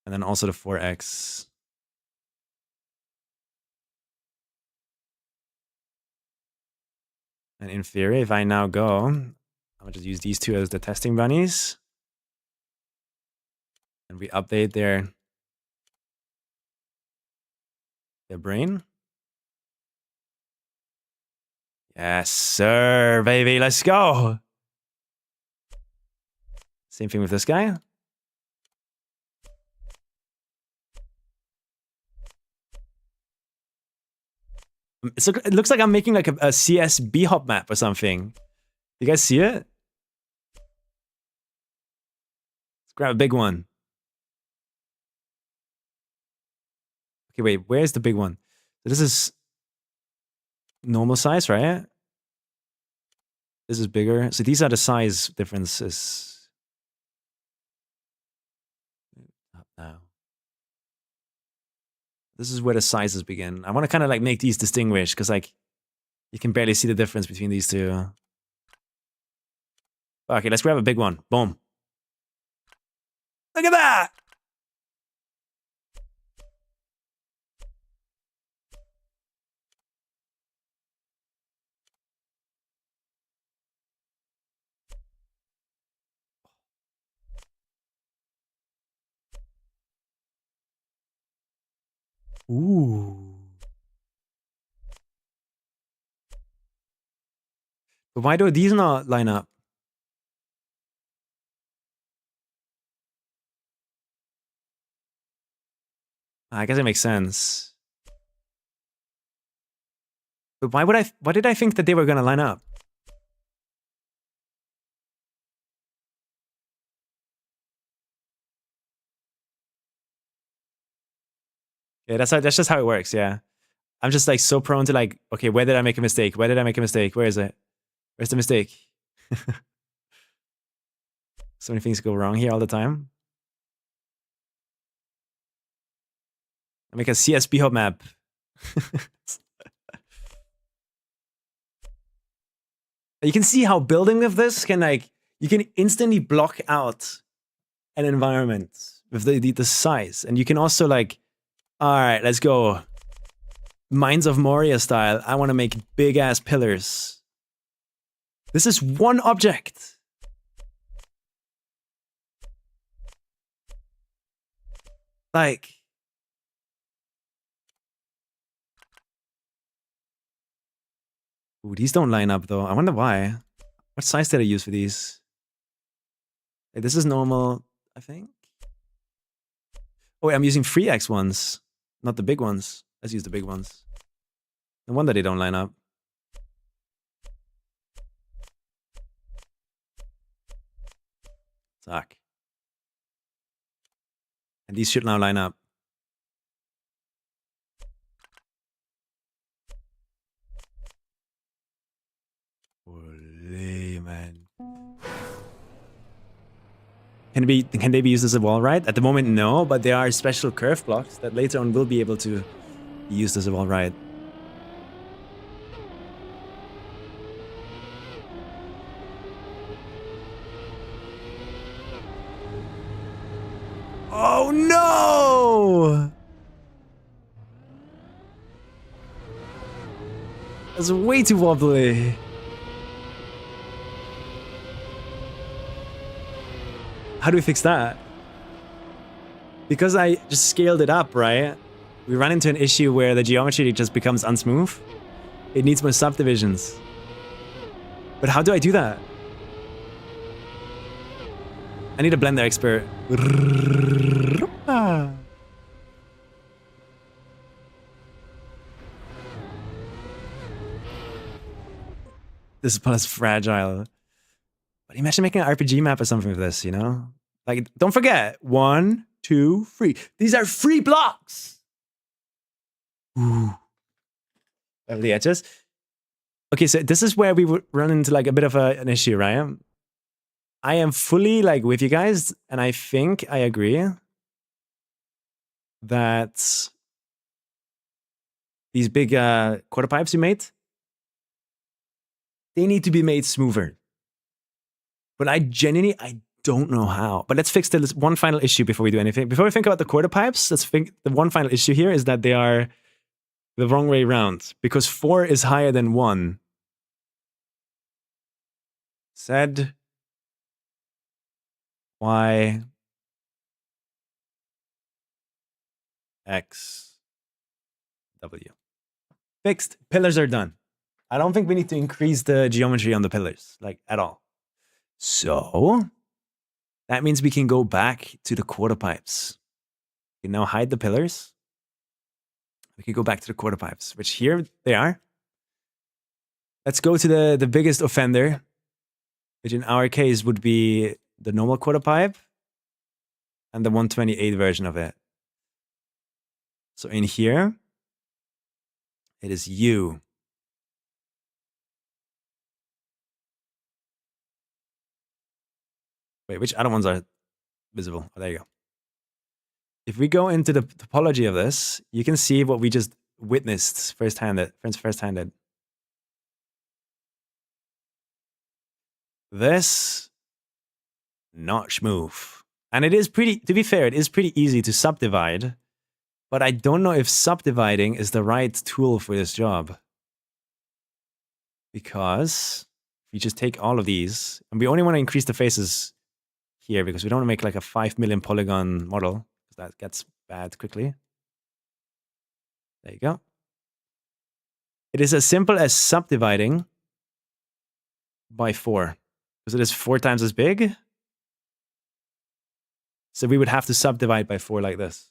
And then also the 4x. And in theory, if I now go, I'll just use these two as the testing bunnies. And we update their brain. Yes, sir, baby. Let's go. Same thing with this guy. It looks like I'm making like a CS B-hop map or something. You guys see it? Let's grab a big one. Okay, wait, where's the big one? So this is normal size, right? This is bigger. So these are the size differences. Now. This is where the sizes begin. I want to kind of like make these distinguished because like you can barely see the difference between these two. Okay, let's grab a big one. Boom. Look at that! Ooh. But why do these not line up? I guess it makes sense. But why did I think that they were gonna line up? Yeah, that's just how it works. Yeah, I'm just like so prone to like, okay, where did I make a mistake? Where did I make a mistake? Where is it? Where's the mistake? So many things go wrong here all the time. I make a CSB hub map. You can see how building with this can like, you can instantly block out an environment with the size. And you can also like, all right, let's go. Mines of Moria style. I want to make big ass pillars. This is one object. Like, ooh, these don't line up though. I wonder why. What size did I use for these? Hey, this is normal, I think. Oh, wait, I'm using 3x ones, not the big ones. Let's use the big ones. No wonder they don't line up. Suck. And these should now line up. Holy man. Can they be used as a wall ride? At the moment, no, but there are special curve blocks that later on will be able to be used as a wall ride. Oh no! That's way too wobbly. How do we fix that? Because I just scaled it up, right? We run into an issue where the geometry just becomes unsmooth. It needs more subdivisions. But how do I do that? I need a Blender expert. This is plus fragile. But imagine making an RPG map or something with this, you know? Like, don't forget, 1, 2, 3. These are 3 blocks. Ooh. Over the edges. Okay, so this is where we would run into like a bit of an issue, right? I am fully like with you guys, and I think I agree that these big quarter pipes you made, they need to be made smoother. But I don't know how. But let's fix this one final issue before we do anything. Before we think about the quarter pipes, let's think the one final issue here is that they are the wrong way around. Because 4 is higher than 1. Z, Y, X, W. Fixed. Pillars are done. I don't think we need to increase the geometry on the pillars, like at all. So that means we can go back to the quarter pipes. We can now hide the pillars. We can go back to the quarter pipes, which here they are. Let's go to the biggest offender, which in our case would be the normal quarter pipe and the 128 version of it. So in here, it is U. Wait, which other ones are visible? Oh, there you go. If we go into the topology of this, you can see what we just witnessed first-handed. This, not smooth. And it is pretty, to be fair, it is pretty easy to subdivide, but I don't know if subdividing is the right tool for this job. Because if you just take all of these, and we only want to increase the faces here because we don't want to make like a 5 million polygon model, because that gets bad quickly. There you go. It is as simple as subdividing by 4, because it is 4 times as big. So we would have to subdivide by 4 like this.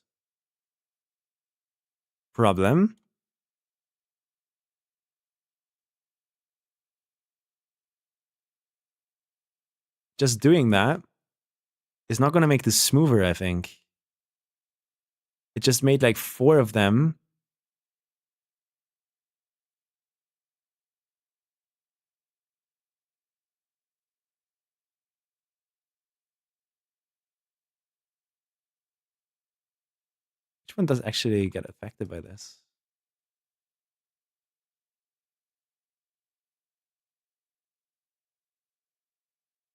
Problem. Just doing that is not going to make this smoother, I think. it just made like 4 of them. Which one does actually get affected by this?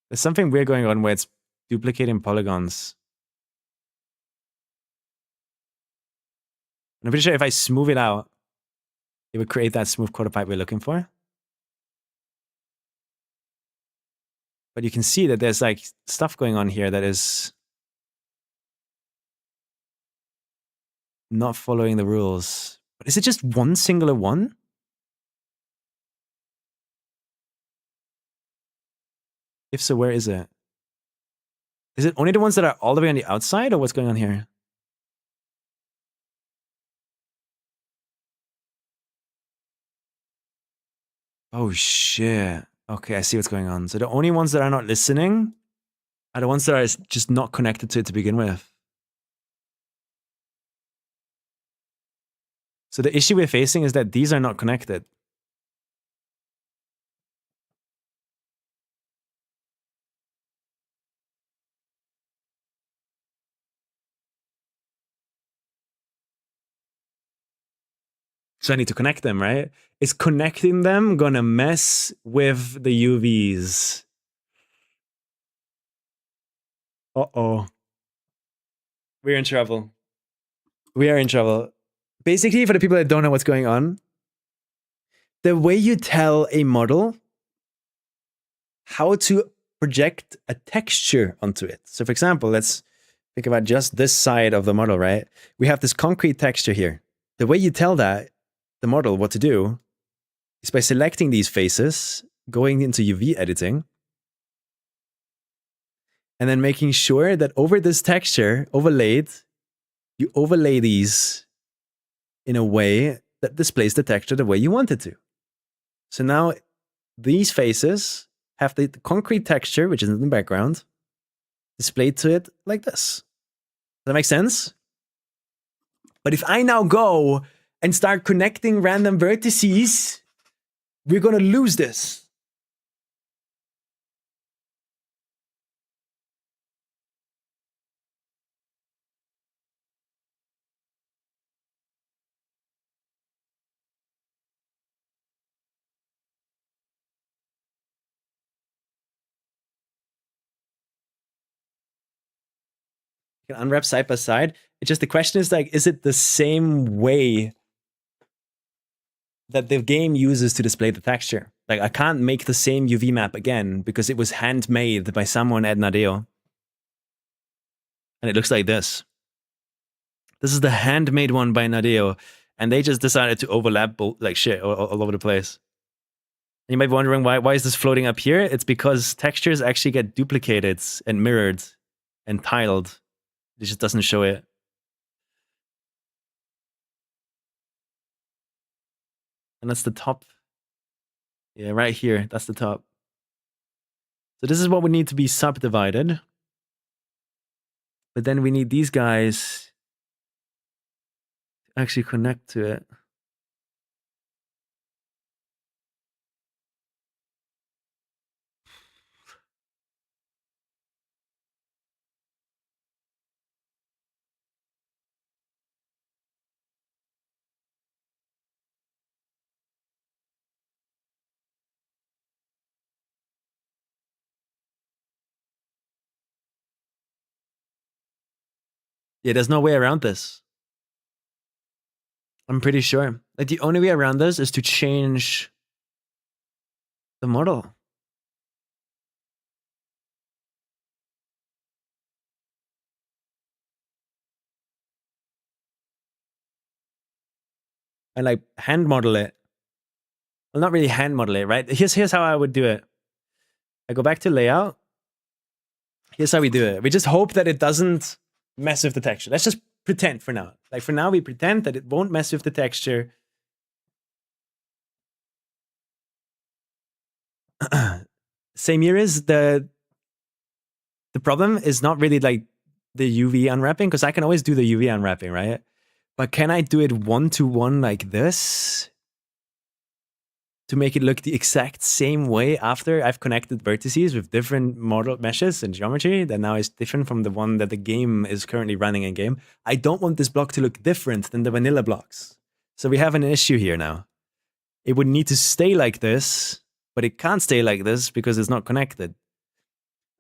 There's something weird going on where it's duplicating polygons. And I'm pretty sure if I smooth it out, it would create that smooth quarter pipe we're looking for. But you can see that there's like stuff going on here that is not following the rules. But is it just one singular one? If so, where is it? Is it only the ones that are all the way on the outside, or what's going on here? Oh shit. Okay, I see what's going on. So the only ones that are not listening are the ones that are just not connected to it to begin with. So the issue we're facing is that these are not connected. So I need to connect them, right? Is connecting them gonna mess with the UVs? Uh-oh. We're in trouble. We are in trouble. Basically, for the people that don't know what's going on, the way you tell a model how to project a texture onto it. So for example, let's think about just this side of the model, right? We have this concrete texture here. The way you tell that, the model, what to do, is by selecting these faces, going into UV editing, and then making sure that over this texture, overlaid, you overlay these in a way that displays the texture the way you want it to. So now these faces have the concrete texture, which is in the background, displayed to it like this. Does that make sense? But if I now go and start connecting random vertices, we're gonna lose this. You can unwrap side by side. It's just the question is like, is it the same way that the game uses to display the texture? Like I can't make the same UV map again because it was handmade by someone at Nadeo. And it looks like this. This is the handmade one by Nadeo. And they just decided to overlap like shit all over the place. And you might be wondering why is this floating up here? It's because textures actually get duplicated and mirrored and tiled. It just doesn't show it. And that's the top. Yeah, right here. That's the top. So this is what would need to be subdivided. But then we need these guys to actually connect to it. Yeah, there's no way around this. I'm pretty sure. Like the only way around this is to change the model. And like hand model it. Well, not really hand model it, right? Here's how I would do it. I go back to layout. Here's how we do it. We just hope that it doesn't mess with the texture. Let's just pretend for now. Like for now, we pretend that it won't mess with the texture. Same here is the problem is not really like the UV unwrapping, because I can always do the UV unwrapping, right? But can I do it one-to-one like this? To make it look the exact same way after I've connected vertices with different model meshes and geometry that now is different from the one that the game is currently running in game. I don't want this block to look different than the vanilla blocks. So we have an issue here now. It would need to stay like this, but it can't stay like this because it's not connected.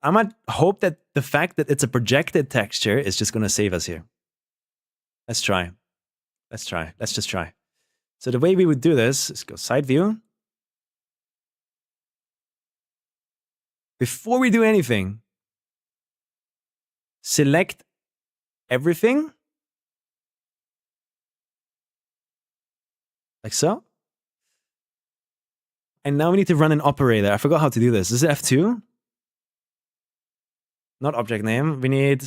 I might hope that the fact that it's a projected texture is just going to save us here. Let's try. Let's try. Let's just try. So the way we would do this is go side view. Before we do anything, select everything. Like so. And now we need to run an operator. I forgot how to do this. Is it F2? Not object name. We need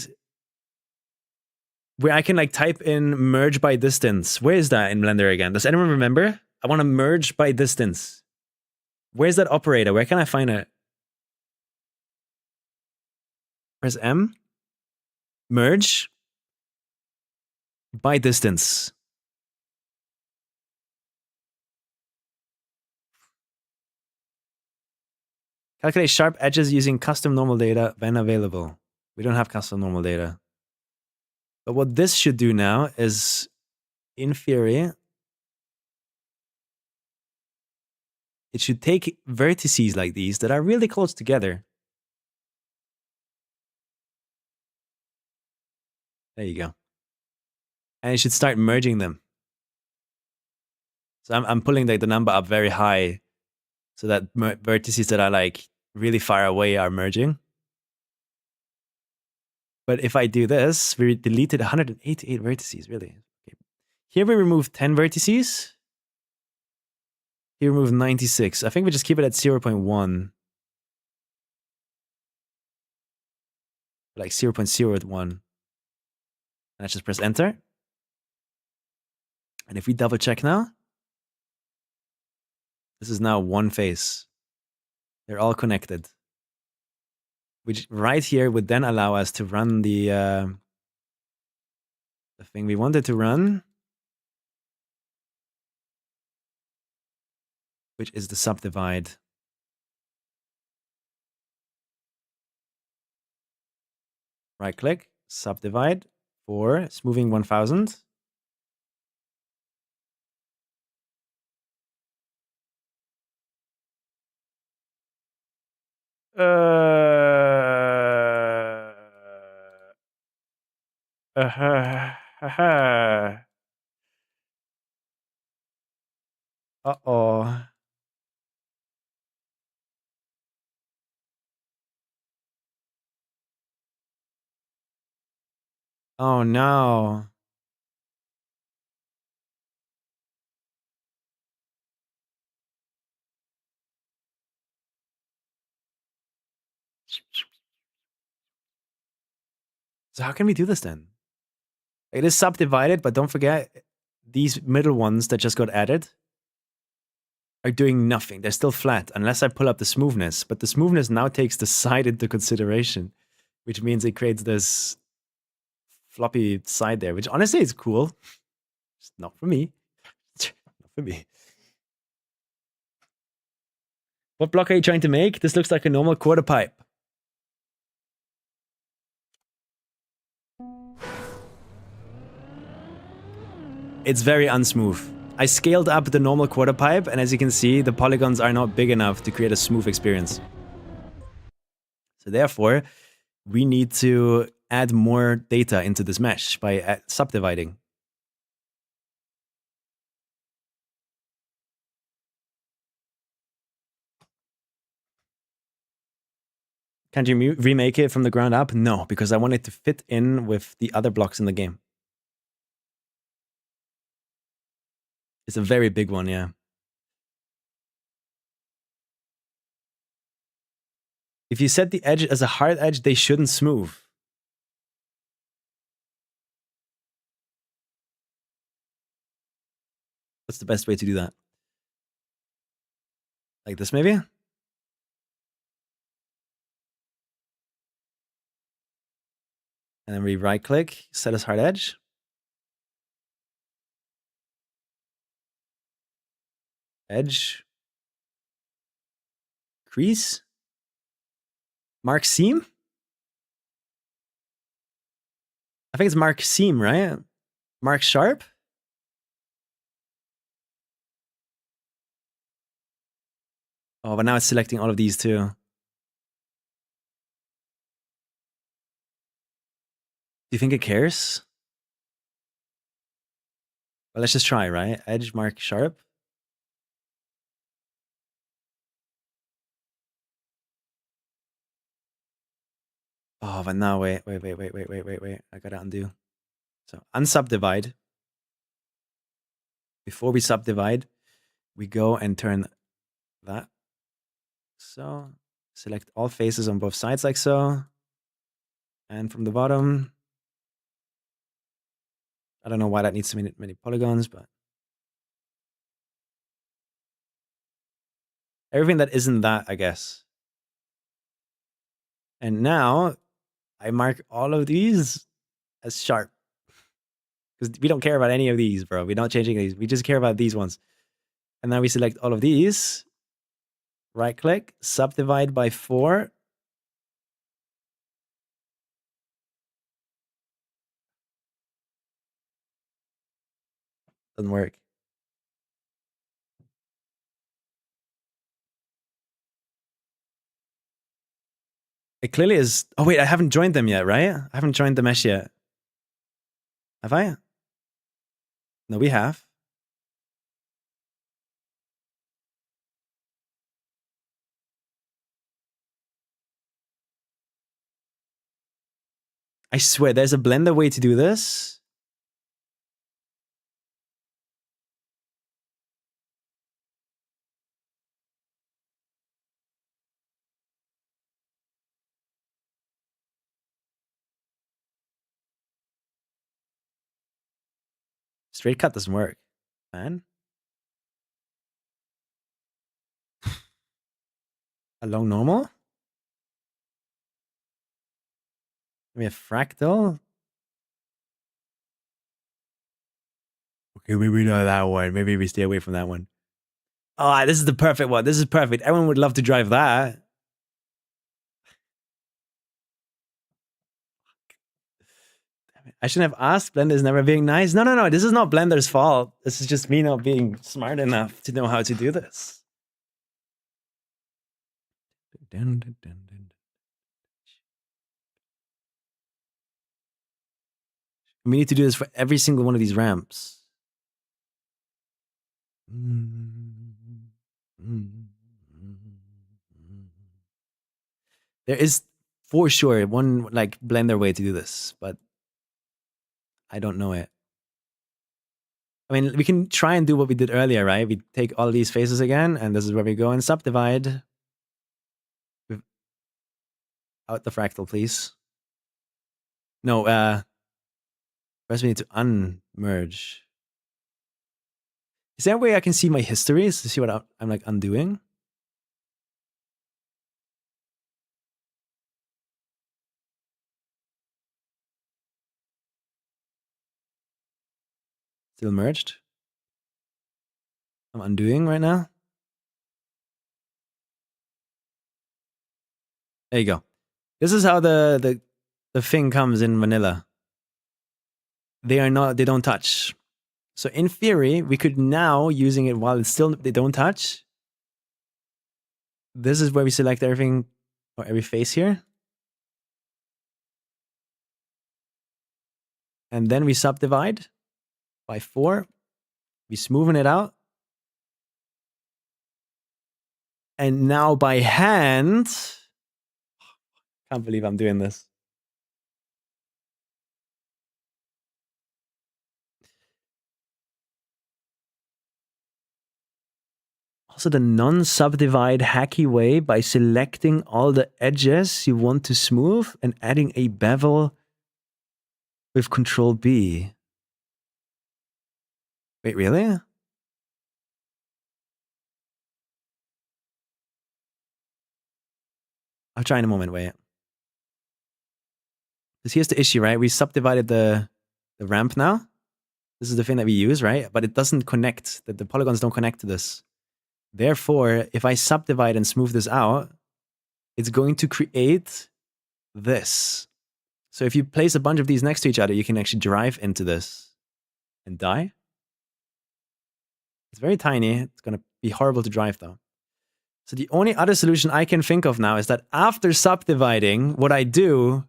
where I can like type in merge by distance. Where is that in Blender again? Does anyone remember? I want to merge by distance. Where's that operator? Where can I find it? Press M. Merge by distance. Calculate sharp edges using custom normal data when available. We don't have custom normal data. But what this should do now is, in theory, it should take vertices like these that are really close together. There you go. And it should start merging them. So I'm pulling the number up very high so that vertices that are like really far away are merging. But if I do this, we deleted 188 vertices, really. Okay. Here we remove 10 vertices. Here we remove 96. I think we just keep it at 0.1. Like 0.01. And let's just press enter. And if we double check now, this is now one face. They're all connected. Which right here would then allow us to run the thing we wanted to run, which is the subdivide. Right click, subdivide for smoothing 1000. Uh-oh. Oh no. So how can we do this then? It is subdivided, but don't forget these middle ones that just got added are doing nothing. They're still flat unless I pull up the smoothness. But the smoothness now takes the side into consideration, which means it creates this floppy side there, which honestly is cool. It's not for me. Not for me. What block are you trying to make? This looks like a normal quarter pipe. It's very unsmooth. I scaled up the normal quarter pipe, and as you can see, the polygons are not big enough to create a smooth experience. So therefore, we need to add more data into this mesh by subdividing. Can't you remake it from the ground up? No, because I want it to fit in with the other blocks in the game. It's a very big one, yeah. If you set the edge as a hard edge, they shouldn't smooth. What's the best way to do that? Like this, maybe? And then we right click, set as hard edge. edge, crease, mark seam. I think it's mark seam, right? Mark sharp. Oh, but now it's selecting all of these too. Do you think it cares? Well, let's just try, right? Edge, mark sharp. Oh, but now wait. I gotta undo. So unsubdivide. Before we subdivide, we go and turn that. So select all faces on both sides like so. And from the bottom, I don't know why that needs so many polygons, but everything that isn't that, I guess. And now I mark all of these as sharp. Because we don't care about any of these, bro. We're not changing these. We just care about these ones. And now we select all of these. Right click, subdivide by 4. Doesn't work. It clearly is. Oh, wait, I haven't joined them yet, right? I haven't joined the mesh yet. Have I? No, we have. I swear, there's a Blender way to do this. Straight cut doesn't work, man. Along normal? We have fractal. Okay, maybe not that one. Maybe we stay away from that one. Oh, this is the perfect one. This is perfect. Everyone would love to drive that. I shouldn't have asked. Blender's never being nice. No. This is not Blender's fault. This is just me not being smart enough to know how to do this. We need to do this for every single one of these ramps. There is for sure one like Blender way to do this, but I don't know it. I mean, we can try and do what we did earlier, right? We take all these faces again, and this is where we go and subdivide. Out the fractal, please. No, first we need to unmerge. Is there a way I can see my histories to see what I'm like undoing? Still merged. I'm undoing right now. There you go. This is how the thing comes in vanilla. They don't touch. So in theory, we could now, using it while it's still, they don't touch. This is where we select everything, or every face here. And then we subdivide by 4. We smoothen it out. And now by hand, can't believe I'm doing this. Also the non-subdivide hacky way by selecting all the edges you want to smooth and adding a bevel with Control B. Wait, really? I'll try in a moment, wait. Because here's the issue, right? We subdivided the ramp now. This is the thing that we use, right? But it doesn't connect. The polygons don't connect to this. Therefore, if I subdivide and smooth this out, it's going to create this. So if you place a bunch of these next to each other, you can actually drive into this and die. It's very tiny. It's going to be horrible to drive though. So the only other solution I can think of now is that after subdividing, what I do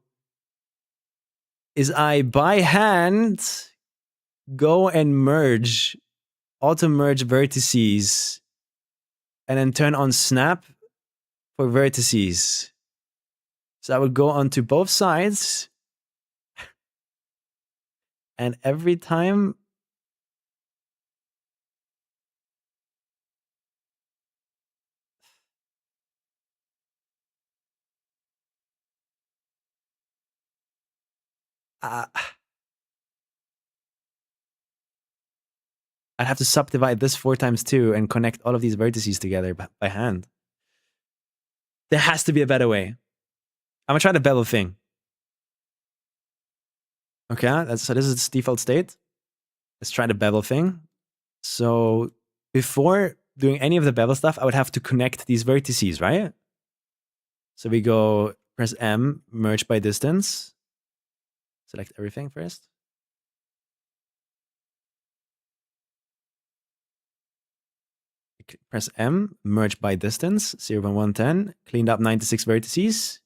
is I by hand go and merge, auto merge vertices, and then turn on snap for vertices. So I would go onto both sides, and every time I'd have to subdivide this 4 times 2 and connect all of these vertices together by hand. There has to be a better way. I'm gonna try the bevel thing. Okay, so this is its default state. Let's try the bevel thing. So before doing any of the bevel stuff, I would have to connect these vertices, right? So we go, press M, merge by distance. Select everything first. Press M, merge by distance, 0 by 110, cleaned up 96 vertices.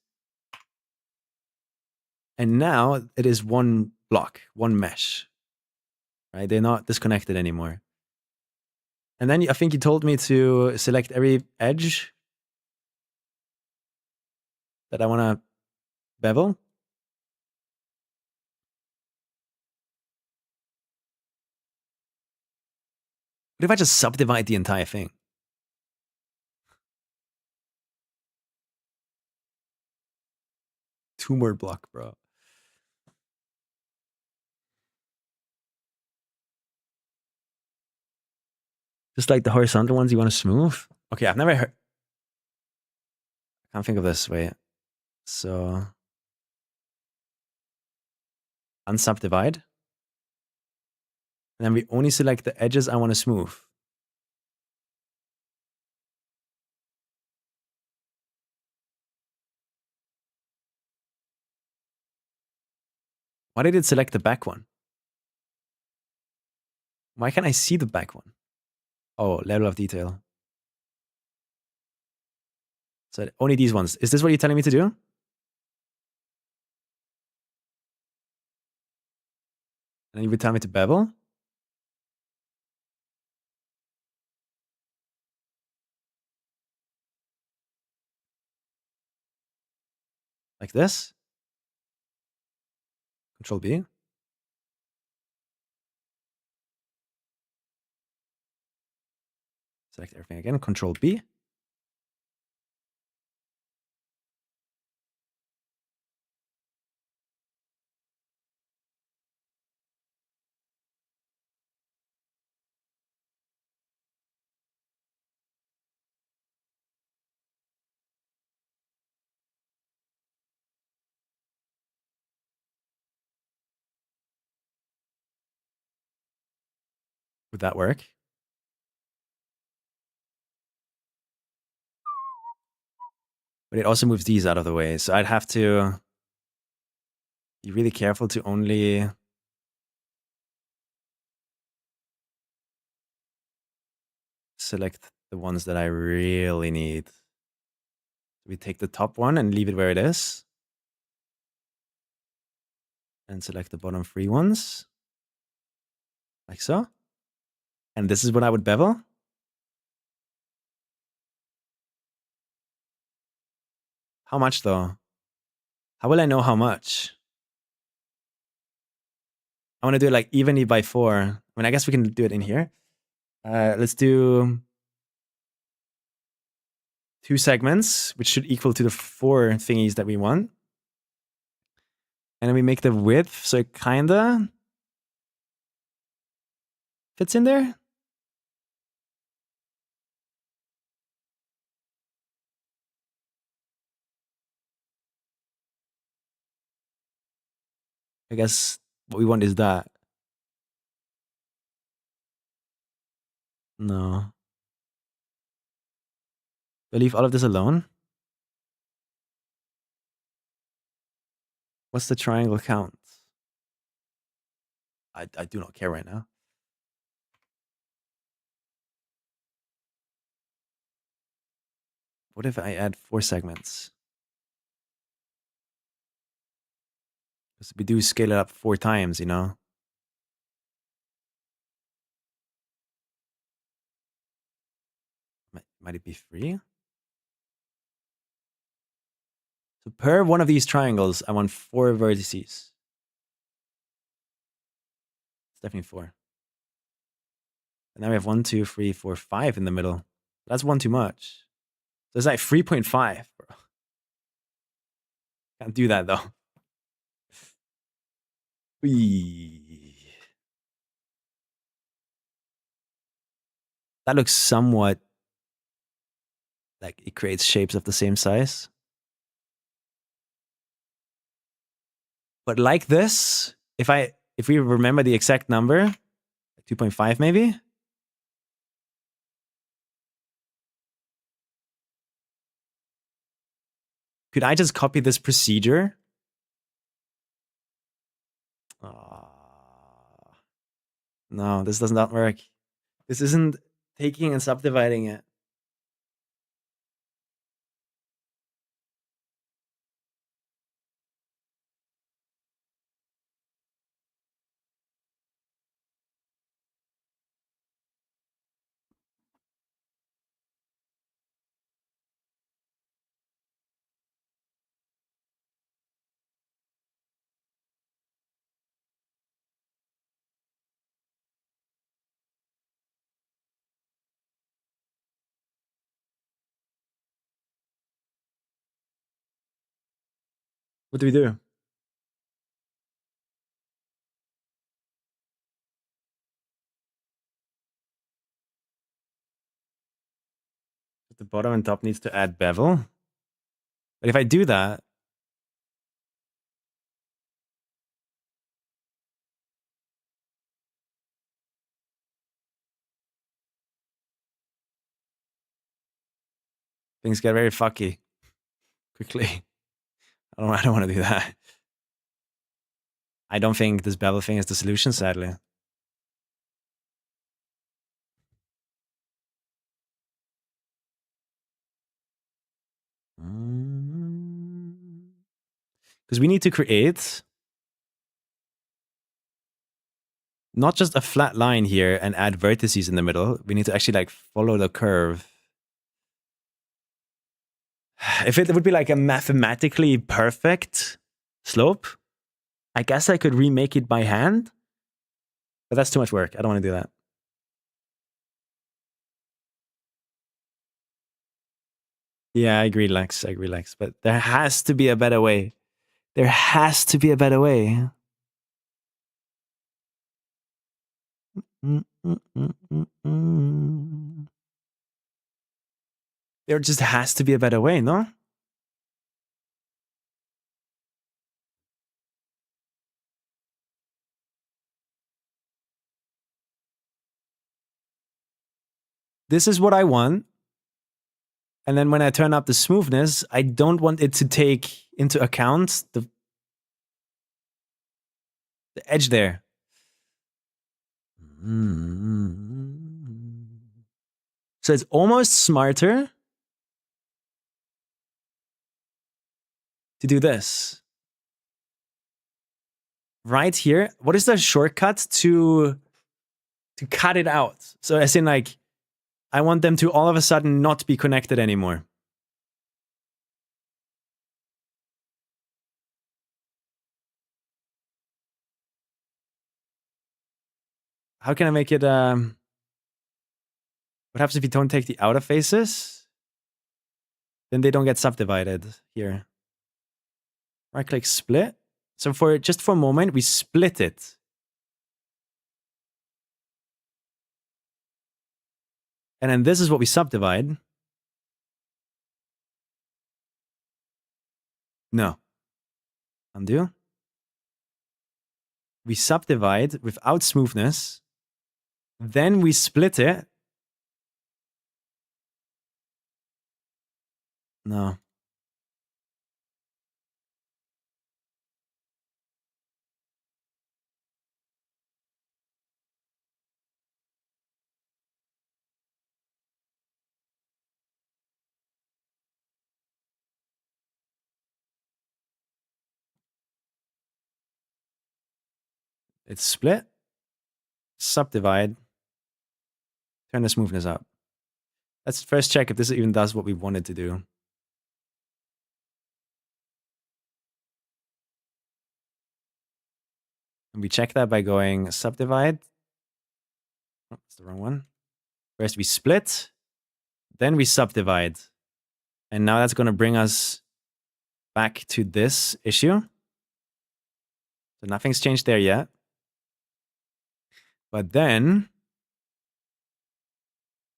And now it is one block, one mesh, right? They're not disconnected anymore. And then I think you told me to select every edge that I want to bevel. What if I just subdivide the entire thing? Tumor block, bro. Just like the horizontal ones you want to smooth? Okay, I've never heard. I can't think of this. Wait. So unsubdivide. And then we only select the edges I want to smooth. Why did it select the back one? Why can't I see the back one? Oh, level of detail. So only these ones. Is this what you're telling me to do? And you would tell me to bevel? Like this? Control B. Select everything again. Control B. Would that work? But it also moves these out of the way. So I'd have to be really careful to only select the ones that I really need. We take the top one and leave it where it is. And select the bottom 3 ones. Like so. And this is what I would bevel. How much though? How will I know how much? I want to do it like evenly by 4. I mean, I guess we can do it in here. Let's do 2 segments, which should equal to the 4 thingies that we want. And then we make the width, so it kinda fits in there. I guess what we want is that. No. Do I leave all of this alone? What's the triangle count? I do not care right now. What if I add 4 segments? Because we do scale it up 4 times, you know? Might it be free? So per one of these triangles, I want 4 vertices. It's definitely 4. And now we have 1, 2, 3, 4, 5 in the middle. That's 1 too much. So it's like 3.5, bro. Can't do that though. Whee. That looks somewhat like it creates shapes of the same size. But like this, if we remember the exact number, 2.5 maybe. Could I just copy this procedure? No, this does not work. This isn't taking and subdividing it. What do we do? The bottom and top needs to add bevel. But if I do that, things get very fucky quickly. I don't want to do that. I don't think this bevel thing is the solution, sadly. Because we need to create not just a flat line here and add vertices in the middle. We need to actually like follow the curve. If it would be like a mathematically perfect slope, I guess I could remake it by hand. But that's too much work. I don't want to do that. Yeah, I agree, Lex. I agree, Lex. But there has to be a better way. There has to be a better way. There just has to be a better way, no? This is what I want. And then when I turn up the smoothness, I don't want it to take into account the edge there. So it's almost smarter to do this. Right here, what is the shortcut to cut it out? So as in like, I want them to all of a sudden not be connected anymore. How can I make it, what happens if you don't take the outer faces? Then they don't get subdivided here. Right click split. So just for a moment, we split it. And then this is what we subdivide. No. Undo. We subdivide without smoothness. Then we split it. No. It's split, subdivide, turn the smoothness up. Let's first check if this even does what we wanted to do. And we check that by going subdivide. Oh, that's the wrong one. First we split, then we subdivide. And now that's going to bring us back to this issue. So nothing's changed there yet. But then,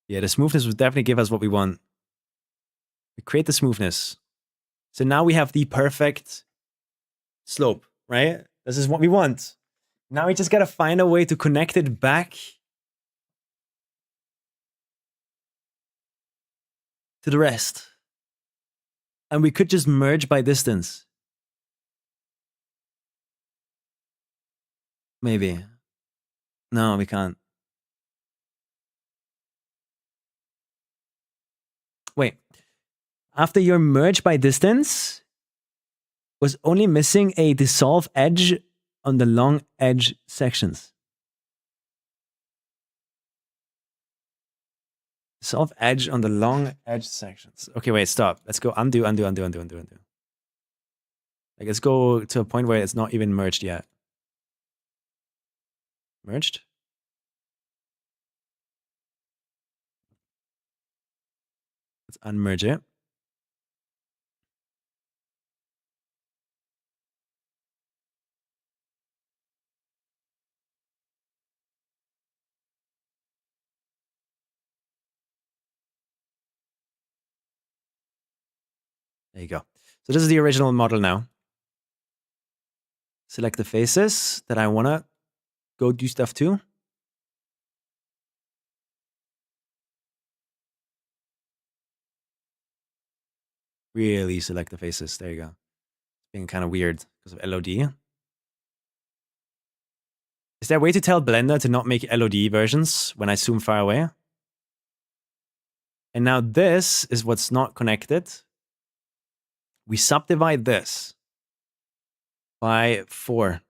yeah, the smoothness will definitely give us what we want. We create the smoothness. So now we have the perfect slope, right? This is what we want. Now we just got to find a way to connect it back to the rest. And we could just merge by distance. Maybe. No, we can't. Wait. After your merge by distance, was only missing a dissolve edge on the long edge sections. Dissolve edge on the long edge sections. Okay, wait, stop. Let's go undo. Like, let's go to a point where it's not even merged yet. Merged? Let's unmerge it. There you go. So this is the original model now. Select the faces that I want to go do stuff to. Really select the faces. There you go. It's being kind of weird because of LOD. Is there a way to tell Blender to not make LOD versions when I zoom far away? And now this is what's not connected. We subdivide this by 4.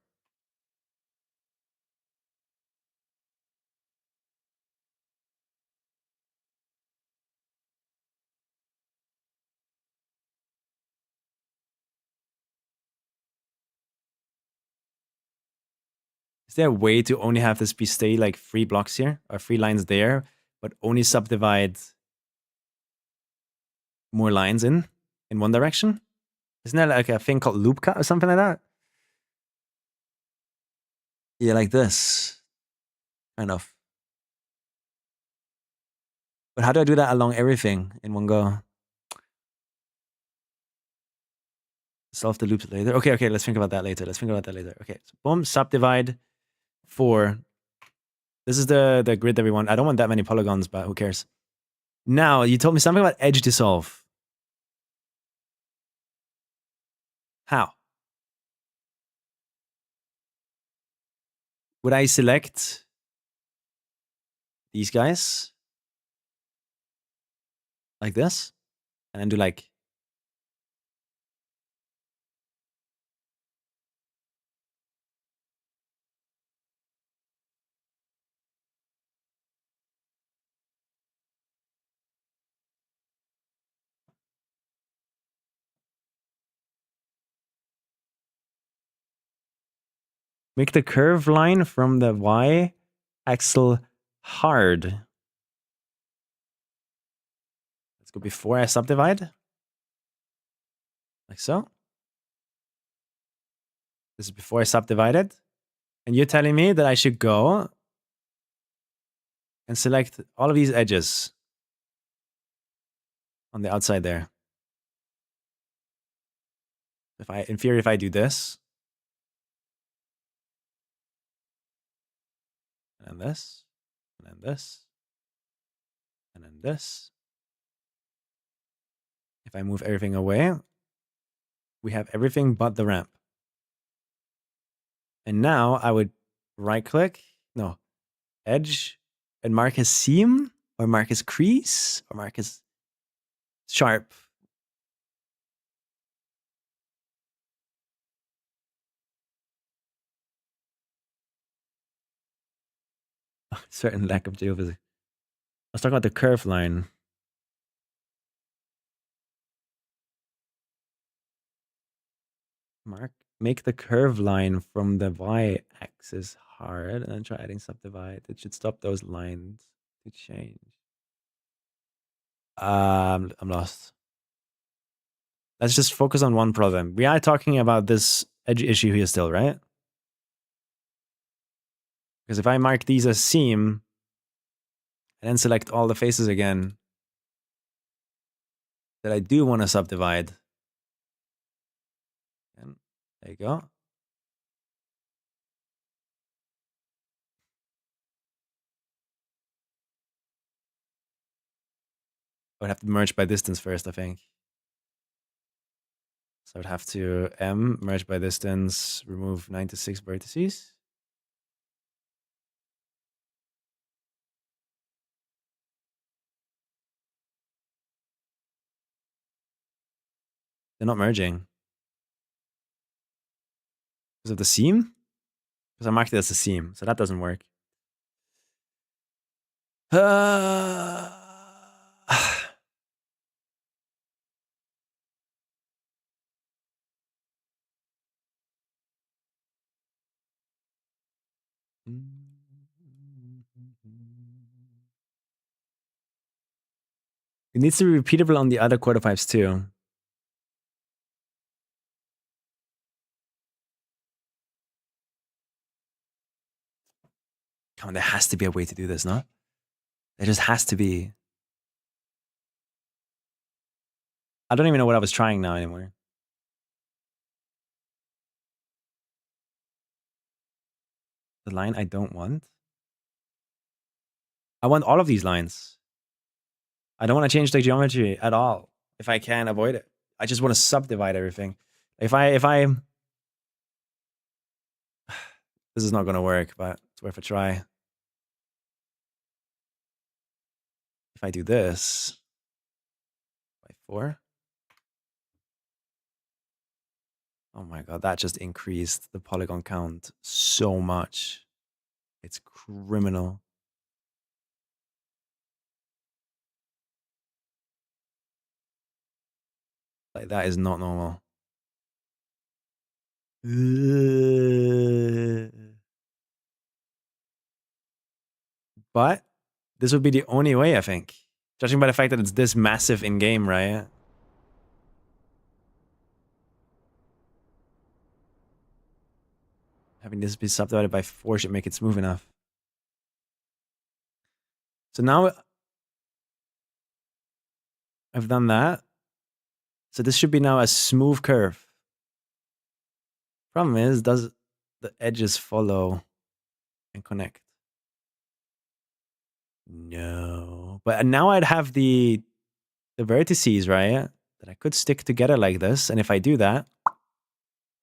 Is there a way to only have this be stay like 3 blocks here or 3 lines there, but only subdivide more lines in one direction? Isn't there like a thing called loop cut or something like that? Yeah, like this. Kind of. But how do I do that along everything in one go? Solve the loops later. Okay, let's think about that later. Okay, so boom, subdivide 4. This is the grid that we want. I don't want that many polygons, but who cares? Now, you told me something about edge dissolve. How? Would I select these guys like this and then do like make the curve line from the Y axle hard. Let's go before I subdivide. Like so. This is before I subdivided. And you're telling me that I should go and select all of these edges on the outside there. In theory, if I do this, and then this, and then this, and then this. If I move everything away, we have everything but the ramp. And now I would right click, no, edge, and mark as seam, or mark as crease, or mark as sharp. Certain lack of geophysics. I was talking about the curve line. Make the curve line from the y-axis hard, and then try adding subdivide. It should stop those lines to change. I'm lost. Let's just focus on one problem. We are talking about this edge issue here still, right? Because if I mark these as seam, and then select all the faces again that I do want to subdivide. And there you go. I would have to merge by distance first, I think. So I would have to merge by distance, remove 96 vertices. They're not merging. Because of the seam? Because I marked it as a seam, so that doesn't work. It needs to be repeatable on the other quarter pipes too. Come on, there has to be a way to do this, no? There just has to be. I don't even know what I was trying now anymore. The line I don't want. I want all of these lines. I don't want to change the geometry at all if I can avoid it. I just want to subdivide everything. If I this is not going to work, but it's worth a try. If I do this by 4. Oh my god, that just increased the polygon count so much. It's criminal. Like, that is not normal. But this would be the only way, I think. Judging by the fact that it's this massive in-game, right? Having this be subdivided by 4 should make it smooth enough. So now I've done that. So this should be now a smooth curve. Problem is, does the edges follow and connect? No. But now I'd have the vertices, right? That I could stick together like this. And if I do that,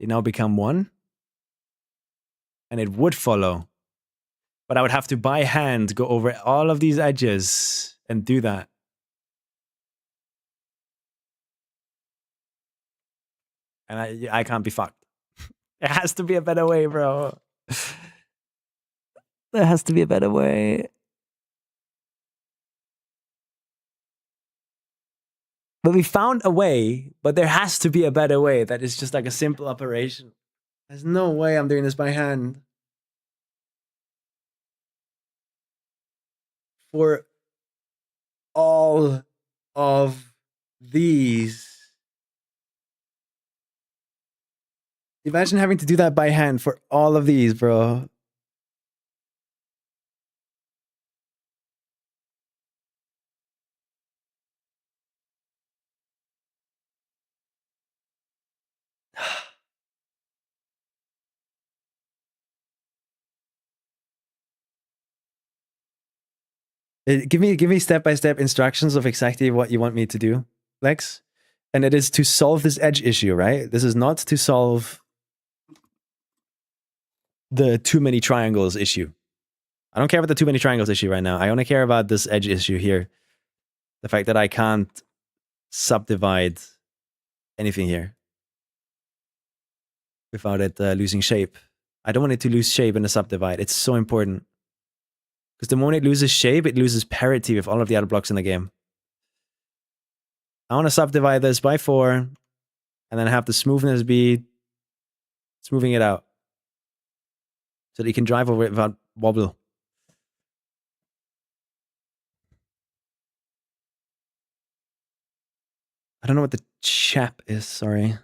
they now become one. And it would follow. But I would have to by hand go over all of these edges and do that. And I can't be fucked. There has to be a better way, bro. There has to be a better way. But we found a way, but there has to be a better way that is just like a simple operation. There's no way I'm doing this by hand. For all of these. Imagine having to do that by hand for all of these, bro. Give me step-by-step instructions of exactly what you want me to do, Lex. And it is to solve this edge issue, right? This is not to solve the too many triangles issue. I don't care about the too many triangles issue right now. I only care about this edge issue here. The fact that I can't subdivide anything here without it losing shape. I don't want it to lose shape in the subdivide. It's so important. Because the moment it loses shape, it loses parity with all of the other blocks in the game. I want to subdivide this by 4 and then have the smoothness be smoothing it out so that you can drive over it without wobble. I don't know what the chap is, sorry.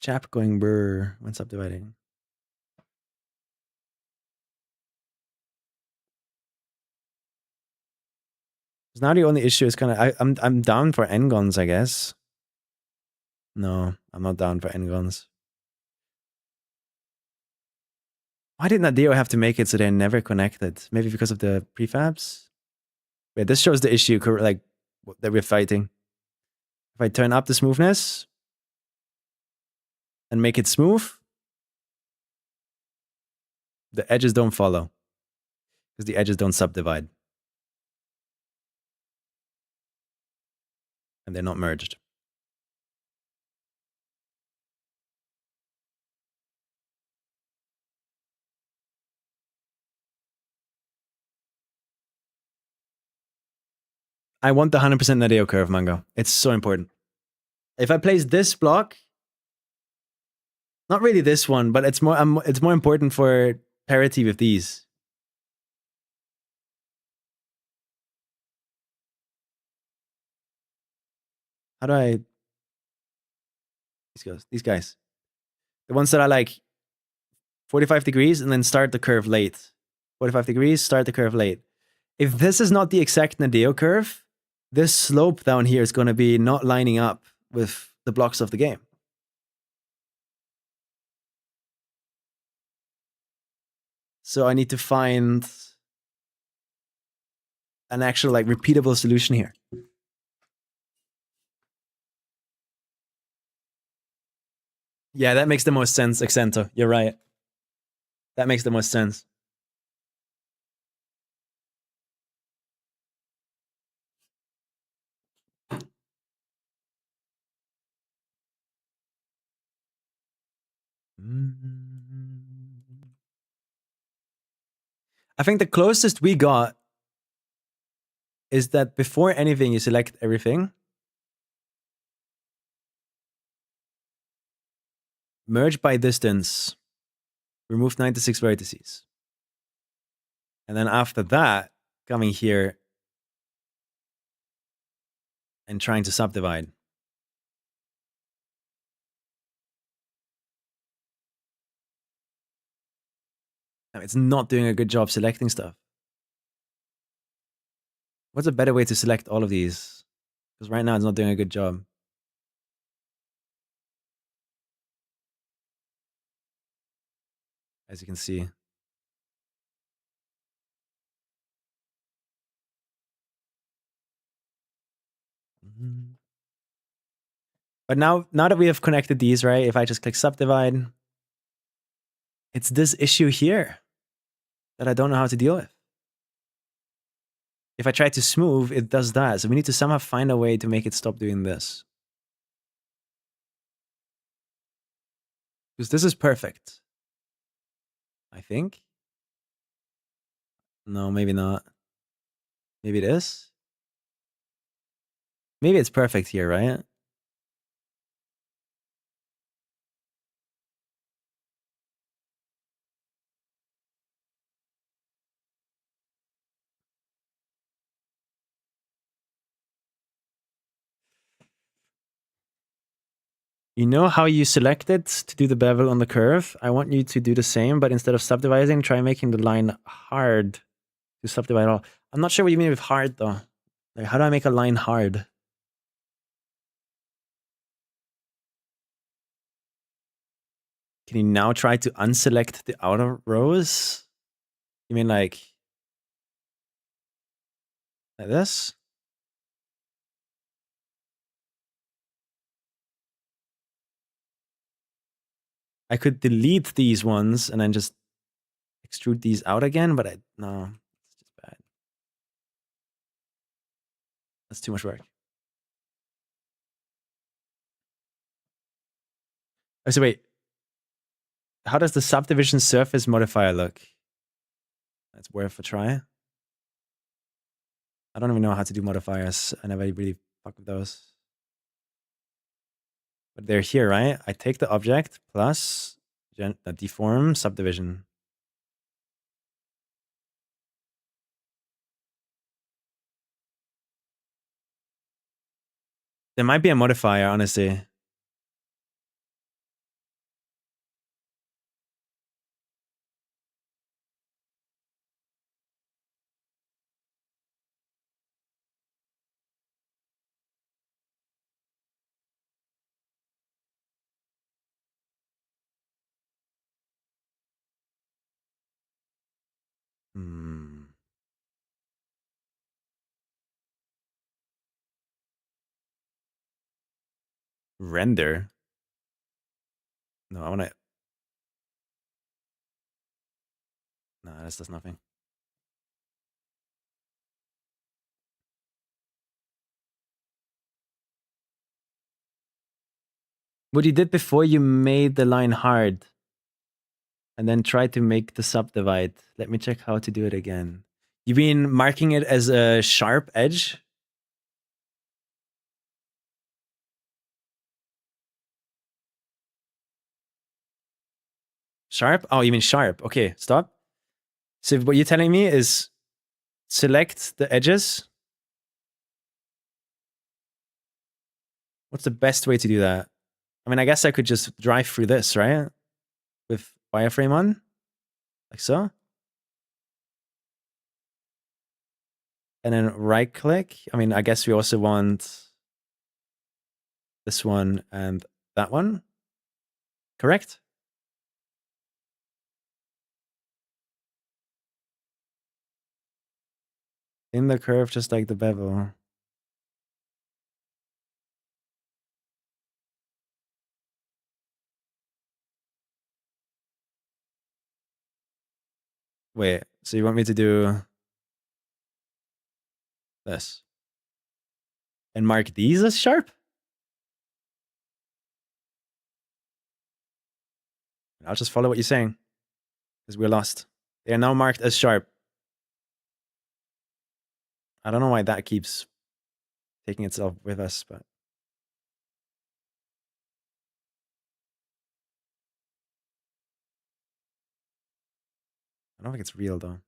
Chap going brr when subdividing. Because now the only issue is kind of I'm down for n-gons, I guess. No, I'm not down for n-gons. Why did Nadeo have to make it so they're never connected? Maybe because of the prefabs? Wait, this shows the issue like that we're fighting. If I turn up the smoothness and make it smooth, the edges don't follow. Because the edges don't subdivide. And they're not merged. I want the 100% Nadeo curve, Mango. It's so important. If I place this block, not really this one, but it's more important for parity with these. How do I... These guys. The ones that are like 45 degrees and then start the curve late. 45 degrees, start the curve late. If this is not the exact Nadeo curve, this slope down here is going to be not lining up with the blocks of the game. So I need to find an actual like repeatable solution here. Yeah, that makes the most sense, Accento. You're right. That makes the most sense. I think the closest we got is that before anything, you select everything. Merge by distance. Remove 96 vertices. And then after that, coming here and trying to subdivide. It's not doing a good job selecting stuff. What's a better way to select all of these? Because right now it's not doing a good job. As you can see. But now that we have connected these, right? If I just click subdivide, it's this issue here that I don't know how to deal with. If I try to smooth, it does that. So we need to somehow find a way to make it stop doing this. Because this is perfect. I think. No, maybe not. Maybe it is. Maybe it's perfect here, right? You know how you select it to do the bevel on the curve? I want you to do the same, but instead of subdividing, try making the line hard to subdivide all. I'm not sure what you mean with hard, though. Like, how do I make a line hard? Can you now try to unselect the outer rows? You mean like this? I could delete these ones and then just extrude these out again, but no, it's just bad. That's too much work. Oh, so wait, how does the subdivision surface modifier look? That's worth a try. I don't even know how to do modifiers. I never really fuck with those. But they're here, right? I take the object plus deform subdivision. There might be a modifier, honestly. Render. No, I want to. No, this does nothing. What you did before, you made the line hard and then tried to make the subdivide. Let me check how to do it again. You mean marking it as a sharp edge? Sharp? Oh, you mean sharp. Okay, stop. So what you're telling me is select the edges. What's the best way to do that? I mean, I guess I could just drive through this, right? With wireframe on, like so. And then right click. I mean, I guess we also want this one and that one. Correct? In the curve, just like the bevel. Wait, so you want me to do this? And mark these as sharp? I'll just follow what you're saying. Because we're lost. They are now marked as sharp. I don't know why that keeps taking itself with us, but I don't think it's real though.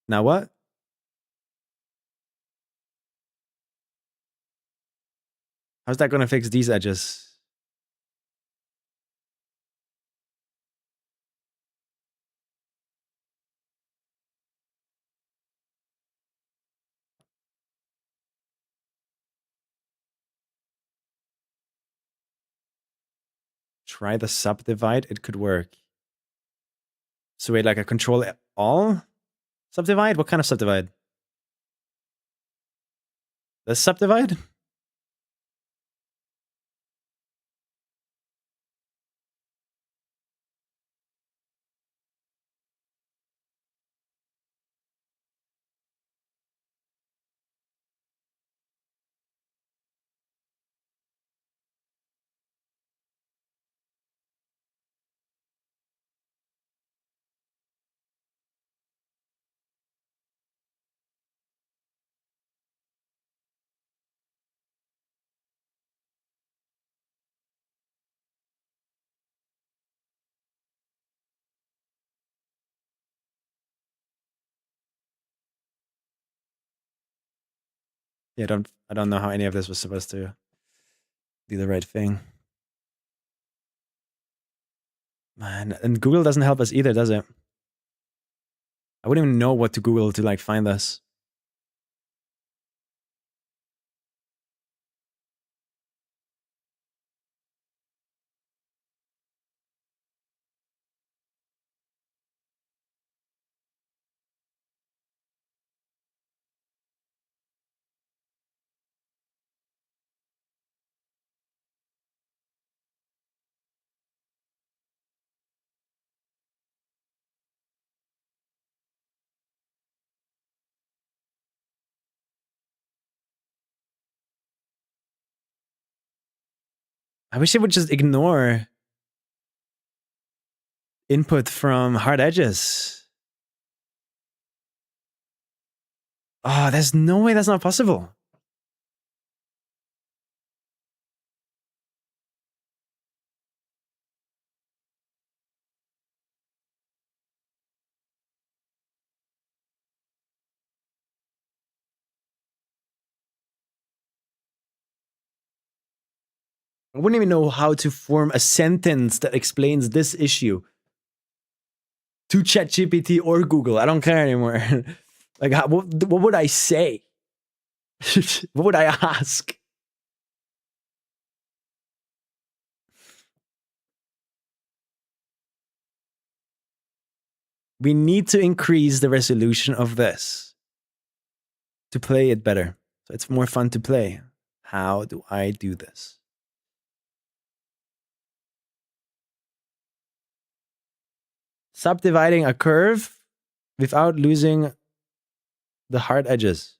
Now what? How's that going to fix these edges? Try the subdivide. It could work. So wait, like a control all subdivide? What kind of subdivide? This subdivide? Yeah, I don't know how any of this was supposed to do the right thing. Man, and Google doesn't help us either, does it? I wouldn't even know what to Google to like find this. I wish it would just ignore input from hard edges. Oh, there's no way that's not possible. I wouldn't even know how to form a sentence that explains this issue to ChatGPT or Google. I don't care anymore. Like, what would I say? What would I ask? We need to increase the resolution of this to play it better. So it's more fun to play. How do I do this? Subdividing a curve without losing the hard edges.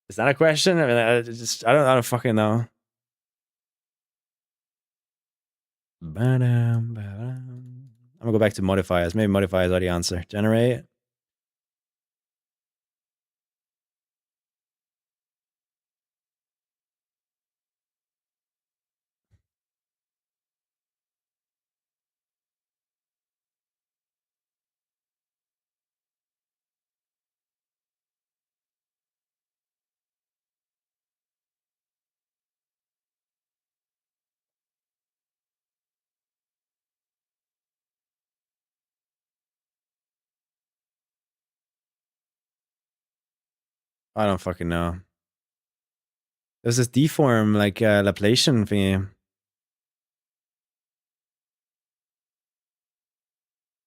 Is that a question? I mean, I don't fucking know. I'm gonna go back to modifiers. Maybe modifiers are the answer. Generate. I don't fucking know. There's this deform, like Laplacian thingy.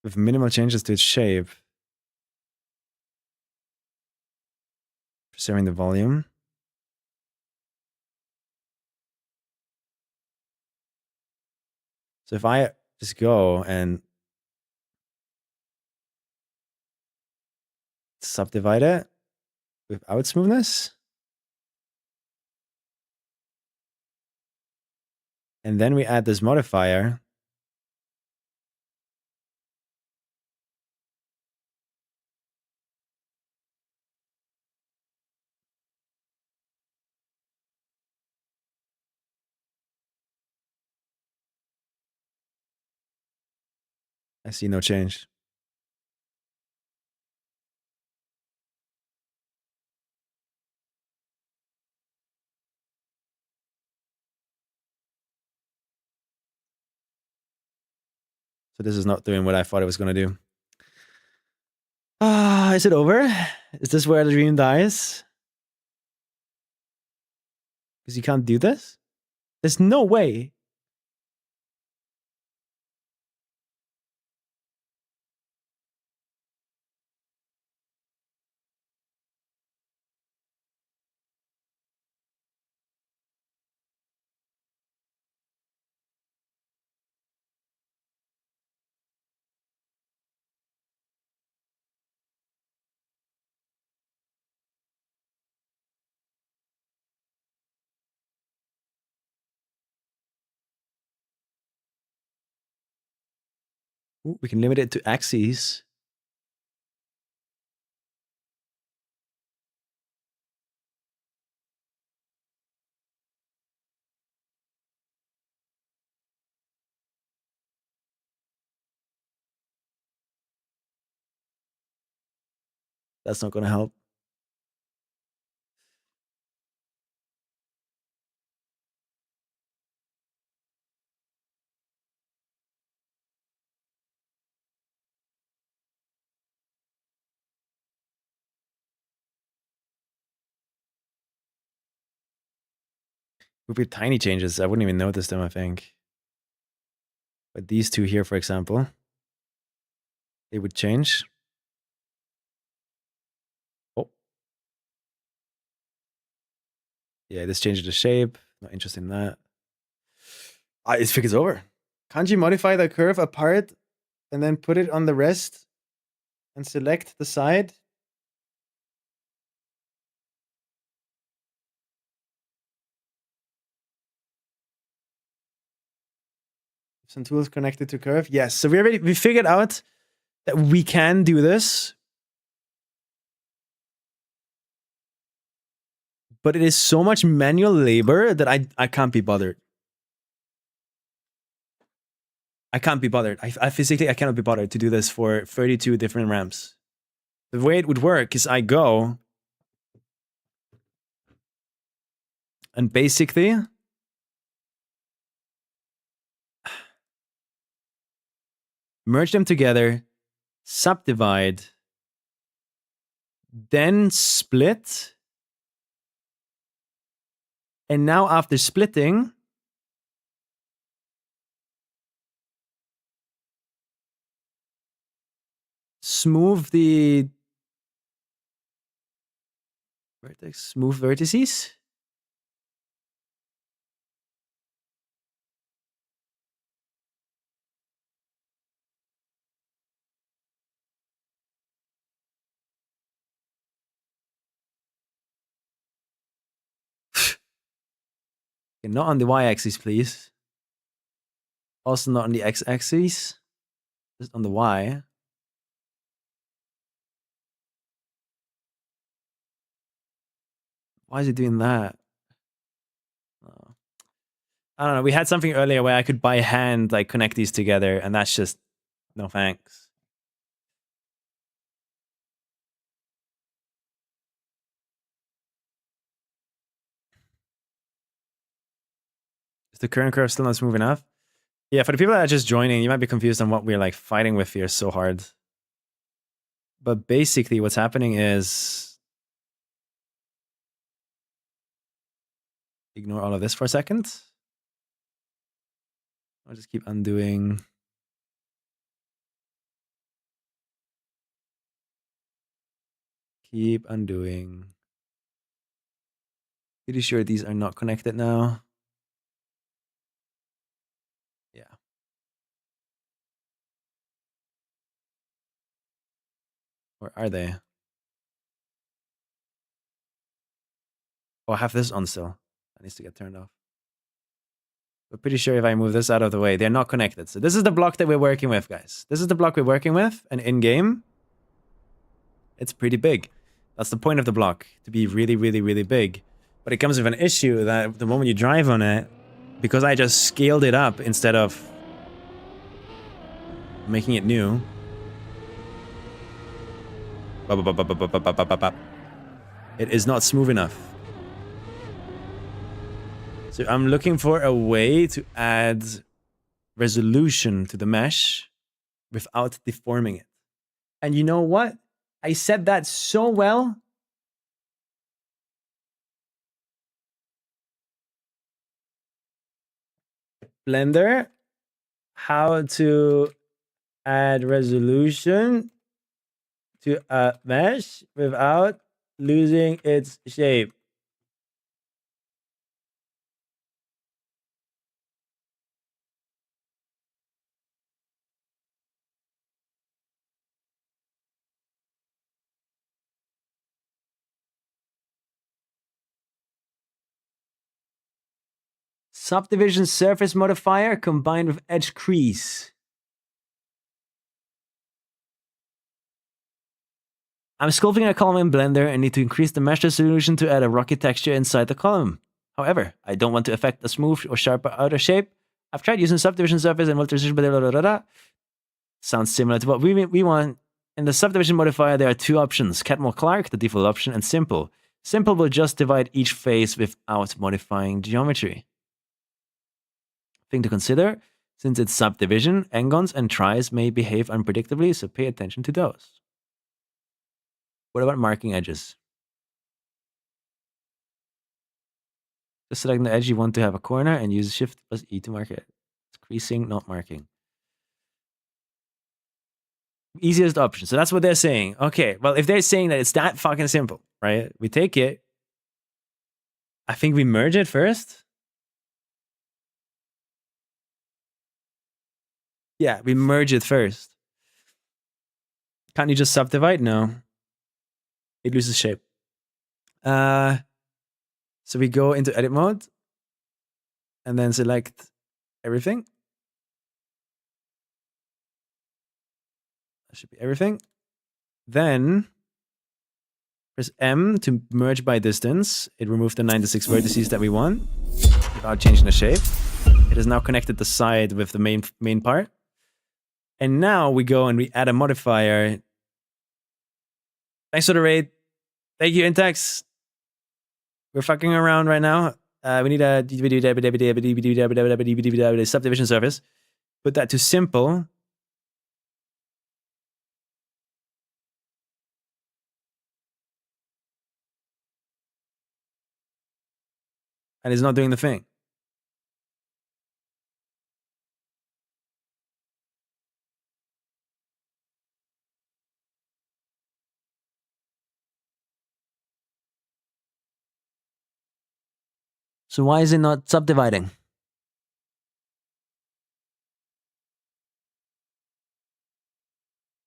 With minimal changes to its shape. Preserving the volume. So if I just go and subdivide it without smoothness. And then we add this modifier. I see no change. So this is not doing what I thought it was going to do. Ah, is it over? Is this where the dream dies? Because you can't do this? There's no way. Ooh, we can limit it to axes. That's not going to help. Would be tiny changes. I wouldn't even notice them, I think. But these two here, for example, they would change. Oh. Yeah, this changes the shape. Not interested in that. This figure's over. Can't you modify the curve apart and then put it on the rest and select the side? Some tools connected to curve. Yes. So we figured out that we can do this. But it is so much manual labor that I can't be bothered. I can't be bothered. I physically I cannot be bothered to do this for 32 different ramps. The way it would work is I go and basically merge them together, subdivide, then split. And now after splitting, smooth the smooth vertices. Okay, not on the y-axis, please. Also not on the x-axis. Just on the y. Why is it doing that? Oh. I don't know. We had something earlier where I could by hand like connect these together, and that's just no thanks. Is the current curve still not smooth enough? Yeah, for the people that are just joining, you might be confused on what we're like fighting with here so hard. But basically what's happening is ignore all of this for a second. I'll just keep undoing. Keep undoing. Pretty sure these are not connected now. Yeah. Or are they? Oh, I have this on still. That needs to get turned off. But pretty sure if I move this out of the way, they're not connected. So this is the block that we're working with, guys. This is the block we're working with. And in-game, it's pretty big. That's the point of the block, to be really, really, really big. But it comes with an issue that the moment you drive on it, because I just scaled it up instead of making it new. It is not smooth enough. So I'm looking for a way to add resolution to the mesh without deforming it. And you know what? I said that so well. Blender, how to add resolution to a mesh without losing its shape. Subdivision surface modifier combined with edge crease. I'm sculpting a column in Blender and need to increase the mesh resolution to add a rocky texture inside the column. However, I don't want to affect the smooth or sharper outer shape. I've tried using subdivision surface and multi-resolution, blah, blah, blah, blah. Sounds similar to what we want. In the subdivision modifier, there are two options. Catmull Clark, the default option, and Simple. Simple will just divide each face without modifying geometry. Thing to consider, since it's subdivision, n-gons and tries may behave unpredictably, so pay attention to those. What about marking edges? Just select the edge you want to have a corner and use Shift plus E to mark it. It's creasing, not marking. Easiest option. So that's what they're saying. Okay, well, if they're saying that it's that fucking simple, right? We take it. I think we merge it first. Yeah, we merge it first. Can't you just subdivide? No. It loses shape. So we go into edit mode and then select everything. That should be everything. Then press M to merge by distance. It removed the 96 vertices that we want without changing the shape. It has now connected the side with the main part. And now we go and we add a modifier. Thanks for the raid. Thank you, Intex. We're fucking around right now. We need a subdivision surface. Put that to simple. And it's not doing the thing. So why is it not subdividing?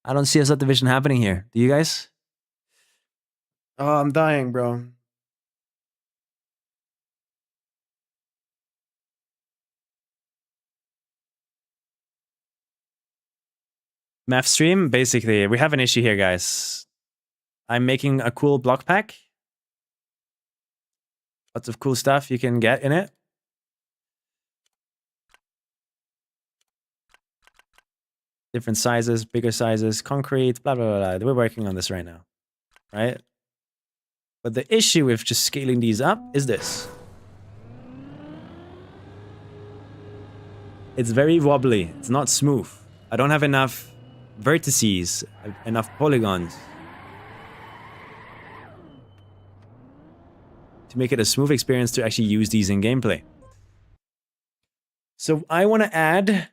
I don't see a subdivision happening here. Do you guys? Oh, I'm dying, bro. Math stream, basically, we have an issue here, guys. I'm making a cool block pack. Lots of cool stuff you can get in it. Different sizes, bigger sizes, concrete, blah, blah, blah, blah. We're working on this right now, right? But the issue with just scaling these up is this. It's very wobbly. It's not smooth. I don't have enough vertices, enough polygons to make it a smooth experience to actually use these in gameplay. So I want to add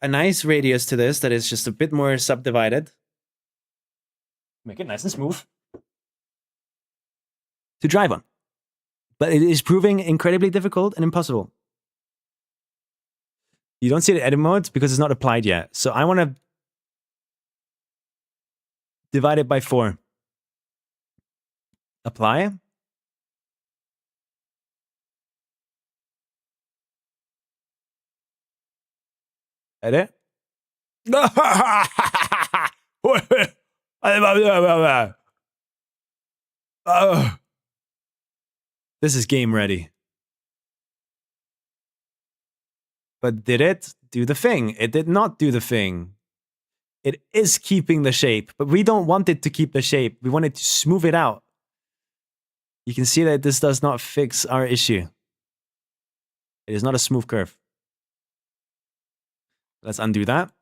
a nice radius to this that is just a bit more subdivided. Make it nice and smooth to drive on. But it is proving incredibly difficult and impossible. You don't see the edit modes because it's not applied yet. So I want to divide it by 4. Apply. Edit. This is game ready. But did it do the thing? It did not do the thing. It is keeping the shape, but we don't want it to keep the shape. We want it to smooth it out. You can see that this does not fix our issue. It is not a smooth curve. Let's undo that.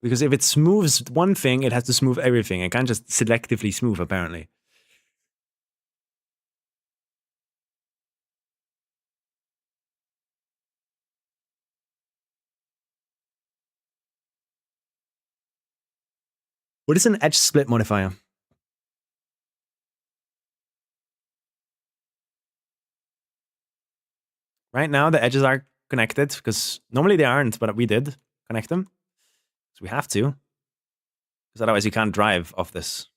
Because if it smooths one thing, it has to smooth everything. It can't just selectively smooth, apparently. What is an edge split modifier? Right now, the edges are connected because normally they aren't, but we did connect them. So we have to. Because otherwise you can't drive off this.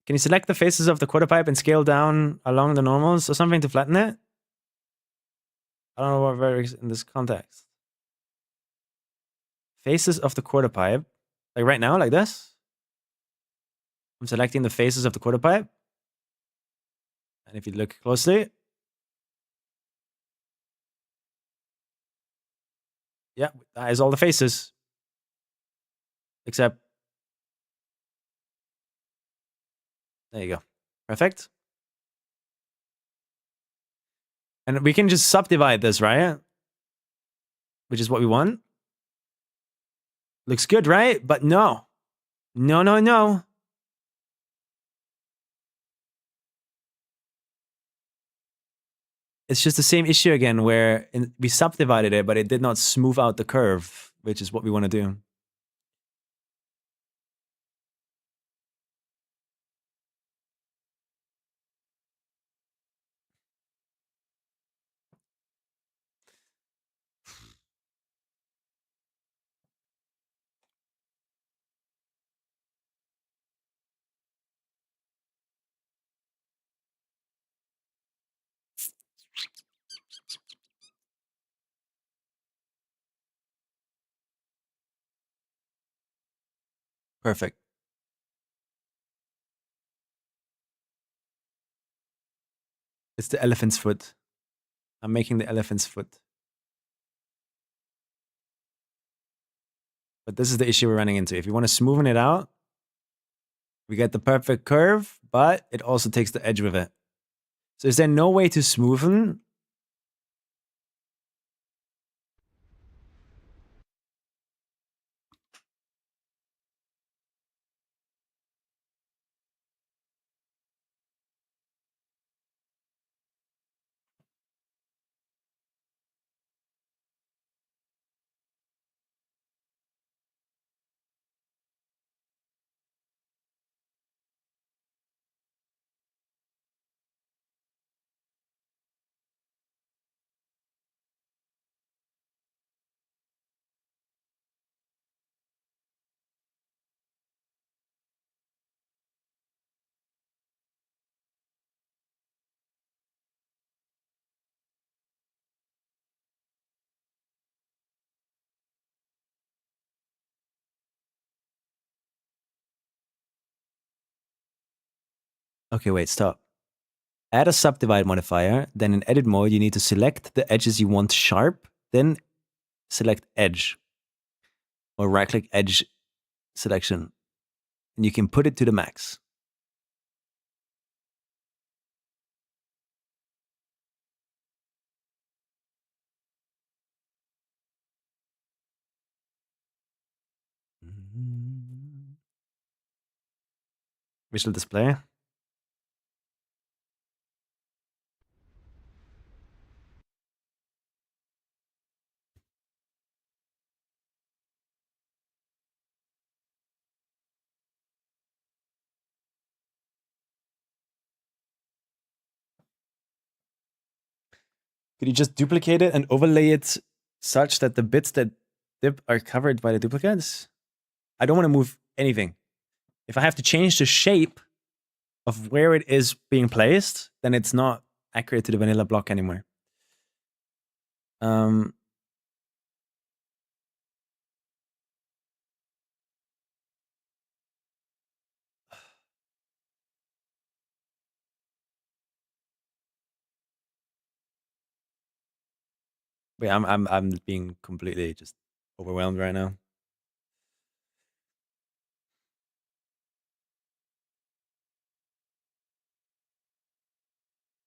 Can you select the faces of the quarter pipe and scale down along the normals or something to flatten it? I don't know what works in this context. Faces of the quarter pipe. Like right now, like this. I'm selecting the faces of the quarter pipe. And if you look closely. Yeah, that is all the faces. Except. There you go. Perfect. And we can just subdivide this, right? Which is what we want. Looks good, right? But no. No, no, no. It's just the same issue again where we subdivided it, but it did not smooth out the curve, which is what we want to do. Perfect. It's the elephant's foot. I'm making the elephant's foot. But this is the issue we're running into. If you want to smoothen it out, we get the perfect curve, but it also takes the edge with it. So is there no way to smoothen? Okay, wait, stop. Add a subdivide modifier, then in edit mode, you need to select the edges you want sharp, then select edge. Or right click edge selection. And you can put it to the max. Visual display. Could you just duplicate it and overlay it such that the bits that dip are covered by the duplicates? I don't want to move anything. If I have to change the shape of where it is being placed, then it's not accurate to the vanilla block anymore. Wait, I'm being completely just overwhelmed right now.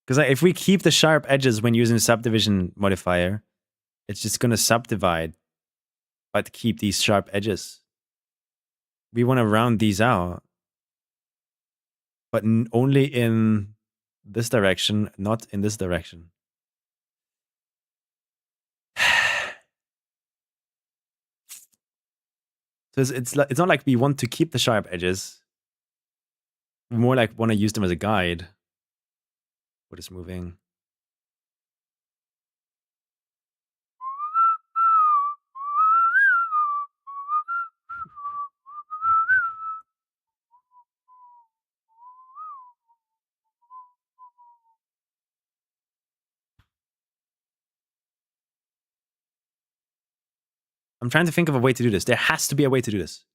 Because if we keep the sharp edges when using the subdivision modifier, it's just going to subdivide, but keep these sharp edges. We want to round these out, but only in this direction, not in this direction. So it's not like we want to keep the sharp edges. We more like want to use them as a guide. What is moving? I'm trying to think of a way to do this. There has to be a way to do this.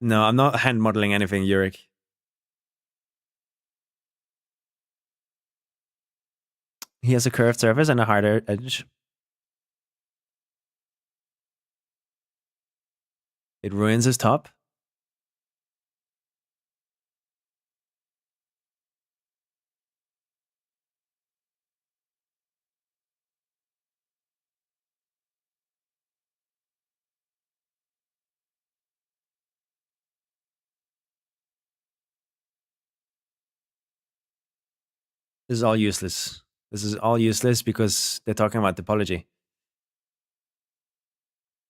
No, I'm not hand modeling anything, Yurik. He has a curved surface and a harder edge. It ruins his top. This is all useless. This is all useless because they're talking about topology.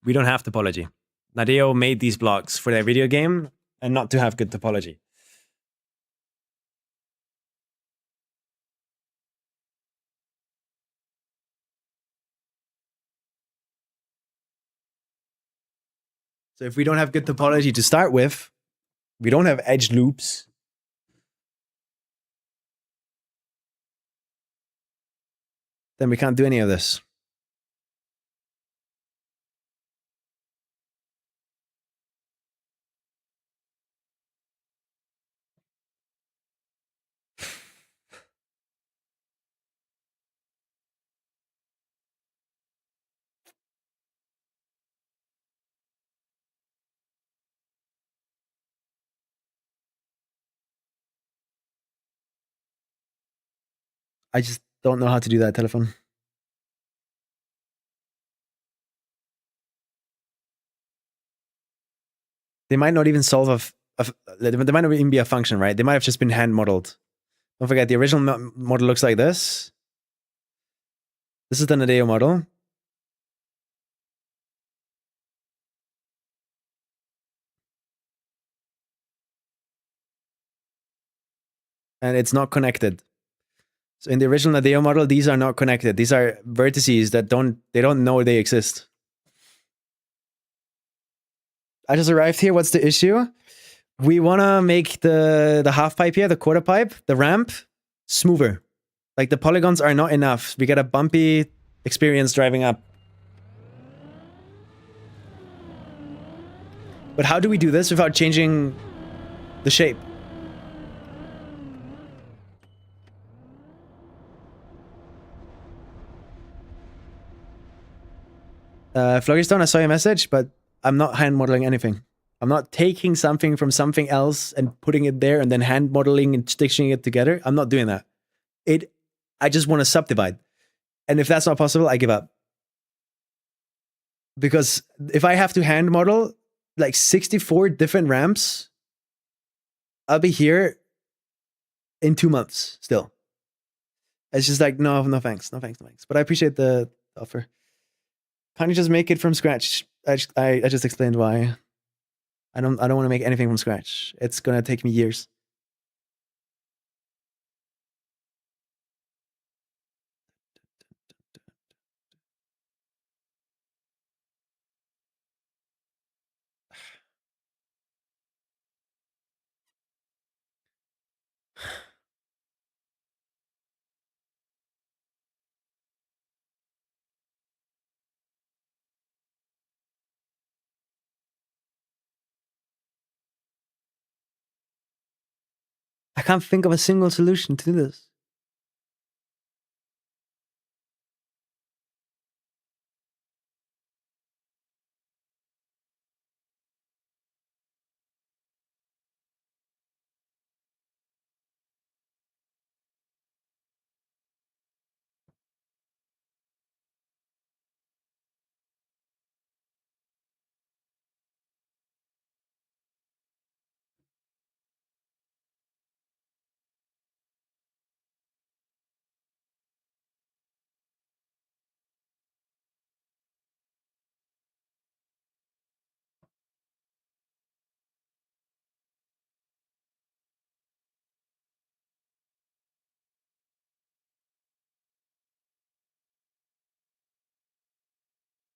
We don't have topology. Nadeo made these blocks for their video game and not to have good topology. So if we don't have good topology to start with, We don't have edge loops. Then we can't do any of this. I just don't know how to do that telephone. They might not even solve there might not even be a function, right? They might have just been hand modeled. Don't forget, the original model looks like this. This is the Nadeo model. And it's not connected. So in the original Nadeo model, these are not connected. These are vertices that don't know they exist. I just arrived here. What's the issue? We want to make the half pipe here, the quarter pipe, the ramp, smoother. Like the polygons are not enough. We get a bumpy experience driving up. But how do we do this without changing the shape? Flogistone, I saw your message, but I'm not hand modeling anything. I'm not taking something from something else and putting it there and then hand modeling and stitching it together. I'm not doing that. I just want to subdivide. And if that's not possible, I give up. Because if I have to hand model like 64 different ramps, I'll be here in 2 months still. It's just like, no thanks. But I appreciate the offer. Can't you just make it from scratch? I just explained why. I don't want to make anything from scratch. It's gonna take me years. I can't think of a single solution to this.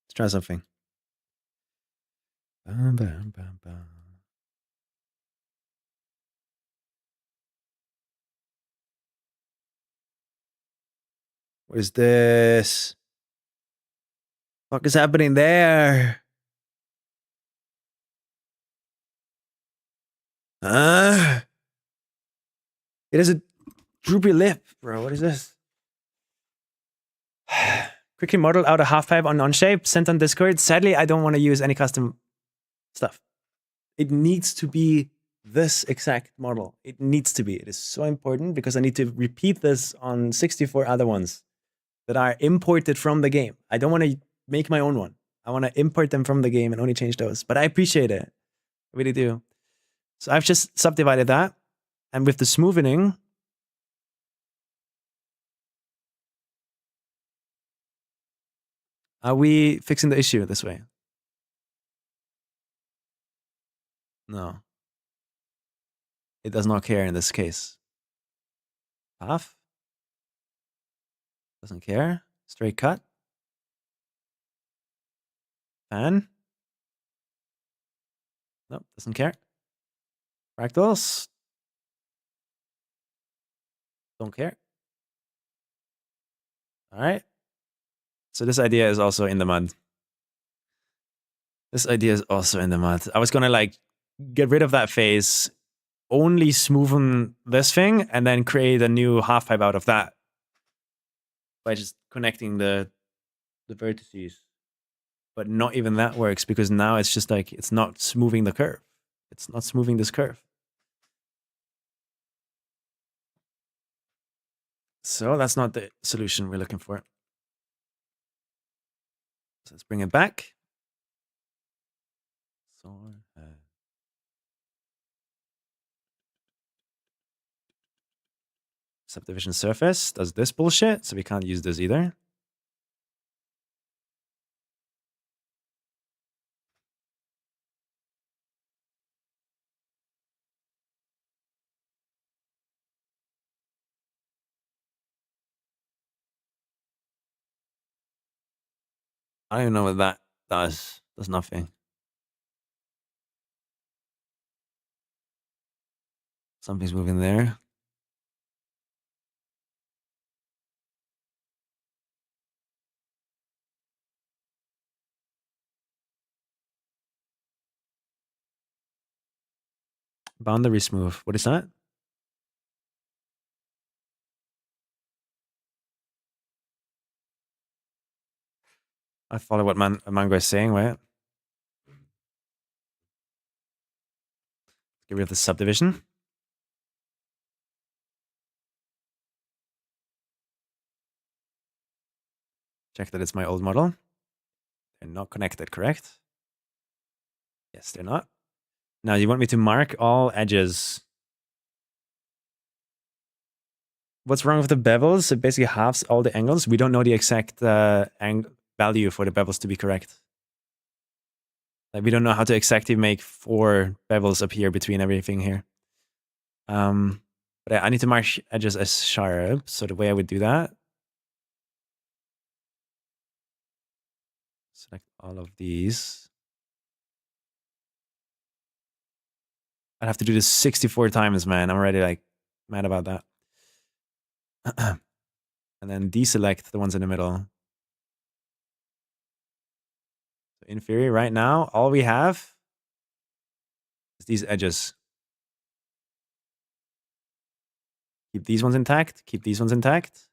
Let's try something. Bam, bam, bam, bam. What is this? What is happening there? It is a droopy lip, bro. What is this? Quickly model out a half pipe on Onshape, sent on Discord. Sadly, I don't want to use any custom stuff. It needs to be this exact model. It needs to be. It is so important because I need to repeat this on 64 other ones that are imported from the game. I don't want to make my own one. I want to import them from the game and only change those. But I appreciate it. I really do. So I've just subdivided that. And with the smoothing, are we fixing the issue this way? No. It does not care in this case. Half? Doesn't care. Straight cut. Fan? Nope, doesn't care. Fractals. Don't care. All right. So this idea is also in the mud. This idea is also in the mud. I was gonna like get rid of that phase, only smoothen this thing, and then create a new half pipe out of that by just connecting the vertices. But not even that works because now it's just like it's not smoothing the curve. It's not smoothing this curve. So that's not the solution we're looking for. So let's bring it back. So, subdivision surface does this bullshit, so we can't use this either. I don't even know what that does. Does nothing. Something's moving there. Boundary smooth. What is that? I follow what Mango is saying, right? Get rid of the subdivision. Check that it's my old model. They're not connected, correct? Yes, they're not. Now you want me to mark all edges. What's wrong with the bevels? It basically halves all the angles. We don't know the exact value for the bevels to be correct. Like we don't know how to exactly make 4 bevels appear between everything here. But I need to mark edges as sharp. So the way I would do that, select all of these. I'd have to do this 64 times, man. I'm already like mad about that. And then deselect the ones in the middle. So in theory, right now, all we have is these edges. Keep these ones intact. Keep these ones intact.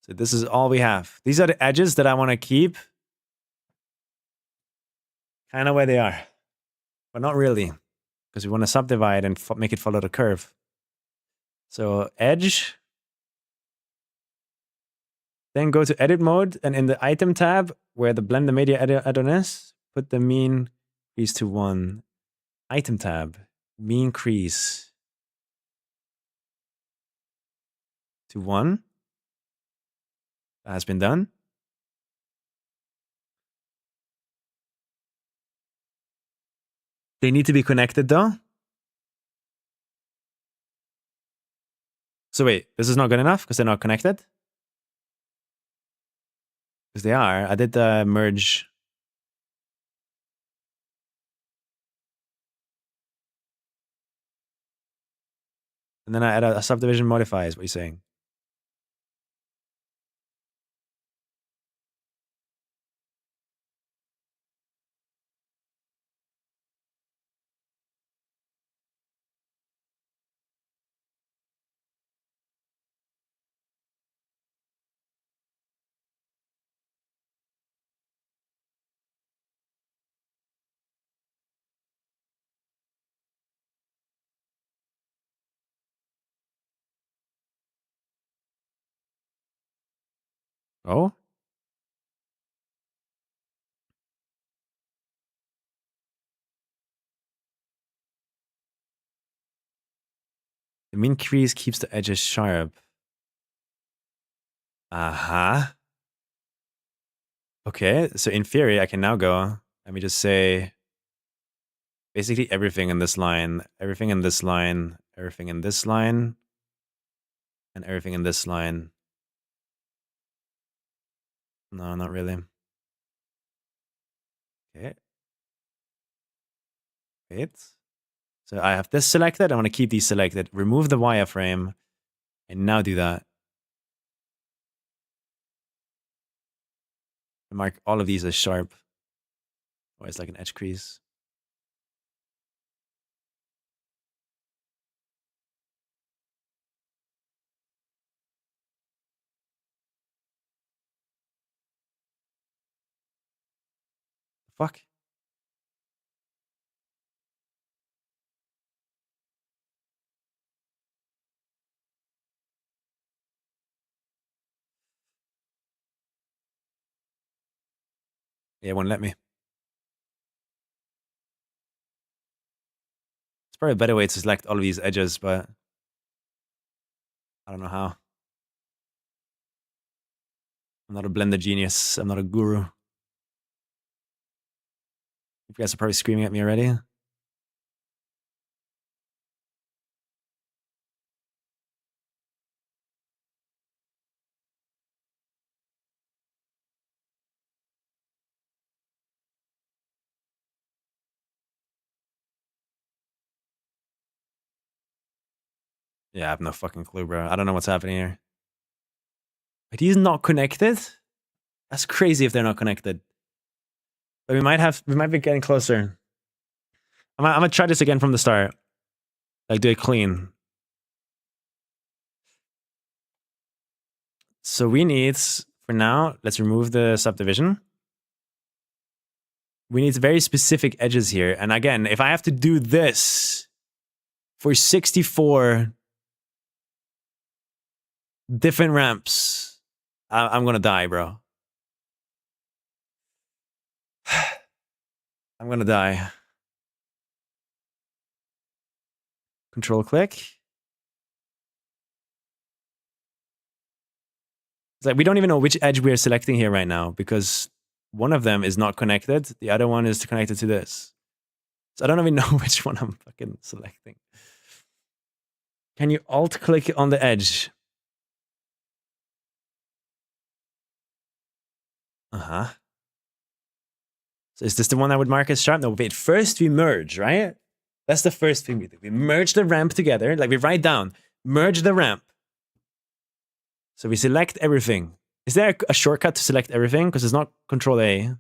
So this is all we have. These are the edges that I want to keep kind of where they are. But not really. Because we want to subdivide and make it follow the curve. So edge. Then go to edit mode. And in the item tab, where the blend the media add-on is, put the mean crease to 1. Item tab. Mean crease to 1. That has been done. They need to be connected though. So wait, this is not good enough because they're not connected? Because they are. I did the merge. And then I add a subdivision modify is what you're saying. Oh? The mean crease keeps the edges sharp. Aha. Okay, so in theory, I can now go. Let me just say basically everything in this line, everything in this line, everything in this line, and everything in this line. No, not really. Okay. Wait. So I have this selected. I want to keep these selected. Remove the wireframe. And now do that. Mark all of these as sharp. Or it's like an edge crease. Fuck. Yeah, it won't let me. It's probably a better way to select all of these edges, but I don't know how. I'm not a blender genius. I'm not a guru. You guys are probably screaming at me already. Yeah, I have no fucking clue, bro. I don't know what's happening here. Are these not connected? That's crazy if they're not connected. But we might be getting closer. I'm gonna try this again from the start. Like do it clean. So we need, for now, let's remove the subdivision. We need very specific edges here. And again, if I have to do this for 64 different ramps, I'm gonna die, bro. I'm gonna die. Control click. It's like we don't even know which edge we're selecting here right now because one of them is not connected. The other one is connected to this. So I don't even know which one I'm fucking selecting. Can you alt click on the edge? Uh-huh. So is this the one I would mark as sharp? No, wait, first we merge, right? That's the first thing we do. We merge the ramp together, like we write down, merge the ramp. So we select everything. Is there a shortcut to select everything? Because it's not Control A. Oh,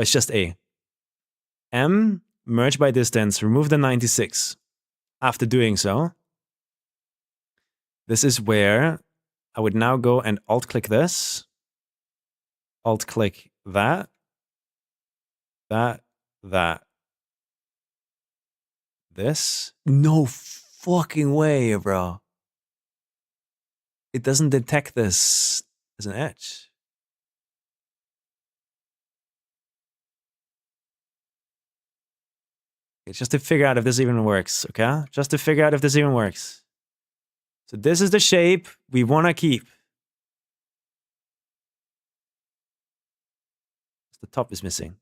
it's just A. M, merge by distance, remove the 96. After doing so, this is where I would now go and alt-click this. Alt-click that. That. This. No fucking way, bro. It doesn't detect this as an edge. It's just to figure out if this even works, okay? Just to figure out if this even works. So this is the shape we want to keep. The top is missing.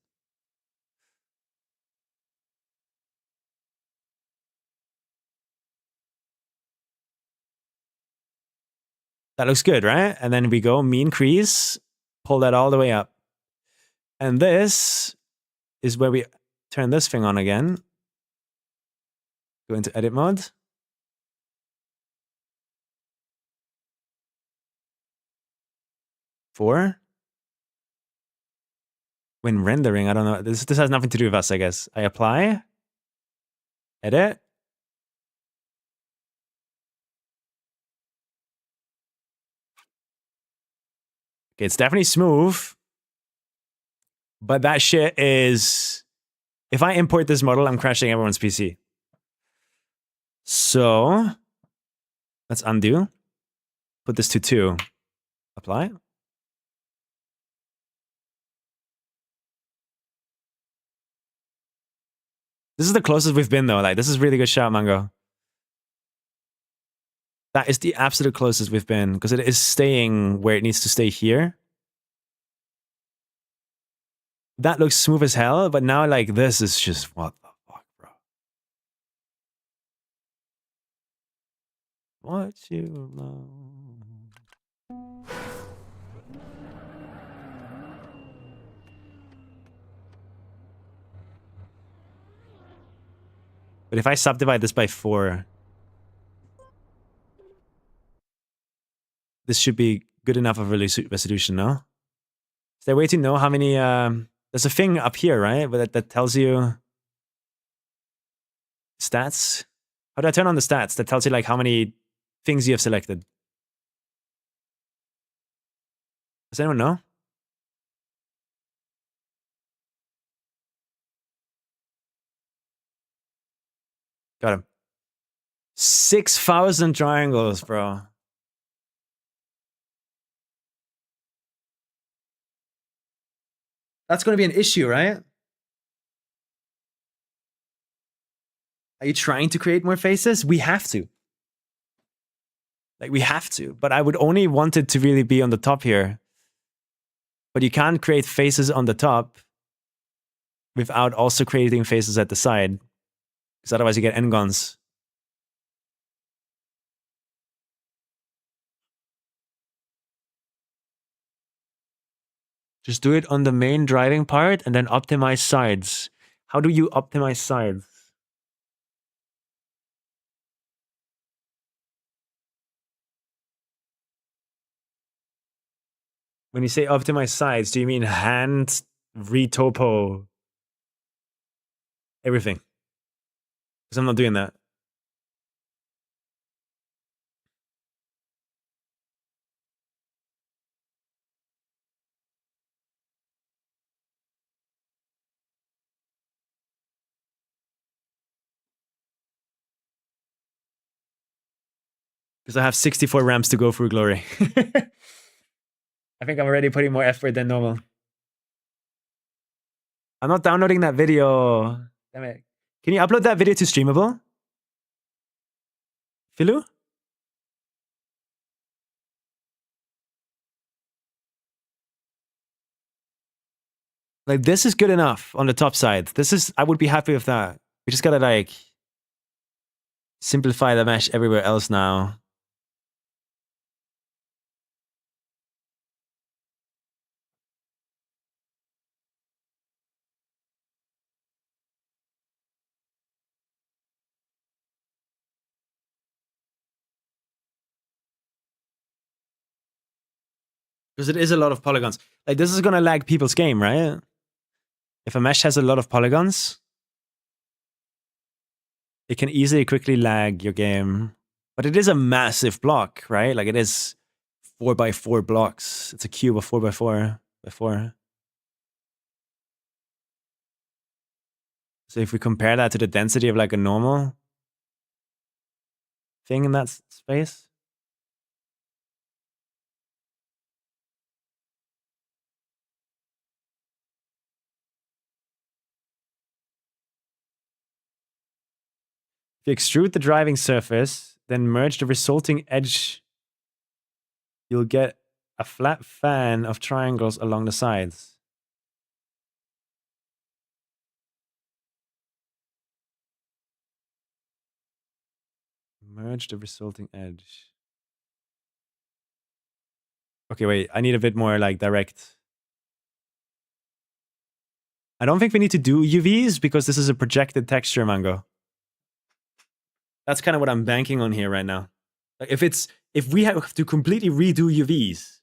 That looks good, right? And then we go mean crease, pull that all the way up. And this is where we turn this thing on again. Go into edit mode. When rendering, I don't know. This has nothing to do with us, I guess. I apply. Edit. Okay, it's definitely smooth. But that shit is... If I import this model, I'm crashing everyone's PC. So... Let's undo. Put this to 2. Apply. This is the closest we've been, though. Like, this is really good shot, Mango. That is the absolute closest we've been, because it is staying where it needs to stay here. That looks smooth as hell, but now, like, this is just, what the fuck, bro? What you know? But if I subdivide this by 4, this should be good enough of a resolution, no? Is there a way to know how many... there's a thing up here, right? That tells you... stats? How do I turn on the stats? That tells you like how many things you have selected. Does anyone know? Got him. 6,000 triangles, bro. That's going to be an issue, right? Are you trying to create more faces? We have to. Like, we have to. But I would only want it to really be on the top here. But you can't create faces on the top without also creating faces at the side. Because otherwise you get n-gons. Just do it on the main driving part and then optimize sides. How do you optimize sides? When you say optimize sides, do you mean hand retopo everything? Because I'm not doing that. Because I have 64 ramps to go through glory. I think I'm already putting more effort than normal. I'm not downloading that video. Damn it. Can you upload that video to Streamable? Philu? Like, this is good enough on the top side. This is, I would be happy with that. We just gotta, like, simplify the mesh everywhere else now. Because it is a lot of polygons. Like, this is gonna lag people's game, right? If a mesh has a lot of polygons, it can easily quickly lag your game. But it is a massive block, right? Like, it is 4x4 blocks. It's a cube of 4x4 by 4. So if we compare that to the density of like a normal thing in that space, if you extrude the driving surface, then merge the resulting edge, you'll get a flat fan of triangles along the sides. Merge the resulting edge. Okay, wait, I need a bit more like direct. I don't think we need to do UVs because this is a projected texture, Mango. That's kind of what I'm banking on here right now. Like, if we have to completely redo UVs,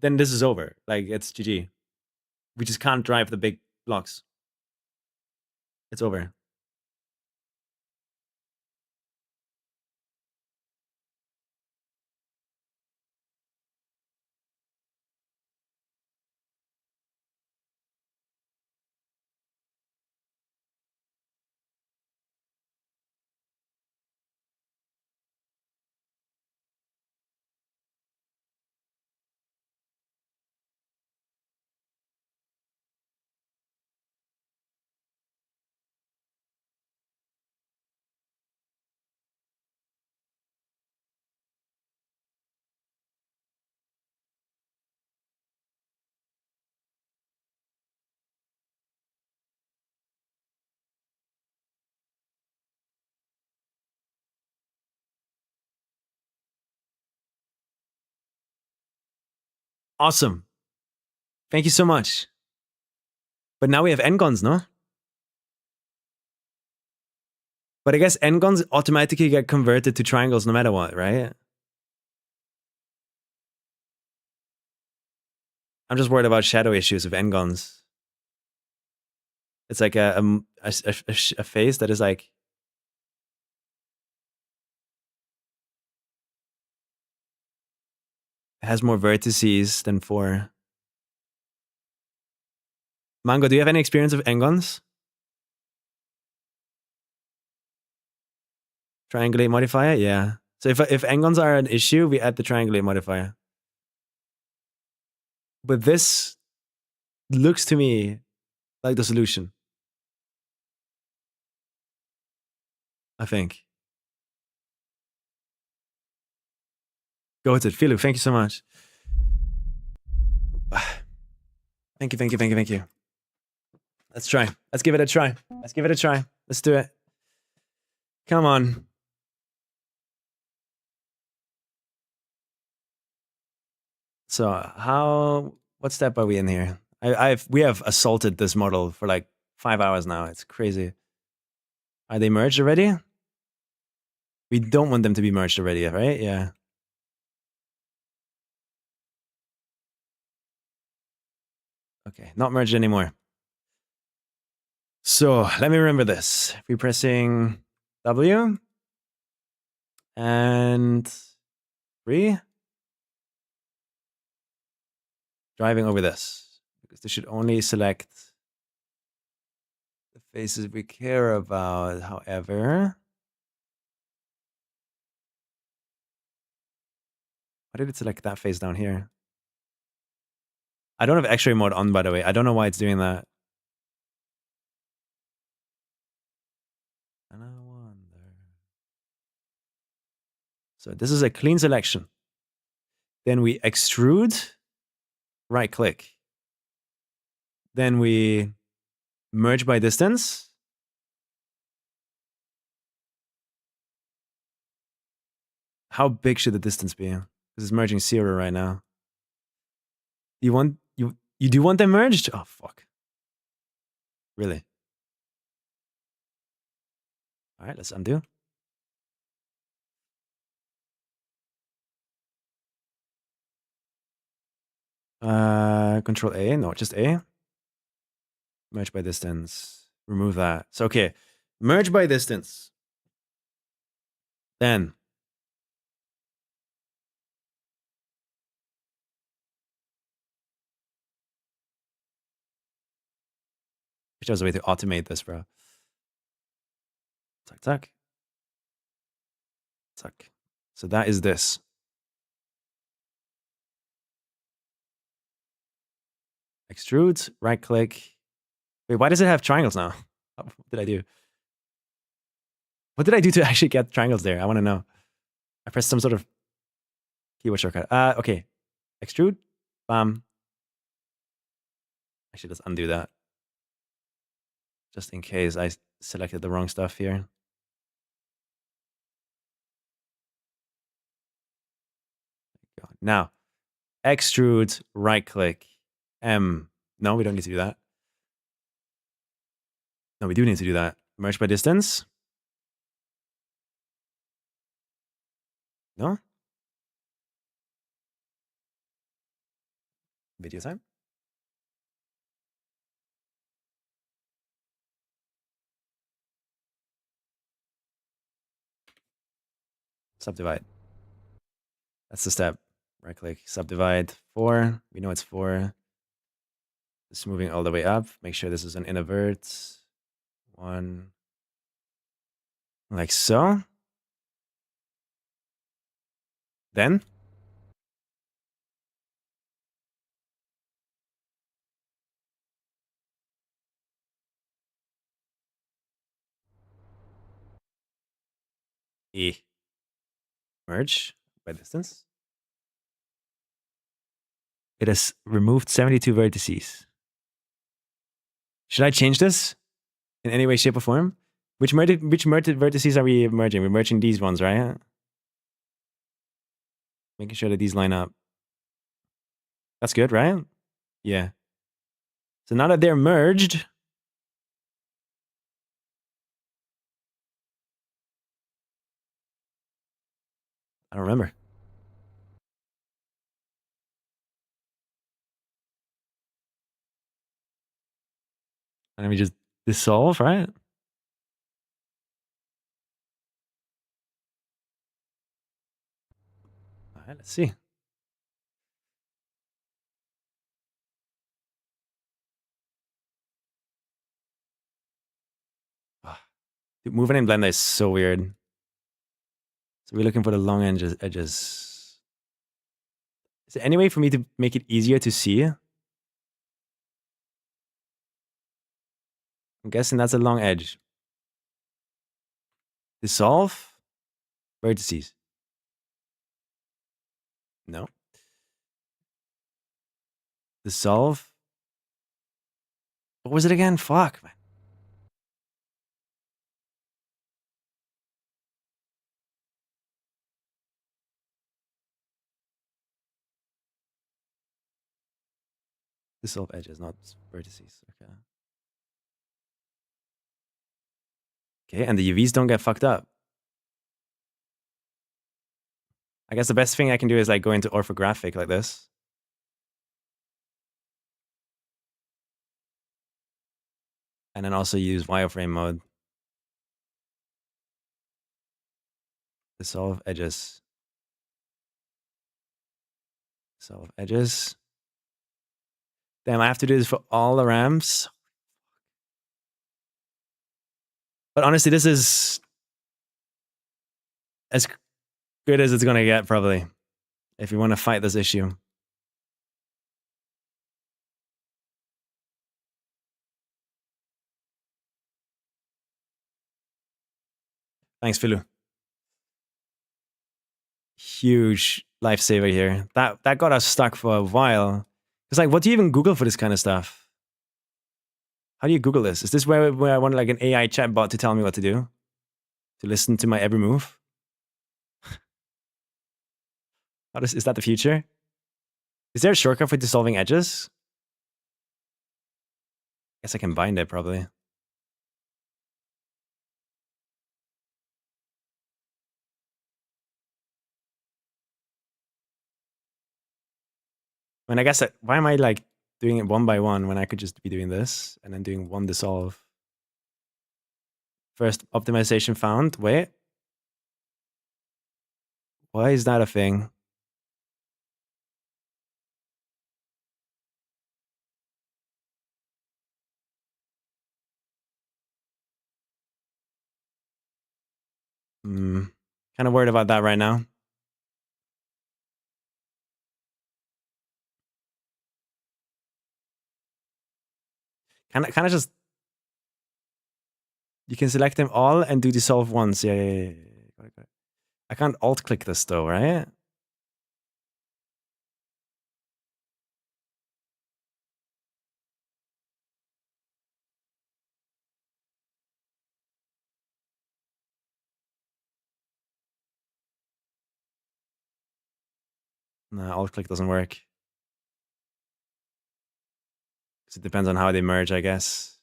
then this is over. Like, it's GG. We just can't drive the big blocks. It's over. Awesome. Thank you so much. But now we have n-gons, no? But I guess n-gons automatically get converted to triangles no matter what, right? I'm just worried about shadow issues with n-gons. It's like a face that is like has more vertices than 4. Mango, do you have any experience with n-gons? Triangulate modifier? Yeah. So if n-gons are an issue, we add the triangulate modifier. But this looks to me like the solution. I think. Go with it. Philu, thank you so much. Thank you. Let's try. Let's give it a try. Let's do it. Come on. So what step are we in here? We have assaulted this model for like 5 hours now. It's crazy. Are they merged already? We don't want them to be merged already, right? Yeah. Okay, not merged anymore. So let me remember this. We're pressing W and 3. Driving over this. Because this should only select the faces we care about. However, why did it select that face down here? I don't have X-ray mode on, by the way. I don't know why it's doing that. And I wonder. So this is a clean selection. Then we extrude, right click. Then we merge by distance. How big should the distance be? Because it's merging 0 right now. You do want them merged? Oh fuck. Really? All right, let's undo. Control A, no, just A. Merge by distance. Remove that. So okay, merge by distance. Then wish there was a way to automate this, bro. Tuck, tuck. Tuck. So that is this. Extrude, right click. Wait, why does it have triangles now? What did I do? What did I do to actually get triangles there? I want to know. I pressed some sort of keyboard shortcut. Okay. Extrude. Bam. Actually, let's undo that. Just in case I selected the wrong stuff here. Now, extrude, right click, M. No, we don't need to do that. No, we do need to do that. Merge by distance. No? Video time. Subdivide. That's the step. Right click, subdivide 4. We know it's 4. Just moving all the way up. Make sure this is an invert. 1. Like so. Then E. Merge by distance. It has removed 72 vertices. Should I change this in any way, shape, or form? Which vertices are we merging? We're merging these ones, right? Making sure that these line up. That's good, right? Yeah. So now that they're merged, I don't remember. And then we just dissolve, right? All right, let's see. Dude, moving in Blender is so weird. So we're looking for the long edges. Is there any way for me to make it easier to see? I'm guessing that's a long edge. Dissolve. Vertices. No. Dissolve. What was it again? Fuck, man. Dissolve edges, not vertices. Okay. Okay, and the UVs don't get fucked up. I guess the best thing I can do is like go into orthographic like this. And then also use wireframe mode. Dissolve edges. Dissolve edges. Damn, I have to do this for all the ramps. But honestly, this is as good as it's gonna get, probably, if you want to fight this issue. Thanks, Philu. Huge lifesaver here. That got us stuck for a while. It's like, what do you even Google for this kind of stuff? How do you Google this? Is this where I want like an AI chatbot to tell me what to do? To listen to my every move? Is that the future? Is there a shortcut for dissolving edges? Guess I can bind it, probably. I mean, I guess why am I like doing it one by one when I could just be doing this and then doing one dissolve? First optimization found. Wait. Why is that a thing? Kind of worried about that right now. Kind of just. You can select them all and do dissolve once. Yeah. I can't alt click this though, right? No, alt click doesn't work. Because it depends on how they merge, I guess.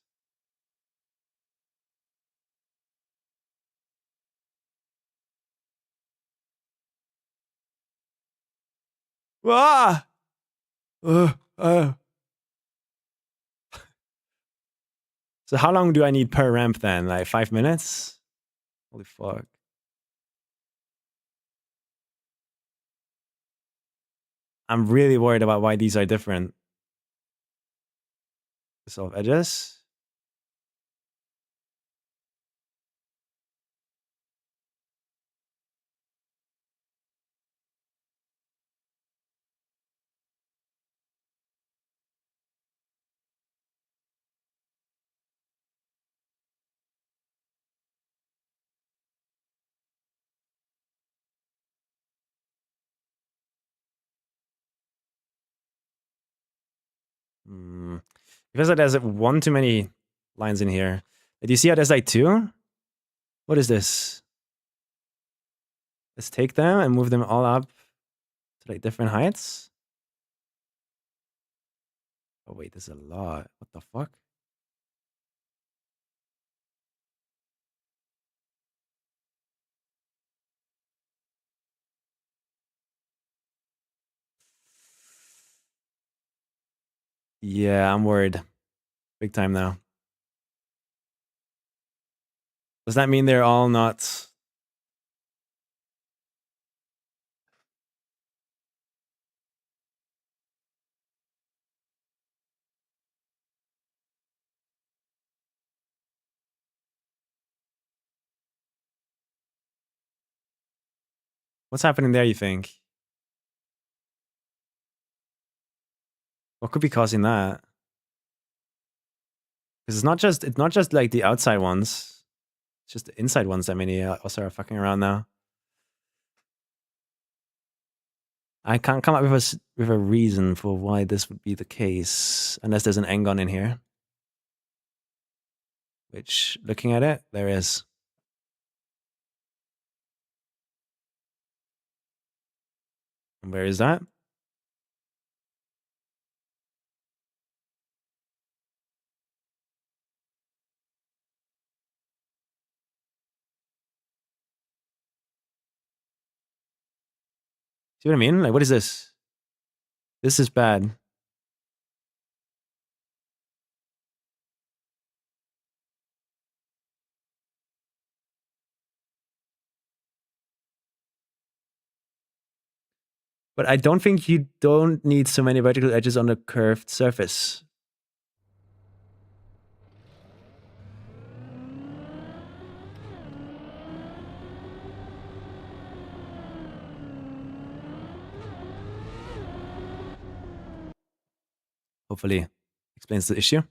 Ah! So how long do I need per ramp then? Like 5 minutes? Holy fuck. I'm really worried about why these are different. Dissolve edges. Because there's one too many lines in here. Do you see how there's like two? What is this? Let's take them and move them all up to like different heights. Oh wait, there's a lot. What the fuck? Yeah, I'm worried. Big time now. Does that mean they're all not... What's happening there, you think? What could be causing that? Because it's not just like the outside ones. It's just the inside ones that many also are fucking around now. I can't come up with a reason for why this would be the case, unless there's an Engon in here. Which, looking at it, there is. And where is that? See what I mean? Like, what is this? This is bad. But I don't think you don't need so many vertical edges on a curved surface. Hopefully explains the issue.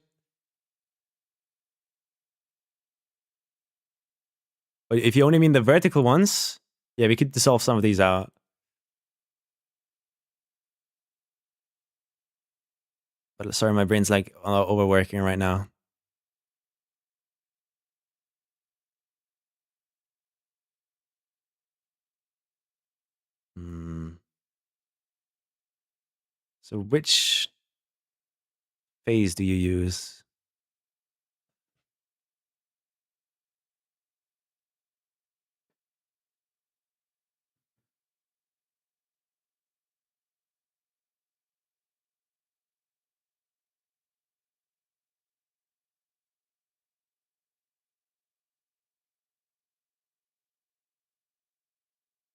But if you only mean the vertical ones, yeah, we could dissolve some of these out. But sorry, my brain's like overworking right now. So which phase do you use?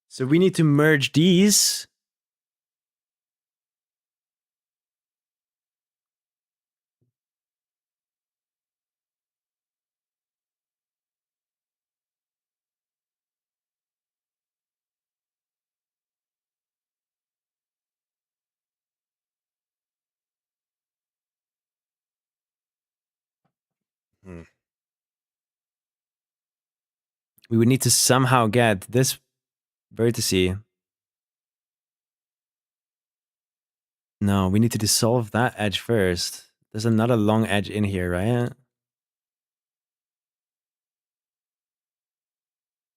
So we need to merge these. We would need to somehow get this vertice. No, we need to dissolve that edge first. There's another long edge in here, right?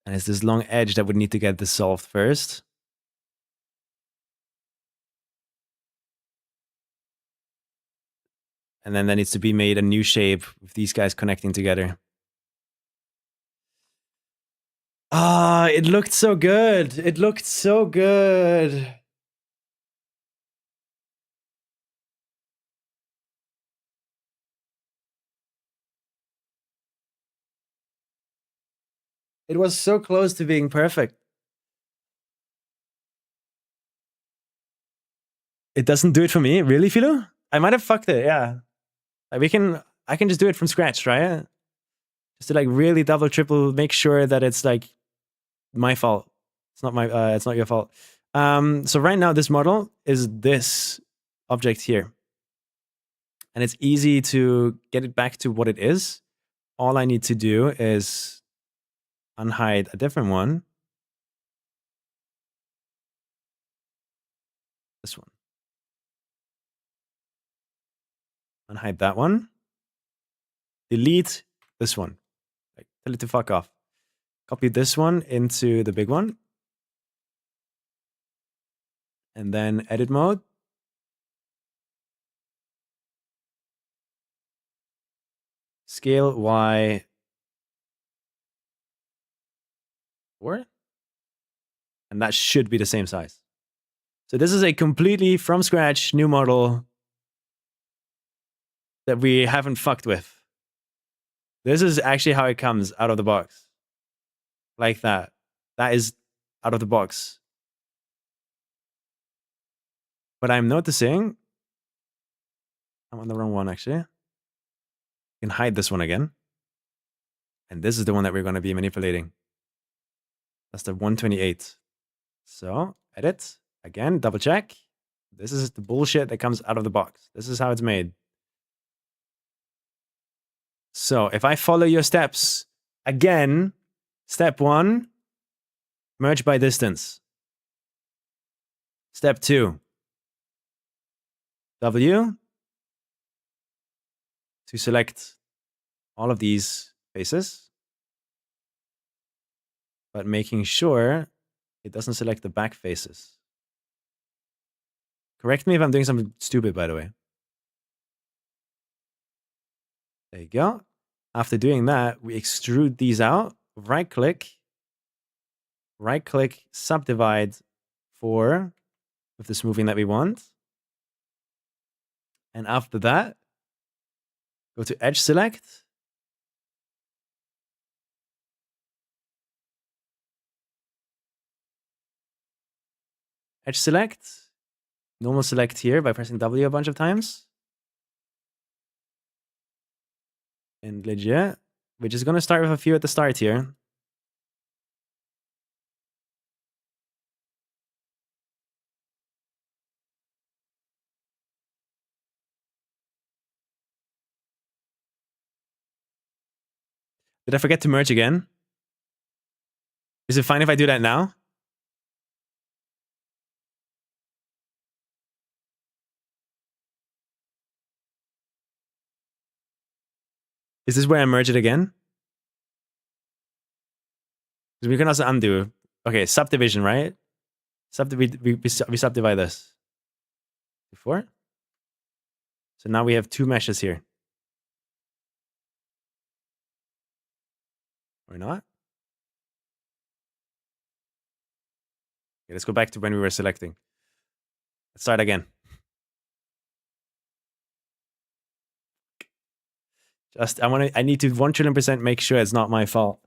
And it's this long edge that would need to get dissolved first. And then there needs to be made a new shape with these guys connecting together. Ah, it looked so good. It looked so good. It was so close to being perfect. It doesn't do it for me, really, Philo? I might have fucked it, yeah. Like I can just do it from scratch, right? Just to like really double, triple, make sure that it's like my fault. It's not your fault. So right now this model is this object here. And it's easy to get it back to what it is. All I need to do is unhide a different one. This one. Unhide that one. Delete this one. Like, tell it to fuck off. Copy this one into the big one. And then edit mode. Scale Y 4. And that should be the same size. So this is a completely from scratch new model that we haven't fucked with. This is actually how it comes out of the box. Like that. That is out of the box. But I'm noticing... I'm on the wrong one, actually. You can hide this one again. And this is the one that we're going to be manipulating. That's the 128. So, edit. Again, double check. This is the bullshit that comes out of the box. This is how it's made. So, if I follow your steps, again, step 1, merge by distance. Step 2, W, to select all of these faces, but making sure it doesn't select the back faces. Correct me if I'm doing something stupid, by the way. There you go. After doing that, we extrude these out, right-click, subdivide for with the smoothing that we want. And after that, go to edge select. Edge select. Normal select here by pressing W a bunch of times. And legit. We're just going to start with a few at the start here. Did I forget to merge again? Is it fine if I do that now? Is this where I merge it again? Because we can also undo. Okay, subdivision, right? We subdivide this. Before? So now we have 2 meshes here. Or not? Okay, let's go back to when we were selecting. Let's start again. I need to 1,000,000,000% make sure it's not my fault.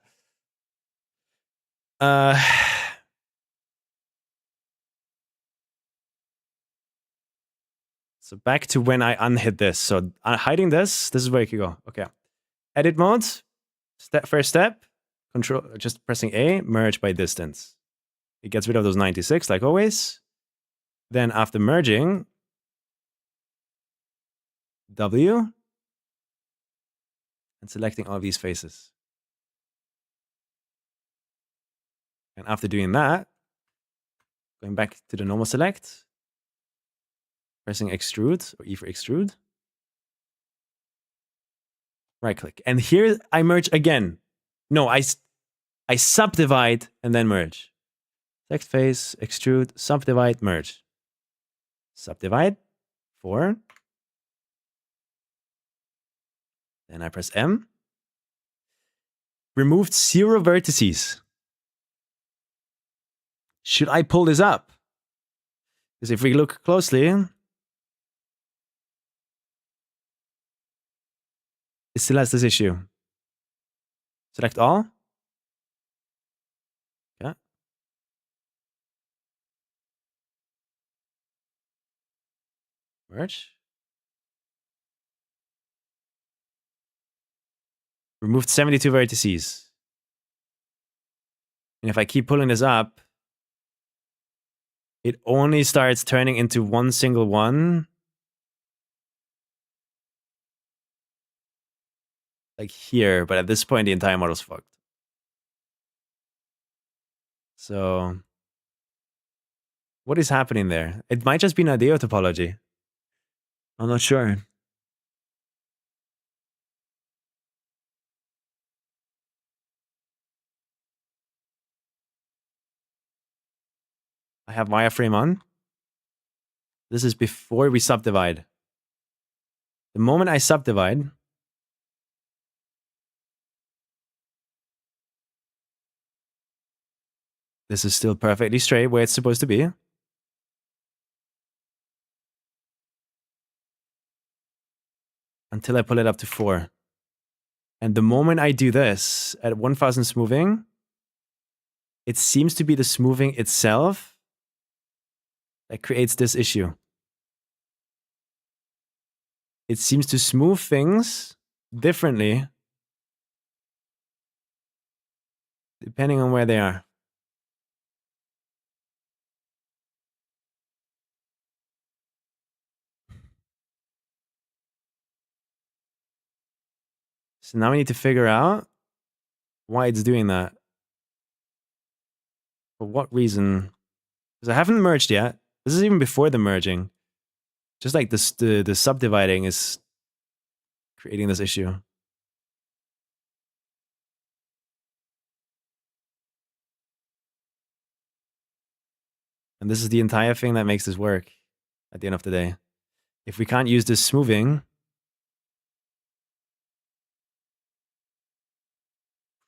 So back to when I unhid this. So hiding this is where you can go. Okay. Edit mode. First step. Control, just pressing A, merge by distance. It gets rid of those 96 like always. Then after merging, W, and selecting all of these faces. And after doing that, going back to the normal select, pressing extrude, or E for extrude. Right click. And here I merge again. No, I subdivide and then merge. Select face, extrude, subdivide, merge. Subdivide, 4. Then I press M. Removed 0 vertices. Should I pull this up? Because if we look closely, it still has this issue. Select all. Yeah. Merge. Removed 72 vertices. And if I keep pulling this up, it only starts turning into one single one. Like here, but at this point, the entire model's fucked. So, what is happening there? It might just be an idea topology. I'm not sure. I have wireframe on. This is before we subdivide. The moment I subdivide, this is still perfectly straight where it's supposed to be. until I pull it up to 4. And the moment I do this at 1000 smoothing, it seems to be the smoothing itself that creates this issue. It seems to smooth things differently depending on where they are. So now we need to figure out why it's doing that. For what reason? Because I haven't merged yet. This is even before the merging. Just like this, the subdividing is creating this issue. And this is the entire thing that makes this work at the end of the day. If we can't use this smoothing,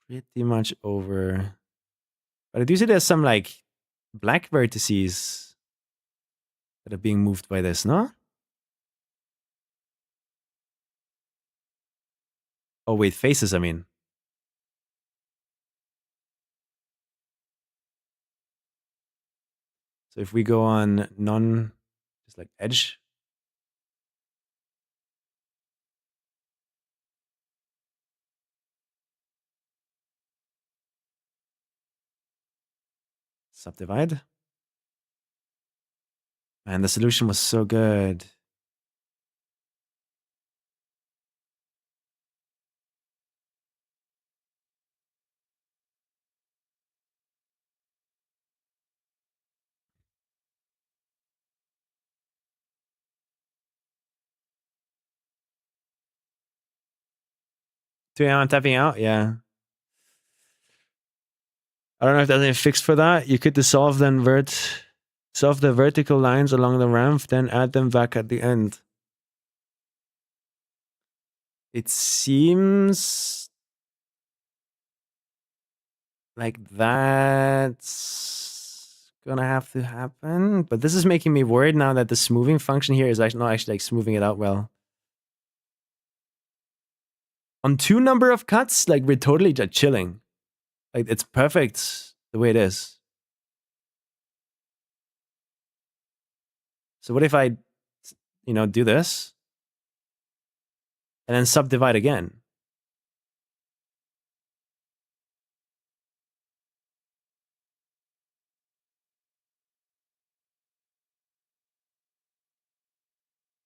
pretty much over. But I do see there's some like black vertices that are being moved by this, no? Oh wait, faces, I mean. So if we go on just like edge. Subdivide. Man, the solution was so good. I'm tapping out, yeah. I don't know if there's any fix for that. You could dissolve solve the vertical lines along the ramp, then add them back at the end. It seems like that's gonna have to happen, but this is making me worried now that the smoothing function here is actually not actually like smoothing it out well. On 2 number of cuts, like we're totally just chilling. Like it's perfect the way it is. So what if I, do this and then subdivide again?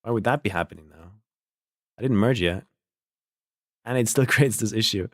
Why would that be happening now? I didn't merge yet. And it still creates this issue.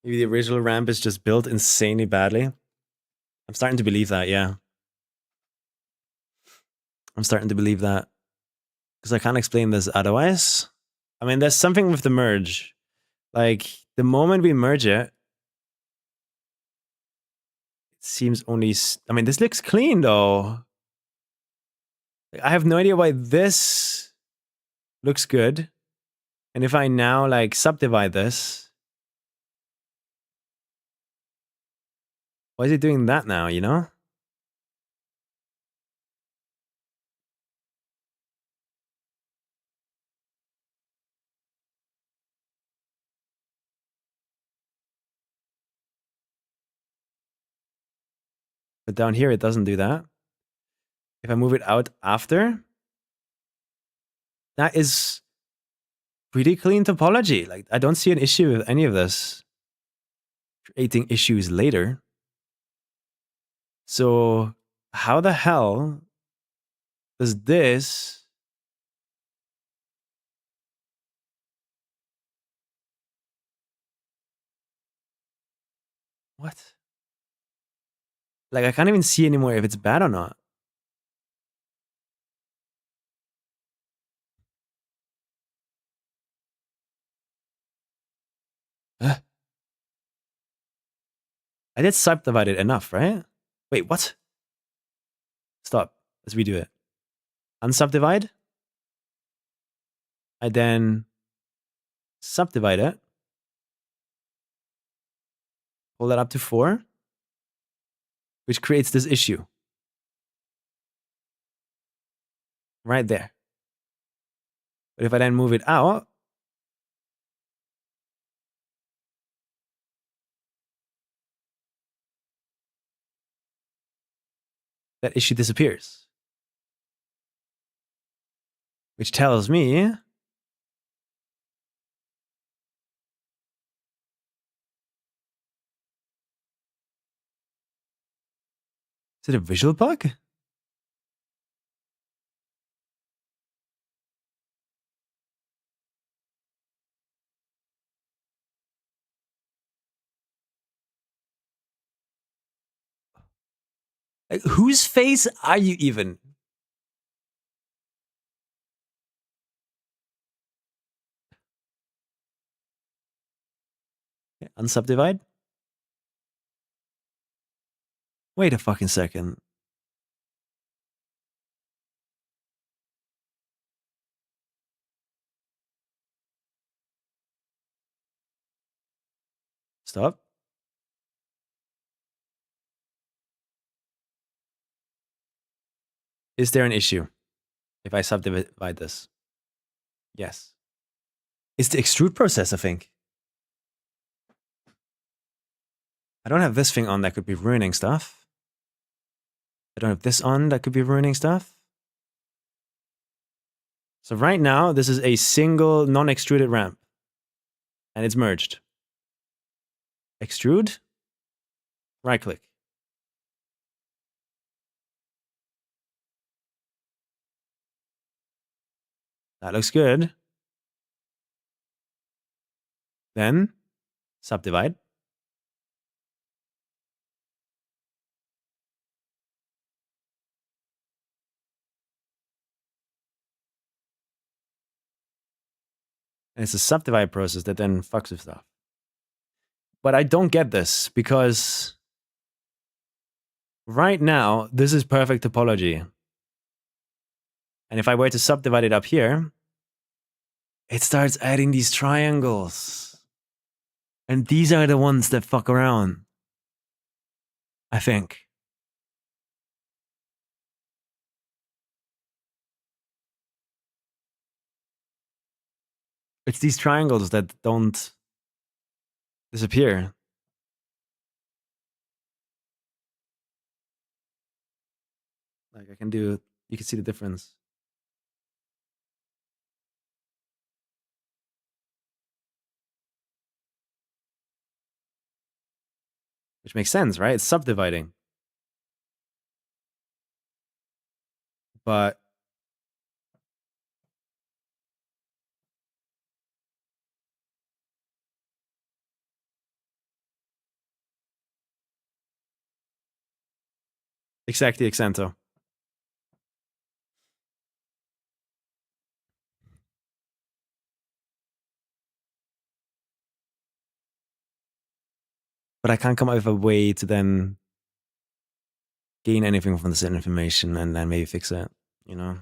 Maybe the original ramp is just built insanely badly. I'm starting to believe that, yeah. I'm starting to believe that. Because I can't explain this otherwise. I mean, there's something with the merge. Like, the moment we merge it, it seems only... I mean, this looks clean, though. Like, I have no idea why this looks good. And if I now, like, subdivide this... Why is it doing that now, you know? But down here, it doesn't do that. If I move it out after, that is pretty clean topology. Like, I don't see an issue with any of this. Creating issues later. So, how the hell does this... What? Like, I can't even see anymore if it's bad or not. Huh? I did subdivide it enough, right? Wait, what? Stop. Let's redo it. Unsubdivide. I then subdivide it. Pull that up to 4. Which creates this issue. Right there. But if I then move it out, that issue disappears. Which tells me is it a visual bug? Like, whose face are you even? Okay, unsubdivide. Wait a fucking second. Stop. Is there an issue if I subdivide this? Yes. It's the extrude process, I think. I don't have this thing on that could be ruining stuff. I don't have this on that could be ruining stuff. So right now, this is a single non-extruded ramp. And it's merged. Extrude. Right click. That looks good. Then subdivide. And it's a subdivide process that then fucks with stuff. But I don't get this because right now, this is perfect topology. And if I were to subdivide it up here, it starts adding these triangles. And these are the ones that fuck around. I think. It's these triangles that don't disappear. Like I can do, you can see the difference. Which makes sense, right? It's subdividing. But exactly, Accento. But I can't come up with a way to then gain anything from this information and then maybe fix it, you know?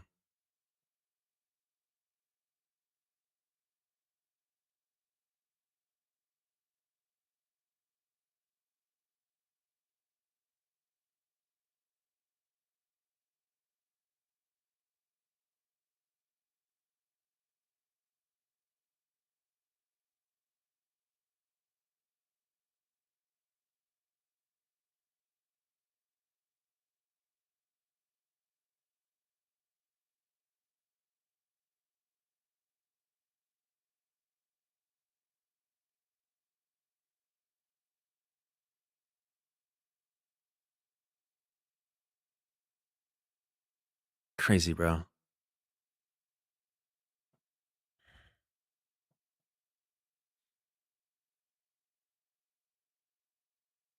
Crazy, bro.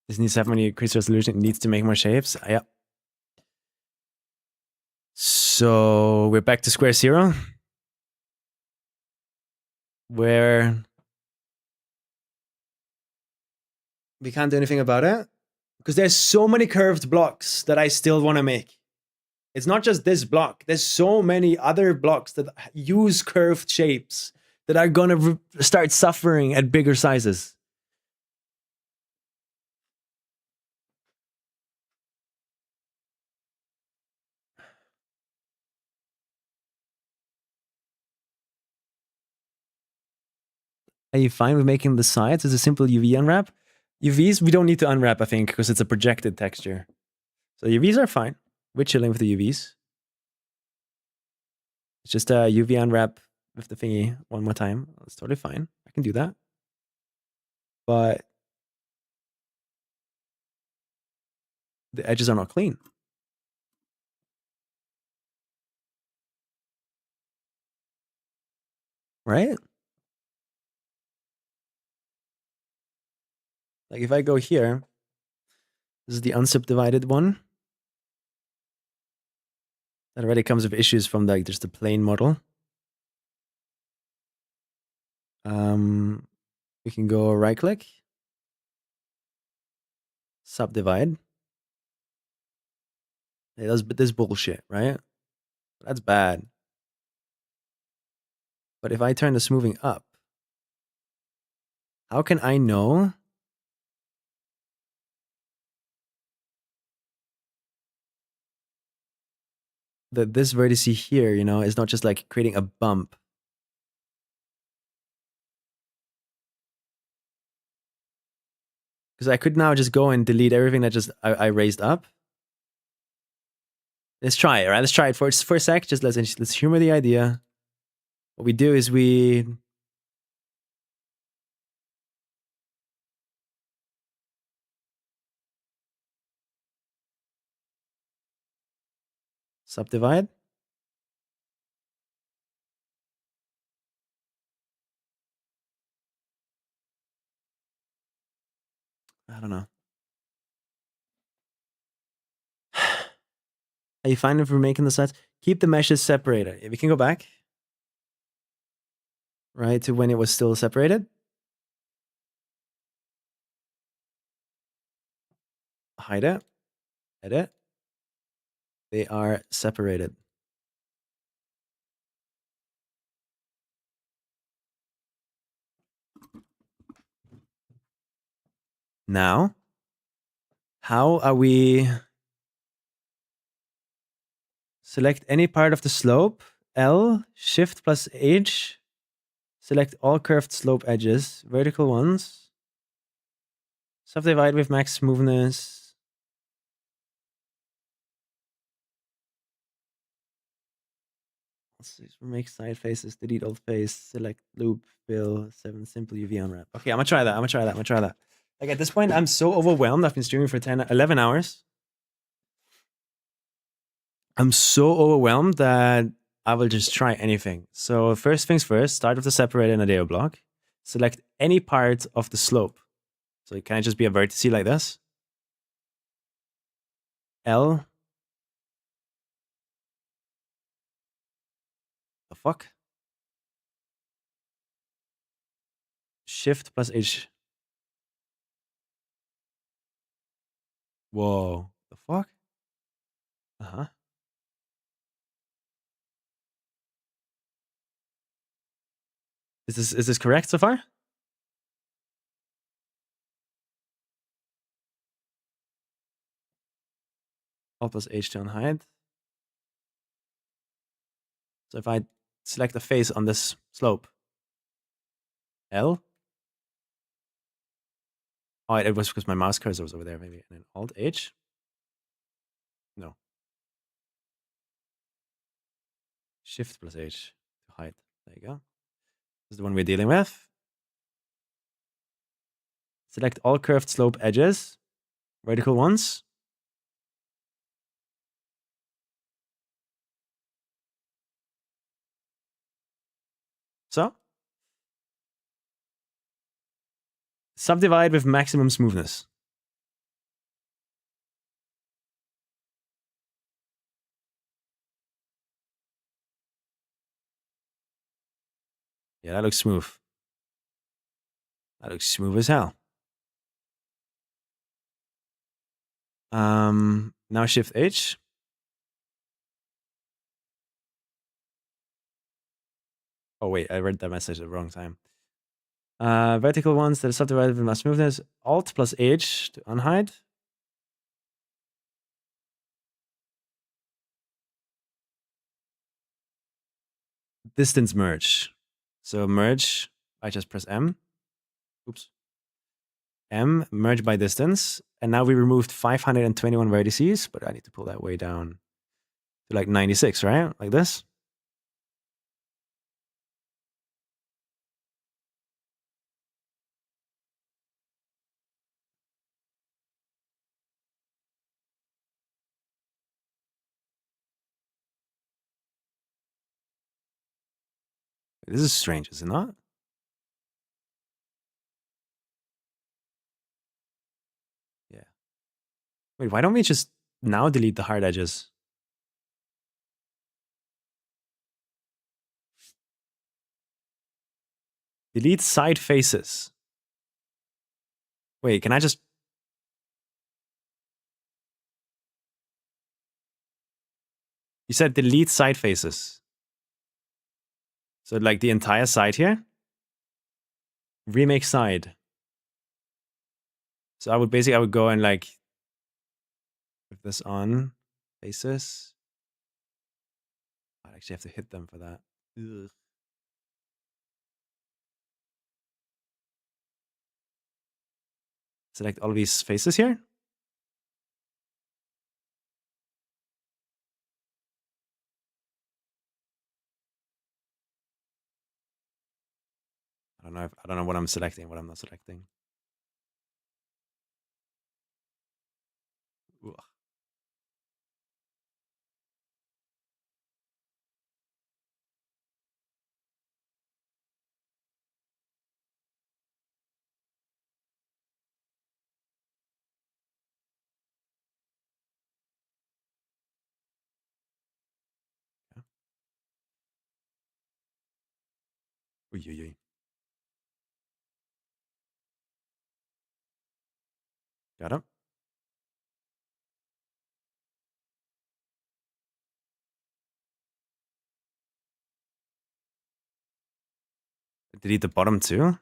This needs to have more increased resolution. It needs to make more shapes. Yeah. So we're back to square zero, where we can't do anything about it because there's so many curved blocks that I still want to make. It's not just this block. There's so many other blocks that use curved shapes that are gonna start suffering at bigger sizes. Are you fine with making the sides as a simple UV unwrap? UVs, we don't need to unwrap, I think, because it's a projected texture. So UVs are fine. We're chilling with the UVs. It's just a UV unwrap with the thingy one more time. That's totally fine. I can do that. But the edges are not clean. Right? Like if I go here, this is the unsubdivided one. That already comes with issues from like just the plain model. We can go right click, subdivide. It does this bullshit, right? That's bad. But if I turn the smoothing up, how can I know that this vertex here, you know, is not just like creating a bump? Because I could now just go and delete everything that just I raised up. Let's try it, right? Let's try it for a sec. Just let's humor the idea. What we do is we subdivide. I don't know. Are you fine if we're making the sides? Keep the meshes separated. If we can go back, right, to when it was still separated. Hide it. Edit. They are separated. Now, how are we? Select any part of the slope. L, Shift plus H. Select all curved slope edges, vertical ones. Subdivide with max smoothness. Make side faces, delete old face, select loop, fill, 7 simple UV unwrap. Okay, I'm gonna try that. Like at this point, I'm so overwhelmed. I've been streaming for 11 hours. I'm so overwhelmed that I will just try anything. So first things first, start with the separator and Adeo block. Select any part of the slope. So can I just be a vertex like this? L. The fuck? Shift plus H. Whoa. The fuck? Uh-huh. Is this correct so far? Alt plus H to unhide. So if I select a face on this slope, L. Oh, it was because my mouse cursor was over there, maybe. And then Alt H. No. Shift plus H to hide. There you go. This is the one we're dealing with. Select all curved slope edges, vertical ones. So, subdivide with maximum smoothness. Yeah, that looks smooth. That looks smooth as hell. Now Shift H. Oh wait, I read that message at the wrong time. Vertical ones that are subdivided with my smoothness. Alt plus H to unhide. Distance merge. So merge, I just press M. Oops. M, merge by distance. And now we removed 521 vertices, but I need to pull that way down to like 96, right? Like this. This is strange, is it not? Yeah. Wait, why don't we just now delete the hard edges? Delete side faces. Wait, can I just... You said delete side faces. So like the entire side here? Remake side. So I would go and like... Put this on. Faces. I actually have to hit them for that. Ugh. Select all of these faces here. I don't know what I'm selecting, what I'm not selecting. Ugh. Uy, uy, uy. Got it. Delete the bottom too.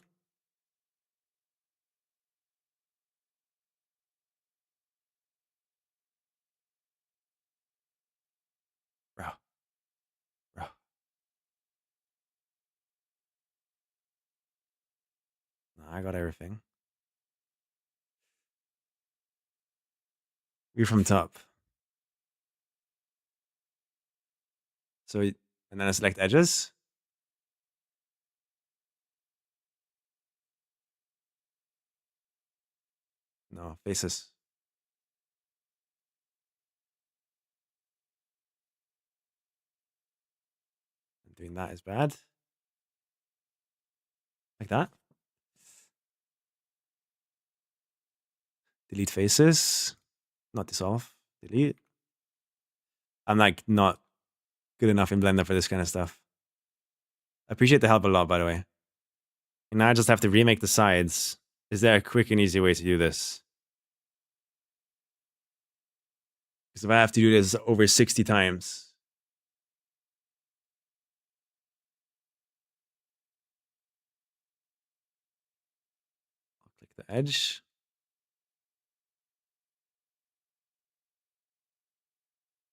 Bro. Bro. No, I got everything. View from top. So, and then I select edges. No, faces. Doing that is bad. Like that. Delete faces. Not dissolve. Delete. I'm like not good enough in Blender for this kind of stuff. I appreciate the help a lot, by the way. And now I just have to remake the sides. Is there a quick and easy way to do this? Because if I have to do this over 60 times. I'll click the edge.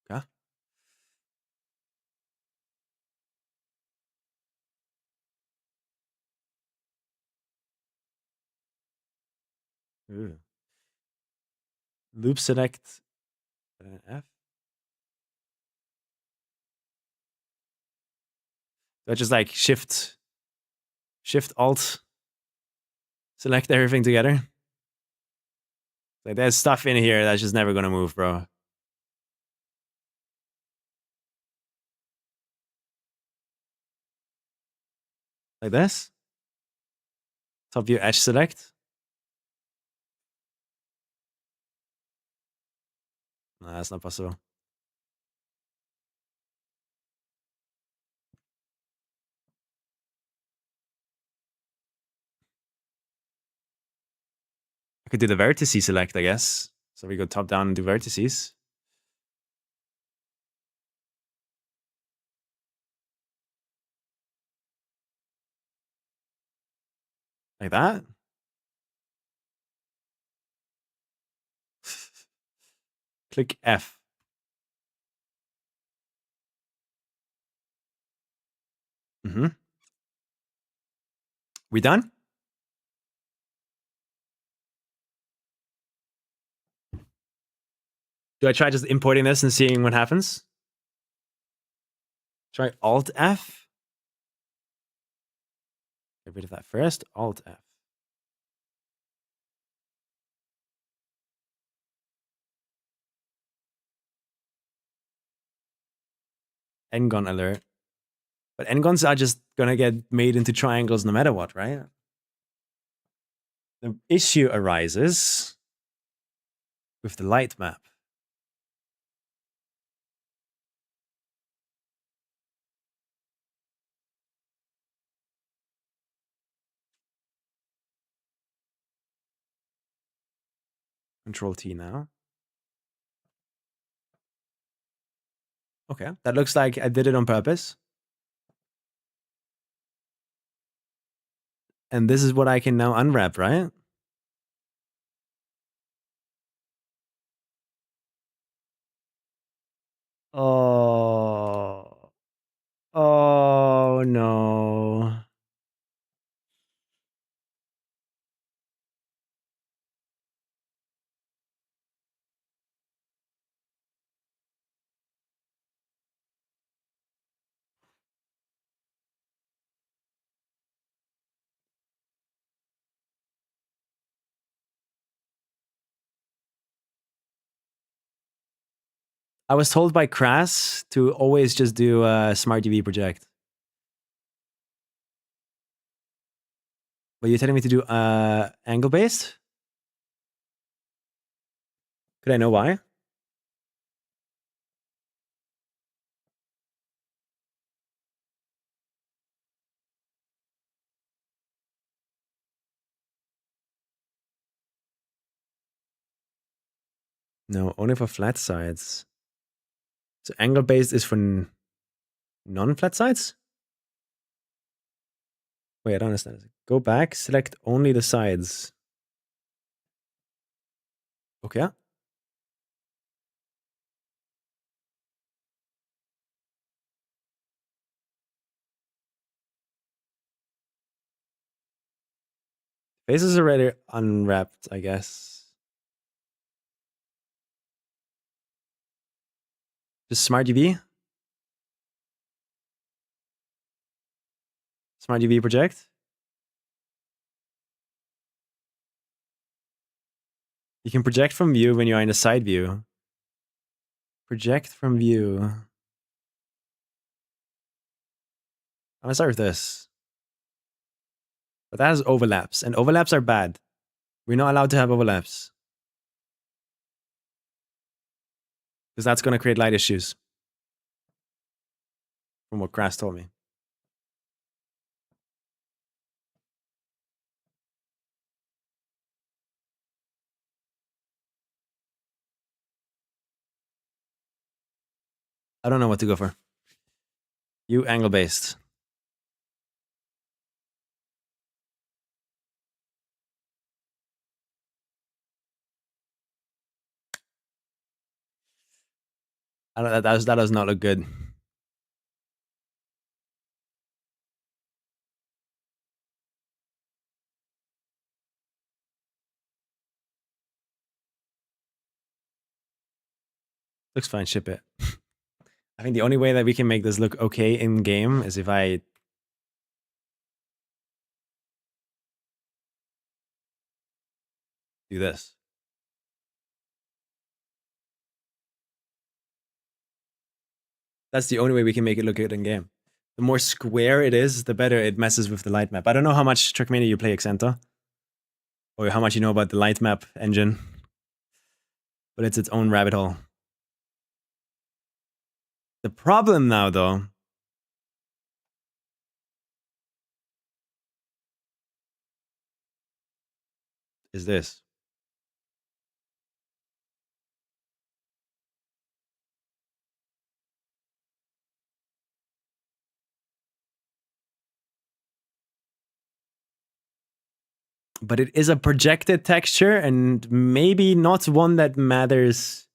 Okay. Ooh. Loop select F. So I just like shift alt, select everything together. Like there's stuff in here that's just never gonna move, bro. Like this. Top view edge select. No, that's not possible. I could do the vertices select, I guess. So we go top down and do vertices. Like that. Click F. We done? Do I try just importing this and seeing what happens? Try Alt F. Get rid of that first. Alt F. Ngon alert. But Ngons are just gonna get made into triangles no matter what, right? The issue arises with the light map. Control T now. Okay, that looks like I did it on purpose. And this is what I can now unwrap, right? Oh. Oh no. I was told by Crass to always just do a smart UV project. But you're telling me to do angle based? Could I know why? No, only for flat sides. So angle based is for non-flat sides? Wait, I don't understand. Go back, select only the sides. Okay. Face is already unwrapped, I guess. Just smart UV. Smart UV project. You can project from view when you're in a side view. Project from view. I'm gonna start with this. But that has overlaps, and overlaps are bad. We're not allowed to have overlaps. Because that's gonna create light issues. From what Grass told me. I don't know what to go for. You angle based. I don't, that does not look good. Looks fine, ship it. I think the only way that we can make this look okay in game is if I do this. That's the only way we can make it look good in game. The more square it is, the better it messes with the light map. I don't know how much Trackmania you play Exenta, or how much you know about the light map engine, but it's its own rabbit hole. The problem now, though, is this. But it is a projected texture and maybe not one that matters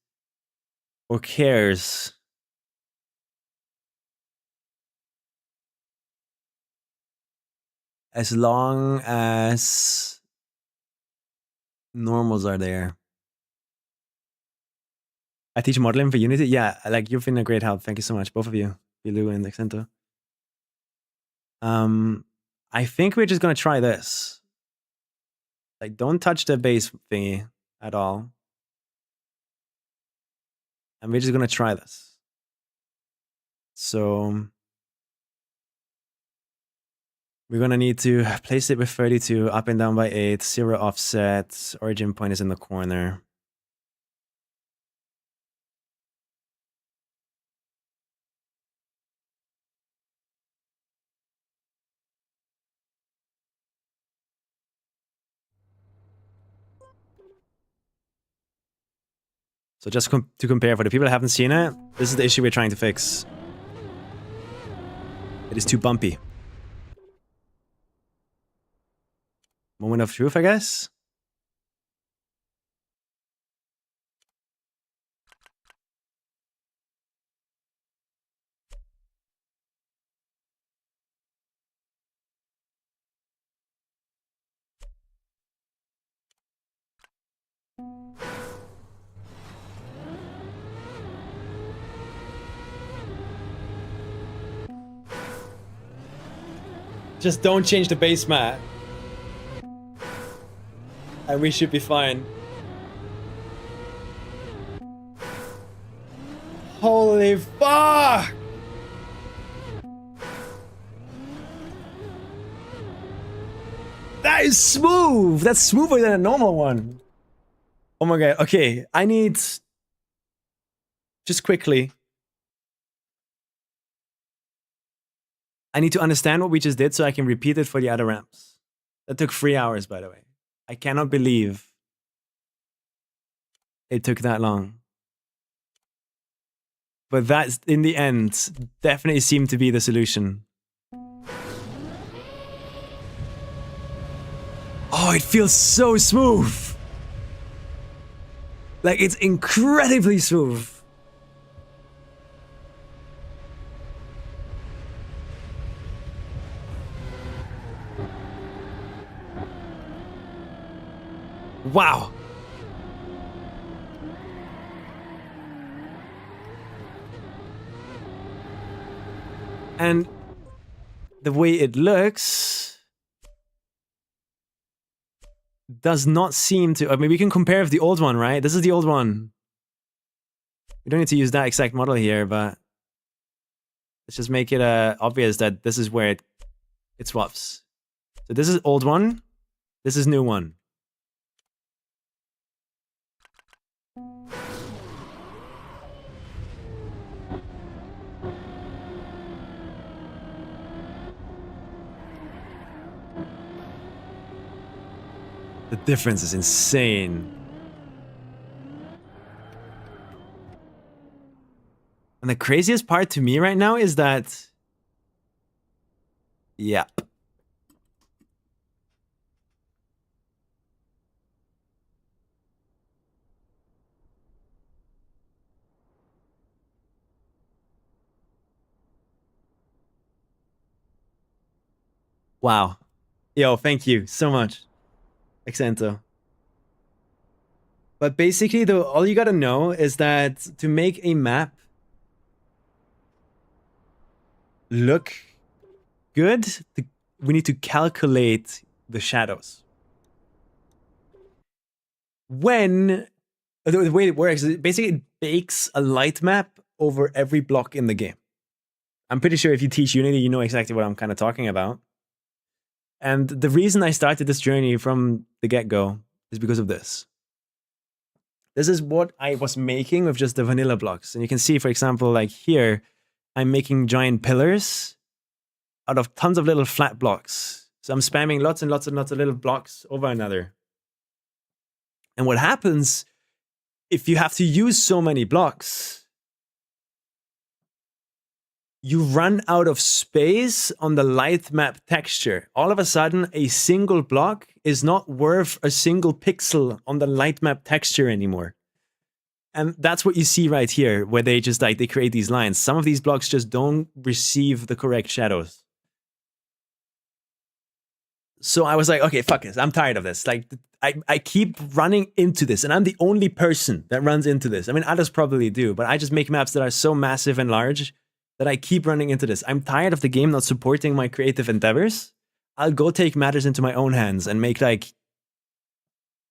or cares. As long as normals are there. I teach modeling for Unity. Yeah, like you've been a great help. Thank you so much, both of you, Bilu and Accento. I think we're just gonna try this. Like, don't touch the base thingy at all. And we're just gonna try this. So we're gonna need to place it with 32, up and down by 8, 0 offset, origin point is in the corner. So just to compare, for the people that haven't seen it, this is the issue we're trying to fix. It is too bumpy. Moment of truth, I guess? Just don't change the base mat. And we should be fine. Holy fuck! That is smooth! That's smoother than a normal one. Oh my god, okay. I need... Just quickly. I need to understand what we just did so I can repeat it for the other ramps. That took 3 hours, by the way. I cannot believe it took that long. But that, in the end, definitely seemed to be the solution. Oh, it feels so smooth! Like, it's incredibly smooth. Wow. And the way it looks does not seem to... I mean, we can compare with the old one, right? This is the old one. We don't need to use that exact model here, but let's just make it obvious that this is where it swaps. So this is old one. This is new one. The difference is insane. And the craziest part to me right now is that... Yeah. Wow. Yo, thank you so much, Accento. But basically, though, all you gotta know is that to make a map look good, we need to calculate the shadows. When the way it works is basically it bakes a light map over every block in the game. I'm pretty sure if you teach Unity, you know exactly what I'm kind of talking about. And the reason I started this journey from the get-go is because of this. This is what I was making with just the vanilla blocks. And you can see, for example, like here, I'm making giant pillars out of tons of little flat blocks. So I'm spamming lots and lots and lots of little blocks over another. And what happens if you have to use so many blocks you run out of space on the light map texture. All of a sudden, a single block is not worth a single pixel on the light map texture anymore. And that's what you see right here, where they just like, they create these lines. Some of these blocks just don't receive the correct shadows. So I was like, okay, fuck this. I'm tired of this. Like, I keep running into this, and I'm the only person that runs into this. I mean, others probably do, but I just make maps that are so massive and large that I keep running into this. I'm tired of the game not supporting my creative endeavors. I'll go take matters into my own hands and make like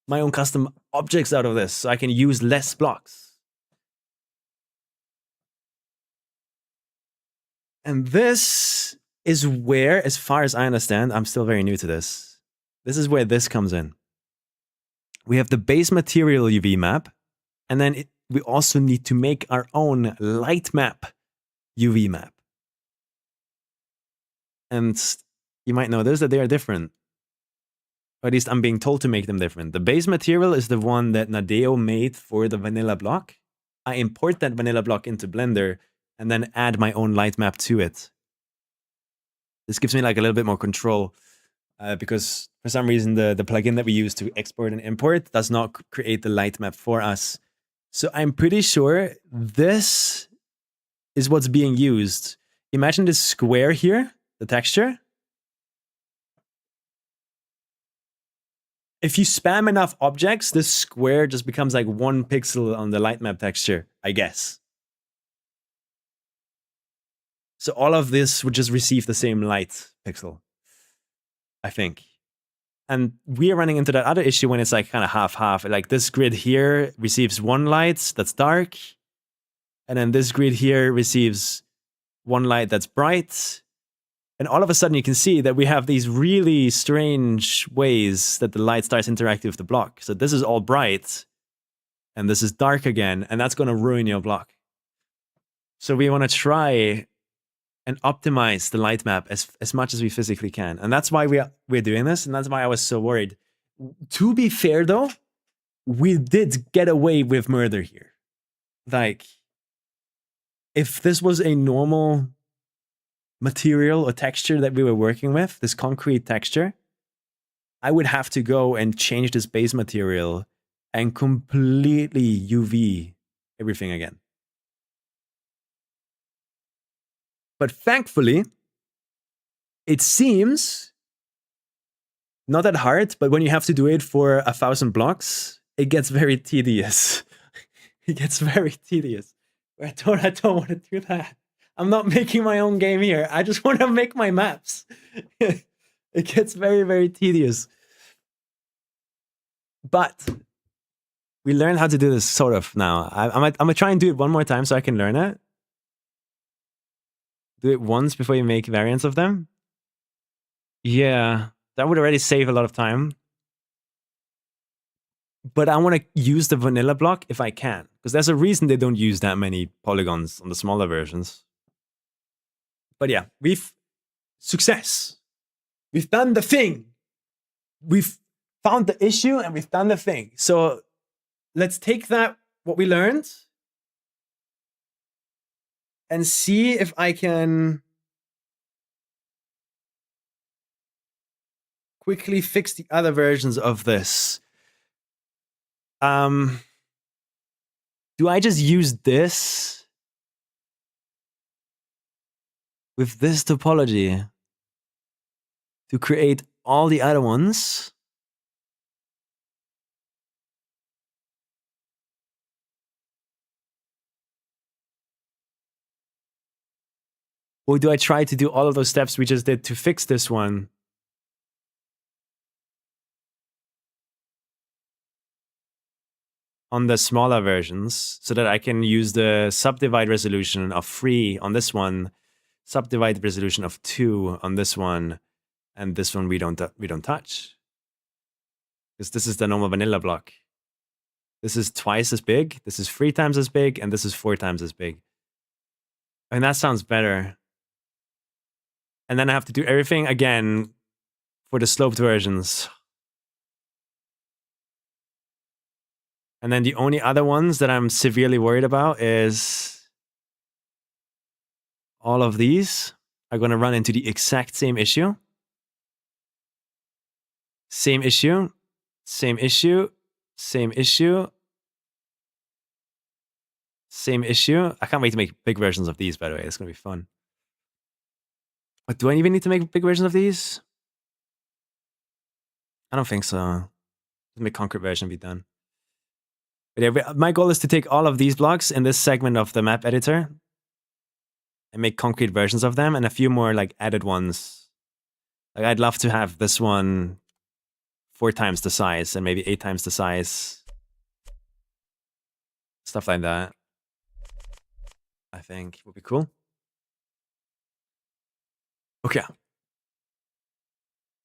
my own custom objects out of this so I can use less blocks. And this is where, as far as I understand, I'm still very new to this. This is where this comes in. We have the base material UV map, and then we also need to make our own light map UV map. And you might notice that they are different. Or at least I'm being told to make them different. The base material is the one that Nadeo made for the vanilla block. I import that vanilla block into Blender and then add my own light map to it. This gives me like a little bit more control because for some reason the plugin that we use to export and import does not create the light map for us. So I'm pretty sure this is what's being used. Imagine this square here, the texture. If you spam enough objects, this square just becomes like 1 pixel on the light map texture, I guess. So all of this would just receive the same light pixel, I think. And we are running into that other issue when it's like kind of half-half. Like this grid here receives 1 light that's dark. And then this grid here receives 1 light that's bright. And all of a sudden you can see that we have these really strange ways that the light starts interacting with the block. So this is all bright, and this is dark again, and that's going to ruin your block. So we want to try and optimize the light map as much as we physically can. And that's why we're doing this, and that's why I was so worried. To be fair though, we did get away with murder here. Like, if this was a normal material or texture that we were working with, this concrete texture, I would have to go and change this base material and completely UV everything again. But thankfully, it seems not that hard, but when you have to do it for 1,000 blocks, it gets very tedious. It gets very tedious. I don't want to do that. I'm not making my own game here. I just want to make my maps. It gets very, very tedious. But we learned how to do this sort of now. I'm gonna try and do it one more time so I can learn it. Do it once before you make variants of them. Yeah, that would already save a lot of time. But I want to use the vanilla block if I can, because there's a reason they don't use that many polygons on the smaller versions. But yeah, success. We've done the thing. We've found the issue and we've done the thing. So let's take that, what we learned, and see if I can quickly fix the other versions of this. Do I just use this with this topology to create all the other ones? Or do I try to do all of those steps we just did to fix this one? On the smaller versions, so that I can use the subdivide resolution of 3 on this one, subdivide resolution of 2 on this one, and this one we don't touch. Because this is the normal vanilla block. This is twice as big, this is 3 times as big, and this is 4 times as big. And that sounds better. And then I have to do everything again for the sloped versions. And then the only other ones that I'm severely worried about is all of these are going to run into the exact same issue. Same issue, same issue, same issue, same issue. I can't wait to make big versions of these, by the way. It's going to be fun. But do I even need to make big versions of these? I don't think so. Make concrete version be done. But yeah, my goal is to take all of these blocks in this segment of the map editor and make concrete versions of them and a few more like added ones. Like I'd love to have this one 4 times the size and maybe 8 times the size. Stuff like that. I think would be cool. Okay.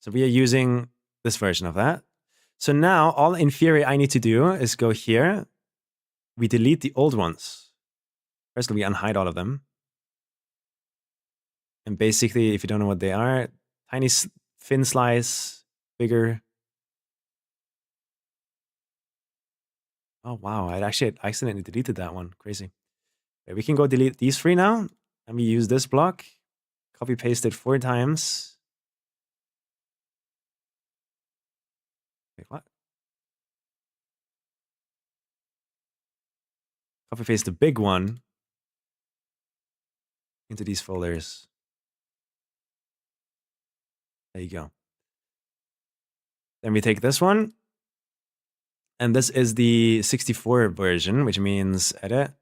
So we are using this version of that. So now all in theory I need to do is go here. We delete the old ones. First we unhide all of them. And basically, if you don't know what they are, tiny thin slice, bigger. Oh wow, I actually accidentally deleted that one. Crazy. Okay, we can go delete these 3 now. And we use this block. Copy paste it 4 times. Wait, what? Copy paste the big one into these folders. There you go. Then we take this one. And this is the 64 version, which means edit.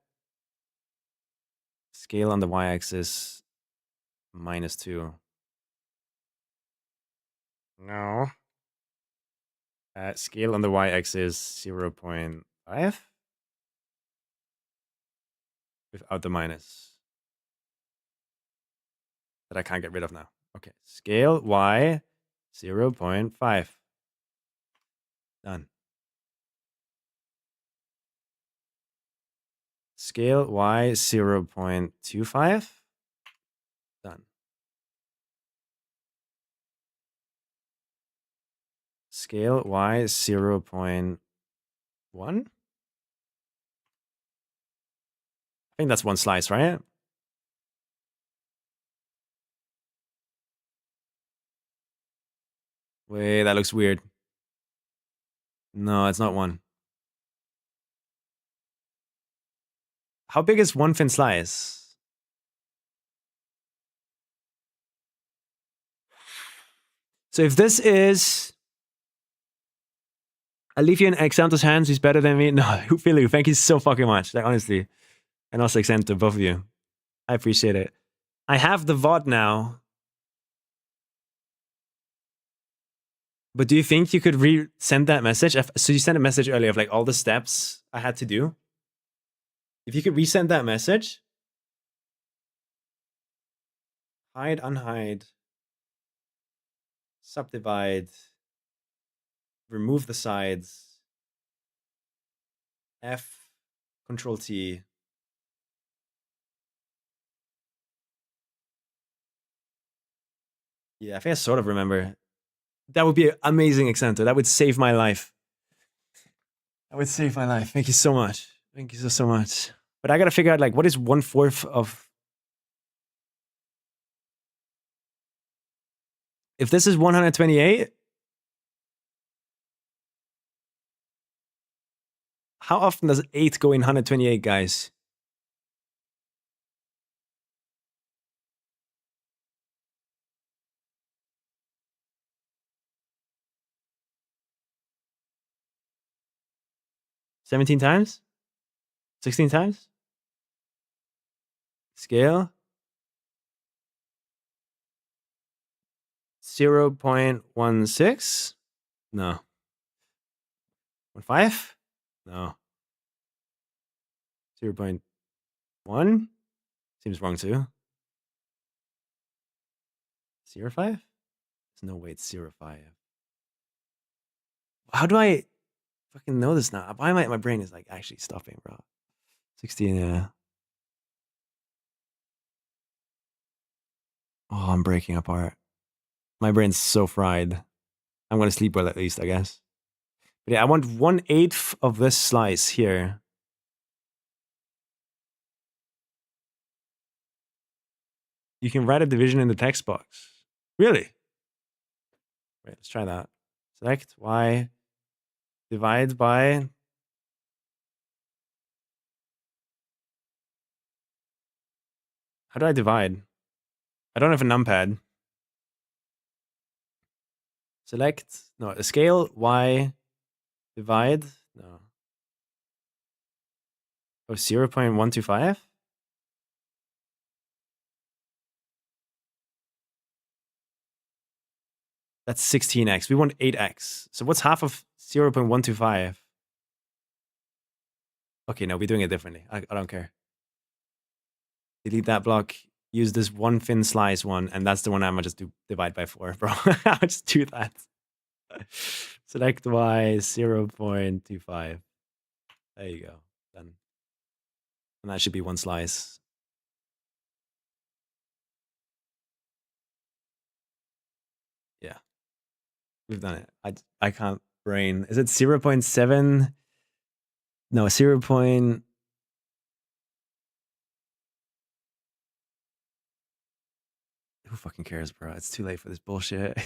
Scale on the y-axis -2. No. Scale on the y-axis 0.5. Without the minus. That I can't get rid of now. Okay. Scale y 0.5. Done. Scale y 0.25. Done. Scale y 0.1. I think that's 1 slice, right? Wait, that looks weird. No, it's not 1. How big is 1 thin slice? So if this is... I'll leave you in Xanto's hands. He's better than me. No, Filu, thank you so fucking much. Like, honestly. And also Xanto, both of you. I appreciate it. I have the VOD now. But do you think you could re-send that message? So you sent a message earlier of like all the steps I had to do. If you could resend that message. Hide, unhide. Subdivide. Remove the sides. F. Control T. Yeah, I think I sort of remember. That would be an amazing Xanto. That would save my life. That would save my life. Thank you so much. Thank you so much. But I gotta figure out like what is 1/4 of... If this is 128, how often does 8 go in 128, guys? $17 times? 16 times? Scale? 0.16? No. 1.5? No. 0.1? Seems wrong too. 0.5? There's no way it's 0.5. How do I fucking know this now? Why my brain is like actually stopping, bro. 16, yeah. Oh, I'm breaking apart. My brain's so fried. I'm gonna sleep well at least, I guess. But yeah, I want 1/8 of this slice here. You can write a division in the text box. Really? Wait, let's try that. Select y, divide by. How do I divide? I don't have a numpad. Select, no, a scale, y, divide, no. Oh, 0.125? That's 16x. We want 8x. So what's half of 0.125? Okay, no, we're doing it differently. I don't care. Delete that block. Use this one thin slice one, and that's the one I'm gonna just do divide by 4, bro. I'll just do that. Select y 0.25. There you go. Done. And that should be one slice. Yeah. We've done it. I can't brain. Is it 0.7? No, 0. Who fucking cares, bro? It's too late for this bullshit.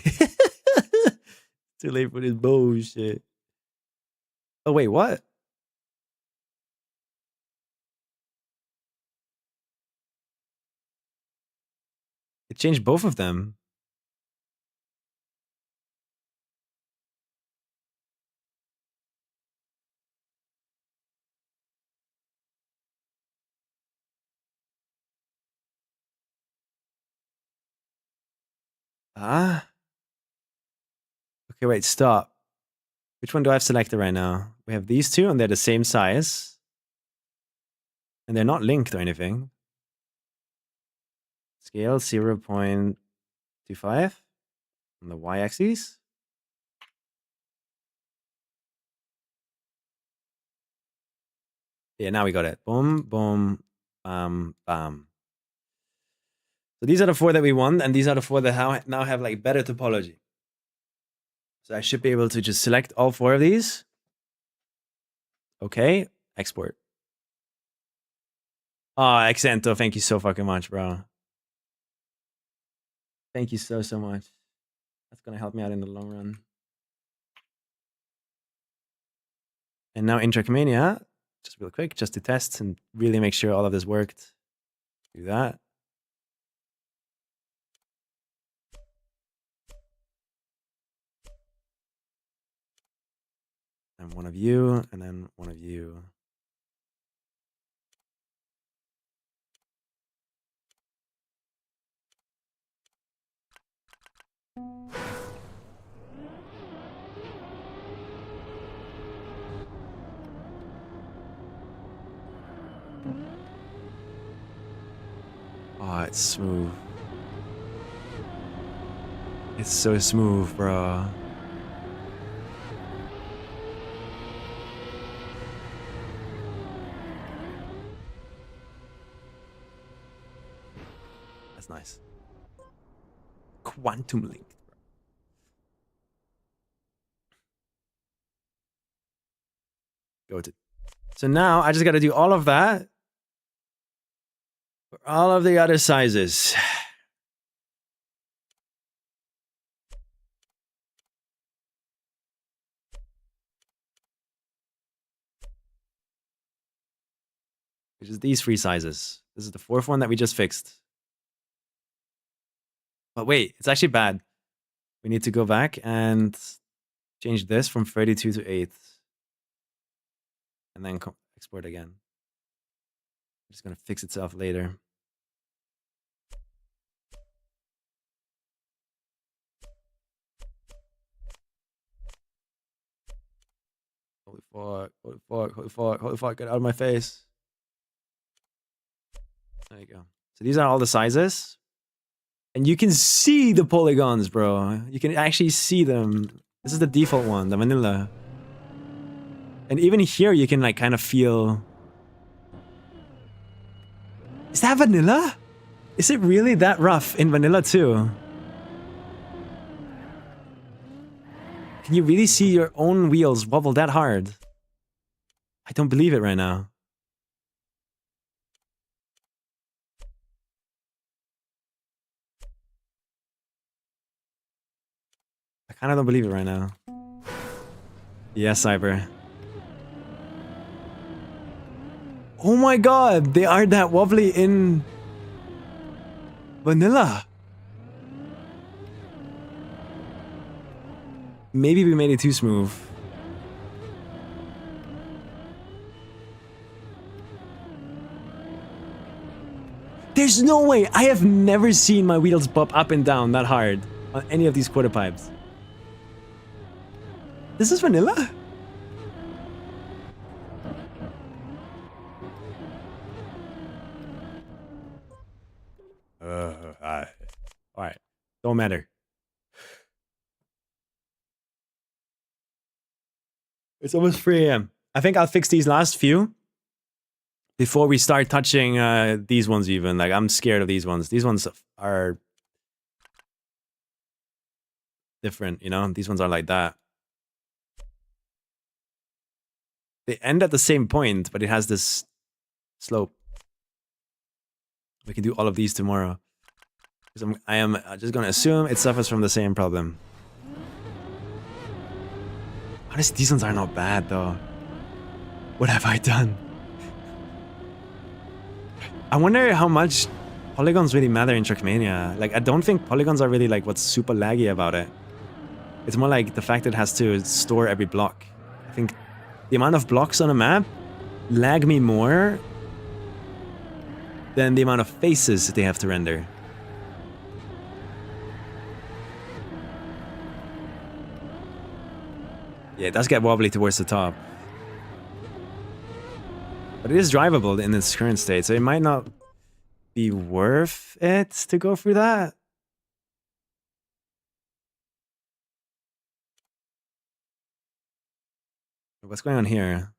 Too late for this bullshit. Oh, wait, what? It changed both of them. Ah. Okay, wait, stop. Which one do I have selected right now? We have these two, and they're the same size. And they're not linked or anything. Scale 0.25 on the y-axis. Yeah, now we got it. Boom, boom, bam, bam. So these are the 4 that we want, and these are the 4 that now have like better topology. So I should be able to just select all 4 of these. Okay, export. Oh, Accento, thank you so fucking much, bro. Thank you so much. That's gonna help me out in the long run. And now in Trackmania, just real quick, just to test and really make sure all of this worked. Do that. And one of you, and then one of you. Oh, it's smooth. It's so smooth, bro. That's nice. Quantum link. Go to. So now I just got to do all of that for all of the other sizes. Which is these 3 sizes. This is the 4th one that we just fixed. But wait, it's actually bad. We need to go back and change this from 32 to 8. And then export again. It's going to fix itself later. Holy fuck, holy fuck, holy fuck, holy fuck, get out of my face. There you go. So these are all the sizes. And you can see the polygons, bro. You can actually see them. This is the default one, the vanilla. And even here you can like kind of feel... Is that vanilla? Is it really that rough in vanilla too? Can you really see your own wheels wobble that hard? I don't believe it right now. kind of don't believe it right now. Yes, Cyber. Oh my god, they are that wobbly in vanilla. Maybe we made it too smooth. There's no way. I have never seen my wheels pop up and down that hard on any of these quarter pipes. This is vanilla? Alright. Don't matter. It's almost 3 a.m. I think I'll fix these last few before we start touching these ones even. Like, I'm scared of these ones. These ones are different, you know? These ones are like that. They end at the same point, but it has this slope. We can do all of these tomorrow. I am just gonna assume it suffers from the same problem. Honestly, these ones are not bad though. What have I done? I wonder how much polygons really matter in Trackmania. Like, I don't think polygons are really like what's super laggy about it. It's more like the fact that it has to store every block. I think the amount of blocks on a map lag me more than the amount of faces they have to render. Yeah, it does get wobbly towards the top. But it is drivable in its current state, so it might not be worth it to go through that. What's going on here?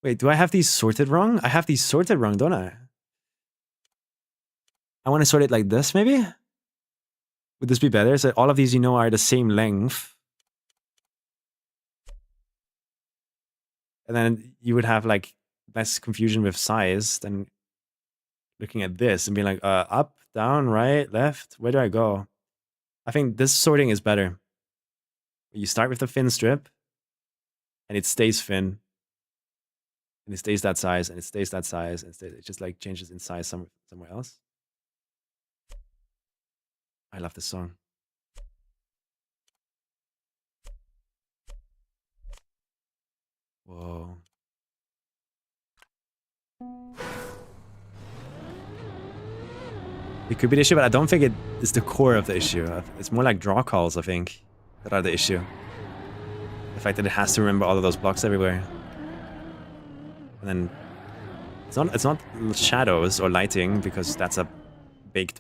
Wait, do I have these sorted wrong? I have these sorted wrong, don't I? I want to sort it like this, maybe? Would this be better? So all of these, you know, are the same length. And then you would have, like, less confusion with size than looking at this and being like, up, down, right, left, where do I go? I think this sorting is better. You start with the thin strip, and it stays thin. And it stays that size, and it stays that size, and it just, like, changes in size somewhere else. I love this song. Whoa. It could be the issue, but I don't think it is the core of the issue. It's more like draw calls, I think, that are the issue. The fact that it has to remember all of those blocks everywhere. And then it's not shadows or lighting, because that's a baked